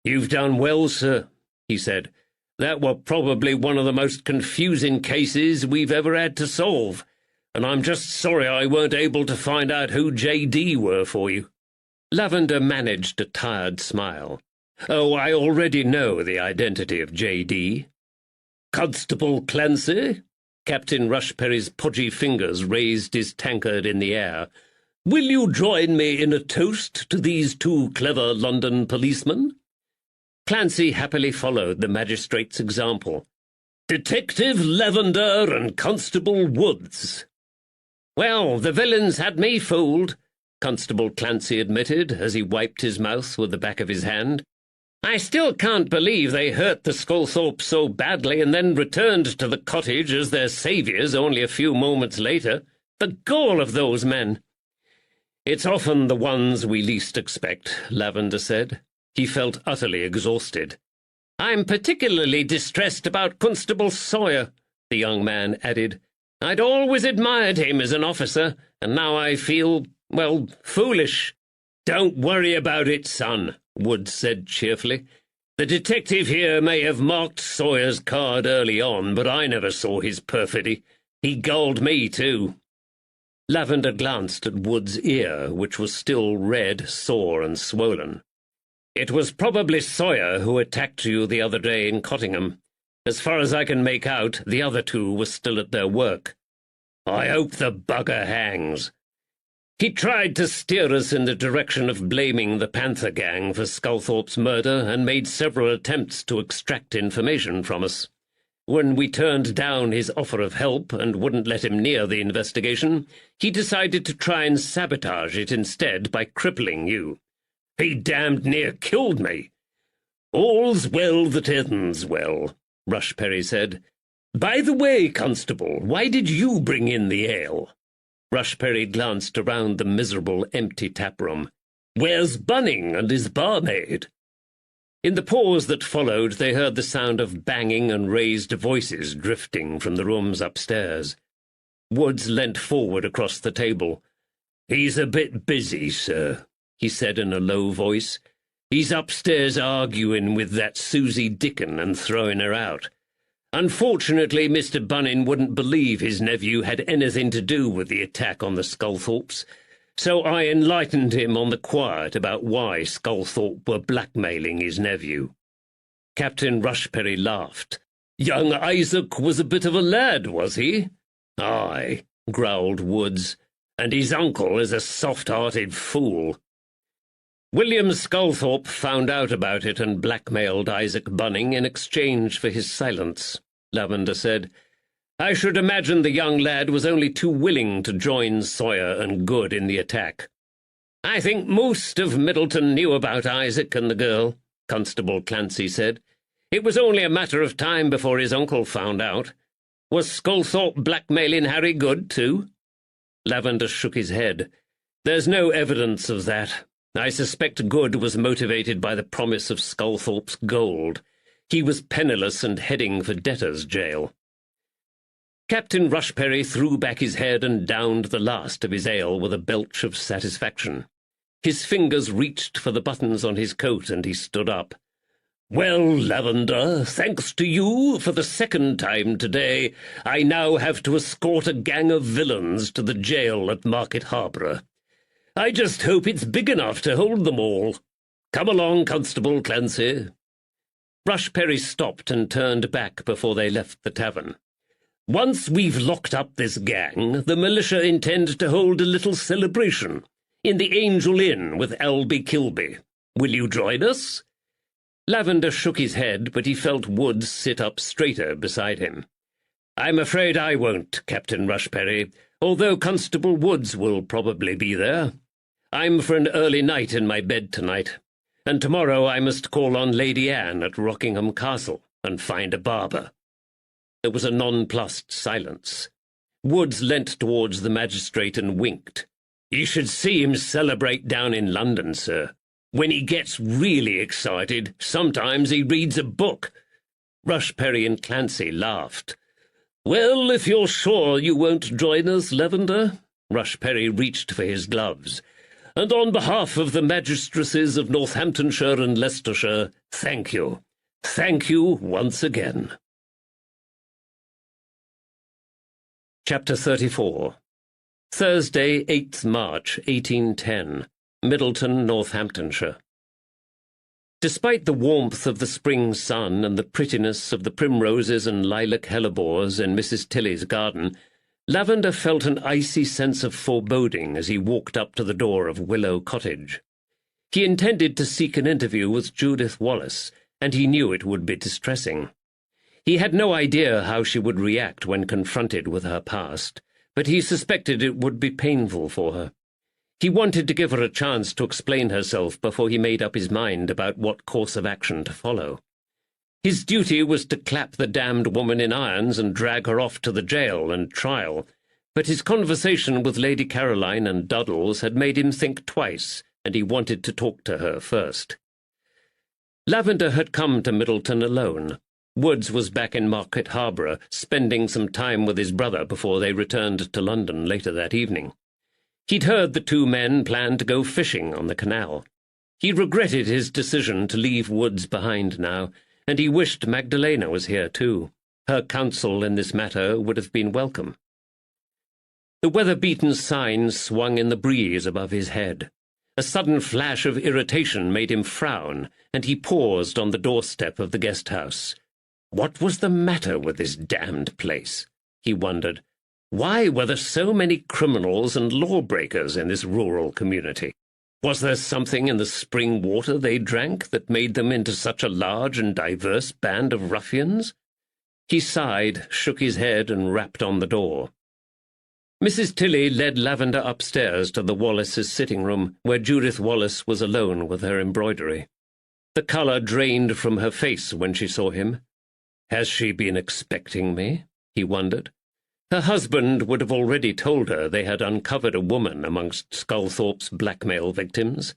"You've done well, sir," he said. "That were probably one of the most confusing cases we've ever had to solve, and I'm just sorry I weren't able to find out who J.D. were for you." Lavender managed a tired smile. "Oh, I already know the identity of J.D. "Constable Clancy?" Captain Rushperry's podgy fingers raised his tankard in the air. "Will you join me in a toast to these two clever London policemen?" Clancy happily followed the magistrate's example. "Detective Lavender and Constable Woods." "Well, the villains had me fooled," Constable Clancy admitted as he wiped his mouth with the back of his hand. "I still can't believe they hurt the Sculthorpes so badly and then returned to the cottage as their saviours only a few moments later. The gall of those men!" "It's often the ones we least expect," Lavender said. He felt utterly exhausted. "I'm particularly distressed about Constable Sawyer," the young man added. "I'd always admired him as an officer, and now I feel, well, foolish." "Don't worry about it, son," Woods said cheerfully. "The detective here may have marked Sawyer's card early on, but I never saw his perfidy. He gulled me, too." Lavender glanced at Wood's ear, which was still red, sore, and swollen. "It was probably Sawyer who attacked you the other day in Cottingham. As far as I can make out, the other two were still at their work. I hope the bugger hangs. He tried to steer us in the direction of blaming the Panther Gang for Sculthorpe's murder and made several attempts to extract information from us. When we turned down his offer of help and wouldn't let him near the investigation, he decided to try and sabotage it instead by crippling you. He damned near killed me. All's well that ends well, Rushperry said. By the way, Constable, why did you bring in the ale? Rushperry glanced around the miserable, empty taproom. Where's Bunning and his barmaid? In the pause that followed, they heard the sound of banging and raised voices drifting from the rooms upstairs. Woods leant forward across the table. He's a bit busy, sir, he said in a low voice. He's upstairs arguing with that Susie Dickon and throwing her out. Unfortunately, Mr. Bunning wouldn't believe his nephew had anything to do with the attack on the Sculthorpes, so I enlightened him on the quiet about why Sculthorpe were blackmailing his nephew. Captain Rushperry laughed. Young Isaac was a bit of a lad, was he? Aye, growled Woods, and his uncle is a soft-hearted fool. William Sculthorpe found out about it and blackmailed Isaac Bunning in exchange for his silence, Lavender said. I should imagine the young lad was only too willing to join Sawyer and Good in the attack. I think most of Middleton knew about Isaac and the girl, Constable Clancy said. It was only a matter of time before his uncle found out. Was Sculthorpe blackmailing Harry Good, too? Lavender shook his head. There's no evidence of that. I suspect Good was motivated by the promise of Sculthorpe's gold. He was penniless and heading for debtor's jail. Captain Rushperry threw back his head and downed the last of his ale with a belch of satisfaction. His fingers reached for the buttons on his coat, and he stood up. Well, Lavender, thanks to you, for the second time today, I now have to escort a gang of villains to the jail at Market Harborough. I just hope it's big enough to hold them all. Come along, Constable Clancy. Rushperry stopped and turned back before they left the tavern. Once we've locked up this gang, the militia intend to hold a little celebration in the Angel Inn with Albie Kilby. Will you join us? Lavender shook his head, but he felt Woods sit up straighter beside him. I'm afraid I won't, Captain Rushperry, although Constable Woods will probably be there. I'm for an early night in my bed tonight, and tomorrow I must call on Lady Anne at Rockingham Castle and find a barber. There was a nonplussed silence. Woods leant towards the magistrate and winked. You should see him celebrate down in London, sir. When he gets really excited, sometimes he reads a book. Rushperry and Clancy laughed. Well, if you're sure you won't join us, Lavender. Rushperry reached for his gloves. And on behalf of the magistresses of Northamptonshire and Leicestershire, thank you. Thank you once again. Chapter 34. Thursday, 8th March, 1810. Middleton, Northamptonshire. Despite the warmth of the spring sun and the prettiness of the primroses and lilac hellebores in Mrs. Tilly's garden, Lavender felt an icy sense of foreboding as he walked up to the door of Willow Cottage. He intended to seek an interview with Judith Wallace, and he knew it would be distressing. He had no idea how she would react when confronted with her past, but he suspected it would be painful for her. He wanted to give her a chance to explain herself before he made up his mind about what course of action to follow. His duty was to clap the damned woman in irons and drag her off to the jail and trial, but his conversation with Lady Caroline and Duddles had made him think twice, and he wanted to talk to her first. Lavender had come to Middleton alone. Woods was back in Market Harborough, spending some time with his brother before they returned to London later that evening. He'd heard the two men planned to go fishing on the canal. He regretted his decision to leave Woods behind now, and he wished Magdalena was here too. Her counsel in this matter would have been welcome. The weather-beaten sign swung in the breeze above his head. A sudden flash of irritation made him frown, and he paused on the doorstep of the guest-house. What was the matter with this damned place? He wondered. Why were there so many criminals and lawbreakers in this rural community? Was there something in the spring water they drank that made them into such a large and diverse band of ruffians? He sighed, shook his head, and rapped on the door. Mrs. Tilly led Lavender upstairs to the Wallaces' sitting room, where Judith Wallace was alone with her embroidery. The colour drained from her face when she saw him. Has she been expecting me? He wondered. Her husband would have already told her they had uncovered a woman amongst Sculthorpe's blackmail victims.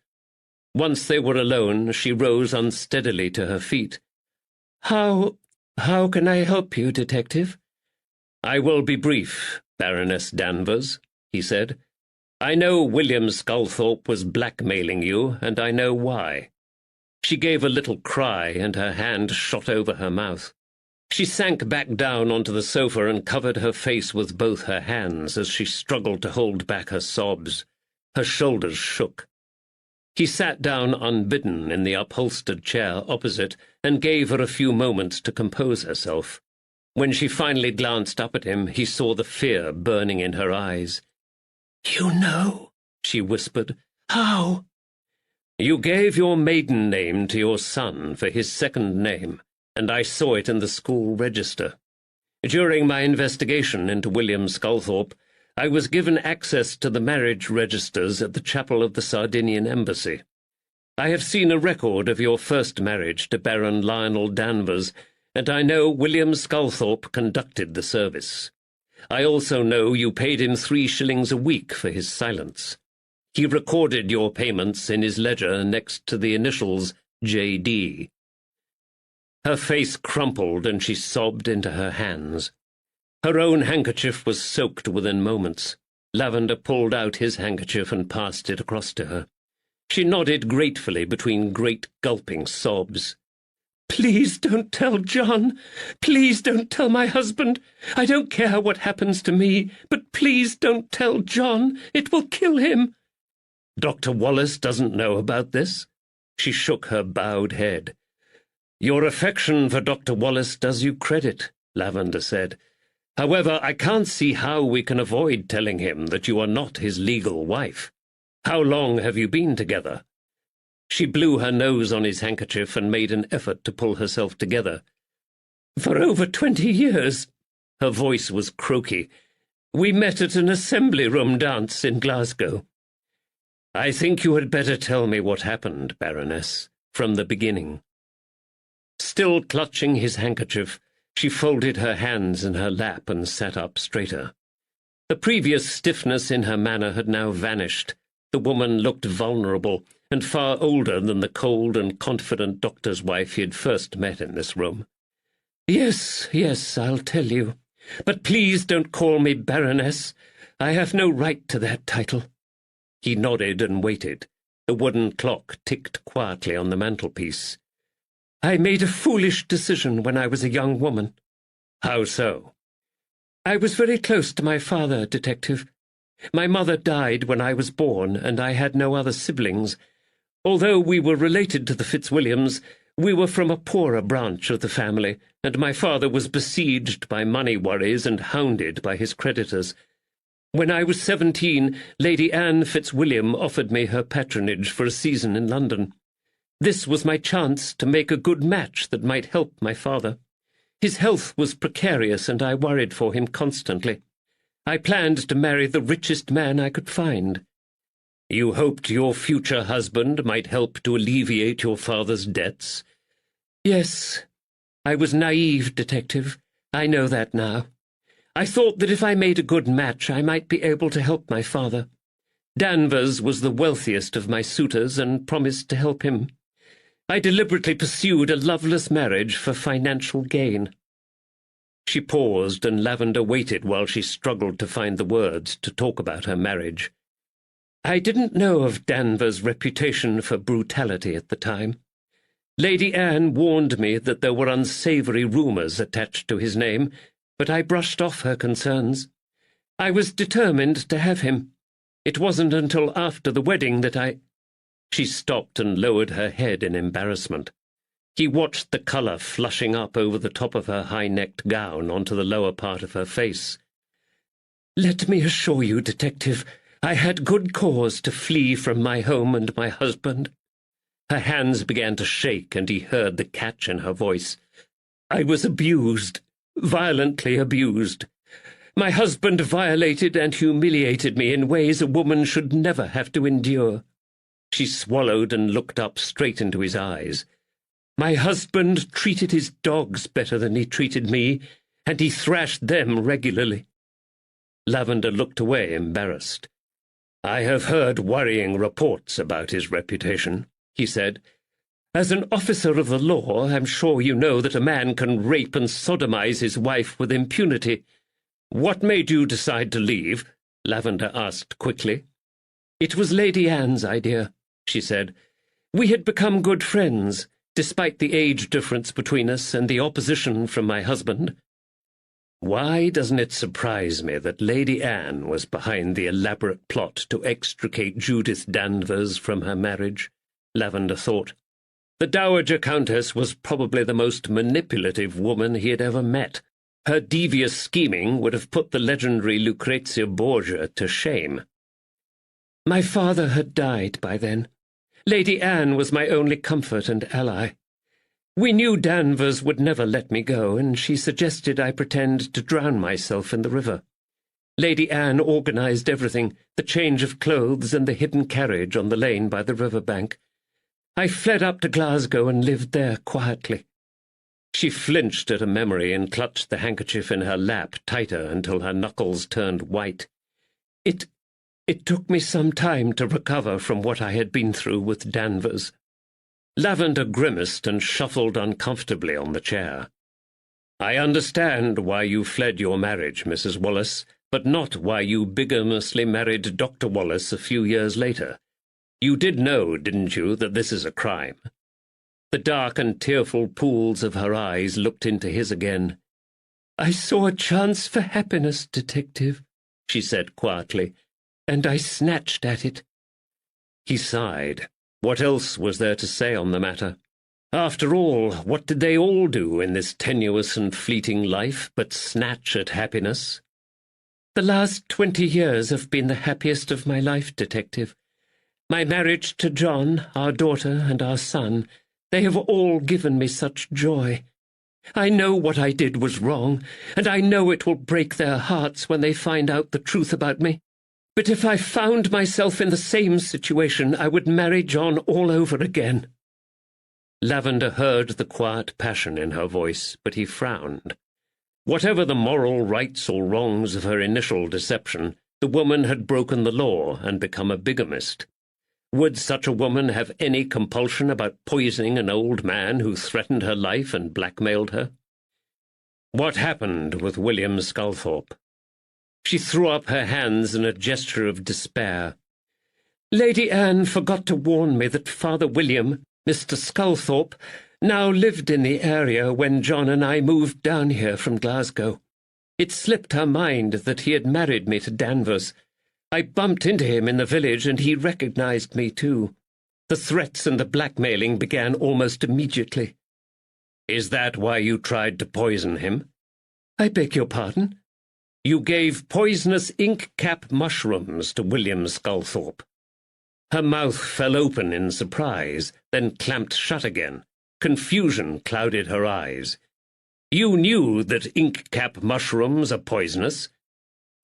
Once they were alone, she rose unsteadily to her feet. How can I help you, Detective? I will be brief, Baroness Danvers, he said. I know William Sculthorpe was blackmailing you, and I know why. She gave a little cry, and her hand shot over her mouth. She sank back down onto the sofa and covered her face with both her hands as she struggled to hold back her sobs. Her shoulders shook. He sat down unbidden in the upholstered chair opposite and gave her a few moments to compose herself. When she finally glanced up at him, he saw the fear burning in her eyes. "You know," she whispered. "How?" "You gave your maiden name to your son for his second name, and I saw it in the school register. During my investigation into William Sculthorpe, I was given access to the marriage registers at the chapel of the Sardinian Embassy. I have seen a record of your first marriage to Baron Lionel Danvers, and I know William Sculthorpe conducted the service. I also know you paid him 3 shillings a week for his silence. He recorded your payments in his ledger next to the initials J.D. Her face crumpled and she sobbed into her hands. Her own handkerchief was soaked within moments. Lavender pulled out his handkerchief and passed it across to her. She nodded gratefully between great gulping sobs. "Please don't tell John. Please don't tell my husband. I don't care what happens to me, but please don't tell John. It will kill him." "Dr. Wallace doesn't know about this?" She shook her bowed head. "Your affection for Dr. Wallace does you credit," Lavender said. "However, I can't see how we can avoid telling him that you are not his legal wife. How long have you been together?" She blew her nose on his handkerchief and made an effort to pull herself together. "For over 20 years." Her voice was croaky. "We met at an assembly-room dance in Glasgow." "I think you had better tell me what happened, Baroness, from the beginning." Still clutching his handkerchief, she folded her hands in her lap and sat up straighter. The previous stiffness in her manner had now vanished. The woman looked vulnerable, and far older than the cold and confident doctor's wife he had first met in this room. Yes, I'll tell you. But please don't call me Baroness. I have no right to that title." He nodded and waited. The wooden clock ticked quietly on the mantelpiece. "I made a foolish decision when I was a young woman." "How so?" "I was very close to my father, Detective. My mother died when I was born, and I had no other siblings. Although we were related to the Fitzwilliams, we were from a poorer branch of the family, and my father was besieged by money worries and hounded by his creditors. When I was 17, Lady Anne Fitzwilliam offered me her patronage for a season in London. This was my chance to make a good match that might help my father. His health was precarious, and I worried for him constantly. I planned to marry the richest man I could find." "You hoped your future husband might help to alleviate your father's debts?" "Yes. I was naive, Detective. I know that now. I thought that if I made a good match, I might be able to help my father. Danvers was the wealthiest of my suitors and promised to help him. I deliberately pursued a loveless marriage for financial gain." She paused, and Lavender waited while she struggled to find the words to talk about her marriage. "I didn't know of Danvers' reputation for brutality at the time. Lady Anne warned me that there were unsavoury rumours attached to his name, but I brushed off her concerns. I was determined to have him. It wasn't until after the wedding that I—" She stopped and lowered her head in embarrassment. He watched the colour flushing up over the top of her high-necked gown onto the lower part of her face. "Let me assure you, Detective, I had good cause to flee from my home and my husband." Her hands began to shake, and he heard the catch in her voice. "I was abused, violently abused. My husband violated and humiliated me in ways a woman should never have to endure." She swallowed and looked up straight into his eyes. "My husband treated his dogs better than he treated me, and he thrashed them regularly." Lavender looked away, embarrassed. "I have heard worrying reports about his reputation," he said. "As an officer of the law, I'm sure you know that a man can rape and sodomize his wife with impunity." "What made you decide to leave?" Lavender asked quickly. "It was Lady Anne's idea," she said. "We had become good friends, despite the age difference between us and the opposition from my husband." Why doesn't it surprise me that Lady Anne was behind the elaborate plot to extricate Judith Danvers from her marriage? Lavender thought. The Dowager Countess was probably the most manipulative woman he had ever met. Her devious scheming would have put the legendary Lucrezia Borgia to shame. "My father had died by then. Lady Anne was my only comfort and ally. We knew Danvers would never let me go, and she suggested I pretend to drown myself in the river. Lady Anne organized everything, the change of clothes and the hidden carriage on the lane by the river bank. I fled up to Glasgow and lived there quietly." She flinched at a memory and clutched the handkerchief in her lap tighter until her knuckles turned white. It took me some time to recover from what I had been through with Danvers." Lavender grimaced and shuffled uncomfortably on the chair. "I understand why you fled your marriage, Mrs. Wallace, but not why you bigamously married Dr. Wallace a few years later. You did know, didn't you, that this is a crime?" The dark and tearful pools of her eyes looked into his again. "I saw a chance for happiness, Detective," she said quietly, "and I snatched at it." He sighed. What else was there to say on the matter? After all, what did they all do in this tenuous and fleeting life but snatch at happiness? "The last 20 years have been the happiest of my life, Detective. My marriage to John, our daughter, and our son, they have all given me such joy. I know what I did was wrong, and I know it will break their hearts when they find out the truth about me. But if I found myself in the same situation, I would marry John all over again." Lavender heard the quiet passion in her voice, but he frowned. Whatever the moral rights or wrongs of her initial deception, the woman had broken the law and become a bigamist. Would such a woman have any compulsion about poisoning an old man who threatened her life and blackmailed her? What happened with William Sculthorpe? She threw up her hands in a gesture of despair. "Lady Anne forgot to warn me that Father William, Mr. Sculthorpe, now lived in the area when John and I moved down here from Glasgow. It slipped her mind that he had married me to Danvers. I bumped into him in the village, and he recognized me too. The threats and the blackmailing began almost immediately." "Is that why you tried to poison him?" "I beg your pardon?" "You gave poisonous ink-cap mushrooms to William Sculthorpe." Her mouth fell open in surprise, then clamped shut again. Confusion clouded her eyes. "You knew that ink-cap mushrooms are poisonous?"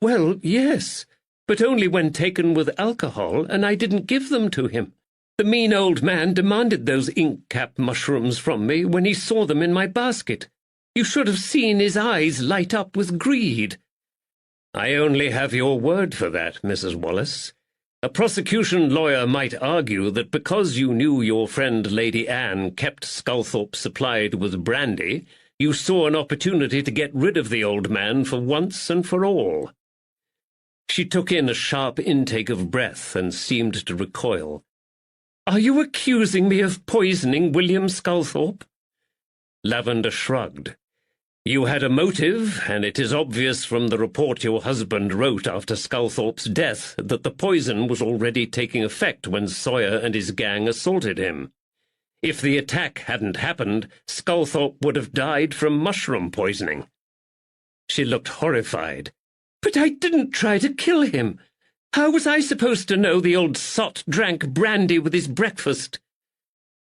"Well, yes, but only when taken with alcohol, and I didn't give them to him. The mean old man demanded those ink-cap mushrooms from me when he saw them in my basket. You should have seen his eyes light up with greed." "I only have your word for that, Mrs. Wallace. A prosecution lawyer might argue that because you knew your friend Lady Anne kept Sculthorpe supplied with brandy, you saw an opportunity to get rid of the old man for once and for all." She took in a sharp intake of breath and seemed to recoil. "Are you accusing me of poisoning William Sculthorpe?" Lavender shrugged. "You had a motive, and it is obvious from the report your husband wrote after Sculthorpe's death that the poison was already taking effect when Sawyer and his gang assaulted him. If the attack hadn't happened, Sculthorpe would have died from mushroom poisoning. She looked horrified. But I didn't try to kill him. How was I supposed to know the old sot drank brandy with his breakfast?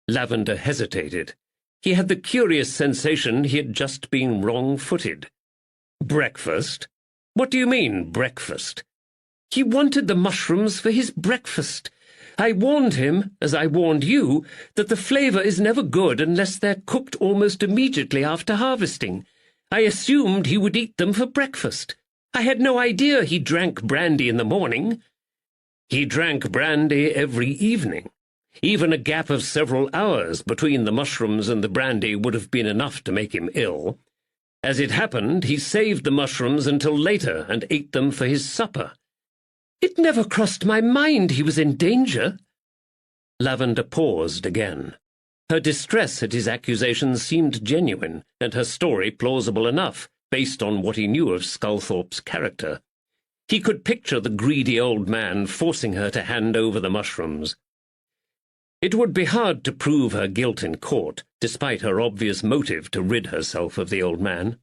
Lavender hesitated. He had the curious sensation he had just been wrong-footed. Breakfast? What do you mean, breakfast? He wanted the mushrooms for his breakfast. I warned him, as I warned you, that the flavour is never good unless they're cooked almost immediately after harvesting. I assumed he would eat them for breakfast. I had no idea he drank brandy in the morning. He drank brandy every evening. Even a gap of several hours between the mushrooms and the brandy would have been enough to make him ill. As it happened, he saved the mushrooms until later and ate them for his supper. It never crossed my mind he was in danger. Lavender paused again. Her distress at his accusations seemed genuine, and her story plausible enough, based on what he knew of Sculthorpe's character. He could picture the greedy old man forcing her to hand over the mushrooms. It would be hard to prove her guilt in court, despite her obvious motive to rid herself of the old man.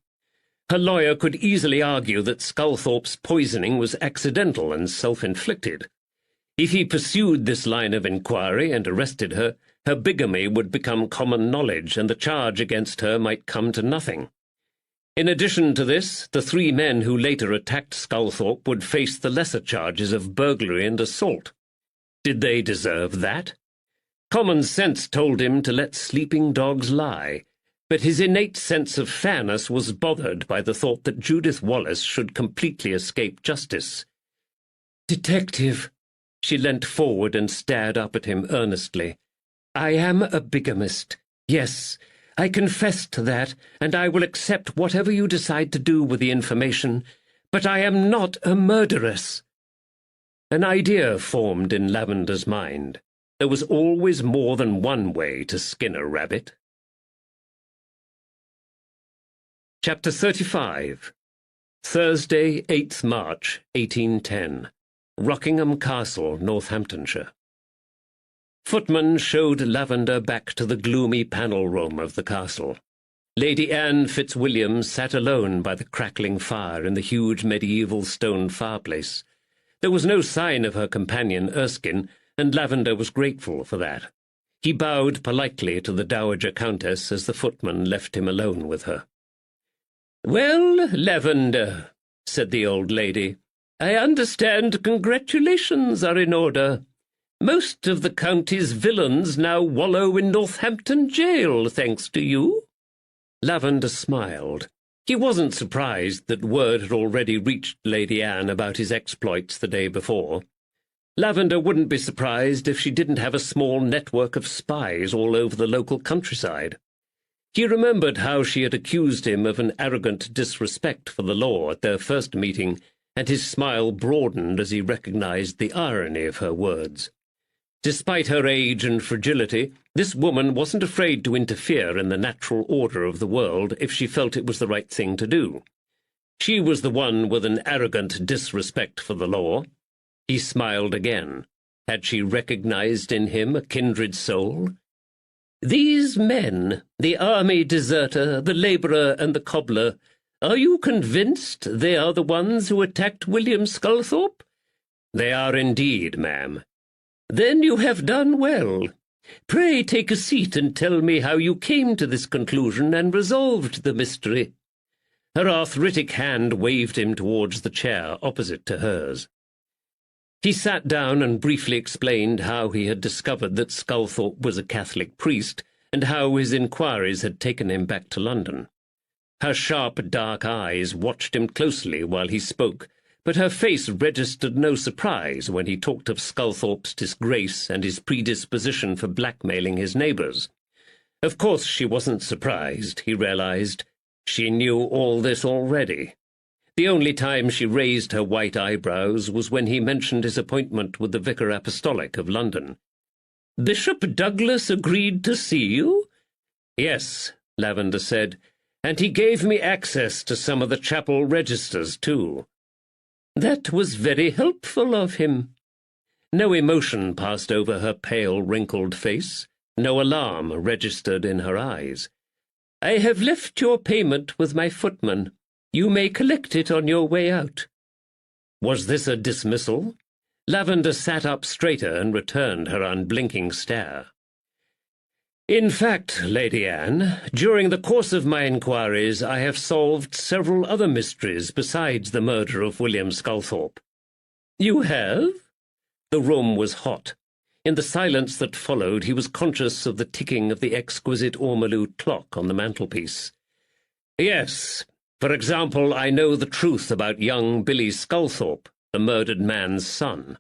Her lawyer could easily argue that Sculthorpe's poisoning was accidental and self-inflicted. If he pursued this line of inquiry and arrested her, her bigamy would become common knowledge, and the charge against her might come to nothing. In addition to this, the 3 men who later attacked Sculthorpe would face the lesser charges of burglary and assault. Did they deserve that? Common sense told him to let sleeping dogs lie, but his innate sense of fairness was bothered by the thought that Judith Wallace should completely escape justice. Detective, she leant forward and stared up at him earnestly. I am a bigamist. Yes, I confess to that, and I will accept whatever you decide to do with the information, but I am not a murderess. An idea formed in Lavender's mind. There was always more than one way to skin a rabbit. Chapter 35. Thursday, 8th March, 1810. Rockingham Castle, Northamptonshire. Footman showed Lavender back to the gloomy panel room of the castle. Lady Anne Fitzwilliam sat alone by the crackling fire in the huge medieval stone fireplace. There was no sign of her companion Erskine, and Lavender was grateful for that. He bowed politely to the Dowager Countess as the footman left him alone with her. "Well, Lavender," said the old lady, "I understand congratulations are in order. Most of the county's villains now wallow in Northampton jail, thanks to you." Lavender smiled. He wasn't surprised that word had already reached Lady Anne about his exploits the day before. Lavender wouldn't be surprised if she didn't have a small network of spies all over the local countryside. He remembered how she had accused him of an arrogant disrespect for the law at their first meeting, and his smile broadened as he recognized the irony of her words. Despite her age and fragility, this woman wasn't afraid to interfere in the natural order of the world if she felt it was the right thing to do. She was the one with an arrogant disrespect for the law. He smiled again. Had she recognized in him a kindred soul? "These men, the army deserter, the labourer, and the cobbler, are you convinced they are the ones who attacked William Sculthorpe?" "They are indeed, ma'am." "Then you have done well. Pray take a seat and tell me how you came to this conclusion and resolved the mystery." Her arthritic hand waved him towards the chair opposite to hers. He sat down and briefly explained how he had discovered that Sculthorpe was a Catholic priest, and how his inquiries had taken him back to London. Her sharp, dark eyes watched him closely while he spoke, but her face registered no surprise when he talked of Sculthorpe's disgrace and his predisposition for blackmailing his neighbours. Of course she wasn't surprised, he realized. She knew all this already. The only time she raised her white eyebrows was when he mentioned his appointment with the Vicar Apostolic of London. "Bishop Douglas agreed to see you?" "Yes," Lavender said, "and he gave me access to some of the chapel registers, too." "That was very helpful of him." No emotion passed over her pale, wrinkled face. No alarm registered in her eyes. "I have left your payment with my footman. You may collect it on your way out." Was this a dismissal? Lavender sat up straighter and returned her unblinking stare. "In fact, Lady Anne, during the course of my inquiries I have solved several other mysteries besides the murder of William Sculthorpe." "You have?" The room was hot. In the silence that followed, he was conscious of the ticking of the exquisite ormolu clock on the mantelpiece. "Yes. For example, I know the truth about young Billy Sculthorpe, the murdered man's son."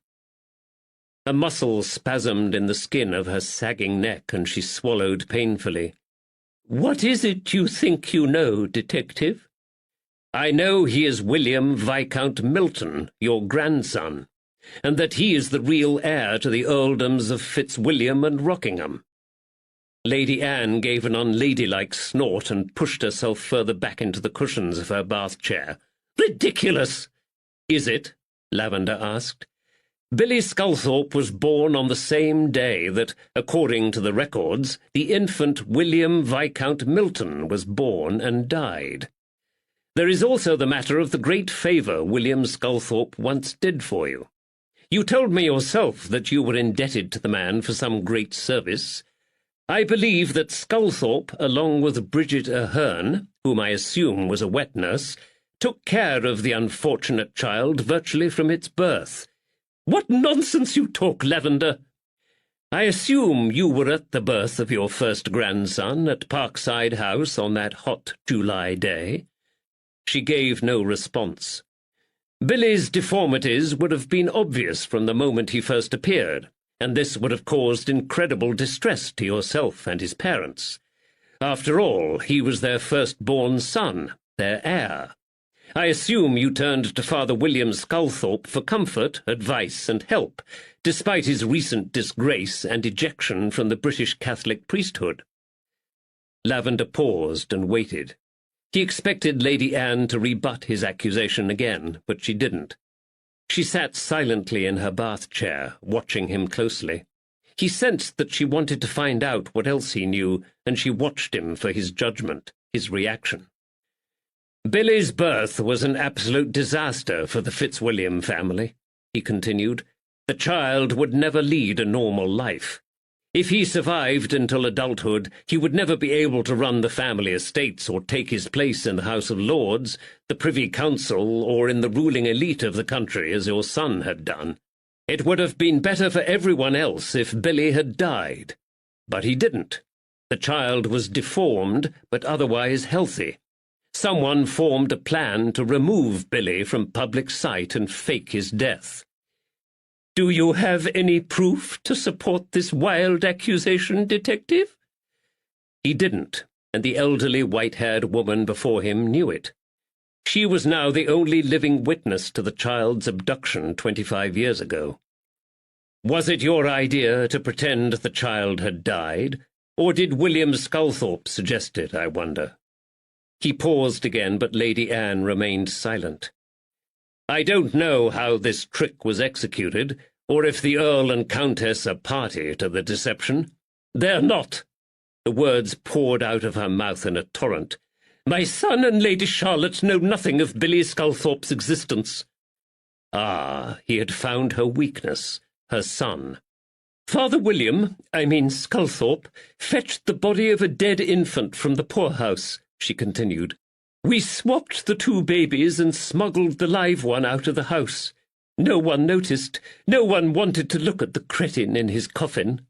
A muscle spasmed in the skin of her sagging neck, and she swallowed painfully. "What is it you think you know, detective?" "I know he is William Viscount Milton, your grandson, and that he is the real heir to the earldoms of Fitzwilliam and Rockingham." Lady Anne gave an unladylike snort and pushed herself further back into the cushions of her bath chair. "Ridiculous!" "Is it?" Lavender asked. "Billy Sculthorpe was born on the same day that, according to the records, the infant William Viscount Milton was born and died. There is also the matter of the great favour William Sculthorpe once did for you. You told me yourself that you were indebted to the man for some great service. I believe that Sculthorpe, along with Bridget Ahern, whom I assume was a wet nurse, took care of the unfortunate child virtually from its birth." "What nonsense you talk, Lavender!" "I assume you were at the birth of your first grandson at Parkside House on that hot July day." She gave no response. "Billy's deformities would have been obvious from the moment he first appeared, and this would have caused incredible distress to yourself and his parents. After all, he was their first-born son, their heir. I assume you turned to Father William Sculthorpe for comfort, advice, and help, despite his recent disgrace and ejection from the British Catholic priesthood." Lavender paused and waited. He expected Lady Anne to rebut his accusation again, but she didn't. She sat silently in her bath chair, watching him closely. He sensed that she wanted to find out what else he knew, and she watched him for his judgment, his reaction. "Billy's birth was an absolute disaster for the Fitzwilliam family," he continued. "The child would never lead a normal life. If he survived until adulthood, he would never be able to run the family estates or take his place in the House of Lords, the Privy Council, or in the ruling elite of the country as your son had done. It would have been better for everyone else if Billy had died. But he didn't. The child was deformed, but otherwise healthy. Someone formed a plan to remove Billy from public sight and fake his death." "Do you have any proof to support this wild accusation, detective?" He didn't, and the elderly white-haired woman before him knew it. She was now the only living witness to the child's abduction 25 years ago. "Was it your idea to pretend the child had died, or did William Sculthorpe suggest it, I wonder?" He paused again, but Lady Anne remained silent. "I don't know how this trick was executed, or if the Earl and Countess are party to the deception." "They're not." The words poured out of her mouth in a torrent. "My son and Lady Charlotte know nothing of Billy Sculthorpe's existence." Ah, he had found her weakness, her son. "Father William, Sculthorpe, fetched the body of a dead infant from the poorhouse," she continued. "We swapped the two babies and smuggled the live one out of the house. No one noticed. No one wanted to look at the cretin in his coffin."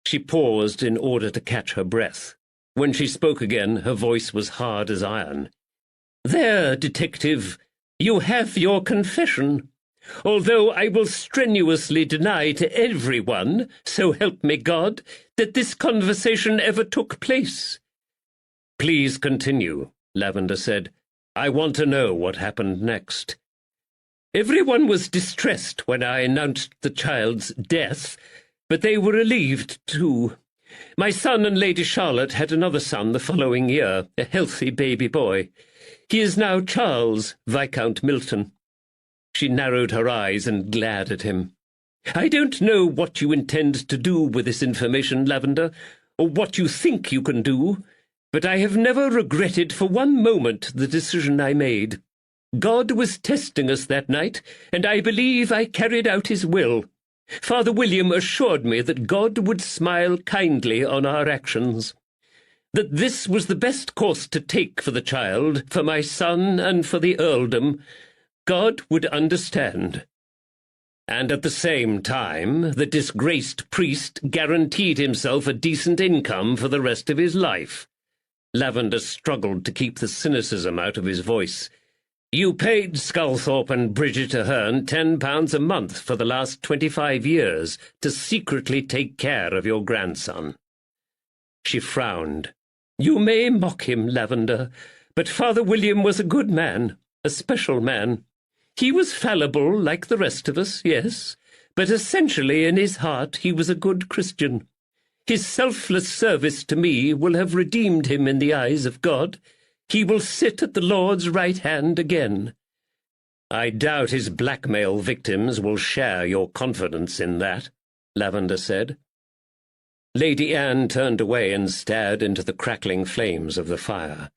She paused in order to catch her breath. When she spoke again, her voice was hard as iron. "There, detective, you have your confession. Although I will strenuously deny to everyone, so help me God, that this conversation ever took place." "Please continue," Lavender said. "I want to know what happened next." "Everyone was distressed when I announced the child's death, but they were relieved too. My son and Lady Charlotte had another son the following year, a healthy baby boy. He is now Charles, Viscount Milton." She narrowed her eyes and glared at him. I don't know what you intend to do with this information, Lavender, or what you think you can do, but I have never regretted for one moment the decision I made. God was testing us that night, and I believe I carried out his will. Father William assured me that God would smile kindly on our actions, that this was the best course to take for the child, for my son, and for the earldom. God would understand. And at the same time, the disgraced priest guaranteed himself a decent income for the rest of his life. Lavender struggled to keep the cynicism out of his voice. You paid Sculthorpe and Bridget Ahern £10 a month for the last 25 years to secretly take care of your grandson. She frowned. You may mock him, Lavender, but Father William was a good man, a special man. He was fallible like the rest of us, yes, but essentially in his heart he was a good Christian. His selfless service to me will have redeemed him in the eyes of God. He will sit at the Lord's right hand again. I doubt his blackmail victims will share your confidence in that, Lavender said. Lady Anne turned away and stared into the crackling flames of the fire.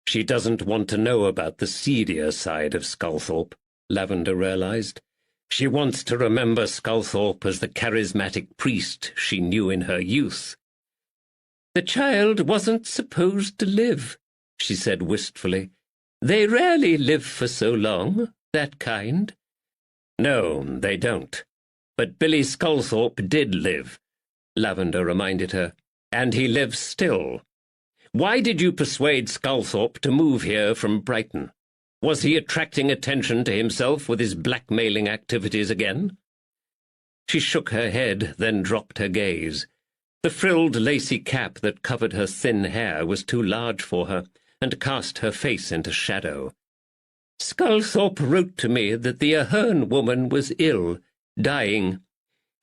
She doesn't want to know about the seedier side of Sculthorpe, Lavender realized. She wants to remember Sculthorpe as the charismatic priest she knew in her youth. The child wasn't supposed to live, she said wistfully. They rarely live for so long, that kind. No, they don't. But Billy Sculthorpe did live, Lavender reminded her, and he lives still. Why did you persuade Sculthorpe to move here from Brighton? Was he attracting attention to himself with his blackmailing activities again? She shook her head, then dropped her gaze. The frilled lacy cap that covered her thin hair was too large for her, and cast her face into shadow. Sculthorpe wrote to me that the Ahern woman was ill, dying.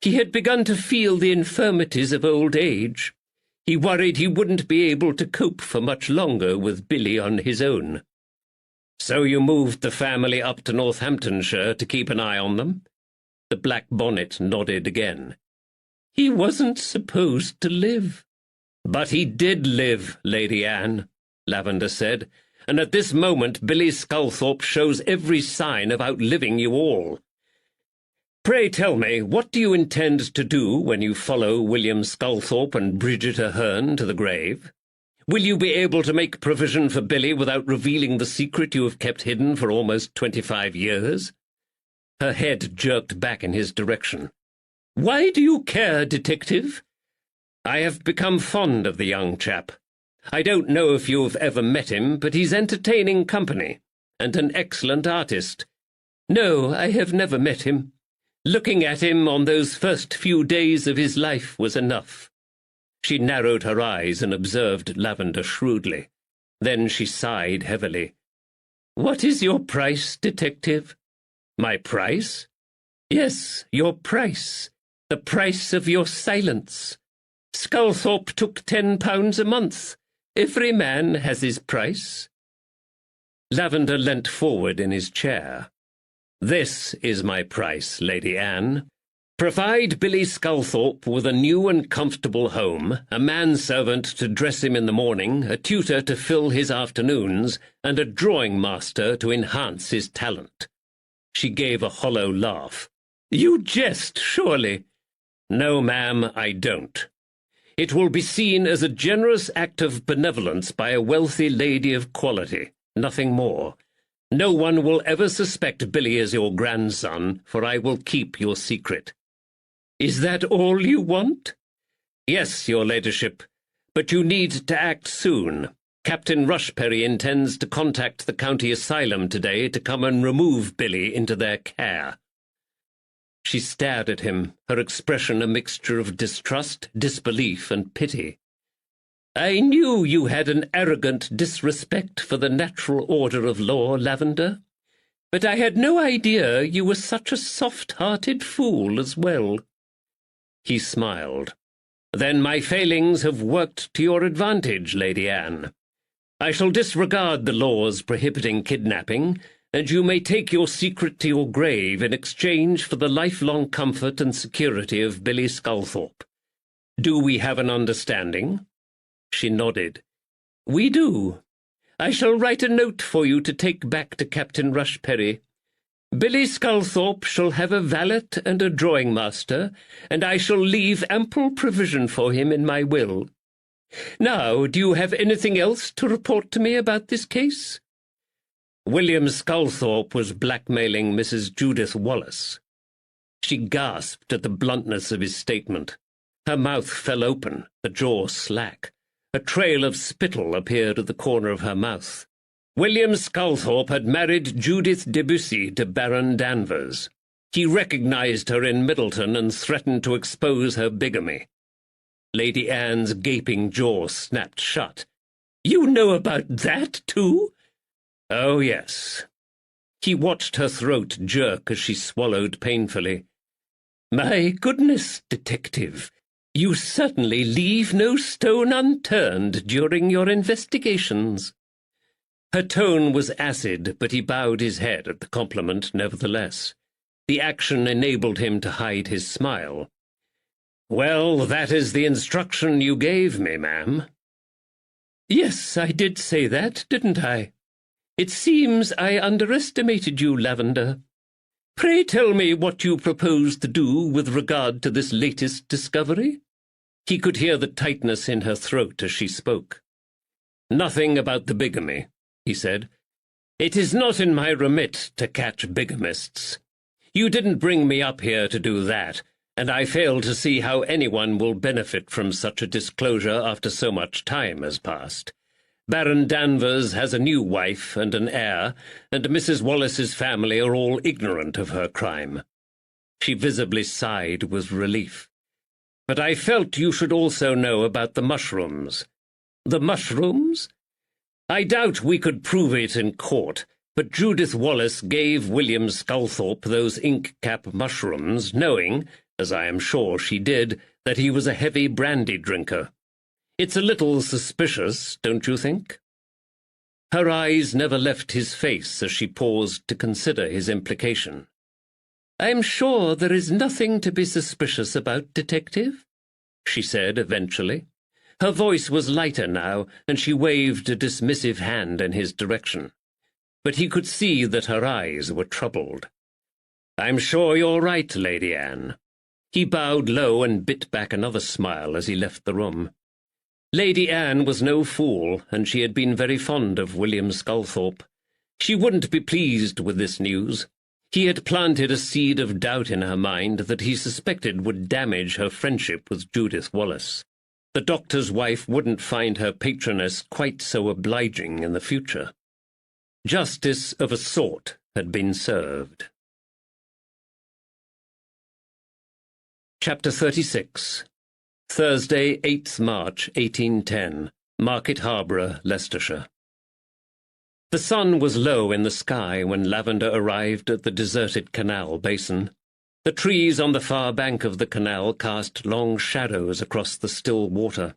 He had begun to feel the infirmities of old age. He worried he wouldn't be able to cope for much longer with Billy on his own. So you moved the family up to Northamptonshire to keep an eye on them? The black bonnet nodded again. He wasn't supposed to live. But he did live, Lady Anne, Lavender said, and at this moment Billy Sculthorpe shows every sign of outliving you all. Pray tell me, what do you intend to do when you follow William Sculthorpe and Bridget Ahern to the grave? Will you be able to make provision for Billy without revealing the secret you have kept hidden for almost 25 years? Her head jerked back in his direction. Why do you care, detective? I have become fond of the young chap. I don't know if you've ever met him, but he's entertaining company, and an excellent artist. No, I have never met him. Looking at him on those first few days of his life was enough. She narrowed her eyes and observed Lavender shrewdly. Then she sighed heavily. What is your price, detective? My price? Yes, your price. The price of your silence. Sculthorpe took £10 a month. Every man has his price. Lavender leant forward in his chair. This is my price, Lady Anne. Provide Billy Sculthorpe with a new and comfortable home, a manservant to dress him in the morning, a tutor to fill his afternoons, and a drawing master to enhance his talent. She gave a hollow laugh. You jest, surely. No, ma'am, I don't. It will be seen as a generous act of benevolence by a wealthy lady of quality, nothing more. No one will ever suspect Billy as your grandson, for I will keep your secret. Is that all you want? Yes, your ladyship, but you need to act soon. Captain Rushperry intends to contact the county asylum today to come and remove Billy into their care. She stared at him, her expression a mixture of distrust, disbelief, and pity. I knew you had an arrogant disrespect for the natural order of law, Lavender, but I had no idea you were such a soft-hearted fool as well. He smiled. Then my failings have worked to your advantage, Lady Anne. I shall disregard the laws prohibiting kidnapping, and you may take your secret to your grave in exchange for the lifelong comfort and security of Billy Sculthorpe. Do we have an understanding?" She nodded. "We do. I shall write a note for you to take back to Captain Rushperry. Billy Sculthorpe shall have a valet and a drawing-master, and I shall leave ample provision for him in my will. Now, do you have anything else to report to me about this case?" William Sculthorpe was blackmailing Mrs. Judith Wallace. She gasped at the bluntness of his statement. Her mouth fell open, the jaw slack. A trail of spittle appeared at the corner of her mouth. William Sculthorpe had married Judith Debussy to Baron Danvers. He recognized her in Middleton and threatened to expose her bigamy. Lady Anne's gaping jaw snapped shut. "You know about that, too?" "Oh, yes." He watched her throat jerk as she swallowed painfully. "My goodness, detective, you certainly leave no stone unturned during your investigations." Her tone was acid, but he bowed his head at the compliment nevertheless. The action enabled him to hide his smile. "Well, that is the instruction you gave me, ma'am." "Yes, I did say that, didn't I? It seems I underestimated you, Lavender. Pray tell me what you propose to do with regard to this latest discovery." He could hear the tightness in her throat as she spoke. "Nothing about the bigamy," he said. "It is not in my remit to catch bigamists. You didn't bring me up here to do that, and I fail to see how anyone will benefit from such a disclosure after so much time has passed. Baron Danvers has a new wife and an heir, and Mrs. Wallace's family are all ignorant of her crime." She visibly sighed with relief. "But I felt you should also know about the mushrooms." "The mushrooms?" "I doubt we could prove it in court, but Judith Wallace gave William Sculthorpe those ink-cap mushrooms, knowing, as I am sure she did, that he was a heavy brandy drinker. It's a little suspicious, don't you think?" Her eyes never left his face as she paused to consider his implication. "I'm sure there is nothing to be suspicious about, Detective," she said eventually. Her voice was lighter now, and she waved a dismissive hand in his direction. But he could see that her eyes were troubled. "I'm sure you're right, Lady Anne." He bowed low and bit back another smile as he left the room. Lady Anne was no fool, and she had been very fond of William Sculthorpe. She wouldn't be pleased with this news. He had planted a seed of doubt in her mind that he suspected would damage her friendship with Judith Wallace. The doctor's wife wouldn't find her patroness quite so obliging in the future. Justice of a sort had been served. Chapter 36. Thursday, 8th March, 1810. Market Harborough, Leicestershire. The sun was low in the sky when Lavender arrived at the deserted canal basin. The trees on the far bank of the canal cast long shadows across the still water.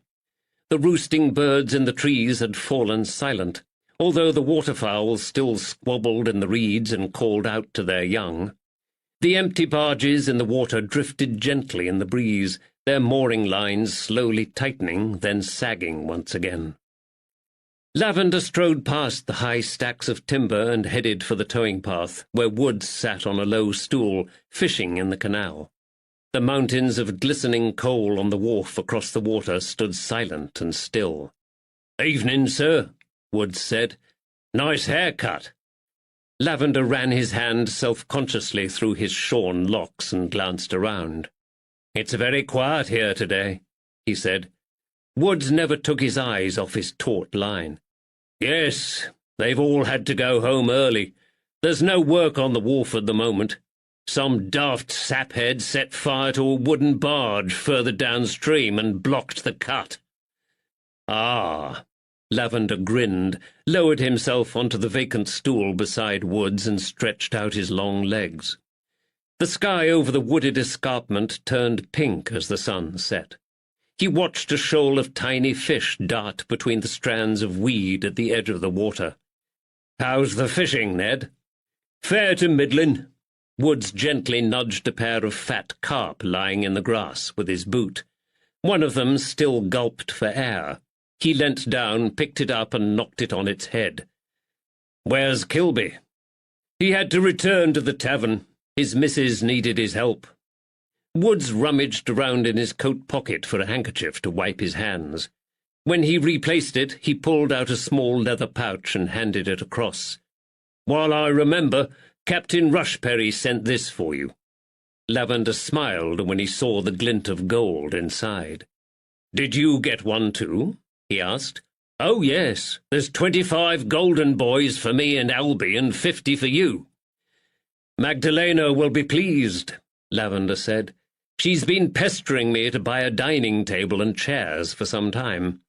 The roosting birds in the trees had fallen silent, although the waterfowl still squabbled in the reeds and called out to their young. The empty barges in the water drifted gently in the breeze, their mooring lines slowly tightening, then sagging once again. Lavender strode past the high stacks of timber and headed for the towing path, where Woods sat on a low stool, fishing in the canal. The mountains of glistening coal on the wharf across the water stood silent and still. "Evening, sir," Woods said. "Nice haircut." Lavender ran his hand self-consciously through his shorn locks and glanced around. "It's very quiet here today," he said. Woods never took his eyes off his taut line. "Yes, they've all had to go home early. There's no work on the wharf at the moment. Some daft saphead set fire to a wooden barge further downstream and blocked the cut." "Ah." Lavender grinned, lowered himself onto the vacant stool beside Woods and stretched out his long legs. The sky over the wooded escarpment turned pink as the sun set. He watched a shoal of tiny fish dart between the strands of weed at the edge of the water. "How's the fishing, Ned?" Fair to middlin'. Woods gently nudged a pair of fat carp lying in the grass with his boot. One of them still gulped for air. He leant down, picked it up, and knocked it on its head. Where's Kilby? He had to return to the tavern. His missus needed his help. Woods rummaged around in his coat pocket for a handkerchief to wipe his hands. When he replaced it, he pulled out a small leather pouch and handed it across. While I remember, Captain Rushperry sent this for you. Lavender smiled when he saw the glint of gold inside. Did you get one too? He asked. Oh, yes. There's 25 golden boys for me and Albie and 50 for you. Magdalena will be pleased, Lavender said. She's been pestering me to buy a dining table and chairs for some time.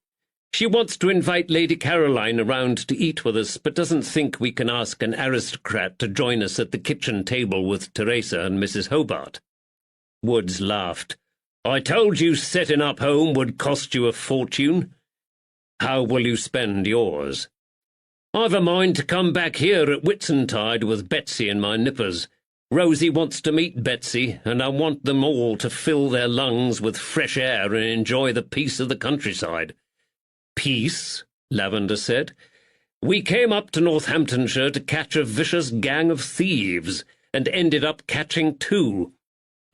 She wants to invite Lady Caroline around to eat with us, but doesn't think we can ask an aristocrat to join us at the kitchen table with Teresa and Mrs. Hobart. Woods laughed. I told you setting up home would cost you a fortune. How will you spend yours? I've a mind to come back here at Whitsuntide with Betsy and my nippers. Rosie wants to meet Betsy, and I want them all to fill their lungs with fresh air and enjoy the peace of the countryside. Peace, Lavender said. We came up to Northamptonshire to catch a vicious gang of thieves, and ended up catching 2.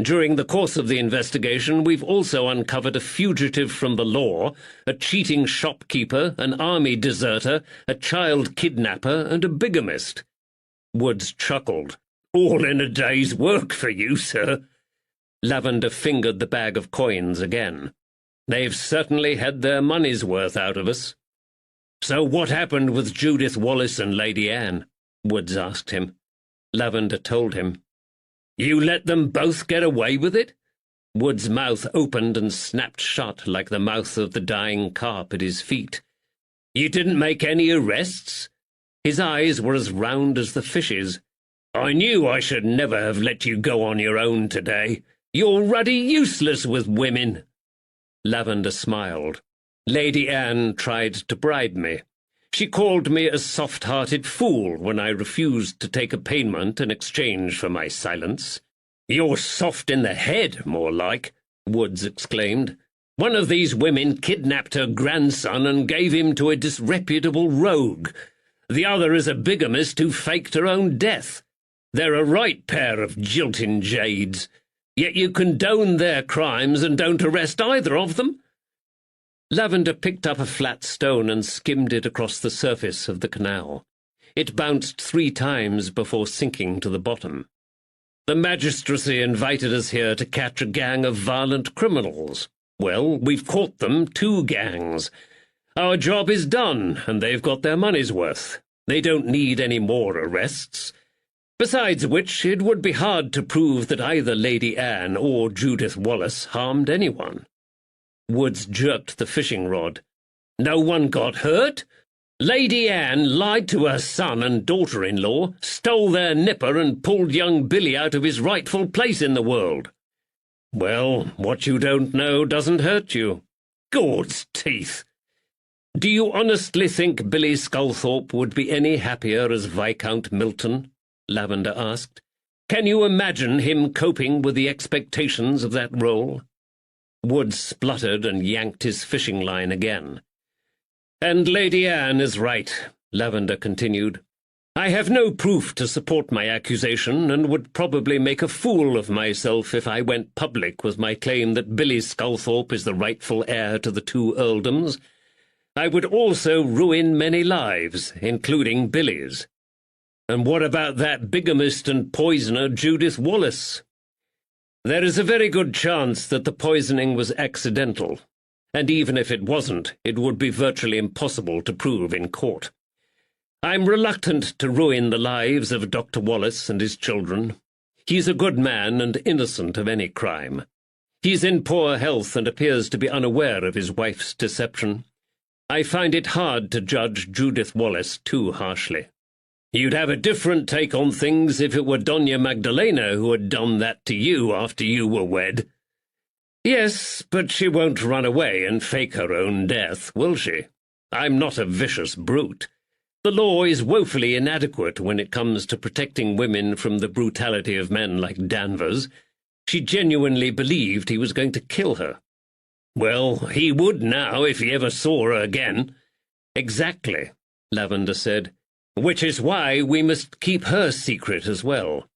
During the course of the investigation, we've also uncovered a fugitive from the law, a cheating shopkeeper, an army deserter, a child kidnapper, and a bigamist. Woods chuckled. All in a day's work for you, sir. Lavender fingered the bag of coins again. They've certainly had their money's worth out of us. So what happened with Judith Wallace and Lady Anne? Woods asked him. Lavender told him. You let them both get away with it? Wood's mouth opened and snapped shut like the mouth of the dying carp at his feet. You didn't make any arrests? His eyes were as round as the fish's. I knew I should never have let you go on your own today. You're ruddy useless with women. Lavender smiled. Lady Anne tried to bribe me. She called me a soft-hearted fool when I refused to take a payment in exchange for my silence. You're soft in the head, more like, Woods exclaimed. One of these women kidnapped her grandson and gave him to a disreputable rogue. The other is a bigamist who faked her own death. They're a right pair of jilting jades. Yet you condone their crimes and don't arrest either of them? Lavender picked up a flat stone and skimmed it across the surface of the canal. It bounced 3 times before sinking to the bottom. The magistracy invited us here to catch a gang of violent criminals. Well, we've caught them, 2 gangs. Our job is done, and they've got their money's worth. They don't need any more arrests. Besides which, it would be hard to prove that either Lady Anne or Judith Wallace harmed anyone. Woods jerked the fishing rod. No one got hurt? Lady Anne lied to her son and daughter-in-law, stole their nipper and pulled young Billy out of his rightful place in the world. Well, what you don't know doesn't hurt you. Gord's teeth! Do you honestly think Billy Sculthorpe would be any happier as Viscount Milton? Lavender asked. Can you imagine him coping with the expectations of that role? Woods spluttered and yanked his fishing line again. And Lady Anne is right, Lavender continued. I have no proof to support my accusation, and would probably make a fool of myself if I went public with my claim that Billy Sculthorpe is the rightful heir to the 2 earldoms. I would also ruin many lives, including Billy's. And what about that bigamist and poisoner Judith Wallace? There is a very good chance that the poisoning was accidental, and even if it wasn't, it would be virtually impossible to prove in court. I'm reluctant to ruin the lives of Dr. Wallace and his children. He's a good man and innocent of any crime. He's in poor health and appears to be unaware of his wife's deception. I find it hard to judge Judith Wallace too harshly. You'd have a different take on things if it were Doña Magdalena who had done that to you after you were wed. Yes, but she won't run away and fake her own death, will she? I'm not a vicious brute. The law is woefully inadequate when it comes to protecting women from the brutality of men like Danvers. She genuinely believed he was going to kill her. Well, he would now if he ever saw her again. Exactly, Lavender said, which is why we must keep her secret as well.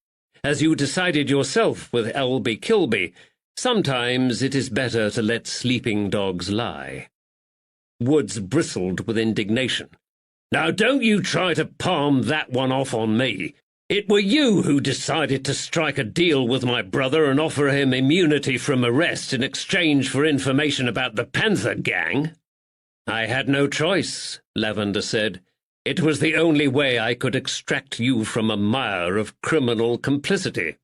As you decided yourself with Elby Kilby, sometimes it is better to let sleeping dogs lie. Woods bristled with indignation. Now don't you try to palm that one off on me. It were you who decided to strike a deal with my brother and offer him immunity from arrest in exchange for information about the Panther Gang. I had no choice, Lavender said. It was the only way I could extract you from a mire of criminal complicity.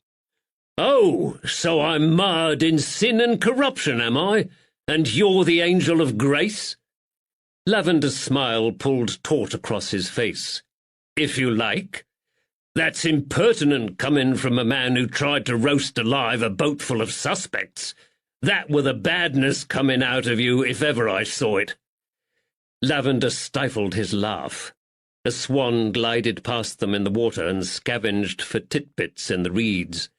Oh, so I'm marred in sin and corruption, am I? And you're the angel of grace? Lavender's smile pulled taut across his face. If you like. That's impertinent coming from a man who tried to roast alive a boat full of suspects. That were the badness coming out of you if ever I saw it. Lavender stifled his laugh. A swan glided past them in the water and scavenged for titbits in the reeds.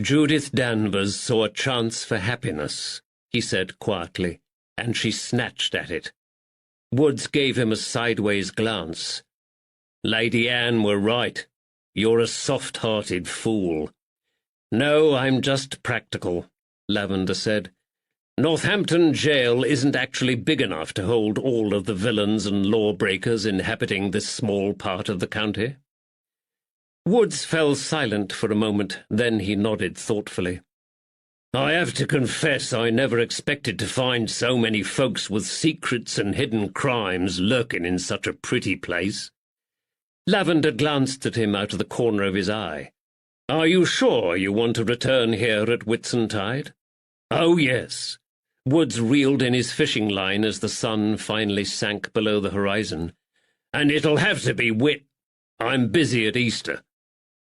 Judith Danvers saw a chance for happiness, he said quietly, and she snatched at it. Woods gave him a sideways glance. Lady Anne were right. You're a soft-hearted fool. No, I'm just practical, Lavender said. Northampton jail isn't actually big enough to hold all of the villains and lawbreakers inhabiting this small part of the county. Woods fell silent for a moment, then he nodded thoughtfully. I have to confess I never expected to find so many folks with secrets and hidden crimes lurking in such a pretty place. Lavender glanced at him out of the corner of his eye. Are you sure you want to return here at Whitsuntide? Oh, yes. Woods reeled in his fishing line as the sun finally sank below the horizon. And it'll have to be I'm busy at Easter.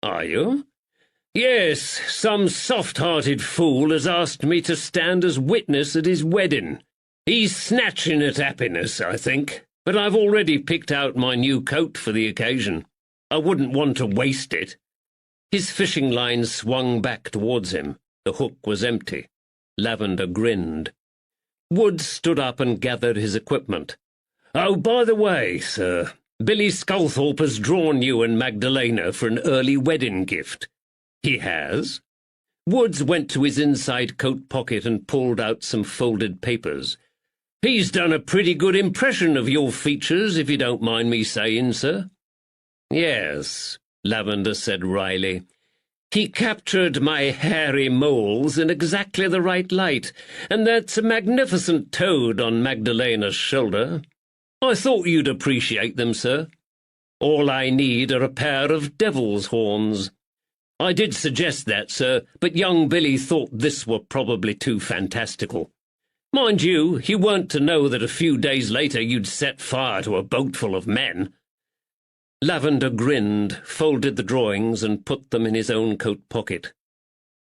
Are you? Yes, some soft-hearted fool has asked me to stand as witness at his wedding. He's snatching at happiness, I think, but I've already picked out my new coat for the occasion. I wouldn't want to waste it. His fishing line swung back towards him. The hook was empty. Lavender grinned. Woods stood up and gathered his equipment. Oh, by the way, sir, Billy Sculthorpe has drawn you and Magdalena for an early wedding gift. He has? Woods went to his inside coat pocket and pulled out some folded papers. He's done a pretty good impression of your features, if you don't mind me saying, sir. Yes, Lavender said wryly. He captured my hairy moles in exactly the right light, and that's a magnificent toad on Magdalena's shoulder. I thought you'd appreciate them, sir. All I need are a pair of devil's horns. I did suggest that, sir, but young Billy thought this were probably too fantastical. Mind you, he weren't to know that a few days later you'd set fire to a boat full of men. Lavender grinned, folded the drawings, and put them in his own coat pocket.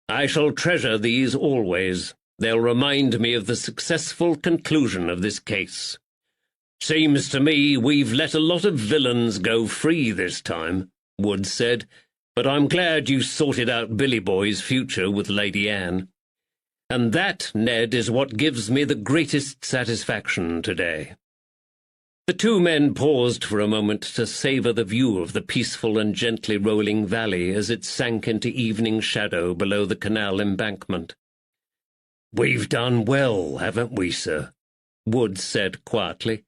I shall treasure these always. They'll remind me of the successful conclusion of this case. Seems to me we've let a lot of villains go free this time, Woods said, but I'm glad you sorted out Billy Boy's future with Lady Anne. And that, Ned, is what gives me the greatest satisfaction today. The two men paused for a moment to savour the view of the peaceful and gently rolling valley as it sank into evening shadow below the canal embankment. We've done well, haven't we, sir? Woods said quietly.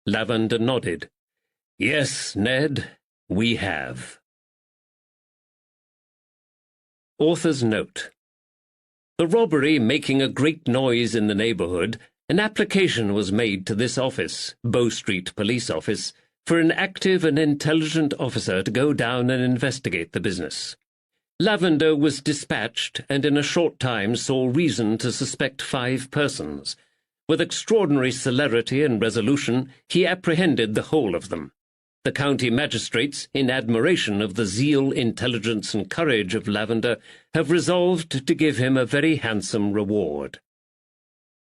Lavender nodded. Yes, Ned, we have. Author's note. The robbery making a great noise in the neighbourhood, an application was made to this office, Bow Street Police Office, for an active and intelligent officer to go down and investigate the business. Lavender was dispatched and in a short time saw reason to suspect 5 persons. With extraordinary celerity and resolution, he apprehended the whole of them. The county magistrates, in admiration of the zeal, intelligence, and courage of Lavender, have resolved to give him a very handsome reward.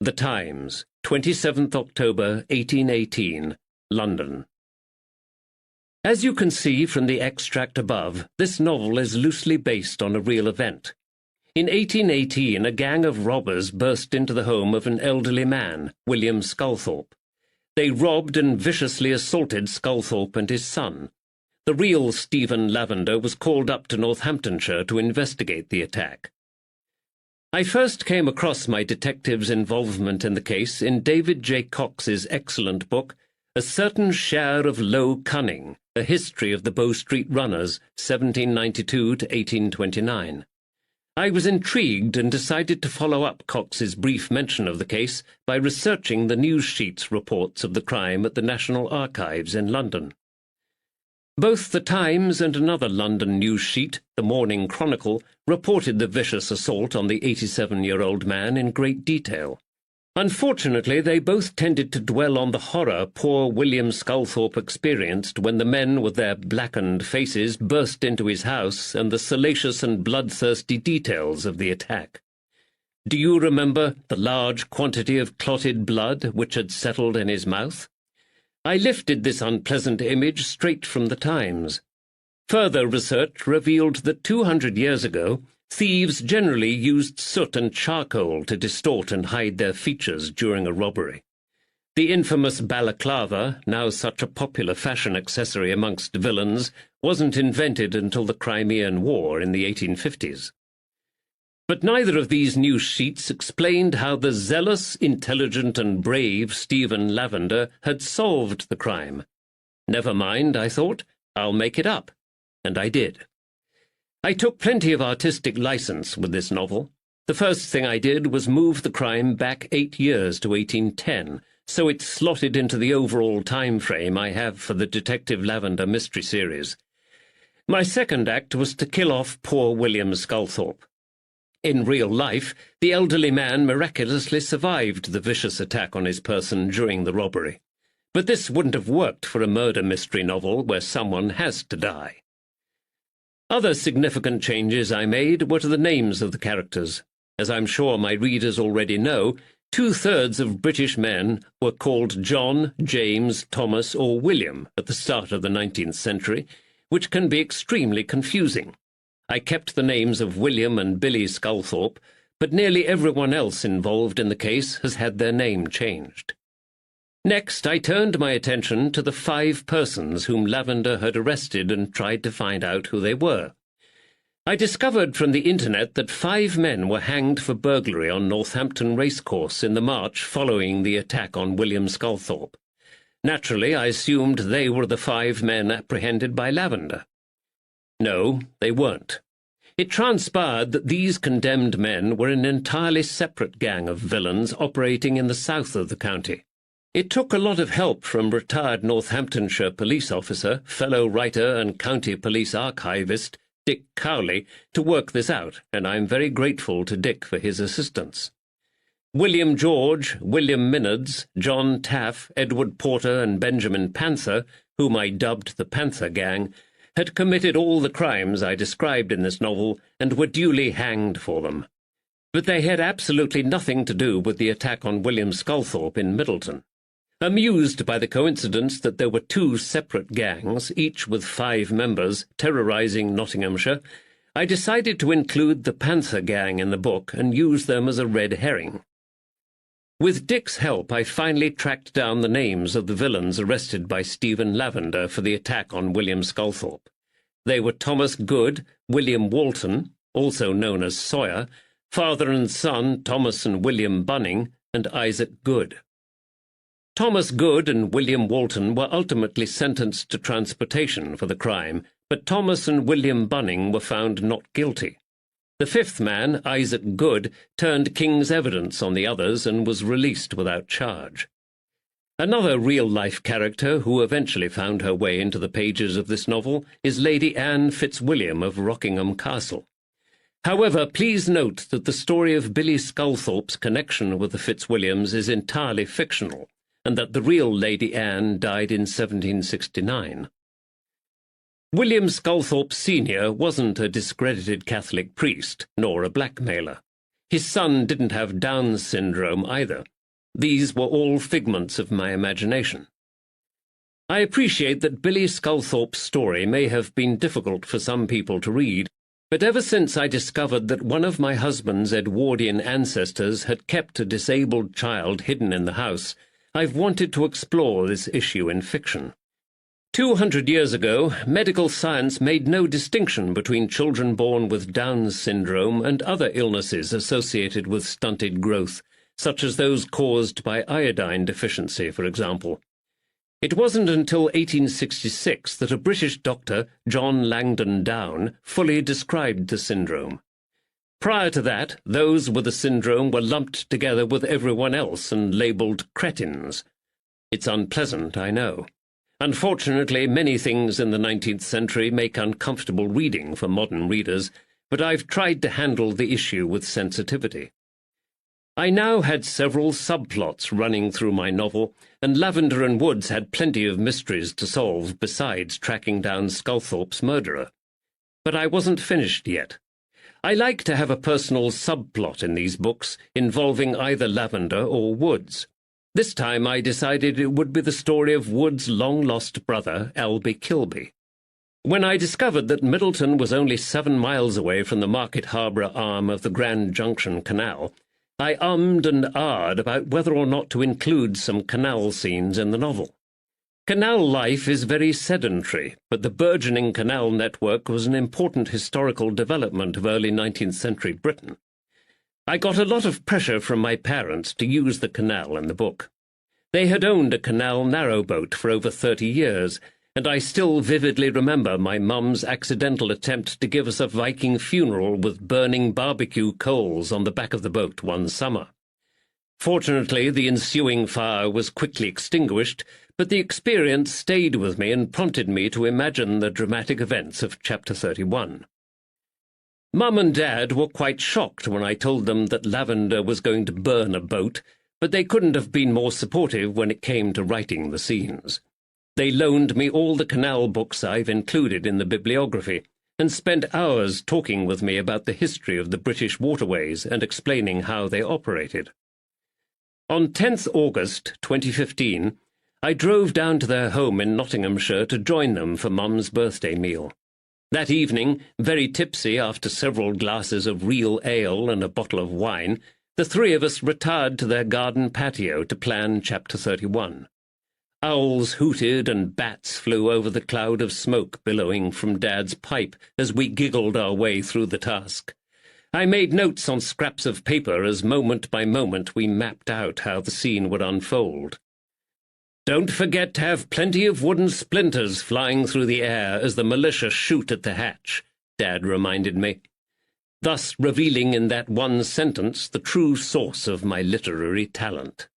The Times, 27th October, 1818, London. As you can see from the extract above, this novel is loosely based on a real event. In 1818, a gang of robbers burst into the home of an elderly man, William Sculthorpe. They robbed and viciously assaulted Sculthorpe and his son. The real Stephen Lavender was called up to Northamptonshire to investigate the attack. I first came across my detective's involvement in the case in David J. Cox's excellent book, A Certain Share of Low Cunning, A History of the Bow Street Runners, 1792 to 1829. I was intrigued and decided to follow up Cox's brief mention of the case by researching the news sheets reports of the crime at the National Archives in London. Both the Times and another London news sheet, the Morning Chronicle, reported the vicious assault on the 87-year-old man in great detail. Unfortunately, they both tended to dwell on the horror poor William Sculthorpe experienced when the men with their blackened faces burst into his house and the salacious and bloodthirsty details of the attack. Do you remember the large quantity of clotted blood which had settled in his mouth? I lifted this unpleasant image straight from the Times. Further research revealed that 200 years ago, thieves generally used soot and charcoal to distort and hide their features during a robbery. The infamous balaclava, now such a popular fashion accessory amongst villains, wasn't invented until the Crimean War in the 1850s. But neither of these news sheets explained how the zealous, intelligent, and brave Stephen Lavender had solved the crime. Never mind, I thought, I'll make it up. And I did. I took plenty of artistic license with this novel. The first thing I did was move the crime back 8 years to 1810, so it slotted into the overall time frame I have for the Detective Lavender mystery series. My second act was to kill off poor William Sculthorpe. In real life, the elderly man miraculously survived the vicious attack on his person during the robbery. But this wouldn't have worked for a murder mystery novel where someone has to die. Other significant changes I made were to the names of the characters. As I'm sure my readers already know, 2/3 of British men were called John, James, Thomas, or William at the start of the 19th century, which can be extremely confusing. I kept the names of William and Billy Sculthorpe, but nearly everyone else involved in the case has had their name changed. Next, I turned my attention to the 5 persons whom Lavender had arrested and tried to find out who they were. I discovered from the internet that 5 men were hanged for burglary on Northampton Racecourse in the March following the attack on William Sculthorpe. Naturally, I assumed they were the 5 men apprehended by Lavender. No, they weren't. It transpired that these condemned men were an entirely separate gang of villains operating in the south of the county. It took a lot of help from retired Northamptonshire police officer, fellow writer and county police archivist Dick Cowley to work this out, and I'm very grateful to Dick for his assistance. William George, William Minards, John Taff, Edward Porter, and Benjamin Panther, whom I dubbed the Panther Gang, had committed all the crimes I described in this novel and were duly hanged for them. But they had absolutely nothing to do with the attack on William Sculthorpe in Middleton. Amused by the coincidence that there were 2 separate gangs, each with 5 members, terrorizing Nottinghamshire, I decided to include the Panther Gang in the book and use them as a red herring. With Dick's help, I finally tracked down the names of the villains arrested by Stephen Lavender for the attack on William Sculthorpe. They were Thomas Good, William Walton, also known as Sawyer, father and son Thomas and William Bunning, and Isaac Good. Thomas Good and William Walton were ultimately sentenced to transportation for the crime, but Thomas and William Bunning were found not guilty. The 5th man, Isaac Good, turned king's evidence on the others and was released without charge. Another real-life character who eventually found her way into the pages of this novel is Lady Anne Fitzwilliam of Rockingham Castle. However, please note that the story of Billy Sculthorpe's connection with the Fitzwilliams is entirely fictional, and that the real Lady Anne died in 1769. William Sculthorpe Sr. wasn't a discredited Catholic priest, nor a blackmailer. His son didn't have Down syndrome either. These were all figments of my imagination. I appreciate that Billy Sculthorpe's story may have been difficult for some people to read, but ever since I discovered that one of my husband's Edwardian ancestors had kept a disabled child hidden in the house, I've wanted to explore this issue in fiction. 200 years ago, medical science made no distinction between children born with Down's syndrome and other illnesses associated with stunted growth, such as those caused by iodine deficiency, for example. It wasn't until 1866 that a British doctor, John Langdon Down, fully described the syndrome. Prior to that, those with the syndrome were lumped together with everyone else and labelled cretins. It's unpleasant, I know. Unfortunately, many things in the 19th century make uncomfortable reading for modern readers, but I've tried to handle the issue with sensitivity. I now had several subplots running through my novel, and Lavender and Woods had plenty of mysteries to solve besides tracking down Sculthorpe's murderer. But I wasn't finished yet. I like to have a personal subplot in these books involving either Lavender or Woods. This time I decided it would be the story of Wood's long-lost brother, Albie Kilby. When I discovered that Middleton was only 7 miles away from the Market Harborough arm of the Grand Junction Canal, I ummed and ahed about whether or not to include some canal scenes in the novel. Canal life is very sedentary, but the burgeoning canal network was an important historical development of early 19th century Britain. I got a lot of pressure from my parents to use the canal in the book. They had owned a canal narrowboat for over 30 years, and I still vividly remember my mum's accidental attempt to give us a Viking funeral with burning barbecue coals on the back of the boat one summer. Fortunately, the ensuing fire was quickly extinguished, but the experience stayed with me and prompted me to imagine the dramatic events of Chapter 31. Mum and Dad were quite shocked when I told them that Lavender was going to burn a boat, but they couldn't have been more supportive when it came to writing the scenes. They loaned me all the canal books I've included in the bibliography, and spent hours talking with me about the history of the British waterways and explaining how they operated. On 10th August 2015, I drove down to their home in Nottinghamshire to join them for Mum's birthday meal. That evening, very tipsy after several glasses of real ale and a bottle of wine, the three of us retired to their garden patio to plan Chapter 31. Owls hooted and bats flew over the cloud of smoke billowing from Dad's pipe as we giggled our way through the task. I made notes on scraps of paper as moment by moment we mapped out how the scene would unfold. "Don't forget to have plenty of wooden splinters flying through the air as the militia shoot at the hatch," Dad reminded me, thus revealing in that one sentence the true source of my literary talent.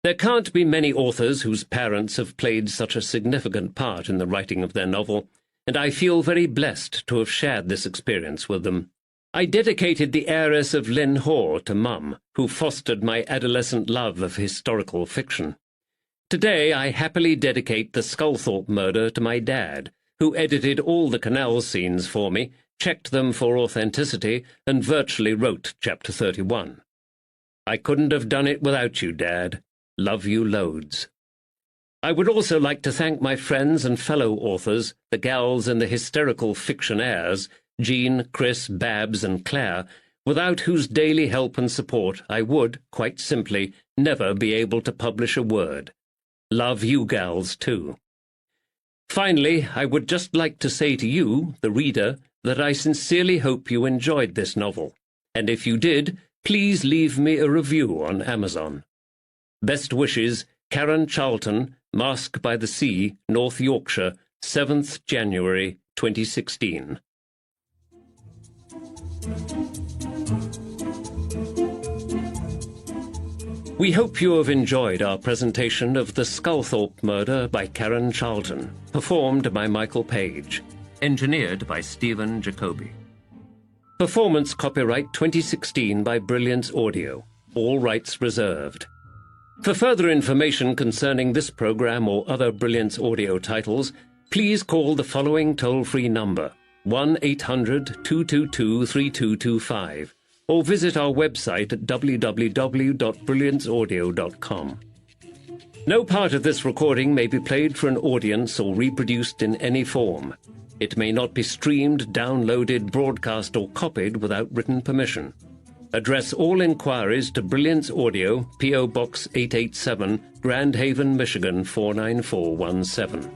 There can't be many authors whose parents have played such a significant part in the writing of their novel, and I feel very blessed to have shared this experience with them. I dedicated The Heiress of Lynn Hoare to Mum, who fostered my adolescent love of historical fiction. Today I happily dedicate the Sculthorpe murder to my dad, who edited all the canal scenes for me, checked them for authenticity, and virtually wrote Chapter 31. I couldn't have done it without you, Dad. Love you loads. I would also like to thank my friends and fellow authors, the gals in the hysterical fictionaires, Jean, Chris, Babs, and Claire, without whose daily help and support I would, quite simply, never be able to publish a word. Love you gals, too. Finally, I would just like to say to you, the reader, that I sincerely hope you enjoyed this novel, and if you did, please leave me a review on Amazon. Best wishes, Karen Charlton, Mask by the Sea, North Yorkshire, 7th January 2016. We hope you have enjoyed our presentation of The Sculthorpe Murder by Karen Charlton, performed by Michael Page, engineered by Stephen Jacobi. Performance copyright 2016 by Brilliance Audio, all rights reserved. For further information concerning this program or other Brilliance Audio titles, please call the following toll-free number, 1-800-222-3225, or visit our website at www.brillianceaudio.com. No part of this recording may be played for an audience or reproduced in any form. It may not be streamed, downloaded, broadcast, or copied without written permission. Address all inquiries to Brilliance Audio, P.O. Box 887, Grand Haven, Michigan 49417.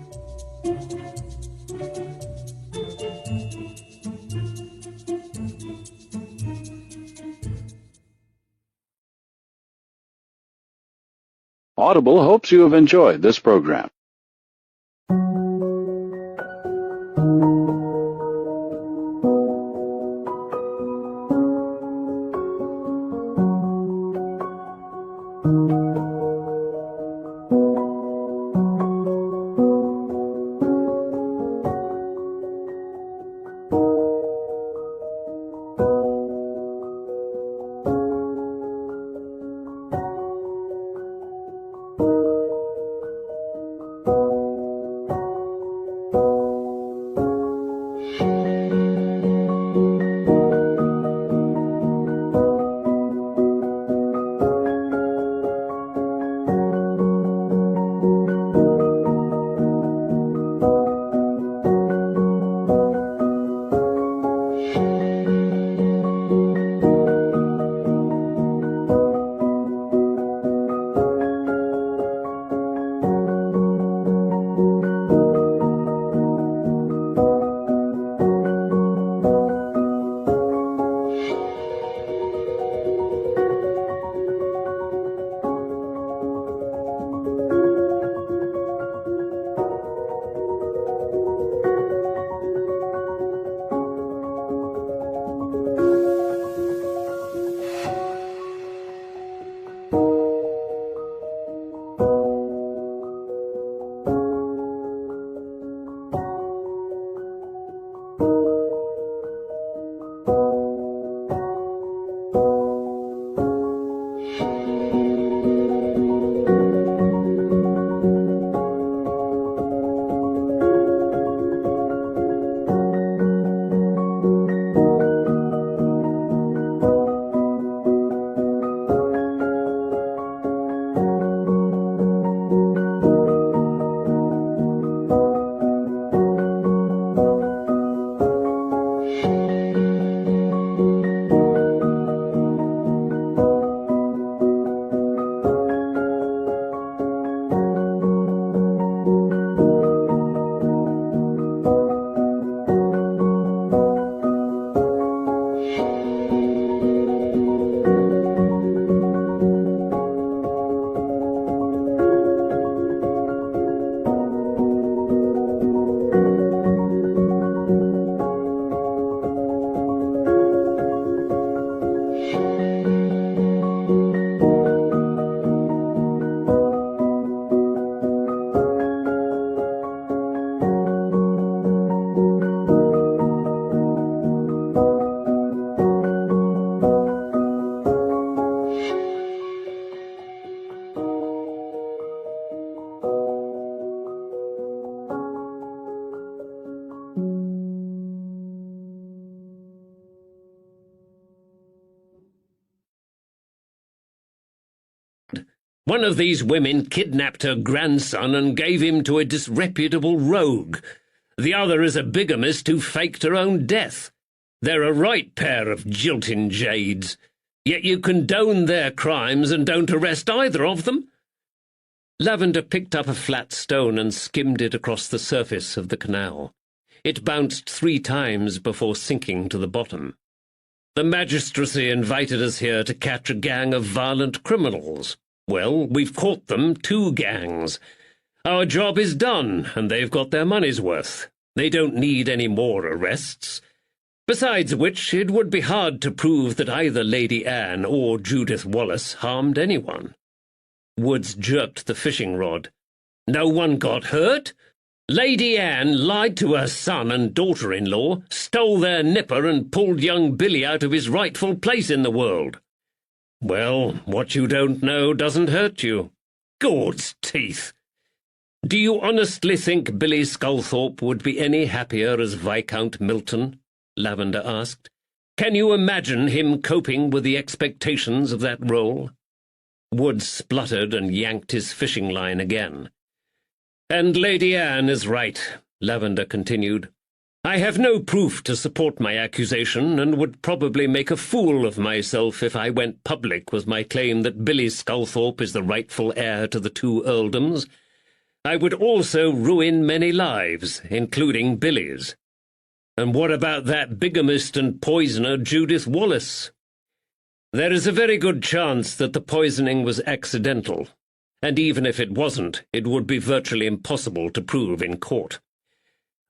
Audible hopes you have enjoyed this program. One of these women kidnapped her grandson and gave him to a disreputable rogue. The other is a bigamist who faked her own death. They're a right pair of jilting jades. Yet you condone their crimes and don't arrest either of them. Lavender picked up a flat stone and skimmed it across the surface of the canal. It bounced 3 times before sinking to the bottom. The magistracy invited us here to catch a gang of violent criminals. Well, we've caught them, 2 gangs. Our job is done, and they've got their money's worth. They don't need any more arrests. Besides which, it would be hard to prove that either Lady Anne or Judith Wallace harmed anyone. Woods jerked the fishing rod. No one got hurt? Lady Anne lied to her son and daughter-in-law, stole their nipper and pulled young Billy out of his rightful place in the world. Well, what you don't know doesn't hurt you. Gord's teeth! Do you honestly think Billy Sculthorpe would be any happier as Viscount Milton? Lavender asked. Can you imagine him coping with the expectations of that role? Wood spluttered and yanked his fishing line again. "And Lady Anne is right," Lavender continued. "I have no proof to support my accusation, and would probably make a fool of myself if I went public with my claim that Billy Sculthorpe is the rightful heir to the two earldoms. I would also ruin many lives, including Billy's." "And what about that bigamist and poisoner Judith Wallace?" "There is a very good chance that the poisoning was accidental, and even if it wasn't, it would be virtually impossible to prove in court.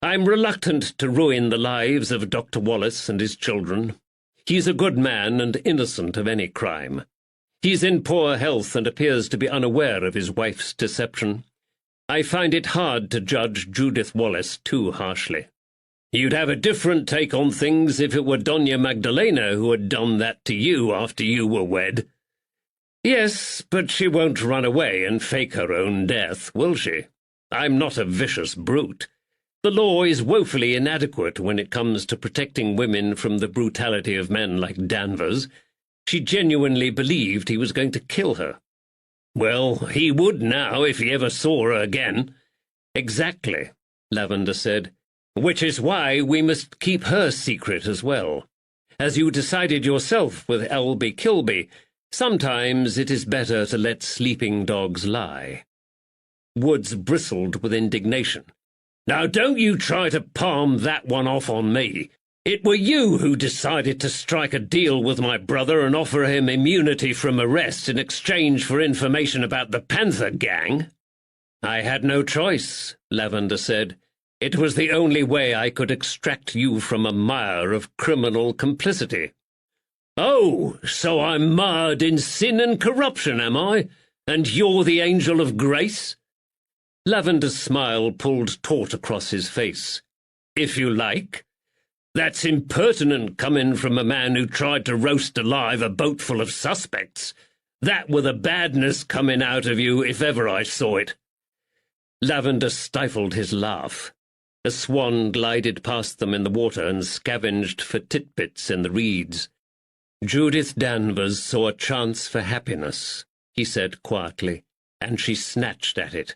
I'm reluctant to ruin the lives of Dr. Wallace and his children. He's a good man and innocent of any crime. He's in poor health and appears to be unaware of his wife's deception. I find it hard to judge Judith Wallace too harshly." "You'd have a different take on things if it were Doña Magdalena who had done that to you after you were wed." "Yes, but she won't run away and fake her own death, will she? I'm not a vicious brute. The law is woefully inadequate when it comes to protecting women from the brutality of men like Danvers. She genuinely believed he was going to kill her." "Well, he would now if he ever saw her again." "Exactly," Lavender said. "Which is why we must keep her secret as well. As you decided yourself with Elby Kilby, sometimes it is better to let sleeping dogs lie." Woods bristled with indignation. "Now don't you try to palm that one off on me. It were you who decided to strike a deal with my brother and offer him immunity from arrest in exchange for information about the Panther Gang." "I had no choice," Lavender said. "It was the only way I could extract you from a mire of criminal complicity." "Oh, so I'm marred in sin and corruption, am I? And you're the angel of grace?" Lavender's smile pulled taut across his face. "If you like. That's impertinent coming from a man who tried to roast alive a boat full of suspects. That were the badness coming out of you if ever I saw it." Lavender stifled his laugh. A swan glided past them in the water and scavenged for titbits in the reeds. "Judith Danvers saw a chance for happiness," he said quietly, and she snatched at it.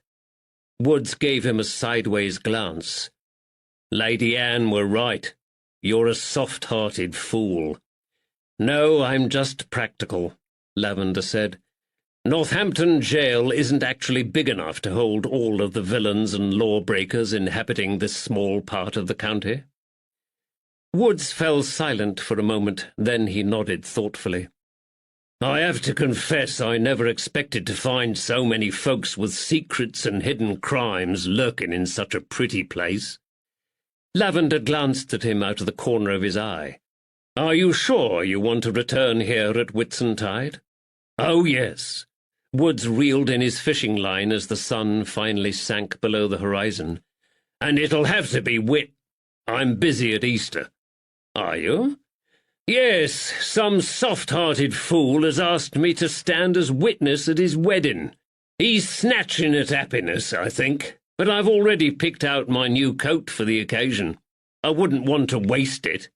Woods gave him a sideways glance. "Lady Anne were right. You're a soft-hearted fool." "No, I'm just practical," Lavender said. "Northampton jail isn't actually big enough to hold all of the villains and lawbreakers inhabiting this small part of the county." Woods fell silent for a moment, then he nodded thoughtfully. "I have to confess I never expected to find so many folks with secrets and hidden crimes lurking in such a pretty place." Lavender glanced at him out of the corner of his eye. "Are you sure you want to return here at Whitsuntide?" "Oh, yes." Woods reeled in his fishing line as the sun finally sank below the horizon. "And it'll have to be I'm busy at Easter." "Are you?" "Yes, some soft-hearted fool has asked me to stand as witness at his wedding. He's snatching at happiness, I think, but I've already picked out my new coat for the occasion. I wouldn't want to waste it."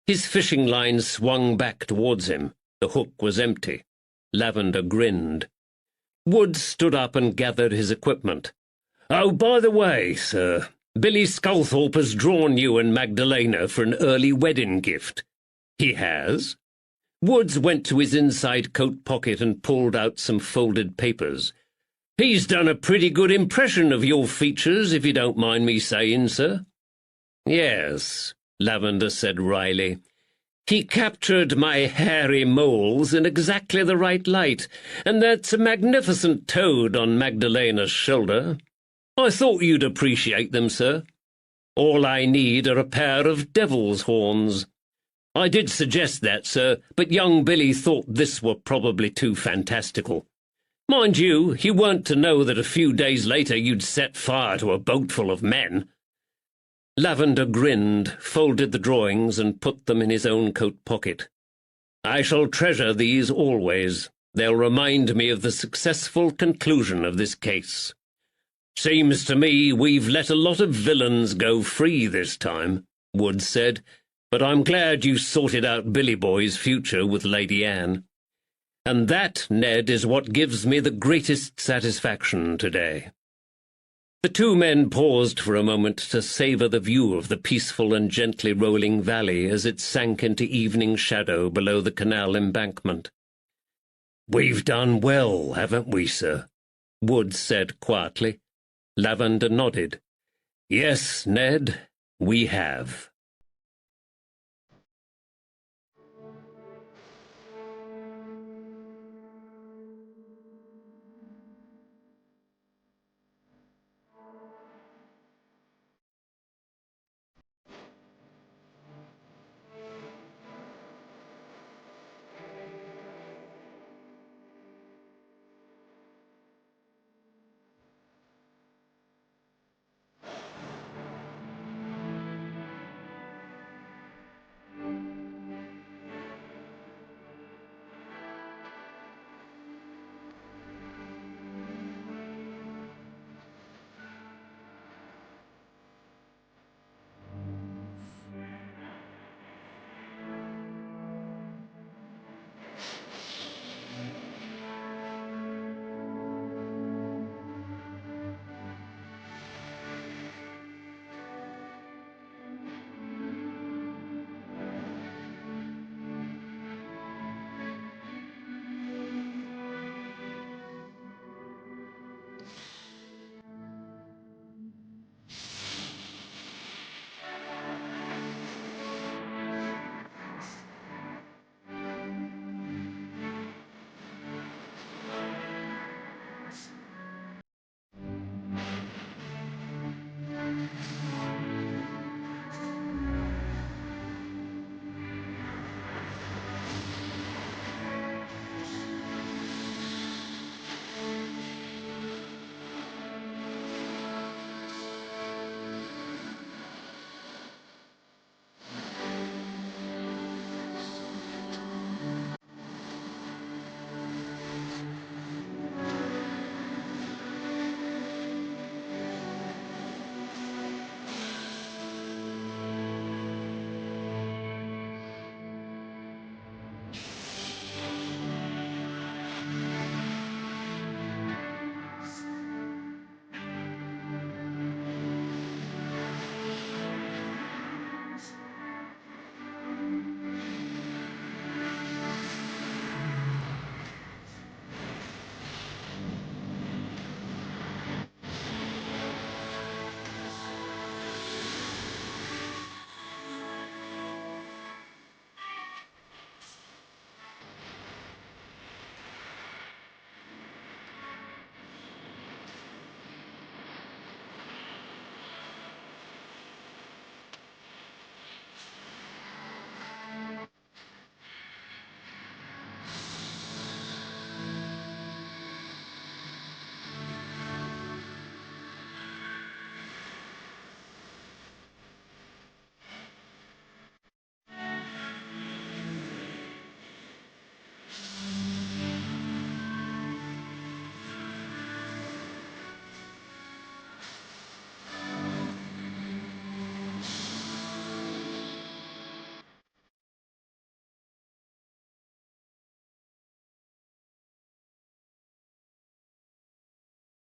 His fishing line swung back towards him. The hook was empty. Lavender grinned. Woods stood up and gathered his equipment. "Oh, by the way, sir, Billy Sculthorpe has drawn you and Magdalena for an early wedding gift." "He has?" Woods went to his inside coat pocket and pulled out some folded papers. "He's done a pretty good impression of your features, if you don't mind me saying, sir." "Yes," Lavender said wryly. "He captured my hairy moles in exactly the right light, and that's a magnificent toad on Magdalena's shoulder. I thought you'd appreciate them, sir. All I need are a pair of devil's horns. I did suggest that, sir, but young Billy thought this were probably too fantastical. Mind you, he weren't to know that a few days later you'd set fire to a boat full of men." Lavender grinned, folded the drawings, and put them in his own coat pocket. "I shall treasure these always. They'll remind me of the successful conclusion of this case. Seems to me we've let a lot of villains go free this time," Woods said, "but I'm glad you sorted out Billy Boy's future with Lady Anne." And that, Ned, is what gives me the greatest satisfaction today." The two men paused for a moment to savour the view of the peaceful and gently rolling valley as it sank into evening shadow below the canal embankment. "We've done well, haven't we, sir?" Wood said quietly. Lavender nodded. "Yes, Ned, we have."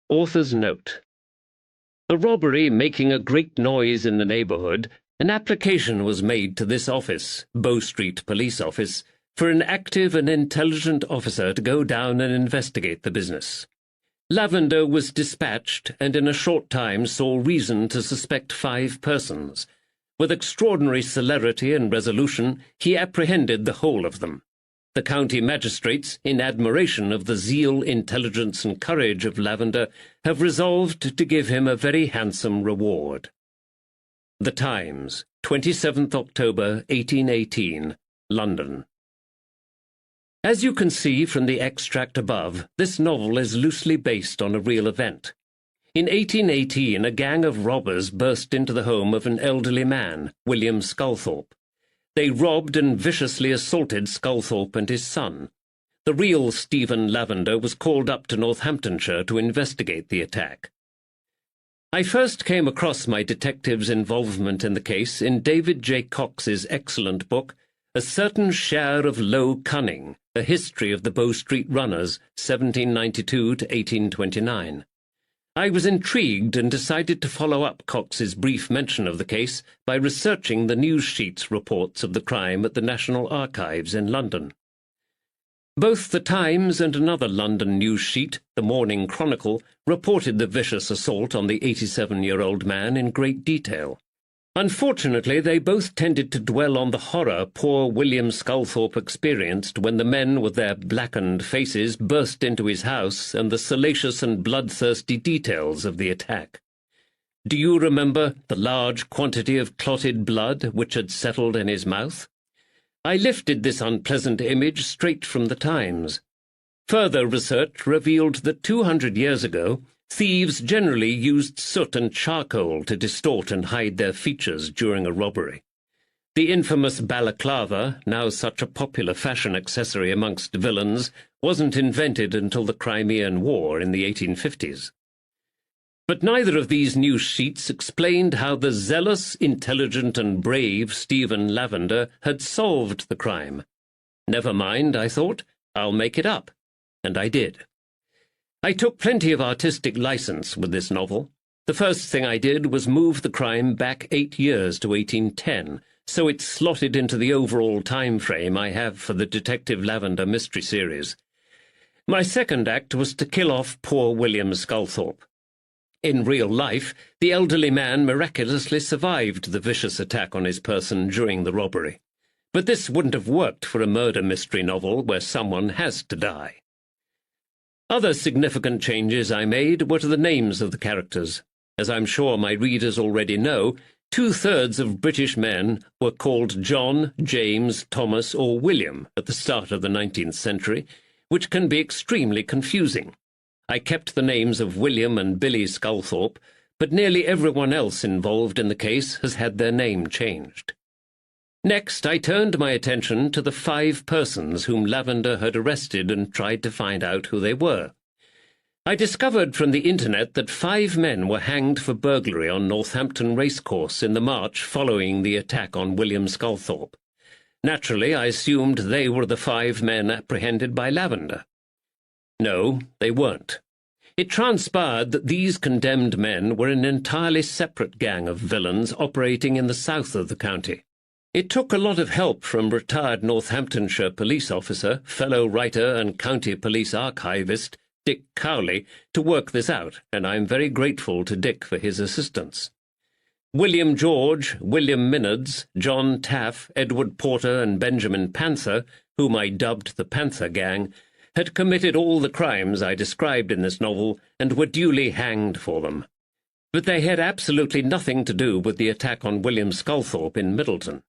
Author's note. The robbery making a great noise in the neighbourhood, an application was made to this office, Bow Street Police Office, for an active and intelligent officer to go down and investigate the business. Lavender was dispatched, and in a short time saw reason to suspect 5 persons. With extraordinary celerity and resolution, he apprehended the whole of them. The county magistrates, in admiration of the zeal, intelligence, and courage of Lavender, have resolved to give him a very handsome reward. The Times, 27th October, 1818, London. As you can see from the extract above, this novel is loosely based on a real event. In 1818, a gang of robbers burst into the home of an elderly man, William Sculthorpe. They robbed and viciously assaulted Sculthorpe and his son. The real Stephen Lavender was called up to Northamptonshire to investigate the attack. I first came across my detective's involvement in the case in David J. Cox's excellent book, A Certain Share of Low Cunning, A History of the Bow Street Runners, 1792 to 1829. I was intrigued and decided to follow up Cox's brief mention of the case by researching the news sheets reports of the crime at the National Archives in London. Both the Times and another London news sheet, the Morning Chronicle, reported the vicious assault on the 87-year-old man in great detail. Unfortunately, they both tended to dwell on the horror poor William Sculthorpe experienced when the men with their blackened faces burst into his house and the salacious and bloodthirsty details of the attack. Do you remember the large quantity of clotted blood which had settled in his mouth? I lifted this unpleasant image straight from the Times. Further research revealed that 200 years ago, thieves generally used soot and charcoal to distort and hide their features during a robbery. The infamous balaclava, now such a popular fashion accessory amongst villains, wasn't invented until the Crimean War in the 1850s. But neither of these news sheets explained how the zealous, intelligent, and brave Stephen Lavender had solved the crime. Never mind, I thought, I'll make it up. And I did. I took plenty of artistic license with this novel. The first thing I did was move the crime back 8 years to 1810, so it slotted into the overall time frame I have for the Detective Lavender mystery series. My second act was to kill off poor William Sculthorpe. In real life, the elderly man miraculously survived the vicious attack on his person during the robbery. But this wouldn't have worked for a murder mystery novel where someone has to die. Other significant changes I made were to the names of the characters. As I'm sure my readers already know, 2/3 of British men were called John, James, Thomas, or William at the start of the 19th century, which can be extremely confusing. I kept the names of William and Billy Sculthorpe, but nearly everyone else involved in the case has had their name changed. Next, I turned my attention to the 5 persons whom Lavender had arrested and tried to find out who they were. I discovered from the internet that 5 men were hanged for burglary on Northampton Racecourse in the March following the attack on William Sculthorpe. Naturally, I assumed they were the 5 men apprehended by Lavender. No, they weren't. It transpired that these condemned men were an entirely separate gang of villains operating in the south of the county. It took a lot of help from retired Northamptonshire police officer, fellow writer and county police archivist Dick Cowley to work this out, and I'm very grateful to Dick for his assistance. William George, William Minards, John Taff, Edward Porter, and Benjamin Panther, whom I dubbed the Panther Gang, had committed all the crimes I described in this novel and were duly hanged for them. But they had absolutely nothing to do with the attack on William Sculthorpe in Middleton.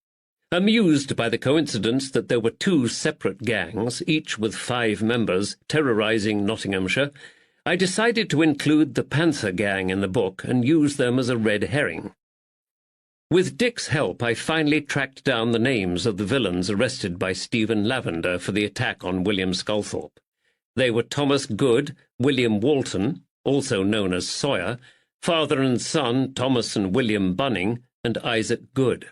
Amused by the coincidence that there were 2 separate gangs, each with 5 members, terrorizing Nottinghamshire, I decided to include the Panther Gang in the book and use them as a red herring. With Dick's help, I finally tracked down the names of the villains arrested by Stephen Lavender for the attack on William Sculthorpe. They were Thomas Good, William Walton, also known as Sawyer, father and son Thomas and William Bunning, and Isaac Good.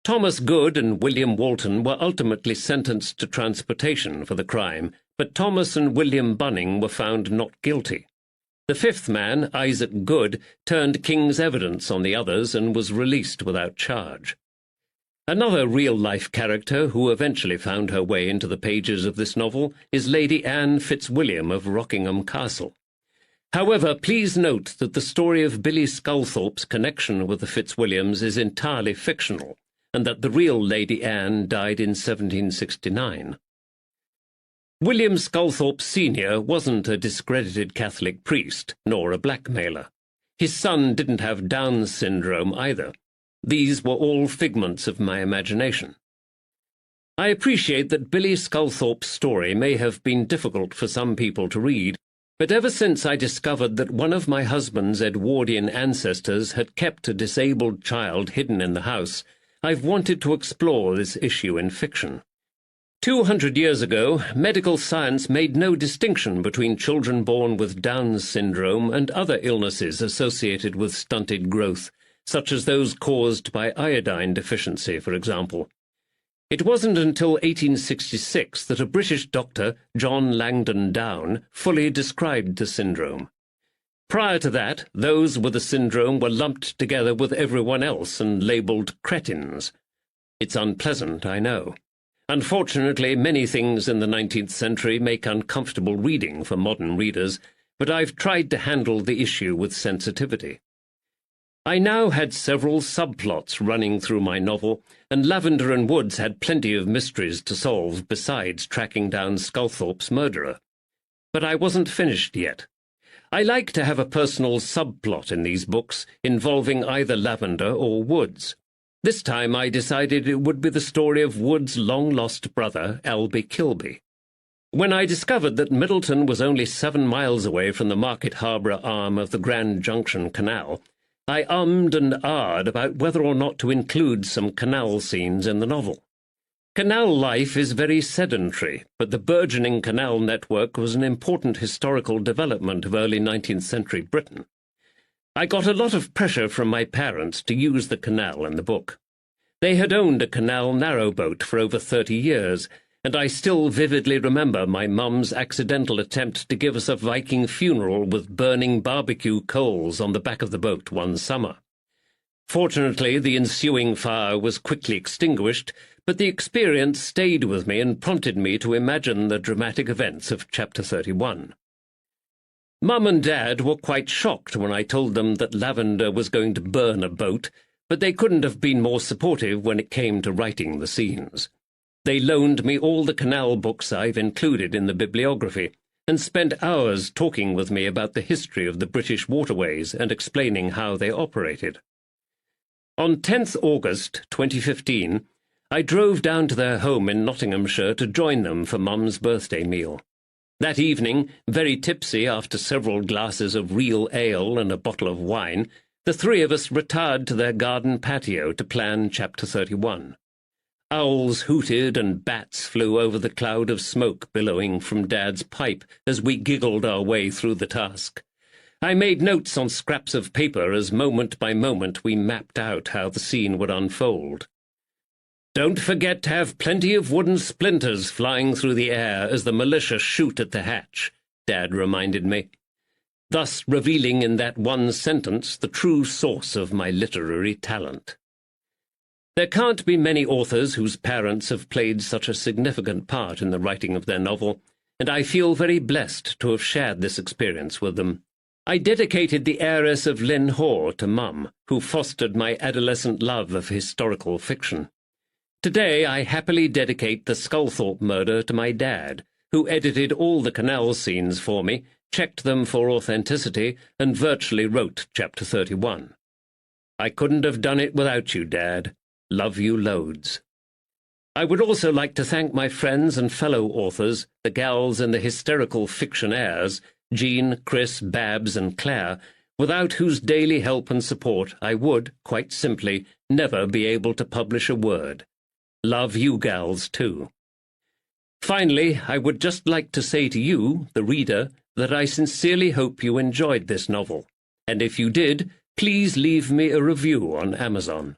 Thomas Good and William Walton were ultimately sentenced to transportation for the crime, but Thomas and William Bunning were found not guilty. The 5th man, Isaac Good, turned king's evidence on the others and was released without charge. Another real-life character who eventually found her way into the pages of this novel is Lady Anne Fitzwilliam of Rockingham Castle. However, please note that the story of Billy Sculthorpe's connection with the Fitzwilliams is entirely fictional, and that the real Lady Anne died in 1769. William Sculthorpe Sr. wasn't a discredited Catholic priest, nor a blackmailer. His son didn't have Down's syndrome either. These were all figments of my imagination. I appreciate that Billy Sculthorpe's story may have been difficult for some people to read, but ever since I discovered that one of my husband's Edwardian ancestors had kept a disabled child hidden in the house, I've wanted to explore this issue in fiction. 200 years ago, medical science made no distinction between children born with Down's syndrome and other illnesses associated with stunted growth, such as those caused by iodine deficiency, for example. It wasn't until 1866 that a British doctor, John Langdon Down, fully described the syndrome. Prior to that, those with the syndrome were lumped together with everyone else and labelled cretins. It's unpleasant, I know. Unfortunately, many things in the 19th century make uncomfortable reading for modern readers, but I've tried to handle the issue with sensitivity. I now had several subplots running through my novel, and Lavender and Woods had plenty of mysteries to solve besides tracking down Sculthorpe's murderer. But I wasn't finished yet. I like to have a personal subplot in these books involving either Lavender or Woods. This time I decided it would be the story of Wood's long-lost brother, Albie Kilby. When I discovered that Middleton was only 7 miles away from the Market Harborough arm of the Grand Junction Canal, I ummed and ahed about whether or not to include some canal scenes in the novel. Canal life is very sedentary, but the burgeoning canal network was an important historical development of early 19th century Britain. I got a lot of pressure from my parents to use the canal in the book. They had owned a canal narrowboat for over 30 years, and I still vividly remember my mum's accidental attempt to give us a Viking funeral with burning barbecue coals on the back of the boat one summer. Fortunately, the ensuing fire was quickly extinguished, but the experience stayed with me and prompted me to imagine the dramatic events of Chapter 31. Mum and Dad were quite shocked when I told them that Lavender was going to burn a boat, but they couldn't have been more supportive when it came to writing the scenes. They loaned me all the canal books I've included in the bibliography, and spent hours talking with me about the history of the British waterways and explaining how they operated. On 10th August 2015, I drove down to their home in Nottinghamshire to join them for Mum's birthday meal. That evening, very tipsy after several glasses of real ale and a bottle of wine, the three of us retired to their garden patio to plan Chapter 31. Owls hooted and bats flew over the cloud of smoke billowing from Dad's pipe as we giggled our way through the task. I made notes on scraps of paper as moment by moment we mapped out how the scene would unfold. "Don't forget to have plenty of wooden splinters flying through the air as the militia shoot at the hatch," Dad reminded me, thus revealing in that one sentence the true source of my literary talent. There can't be many authors whose parents have played such a significant part in the writing of their novel, and I feel very blessed to have shared this experience with them. I dedicated The Heiress of Lynn Hoare to Mum, who fostered my adolescent love of historical fiction. Today I happily dedicate the Sculthorpe murder to my dad, who edited all the canal scenes for me, checked them for authenticity, and virtually wrote Chapter 31. I couldn't have done it without you, Dad. Love you loads. I would also like to thank my friends and fellow authors, the gals in the hysterical fiction heirs, Jean, Chris, Babs, and Claire, without whose daily help and support I would, quite simply, never be able to publish a word. Love you gals, too. Finally, I would just like to say to you, the reader, that I sincerely hope you enjoyed this novel, and if you did, please leave me a review on Amazon.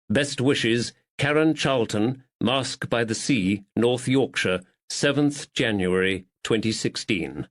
Best wishes, Karen Charlton, Mask by the Sea, North Yorkshire, 7th January 2016.